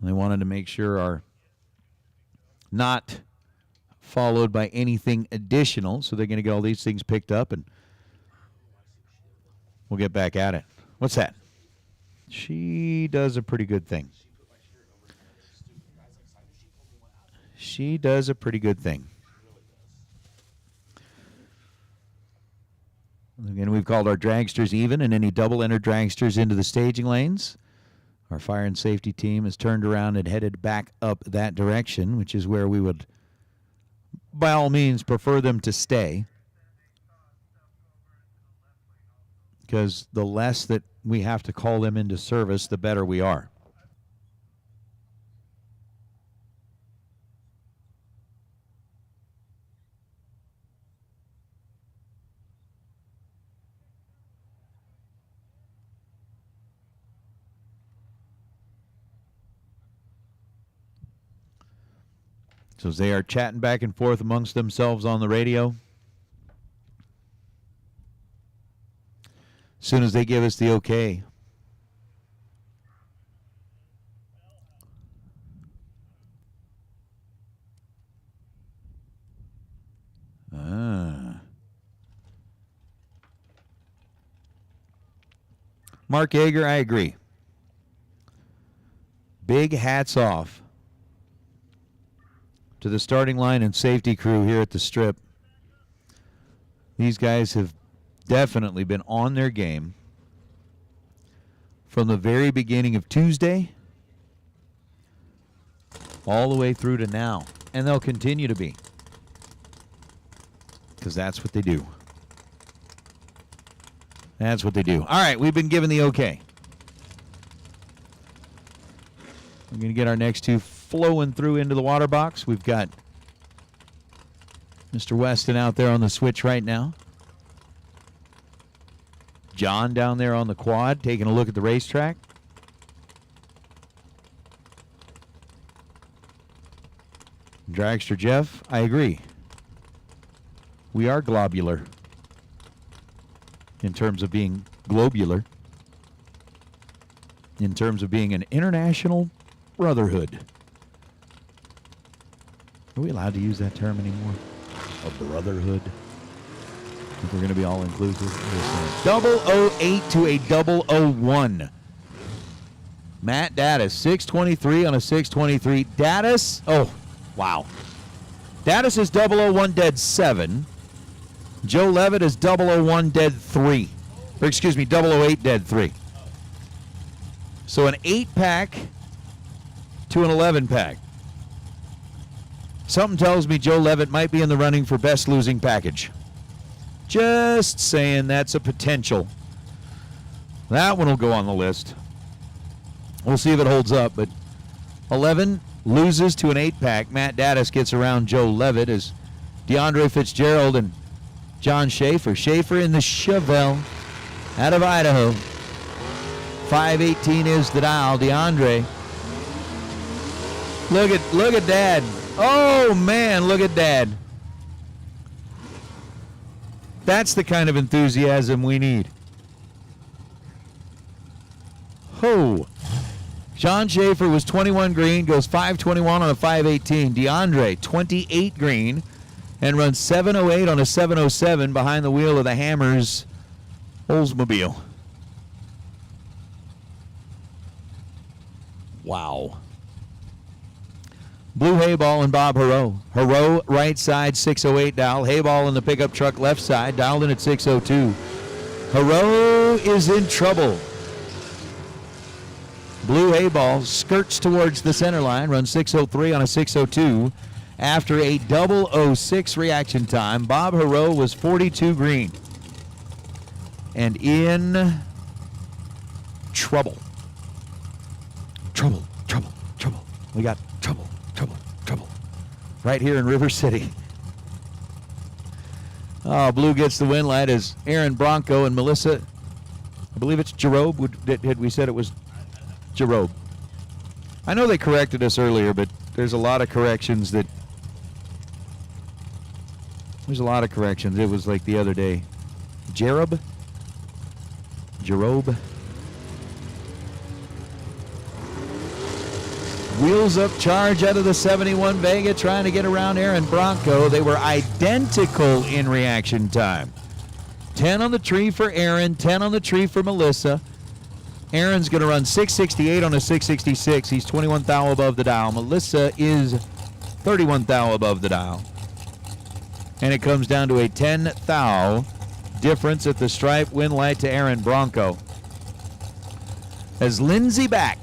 they wanted to make sure are not followed by anything additional. So they're going to get all these things picked up, and we'll get back at it. What's that? She does a pretty good thing. She does a pretty good thing. Again, we've called our dragsters even and any double-entered dragsters into the staging lanes. Our fire and safety team has turned around and headed back up that direction, which is where we would, by all means, prefer them to stay. Because the less that we have to call them into service, the better we are. So as they are chatting back and forth amongst themselves on the radio, as soon as they give us the okay, Mark Yeager, I agree. Big hats off to the starting line and safety crew here at the Strip. These guys have definitely been on their game from the very beginning of Tuesday all the way through to now. And they'll continue to be, because that's what they do. That's what they do. All right, we've been given the okay. We're going to get our next two flowing through into the water box. We've got Mr. Weston out there on the switch right now. John down there on the quad taking a look at the racetrack. Dragster Jeff, I agree. We are globular in terms of being globular, in terms of being an international brotherhood. Are we allowed to use that term anymore? A brotherhood? If we're going to be all inclusive. 008 to a 001. Matt Daddis, 623 on a 623. Daddis, oh, wow. Daddis is 001 dead 7. Joe Levitt is 001 dead 3. Or excuse me, 008 dead 3. So an 8-pack to an 11-pack. Something tells me Joe Levitt might be in the running for best losing package. Just saying, that's a potential. That one will go on the list. We'll see if it holds up, but 11 loses to an 8-pack. Matt Daddis gets around Joe Levitt as DeAndre Fitzgerald and John Schaefer. Schaefer in the Chevelle out of Idaho. 518 is the dial. DeAndre. Look at Dad. Oh man, look at Dad. That's the kind of enthusiasm we need. Ho. John Schaefer was 21 green, goes 521 on a 518. DeAndre, 28 green, and runs 708 on a 707 behind the wheel of the Hammers Oldsmobile. Wow. Blue Hayball and Bob Haro. Haro, right side, 608 dial. Hayball in the pickup truck, left side, dialed in at 602. Haro is in trouble. Blue Hayball skirts towards the center line, runs 603 on a 602. After a 006 reaction time, Bob Haro was 42 green and in trouble. Trouble. We got trouble. Right here in River City. Oh, Blue gets the win light as Aaron Bronco and Melissa, I believe it's Jerobe. Had we said it was Jerobe? I know they corrected us earlier, but there's a lot of corrections that... There's a lot of corrections. It was like the other day. Jerobe? Wheels up charge out of the 71 Vega, trying to get around Aaron Bronco. They were identical in reaction time. 10 on the tree for Aaron, 10 on the tree for Melissa. Aaron's going to run 668 on a 666. He's 21 thou above the dial. Melissa is 31 thou above the dial. And it comes down to a 10 thou difference at the stripe, win light to Aaron Bronco. As Lindsey back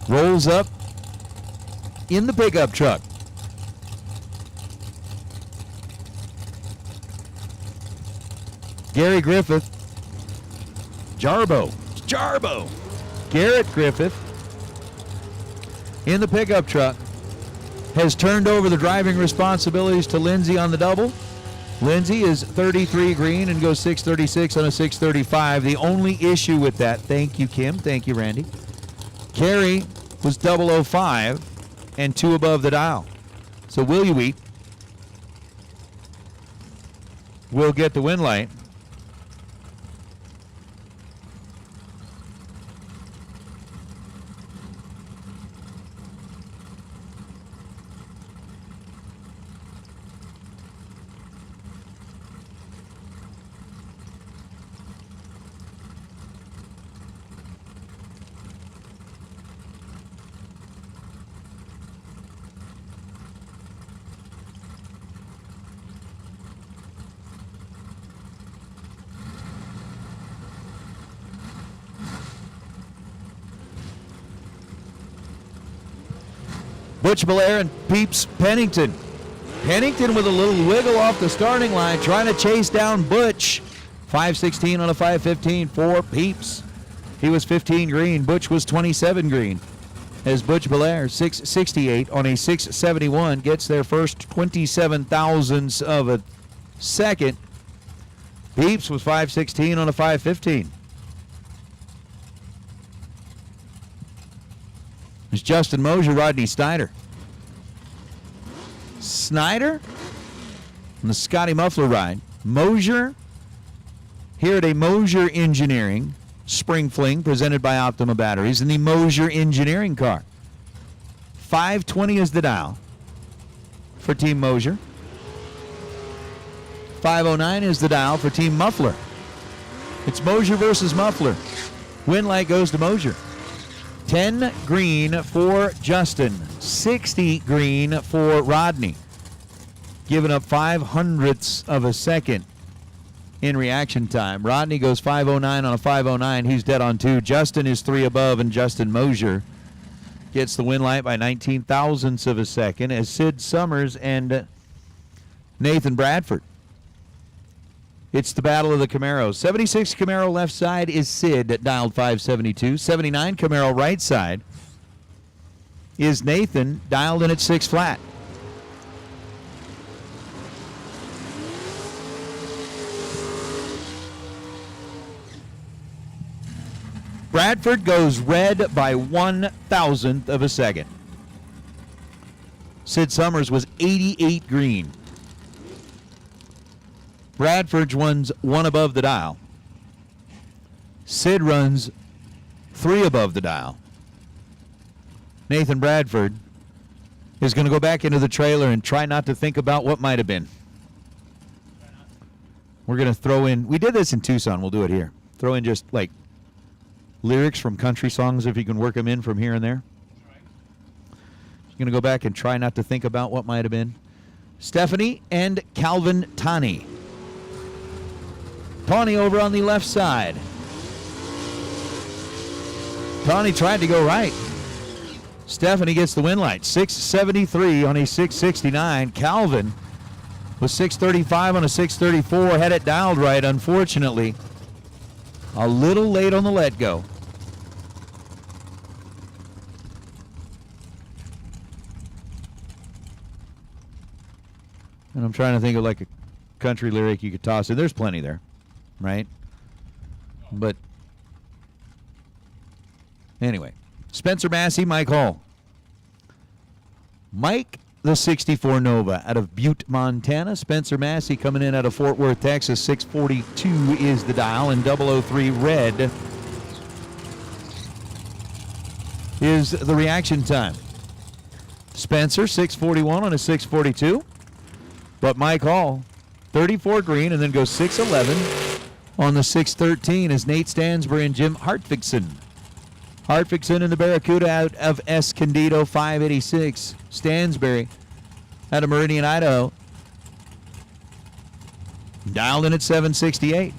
rolls up in the pickup truck. Gary Griffith. Jarbo. Garrett Griffith in the pickup truck has turned over the driving responsibilities to Lindsey on the double. Lindsey is 33 green and goes 636 on a 635. The only issue with that, thank you, Kim. Thank you, Randy. Carey was 005 and 2 above the dial. So Will You Eat will get the win light. Butch Belair and Peeps Pennington. Pennington with a little wiggle off the starting line, trying to chase down Butch. 516 on a 515 for Peeps. He was 15 green. Butch was 27 green. As Butch Belair, 668 on a 671, gets their first 27 thousandths of a second. Peeps was 516 on a 515. It's Justin Mosier, Rodney Snyder. Snyder on the Scotty Muffler ride. Mosier here at a Mosier Engineering Spring Fling presented by Optima Batteries in the Mosier Engineering car. 520 is the dial for Team Mosier. 509 is the dial for Team Muffler. It's Mosier versus Muffler. Win light goes to Mosier. 10 green for Justin. 60 green for Rodney, giving up 0.05 of a second in reaction time. Rodney goes 5:09 on a 5:09. He's dead on 2. Justin is 3 above, and Justin Mosier gets the win light by 19 thousandths of a second as Sid Summers and Nathan Bradford. It's the battle of the Camaros. 76 Camaro left side is Sid at dialed 572. 79 Camaro right side is Nathan, dialed in at 6 flat. Bradford goes red by 1,000th of a second. Sid Summers was 88 green. Bradford runs 1 above the dial. Sid runs 3 above the dial. Nathan Bradford is going to go back into the trailer and try not to think about what might have been. We're going to throw in, we did this in Tucson, we'll do it here. Throw in just like lyrics from country songs if you can work them in from here and there. You're going to go back and try not to think about what might have been. Stephanie and Calvin Tani. Tawny over on the left side. Tawny tried to go right. Stephanie gets the win light. 673 on a 669. Calvin was 635 on a 634. Had it dialed right, unfortunately. A little late on the let go. And I'm trying to think of like a country lyric you could toss in. There's plenty there. Right? But anyway, Spencer Massey, Mike Hall. Mike, the 64 Nova out of Butte, Montana. Spencer Massey coming in out of Fort Worth, Texas. 642 is the dial, and 003 red is the reaction time. Spencer, 641 on a 642. But Mike Hall, 34 green, and then goes 611. On the 613 is Nate Stansbury and Jim Hartfigson. Hartfigson in the Barracuda out of Escondido, 586. Stansbury out of Meridian, Idaho. Dialed in at 768.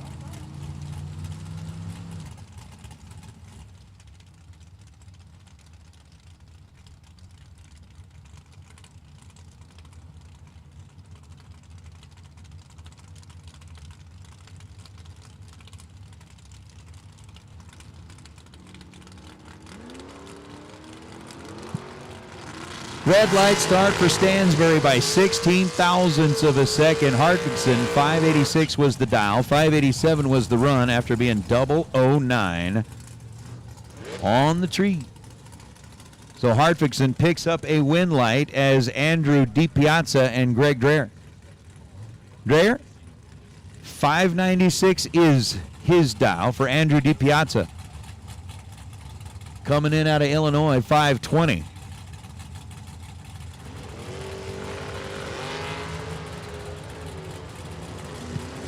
Red light start for Stansbury by 16 thousandths of a second. Hartfigson, 586 was the dial. 587 was the run after being 009 on the tree. So Hartfigson picks up a win light as Andrew DiPiazza and Greg Dreher. Dreher, 596 is his dial for Andrew DiPiazza. Coming in out of Illinois, 520.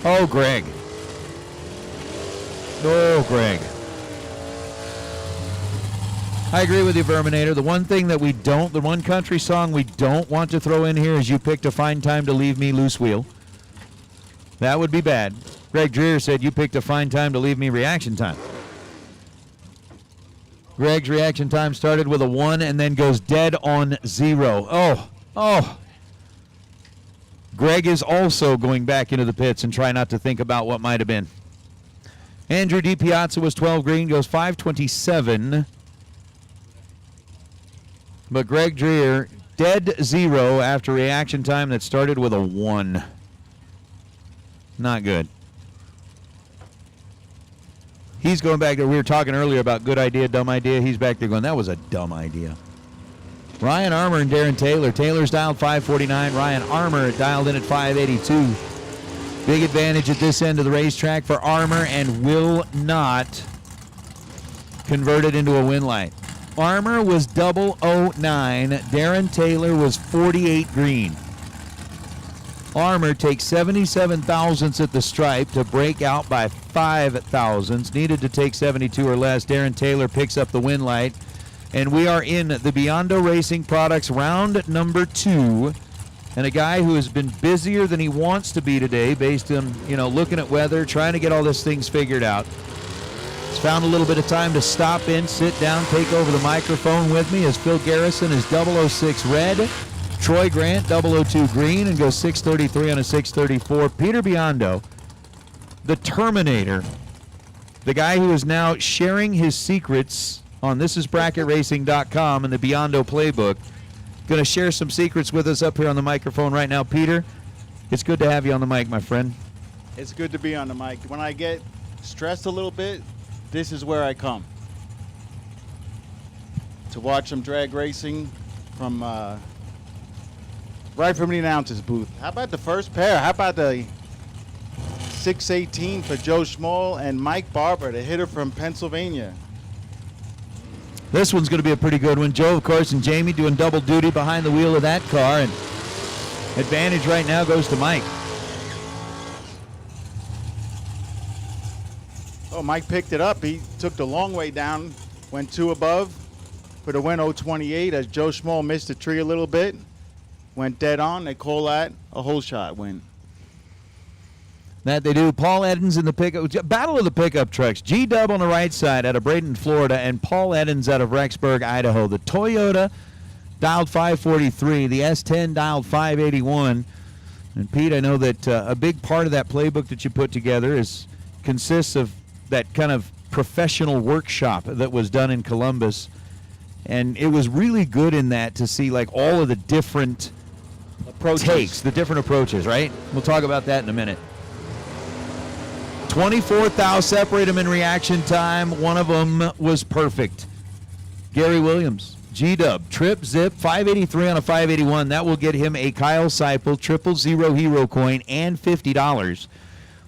Oh, Greg. Oh, Greg. I agree with you, Verminator. The one thing that the one country song we don't want to throw in here is You Picked a Fine Time to Leave Me Loose Wheel. That would be bad. Greg Dreher said You Picked a Fine Time to Leave Me Reaction Time. Greg's reaction time started with a 1 and then goes dead on 0. Oh. Greg is also going back into the pits and try not to think about what might have been. Andrew DiPiazza was 12 green, goes 527. But Greg Dreher, dead 0 after reaction time that started with a 1. Not good. He's going back there. We were talking earlier about good idea, dumb idea. He's back there going, that was a dumb idea. Ryan Armour and Darren Taylor. Taylor's dialed 549. Ryan Armour dialed in at 582. Big advantage at this end of the racetrack for Armour and will not convert it into a win light. Armour was 009. Darren Taylor was 48 green. Armour takes 77 thousandths at the stripe to break out by 5 thousandths. Needed to take 72 or less. Darren Taylor picks up the win light And we are in the Biondo Racing Products round number 2. And a guy who has been busier than he wants to be today based on, looking at weather, trying to get all these things figured out. He's found a little bit of time to stop in, sit down, take over the microphone with me as Phil Garrison is 006 red, Troy Grant 002 green, and goes 633 on a 634. Peter Biondo, the Terminator, the guy who is now sharing his secrets on thisisbracketracing.com and the Biondo playbook. Going to share some secrets with us up here on the microphone right now. Peter, it's good to have you on the mic, my friend. It's good to be on the mic. When I get stressed a little bit, this is where I come. To watch some drag racing from right from the announcer's booth. How about the first pair? How about the 618 for Joe Schmoll and Mike Barber, the hitter from Pennsylvania? This one's going to be a pretty good one. Joe, of course, and Jamie doing double duty behind the wheel of that car. And advantage right now goes to Mike. Oh, Mike picked it up. He took the long way down, went 2 above for the win 028 as Joe Schmoll missed the tree a little bit. Went dead on. They call that a whole shot win. That they do. Paul Eddins in the pickup. Battle of the pickup trucks. G-Dub on the right side out of Bradenton, Florida, and Paul Eddins out of Rexburg, Idaho. The Toyota dialed 543. The S10 dialed 581. And Pete, I know that a big part of that playbook that you put together consists of that kind of professional workshop that was done in Columbus. And it was really good in that to see like all of the different takes, the different approaches, right? We'll talk about that in a minute. 24 thou separate them in reaction time. One of them was perfect. Gary Williams, G-Dub, trip, zip, 583 on a 581. That will get him a Kyle Seipel 000 hero coin and $50.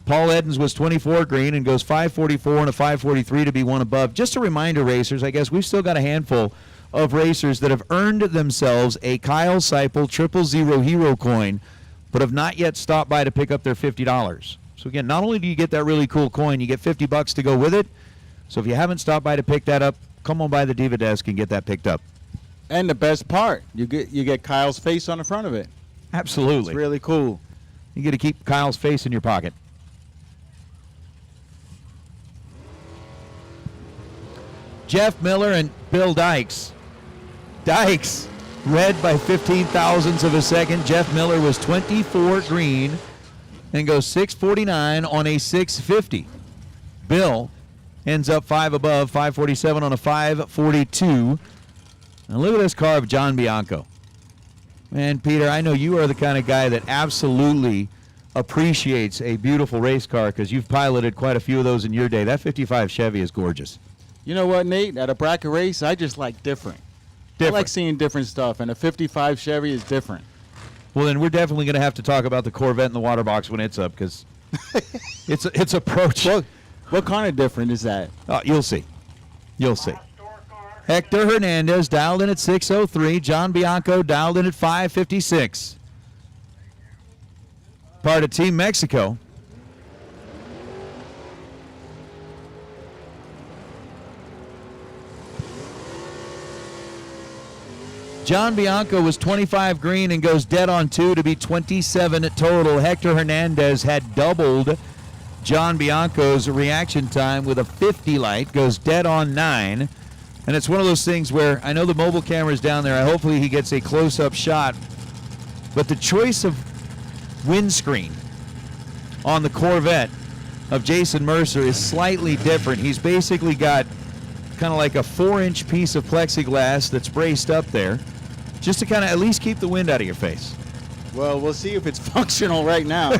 Paul Eddins was 24 green and goes 544 on a 543 to be one above. Just a reminder, racers, I guess we've still got a handful of racers that have earned themselves a Kyle Seipel 000 hero coin, but have not yet stopped by to pick up their $50. So again, not only do you get that really cool coin, you get $50 to go with it. So if you haven't stopped by to pick that up, come on by the Diva desk and get that picked up. And the best part, you get Kyle's face on the front of it. Absolutely. It's really cool. You get to keep Kyle's face in your pocket. Jeff Miller and Bill Dykes. Dykes, red by 15 thousandths of a second. Jeff Miller was 24 green and goes 649 on a 650. Bill ends up 5 above, 547 on a 542. And look at this car of John Bianco. Man, Peter, I know you are the kind of guy that absolutely appreciates a beautiful race car because you've piloted quite a few of those in your day. That 55 Chevy is gorgeous. You know what, Nate? At a bracket race, I just like different. I like seeing different stuff, and a 55 Chevy is different. Well, then we're definitely going to have to talk about the Corvette in the water box when it's up because it's approach. What kind of different is that? You'll see. You'll see. Hector Hernandez dialed in at 603. John Bianco dialed in at 556. Part of Team Mexico. John Bianco was 25 green and goes dead on 2 to be 27 total. Hector Hernandez had doubled John Bianco's reaction time with a 50 light, goes dead on 9. And it's one of those things where I know the mobile camera's down there. Hopefully he gets a close-up shot. But the choice of windscreen on the Corvette of Jason Mercer is slightly different. He's basically got kind of like a 4-inch piece of plexiglass that's braced up there just to kind of at least keep the wind out of your face. Well, we'll see if it's functional right now.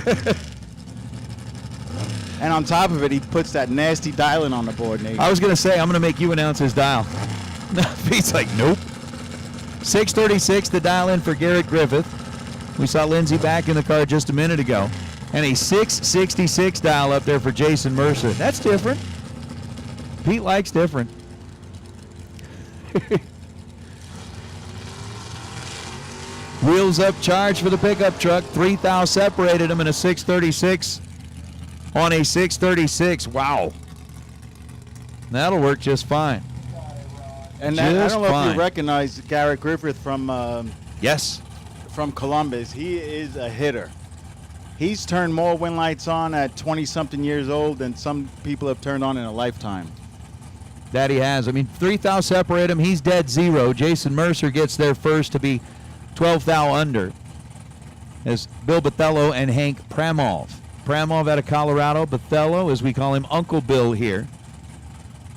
And on top of it, he puts that nasty dialing on the board, Nate. I was going to say, I'm going to make you announce his dial. He's like, nope. 636, the dial in for Garrett Griffith. We saw Lindsay back in the car just a minute ago. And a 666 dial up there for Jason Mercer. That's different. Pete likes different. Wheels up charge for the pickup truck. 3 thou separated him in a 636 on a 636. Wow. That'll work just fine. And I Just don't know if fine. you recognize Garrett Griffith from Yes. from Columbus. He is a hitter. He's turned more win lights on at 20-something years old than some people have turned on in a lifetime. That he has. I mean, 3 thou separate him. He's dead zero. Jason Mercer gets there first to be 12 thou under. As Bill Bathello and Hank Pramov. Pramov out of Colorado. Bathello, as we call him, Uncle Bill here.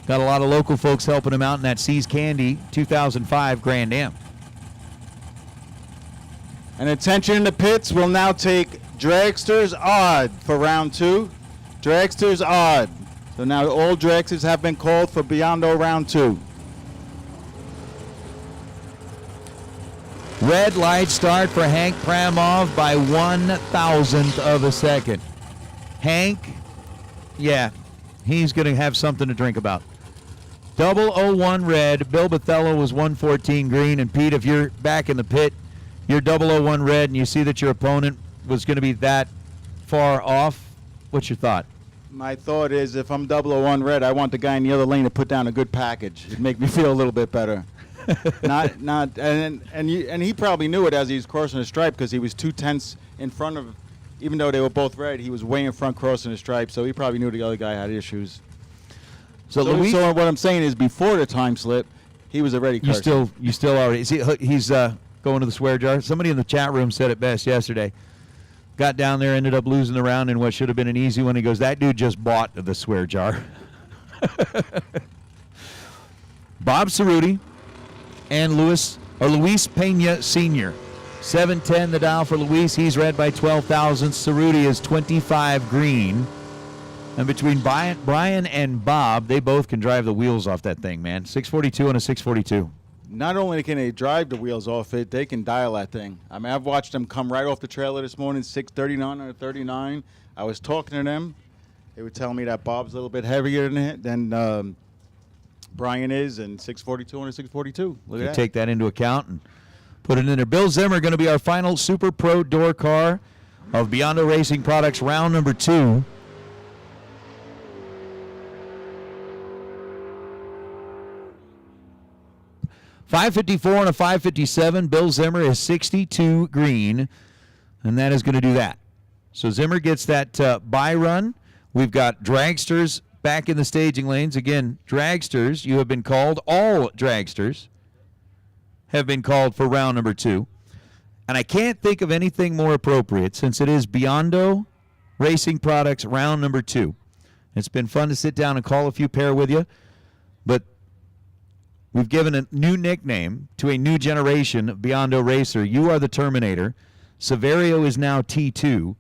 Got a lot of local folks helping him out in that Seas Candy 2005 Grand Am. And attention in the pits, we'll now take Dragster's Odd for round 2. Dragster's Odd. So now all dragsters have been called for Biondo round 2. Red light start for Hank Pramov by 1,000th of a second. Hank, yeah, he's going to have something to drink about. 001 red. Bill Bathello was 114 green. And Pete, if you're back in the pit, you're 001 red, and you see that your opponent was going to be that far off. What's your thought? My thought is if I'm 001 red, I want the guy in the other lane to put down a good package. It'd make me feel a little bit better. And he probably knew it as he was crossing the stripe because he was 2/10 in front of, even though they were both red, he was way in front crossing the stripe, so he probably knew the other guy had issues. So what I'm saying is before the time slip, he was already cursing. You still already see he's going to the swear jar. Somebody in the chat room said it best yesterday. Got down there, ended up losing the round in what should have been an easy one. He goes, that dude just bought the swear jar. Bob Cerruti and Luis Pena Sr. 710 the dial for Luis. He's red by 12 thousandths. Cerruti is 25 green. And between Brian and Bob, they both can drive the wheels off that thing, man. 642 and a 642. Not only can they drive the wheels off it, they can dial that thing. I mean, I've watched them come right off the trailer this morning, 639 or 39. I was talking to them. They were telling me that Bob's a little bit heavier than Brian is, and 642 and a 642. Look at that. Take that into account and put it in there. Bill Zimmer going to be our final Super Pro door car of Biondo Racing Products round number 2. .554 and a 557. Bill Zimmer is 62 green, and that is going to do that. So Zimmer gets that bye run. We've got dragsters back in the staging lanes. Again, dragsters, you have been called. All dragsters have been called for round number 2. And I can't think of anything more appropriate since it is Biondo Racing Products round number 2. It's been fun to sit down and call a few pair with you, but we've given a new nickname to a new generation of Biondo racer. You are the Terminator. Severio is now T2.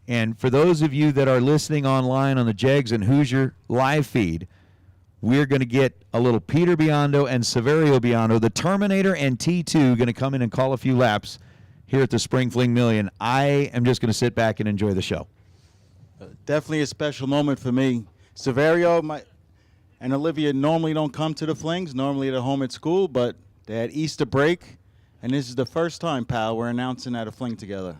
And for those of you that are listening online on the Jegs and Hoosier live feed, we're going to get a little Peter Biondo and Severio Biondo, the Terminator and T2, going to come in and call a few laps here at the Spring Fling Million. I am just going to sit back and enjoy the show. Definitely a special moment for me. Severio and Olivia normally don't come to the Flings. Normally they're home at school, but they had Easter break, and this is the first time, pal, we're announcing at a Fling together.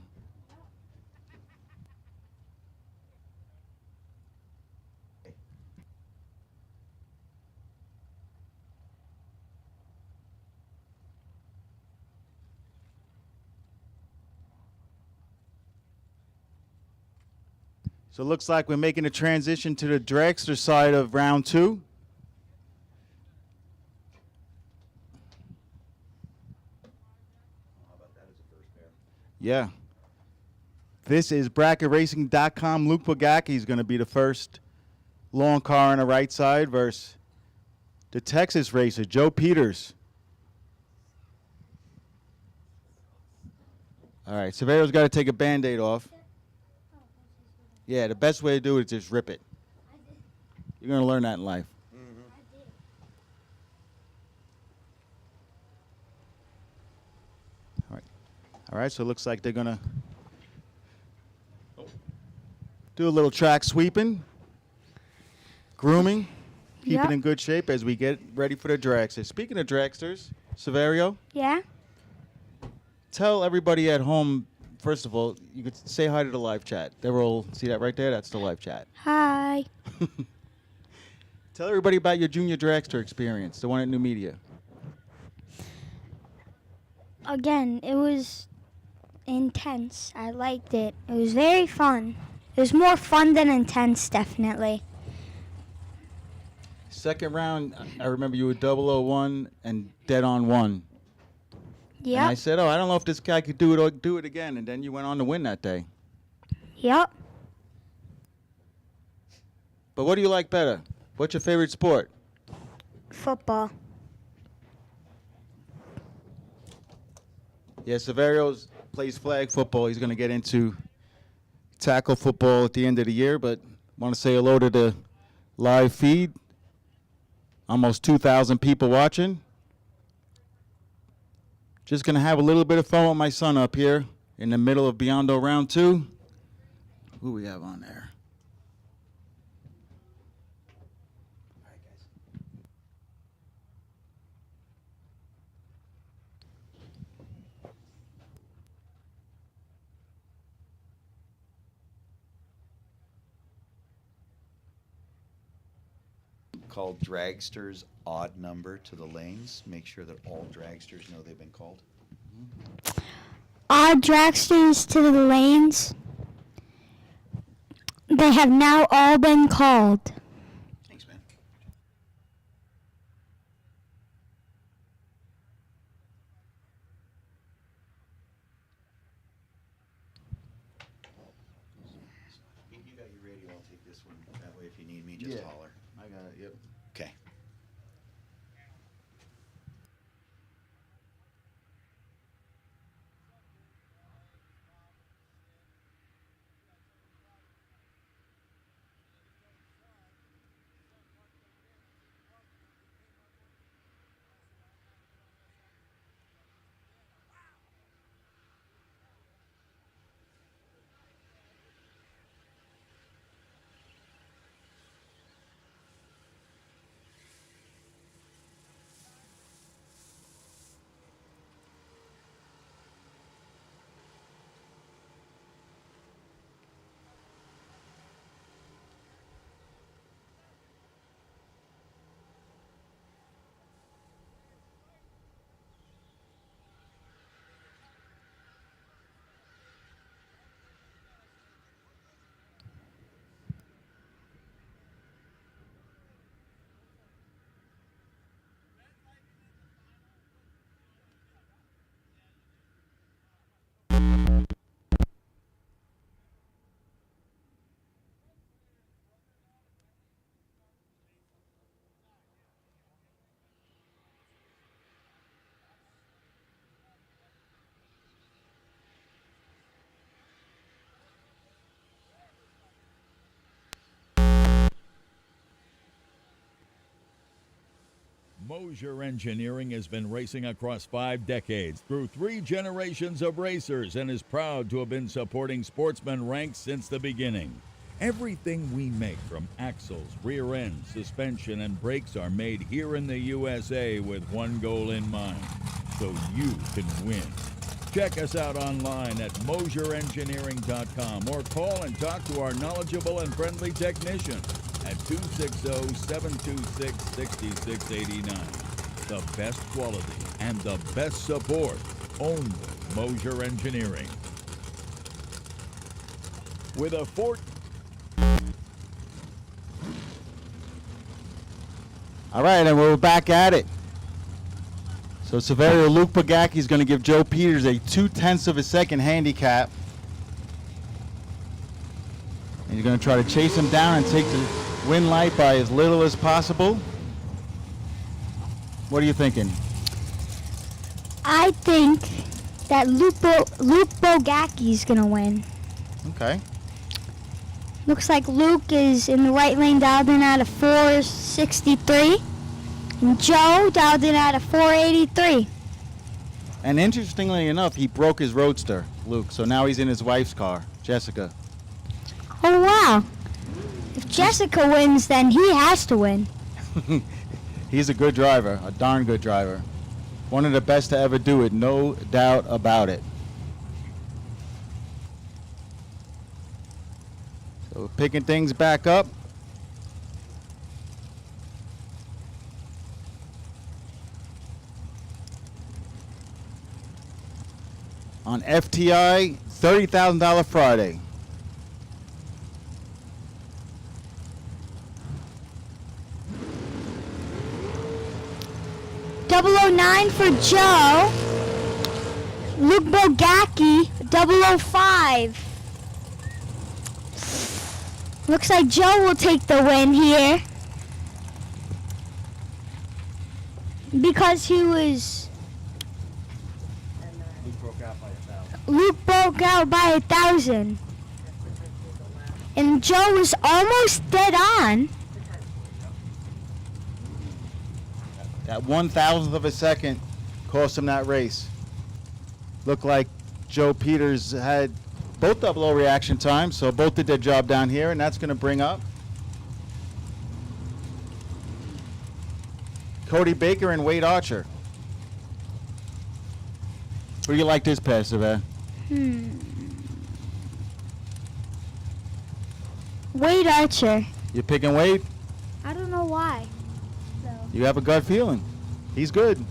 So it looks like we're making a transition to the dragster side of round 2. Yeah. This is BracketRacing.com. Luke Bogacki is going to be the first long car on the right side versus the Texas racer, Joe Peters. All right, Severio's got to take a Band-Aid off. Yeah, the best way to do it is just rip it. You're going to learn that in life. All right, so it looks like they're going to do a little track sweeping, grooming, keep it in good shape as we get ready for the dragsters. Speaking of dragsters, Severio. Yeah? Tell everybody at home, first of all, you could say hi to the live chat. They're all, see that right there? That's the live chat. Hi. Tell everybody about your junior dragster experience, the one at New Media. Again, it was intense. I liked it. It was very fun. It was more fun than intense, definitely. Second round, I remember you were 001 and dead on one. Yep. And I said, oh, I don't know if this guy could do it or do it again. And then you went on to win that day. Yep. But what do you like better? What's your favorite sport? Football. Yeah, Severio's plays flag football. He's going to get into tackle football at the end of the year. But want to say hello to the live feed. Almost 2,000 people watching. Just going to have a little bit of fun with my son up here in the middle of Beyond round 2. Who we have on there? Called dragsters odd number to the lanes. Make sure that all dragsters know they've been called. Odd dragsters to the lanes. They have now all been called. Thanks, man. You got your radio. I'll take this one. That way, if you need me, just holler. I got it, yep. Okay. Mosier Engineering has been racing across 5 decades through 3 generations of racers and is proud to have been supporting sportsman ranks since the beginning. Everything we make, from axles, rear ends, suspension, and brakes, are made here in the USA with one goal in mind: so you can win. Check us out online at mosierengineering.com or call and talk to our knowledgeable and friendly technician at 260-726-6689. The best quality and the best support. Only Mosier Engineering. With a All right, and we're back at it. So Severio Luke Pagacki is going to give Joe Peters a 0.2 of a second handicap. And you're going to try to chase him down and take the win light by as little as possible. What are you thinking? I think that Luke Bogacki is going to win. Okay. Looks like Luke is in the right lane, dialed in at a 463. And Joe dialed in at a 483. And interestingly enough, he broke his roadster, Luke. So now he's in his wife's car, Jessica. Oh, wow. If Jessica wins, then he has to win. He's a good driver, a darn good driver. One of the best to ever do it, no doubt about it. So we're picking things back up. on FTI $30,000 Friday. .009 for Joe. Luke Bogacki, 005. Looks like Joe will take the win here. Because he was... Luke broke out by 1,000. And Joe was almost dead on. That 1,000th of a second cost him that race. Looked like Joe Peters had both double O reaction times, so both did their job down here, and that's going to bring up Cody Baker and Wade Archer. Who do you like this pair, Savannah? Wade Archer. You picking Wade? I don't know why. You have a gut feeling. He's good.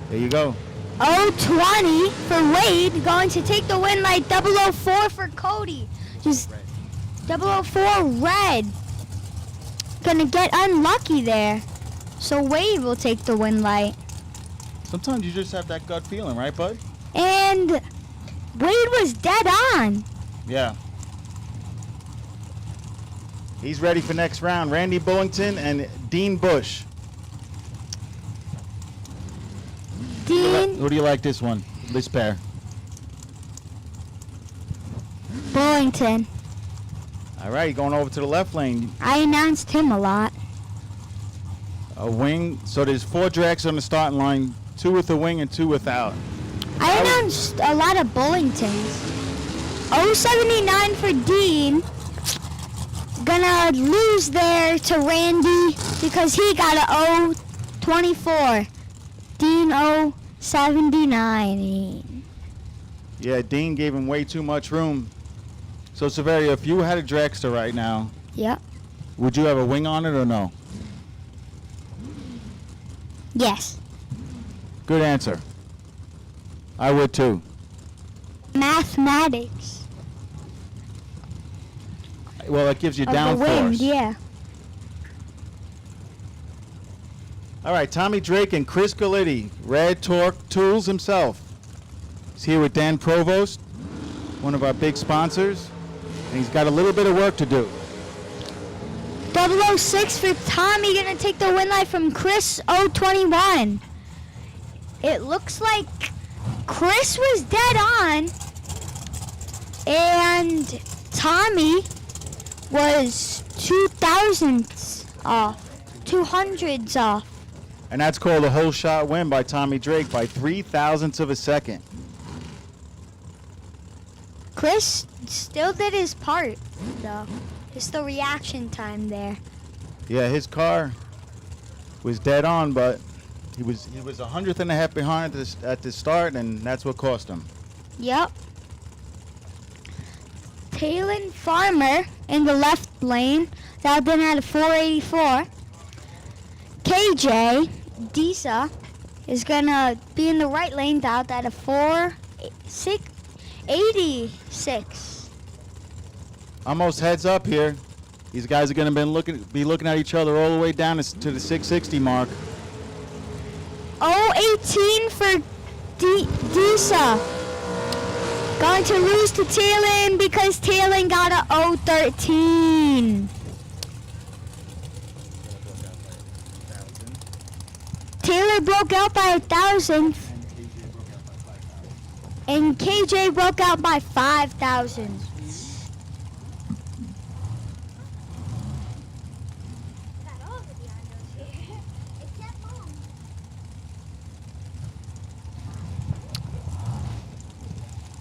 There you go. 020 for Wade, going to take the win like 004 for Cody. Just 004 red. Gonna get unlucky there. So Wade will take the win light. Sometimes you just have that gut feeling, right, bud? And Wade was dead on. Yeah. He's ready for next round. Randy Bullington and Dean Bush. Dean Who do you like this one? This pair? Bullington. All right, going over to the left lane. I announced him a lot. A wing. So there's 4 Dracs on the starting line. 2 with a wing and 2 without. I announced a lot of Bullingtons. 079 for Dean. Gonna lose there to Randy because he got a 024. Dean 079. Yeah, Dean gave him way too much room. So, Severia, if you had a Dragster right now, Yep. would you have a wing on it or no? Yes. Good answer. I would too. Mathematics. Well, it gives you Of the wind, downforce. yeah. All right, Tommy Drake and Chris Gallitti, Red Torque Tools himself. He's here with Dan Provost, one of our big sponsors, and he's got a little bit of work to do. 006 for Tommy, gonna take the win light from Chris 021. It looks like Chris was dead on, and Tommy was 2,000ths off, 200ths off. And that's called a whole shot win by Tommy Drake by 0.003 of a second. Chris still did his part, though. Just the reaction time there. Yeah, his car was dead on, but he was 100th and a half behind at the start, and that's what cost him. Yep. Talon Farmer in the left lane, dialed in at a 484. KJ Disa is gonna be in the right lane, dialed at a 486. Almost heads up here. These guys are going to be looking at each other all the way down to the 660 mark. 018 for Disa. Going to lose to Talon because Talon got a 013. Taylor broke out by 1,000. And KJ broke out by 5,000.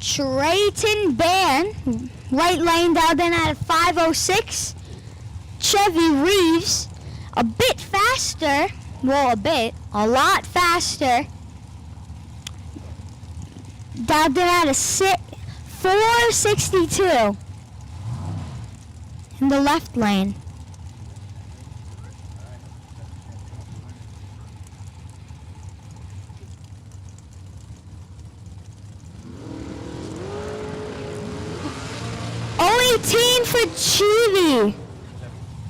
Trayton Ban, right lane down then at a 506. Chevy Reeves, a bit faster, well a lot faster. Down then at a 462 in the left lane. for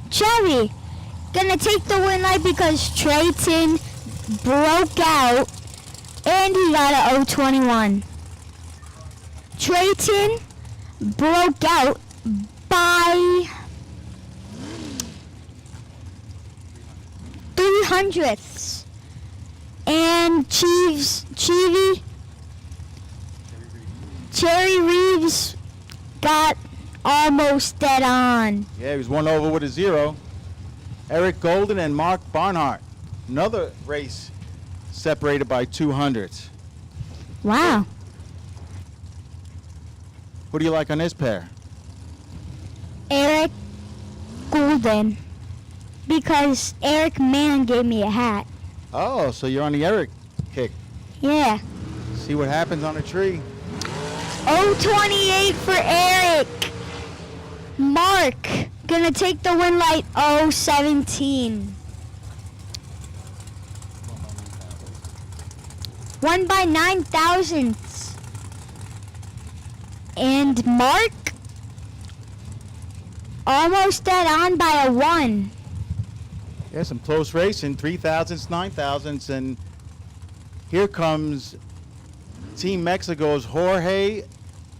Chevy. Gonna take the win light because Trayton broke out and he got a 021. Trayton broke out by 0.03. And Cherry Reeves got almost dead on. Yeah, he was one over with a 0. Eric Golden and Mark Barnhart. Another race separated by 200s. Wow. What do you like on this pair? Eric Golden. Because Eric Mann gave me a hat. Oh, so you're on the Eric kick. Yeah. See what happens on a tree. 028 for Eric. Mark gonna take the win light 017. Won by 9 thousandths. And Mark almost dead on by a 1. Yeah, some close racing, 3,000s, 9,000s, and here comes Team Mexico's Jorge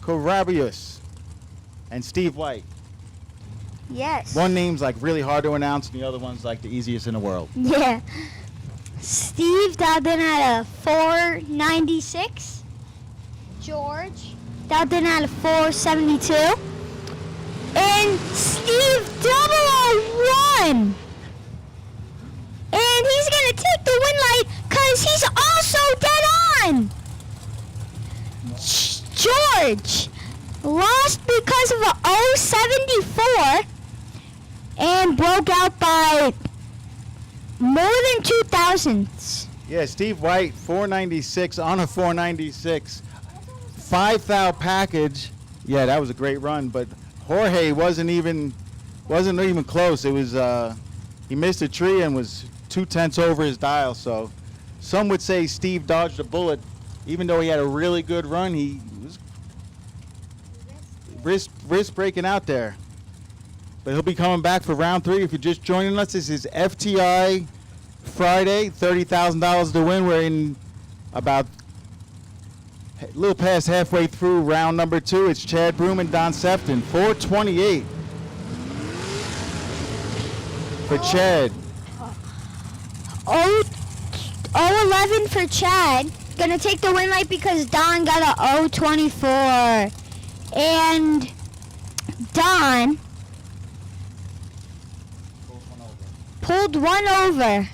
Covarrubias and Steve White. Yes. One name's like really hard to announce, and the other one's like the easiest in the world. Yeah. Steve dialed in at a 496. George dialed in at a 472. And Steve 001. And he's going to take the win light because he's also dead on. George lost because of a 074 and broke out by more than 2 thousandths. Yeah, Steve White, 496 on a 496. 5,000 package. Yeah, that was a great run, but Jorge wasn't even close. It was he missed a tree and was 0.2 over his dial. So some would say Steve dodged a bullet. Even though he had a really good run, he was risk breaking out there. But he'll be coming back for round 3. If you're just joining us, this is FTI Friday, $30,000 to win. We're in about a little past halfway through round number 2. It's Chad Broom and Don Sefton. 428 for Chad. 011 for Chad. Gonna take the win light because Don got a 024. And Don pulled one over.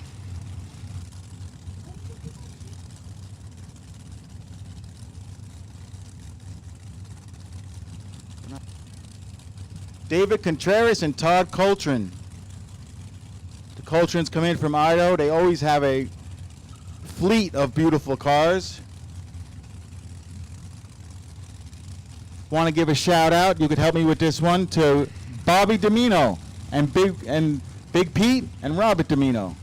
David Contreras and Todd Coltrane. The Coltranes come in from Idaho. They always have a fleet of beautiful cars. Want to give a shout out, you could help me with this one, to Bobby Domino and Big Pete and Robert Domino.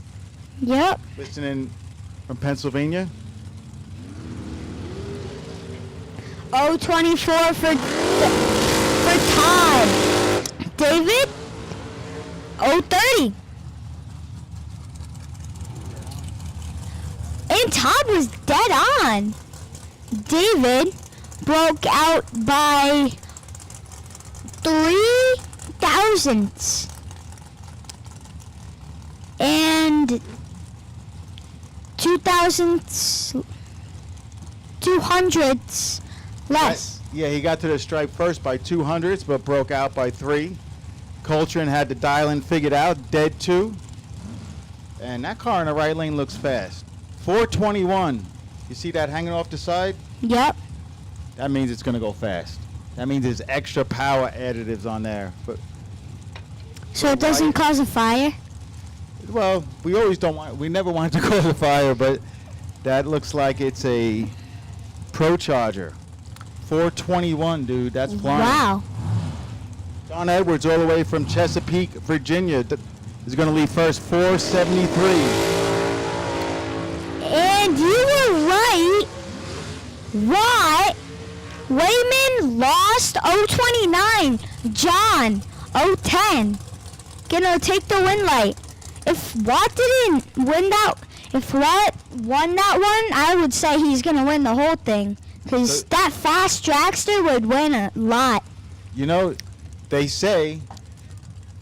Yep. Listening from Pennsylvania. 024 for Todd. David, 030. And Todd was dead on. David broke out by 3 thousandths. And 2 thousandths, 200ths less. Yeah, he got to the stripe first by 200ths, but broke out by 3. Coltrane had the dial in figured out, dead 2. And that car in the right lane looks fast. 421. You see that hanging off the side? Yep. That means it's going to go fast. That means there's extra power additives on there. But so it doesn't cause a fire? Well, we never want it to cause a fire, but that looks like it's a Pro Charger. 421, dude. That's flying. Wow. Don Edwards all the way from Chesapeake, Virginia is going to lead first, 473. And you were right. What Wayman lost 029. John 010. Gonna take the win light. If Watt didn't win that, if Watt won that one, I would say he's gonna win the whole thing. Because that fast dragster would win a lot. You know, they say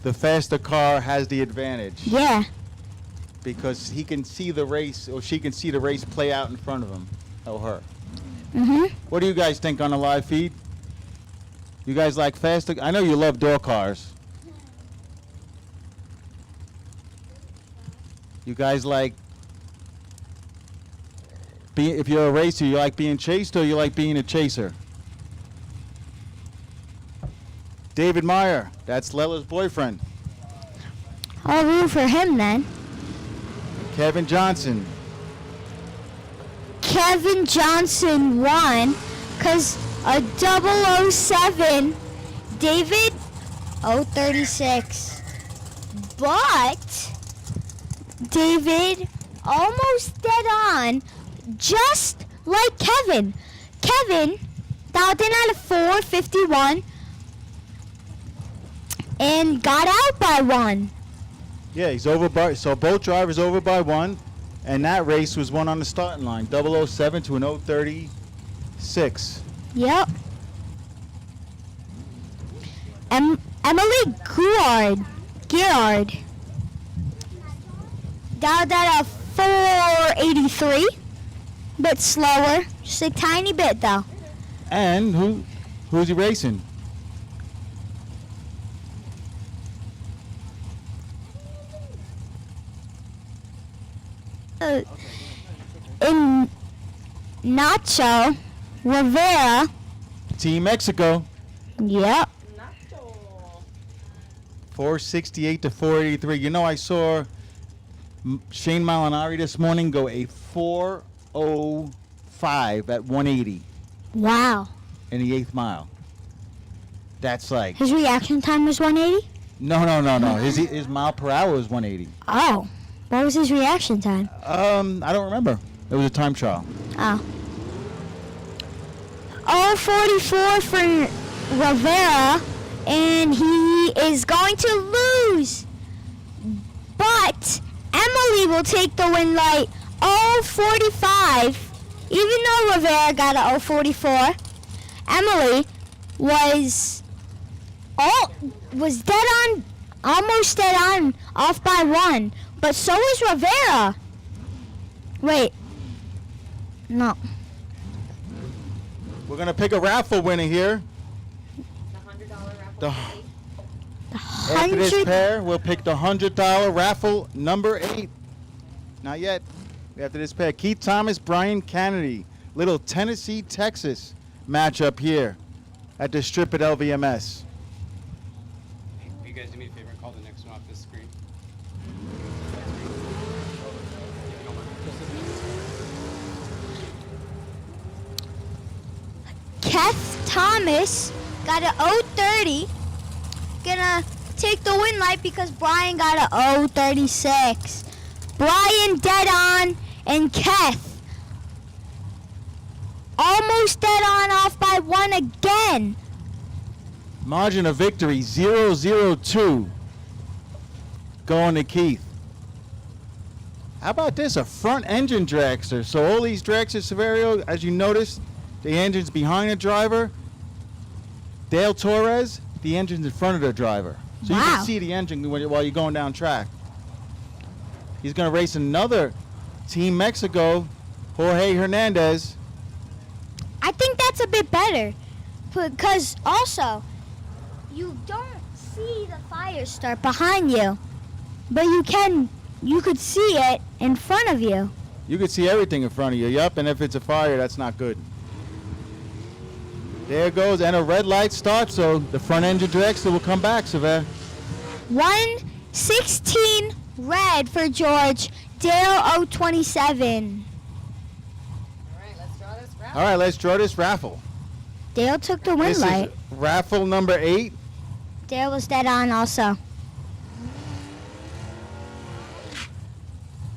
the faster car has the advantage. Yeah. Because he can see the race, or she can see the race play out in front of him, or her. What do you guys think on the live feed? You guys like faster? I know you love door cars. You guys like, if you're a racer, you like being chased or you like being a chaser? David Meyer, that's Lella's boyfriend. I'll root for him then. Kevin Johnson. Kevin Johnson won because a 007, David 036. But David almost dead on, just like Kevin. Kevin dialed in at a 451 and got out by 1. Yeah, he's over by, so both drivers over by 1, and that race was won on the starting line, 007 to an 036. Yep. Emily Girard dialed at a 483, bit slower, just a tiny bit though. And who's he racing? In Nacho Rivera. Team Mexico. Yep. 468 to 483. You know, I saw Shane Molinari this morning go a 405 at 180. Wow. In the 8th mile. That's like... His reaction time was 180? No. His mile per hour was 180. Oh. What was his reaction time? I don't remember. It was a time trial. Oh. 044 for Rivera, and he is going to lose. But Emily will take the win light. 045. Even though Rivera got a 044, Emily was dead on, almost dead on, off by 1. But so is Rivera. Wait. No. We're going to pick a raffle winner here. The After this pair, we'll pick the $100 raffle number 8. Not yet. After this pair, Keith Thomas, Brian Kennedy. Little Tennessee, Texas matchup here at the strip at LVMS. Hey, will you guys do me a favor and call the next one off this screen? Keith Thomas got a 030. Gonna take the win light because Brian got a 036. Brian dead on and Keith almost dead on, off by 1 again. Margin of victory 002 going to Keith. How about this? A front engine dragster. So all these dragsters, Severio, as you notice, the engine's behind the driver. Dale Torres, the engine's in front of the driver. So you can see the engine while you're going down track. He's going to race another Team Mexico, Jorge Hernandez. I think that's a bit better because also you don't see the fire start behind you, but you could see it in front of you. You could see everything in front of you, yup, and if it's a fire, that's not good. There it goes, and a red light starts, so the front engine dragster will come back, Sever. 116 red for George, Dale 027. All right, let's draw this raffle. Dale took the win This light. is raffle number 8. Dale was dead on also.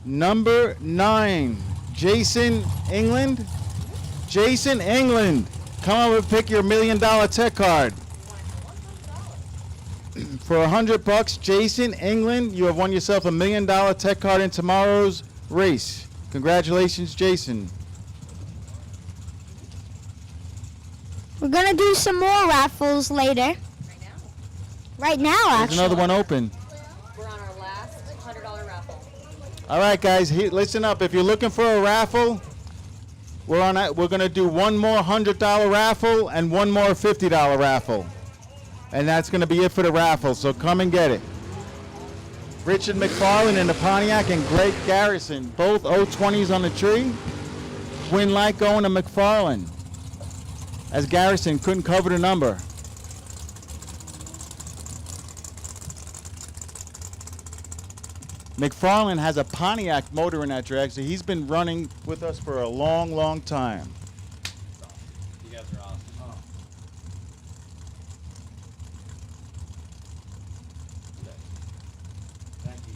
Number 9, Jason England. Jason England Come up and pick your $1 million tech card. For $100, Jason, England, you have won yourself $1 million tech card in tomorrow's race. Congratulations, Jason. We're gonna do some more raffles later. Right now, There's actually. another one open. We're on our last $100 raffle. All right, guys, listen up. If you're looking for a raffle, we're gonna do one more $100 raffle and one more $50 raffle, and that's gonna be it for the raffle. So come and get it. Richard McFarland in the Pontiac and Greg Garrison, both 020s on the tree. Win light going to McFarland, as Garrison couldn't cover the number. McFarland has a Pontiac motor in that drag, so he's been running with us for a long, long time. You guys are awesome. Thank you.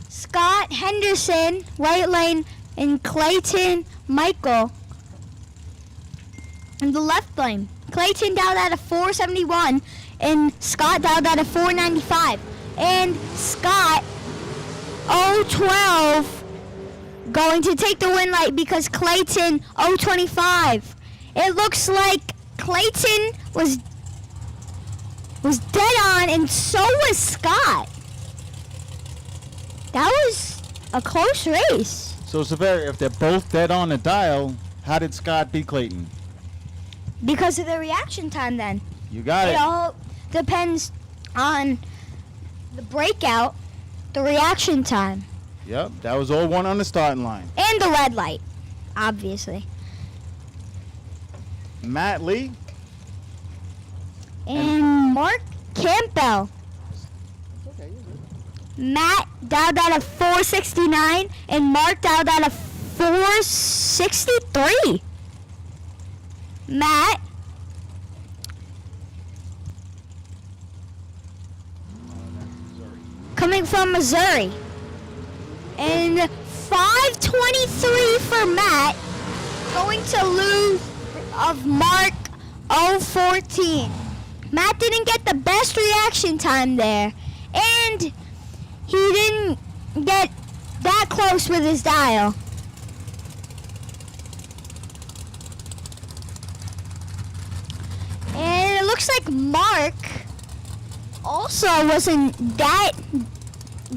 Scott Henderson, right lane, and Clayton Michael in the left lane. Clayton dialed out of 471 and Scott dialed out of 495. And Scott 012 going to take the win light because Clayton 025. It looks like Clayton was dead on and so was Scott. That was a close race. So, Severi, if they're both dead on the dial, how did Scott beat Clayton? Because of the reaction time then. You got it. It all depends on the breakout, the reaction time, Yep, that was all one on the starting line. and the red light, obviously. Matt Lee. And Mark Campbell. Matt dialed out of 469 and Mark dialed out of 463. Matt coming from Missouri. And 523 for Matt, going to lose of Mark 014. Matt didn't get the best reaction time there, and he didn't get that close with his dial. And it looks like Mark also wasn't that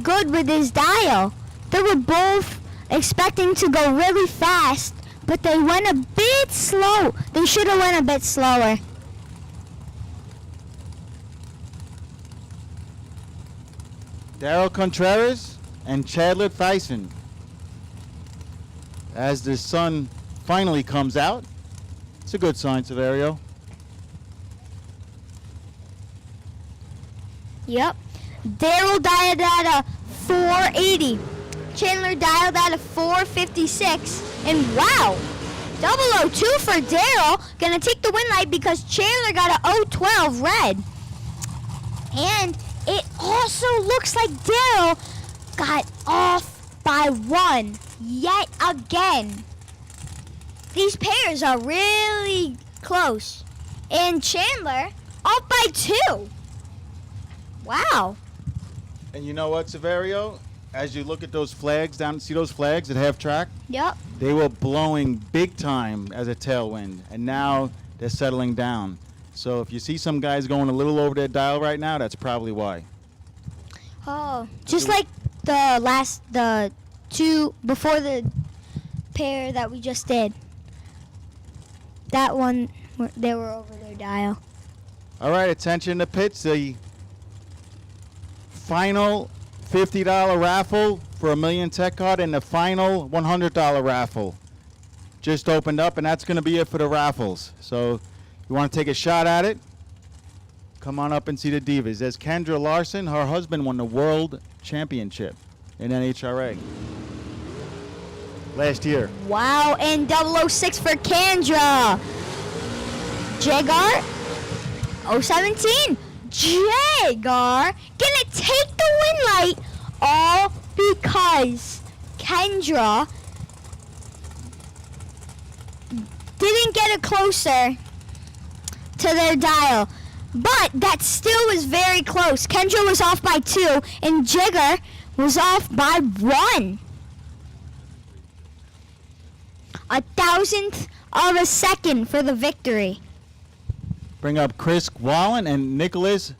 good with his dial. They were both expecting to go really fast, but they went a bit slow. They should have went a bit slower. Daryl Contreras and Chadler Thyssen. As the sun finally comes out, it's a good sign, Severio. Yep. Daryl dialed out of 480. Chandler dialed out of 456. And wow, 002 for Daryl. Gonna take the win light because Chandler got a 012 red. And it also looks like Daryl got off by one yet again. These pairs are really close. And Chandler off by 2. Wow. And you know what, Severio? As you look at those flags down, see those flags at half track? Yep. They were blowing big time as a tailwind, and now they're settling down. So if you see some guys going a little over their dial right now, that's probably why. Oh, just like the two before the pair that we just did. That one, they were over their dial. All right, attention to pits. The final $50 raffle for $1 million tech card and the final $100 raffle just opened up, and that's going to be it for the raffles. So you want to take a shot at it? Come on up and see the divas. There's Kendra Larson. Her husband won the world championship in NHRA last year. Wow, and 006 for Kendra. Jagar, 017. Jagar gonna take the win light all because Kendra didn't get it closer to their dial. But that still was very close. Kendra was off by 2, and Jigger was off by 1. A thousandth of a second for the victory. Bring up Chris Wallen and Nicholas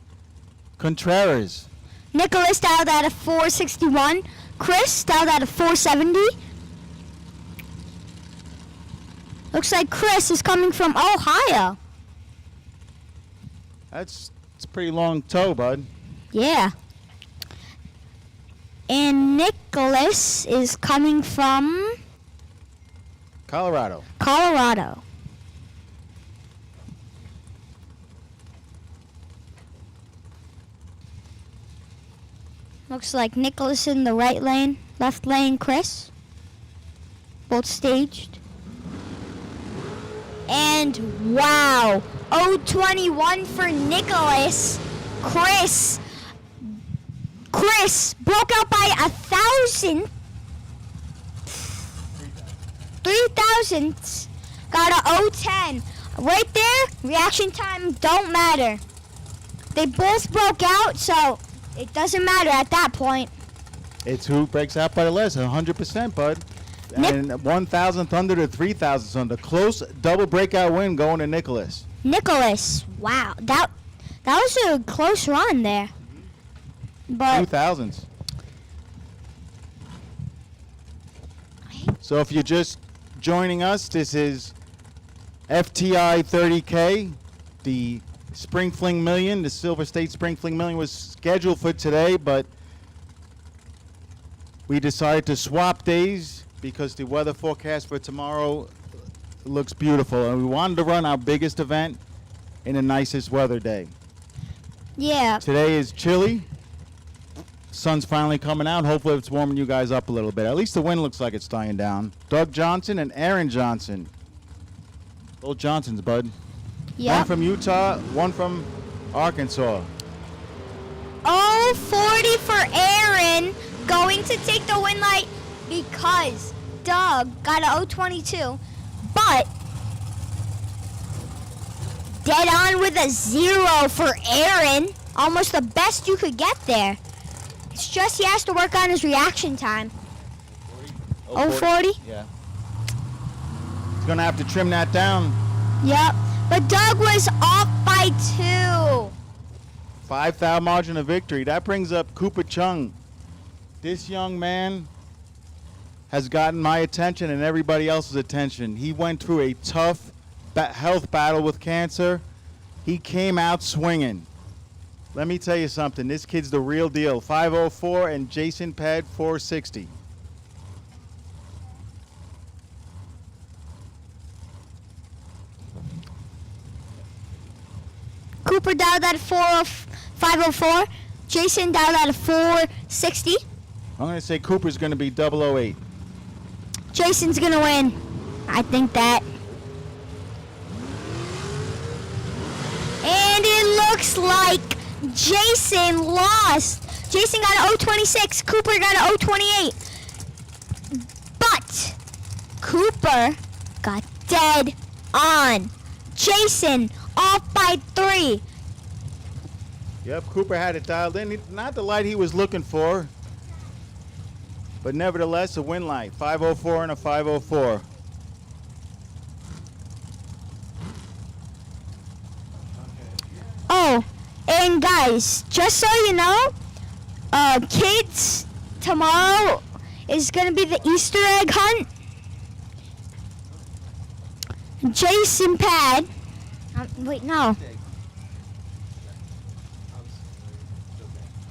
Contreras. Nicholas dialed at a 461. Chris dialed at a 470. Looks like Chris is coming from Ohio. It's a pretty long toe, bud. Yeah. And Nicholas is coming from Colorado. Colorado. Looks like Nicholas in the right lane, left lane Chris. Both staged. And wow, 021 for Nicholas. Chris broke out by 1,000. 3,000. Got a 010. Right there, reaction time don't matter. They both broke out, so it doesn't matter at that point. It's who breaks out by the less, 100%, bud. And 1,000th under to 3,000th under. Close double breakout win going to Nicholas. Nicholas, wow, that was a close run there. But 2,000s. So if you're just joining us, this is FTI 30K, the Spring Fling Million. The Silver State Spring Fling Million was scheduled for today, but we decided to swap days because the weather forecast for tomorrow looks beautiful, and we wanted to run our biggest event in the nicest weather day. yeah, Today is chilly. Sun's finally coming out. Hopefully it's warming you guys up a little bit. At least the wind looks like it's dying down. Doug Johnson and Aaron Johnson. Both Johnsons, bud. yeah. One from Utah, one from Arkansas. 040 for Aaron, going to take the win light because Doug got a 022, but dead on with a 0 for Aaron. Almost the best you could get there. It's just he has to work on his reaction time. 040? Yeah. He's going to have to trim that down. Yep. But Doug was off by 2. 5,000 margin of victory. That brings up Cooper Chung. This young man has gotten my attention and everybody else's attention. He went through a tough health battle with cancer. He came out swinging. Let me tell you something. This kid's the real deal. 504 and Jason Pad 460. Cooper dialed at 504. Jason dialed at 460. I'm going to say Cooper's going to be 008. Jason's going to win. I think that. And it looks like Jason lost. Jason got a 026. Cooper got a 028. But Cooper got dead on. Jason off by 3. Yep, Cooper had it dialed in. Not the light he was looking for, but nevertheless a win light. 504 and a 504. Oh, and guys, just so you know, kids, tomorrow is going to be the Easter egg hunt. Jason Pad. Wait, no.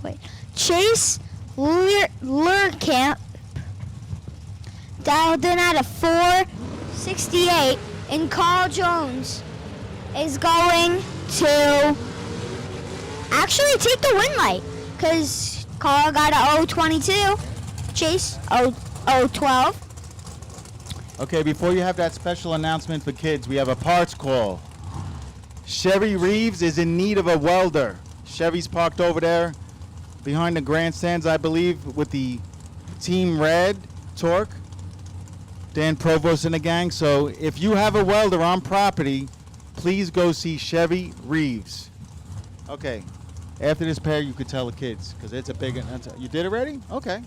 Wait. Chase Lurkamp dialed in at a 468, and Carl Jones is going to actually take the win light because Carl got a 022, Chase 012. Okay, before you have that special announcement for kids, we have a parts call. Chevy Reeves is in need of a welder. Chevy's parked over there behind the grandstands, I believe, with the Team Red. Torque, Dan Provost and the gang. So if you have a welder on property, please go see Chevy Reeves. Okay. After this pair, you could tell the kids because it's a big one. You did already? Okay.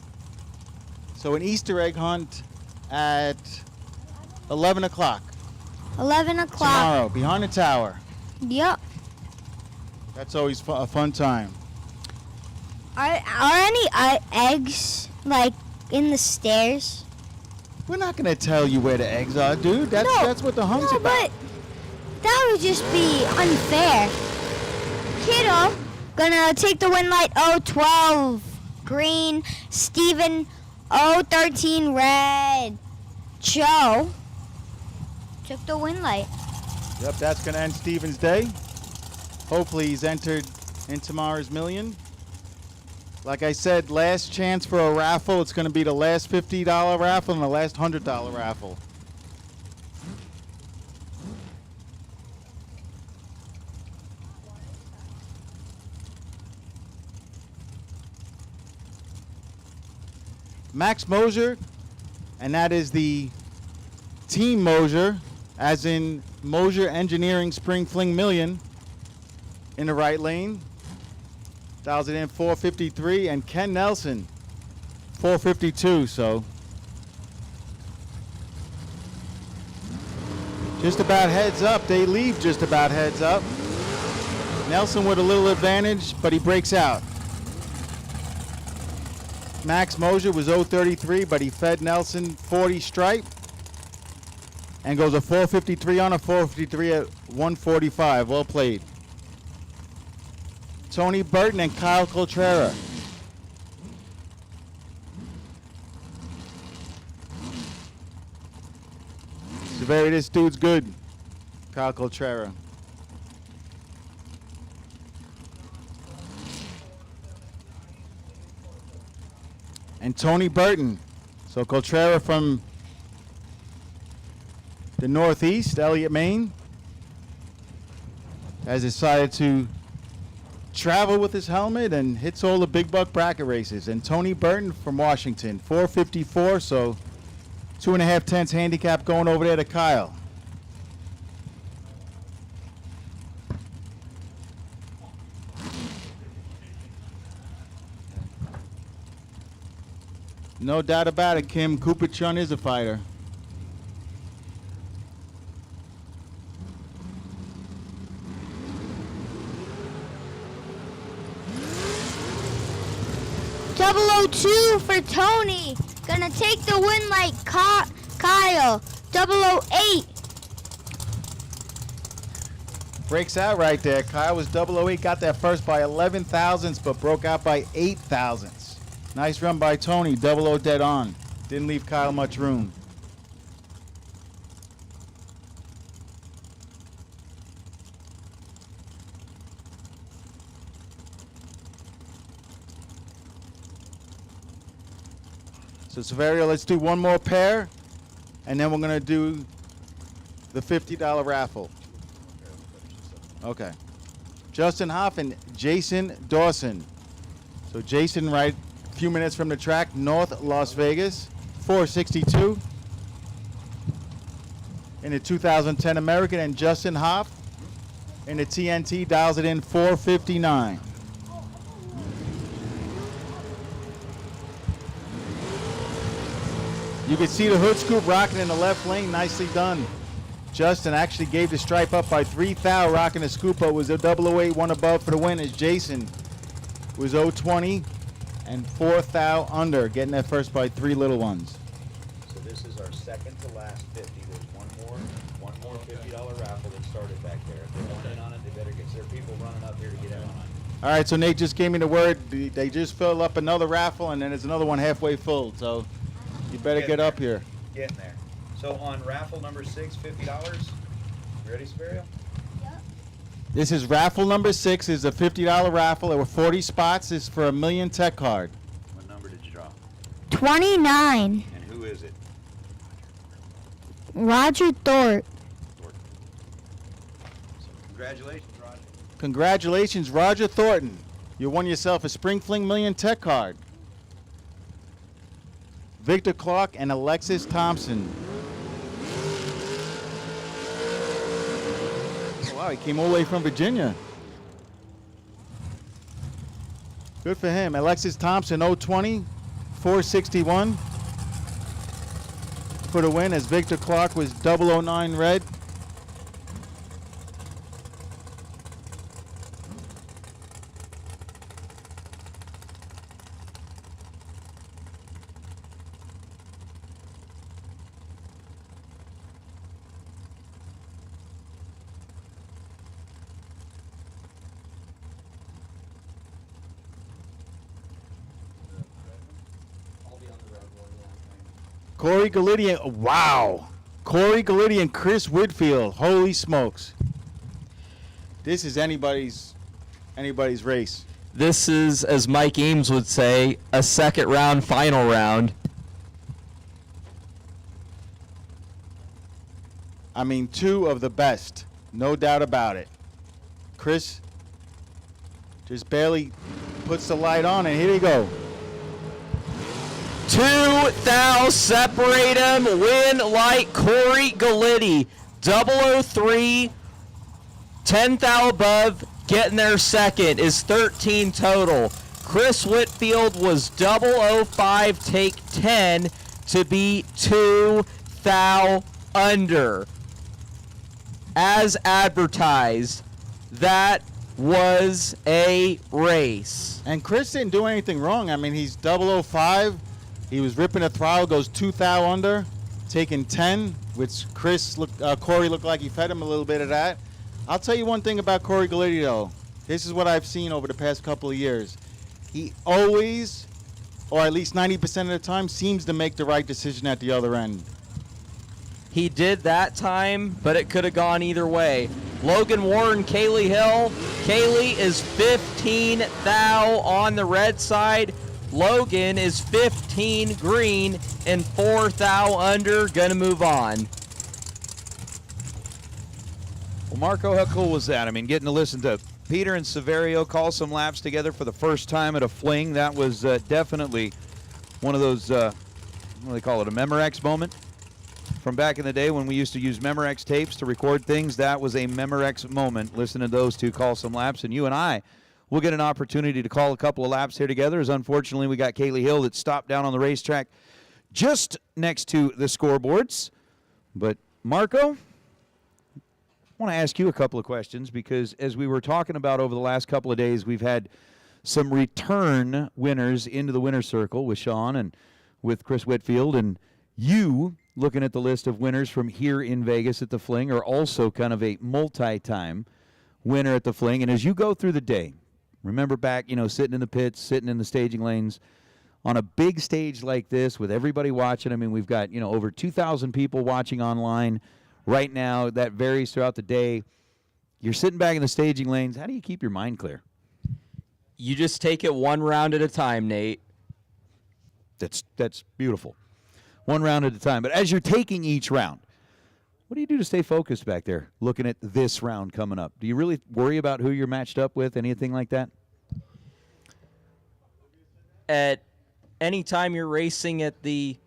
So an Easter egg hunt at 11 o'clock. 11 o'clock. Tomorrow, behind the tower. Yep. That's always a fun time. Are any eggs, like, in the stairs? We're not going to tell you where the eggs are, dude. That's what the hunt's about. But that would just be unfair. Kiddo, gonna take the win light 012 green. Steven 013 red. Joe took the win light. Yep, that's going to end Steven's day. Hopefully he's entered in tomorrow's million. Like I said, last chance for a raffle. It's going to be the last $50 raffle and the last $100 raffle. Max Mosier, and that is the Team Mosier, as in Mosier Engineering Spring Fling Million, in the right lane. Dials it in 453, and Ken Nelson 452. So just about heads up. They leave just about heads up. Nelson with a little advantage, but he breaks out. Max Mosier was 033, but he fed Nelson 40 stripe and goes a 453 on a 453 at 145. Well played. Tony Burton and Kyle Coltrera. Severity, this dude's good. Kyle Coltrera. And Tony Burton. So Coltrera from the Northeast, Elliott, Maine, has decided to travel with his helmet and hits all the big buck bracket races. And Tony Burton from Washington, 454, so 2.5 tenths handicap going over there to Kyle. No doubt about it, Kim. Cooper Chun is a fighter. Double 02 for Tony. Gonna take the win like Kyle. 008. Breaks out right there. Kyle was 008, got that first by 11 thousandths, but broke out by 8 thousandths. Nice run by Tony, 00 dead on. Didn't leave Kyle much room. So Severio, let's do one more pair, and then we're gonna do the $50 raffle. Okay. Justin Hoff and Jason Dawson. So Jason right a few minutes from the track, North Las Vegas, 462 in the 2010 American, and Justin Hoff in the TNT dials it in 459. You can see the hood scoop rocking in the left lane, nicely done. Justin actually gave the stripe up by 3 thou, rocking the scoop, but was a 008, one above for the win, as Jason was 020 and 4 thou under, getting that first by 3 little ones. So this is our second to last 50. There's one more $50 raffle that started back there. If they want in on it, they better get. There are people running up here to get in on it. All right, so Nate just gave me the word. They just filled up another raffle, and then there's another one halfway full. So you better get up here. Getting there. So on raffle number 6, $50. You ready, Severio? This is raffle number 6. Is a $50 raffle. There were 40 spots. This is for a million tech card. What number did you draw? 29. And who is it? Roger Thort. Congratulations, Roger. Congratulations, Roger Thornton. You won yourself a Spring Fling Million Tech card. Victor Clark and Alexis Thompson. Wow, he came all the way from Virginia. Good for him. Alexis Thompson, 020, 461 for the win, as Victor Clark was 009 red. Corey Gallitti, wow. Corey Gallitti and Chris Whitfield, holy smokes. This is anybody's race. This is, as Mike Eames would say, a second round, final round. I mean, two of the best, no doubt about it. Chris just barely puts the light on, and here we go. 2 thou separate him, win like Corey Gallitti. 003, 10 thou above, getting there second is 13 total. Chris Whitfield was 005, take 10 to be 2 thou under. As advertised, that was a race. And Chris didn't do anything wrong. I mean, he's 005. He was ripping a throttle, goes 2 thou under, taking 10, which Corey looked like he fed him a little bit of that. I'll tell you one thing about Corey Gallitti, though. This is what I've seen over the past couple of years. He always, or at least 90% of the time, seems to make the right decision at the other end. He did that time, but it could have gone either way. Logan Warren, Kaylee Hill. Kaylee is 15 thou on the red side. Logan is 15 green and 4 thou under. Gonna move on. Well, Marco, how cool was that? I mean, getting to listen to Peter and Severio call some laps together for the first time at a Fling. That was definitely one of those, what do they call it, a Memorex moment? From back in the day when we used to use Memorex tapes to record things, that was a Memorex moment, listening to those two call some laps. And you and I will get an opportunity to call a couple of laps here together, as unfortunately we got Kaylee Hill that stopped down on the racetrack just next to the scoreboards. But, Marco, I want to ask you a couple of questions, because as we were talking about over the last couple of days, we've had some return winners into the winner's circle with Sean and with Chris Whitfield, and you, looking at the list of winners from here in Vegas at the Fling, are also kind of a multi-time winner at the Fling. And as you go through the day, remember back, sitting in the pits, sitting in the staging lanes, on a big stage like this with everybody watching. I mean, we've got, over 2,000 people watching online right now. That varies throughout the day. You're sitting back in the staging lanes. How do you keep your mind clear? You just take it one round at a time, Nate. That's beautiful. One round at a time. But as you're taking each round, what do you do to stay focused back there, looking at this round coming up? Do you really worry about who you're matched up with, anything like that? At any time you're racing at the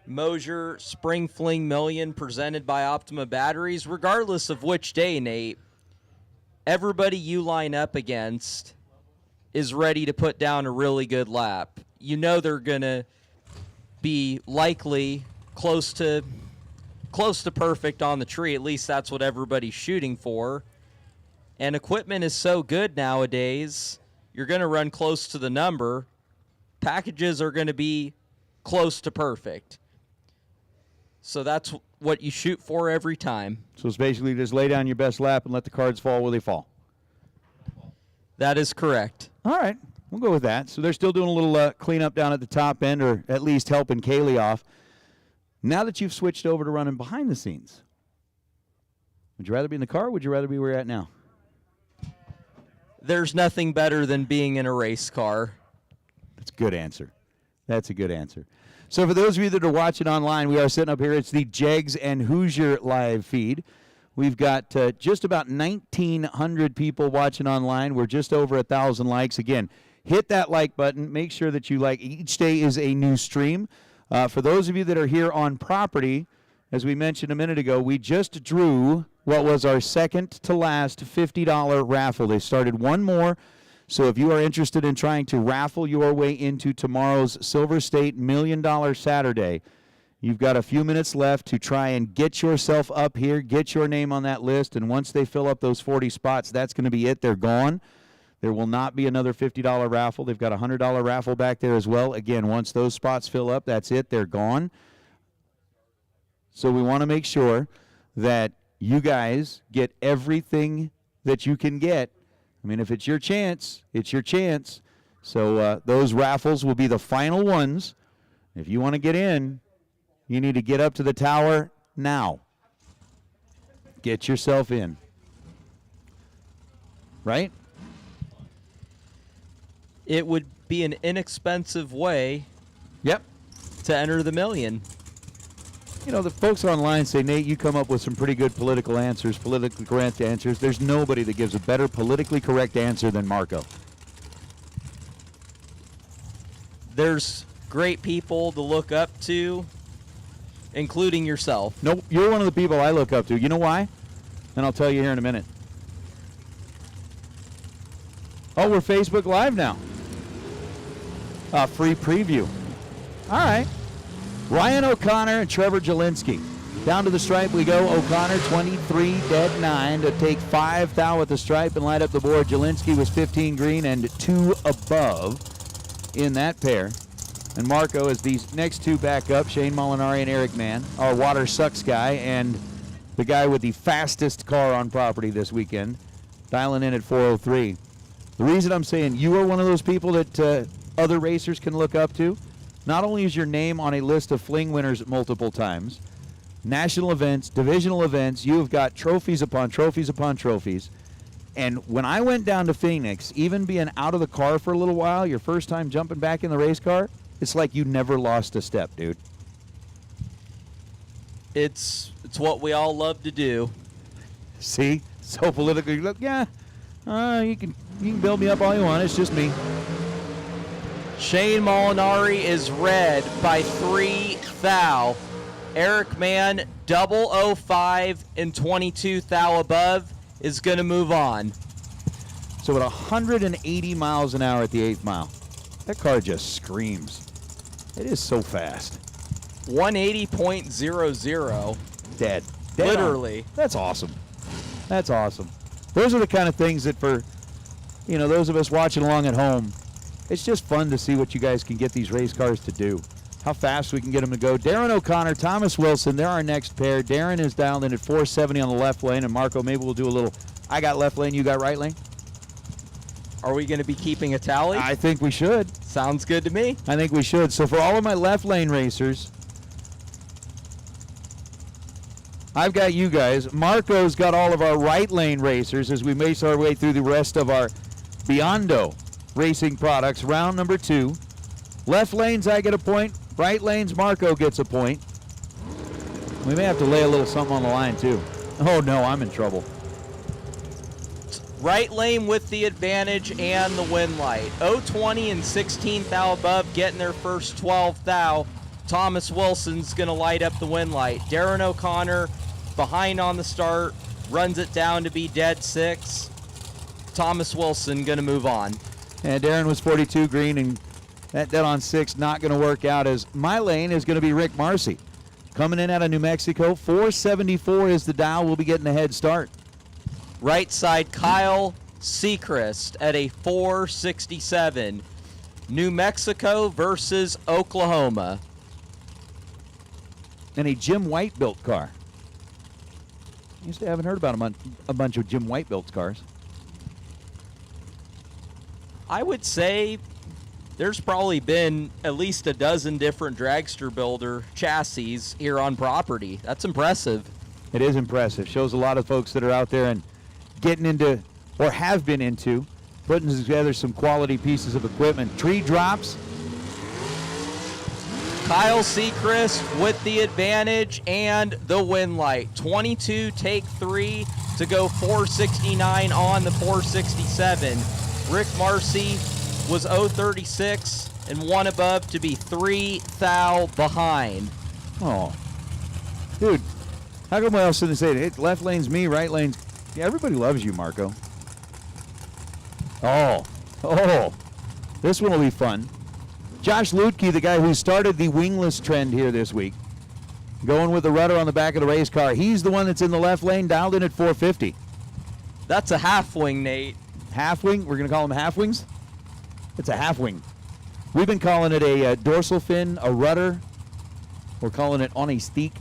Mosier Spring Fling Million presented by Optima Batteries, regardless of which day, Nate, everybody you line up against is ready to put down a really good lap. You know they're going to be likely close to perfect on the tree. At least that's what everybody's shooting for. And equipment is so good nowadays, you're going to run close to the number. Packages are going to be close to perfect. So that's what you shoot for every time. So it's basically just lay down your best lap and let the cards fall where they fall. That is correct. All right. We'll go with that. So they're still doing a little cleanup down at the top end, or at least helping Kaylee off. Now that you've switched over to running behind the scenes, would you rather be in the car, or would you rather be where you're at now? There's nothing better than being in a race car. That's a good answer. That's a good answer. So for those of you that are watching online, we are sitting up here. It's the Jegs and Hoosier live feed. We've got just about 1,900 people watching online. We're just over 1,000 likes. Again, hit that like button. Make sure that you like. Each day is a new stream. For those of you that are here on property, as we mentioned a minute ago, we just drew what was our second to last $50 raffle. They started one more. So if you are interested in trying to raffle your way into tomorrow's Silver State $1 Million Saturday, you've got a few minutes left to try and get yourself up here, get your name on that list, and once they fill up those 40 spots, that's going to be it. They're gone. There will not be another $50 raffle. They've got a $100 raffle back there as well. Again, once those spots fill up, that's it. They're gone. So we want to make sure that you guys get everything that you can get. I mean, if it's your chance, it's your chance. So those raffles will be the final ones. If you want to get in, you need to get up to the tower now. Get yourself in. Right? It would be an inexpensive way to enter the million. You know, the folks online say, Nate, you come up with some pretty good politically correct answers. There's nobody that gives a better politically correct answer than Marco. There's great people to look up to, including yourself. Nope, you're one of the people I look up to. You know why? And I'll tell you here in a minute. Oh, we're Facebook Live now. Free preview. All right. Ryan O'Connor and Trevor Jelinski. Down to the stripe we go. O'Connor 23 dead 9 to take 5 thou at the stripe and light up the board. Jelinski was 15 green and 2 above in that pair. And Marco is these next two back up, Shane Molinari and Eric Mann, our water sucks guy and the guy with the fastest car on property this weekend, dialing in at 403. The reason I'm saying you are one of those people that other racers can look up to, not only is your name on a list of Fling winners multiple times, national events, divisional events, you have got trophies upon trophies upon trophies. And when I went down to Phoenix, even being out of the car for a little while, your first time jumping back in the race car, it's like you never lost a step, dude. It's what we all love to do. See? So politically, look, yeah, you can build me up all you want. It's just me. Shane Molinari is red by 3 thou. Eric Mann, 005 and 22 thou above, is going to move on. So at 180 miles an hour at the 8th mile, that car just screams. It is so fast. 180.00. Dead Literally. On. That's awesome. That's awesome. Those are the kind of things that for, those of us watching along at home, it's just fun to see what you guys can get these race cars to do. How fast we can get them to go. Darren O'Connor, Thomas Wilson, they're our next pair. Darren is dialed in at 470 on the left lane, and Marco, maybe we'll do a little, I got left lane, you got right lane. Are we going to be keeping a tally? I think we should. Sounds good to me. I think we should. So for all of my left lane racers, I've got you guys. Marco's got all of our right lane racers as we mace our way through the rest of our Biondo Racing products. Round number 2. Left lanes, I get a point. Right lanes, Marco gets a point. We may have to lay a little something on the line, too. Oh, no, I'm in trouble. Right lane with the advantage and the win light. 020 and 16 thou above getting their first 12 thou. Thomas Wilson's going to light up the win light. Darren O'Connor behind on the start, runs it down to be dead 6. Thomas Wilson going to move on. And Darren was 42 green, and that dead on 6 not going to work out, as my lane is going to be Rick Marcy. Coming in out of New Mexico, 474 is the dial. We'll be getting a head start. Right side, Kyle Seacrest at a 467. New Mexico versus Oklahoma. And a Jim White built car. Used to haven't heard about a bunch of Jim White built cars. I would say there's probably been at least a dozen different dragster builder chassis here on property. That's impressive. It is impressive. Shows a lot of folks that are out there and getting into, or have been into, putting together some quality pieces of equipment. Tree drops. Kyle Seacrest with the advantage and the win light. 22 take 3 to go 469 on the 467. Rick Marcy was 036, and one above to be 3 thou behind. Oh, dude, how come I else didn't say it? Left lane's me, right lane's... Yeah, everybody loves you, Marco. Oh, this one will be fun. Josh Lutke, the guy who started the wingless trend here this week, going with the rudder on the back of the race car. He's the one that's in the left lane, dialed in at 450. That's a half wing, Nate. Half wing? We're going to call them half wings? It's a half wing. We've been calling it a dorsal fin, a rudder. We're calling it on a steak.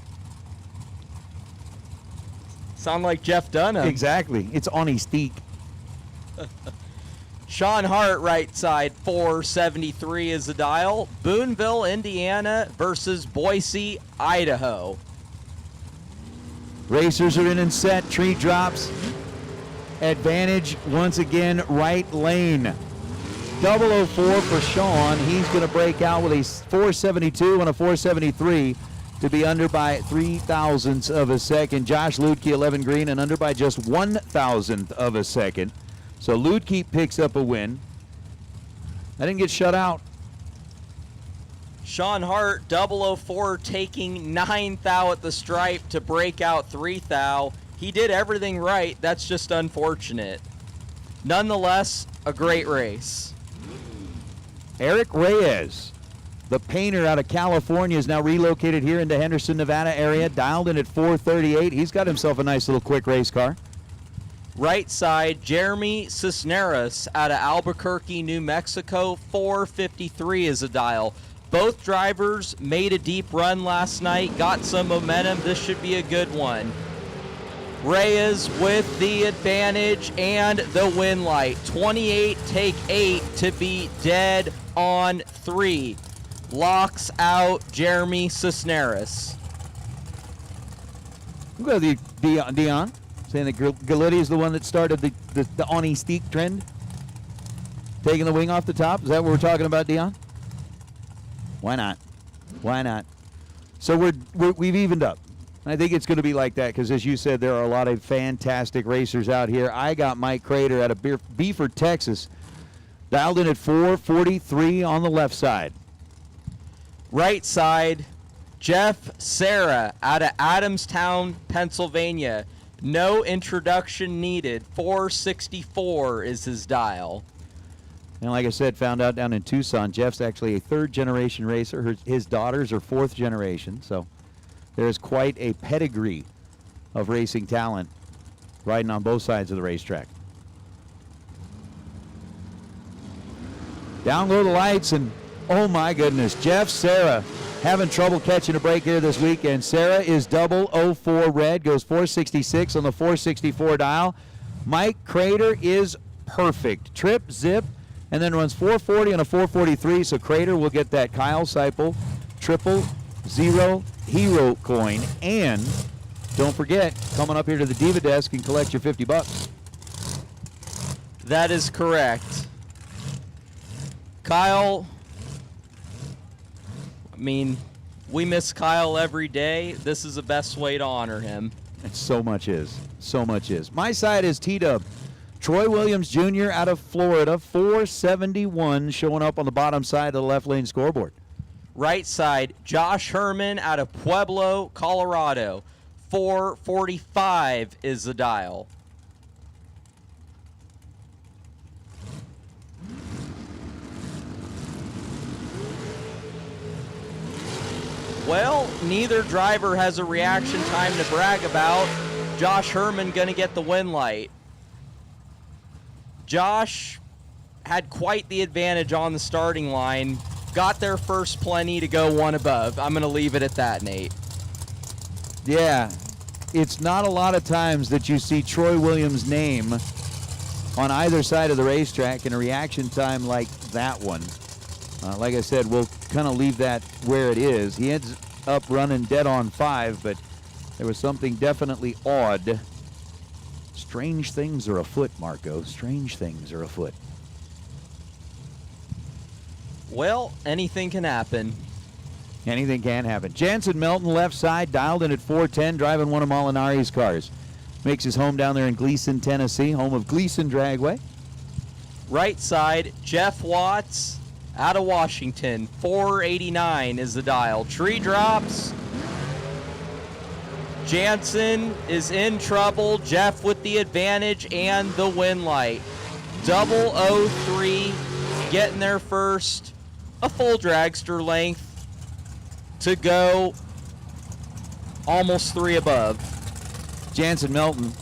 Sound like Jeff Dunham. Exactly. It's on a steak. Sean Hart, right side, 473 is the dial. Boonville, Indiana versus Boise, Idaho. Racers are in and set. Tree drops. Advantage once again, right lane. 004 for Sean. He's going to break out with a 472 and a 473 to be under by 0.03 of a second. Josh Lutke, 11 green, and under by just 1,000th of a second. So Lutke picks up a win. I didn't get shut out. Sean Hart, 004, taking 9 thou at the stripe to break out 3 thou. He did everything right. That's just unfortunate. Nonetheless, a great race. Eric Reyes, the painter out of California, is now relocated here into Henderson, Nevada area, dialed in at 438. He's got himself a nice little quick race car. Right side, Jeremy Cisneros out of Albuquerque, New Mexico, 453 is a dial. Both drivers made a deep run last night, got some momentum. This should be a good one. Reyes with the advantage and the win light. 28, take 8 to be dead on 3. Locks out Jeremy Cisneros. We'll go to Dion, saying that Galitti is the one that started the on steak trend. Taking the wing off the top. Is that what we're talking about, Dion? Why not? Why not? So we've evened up. I think it's going to be like that because, as you said, there are a lot of fantastic racers out here. I got Mike Crater out of Beaufort, Texas, dialed in at 443 on the left side. Right side, Jeff Serra out of Adamstown, Pennsylvania. No introduction needed. 464 is his dial. And like I said, found out down in Tucson, Jeff's actually a third-generation racer. His daughters are fourth generation, so there is quite a pedigree of racing talent riding on both sides of the racetrack. Down go the lights, and oh my goodness, Jeff Serra having trouble catching a break here this weekend. Serra is 004 red, goes 466 on the 464 dial. Mike Crater is perfect. Trip, zip, and then runs 440 on a 443, so Crater will get that Kyle Seipel 000 hero coin, and don't forget, coming up here to the Diva desk and collect your $50. That is correct. Kyle, I mean, we miss Kyle every day. This is the best way to honor him. And so much is. So much is. My side is T-Dub. Troy Williams Jr. out of Florida, 471, showing up on the bottom side of the left lane scoreboard. Right side, Josh Herman out of Pueblo, Colorado. 445 is the dial. Well, neither driver has a reaction time to brag about. Josh Herman going to get the win light. Josh had quite the advantage on the starting line. Got there first plenty to go one above. I'm going to leave it at that, Nate. Yeah, it's not a lot of times that you see Troy Williams' name on either side of the racetrack in a reaction time like that one. Like I said, we'll kind of leave that where it is. He ends up running dead on 5, but there was something definitely odd. Strange things are afoot, Marco. Strange things are afoot. Well, anything can happen. Anything can happen. Jansen Melton, left side, dialed in at 410, driving one of Molinari's cars. Makes his home down there in Gleason, Tennessee, home of Gleason Dragway. Right side, Jeff Watts out of Washington. 489 is the dial. Tree drops. Jansen is in trouble. Jeff with the advantage and the win light. 003 getting there first. A full dragster length to go. Almost 3 above. Jansen Melton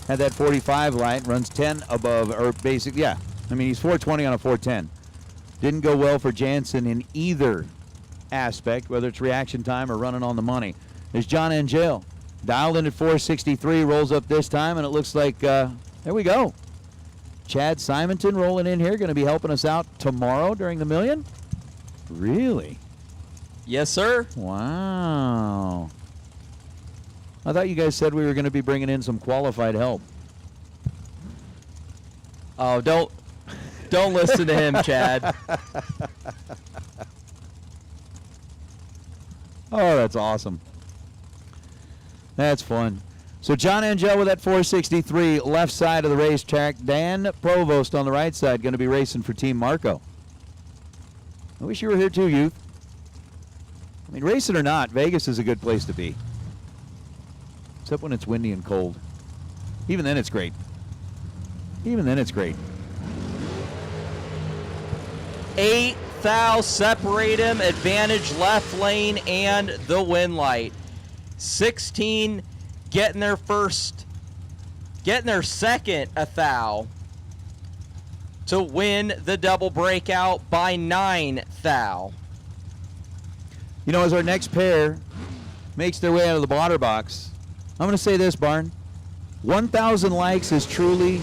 had that 45 light, runs 10 above, or basically, yeah. I mean, he's 420 on a 410. Didn't go well for Jansen in either aspect, whether it's reaction time or running on the money. There's John Angel. Dialed in at 463, rolls up this time, and it looks like, there we go. Chad Simonton rolling in here, going to be helping us out tomorrow during the million? Really? Yes, sir. Wow. I thought you guys said we were going to be bringing in some qualified help. Oh, don't listen to him, Chad. Oh, that's awesome. That's fun. So John Angel with that 463, left side of the racetrack. Dan Provost on the right side, going to be racing for Team Marco. I wish you were here too, youth. I mean, racing or not, Vegas is a good place to be. Except when it's windy and cold. Even then it's great. Even then it's great. 8 thou separate him. Advantage left lane and the win light. 16 getting their second a thou to win the double breakout by 9 thou. You know, as our next pair makes their way out of the blotter box, I'm going to say this, Barn. 1,000 likes is truly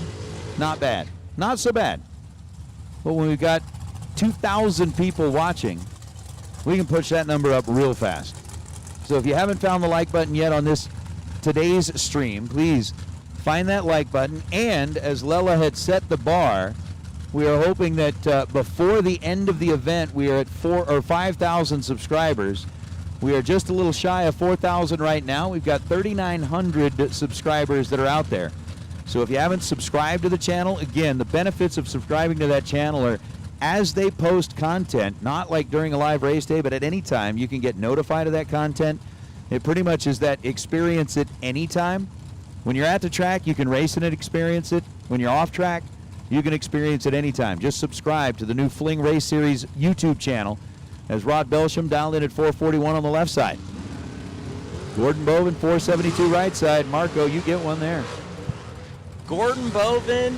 not bad. Not so bad. But when we've got 2,000 people watching, we can push that number up real fast. So if you haven't found the like button yet on today's stream, please find that like button. And as Lela had set the bar, we are hoping that before the end of the event, we are at 4,000 or 5,000 subscribers. We are just a little shy of 4,000 right now. We've got 3,900 subscribers that are out there. So if you haven't subscribed to the channel, again, the benefits of subscribing to that channel are as they post content, not like during a live race day, but at any time, you can get notified of that content. It pretty much is that experience it anytime. When you're at the track, you can race in it, experience it. When you're off track, you can experience it anytime. Just subscribe to the new Fling Race Series YouTube channel as Rod Belsham dialed in at 441 on the left side. Gordon Bovin, 472 right side. Marco, you get one there. Gordon Bovin,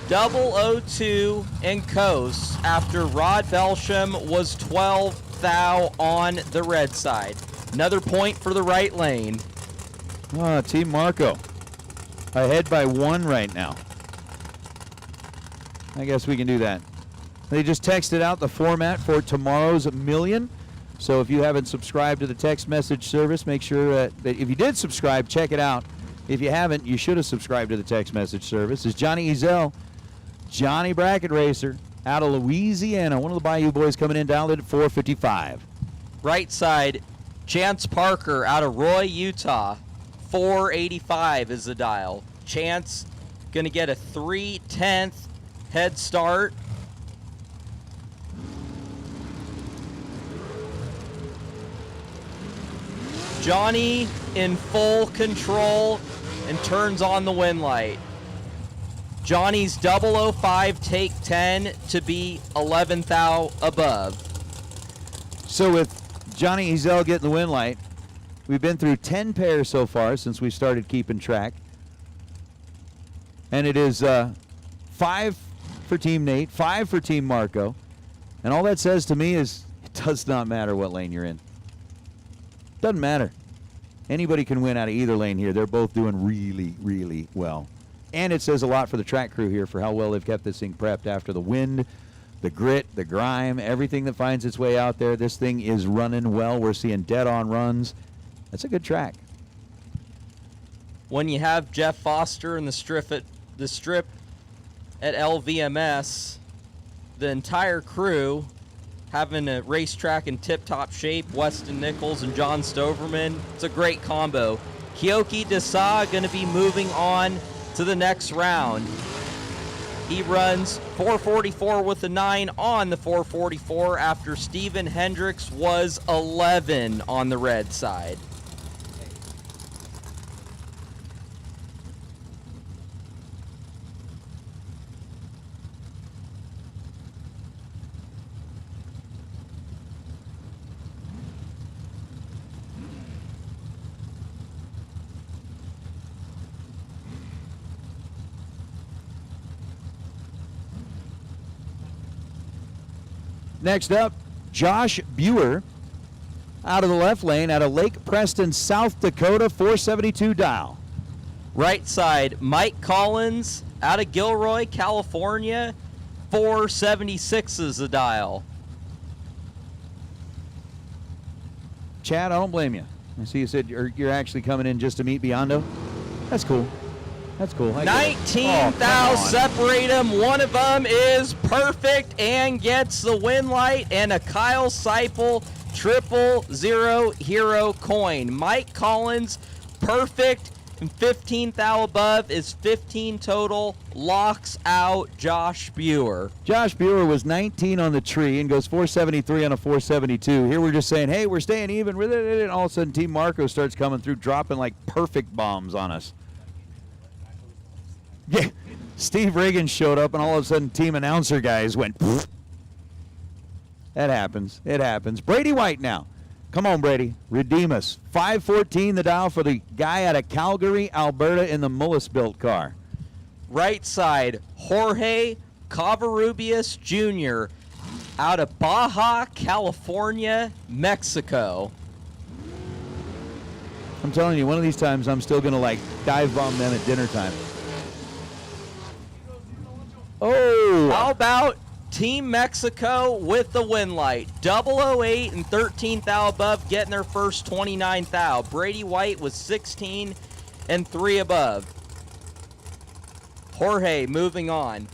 002 and coast after Rod Belsham was 12 thou on the red side. Another point for the right lane. Team Marco ahead by 1 right now. I guess we can do that. They just texted out the format for tomorrow's million. So if you haven't subscribed to the text message service, make sure that if you did subscribe, check it out. If you haven't, you should have subscribed to the text message service. It's Johnny Ezel, Johnny Bracket Racer, out of Louisiana. One of the Bayou boys coming in down at 455. Right side, Chance Parker out of Roy, Utah. 485 is the dial. Chance going to get a 3/10 head start. Johnny in full control and turns on the win light. Johnny's 005 take 10 to be 11 thou above. So with Johnny Ezel getting the win light, we've been through 10 pairs so far since we started keeping track. And it is 5 for Team Nate, 5 for Team Marco. And all that says to me is it does not matter what lane you're in. Doesn't matter. Anybody can win out of either lane here. They're both doing really, really well. And it says a lot for the track crew here for how well they've kept this thing prepped after the wind, the grit, the grime, everything that finds its way out there. This thing is running well. We're seeing dead-on runs. That's a good track. When you have Jeff Foster in the strip at LVMS, the entire crew having a racetrack in tip-top shape, Weston Nichols and John Stoverman. It's a great combo. Kyoki Desa going to be moving on to the next round. He runs 4:44 with a 9 on the 4:44 after Steven Hendricks was 11 on the red side. Next up, Josh Buer out of the left lane out of Lake Preston, South Dakota, 472 dial. Right side, Mike Collins out of Gilroy, California, 476 is the dial. Chad, I don't blame you. I see you said you're actually coming in just to meet Biondo. That's cool. That's cool. 19 thou separate them. One of them is perfect and gets the win light and a Kyle Seipel 000 hero coin. Mike Collins, perfect, and 15 thou above is 15 total. Locks out Josh Buer. Josh Buer was 19 on the tree and goes 473 on a 472. Here we're just saying, hey, we're staying even with it. And all of a sudden, Team Marco starts coming through, dropping like perfect bombs on us. Yeah, Steve Reagan showed up, and all of a sudden, team announcer guys went, pfft. That happens. It happens. Brady White now. Come on, Brady. Redeem us. 514 the dial for the guy out of Calgary, Alberta in the Mullis-built car. Right side, Jorge Covarrubias Jr. out of Baja, California, Mexico. I'm telling you, one of these times I'm still going to, like, dive bomb them at dinner time. Oh! How about Team Mexico with the win light? 008 and 13 thou above getting their first 29 thou. Brady White was 16 and 3 above. Jorge moving on.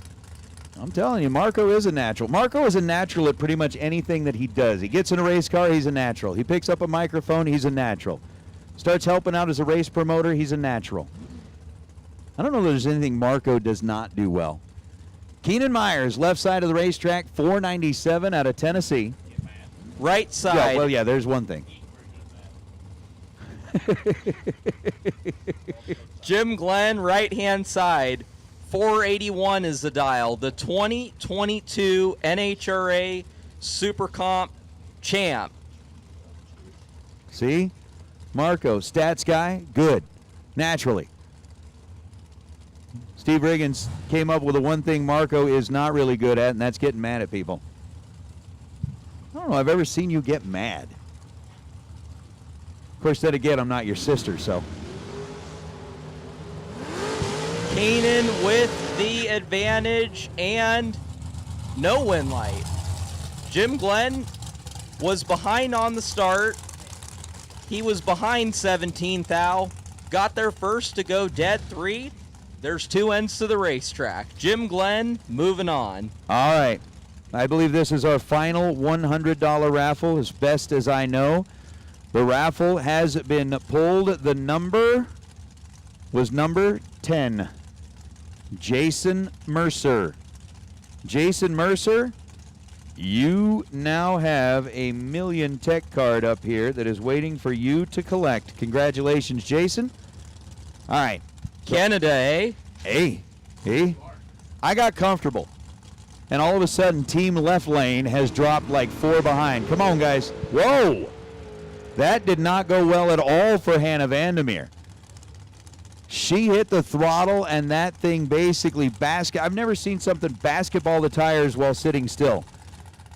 I'm telling you, Marco is a natural. Marco is a natural at pretty much anything that he does. He gets in a race car, he's a natural. He picks up a microphone, he's a natural. Starts helping out as a race promoter, he's a natural. I don't know if there's anything Marco does not do well. Keenan Myers, left side of the racetrack, 497 out of Tennessee. Right side. Yeah, well, yeah, there's one thing. Jim Glenn, right-hand side, 481 is the dial. The 2022 NHRA Super Comp champ. See? Marco, stats guy, good. Naturally. Steve Riggins came up with the one thing Marco is not really good at, and that's getting mad at people. I don't know, I've ever seen you get mad. Of course, then again, I'm not your sister, so. Kanan with the advantage and no win light. Jim Glenn was behind on the start. He was behind 17 thou. Got there first to go dead 3. There's 2 ends to the racetrack. Jim Glenn moving on. All right. I believe this is our final $100 raffle, as best as I know. The raffle has been pulled. The number was number 10. Jason Mercer. Jason Mercer, you now have a Million Tech card up here that is waiting for you to collect. Congratulations, Jason. All right. Canada, eh? Hey. I got comfortable. And all of a sudden, team left lane has dropped like 4 behind. Come on, guys. Whoa. That did not go well at all for Hannah Vandermeer. She hit the throttle, and that thing basically I've never seen something basketball the tires while sitting still.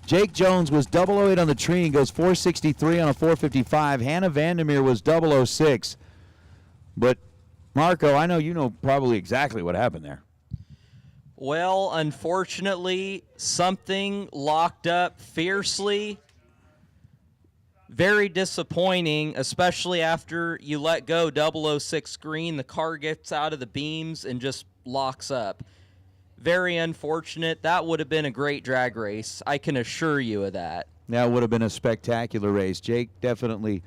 Jake Jones was 008 on the tree and goes 463 on a 455. Hannah Vandermeer was 006. But Marco, I know you know probably exactly what happened there. Well, unfortunately, something locked up fiercely. Very disappointing, especially after you let go 006 green. The car gets out of the beams and just locks up. Very unfortunate. That would have been a great drag race. I can assure you of that. That would have been a spectacular race. Jake definitely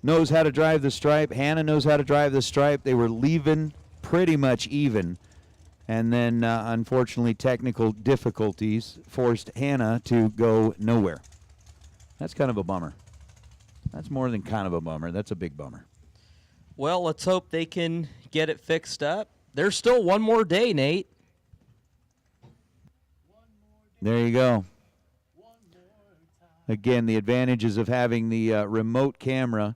knows how to drive the stripe. Hannah knows how to drive the stripe. They were leaving pretty much even And then, unfortunately, technical difficulties forced Hannah to go nowhere. That's kind of a bummer. That's more than kind of a bummer. That's a big bummer. Well, let's hope they can get it fixed up. There's still one more day, Nate. There you go. Again, the advantages of having the remote camera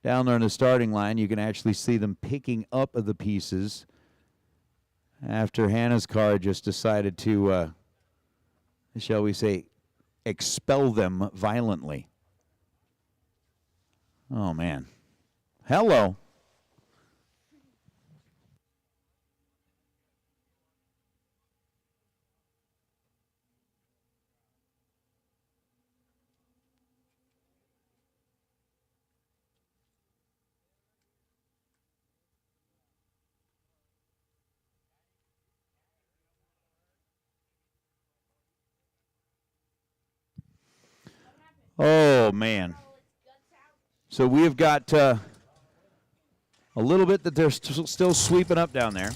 down there on the starting line. You can actually see them picking up the pieces after Hannah's car just decided to, shall we say, expel them violently. Oh, man. Hello. Oh, man. So we have got a little bit that they're still sweeping up down there.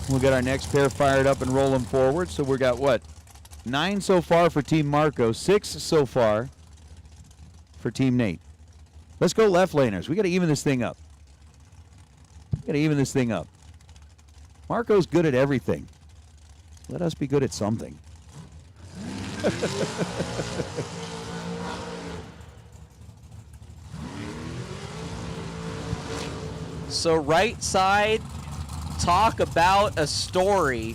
We'll get our next pair fired up and rolling forward. So we've got, what, 9 so far for Team Marco, 6 so far for Team Nate. Let's go left laners. We got to even this thing up. Marco's good at everything. Let us be good at something. So right side, talk about a story.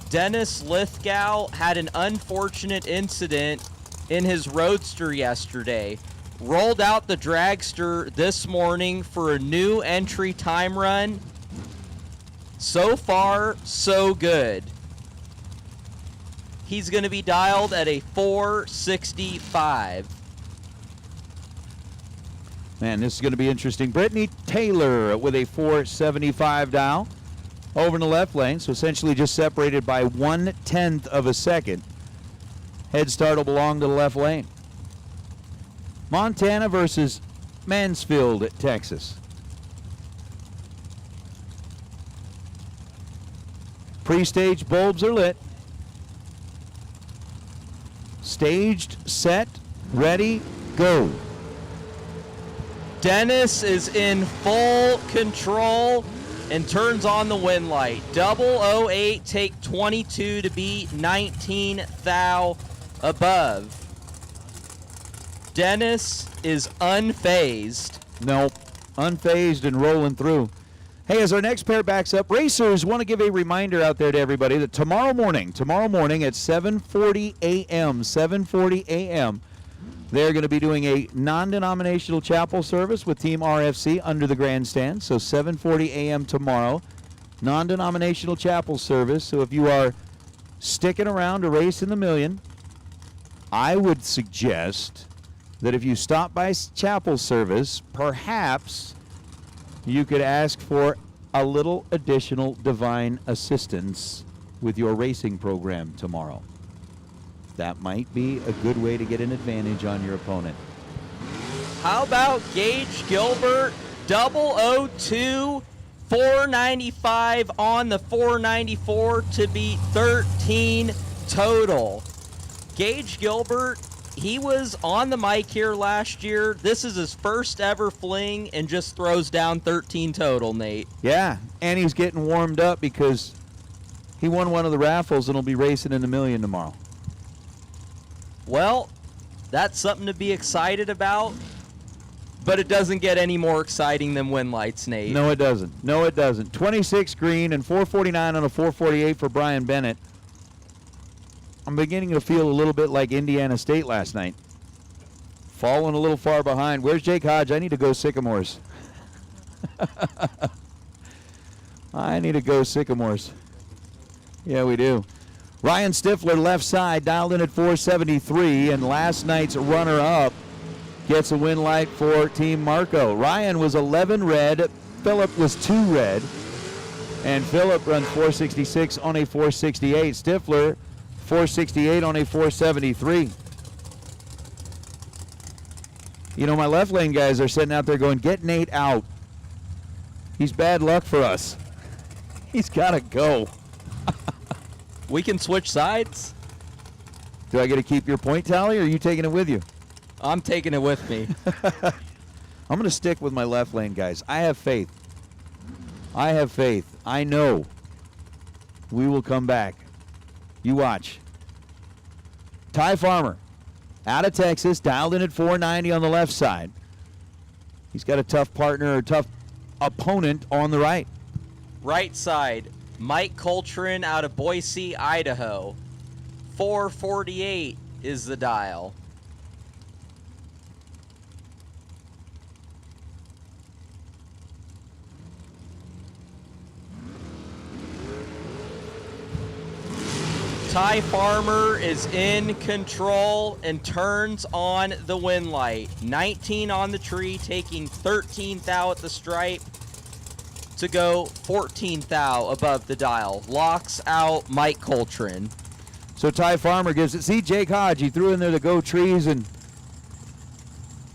Dennis Lithgow had an unfortunate incident in his Roadster yesterday. Rolled out the dragster this morning for a new entry time run. So far, so good. He's going to be dialed at a 465. Man, this is going to be interesting. Brittany Taylor with a 475 dial over in the left lane, so essentially just separated by 1/10 of a second. Head start will belong to the left lane. Montana versus Mansfield, Texas. Pre-stage bulbs are lit. Staged, set, ready, go. Dennis is in full control and turns on the win light. 008, take 22 to be 19 thou above. Dennis is unfazed. Nope, unfazed and rolling through. Hey, as our next pair backs up, racers want to give a reminder out there to everybody that tomorrow morning at 7:40 a.m., they're going to be doing a non-denominational chapel service with Team RFC under the grandstand. So 7:40 a.m. tomorrow, non-denominational chapel service. So if you are sticking around to race in the million, I would suggest that if you stop by chapel service, perhaps you could ask for a little additional divine assistance with your racing program tomorrow. That might be a good way to get an advantage on your opponent. How about Gage Gilbert? 002, 495 on the 494 to beat 13 total. Gage Gilbert, he was on the mic here last year. This is his first ever fling and just throws down 13 total, Nate. Yeah, and he's getting warmed up because he won one of the raffles and will be racing in the million tomorrow. Well, that's something to be excited about, but it doesn't get any more exciting than win lights, Nate. No, it doesn't. 26 green and 449 on a 448 for Brian Bennett. I'm beginning to feel a little bit like Indiana State last night. Falling a little far behind. Where's Jake Hodge? I need to go Sycamores. I need to go Sycamores. Yeah, we do. Ryan Stifler, left side, dialed in at 473, and last night's runner-up gets a win light for Team Marco. Ryan was 11 red, Phillip was 2 red, and Phillip runs 466 on a 468. Stifler, 468 on a 473. You know, my left lane guys are sitting out there going, get Nate out. He's bad luck for us. He's got to go. We can switch sides. Do I get to keep your point tally, or are you taking it with you? I'm taking it with me. I'm going to stick with my left lane, guys. I have faith. I have faith. I know we will come back. You watch. Ty Farmer, out of Texas, dialed in at 490 on the left side. He's got a tough partner, or tough opponent on the right. Right side, Mike Coltrane out of Boise, Idaho. 448 is the dial. Ty Farmer is in control and turns on the win light. 19 on the tree, taking 13 thou at the stripe to go 14 thou above the dial. Locks out Mike Coltrane. So Ty Farmer gives it. See, Jake Hodge, he threw in there the go trees, and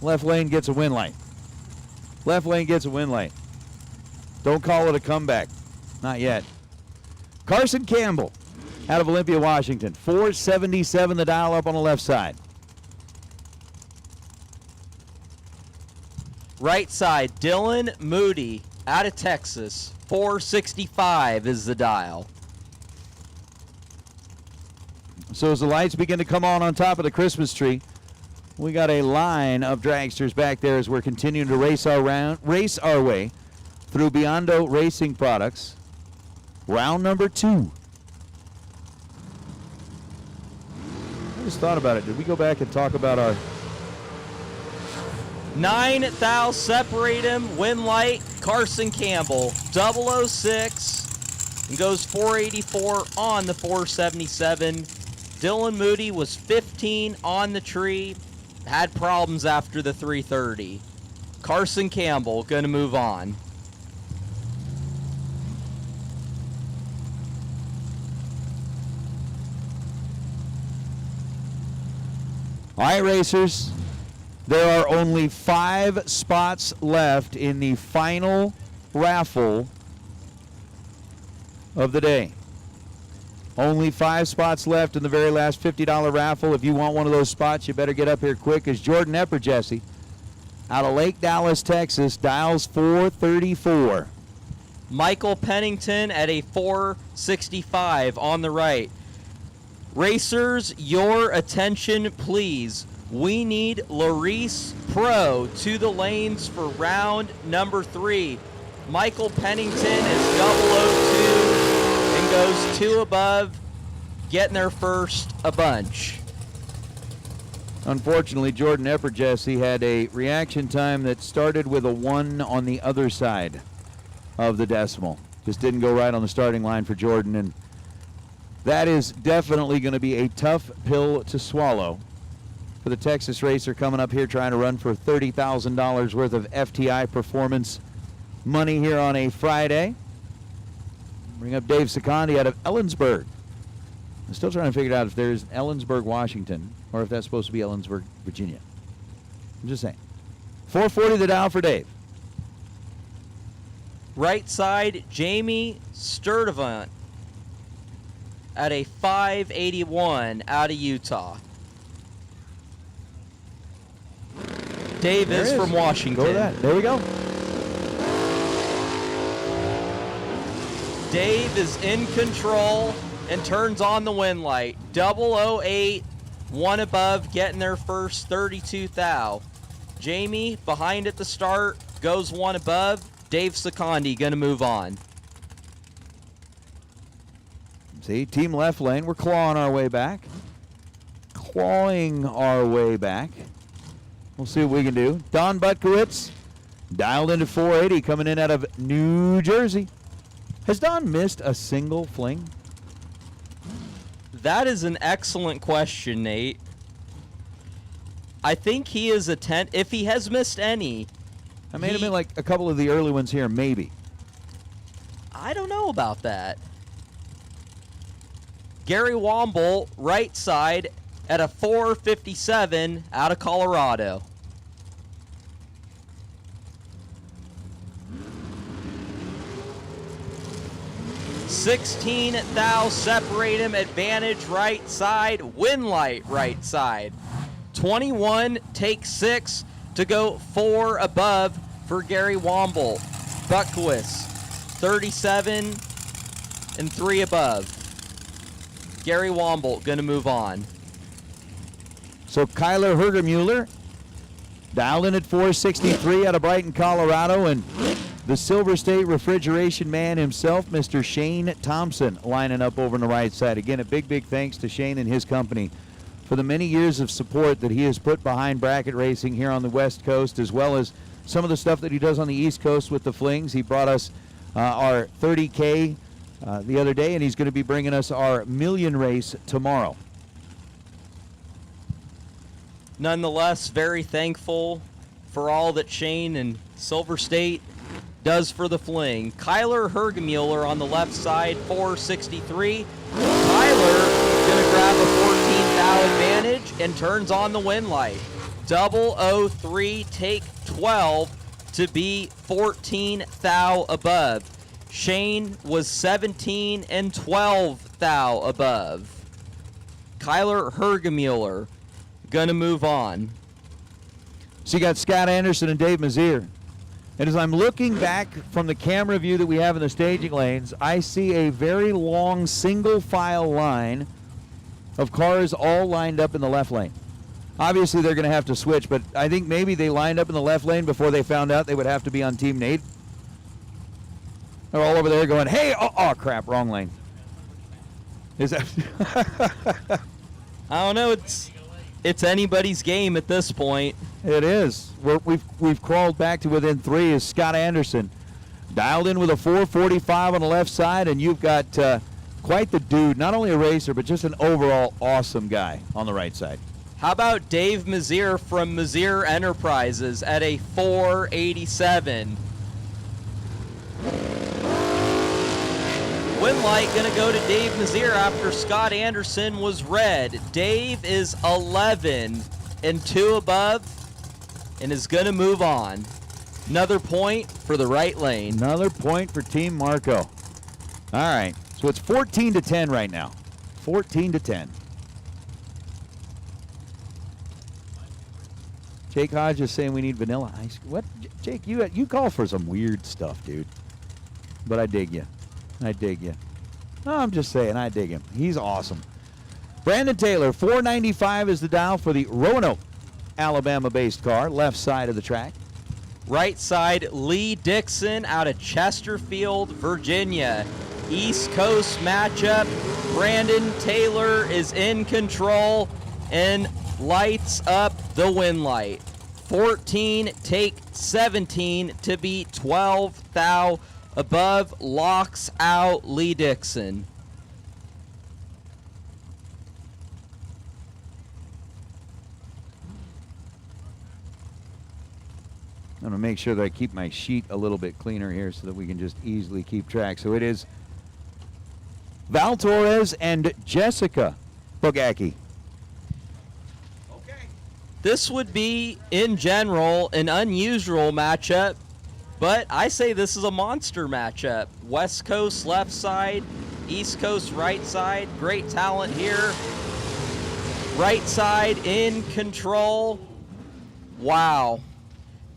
left lane gets a win light. Left lane gets a win light. Don't call it a comeback. Not yet. Carson Campbell out of Olympia, Washington. 477 the dial up on the left side. Right side, Dylan Moody out of Texas. 465 is the dial. So as the lights begin to come on top of the Christmas tree, we got a line of dragsters back there as we're continuing to race our way through Biondo Racing Products. Round number 2. I just thought about it. Did we go back and talk about our 9 thou separate him, win light, Carson Campbell, 006, and goes 484 on the 477. Dylan Moody was 15 on the tree, had problems after the 330. Carson Campbell gonna move on. All right, racers, there are only 5 spots left in the final raffle of the day. Only 5 spots left in the very last $50 raffle. If you want one of those spots, you better get up here quick, as Jordan Epperjesse out of Lake Dallas, Texas, dials 434. Michael Pennington at a 465 on the right. Racers, your attention, please. We need Larice Pro to the lanes for round number 3. Michael Pennington is 002 and goes 2 above, getting there first a bunch. Unfortunately, Jordan Epperjesse had a reaction time that started with a 1 on the other side of the decimal. Just didn't go right on the starting line for Jordan, and that is definitely going to be a tough pill to swallow for the Texas racer coming up here trying to run for $30,000 worth of FTI performance money here on a Friday. Bring up Dave Secondi out of Ellensburg. I'm still trying to figure out if there's Ellensburg, Washington, or if that's supposed to be Ellensburg, Virginia. I'm just saying. 440 the dial for Dave. Right side, Jamie Sturdivant at a 581 out of Utah. Dave is from Washington. Go with that. There we go. Dave is in control and turns on the win light. 008, 1 above, getting there first, 32 thou. Jamie behind at the start, goes 1 above. Dave Secondi gonna move on. See, team left lane, we're clawing our way back. Clawing our way back. We'll see what we can do. Don Butkowitz dialed into 480, coming in out of New Jersey. Has Don missed a single fling? That is an excellent question, Nate. I think he is a 10. If he has missed any, I made him in like a couple of the early ones here, maybe. I don't know about that. Gary Womble, right side, at a 457 out of Colorado. 16 thou separate him, advantage right side, win light right side. 21 take 6 to go 4 above for Gary Womble. Buckwis 37 and 3 above. Gary Womble going to move on. So Kyler Hergermuller dialed in at 463 out of Brighton, Colorado, and the Silver State refrigeration man himself, Mr. Shane Thompson, lining up over on the right side. Again, a big, big thanks to Shane and his company for the many years of support that he has put behind bracket racing here on the West Coast, as well as some of the stuff that he does on the East Coast with the Flings. He brought us our 30K the other day, and he's going to be bringing us our million race tomorrow. Nonetheless, very thankful for all that Shane and Silver State does for the Fling. Kyler Hergemuller on the left side, 463. Kyler going to grab a 14 thou advantage and turns on the win light. 003 take 12 to be 14 thou above. Shane was 17 and 12 thou above. Kyler Hergemuller going to move on. So you got Scott Anderson and Dave Mazier. And as I'm looking back from the camera view that we have in the staging lanes, I see a very long single file line of cars all lined up in the left lane. Obviously they're going to have to switch, but I think maybe they lined up in the left lane before they found out they would have to be on Team Nate. They're all over there going, hey, oh crap, wrong lane. Is that? I don't know. It's anybody's game at this point. It is. We've crawled back to within 3 as Scott Anderson dialed in with a 445 on the left side, and you've got quite the dude, not only a racer, but just an overall awesome guy on the right side. How about Dave Mazier from Mazier Enterprises at a 487? Win light going to go to Dave Mazier after Scott Anderson was red. Dave is 11 and 2 above and is going to move on. Another point for the right lane. Another point for Team Marco. All right, so it's 14-10 right now. 14-10. Jake Hodge is saying we need vanilla ice. What, Jake? You call for some weird stuff, dude. But I dig you. I dig you. No, I'm just saying, I dig him. He's awesome. Brandon Taylor, 495 is the dial for the Roanoke, Alabama-based car, left side of the track. Right side, Lee Dixon out of Chesterfield, Virginia. East Coast matchup. Brandon Taylor is in control and lights up the win light. 14 take 17 to beat 12 thou above, locks out Lee Dixon. I'm going to make sure that I keep my sheet a little bit cleaner here so that we can just easily keep track. So it is Val Torres and Jessica Bogacki. This would be, in general, an unusual matchup, but I say this is a monster matchup. West Coast left side, East Coast right side. Great talent here. Right side in control. Wow.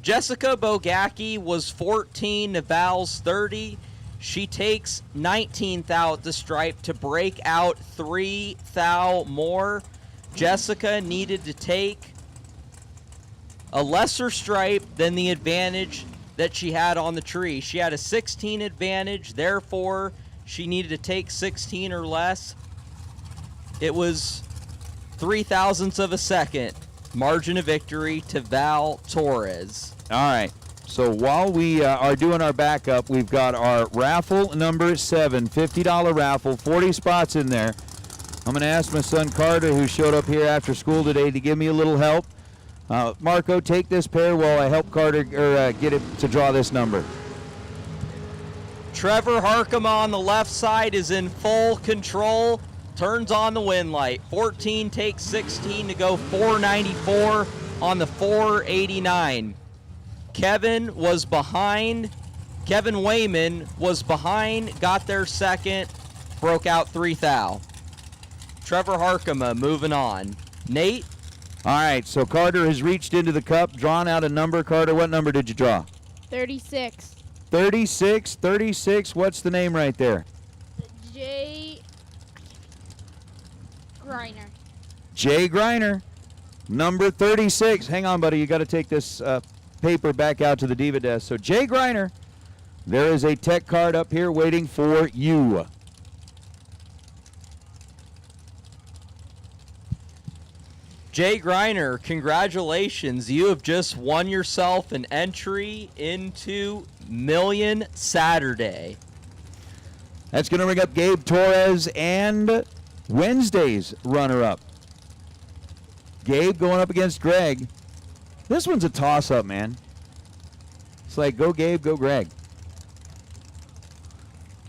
Jessica Bogacki was 14 to Val's 30. She takes 19 thou at the stripe to break out 3 thou more. Jessica needed to take a lesser stripe than the advantage that she had on the tree. She had a 16 advantage, therefore she needed to take 16 or less. It was 0.03 of a second margin of victory to Val Torres. All right, so while we are doing our backup, we've got our raffle number 7, $50 raffle, 40 spots in there. I'm going to ask my son Carter, who showed up here after school today, to give me a little help. Marco, take this pair while I help Carter get it to draw this number. Trevor Harkema on the left side is in full control. Turns on the win light. 14 takes 16 to go 494 on the 489. Kevin was behind Kevin Wayman was behind, got there second, broke out 3 thou. Trevor Harkema moving on. Nate? All right, so Carter has reached into the cup, drawn out a number. Carter, what number did you draw? 36. 36. 36. What's the name right there? Jay Griner. Jay Griner, number 36. Hang on, buddy. You got to take this paper back out to the Diva desk. So Jay Griner, there is a tech card up here waiting for you. Jay Griner, congratulations. You have just won yourself an entry into Million Saturday. That's going to ring up Gabe Torres and Wednesday's runner-up. Gabe going up against Greg. This one's a toss-up, man. It's like go Gabe, go Greg.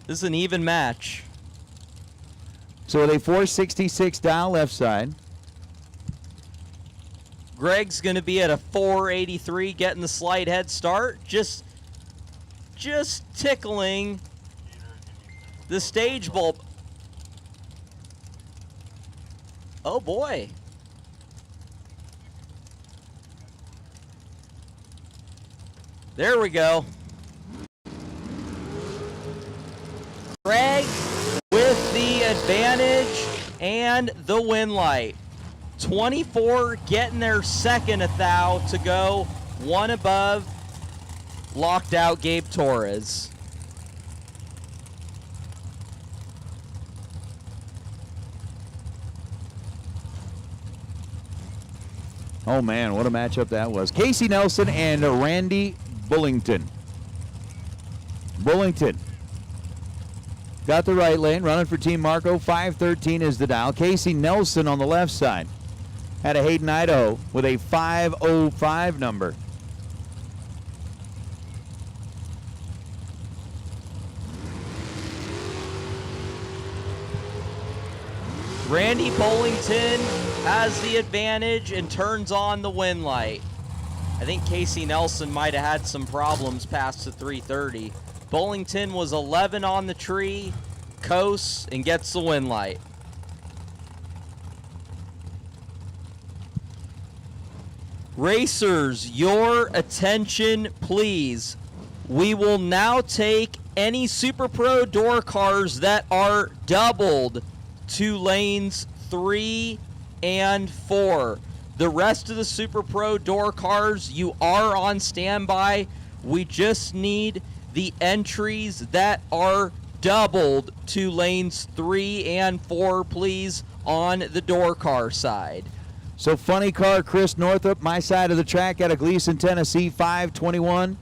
This is an even match. So with a 466 dial left side. Greg's going to be at a 483, getting the slight head start. Just tickling the stage bulb. Oh, boy. There we go. Greg with the advantage and the win light. 24 getting their second 1,000 to go. One above. Locked out Gabe Torres. Oh, man, what a matchup that was. Casey Nelson and Randy Bullington. Bullington got the right lane, running for Team Marco. 513 is the dial. Casey Nelson on the left side had a Hayden, Idaho with a 505 number. Randy Bullington has the advantage and turns on the win light. I think Casey Nelson might have had some problems past the 330. Bullington was 11 on the tree, coasts, and gets the win light. Racers, your attention, please. We will now take any Super Pro door cars that are doubled to lanes 3 and 4. The rest of the Super Pro door cars, you are on standby. We just need the entries that are doubled to lanes 3 and 4, please, on the door car side. So funny car, Chris Northup, my side of the track out of Gleason, Tennessee, 521.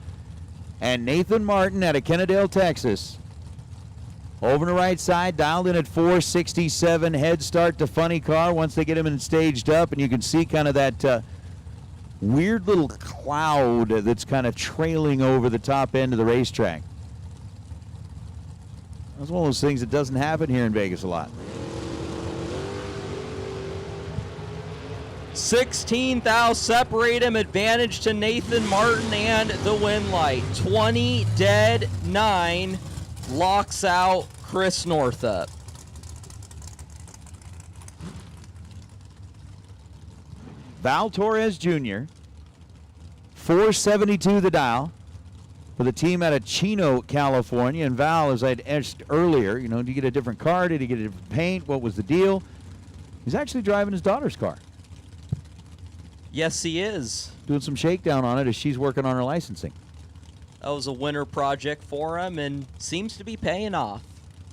And Nathan Martin out of Kennedale, Texas. Over the right side, dialed in at 467. Head start to funny car once they get him in staged up. And you can see kind of that weird little cloud that's kind of trailing over the top end of the racetrack. That's one of those things that doesn't happen here in Vegas a lot. 16 thou separate him, advantage to Nathan Martin and the win light. 20 dead, 9 locks out Chris Northup. Val Torres Jr., 472 the dial for the team out of Chino, California. And Val, as I'd asked earlier, you know, did you get a different car? Did he get a different paint? What was the deal? He's actually driving his daughter's car. Yes, he is. Doing some shakedown on it as she's working on her licensing. That was a winter project for him and seems to be paying off.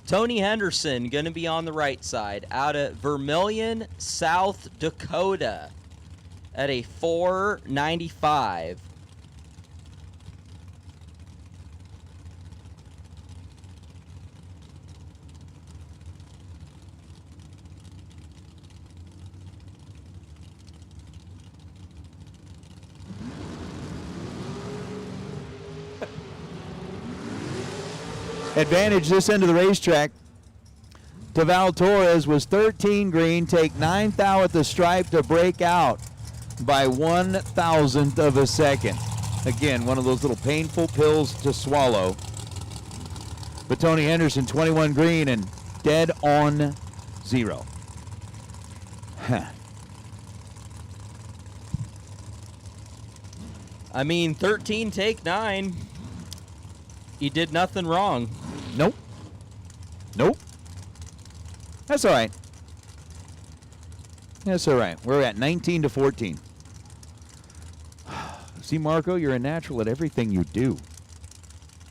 Tony Henderson going to be on the right side out of Vermilion, South Dakota at a 495. Advantage this end of the racetrack to Val Torres was 13 green, take 9 thou at the stripe to break out by 1,000th of a second. Again, one of those little painful pills to swallow But Tony Henderson, 21 green and dead on 0. I mean, 13, take 9. You did nothing wrong. Nope. Nope. That's all right. That's all right. We're at 19 to 14. See, Marco, you're a natural at everything you do.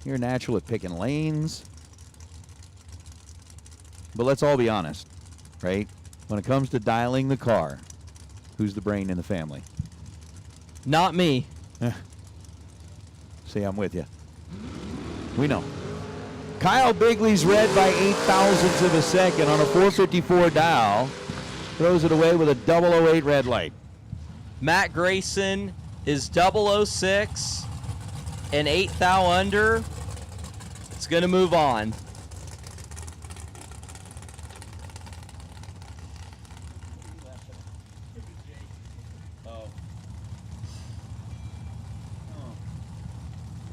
You're a natural at picking lanes. But let's all be honest, right? When it comes to dialing the car, who's the brain in the family? Not me. See, I'm with you. We know. Kyle Bigley's red by 0.08 of a second on a 454 dial. Throws it away with a 008 red light. Matt Grayson is 006 and 8 thou under. It's going to move on.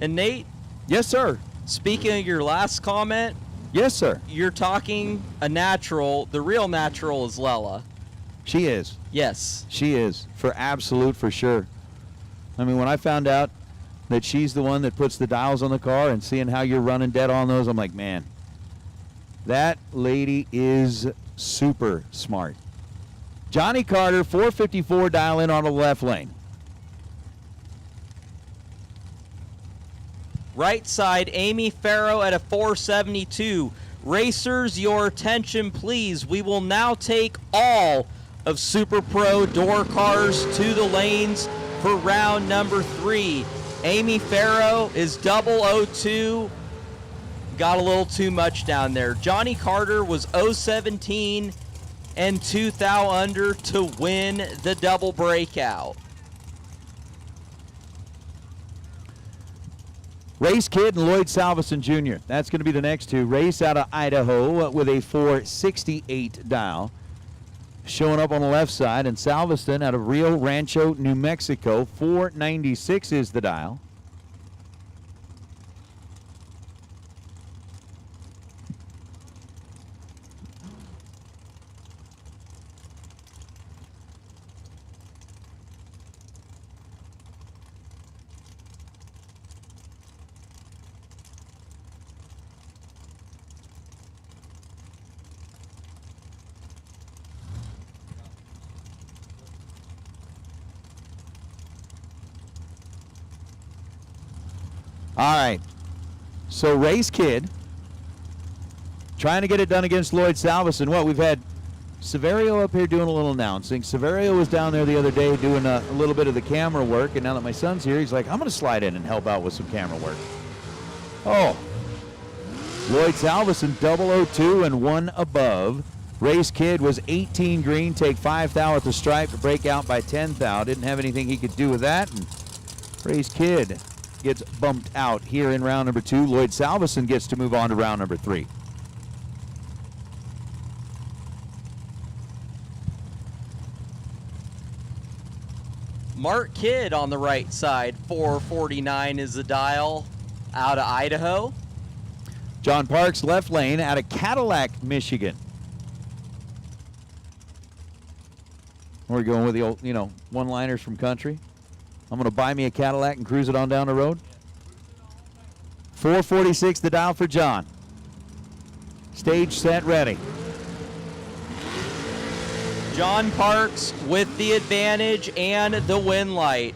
And Nate? Yes, sir. Speaking of your last comment. Yes, sir. You're talking a natural. The real natural is Lela. She is. Yes. She is. For sure. I mean, when I found out that she's the one that puts the dials on the car and seeing how you're running dead on those, I'm like, man, that lady is super smart. Johnny Carter, 454 dial in on the left lane. Right side, Amy Farrow at a 472. Racers, your attention, please. We will now take all of Super Pro door cars to the lanes for round number 3. Amy Farrow is 002. Got a little too much down there. Johnny Carter was 017 and 2 thou under to win the double breakout. Race Kid and Lloyd Salveson Jr. That's going to be the next two. Race out of Idaho with a 468 dial. Showing up on the left side. And Salveson out of Rio Rancho, New Mexico. 496 is the dial. All right, so Race Kid trying to get it done against Lloyd Salveson. Well, we've had Severio up here doing a little announcing. Severio was down there the other day doing a little bit of the camera work, and now that my son's here, he's like, I'm going to slide in and help out with some camera work. Oh, Lloyd Salveson 002 and 1 above. Race Kid was 18 green, take 5 thou at the stripe to break out by 10 thou. Didn't have anything he could do with that, and Race Kid gets bumped out here in round number 2. Lloyd Salveson gets to move on to round number 3. Mark Kidd on the right side, 449 is the dial out of Idaho. John Parks left lane out of Cadillac, Michigan. We're going with the old, one-liners from country. I'm going to buy me a Cadillac and cruise it on down the road. 446 the dial for John. Stage set ready. John Parks with the advantage and the win light.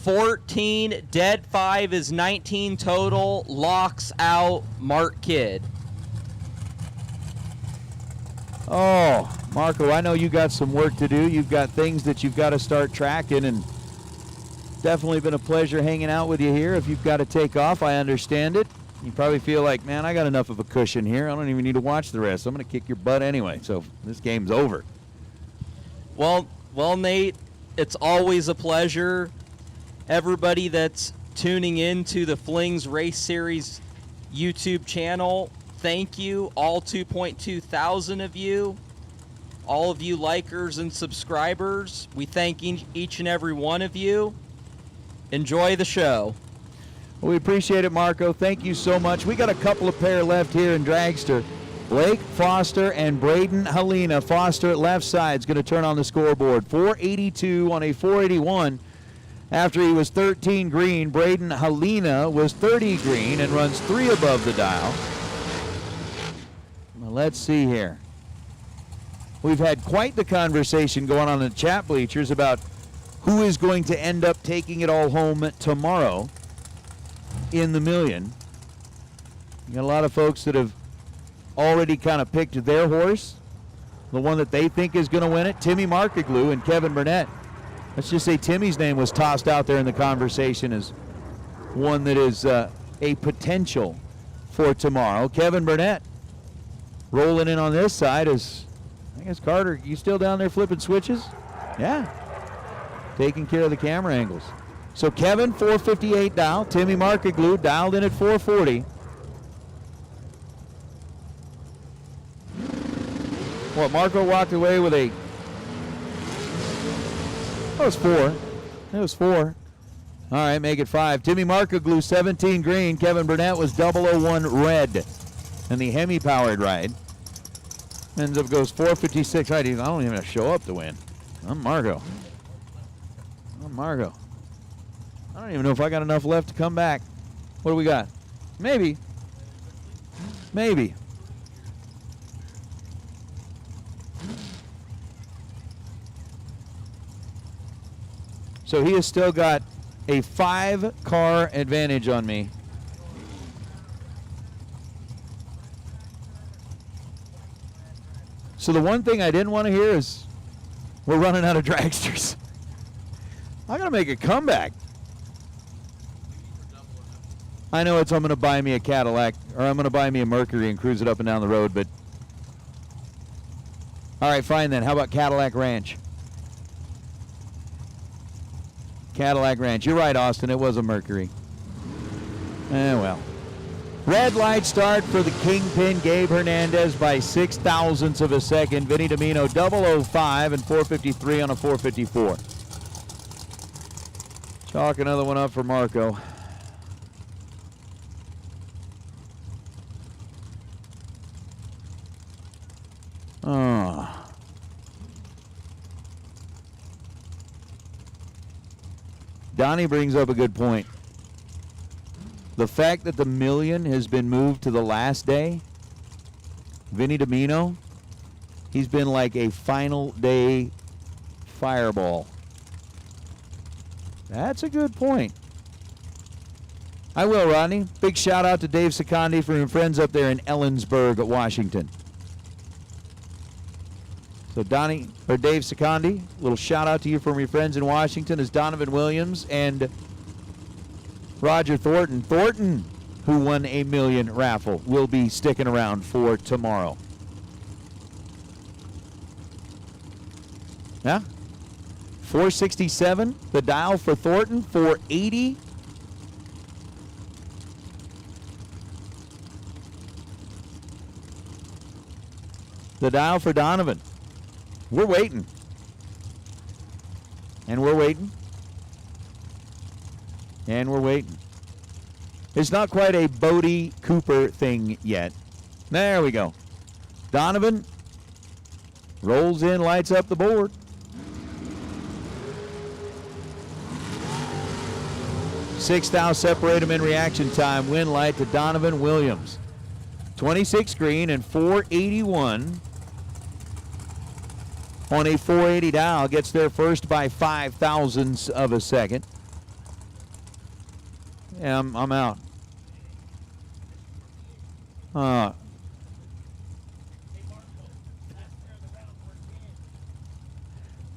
14, dead 5 is 19 total, locks out Mark Kidd. Oh, Marco, I know you got some work to do. You've got things that you've got to start tracking, and definitely been a pleasure hanging out with you here. If you've got to take off, I understand it. You probably feel like, man, I got enough of a cushion here. I don't even need to watch the rest. I'm going to kick your butt anyway, so this game's over. Well, Nate, it's always a pleasure. Everybody that's tuning in to the Flings Race Series YouTube channel, thank you. All 2.2 thousand of you. All of you likers and subscribers, we thank each and every one of you. Enjoy the show. We appreciate it, Marco. Thank you so much. We got a couple of pair left here in Dragster. Blake Foster and Braden Helena. Foster at left side is going to turn on the scoreboard. 482 on a 481. After he was 13 green, Braden Helena was 30 green and runs 3 above the dial. Well, let's see here. We've had quite the conversation going on in the chat bleachers about who is going to end up taking it all home tomorrow in the million. You got a lot of folks that have already kind of picked their horse, the one that they think is going to win it. Timmy Markaglu and Kevin Burnett. Let's just say Timmy's name was tossed out there in the conversation as one that is a potential for tomorrow. Kevin Burnett rolling in on this side is, I guess, Carter, you still down there flipping switches? Yeah. Taking care of the camera angles. So Kevin, 458 dial. Timmy Markaglu dialed in at 440. Well, Marco walked away with a... That was 4. It was 4. All right, make it 5. Timmy Markaglu, 17 green. Kevin Burnett was 001 red. And the Hemi-powered ride ends up goes 456. I don't even have to show up to win. I'm Marco. I don't even know if I got enough left to come back. What do we got? Maybe. So he has still got a 5-car advantage on me. So the one thing I didn't want to hear is we're running out of dragsters. I got to make a comeback. I know I'm going to buy me a Cadillac, or I'm going to buy me a Mercury and cruise it up and down the road, but... All right, fine then. How about Cadillac Ranch? Cadillac Ranch. You're right, Austin. It was a Mercury. Well. Red light start for the Kingpin, Gabe Hernandez, by 0.06 of a second. Vinny Domino, 005 and 453 on a 454. Chalk another one up for Marco. Donnie brings up a good point. The fact that the million has been moved to the last day, Vinny Domino, he's been like a final day fireball. That's a good point. I will, Rodney. Big shout out to Dave Secondi from your friends up there in Ellensburg, Washington. So Dave Secondi, a little shout out to you from your friends in Washington as Donovan Williams and Roger Thornton. Thornton, who won a million raffle, will be sticking around for tomorrow. Yeah? 467, the dial for Thornton, 480. The dial for Donovan. We're waiting. And we're waiting. And we're waiting. It's not quite a Bodie Cooper thing yet. There we go. Donovan rolls in, lights up the board. Six thou separate him in reaction time. Win light to Donovan Williams. 26 green and 481 on a 480 dial. Gets there first by 0.05 of a second. Yeah, I'm out.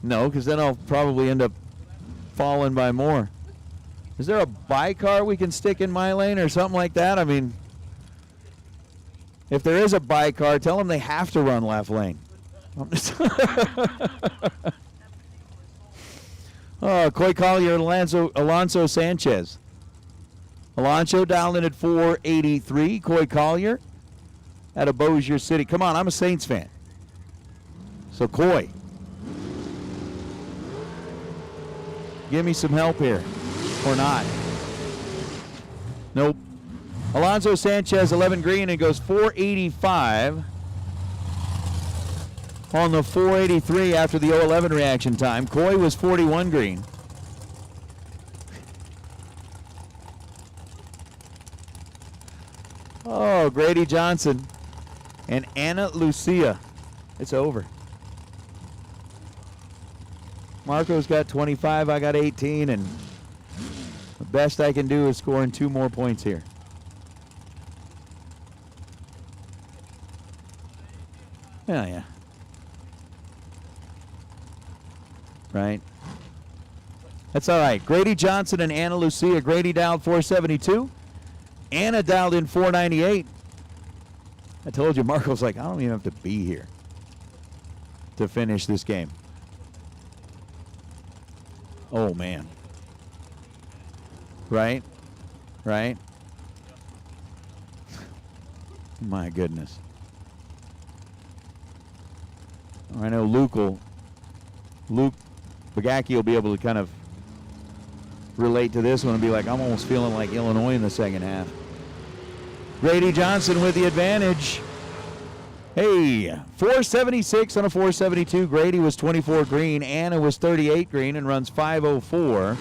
No, because then I'll probably end up falling by more. Is there a bi-car we can stick in my lane or something like that? I mean, if there is a bi-car, tell them they have to run left lane. Coy Collier, Alonso Sanchez. Alonso down in at 483. Coy Collier out of Bossier City. Come on, I'm a Saints fan. So Coy, give me some help here. Or not. Alonso Sanchez, 11 green, and goes 485 on the 483 after the 011 reaction time. Coy was 41 green. Oh, Grady Johnson and Anna Lucia. It's over. Marco's got 25, I got 18, and the best I can do is scoring 2 more points here. Yeah. Right. That's all right. Grady Johnson and Anna Lucia. Grady dialed 472. Anna dialed in 498. I told you, Marco's like, I don't even have to be here to finish this game. Oh, man. Right? My goodness. I know Luke Bagacki will be able to kind of relate to this one and be like, I'm almost feeling like Illinois in the second half. Grady Johnson with the advantage. Hey, 476 on a 472. Grady was 24 green. Anna was 38 green and runs 504.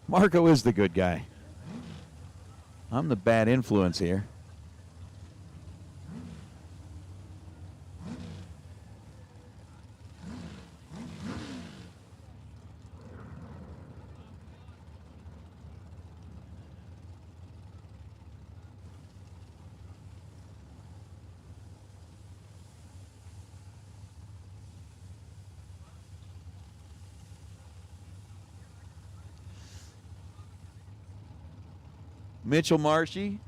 Marco is the good guy. I'm the bad influence here. Mitchell Marshy.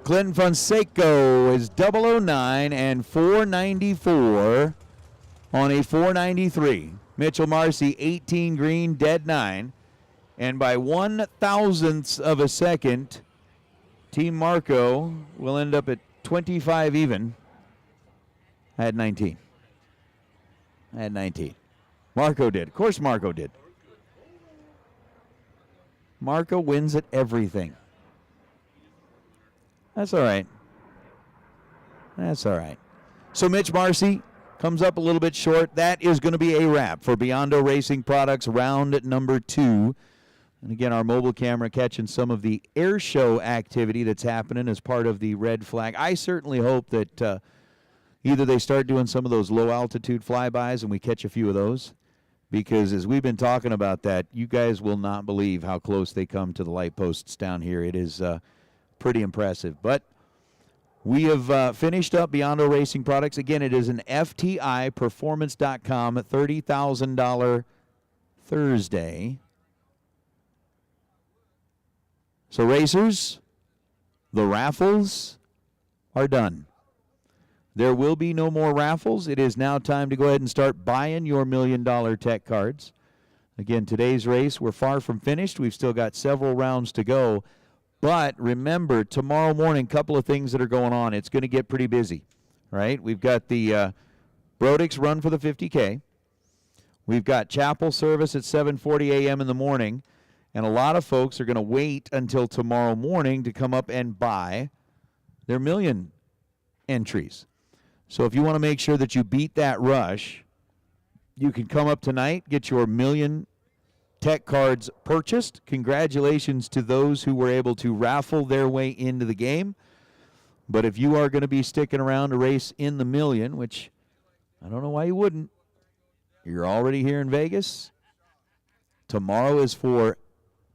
Clinton Fonseca is 009 and 494 on a 493. Mitchell Marcy, 18 green, dead 9. And by 1/1000th of a second, Team Marco will end up at 25 even. I had 19. Marco did. Of course Marco did. Marco wins at everything. That's all right. So Mitch Marcy comes up a little bit short. That is going to be a wrap for Biondo Racing Products round number 2. And again, our mobile camera catching some of the air show activity that's happening as part of the red flag. I certainly hope that either they start doing some of those low-altitude flybys and we catch a few of those, because as we've been talking about that, you guys will not believe how close they come to the light posts down here. It is pretty impressive. But we have finished up Biondo Racing Products. Again, it is an FTIperformance.com $30,000 Thursday. So racers, the raffles are done. There will be no more raffles. It is now time to go ahead and start buying your $1 million tech cards. Again, today's race, we're far from finished. We've still got several rounds to go. But remember, tomorrow morning, a couple of things that are going on. It's going to get pretty busy, right? We've got the Brodix run for the 50K. We've got chapel service at 7:40 a.m. in the morning. And a lot of folks are going to wait until tomorrow morning to come up and buy their $1 million entries. So if you want to make sure that you beat that rush, you can come up tonight, get your $1 million tech cards purchased. Congratulations to those who were able to raffle their way into the game. But if you are going to be sticking around to race in the $1 million, which I don't know why you wouldn't, you're already here in Vegas. Tomorrow is for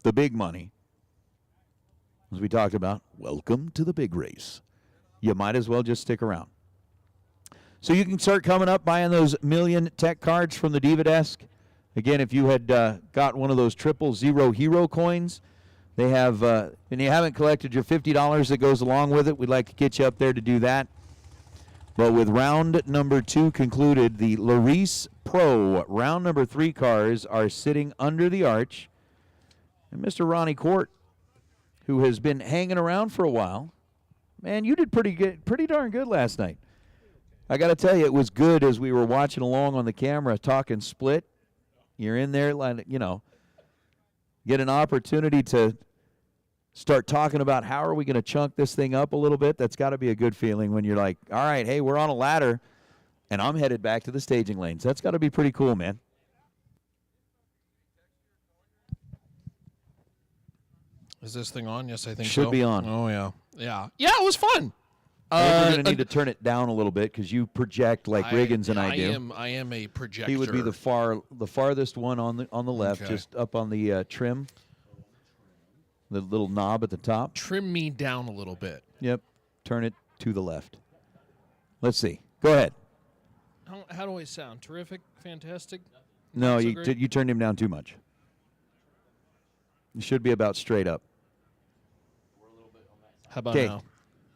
the big money. As we talked about, welcome to the big race. You might as well just stick around. So you can start coming up buying those $1 million tech cards from the Diva Desk. Again, if you had got one of those 000 hero coins, they have, and you haven't collected your $50 that goes along with it, we'd like to get you up there to do that. But with round number 2 concluded, the Larice Pro round number 3 cars are sitting under the arch. And Mr. Ronnie Court, who has been hanging around for a while. Man, you did pretty darn good last night. I got to tell you, it was good as we were watching along on the camera, talking split. You're in there, get an opportunity to start talking about how are we going to chunk this thing up a little bit. That's got to be a good feeling when you're like, all right, hey, we're on a ladder, and I'm headed back to the staging lanes. That's got to be pretty cool, man. Is this thing on? Yes, I think Should so. be on. Oh, yeah. Yeah. Yeah, it was fun. I think we're going to need to turn it down a little bit because you project like Riggins and I do. I am a projector. He would be the farthest one on the left, just up on the trim, the little knob at the top. Trim me down a little bit. Yep. Turn it to the left. Let's see. Go ahead. How do I sound? Terrific? Fantastic? No, Not so you great? you turned him down too much. You should be about straight up. How about 'Kay. now?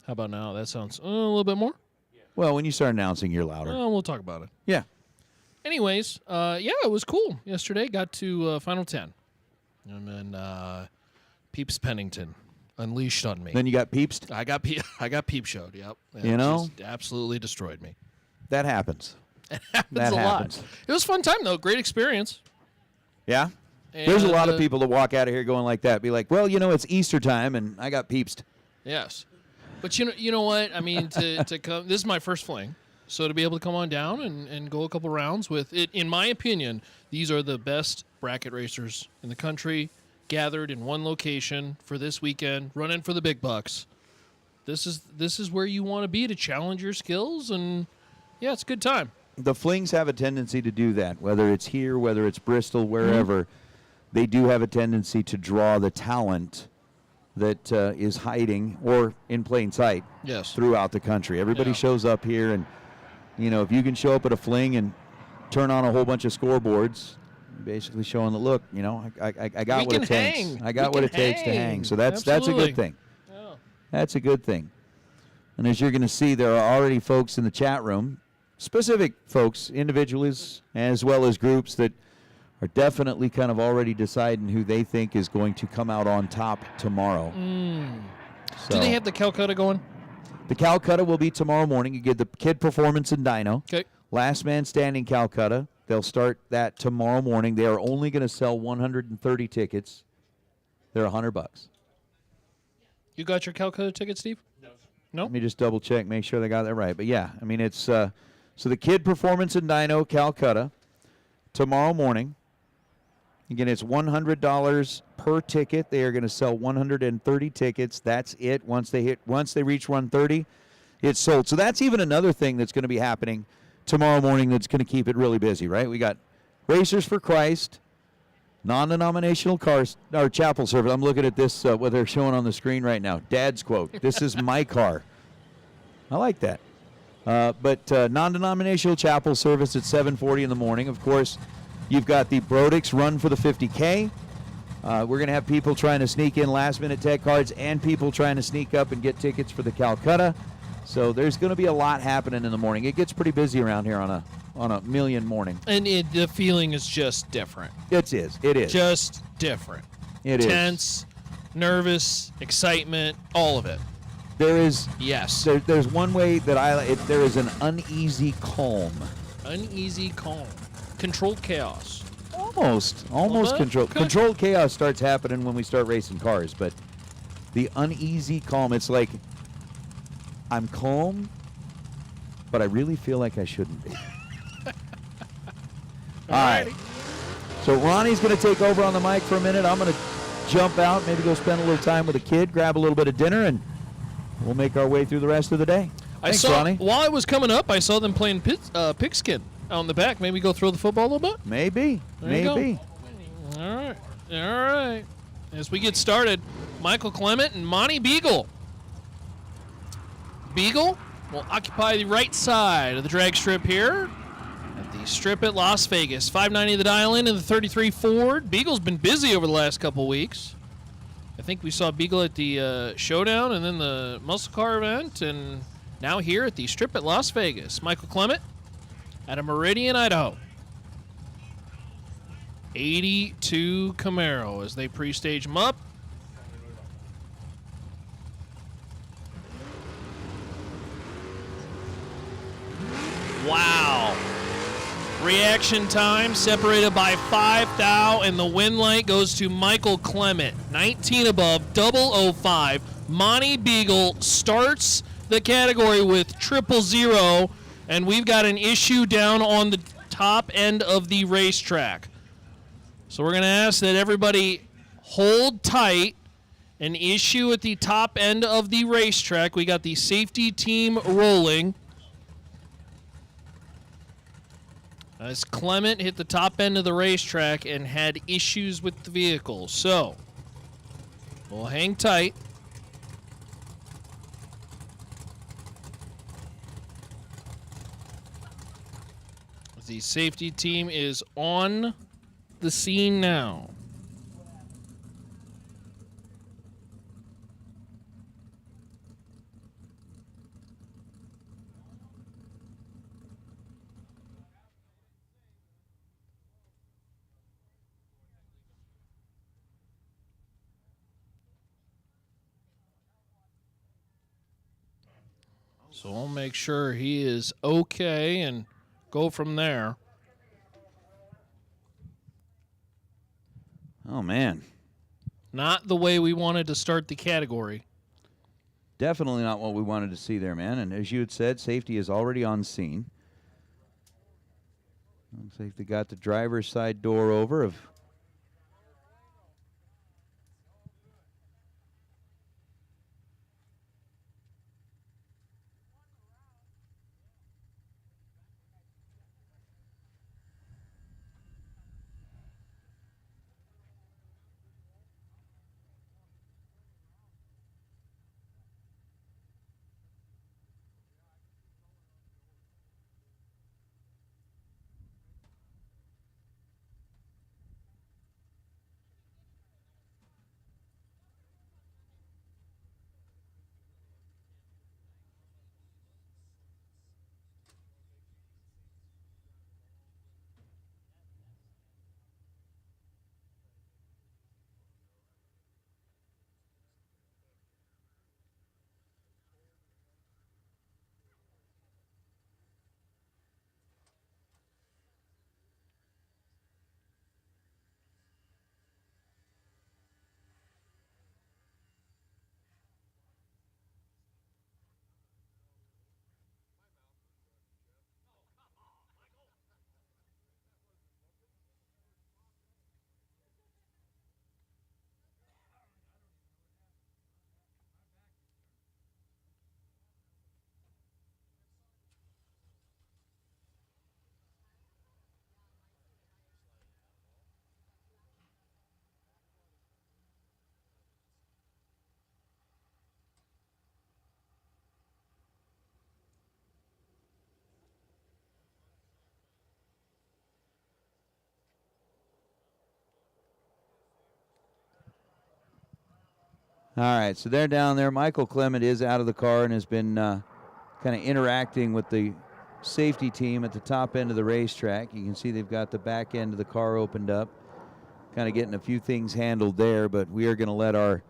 How about now? That sounds a little bit more. Well, when you start announcing, you're louder. We'll talk about it. Yeah. Anyways, yeah, it was cool. Yesterday, got to Final 10. And then Peeps Pennington unleashed on me. Then you got peepsed? I got peep showed, yep. And You know? just absolutely destroyed me. That happens. It happens That a happens. lot. It was a fun time, though. Great experience. Yeah? And, There's a lot of people that walk out of here going like that. Be like, well, it's Easter time, and I got peepsed. Yes. But you know what? I mean, to come, this is my first fling. So to be able to come on down and go a couple rounds with it, in my opinion, these are the best bracket racers in the country, gathered in one location for this weekend, running for the big bucks. This is where you want to be to challenge your skills, and yeah, it's a good time. The Flings have a tendency to do that, whether it's here, whether it's Bristol, wherever. They do have a tendency to draw the talent that is hiding or in plain sight throughout the country. Everybody shows up here, and, if you can show up at a Fling and turn on a whole bunch of scoreboards, basically showing that, look, I got what it takes. I got what it takes to hang. So that's a good thing. Yeah. That's a good thing. And as you're going to see, there are already folks in the chat room, specific folks, individuals, as well as groups that are definitely kind of already deciding who they think is going to come out on top tomorrow. So Do they have the Calcutta going? the Calcutta will be tomorrow morning. You get the kid performance in dyno. Okay. Last man standing Calcutta. They'll start that tomorrow morning. They are only going to sell 130 tickets. They're $100. You got your Calcutta ticket, Steve? No. Let me just double check, make sure they got that right. But yeah, I mean it's so the kid performance in dyno Calcutta tomorrow morning. Again, it's $100 per ticket. They are going to sell 130 tickets. That's it. Once they reach 130, it's sold. So that's even another thing that's going to be happening tomorrow morning that's going to keep it really busy, right? We got Racers for Christ, non-denominational cars, or chapel service. I'm looking at this, what they're showing on the screen right now. Dad's quote, "This is my car." I like that. But non-denominational chapel service at 7:40 in the morning. Of course, you've got the Brodix run for the 50K. We're going to have people trying to sneak in last-minute tech cards and people trying to sneak up and get tickets for the Calcutta. So there's going to be a lot happening in the morning. It gets pretty busy around here on a million morning. And the feeling is just different. It is. Just different. It is. Tense, nervous, excitement, all of it. There is. Yes. There's one way that there is an uneasy calm. Uneasy calm. Controlled chaos. Almost controlled. Okay. Controlled chaos starts happening when we start racing cars, but the uneasy calm, it's like I'm calm, but I really feel like I shouldn't be. All right. So Ronnie's going to take over on the mic for a minute. I'm going to jump out, maybe go spend a little time with a kid, grab a little bit of dinner, and we'll make our way through the rest of the day. Thanks, Ronnie. While I was coming up, I saw them playing pigskin out in the back. Maybe go throw the football a little bit? Maybe. Maybe. All right. All right. As we get started, Michael Clement and Monty Beagle. Beagle will occupy the right side of the drag strip here at the strip at Las Vegas. 590 the dial-in and the 33 Ford. Beagle's been busy over the last couple weeks. I think we saw Beagle at the Showdown and then the Muscle Car event, and now here at the strip at Las Vegas. Michael Clement out of Meridian, Idaho. 82 Camaro as they pre-stage him up. reaction time, separated by 5 thou, and the win light goes to Michael Clement. 19 above, 005. Monty Beagle starts the category with 000, and we've got an issue down on the top end of the racetrack. So we're going to ask that everybody hold tight. An issue at the top end of the racetrack. We got the safety team rolling. As Clement hit the top end of the racetrack and had issues with the vehicle. So, we'll hang tight. The safety team is on the scene now. So we'll make sure he is okay and go from there. Oh, man. Not the way we wanted to start the category. Definitely not what we wanted to see there, man. And as you had said, safety is already on scene. Looks like they got the driver's side door over of All right, so they're down there. Michael Clement is out of the car and has been kind of interacting with the safety team at the top end of the racetrack. You can see they've got the back end of the car opened up, kind of getting a few things handled there, but we are going to let our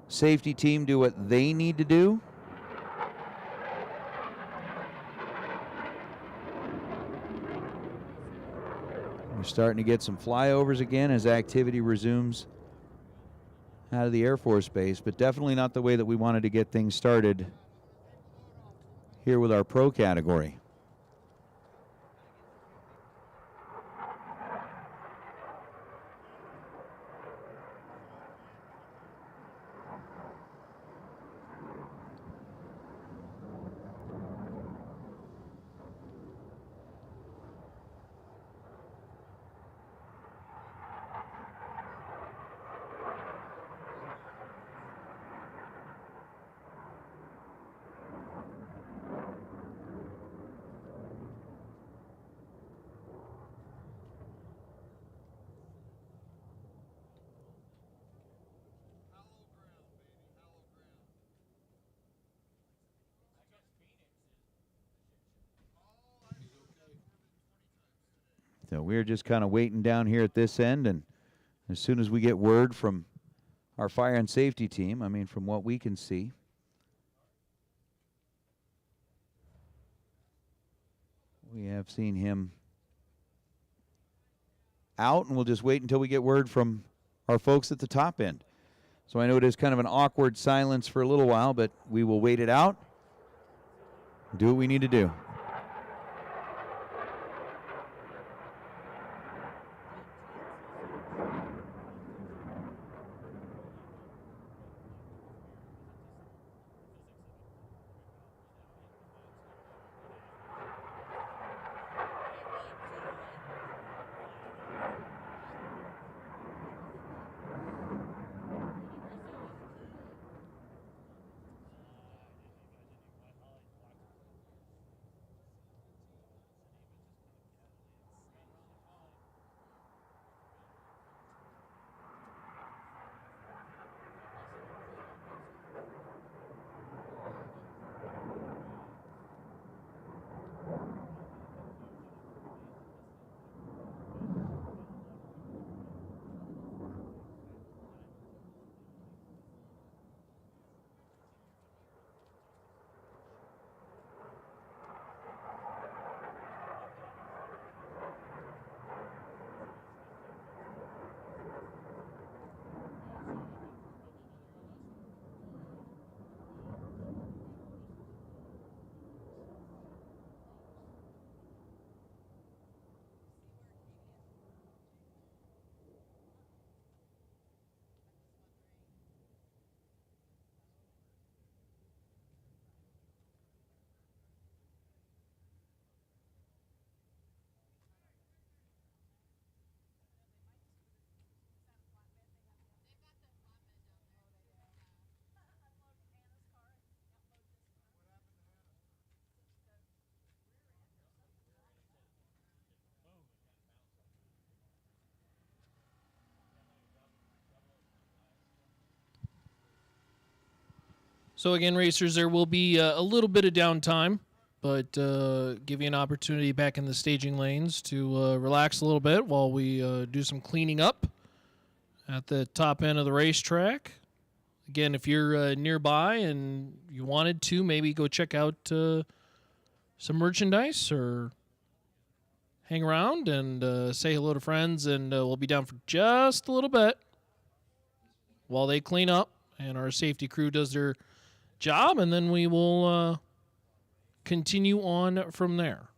safety team do what they need to do. We're starting to get some flyovers again as activity resumes out of the Air Force Base, but definitely not the way that we wanted to get things started here with our pro category. So we're just kind of waiting down here at this end, and as soon as we get word from our fire and safety team, I mean, from what we can see, we have seen him out, and we'll just wait until we get word from our folks at the top end. So I know it is kind of an awkward silence for a little while, but we will wait it out, do what we need to do. So again, racers, there will be a little bit of downtime, but give you an opportunity back in the staging lanes to relax a little bit while we do some cleaning up at the top end of the racetrack. Again, if you're nearby and you wanted to, maybe go check out some merchandise or hang around and say hello to friends, and we'll be down for just a little bit while they clean up and our safety crew does their job, and then we will continue on from there.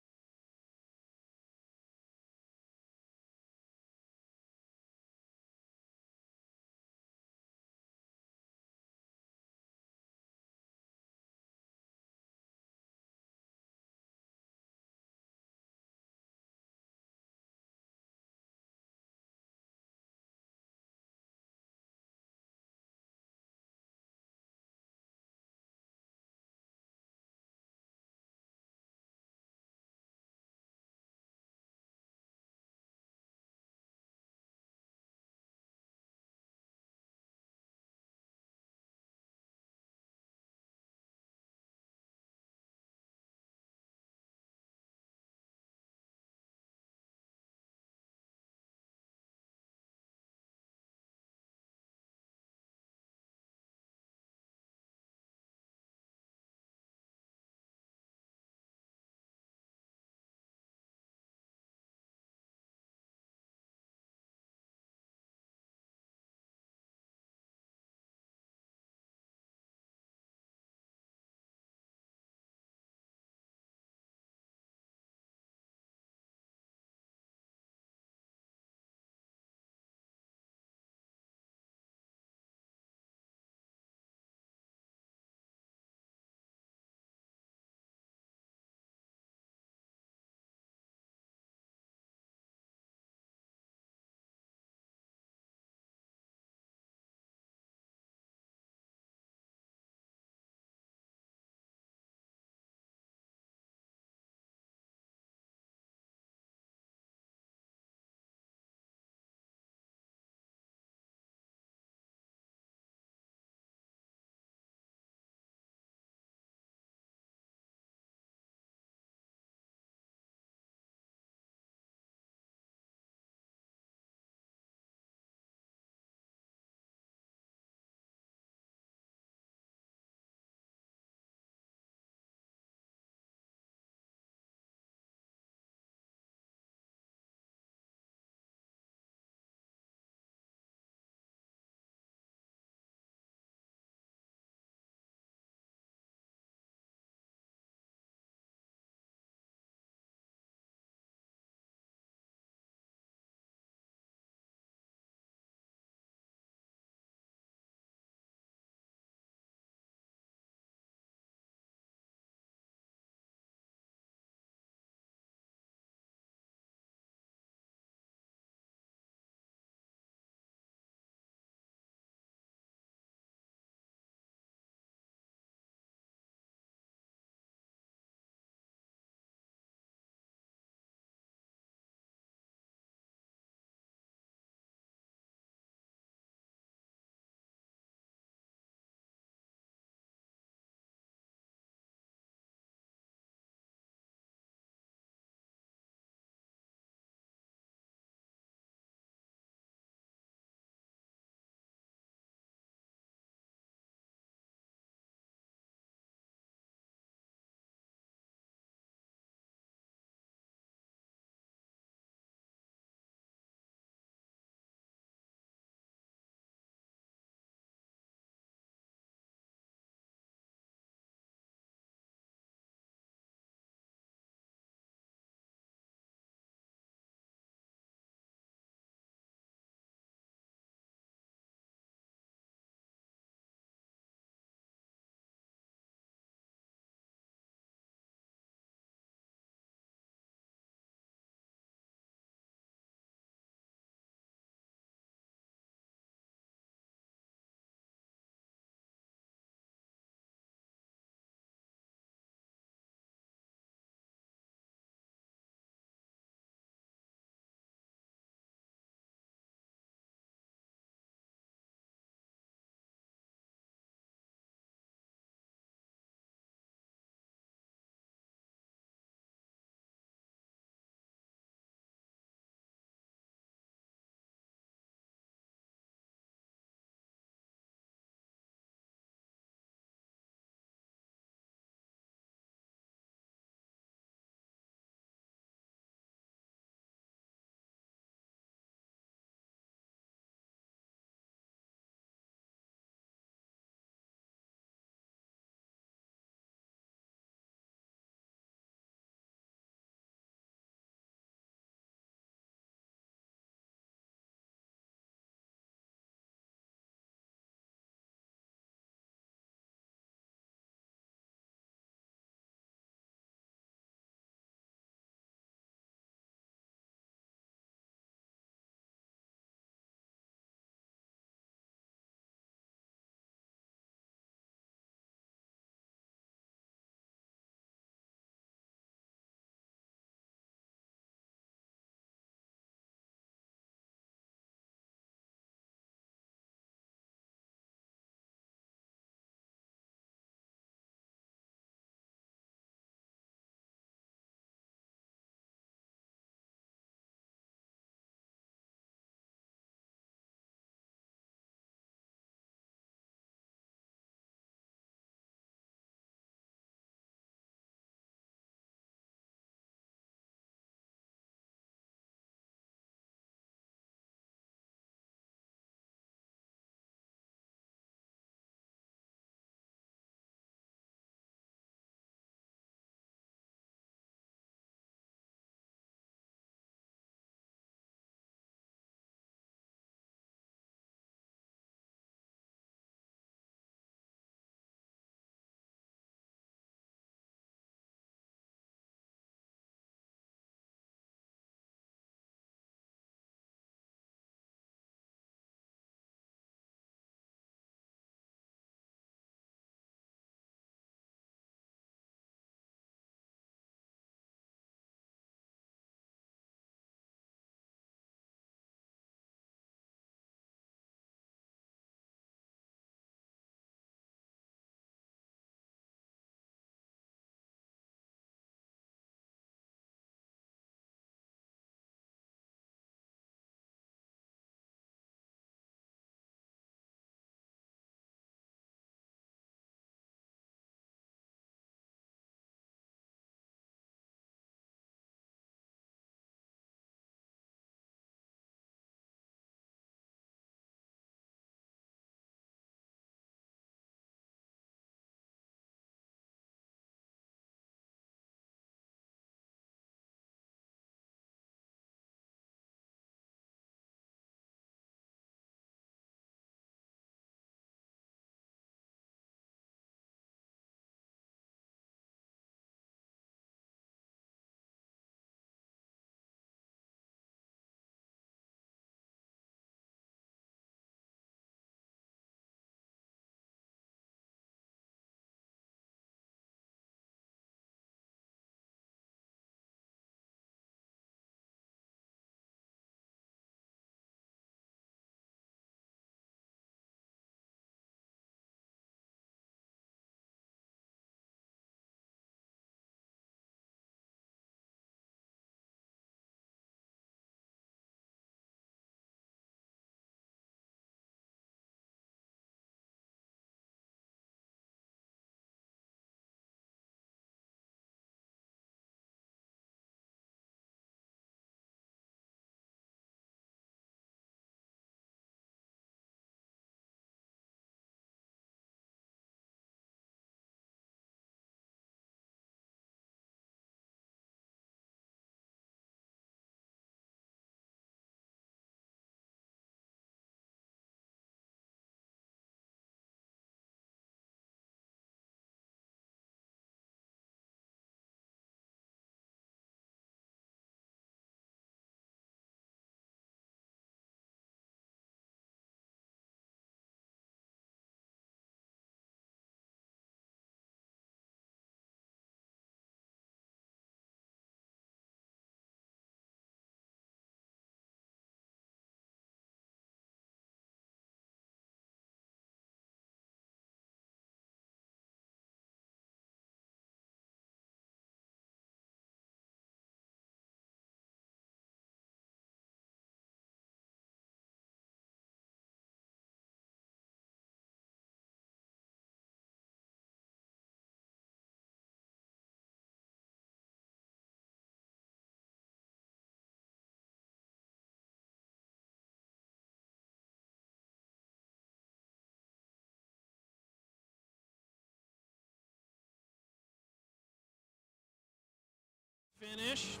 Finished.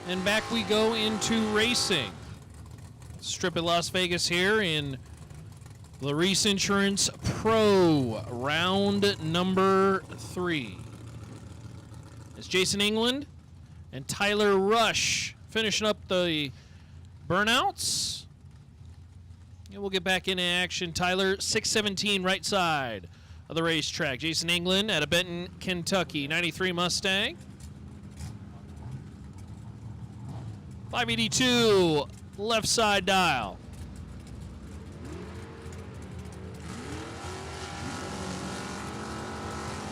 And back we go into racing. Strip at Las Vegas here in Larice Insurance Pro, round number 3. It's Jason England and Tyler Rush finishing up the burnouts. And we'll get back into action. Tyler, 617 right side of the racetrack. Jason England out of Benton, Kentucky, 93 Mustang. 582 left side dial.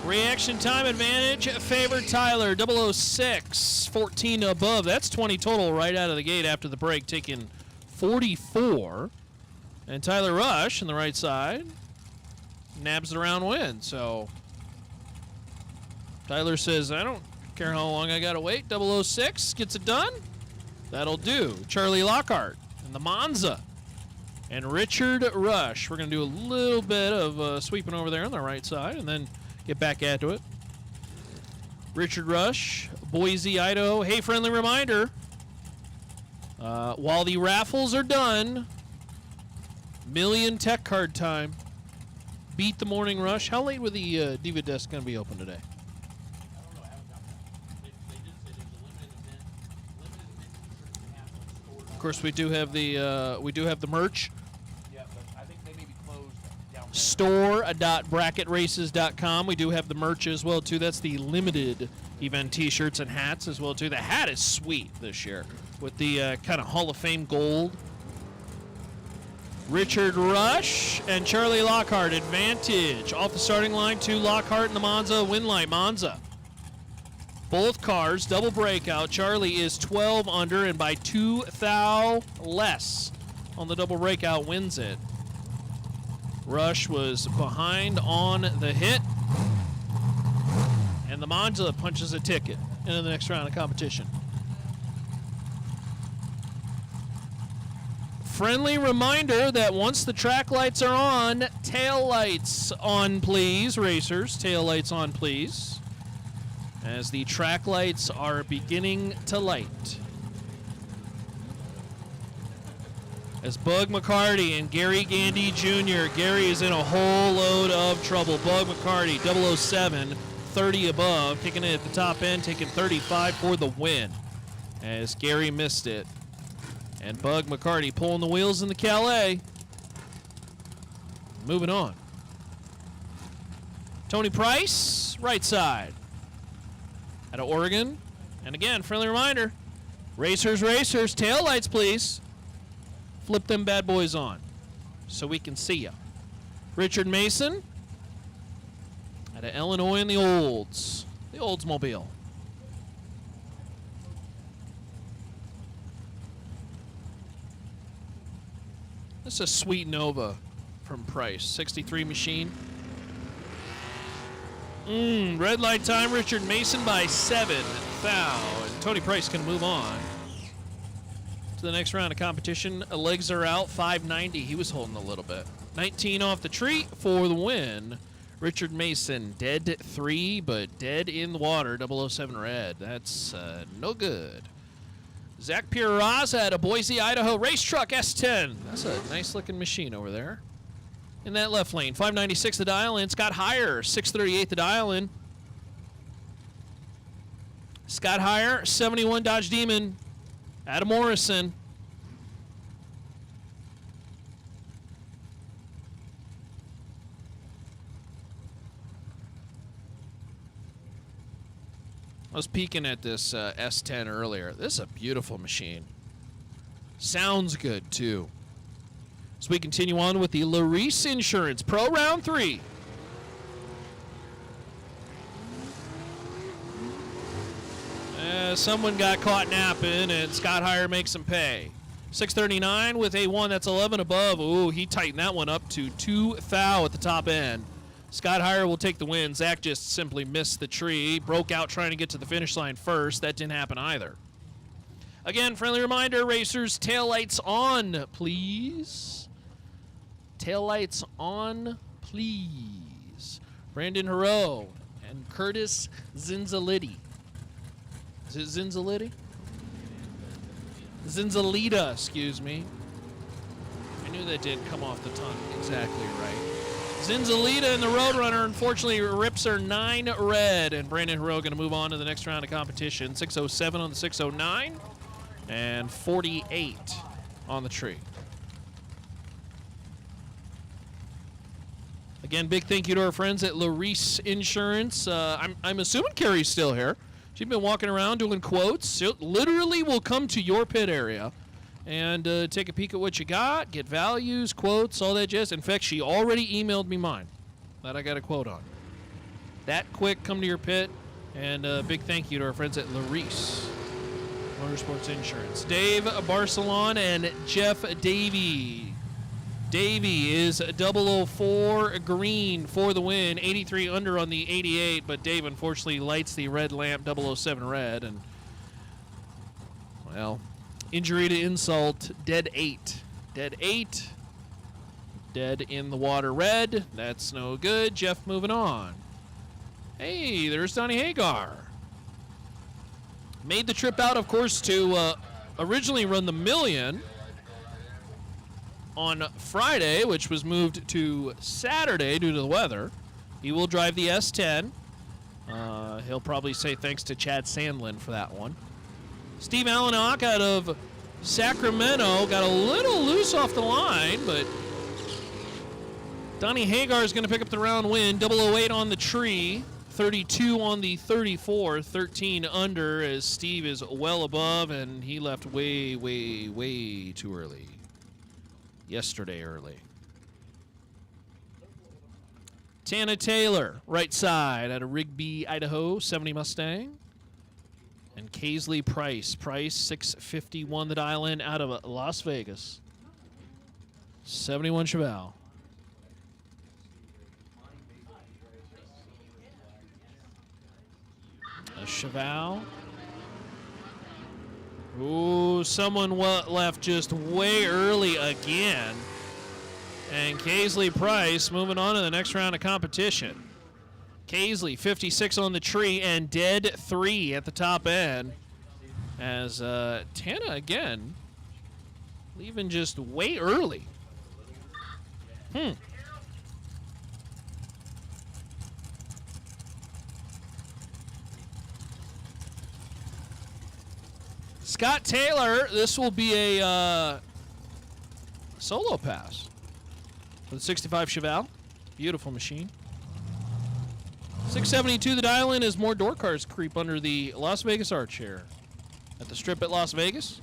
Reaction time advantage favored Tyler, 006, 14 above. That's 20 total right out of the gate after the break, taking 44. And Tyler Rush on the right side nabs the round win. So Tyler says, I don't care how long I got to wait. 006 gets it done. That'll do. Charlie Lockhart and the Monza. And Richard Rush. We're going to do a little bit of sweeping over there on the right side and then get back at it. Richard Rush, Boise, Idaho. Hey, friendly reminder, while the raffles are done, million tech card time. Beat the morning rush. How late were the Diva Desk going to be open today? Of course, we do have the merch. Yeah, but I think they may be closed down there. Store.bracketraces.com. We do have the merch as well too. That's the limited event T-shirts and hats as well too. The hat is sweet this year with the kind of Hall of Fame gold. Richard Rush and Charlie Lockhart advantage off the starting line to Lockhart and the Monza Winlight Monza. Both cars double breakout. Charlie is 12 under and by 2 thou less on the double breakout wins it. Rush was behind on the hit, and the Monza punches a ticket into the next round of competition. Friendly reminder that once the track lights are on, tail lights on please, racers. Tail lights on please. As the track lights are beginning to light. As Bug McCarty and Gary Gandy Jr. Gary is in a whole load of trouble. Bug McCarty, 007, 30 above, kicking it at the top end, taking 35 for the win. As Gary missed it. And Bug McCarty pulling the wheels in the Calais. Moving on. Tony Price, right side. Out of Oregon. And again, friendly reminder, racers, tail lights, please. Flip them bad boys on so we can see you. Richard Mason out of Illinois in the Oldsmobile. This is a sweet Nova from Price. 63 machine. Red light time. Richard Mason by 7 thou. And Tony Price can move on to the next round of competition. Legs are out. 590. He was holding a little bit. 19 off the tree for the win. Richard Mason dead 3, but dead in the water. 007 red. That's no good. Zach Pierraz at a Boise, Idaho race truck S10. That's a nice looking machine over there. In that left lane, 596 the dial in. Scott Heyer, 638 the dial in. Scott Heyer, 71 Dodge Demon. Adam Morrison. I was peeking at this S10 earlier. This is a beautiful machine. Sounds good, too. So we continue on with the Larice Insurance Pro Round 3. Someone got caught napping, and Scott Heyer makes him pay. 639 with a 1 that's 11 above. Ooh, he tightened that one up to 2 thou at the top end. Scott Heyer will take the win. Zach just simply missed the tree. Broke out trying to get to the finish line first. That didn't happen either. Again, friendly reminder, racers, taillights on, please. Taillights on, please. Brandon Hero and Curtis Zinzaliti. Is it Zinzaliti? Zinzalita, excuse me. I knew that didn't come off the tongue exactly right. Zinzalita and the Roadrunner, unfortunately, rips her 9 red, and Brandon Hero going to move on to the next round of competition. 607 on the 609, and 48 on the tree. Again, big thank you to our friends at Larice Insurance. I'm assuming Carrie's still here. She's been walking around doing quotes. She literally will come to your pit area and take a peek at what you got, get values, quotes, all that jazz. In fact, she already emailed me mine that I got a quote on. That quick, come to your pit, and big thank you to our friends at Larice Motorsports Insurance. Dave Barcelon and Jeff Davey. Davey is 004 green for the win, 83 under on the 88, but Dave unfortunately lights the red lamp, 007 red, and, well, injury to insult, dead 8. Dead 8. Dead in the water red. That's no good. Jeff moving on. Hey, there's Donnie Hagar. Made the trip out, of course, to originally run the Million on Friday, which was moved to Saturday due to the weather. He will drive the S10. He'll probably say thanks to Chad Sandlin for that one. Steve Allenhock out of Sacramento got a little loose off the line, but Donnie Hagar is going to pick up the round win. 008 on the tree, 32 on the 34, 13 under as Steve is well above, and he left way, way, way too early. Yesterday early. Tana Taylor, right side out of Rigby, Idaho, 70 Mustang. And Kaisley Price. Price, 651 the dial in out of Las Vegas. 71 Chevelle. A Chevelle. Ooh, someone left just way early again. And Kaisley Price moving on to the next round of competition. Kaisley, 56 on the tree and dead 3 at the top end. As Tana, again, leaving just way early. Scott Taylor, this will be a solo pass for the 65 Chevelle. Beautiful machine. 672 the dial in as more door cars creep under the Las Vegas Arch here at the strip at Las Vegas.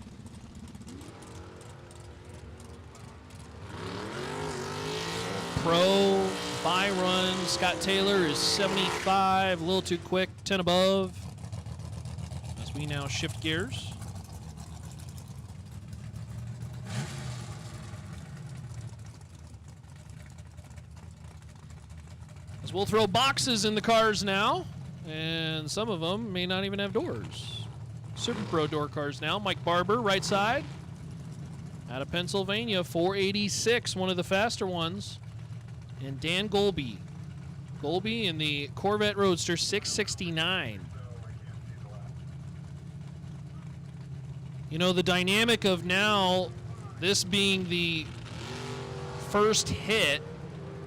Pro by run. Scott Taylor is 75, a little too quick, 10 above. As we now shift gears. We'll throw boxes in the cars now, and some of them may not even have doors. Super Pro door cars now. Mike Barber, right side, out of Pennsylvania, 486, one of the faster ones. And Dan Golby. Golby in the Corvette Roadster, 669. You know, the dynamic of now, this being the first hit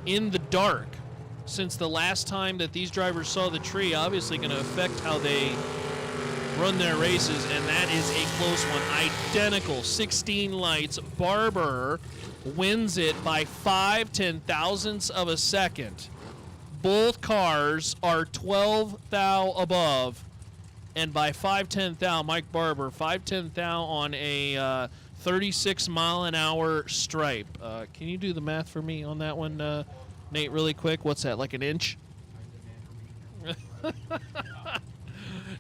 in the dark since the last time that these drivers saw the tree, obviously going to affect how they run their races, and that is a close one. Identical, 16 lights. Barber wins it by 5/10,000ths of a second. Both cars are 12 thou above, and by 5/10 thou, Mike Barber, 5/10 thou on a 36 mile an hour stripe. Can you do the math for me on that one, Nate, really quick? What's that, like an inch?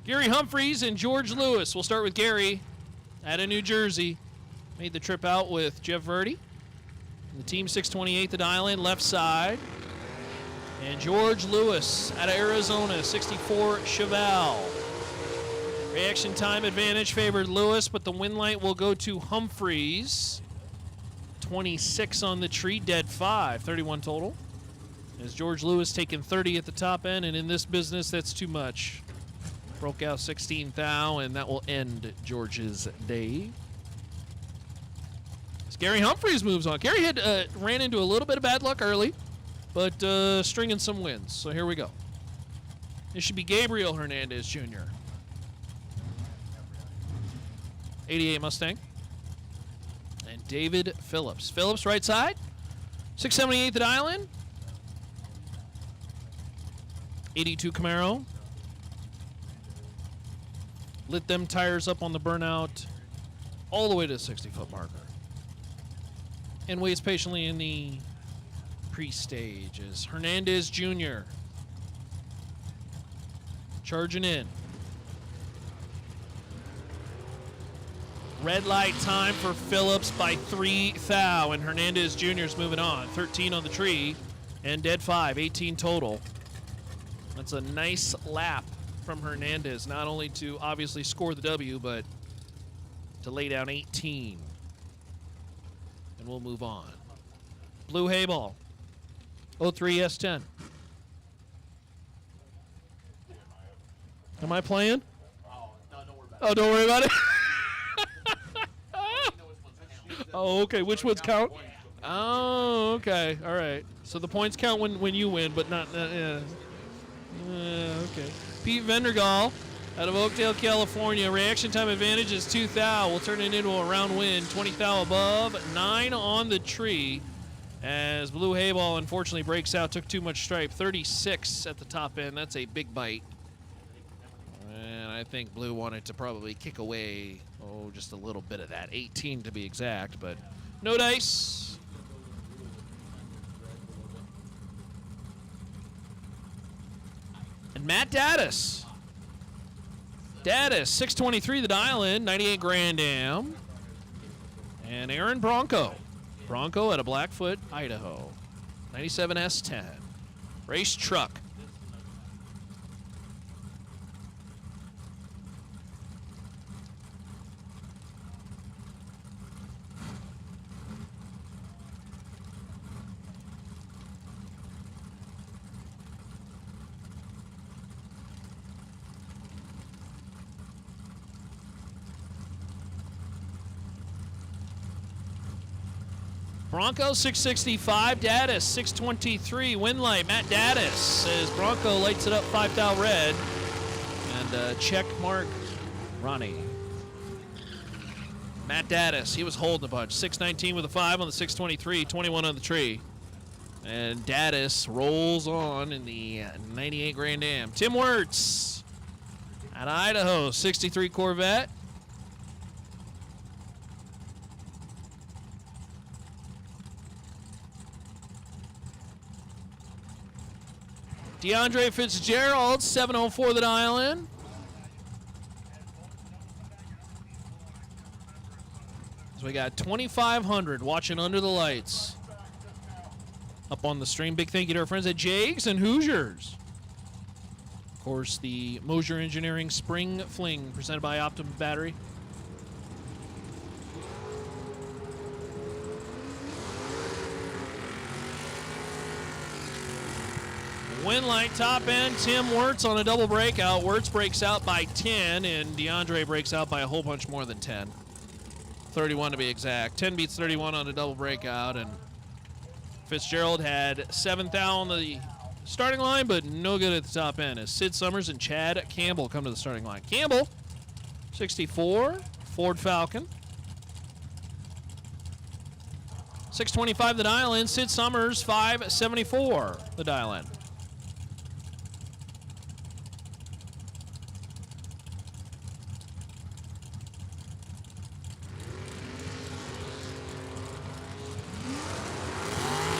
Gary Humphreys and George Lewis. We'll start with Gary out of New Jersey. Made the trip out with Jeff Verdi. The team 628, the dial in, left side. And George Lewis out of Arizona, 64 Chevelle. Reaction time advantage favored Lewis, but the win light will go to Humphreys. 26 on the tree, dead 5, 31 total. As George Lewis taking 30 at the top end, and in this business, that's too much. Broke out 16 thou, and that will end George's day. As Gary Humphreys moves on. Gary had ran into a little bit of bad luck early, but stringing some wins. So here we go. This should be Gabriel Hernandez Jr. 88 Mustang. And David Phillips. Phillips right side. 678 the dial in. 82 Camaro. Lit them tires up on the Burnout all the way to the 60-foot marker. And waits patiently in the pre-stage as Hernandez Jr. charging in. Red light time for Phillips by 3 thou, and Hernandez Jr. is moving on. 13 on the tree and dead 5, 18 total. That's a nice lap from Hernandez, not only to obviously score the W, but to lay down 18. And we'll move on. Blue Hayball, 03 S10. Am I playing? Oh, don't worry about it. Oh, okay. Which ones count? Oh, okay. All right. So the points count when you win, but not. Okay. Pete Vendergall out of Oakdale, California. Reaction time advantage is 2 thou. We'll turn it into a round win. 20 thou above, 9 on the tree. As Blue Hayball unfortunately breaks out, took too much stripe. 36 at the top end. That's a big bite. And I think Blue wanted to probably kick away, just a little bit of that. 18 to be exact, but no dice. And Matt Daddis. Daddis, 623 the dial in, 98 Grand Am. And Aaron Bronco. Bronco out of Blackfoot, Idaho. 97 S10. Race truck. Bronco 665, Daddis 623, win light, Matt Daddis says Bronco lights it up 5 thou red. And check mark Ronnie. Matt Daddis, he was holding a bunch. 619 with a 5 on the 623, 21 on the tree. And Daddis rolls on in the 98 Grand Am. Tim Wirtz out of Idaho, 63 Corvette. DeAndre Fitzgerald, 704 the dial in. So we got 2,500 watching under the lights up on the stream. Big thank you to our friends at Jags and Hoosiers. Of course, the Mosier Engineering Spring Fling presented by Optimum Battery. Win light top end, Tim Wirtz on a double breakout. Wirtz breaks out by 10, and DeAndre breaks out by a whole bunch more than 10. 31 to be exact. 10 beats 31 on a double breakout, and Fitzgerald had 7 thou on the starting line, but no good at the top end as Sid Summers and Chad Campbell come to the starting line. Campbell, 64, Ford Falcon. 625 the dial in, Sid Summers, 574 the dial in.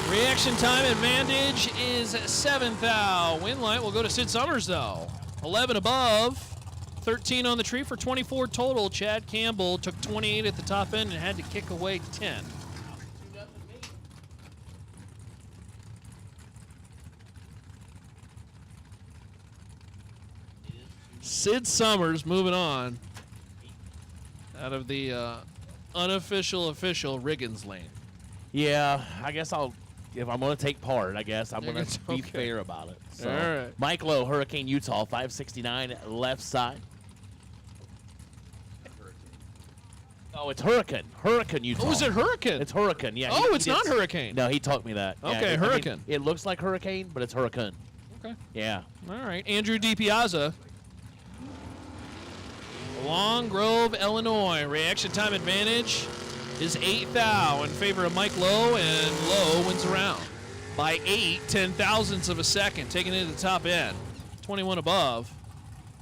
Reaction time advantage is 7 thou. Win light will go to Sid Summers, though. 11 above, 13 on the tree for 24 total. Chad Campbell took 28 at the top end and had to kick away 10. Sid Summers moving on out of the unofficial official Riggins lane. Yeah, I guess I'll if I'm going to take part, I guess I'm You're going to gonna- be okay. fair about it. So, All right. Mike Lowe, Hurricane Utah, 569 left side. Oh, it's Hurricane. Hurricane Utah. Oh, is it Hurricane? It's Hurricane, yeah. Oh, he it's did not s- Hurricane. No, he taught me that. Yeah, Okay, I mean, Hurricane. it looks like Hurricane, but it's Hurricane. Okay. Yeah. All right. Andrew DiPiazza. Long Grove, Illinois. Reaction time advantage is 8 thou in favor of Mike Lowe, and Lowe wins the round by 8 10,000ths of a second, taking it to the top end. 21 above,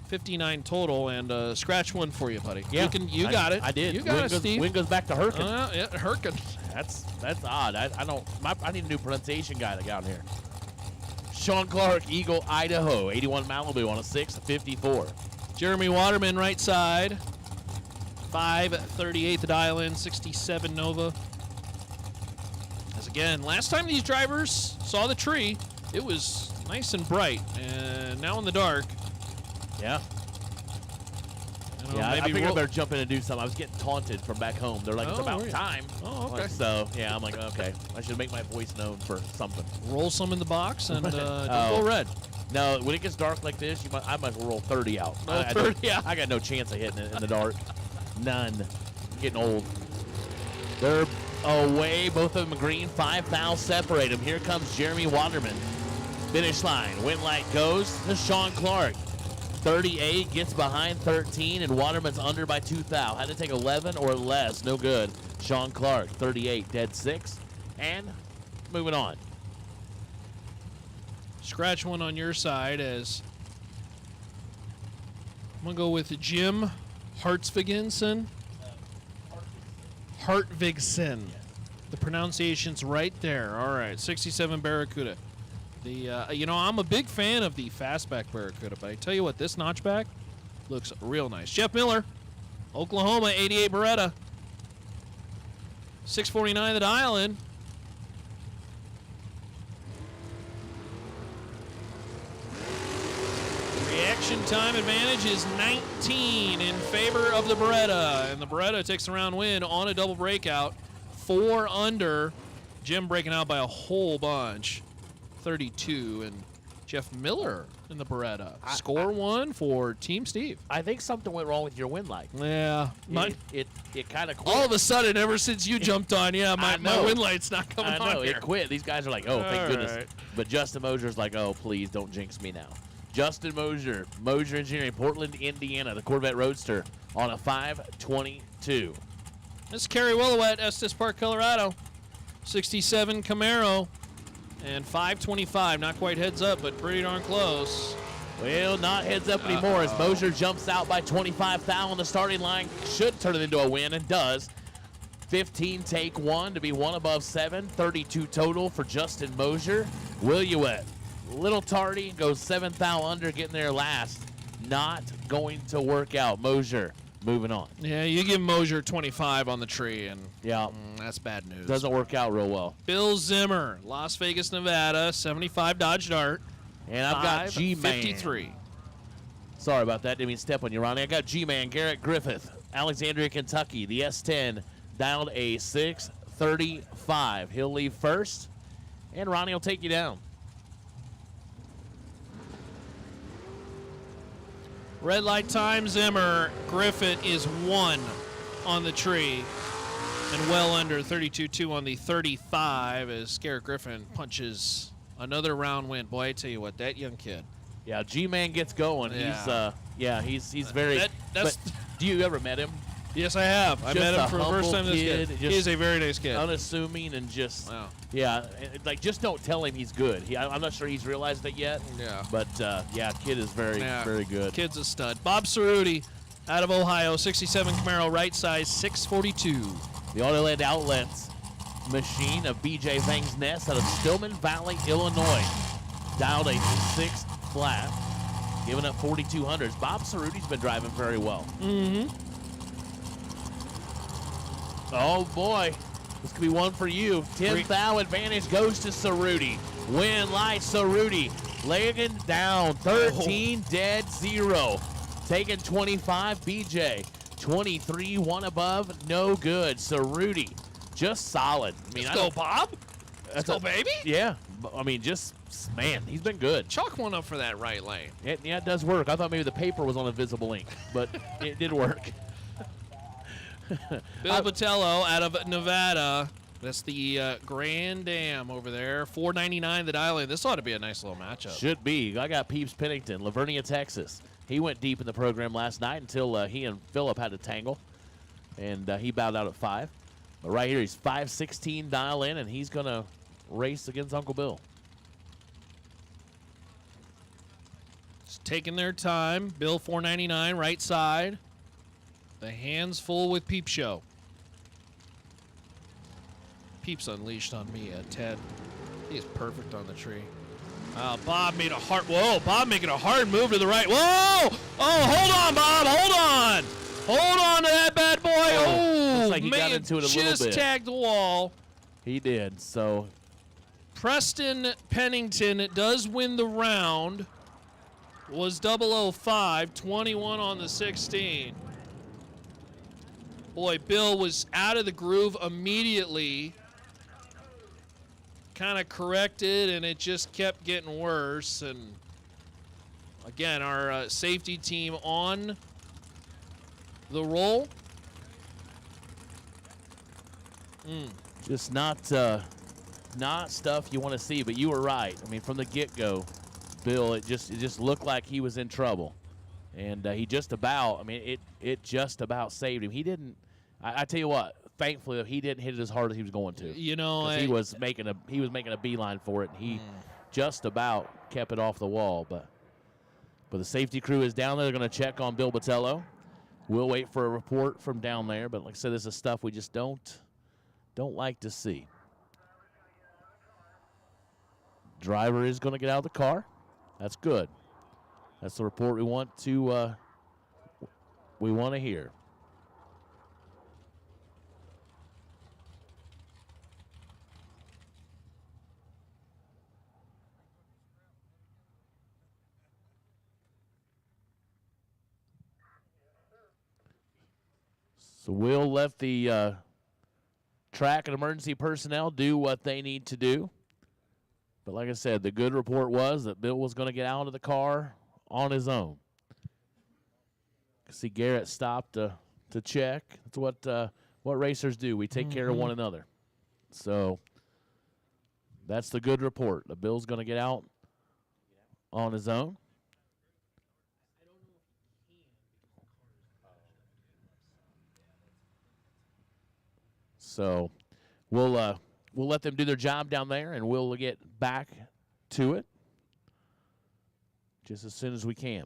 59 total, and scratch one for you, buddy. Yeah. You got it. I did. You got Win it, goes, Steve. Win goes back to Hurricane. Yeah, Hurricane. That's odd. I need a new pronunciation guy to get out here. Sean Clark, Eagle, Idaho, 81 Malibu on a 654. Jeremy Waterman, right side. 538 the dial in, 67 Nova. As again, last time these drivers saw the tree, it was nice and bright, and now in the dark. Yeah. You know, Yeah, I maybe figured I roll- better jump in and do something. I was getting taunted from back home. They're like, it's Oh, about yeah. time. Oh, okay. Like, so, yeah, I'm like, okay. I should make my voice known for something. Roll some in the box and don't Oh. go red. No, when it gets dark like this, I might roll 30 out. Roll I don't- 30 out. I got no chance of hitting it in the dark. None. Getting old. They're away. Both of them green. 5 thou separate them. Here comes Jeremy Waterman. Finish line. Win light goes to Sean Clark. 38 gets behind 13, and Waterman's under by 2 thou. Had to take 11 or less. No good. Sean Clark, 38, dead 6. And moving on. Scratch one on your side as I'm going to go with Jim Hartvigsen. Hartvigsen. The pronunciation's right there. All right, 67 Barracuda. I'm a big fan of the fastback Barracuda, but I tell you what, this notchback looks real nice. Jeff Miller, Oklahoma, 88 Beretta. 649 the dial in. Reaction time advantage is 19 in favor of the Beretta, and the Beretta takes the round win on a double breakout. 4 under. Jim breaking out by a whole bunch. 32, and Jeff Miller in the Beretta. Score one for Team Steve. I think something went wrong with your win light. Yeah. It kind of quit. All of a sudden, ever since you jumped on, my win light's not coming on I know, here. it quit. These guys are like, oh, thank All goodness. right. But Justin Mosier's like, oh, please don't jinx me now. Justin Mosier, Mosier Engineering, Portland, Indiana, the Corvette Roadster on a 522. This is Kerry Willowette, Estes Park, Colorado. 67 Camaro. And 525, not quite heads up, but pretty darn close. Well, not heads up anymore as Mosier jumps out by 25 thou on the starting line. Should turn it into a win and does. 15 take 1 to be 1 above 7. 32 total for Justin Mosier. Willowette, little tardy, goes 7 thou under, getting there last. Not going to work out. Mosier moving on. Yeah, you give Mosier 25 on the tree, and yeah, that's bad news. Doesn't work out real well. Bill Zimmer, Las Vegas, Nevada, 75 Dodge Dart. And I've got G-Man. 53. Sorry about that. Didn't mean to step on you, Ronnie. I got G-Man, Garrett Griffith, Alexandria, Kentucky. The S10 dialed a 635. He'll leave first, and Ronnie will take you down. Red light time, Zimmer. Griffith is 1 on the tree. And well under 32-2 on the 35 as Garrett Griffin punches another round win. Boy, I tell you what, that young kid. Yeah, G-Man gets going. Yeah. He's very. That's but do you ever met him? Yes, I have. I met him for the first time. This kid. He is a very nice kid. Unassuming and just, just don't tell him he's good. I'm not sure he's realized it yet. Yeah. But kid is very good. Kid's a stud. Bob Cerruti out of Ohio, 67 Camaro, right size, 642. The Autoland Outlets machine of BJ Vang's Nest out of Stillman Valley, Illinois. Dialed a 6 flat, giving up 4,200s. Bob Cerruti's been driving very well. Mm-hmm. Oh, boy. This could be one for you. 10 thou advantage goes to Cerruti. Win light, Cerruti. Laying down. 13 dead 0. Taking 25, BJ. 23, 1 above, no good. Cerruti, just solid. I mean, Let's go, Bob. Let's go, baby. Yeah. I mean, just, man, he's been good. Chalk one up for that right lane. Yeah, it does work. I thought maybe the paper was on invisible ink, but it did work. Bill Botello out of Nevada. That's the Grand Dam over there. $4.99 the dial in. This ought to be a nice little matchup. Should be. I got Peeps Pennington, Lavernia, Texas. He went deep in the program last night until he and Phillip had a tangle, and he bowed out at 5. But right here, he's 5.16 dial in, and he's going to race against Uncle Bill. Just taking their time. Bill $4.99 right side. The hands full with Peep Show. Peeps unleashed on me at 10. He is perfect on the tree. Bob made a hard. Whoa, Bob making a hard move to the right. Whoa! Oh, hold on, Bob. Hold on. Hold on to that bad boy. Oh, looks like he got man, into it a little just bit. tagged the wall. He did. So Preston Pennington does win the round. Was 005, 21 on the 16. Boy, Bill was out of the groove immediately. Kind of corrected, and it just kept getting worse. And again, our safety team on the roll. just not stuff you want to see. But you were right. I mean, from the get-go, Bill, it just looked like he was in trouble. And he just about, I mean, it just about saved him. He didn't, I tell you what, thankfully he didn't hit it as hard as he was going to. You know, he was making a beeline for it, and he just about kept it off the wall. But the safety crew is down there. They're going to check on Bill Botello. We'll wait for a report from down there. But like I said, this is stuff we just don't like to see. Driver is going to get out of the car. That's good. That's the report we want to hear. So we'll let the track and emergency personnel do what they need to do. But like I said, the good report was that Bill was going to get out of the car on his own. See, Garrett stopped to check. That's what racers do. We take care of one another. So that's the good report. The Bill's going to get out on his own. So we'll let them do their job down there, and we'll get back to it just as soon as we can.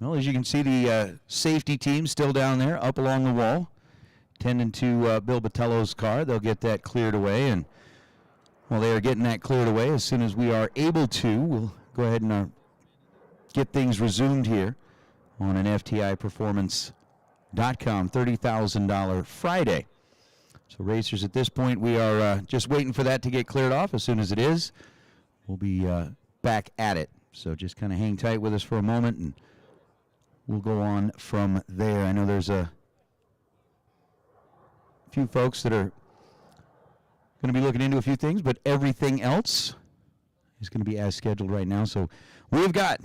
Well, as you can see, the safety team still down there, up along the wall, tending to Bill Botello's car. They'll get that cleared away, and while they are getting that cleared away, as soon as we are able to, we'll go ahead and get things resumed here on an FTIperformance.com $30,000 Friday. So racers, at this point, we are just waiting for that to get cleared off. As soon as it is, we'll be back at it. So just kind of hang tight with us for a moment, and we'll go on from there. I know there's a few folks that are going to be looking into a few things, but everything else is going to be as scheduled right now. So we've got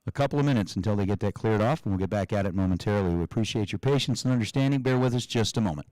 a couple of minutes until they get that cleared off, and we'll get back at it momentarily. We appreciate your patience and understanding. Bear with us just a moment.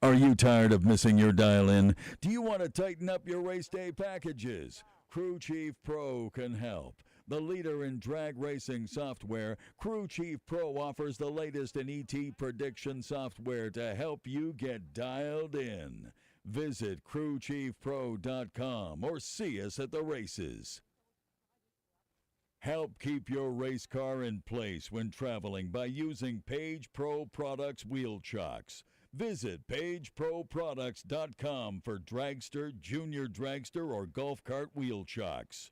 Are you tired of missing your dial-in? Do you want to tighten up your race day packages? Crew Chief Pro can help. The leader in drag racing software, Crew Chief Pro offers the latest in ET prediction software to help you get dialed in. Visit crewchiefpro.com or see us at the races. Help keep your race car in place when traveling by using Page Pro Products wheel chocks. Visit pageproproducts.com for dragster, junior dragster, or golf cart wheel chocks.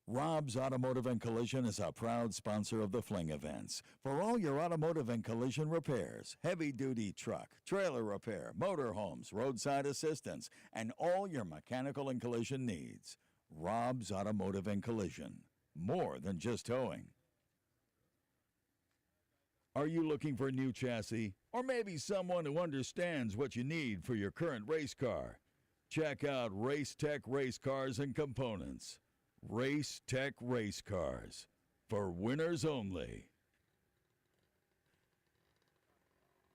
Rob's Automotive and Collision is a proud sponsor of the Fling events. For all your automotive and collision repairs, heavy-duty truck, trailer repair, motorhomes, roadside assistance, and all your mechanical and collision needs. Rob's Automotive and Collision. More than just towing. Are you looking for a new chassis? Or maybe someone who understands what you need for your current race car? Check out Race Tech Race Cars and Components. Race Tech Race Cars. For winners only.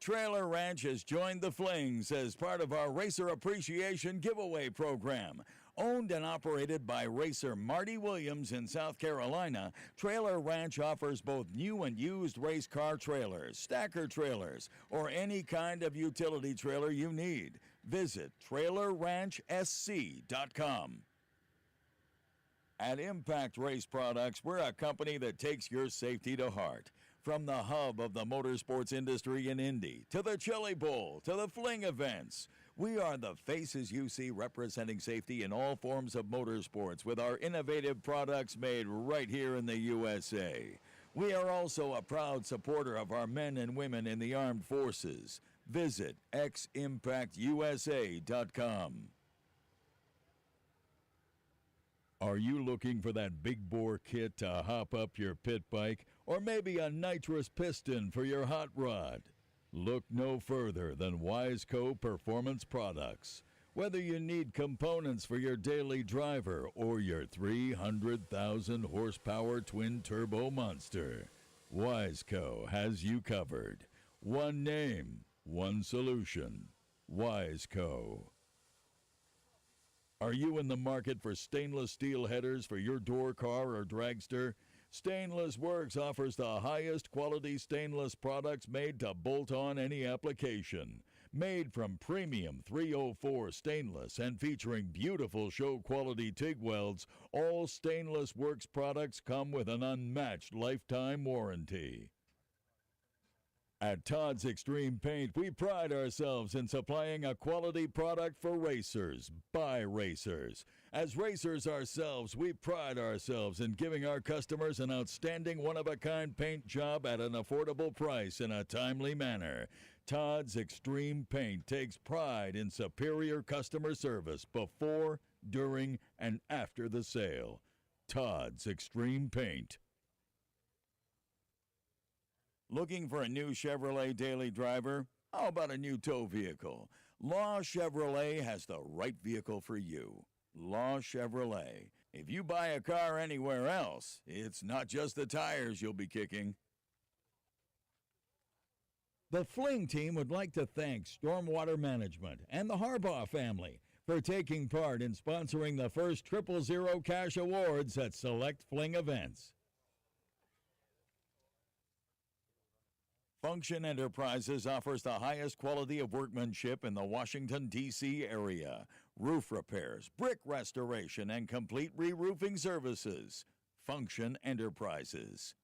Trailer Ranch has joined the Flings as part of our Racer Appreciation Giveaway Program. Owned and operated by racer Marty Williams in South Carolina, Trailer Ranch offers both new and used race car trailers, stacker trailers, or any kind of utility trailer you need. Visit trailerranchsc.com. At Impact Race Products, we're a company that takes your safety to heart. From the hub of the motorsports industry in Indy, to the Chili Bowl, to the Fling events, we are the faces you see representing safety in all forms of motorsports with our innovative products made right here in the USA. We are also a proud supporter of our men and women in the armed forces. Visit ximpactusa.com. Are you looking for that big bore kit to hop up your pit bike, or maybe a nitrous piston for your hot rod? Look no further than Wiseco Performance Products. Whether you need components for your daily driver or your 300,000 horsepower twin turbo monster, Wiseco has you covered. One name, one solution. Wiseco. Are you in the market for stainless steel headers for your door car or dragster? Stainless Works offers the highest quality stainless products made to bolt on any application. Made from premium 304 stainless and featuring beautiful show quality TIG welds, all Stainless Works products come with an unmatched lifetime warranty. At Todd's Extreme Paint, we pride ourselves in supplying a quality product for racers, by racers. As racers ourselves, we pride ourselves in giving our customers an outstanding one-of-a-kind paint job at an affordable price in a timely manner. Todd's Extreme Paint takes pride in superior customer service before, during, and after the sale. Todd's Extreme Paint. Looking for a new Chevrolet daily driver? How about a new tow vehicle? Law Chevrolet has the right vehicle for you. Law Chevrolet. If you buy a car anywhere else, it's not just the tires you'll be kicking. The Fling team would like to thank Stormwater Management and the Harbaugh family for taking part in sponsoring the first 000 Cash Awards at select Fling events. Function Enterprises offers the highest quality of workmanship in the Washington, D.C. area. Roof repairs, brick restoration, and complete re-roofing services. Function Enterprises.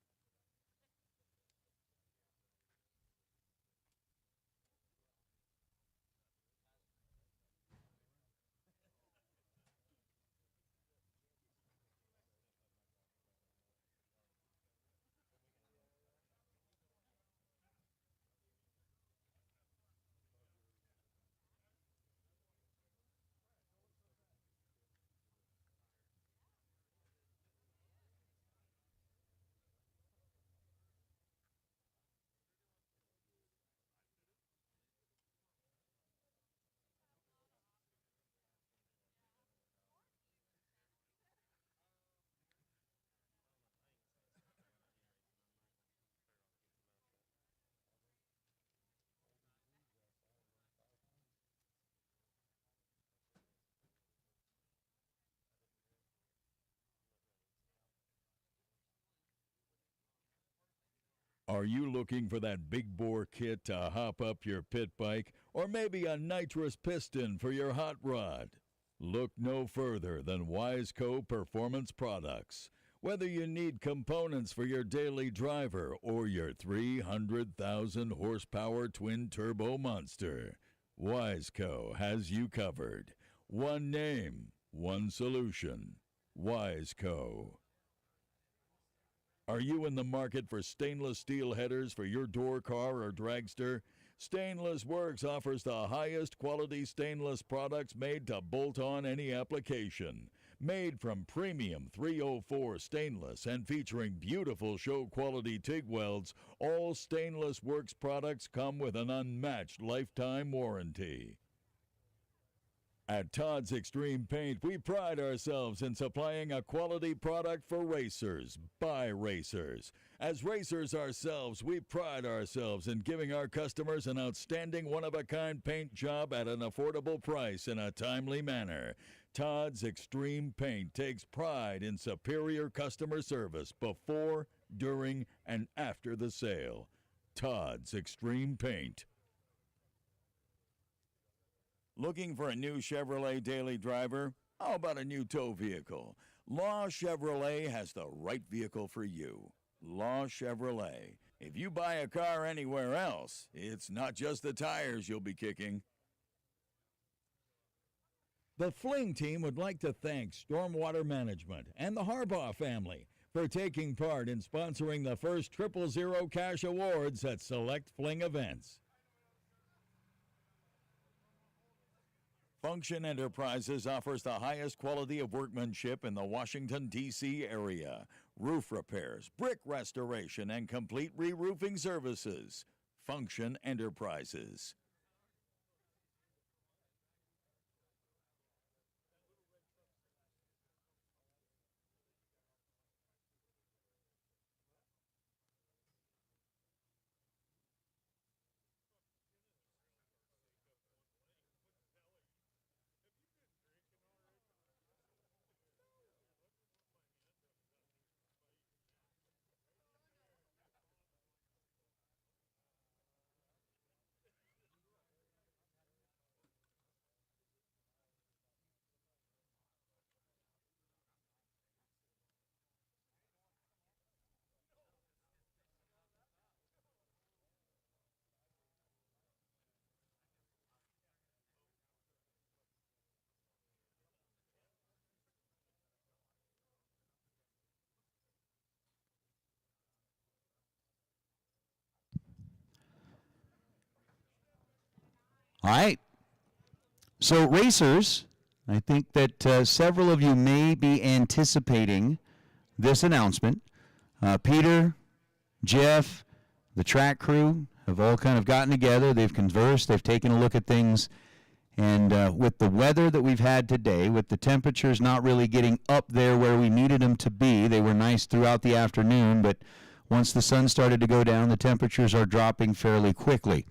Are you looking for that big bore kit to hop up your pit bike, or maybe a nitrous piston for your hot rod? Look no further than Wiseco Performance Products. Whether you need components for your daily driver or your 300,000 horsepower twin turbo monster, Wiseco has you covered. One name, one solution. Wiseco. Are you in the market for stainless steel headers for your door car or dragster? Stainless Works offers the highest quality stainless products made to bolt on any application. Made from premium 304 stainless and featuring beautiful show quality TIG welds, all Stainless Works products come with an unmatched lifetime warranty. At Todd's Extreme Paint, we pride ourselves in supplying a quality product for racers, by racers. As racers ourselves, we pride ourselves in giving our customers an outstanding one-of-a-kind paint job at an affordable price in a timely manner. Todd's Extreme Paint takes pride in superior customer service before, during, and after the sale. Todd's Extreme Paint. Looking for a new Chevrolet daily driver? How about a new tow vehicle? Law Chevrolet has the right vehicle for you. Law Chevrolet. If you buy a car anywhere else, it's not just the tires you'll be kicking. The Fling team would like to thank Stormwater Management and the Harbaugh family for taking part in sponsoring the first 000 Cash Awards at select Fling events. Function Enterprises offers the highest quality of workmanship in the Washington, D.C. area. Roof repairs, brick restoration, and complete re-roofing services. Function Enterprises. All right. So, racers, I think that several of you may be anticipating this announcement. Peter, Jeff, the track crew have all kind of gotten together. They've conversed. They've taken a look at things. And with the weather that we've had today, with the temperatures not really getting up there where we needed them to be, they were nice throughout the afternoon, but once the sun started to go down, the temperatures are dropping fairly quickly.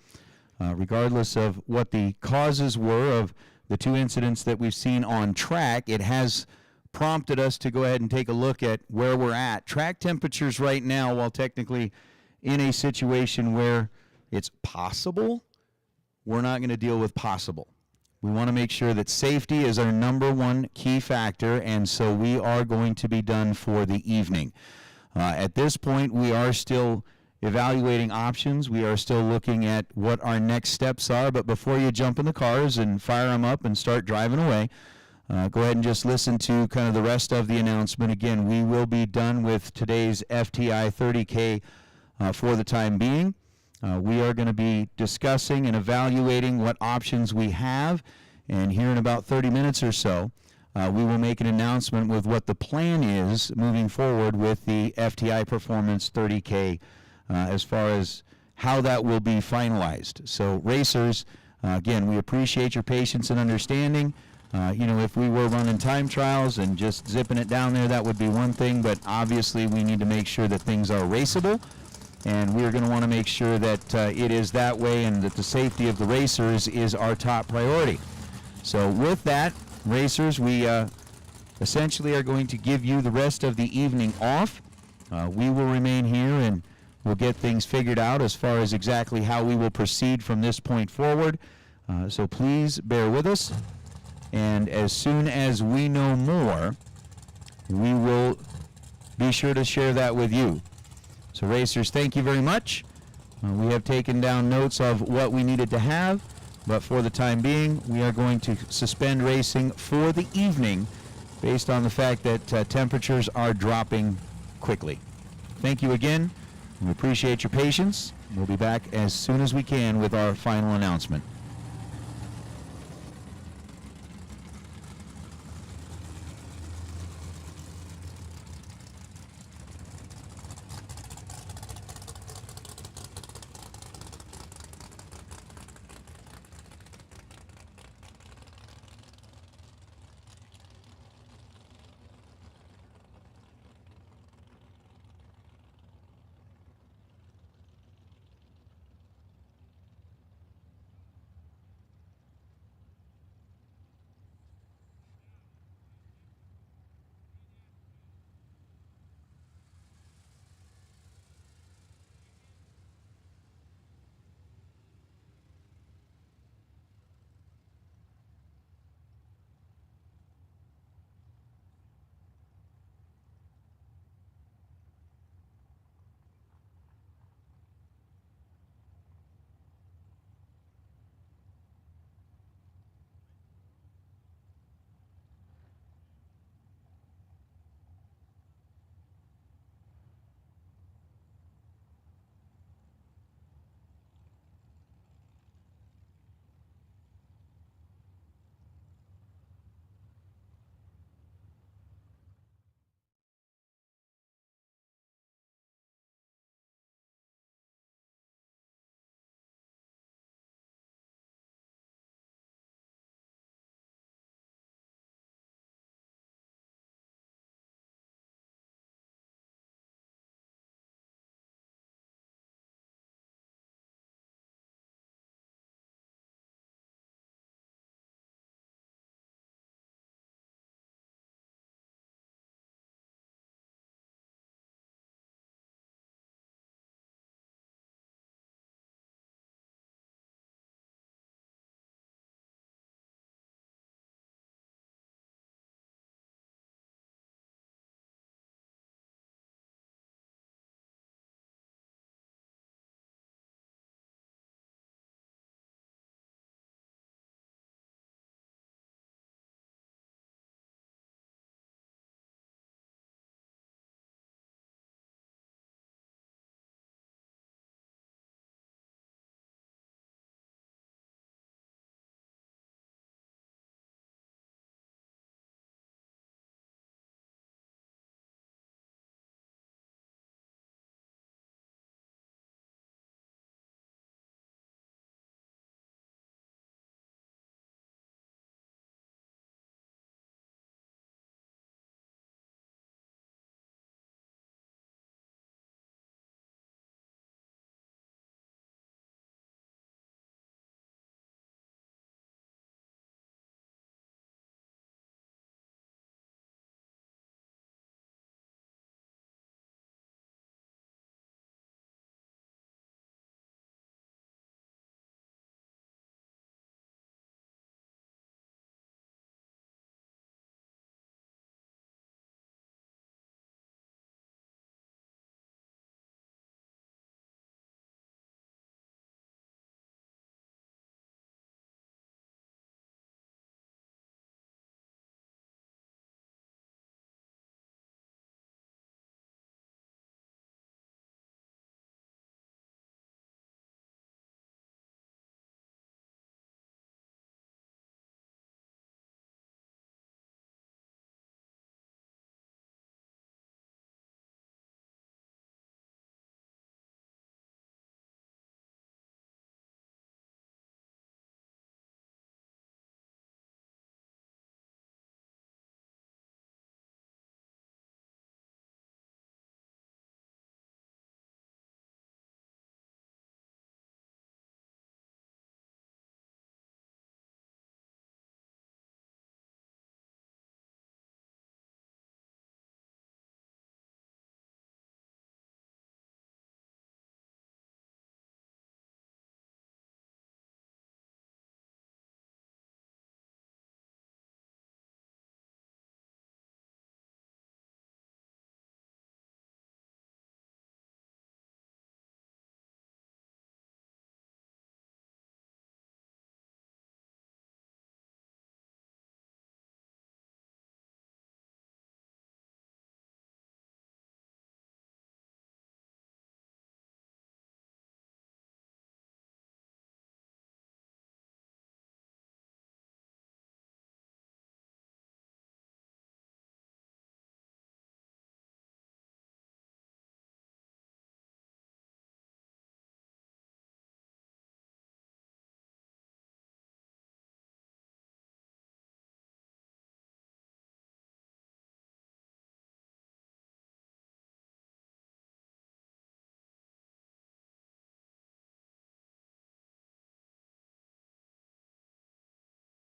Regardless of what the causes were of the two incidents that we've seen on track, it has prompted us to go ahead and take a look at where we're at. Track temperatures right now, while technically in a situation where it's possible, we're not going to deal with possible. We want to make sure that safety is our number one key factor, and so we are going to be done for the evening. At this point, we are still evaluating options. We are still looking at what our next steps are, but before you jump in the cars and fire them up and start driving away, go ahead and just listen to kind of the rest of the announcement. Again, we will be done with today's FTI 30K for the time being. We are going to be discussing and evaluating what options we have, and here in about 30 minutes or so, we will make an announcement with what the plan is moving forward with the FTI Performance 30K as far as how that will be finalized. So racers, again, we appreciate your patience and understanding. If we were running time trials and just zipping it down there, that would be one thing, but obviously we need to make sure that things are raceable, and we're going to want to make sure that it is that way and that the safety of the racers is our top priority. So with that, racers, we essentially are going to give you the rest of the evening off. We will remain here and we'll get things figured out as far as exactly how we will proceed from this point forward. So please bear with us. And as soon as we know more, we will be sure to share that with you. So racers, thank you very much. We have taken down notes of what we needed to have, but for the time being, we are going to suspend racing for the evening based on the fact that temperatures are dropping quickly. Thank you again. We appreciate your patience. We'll be back as soon as we can with our final announcement.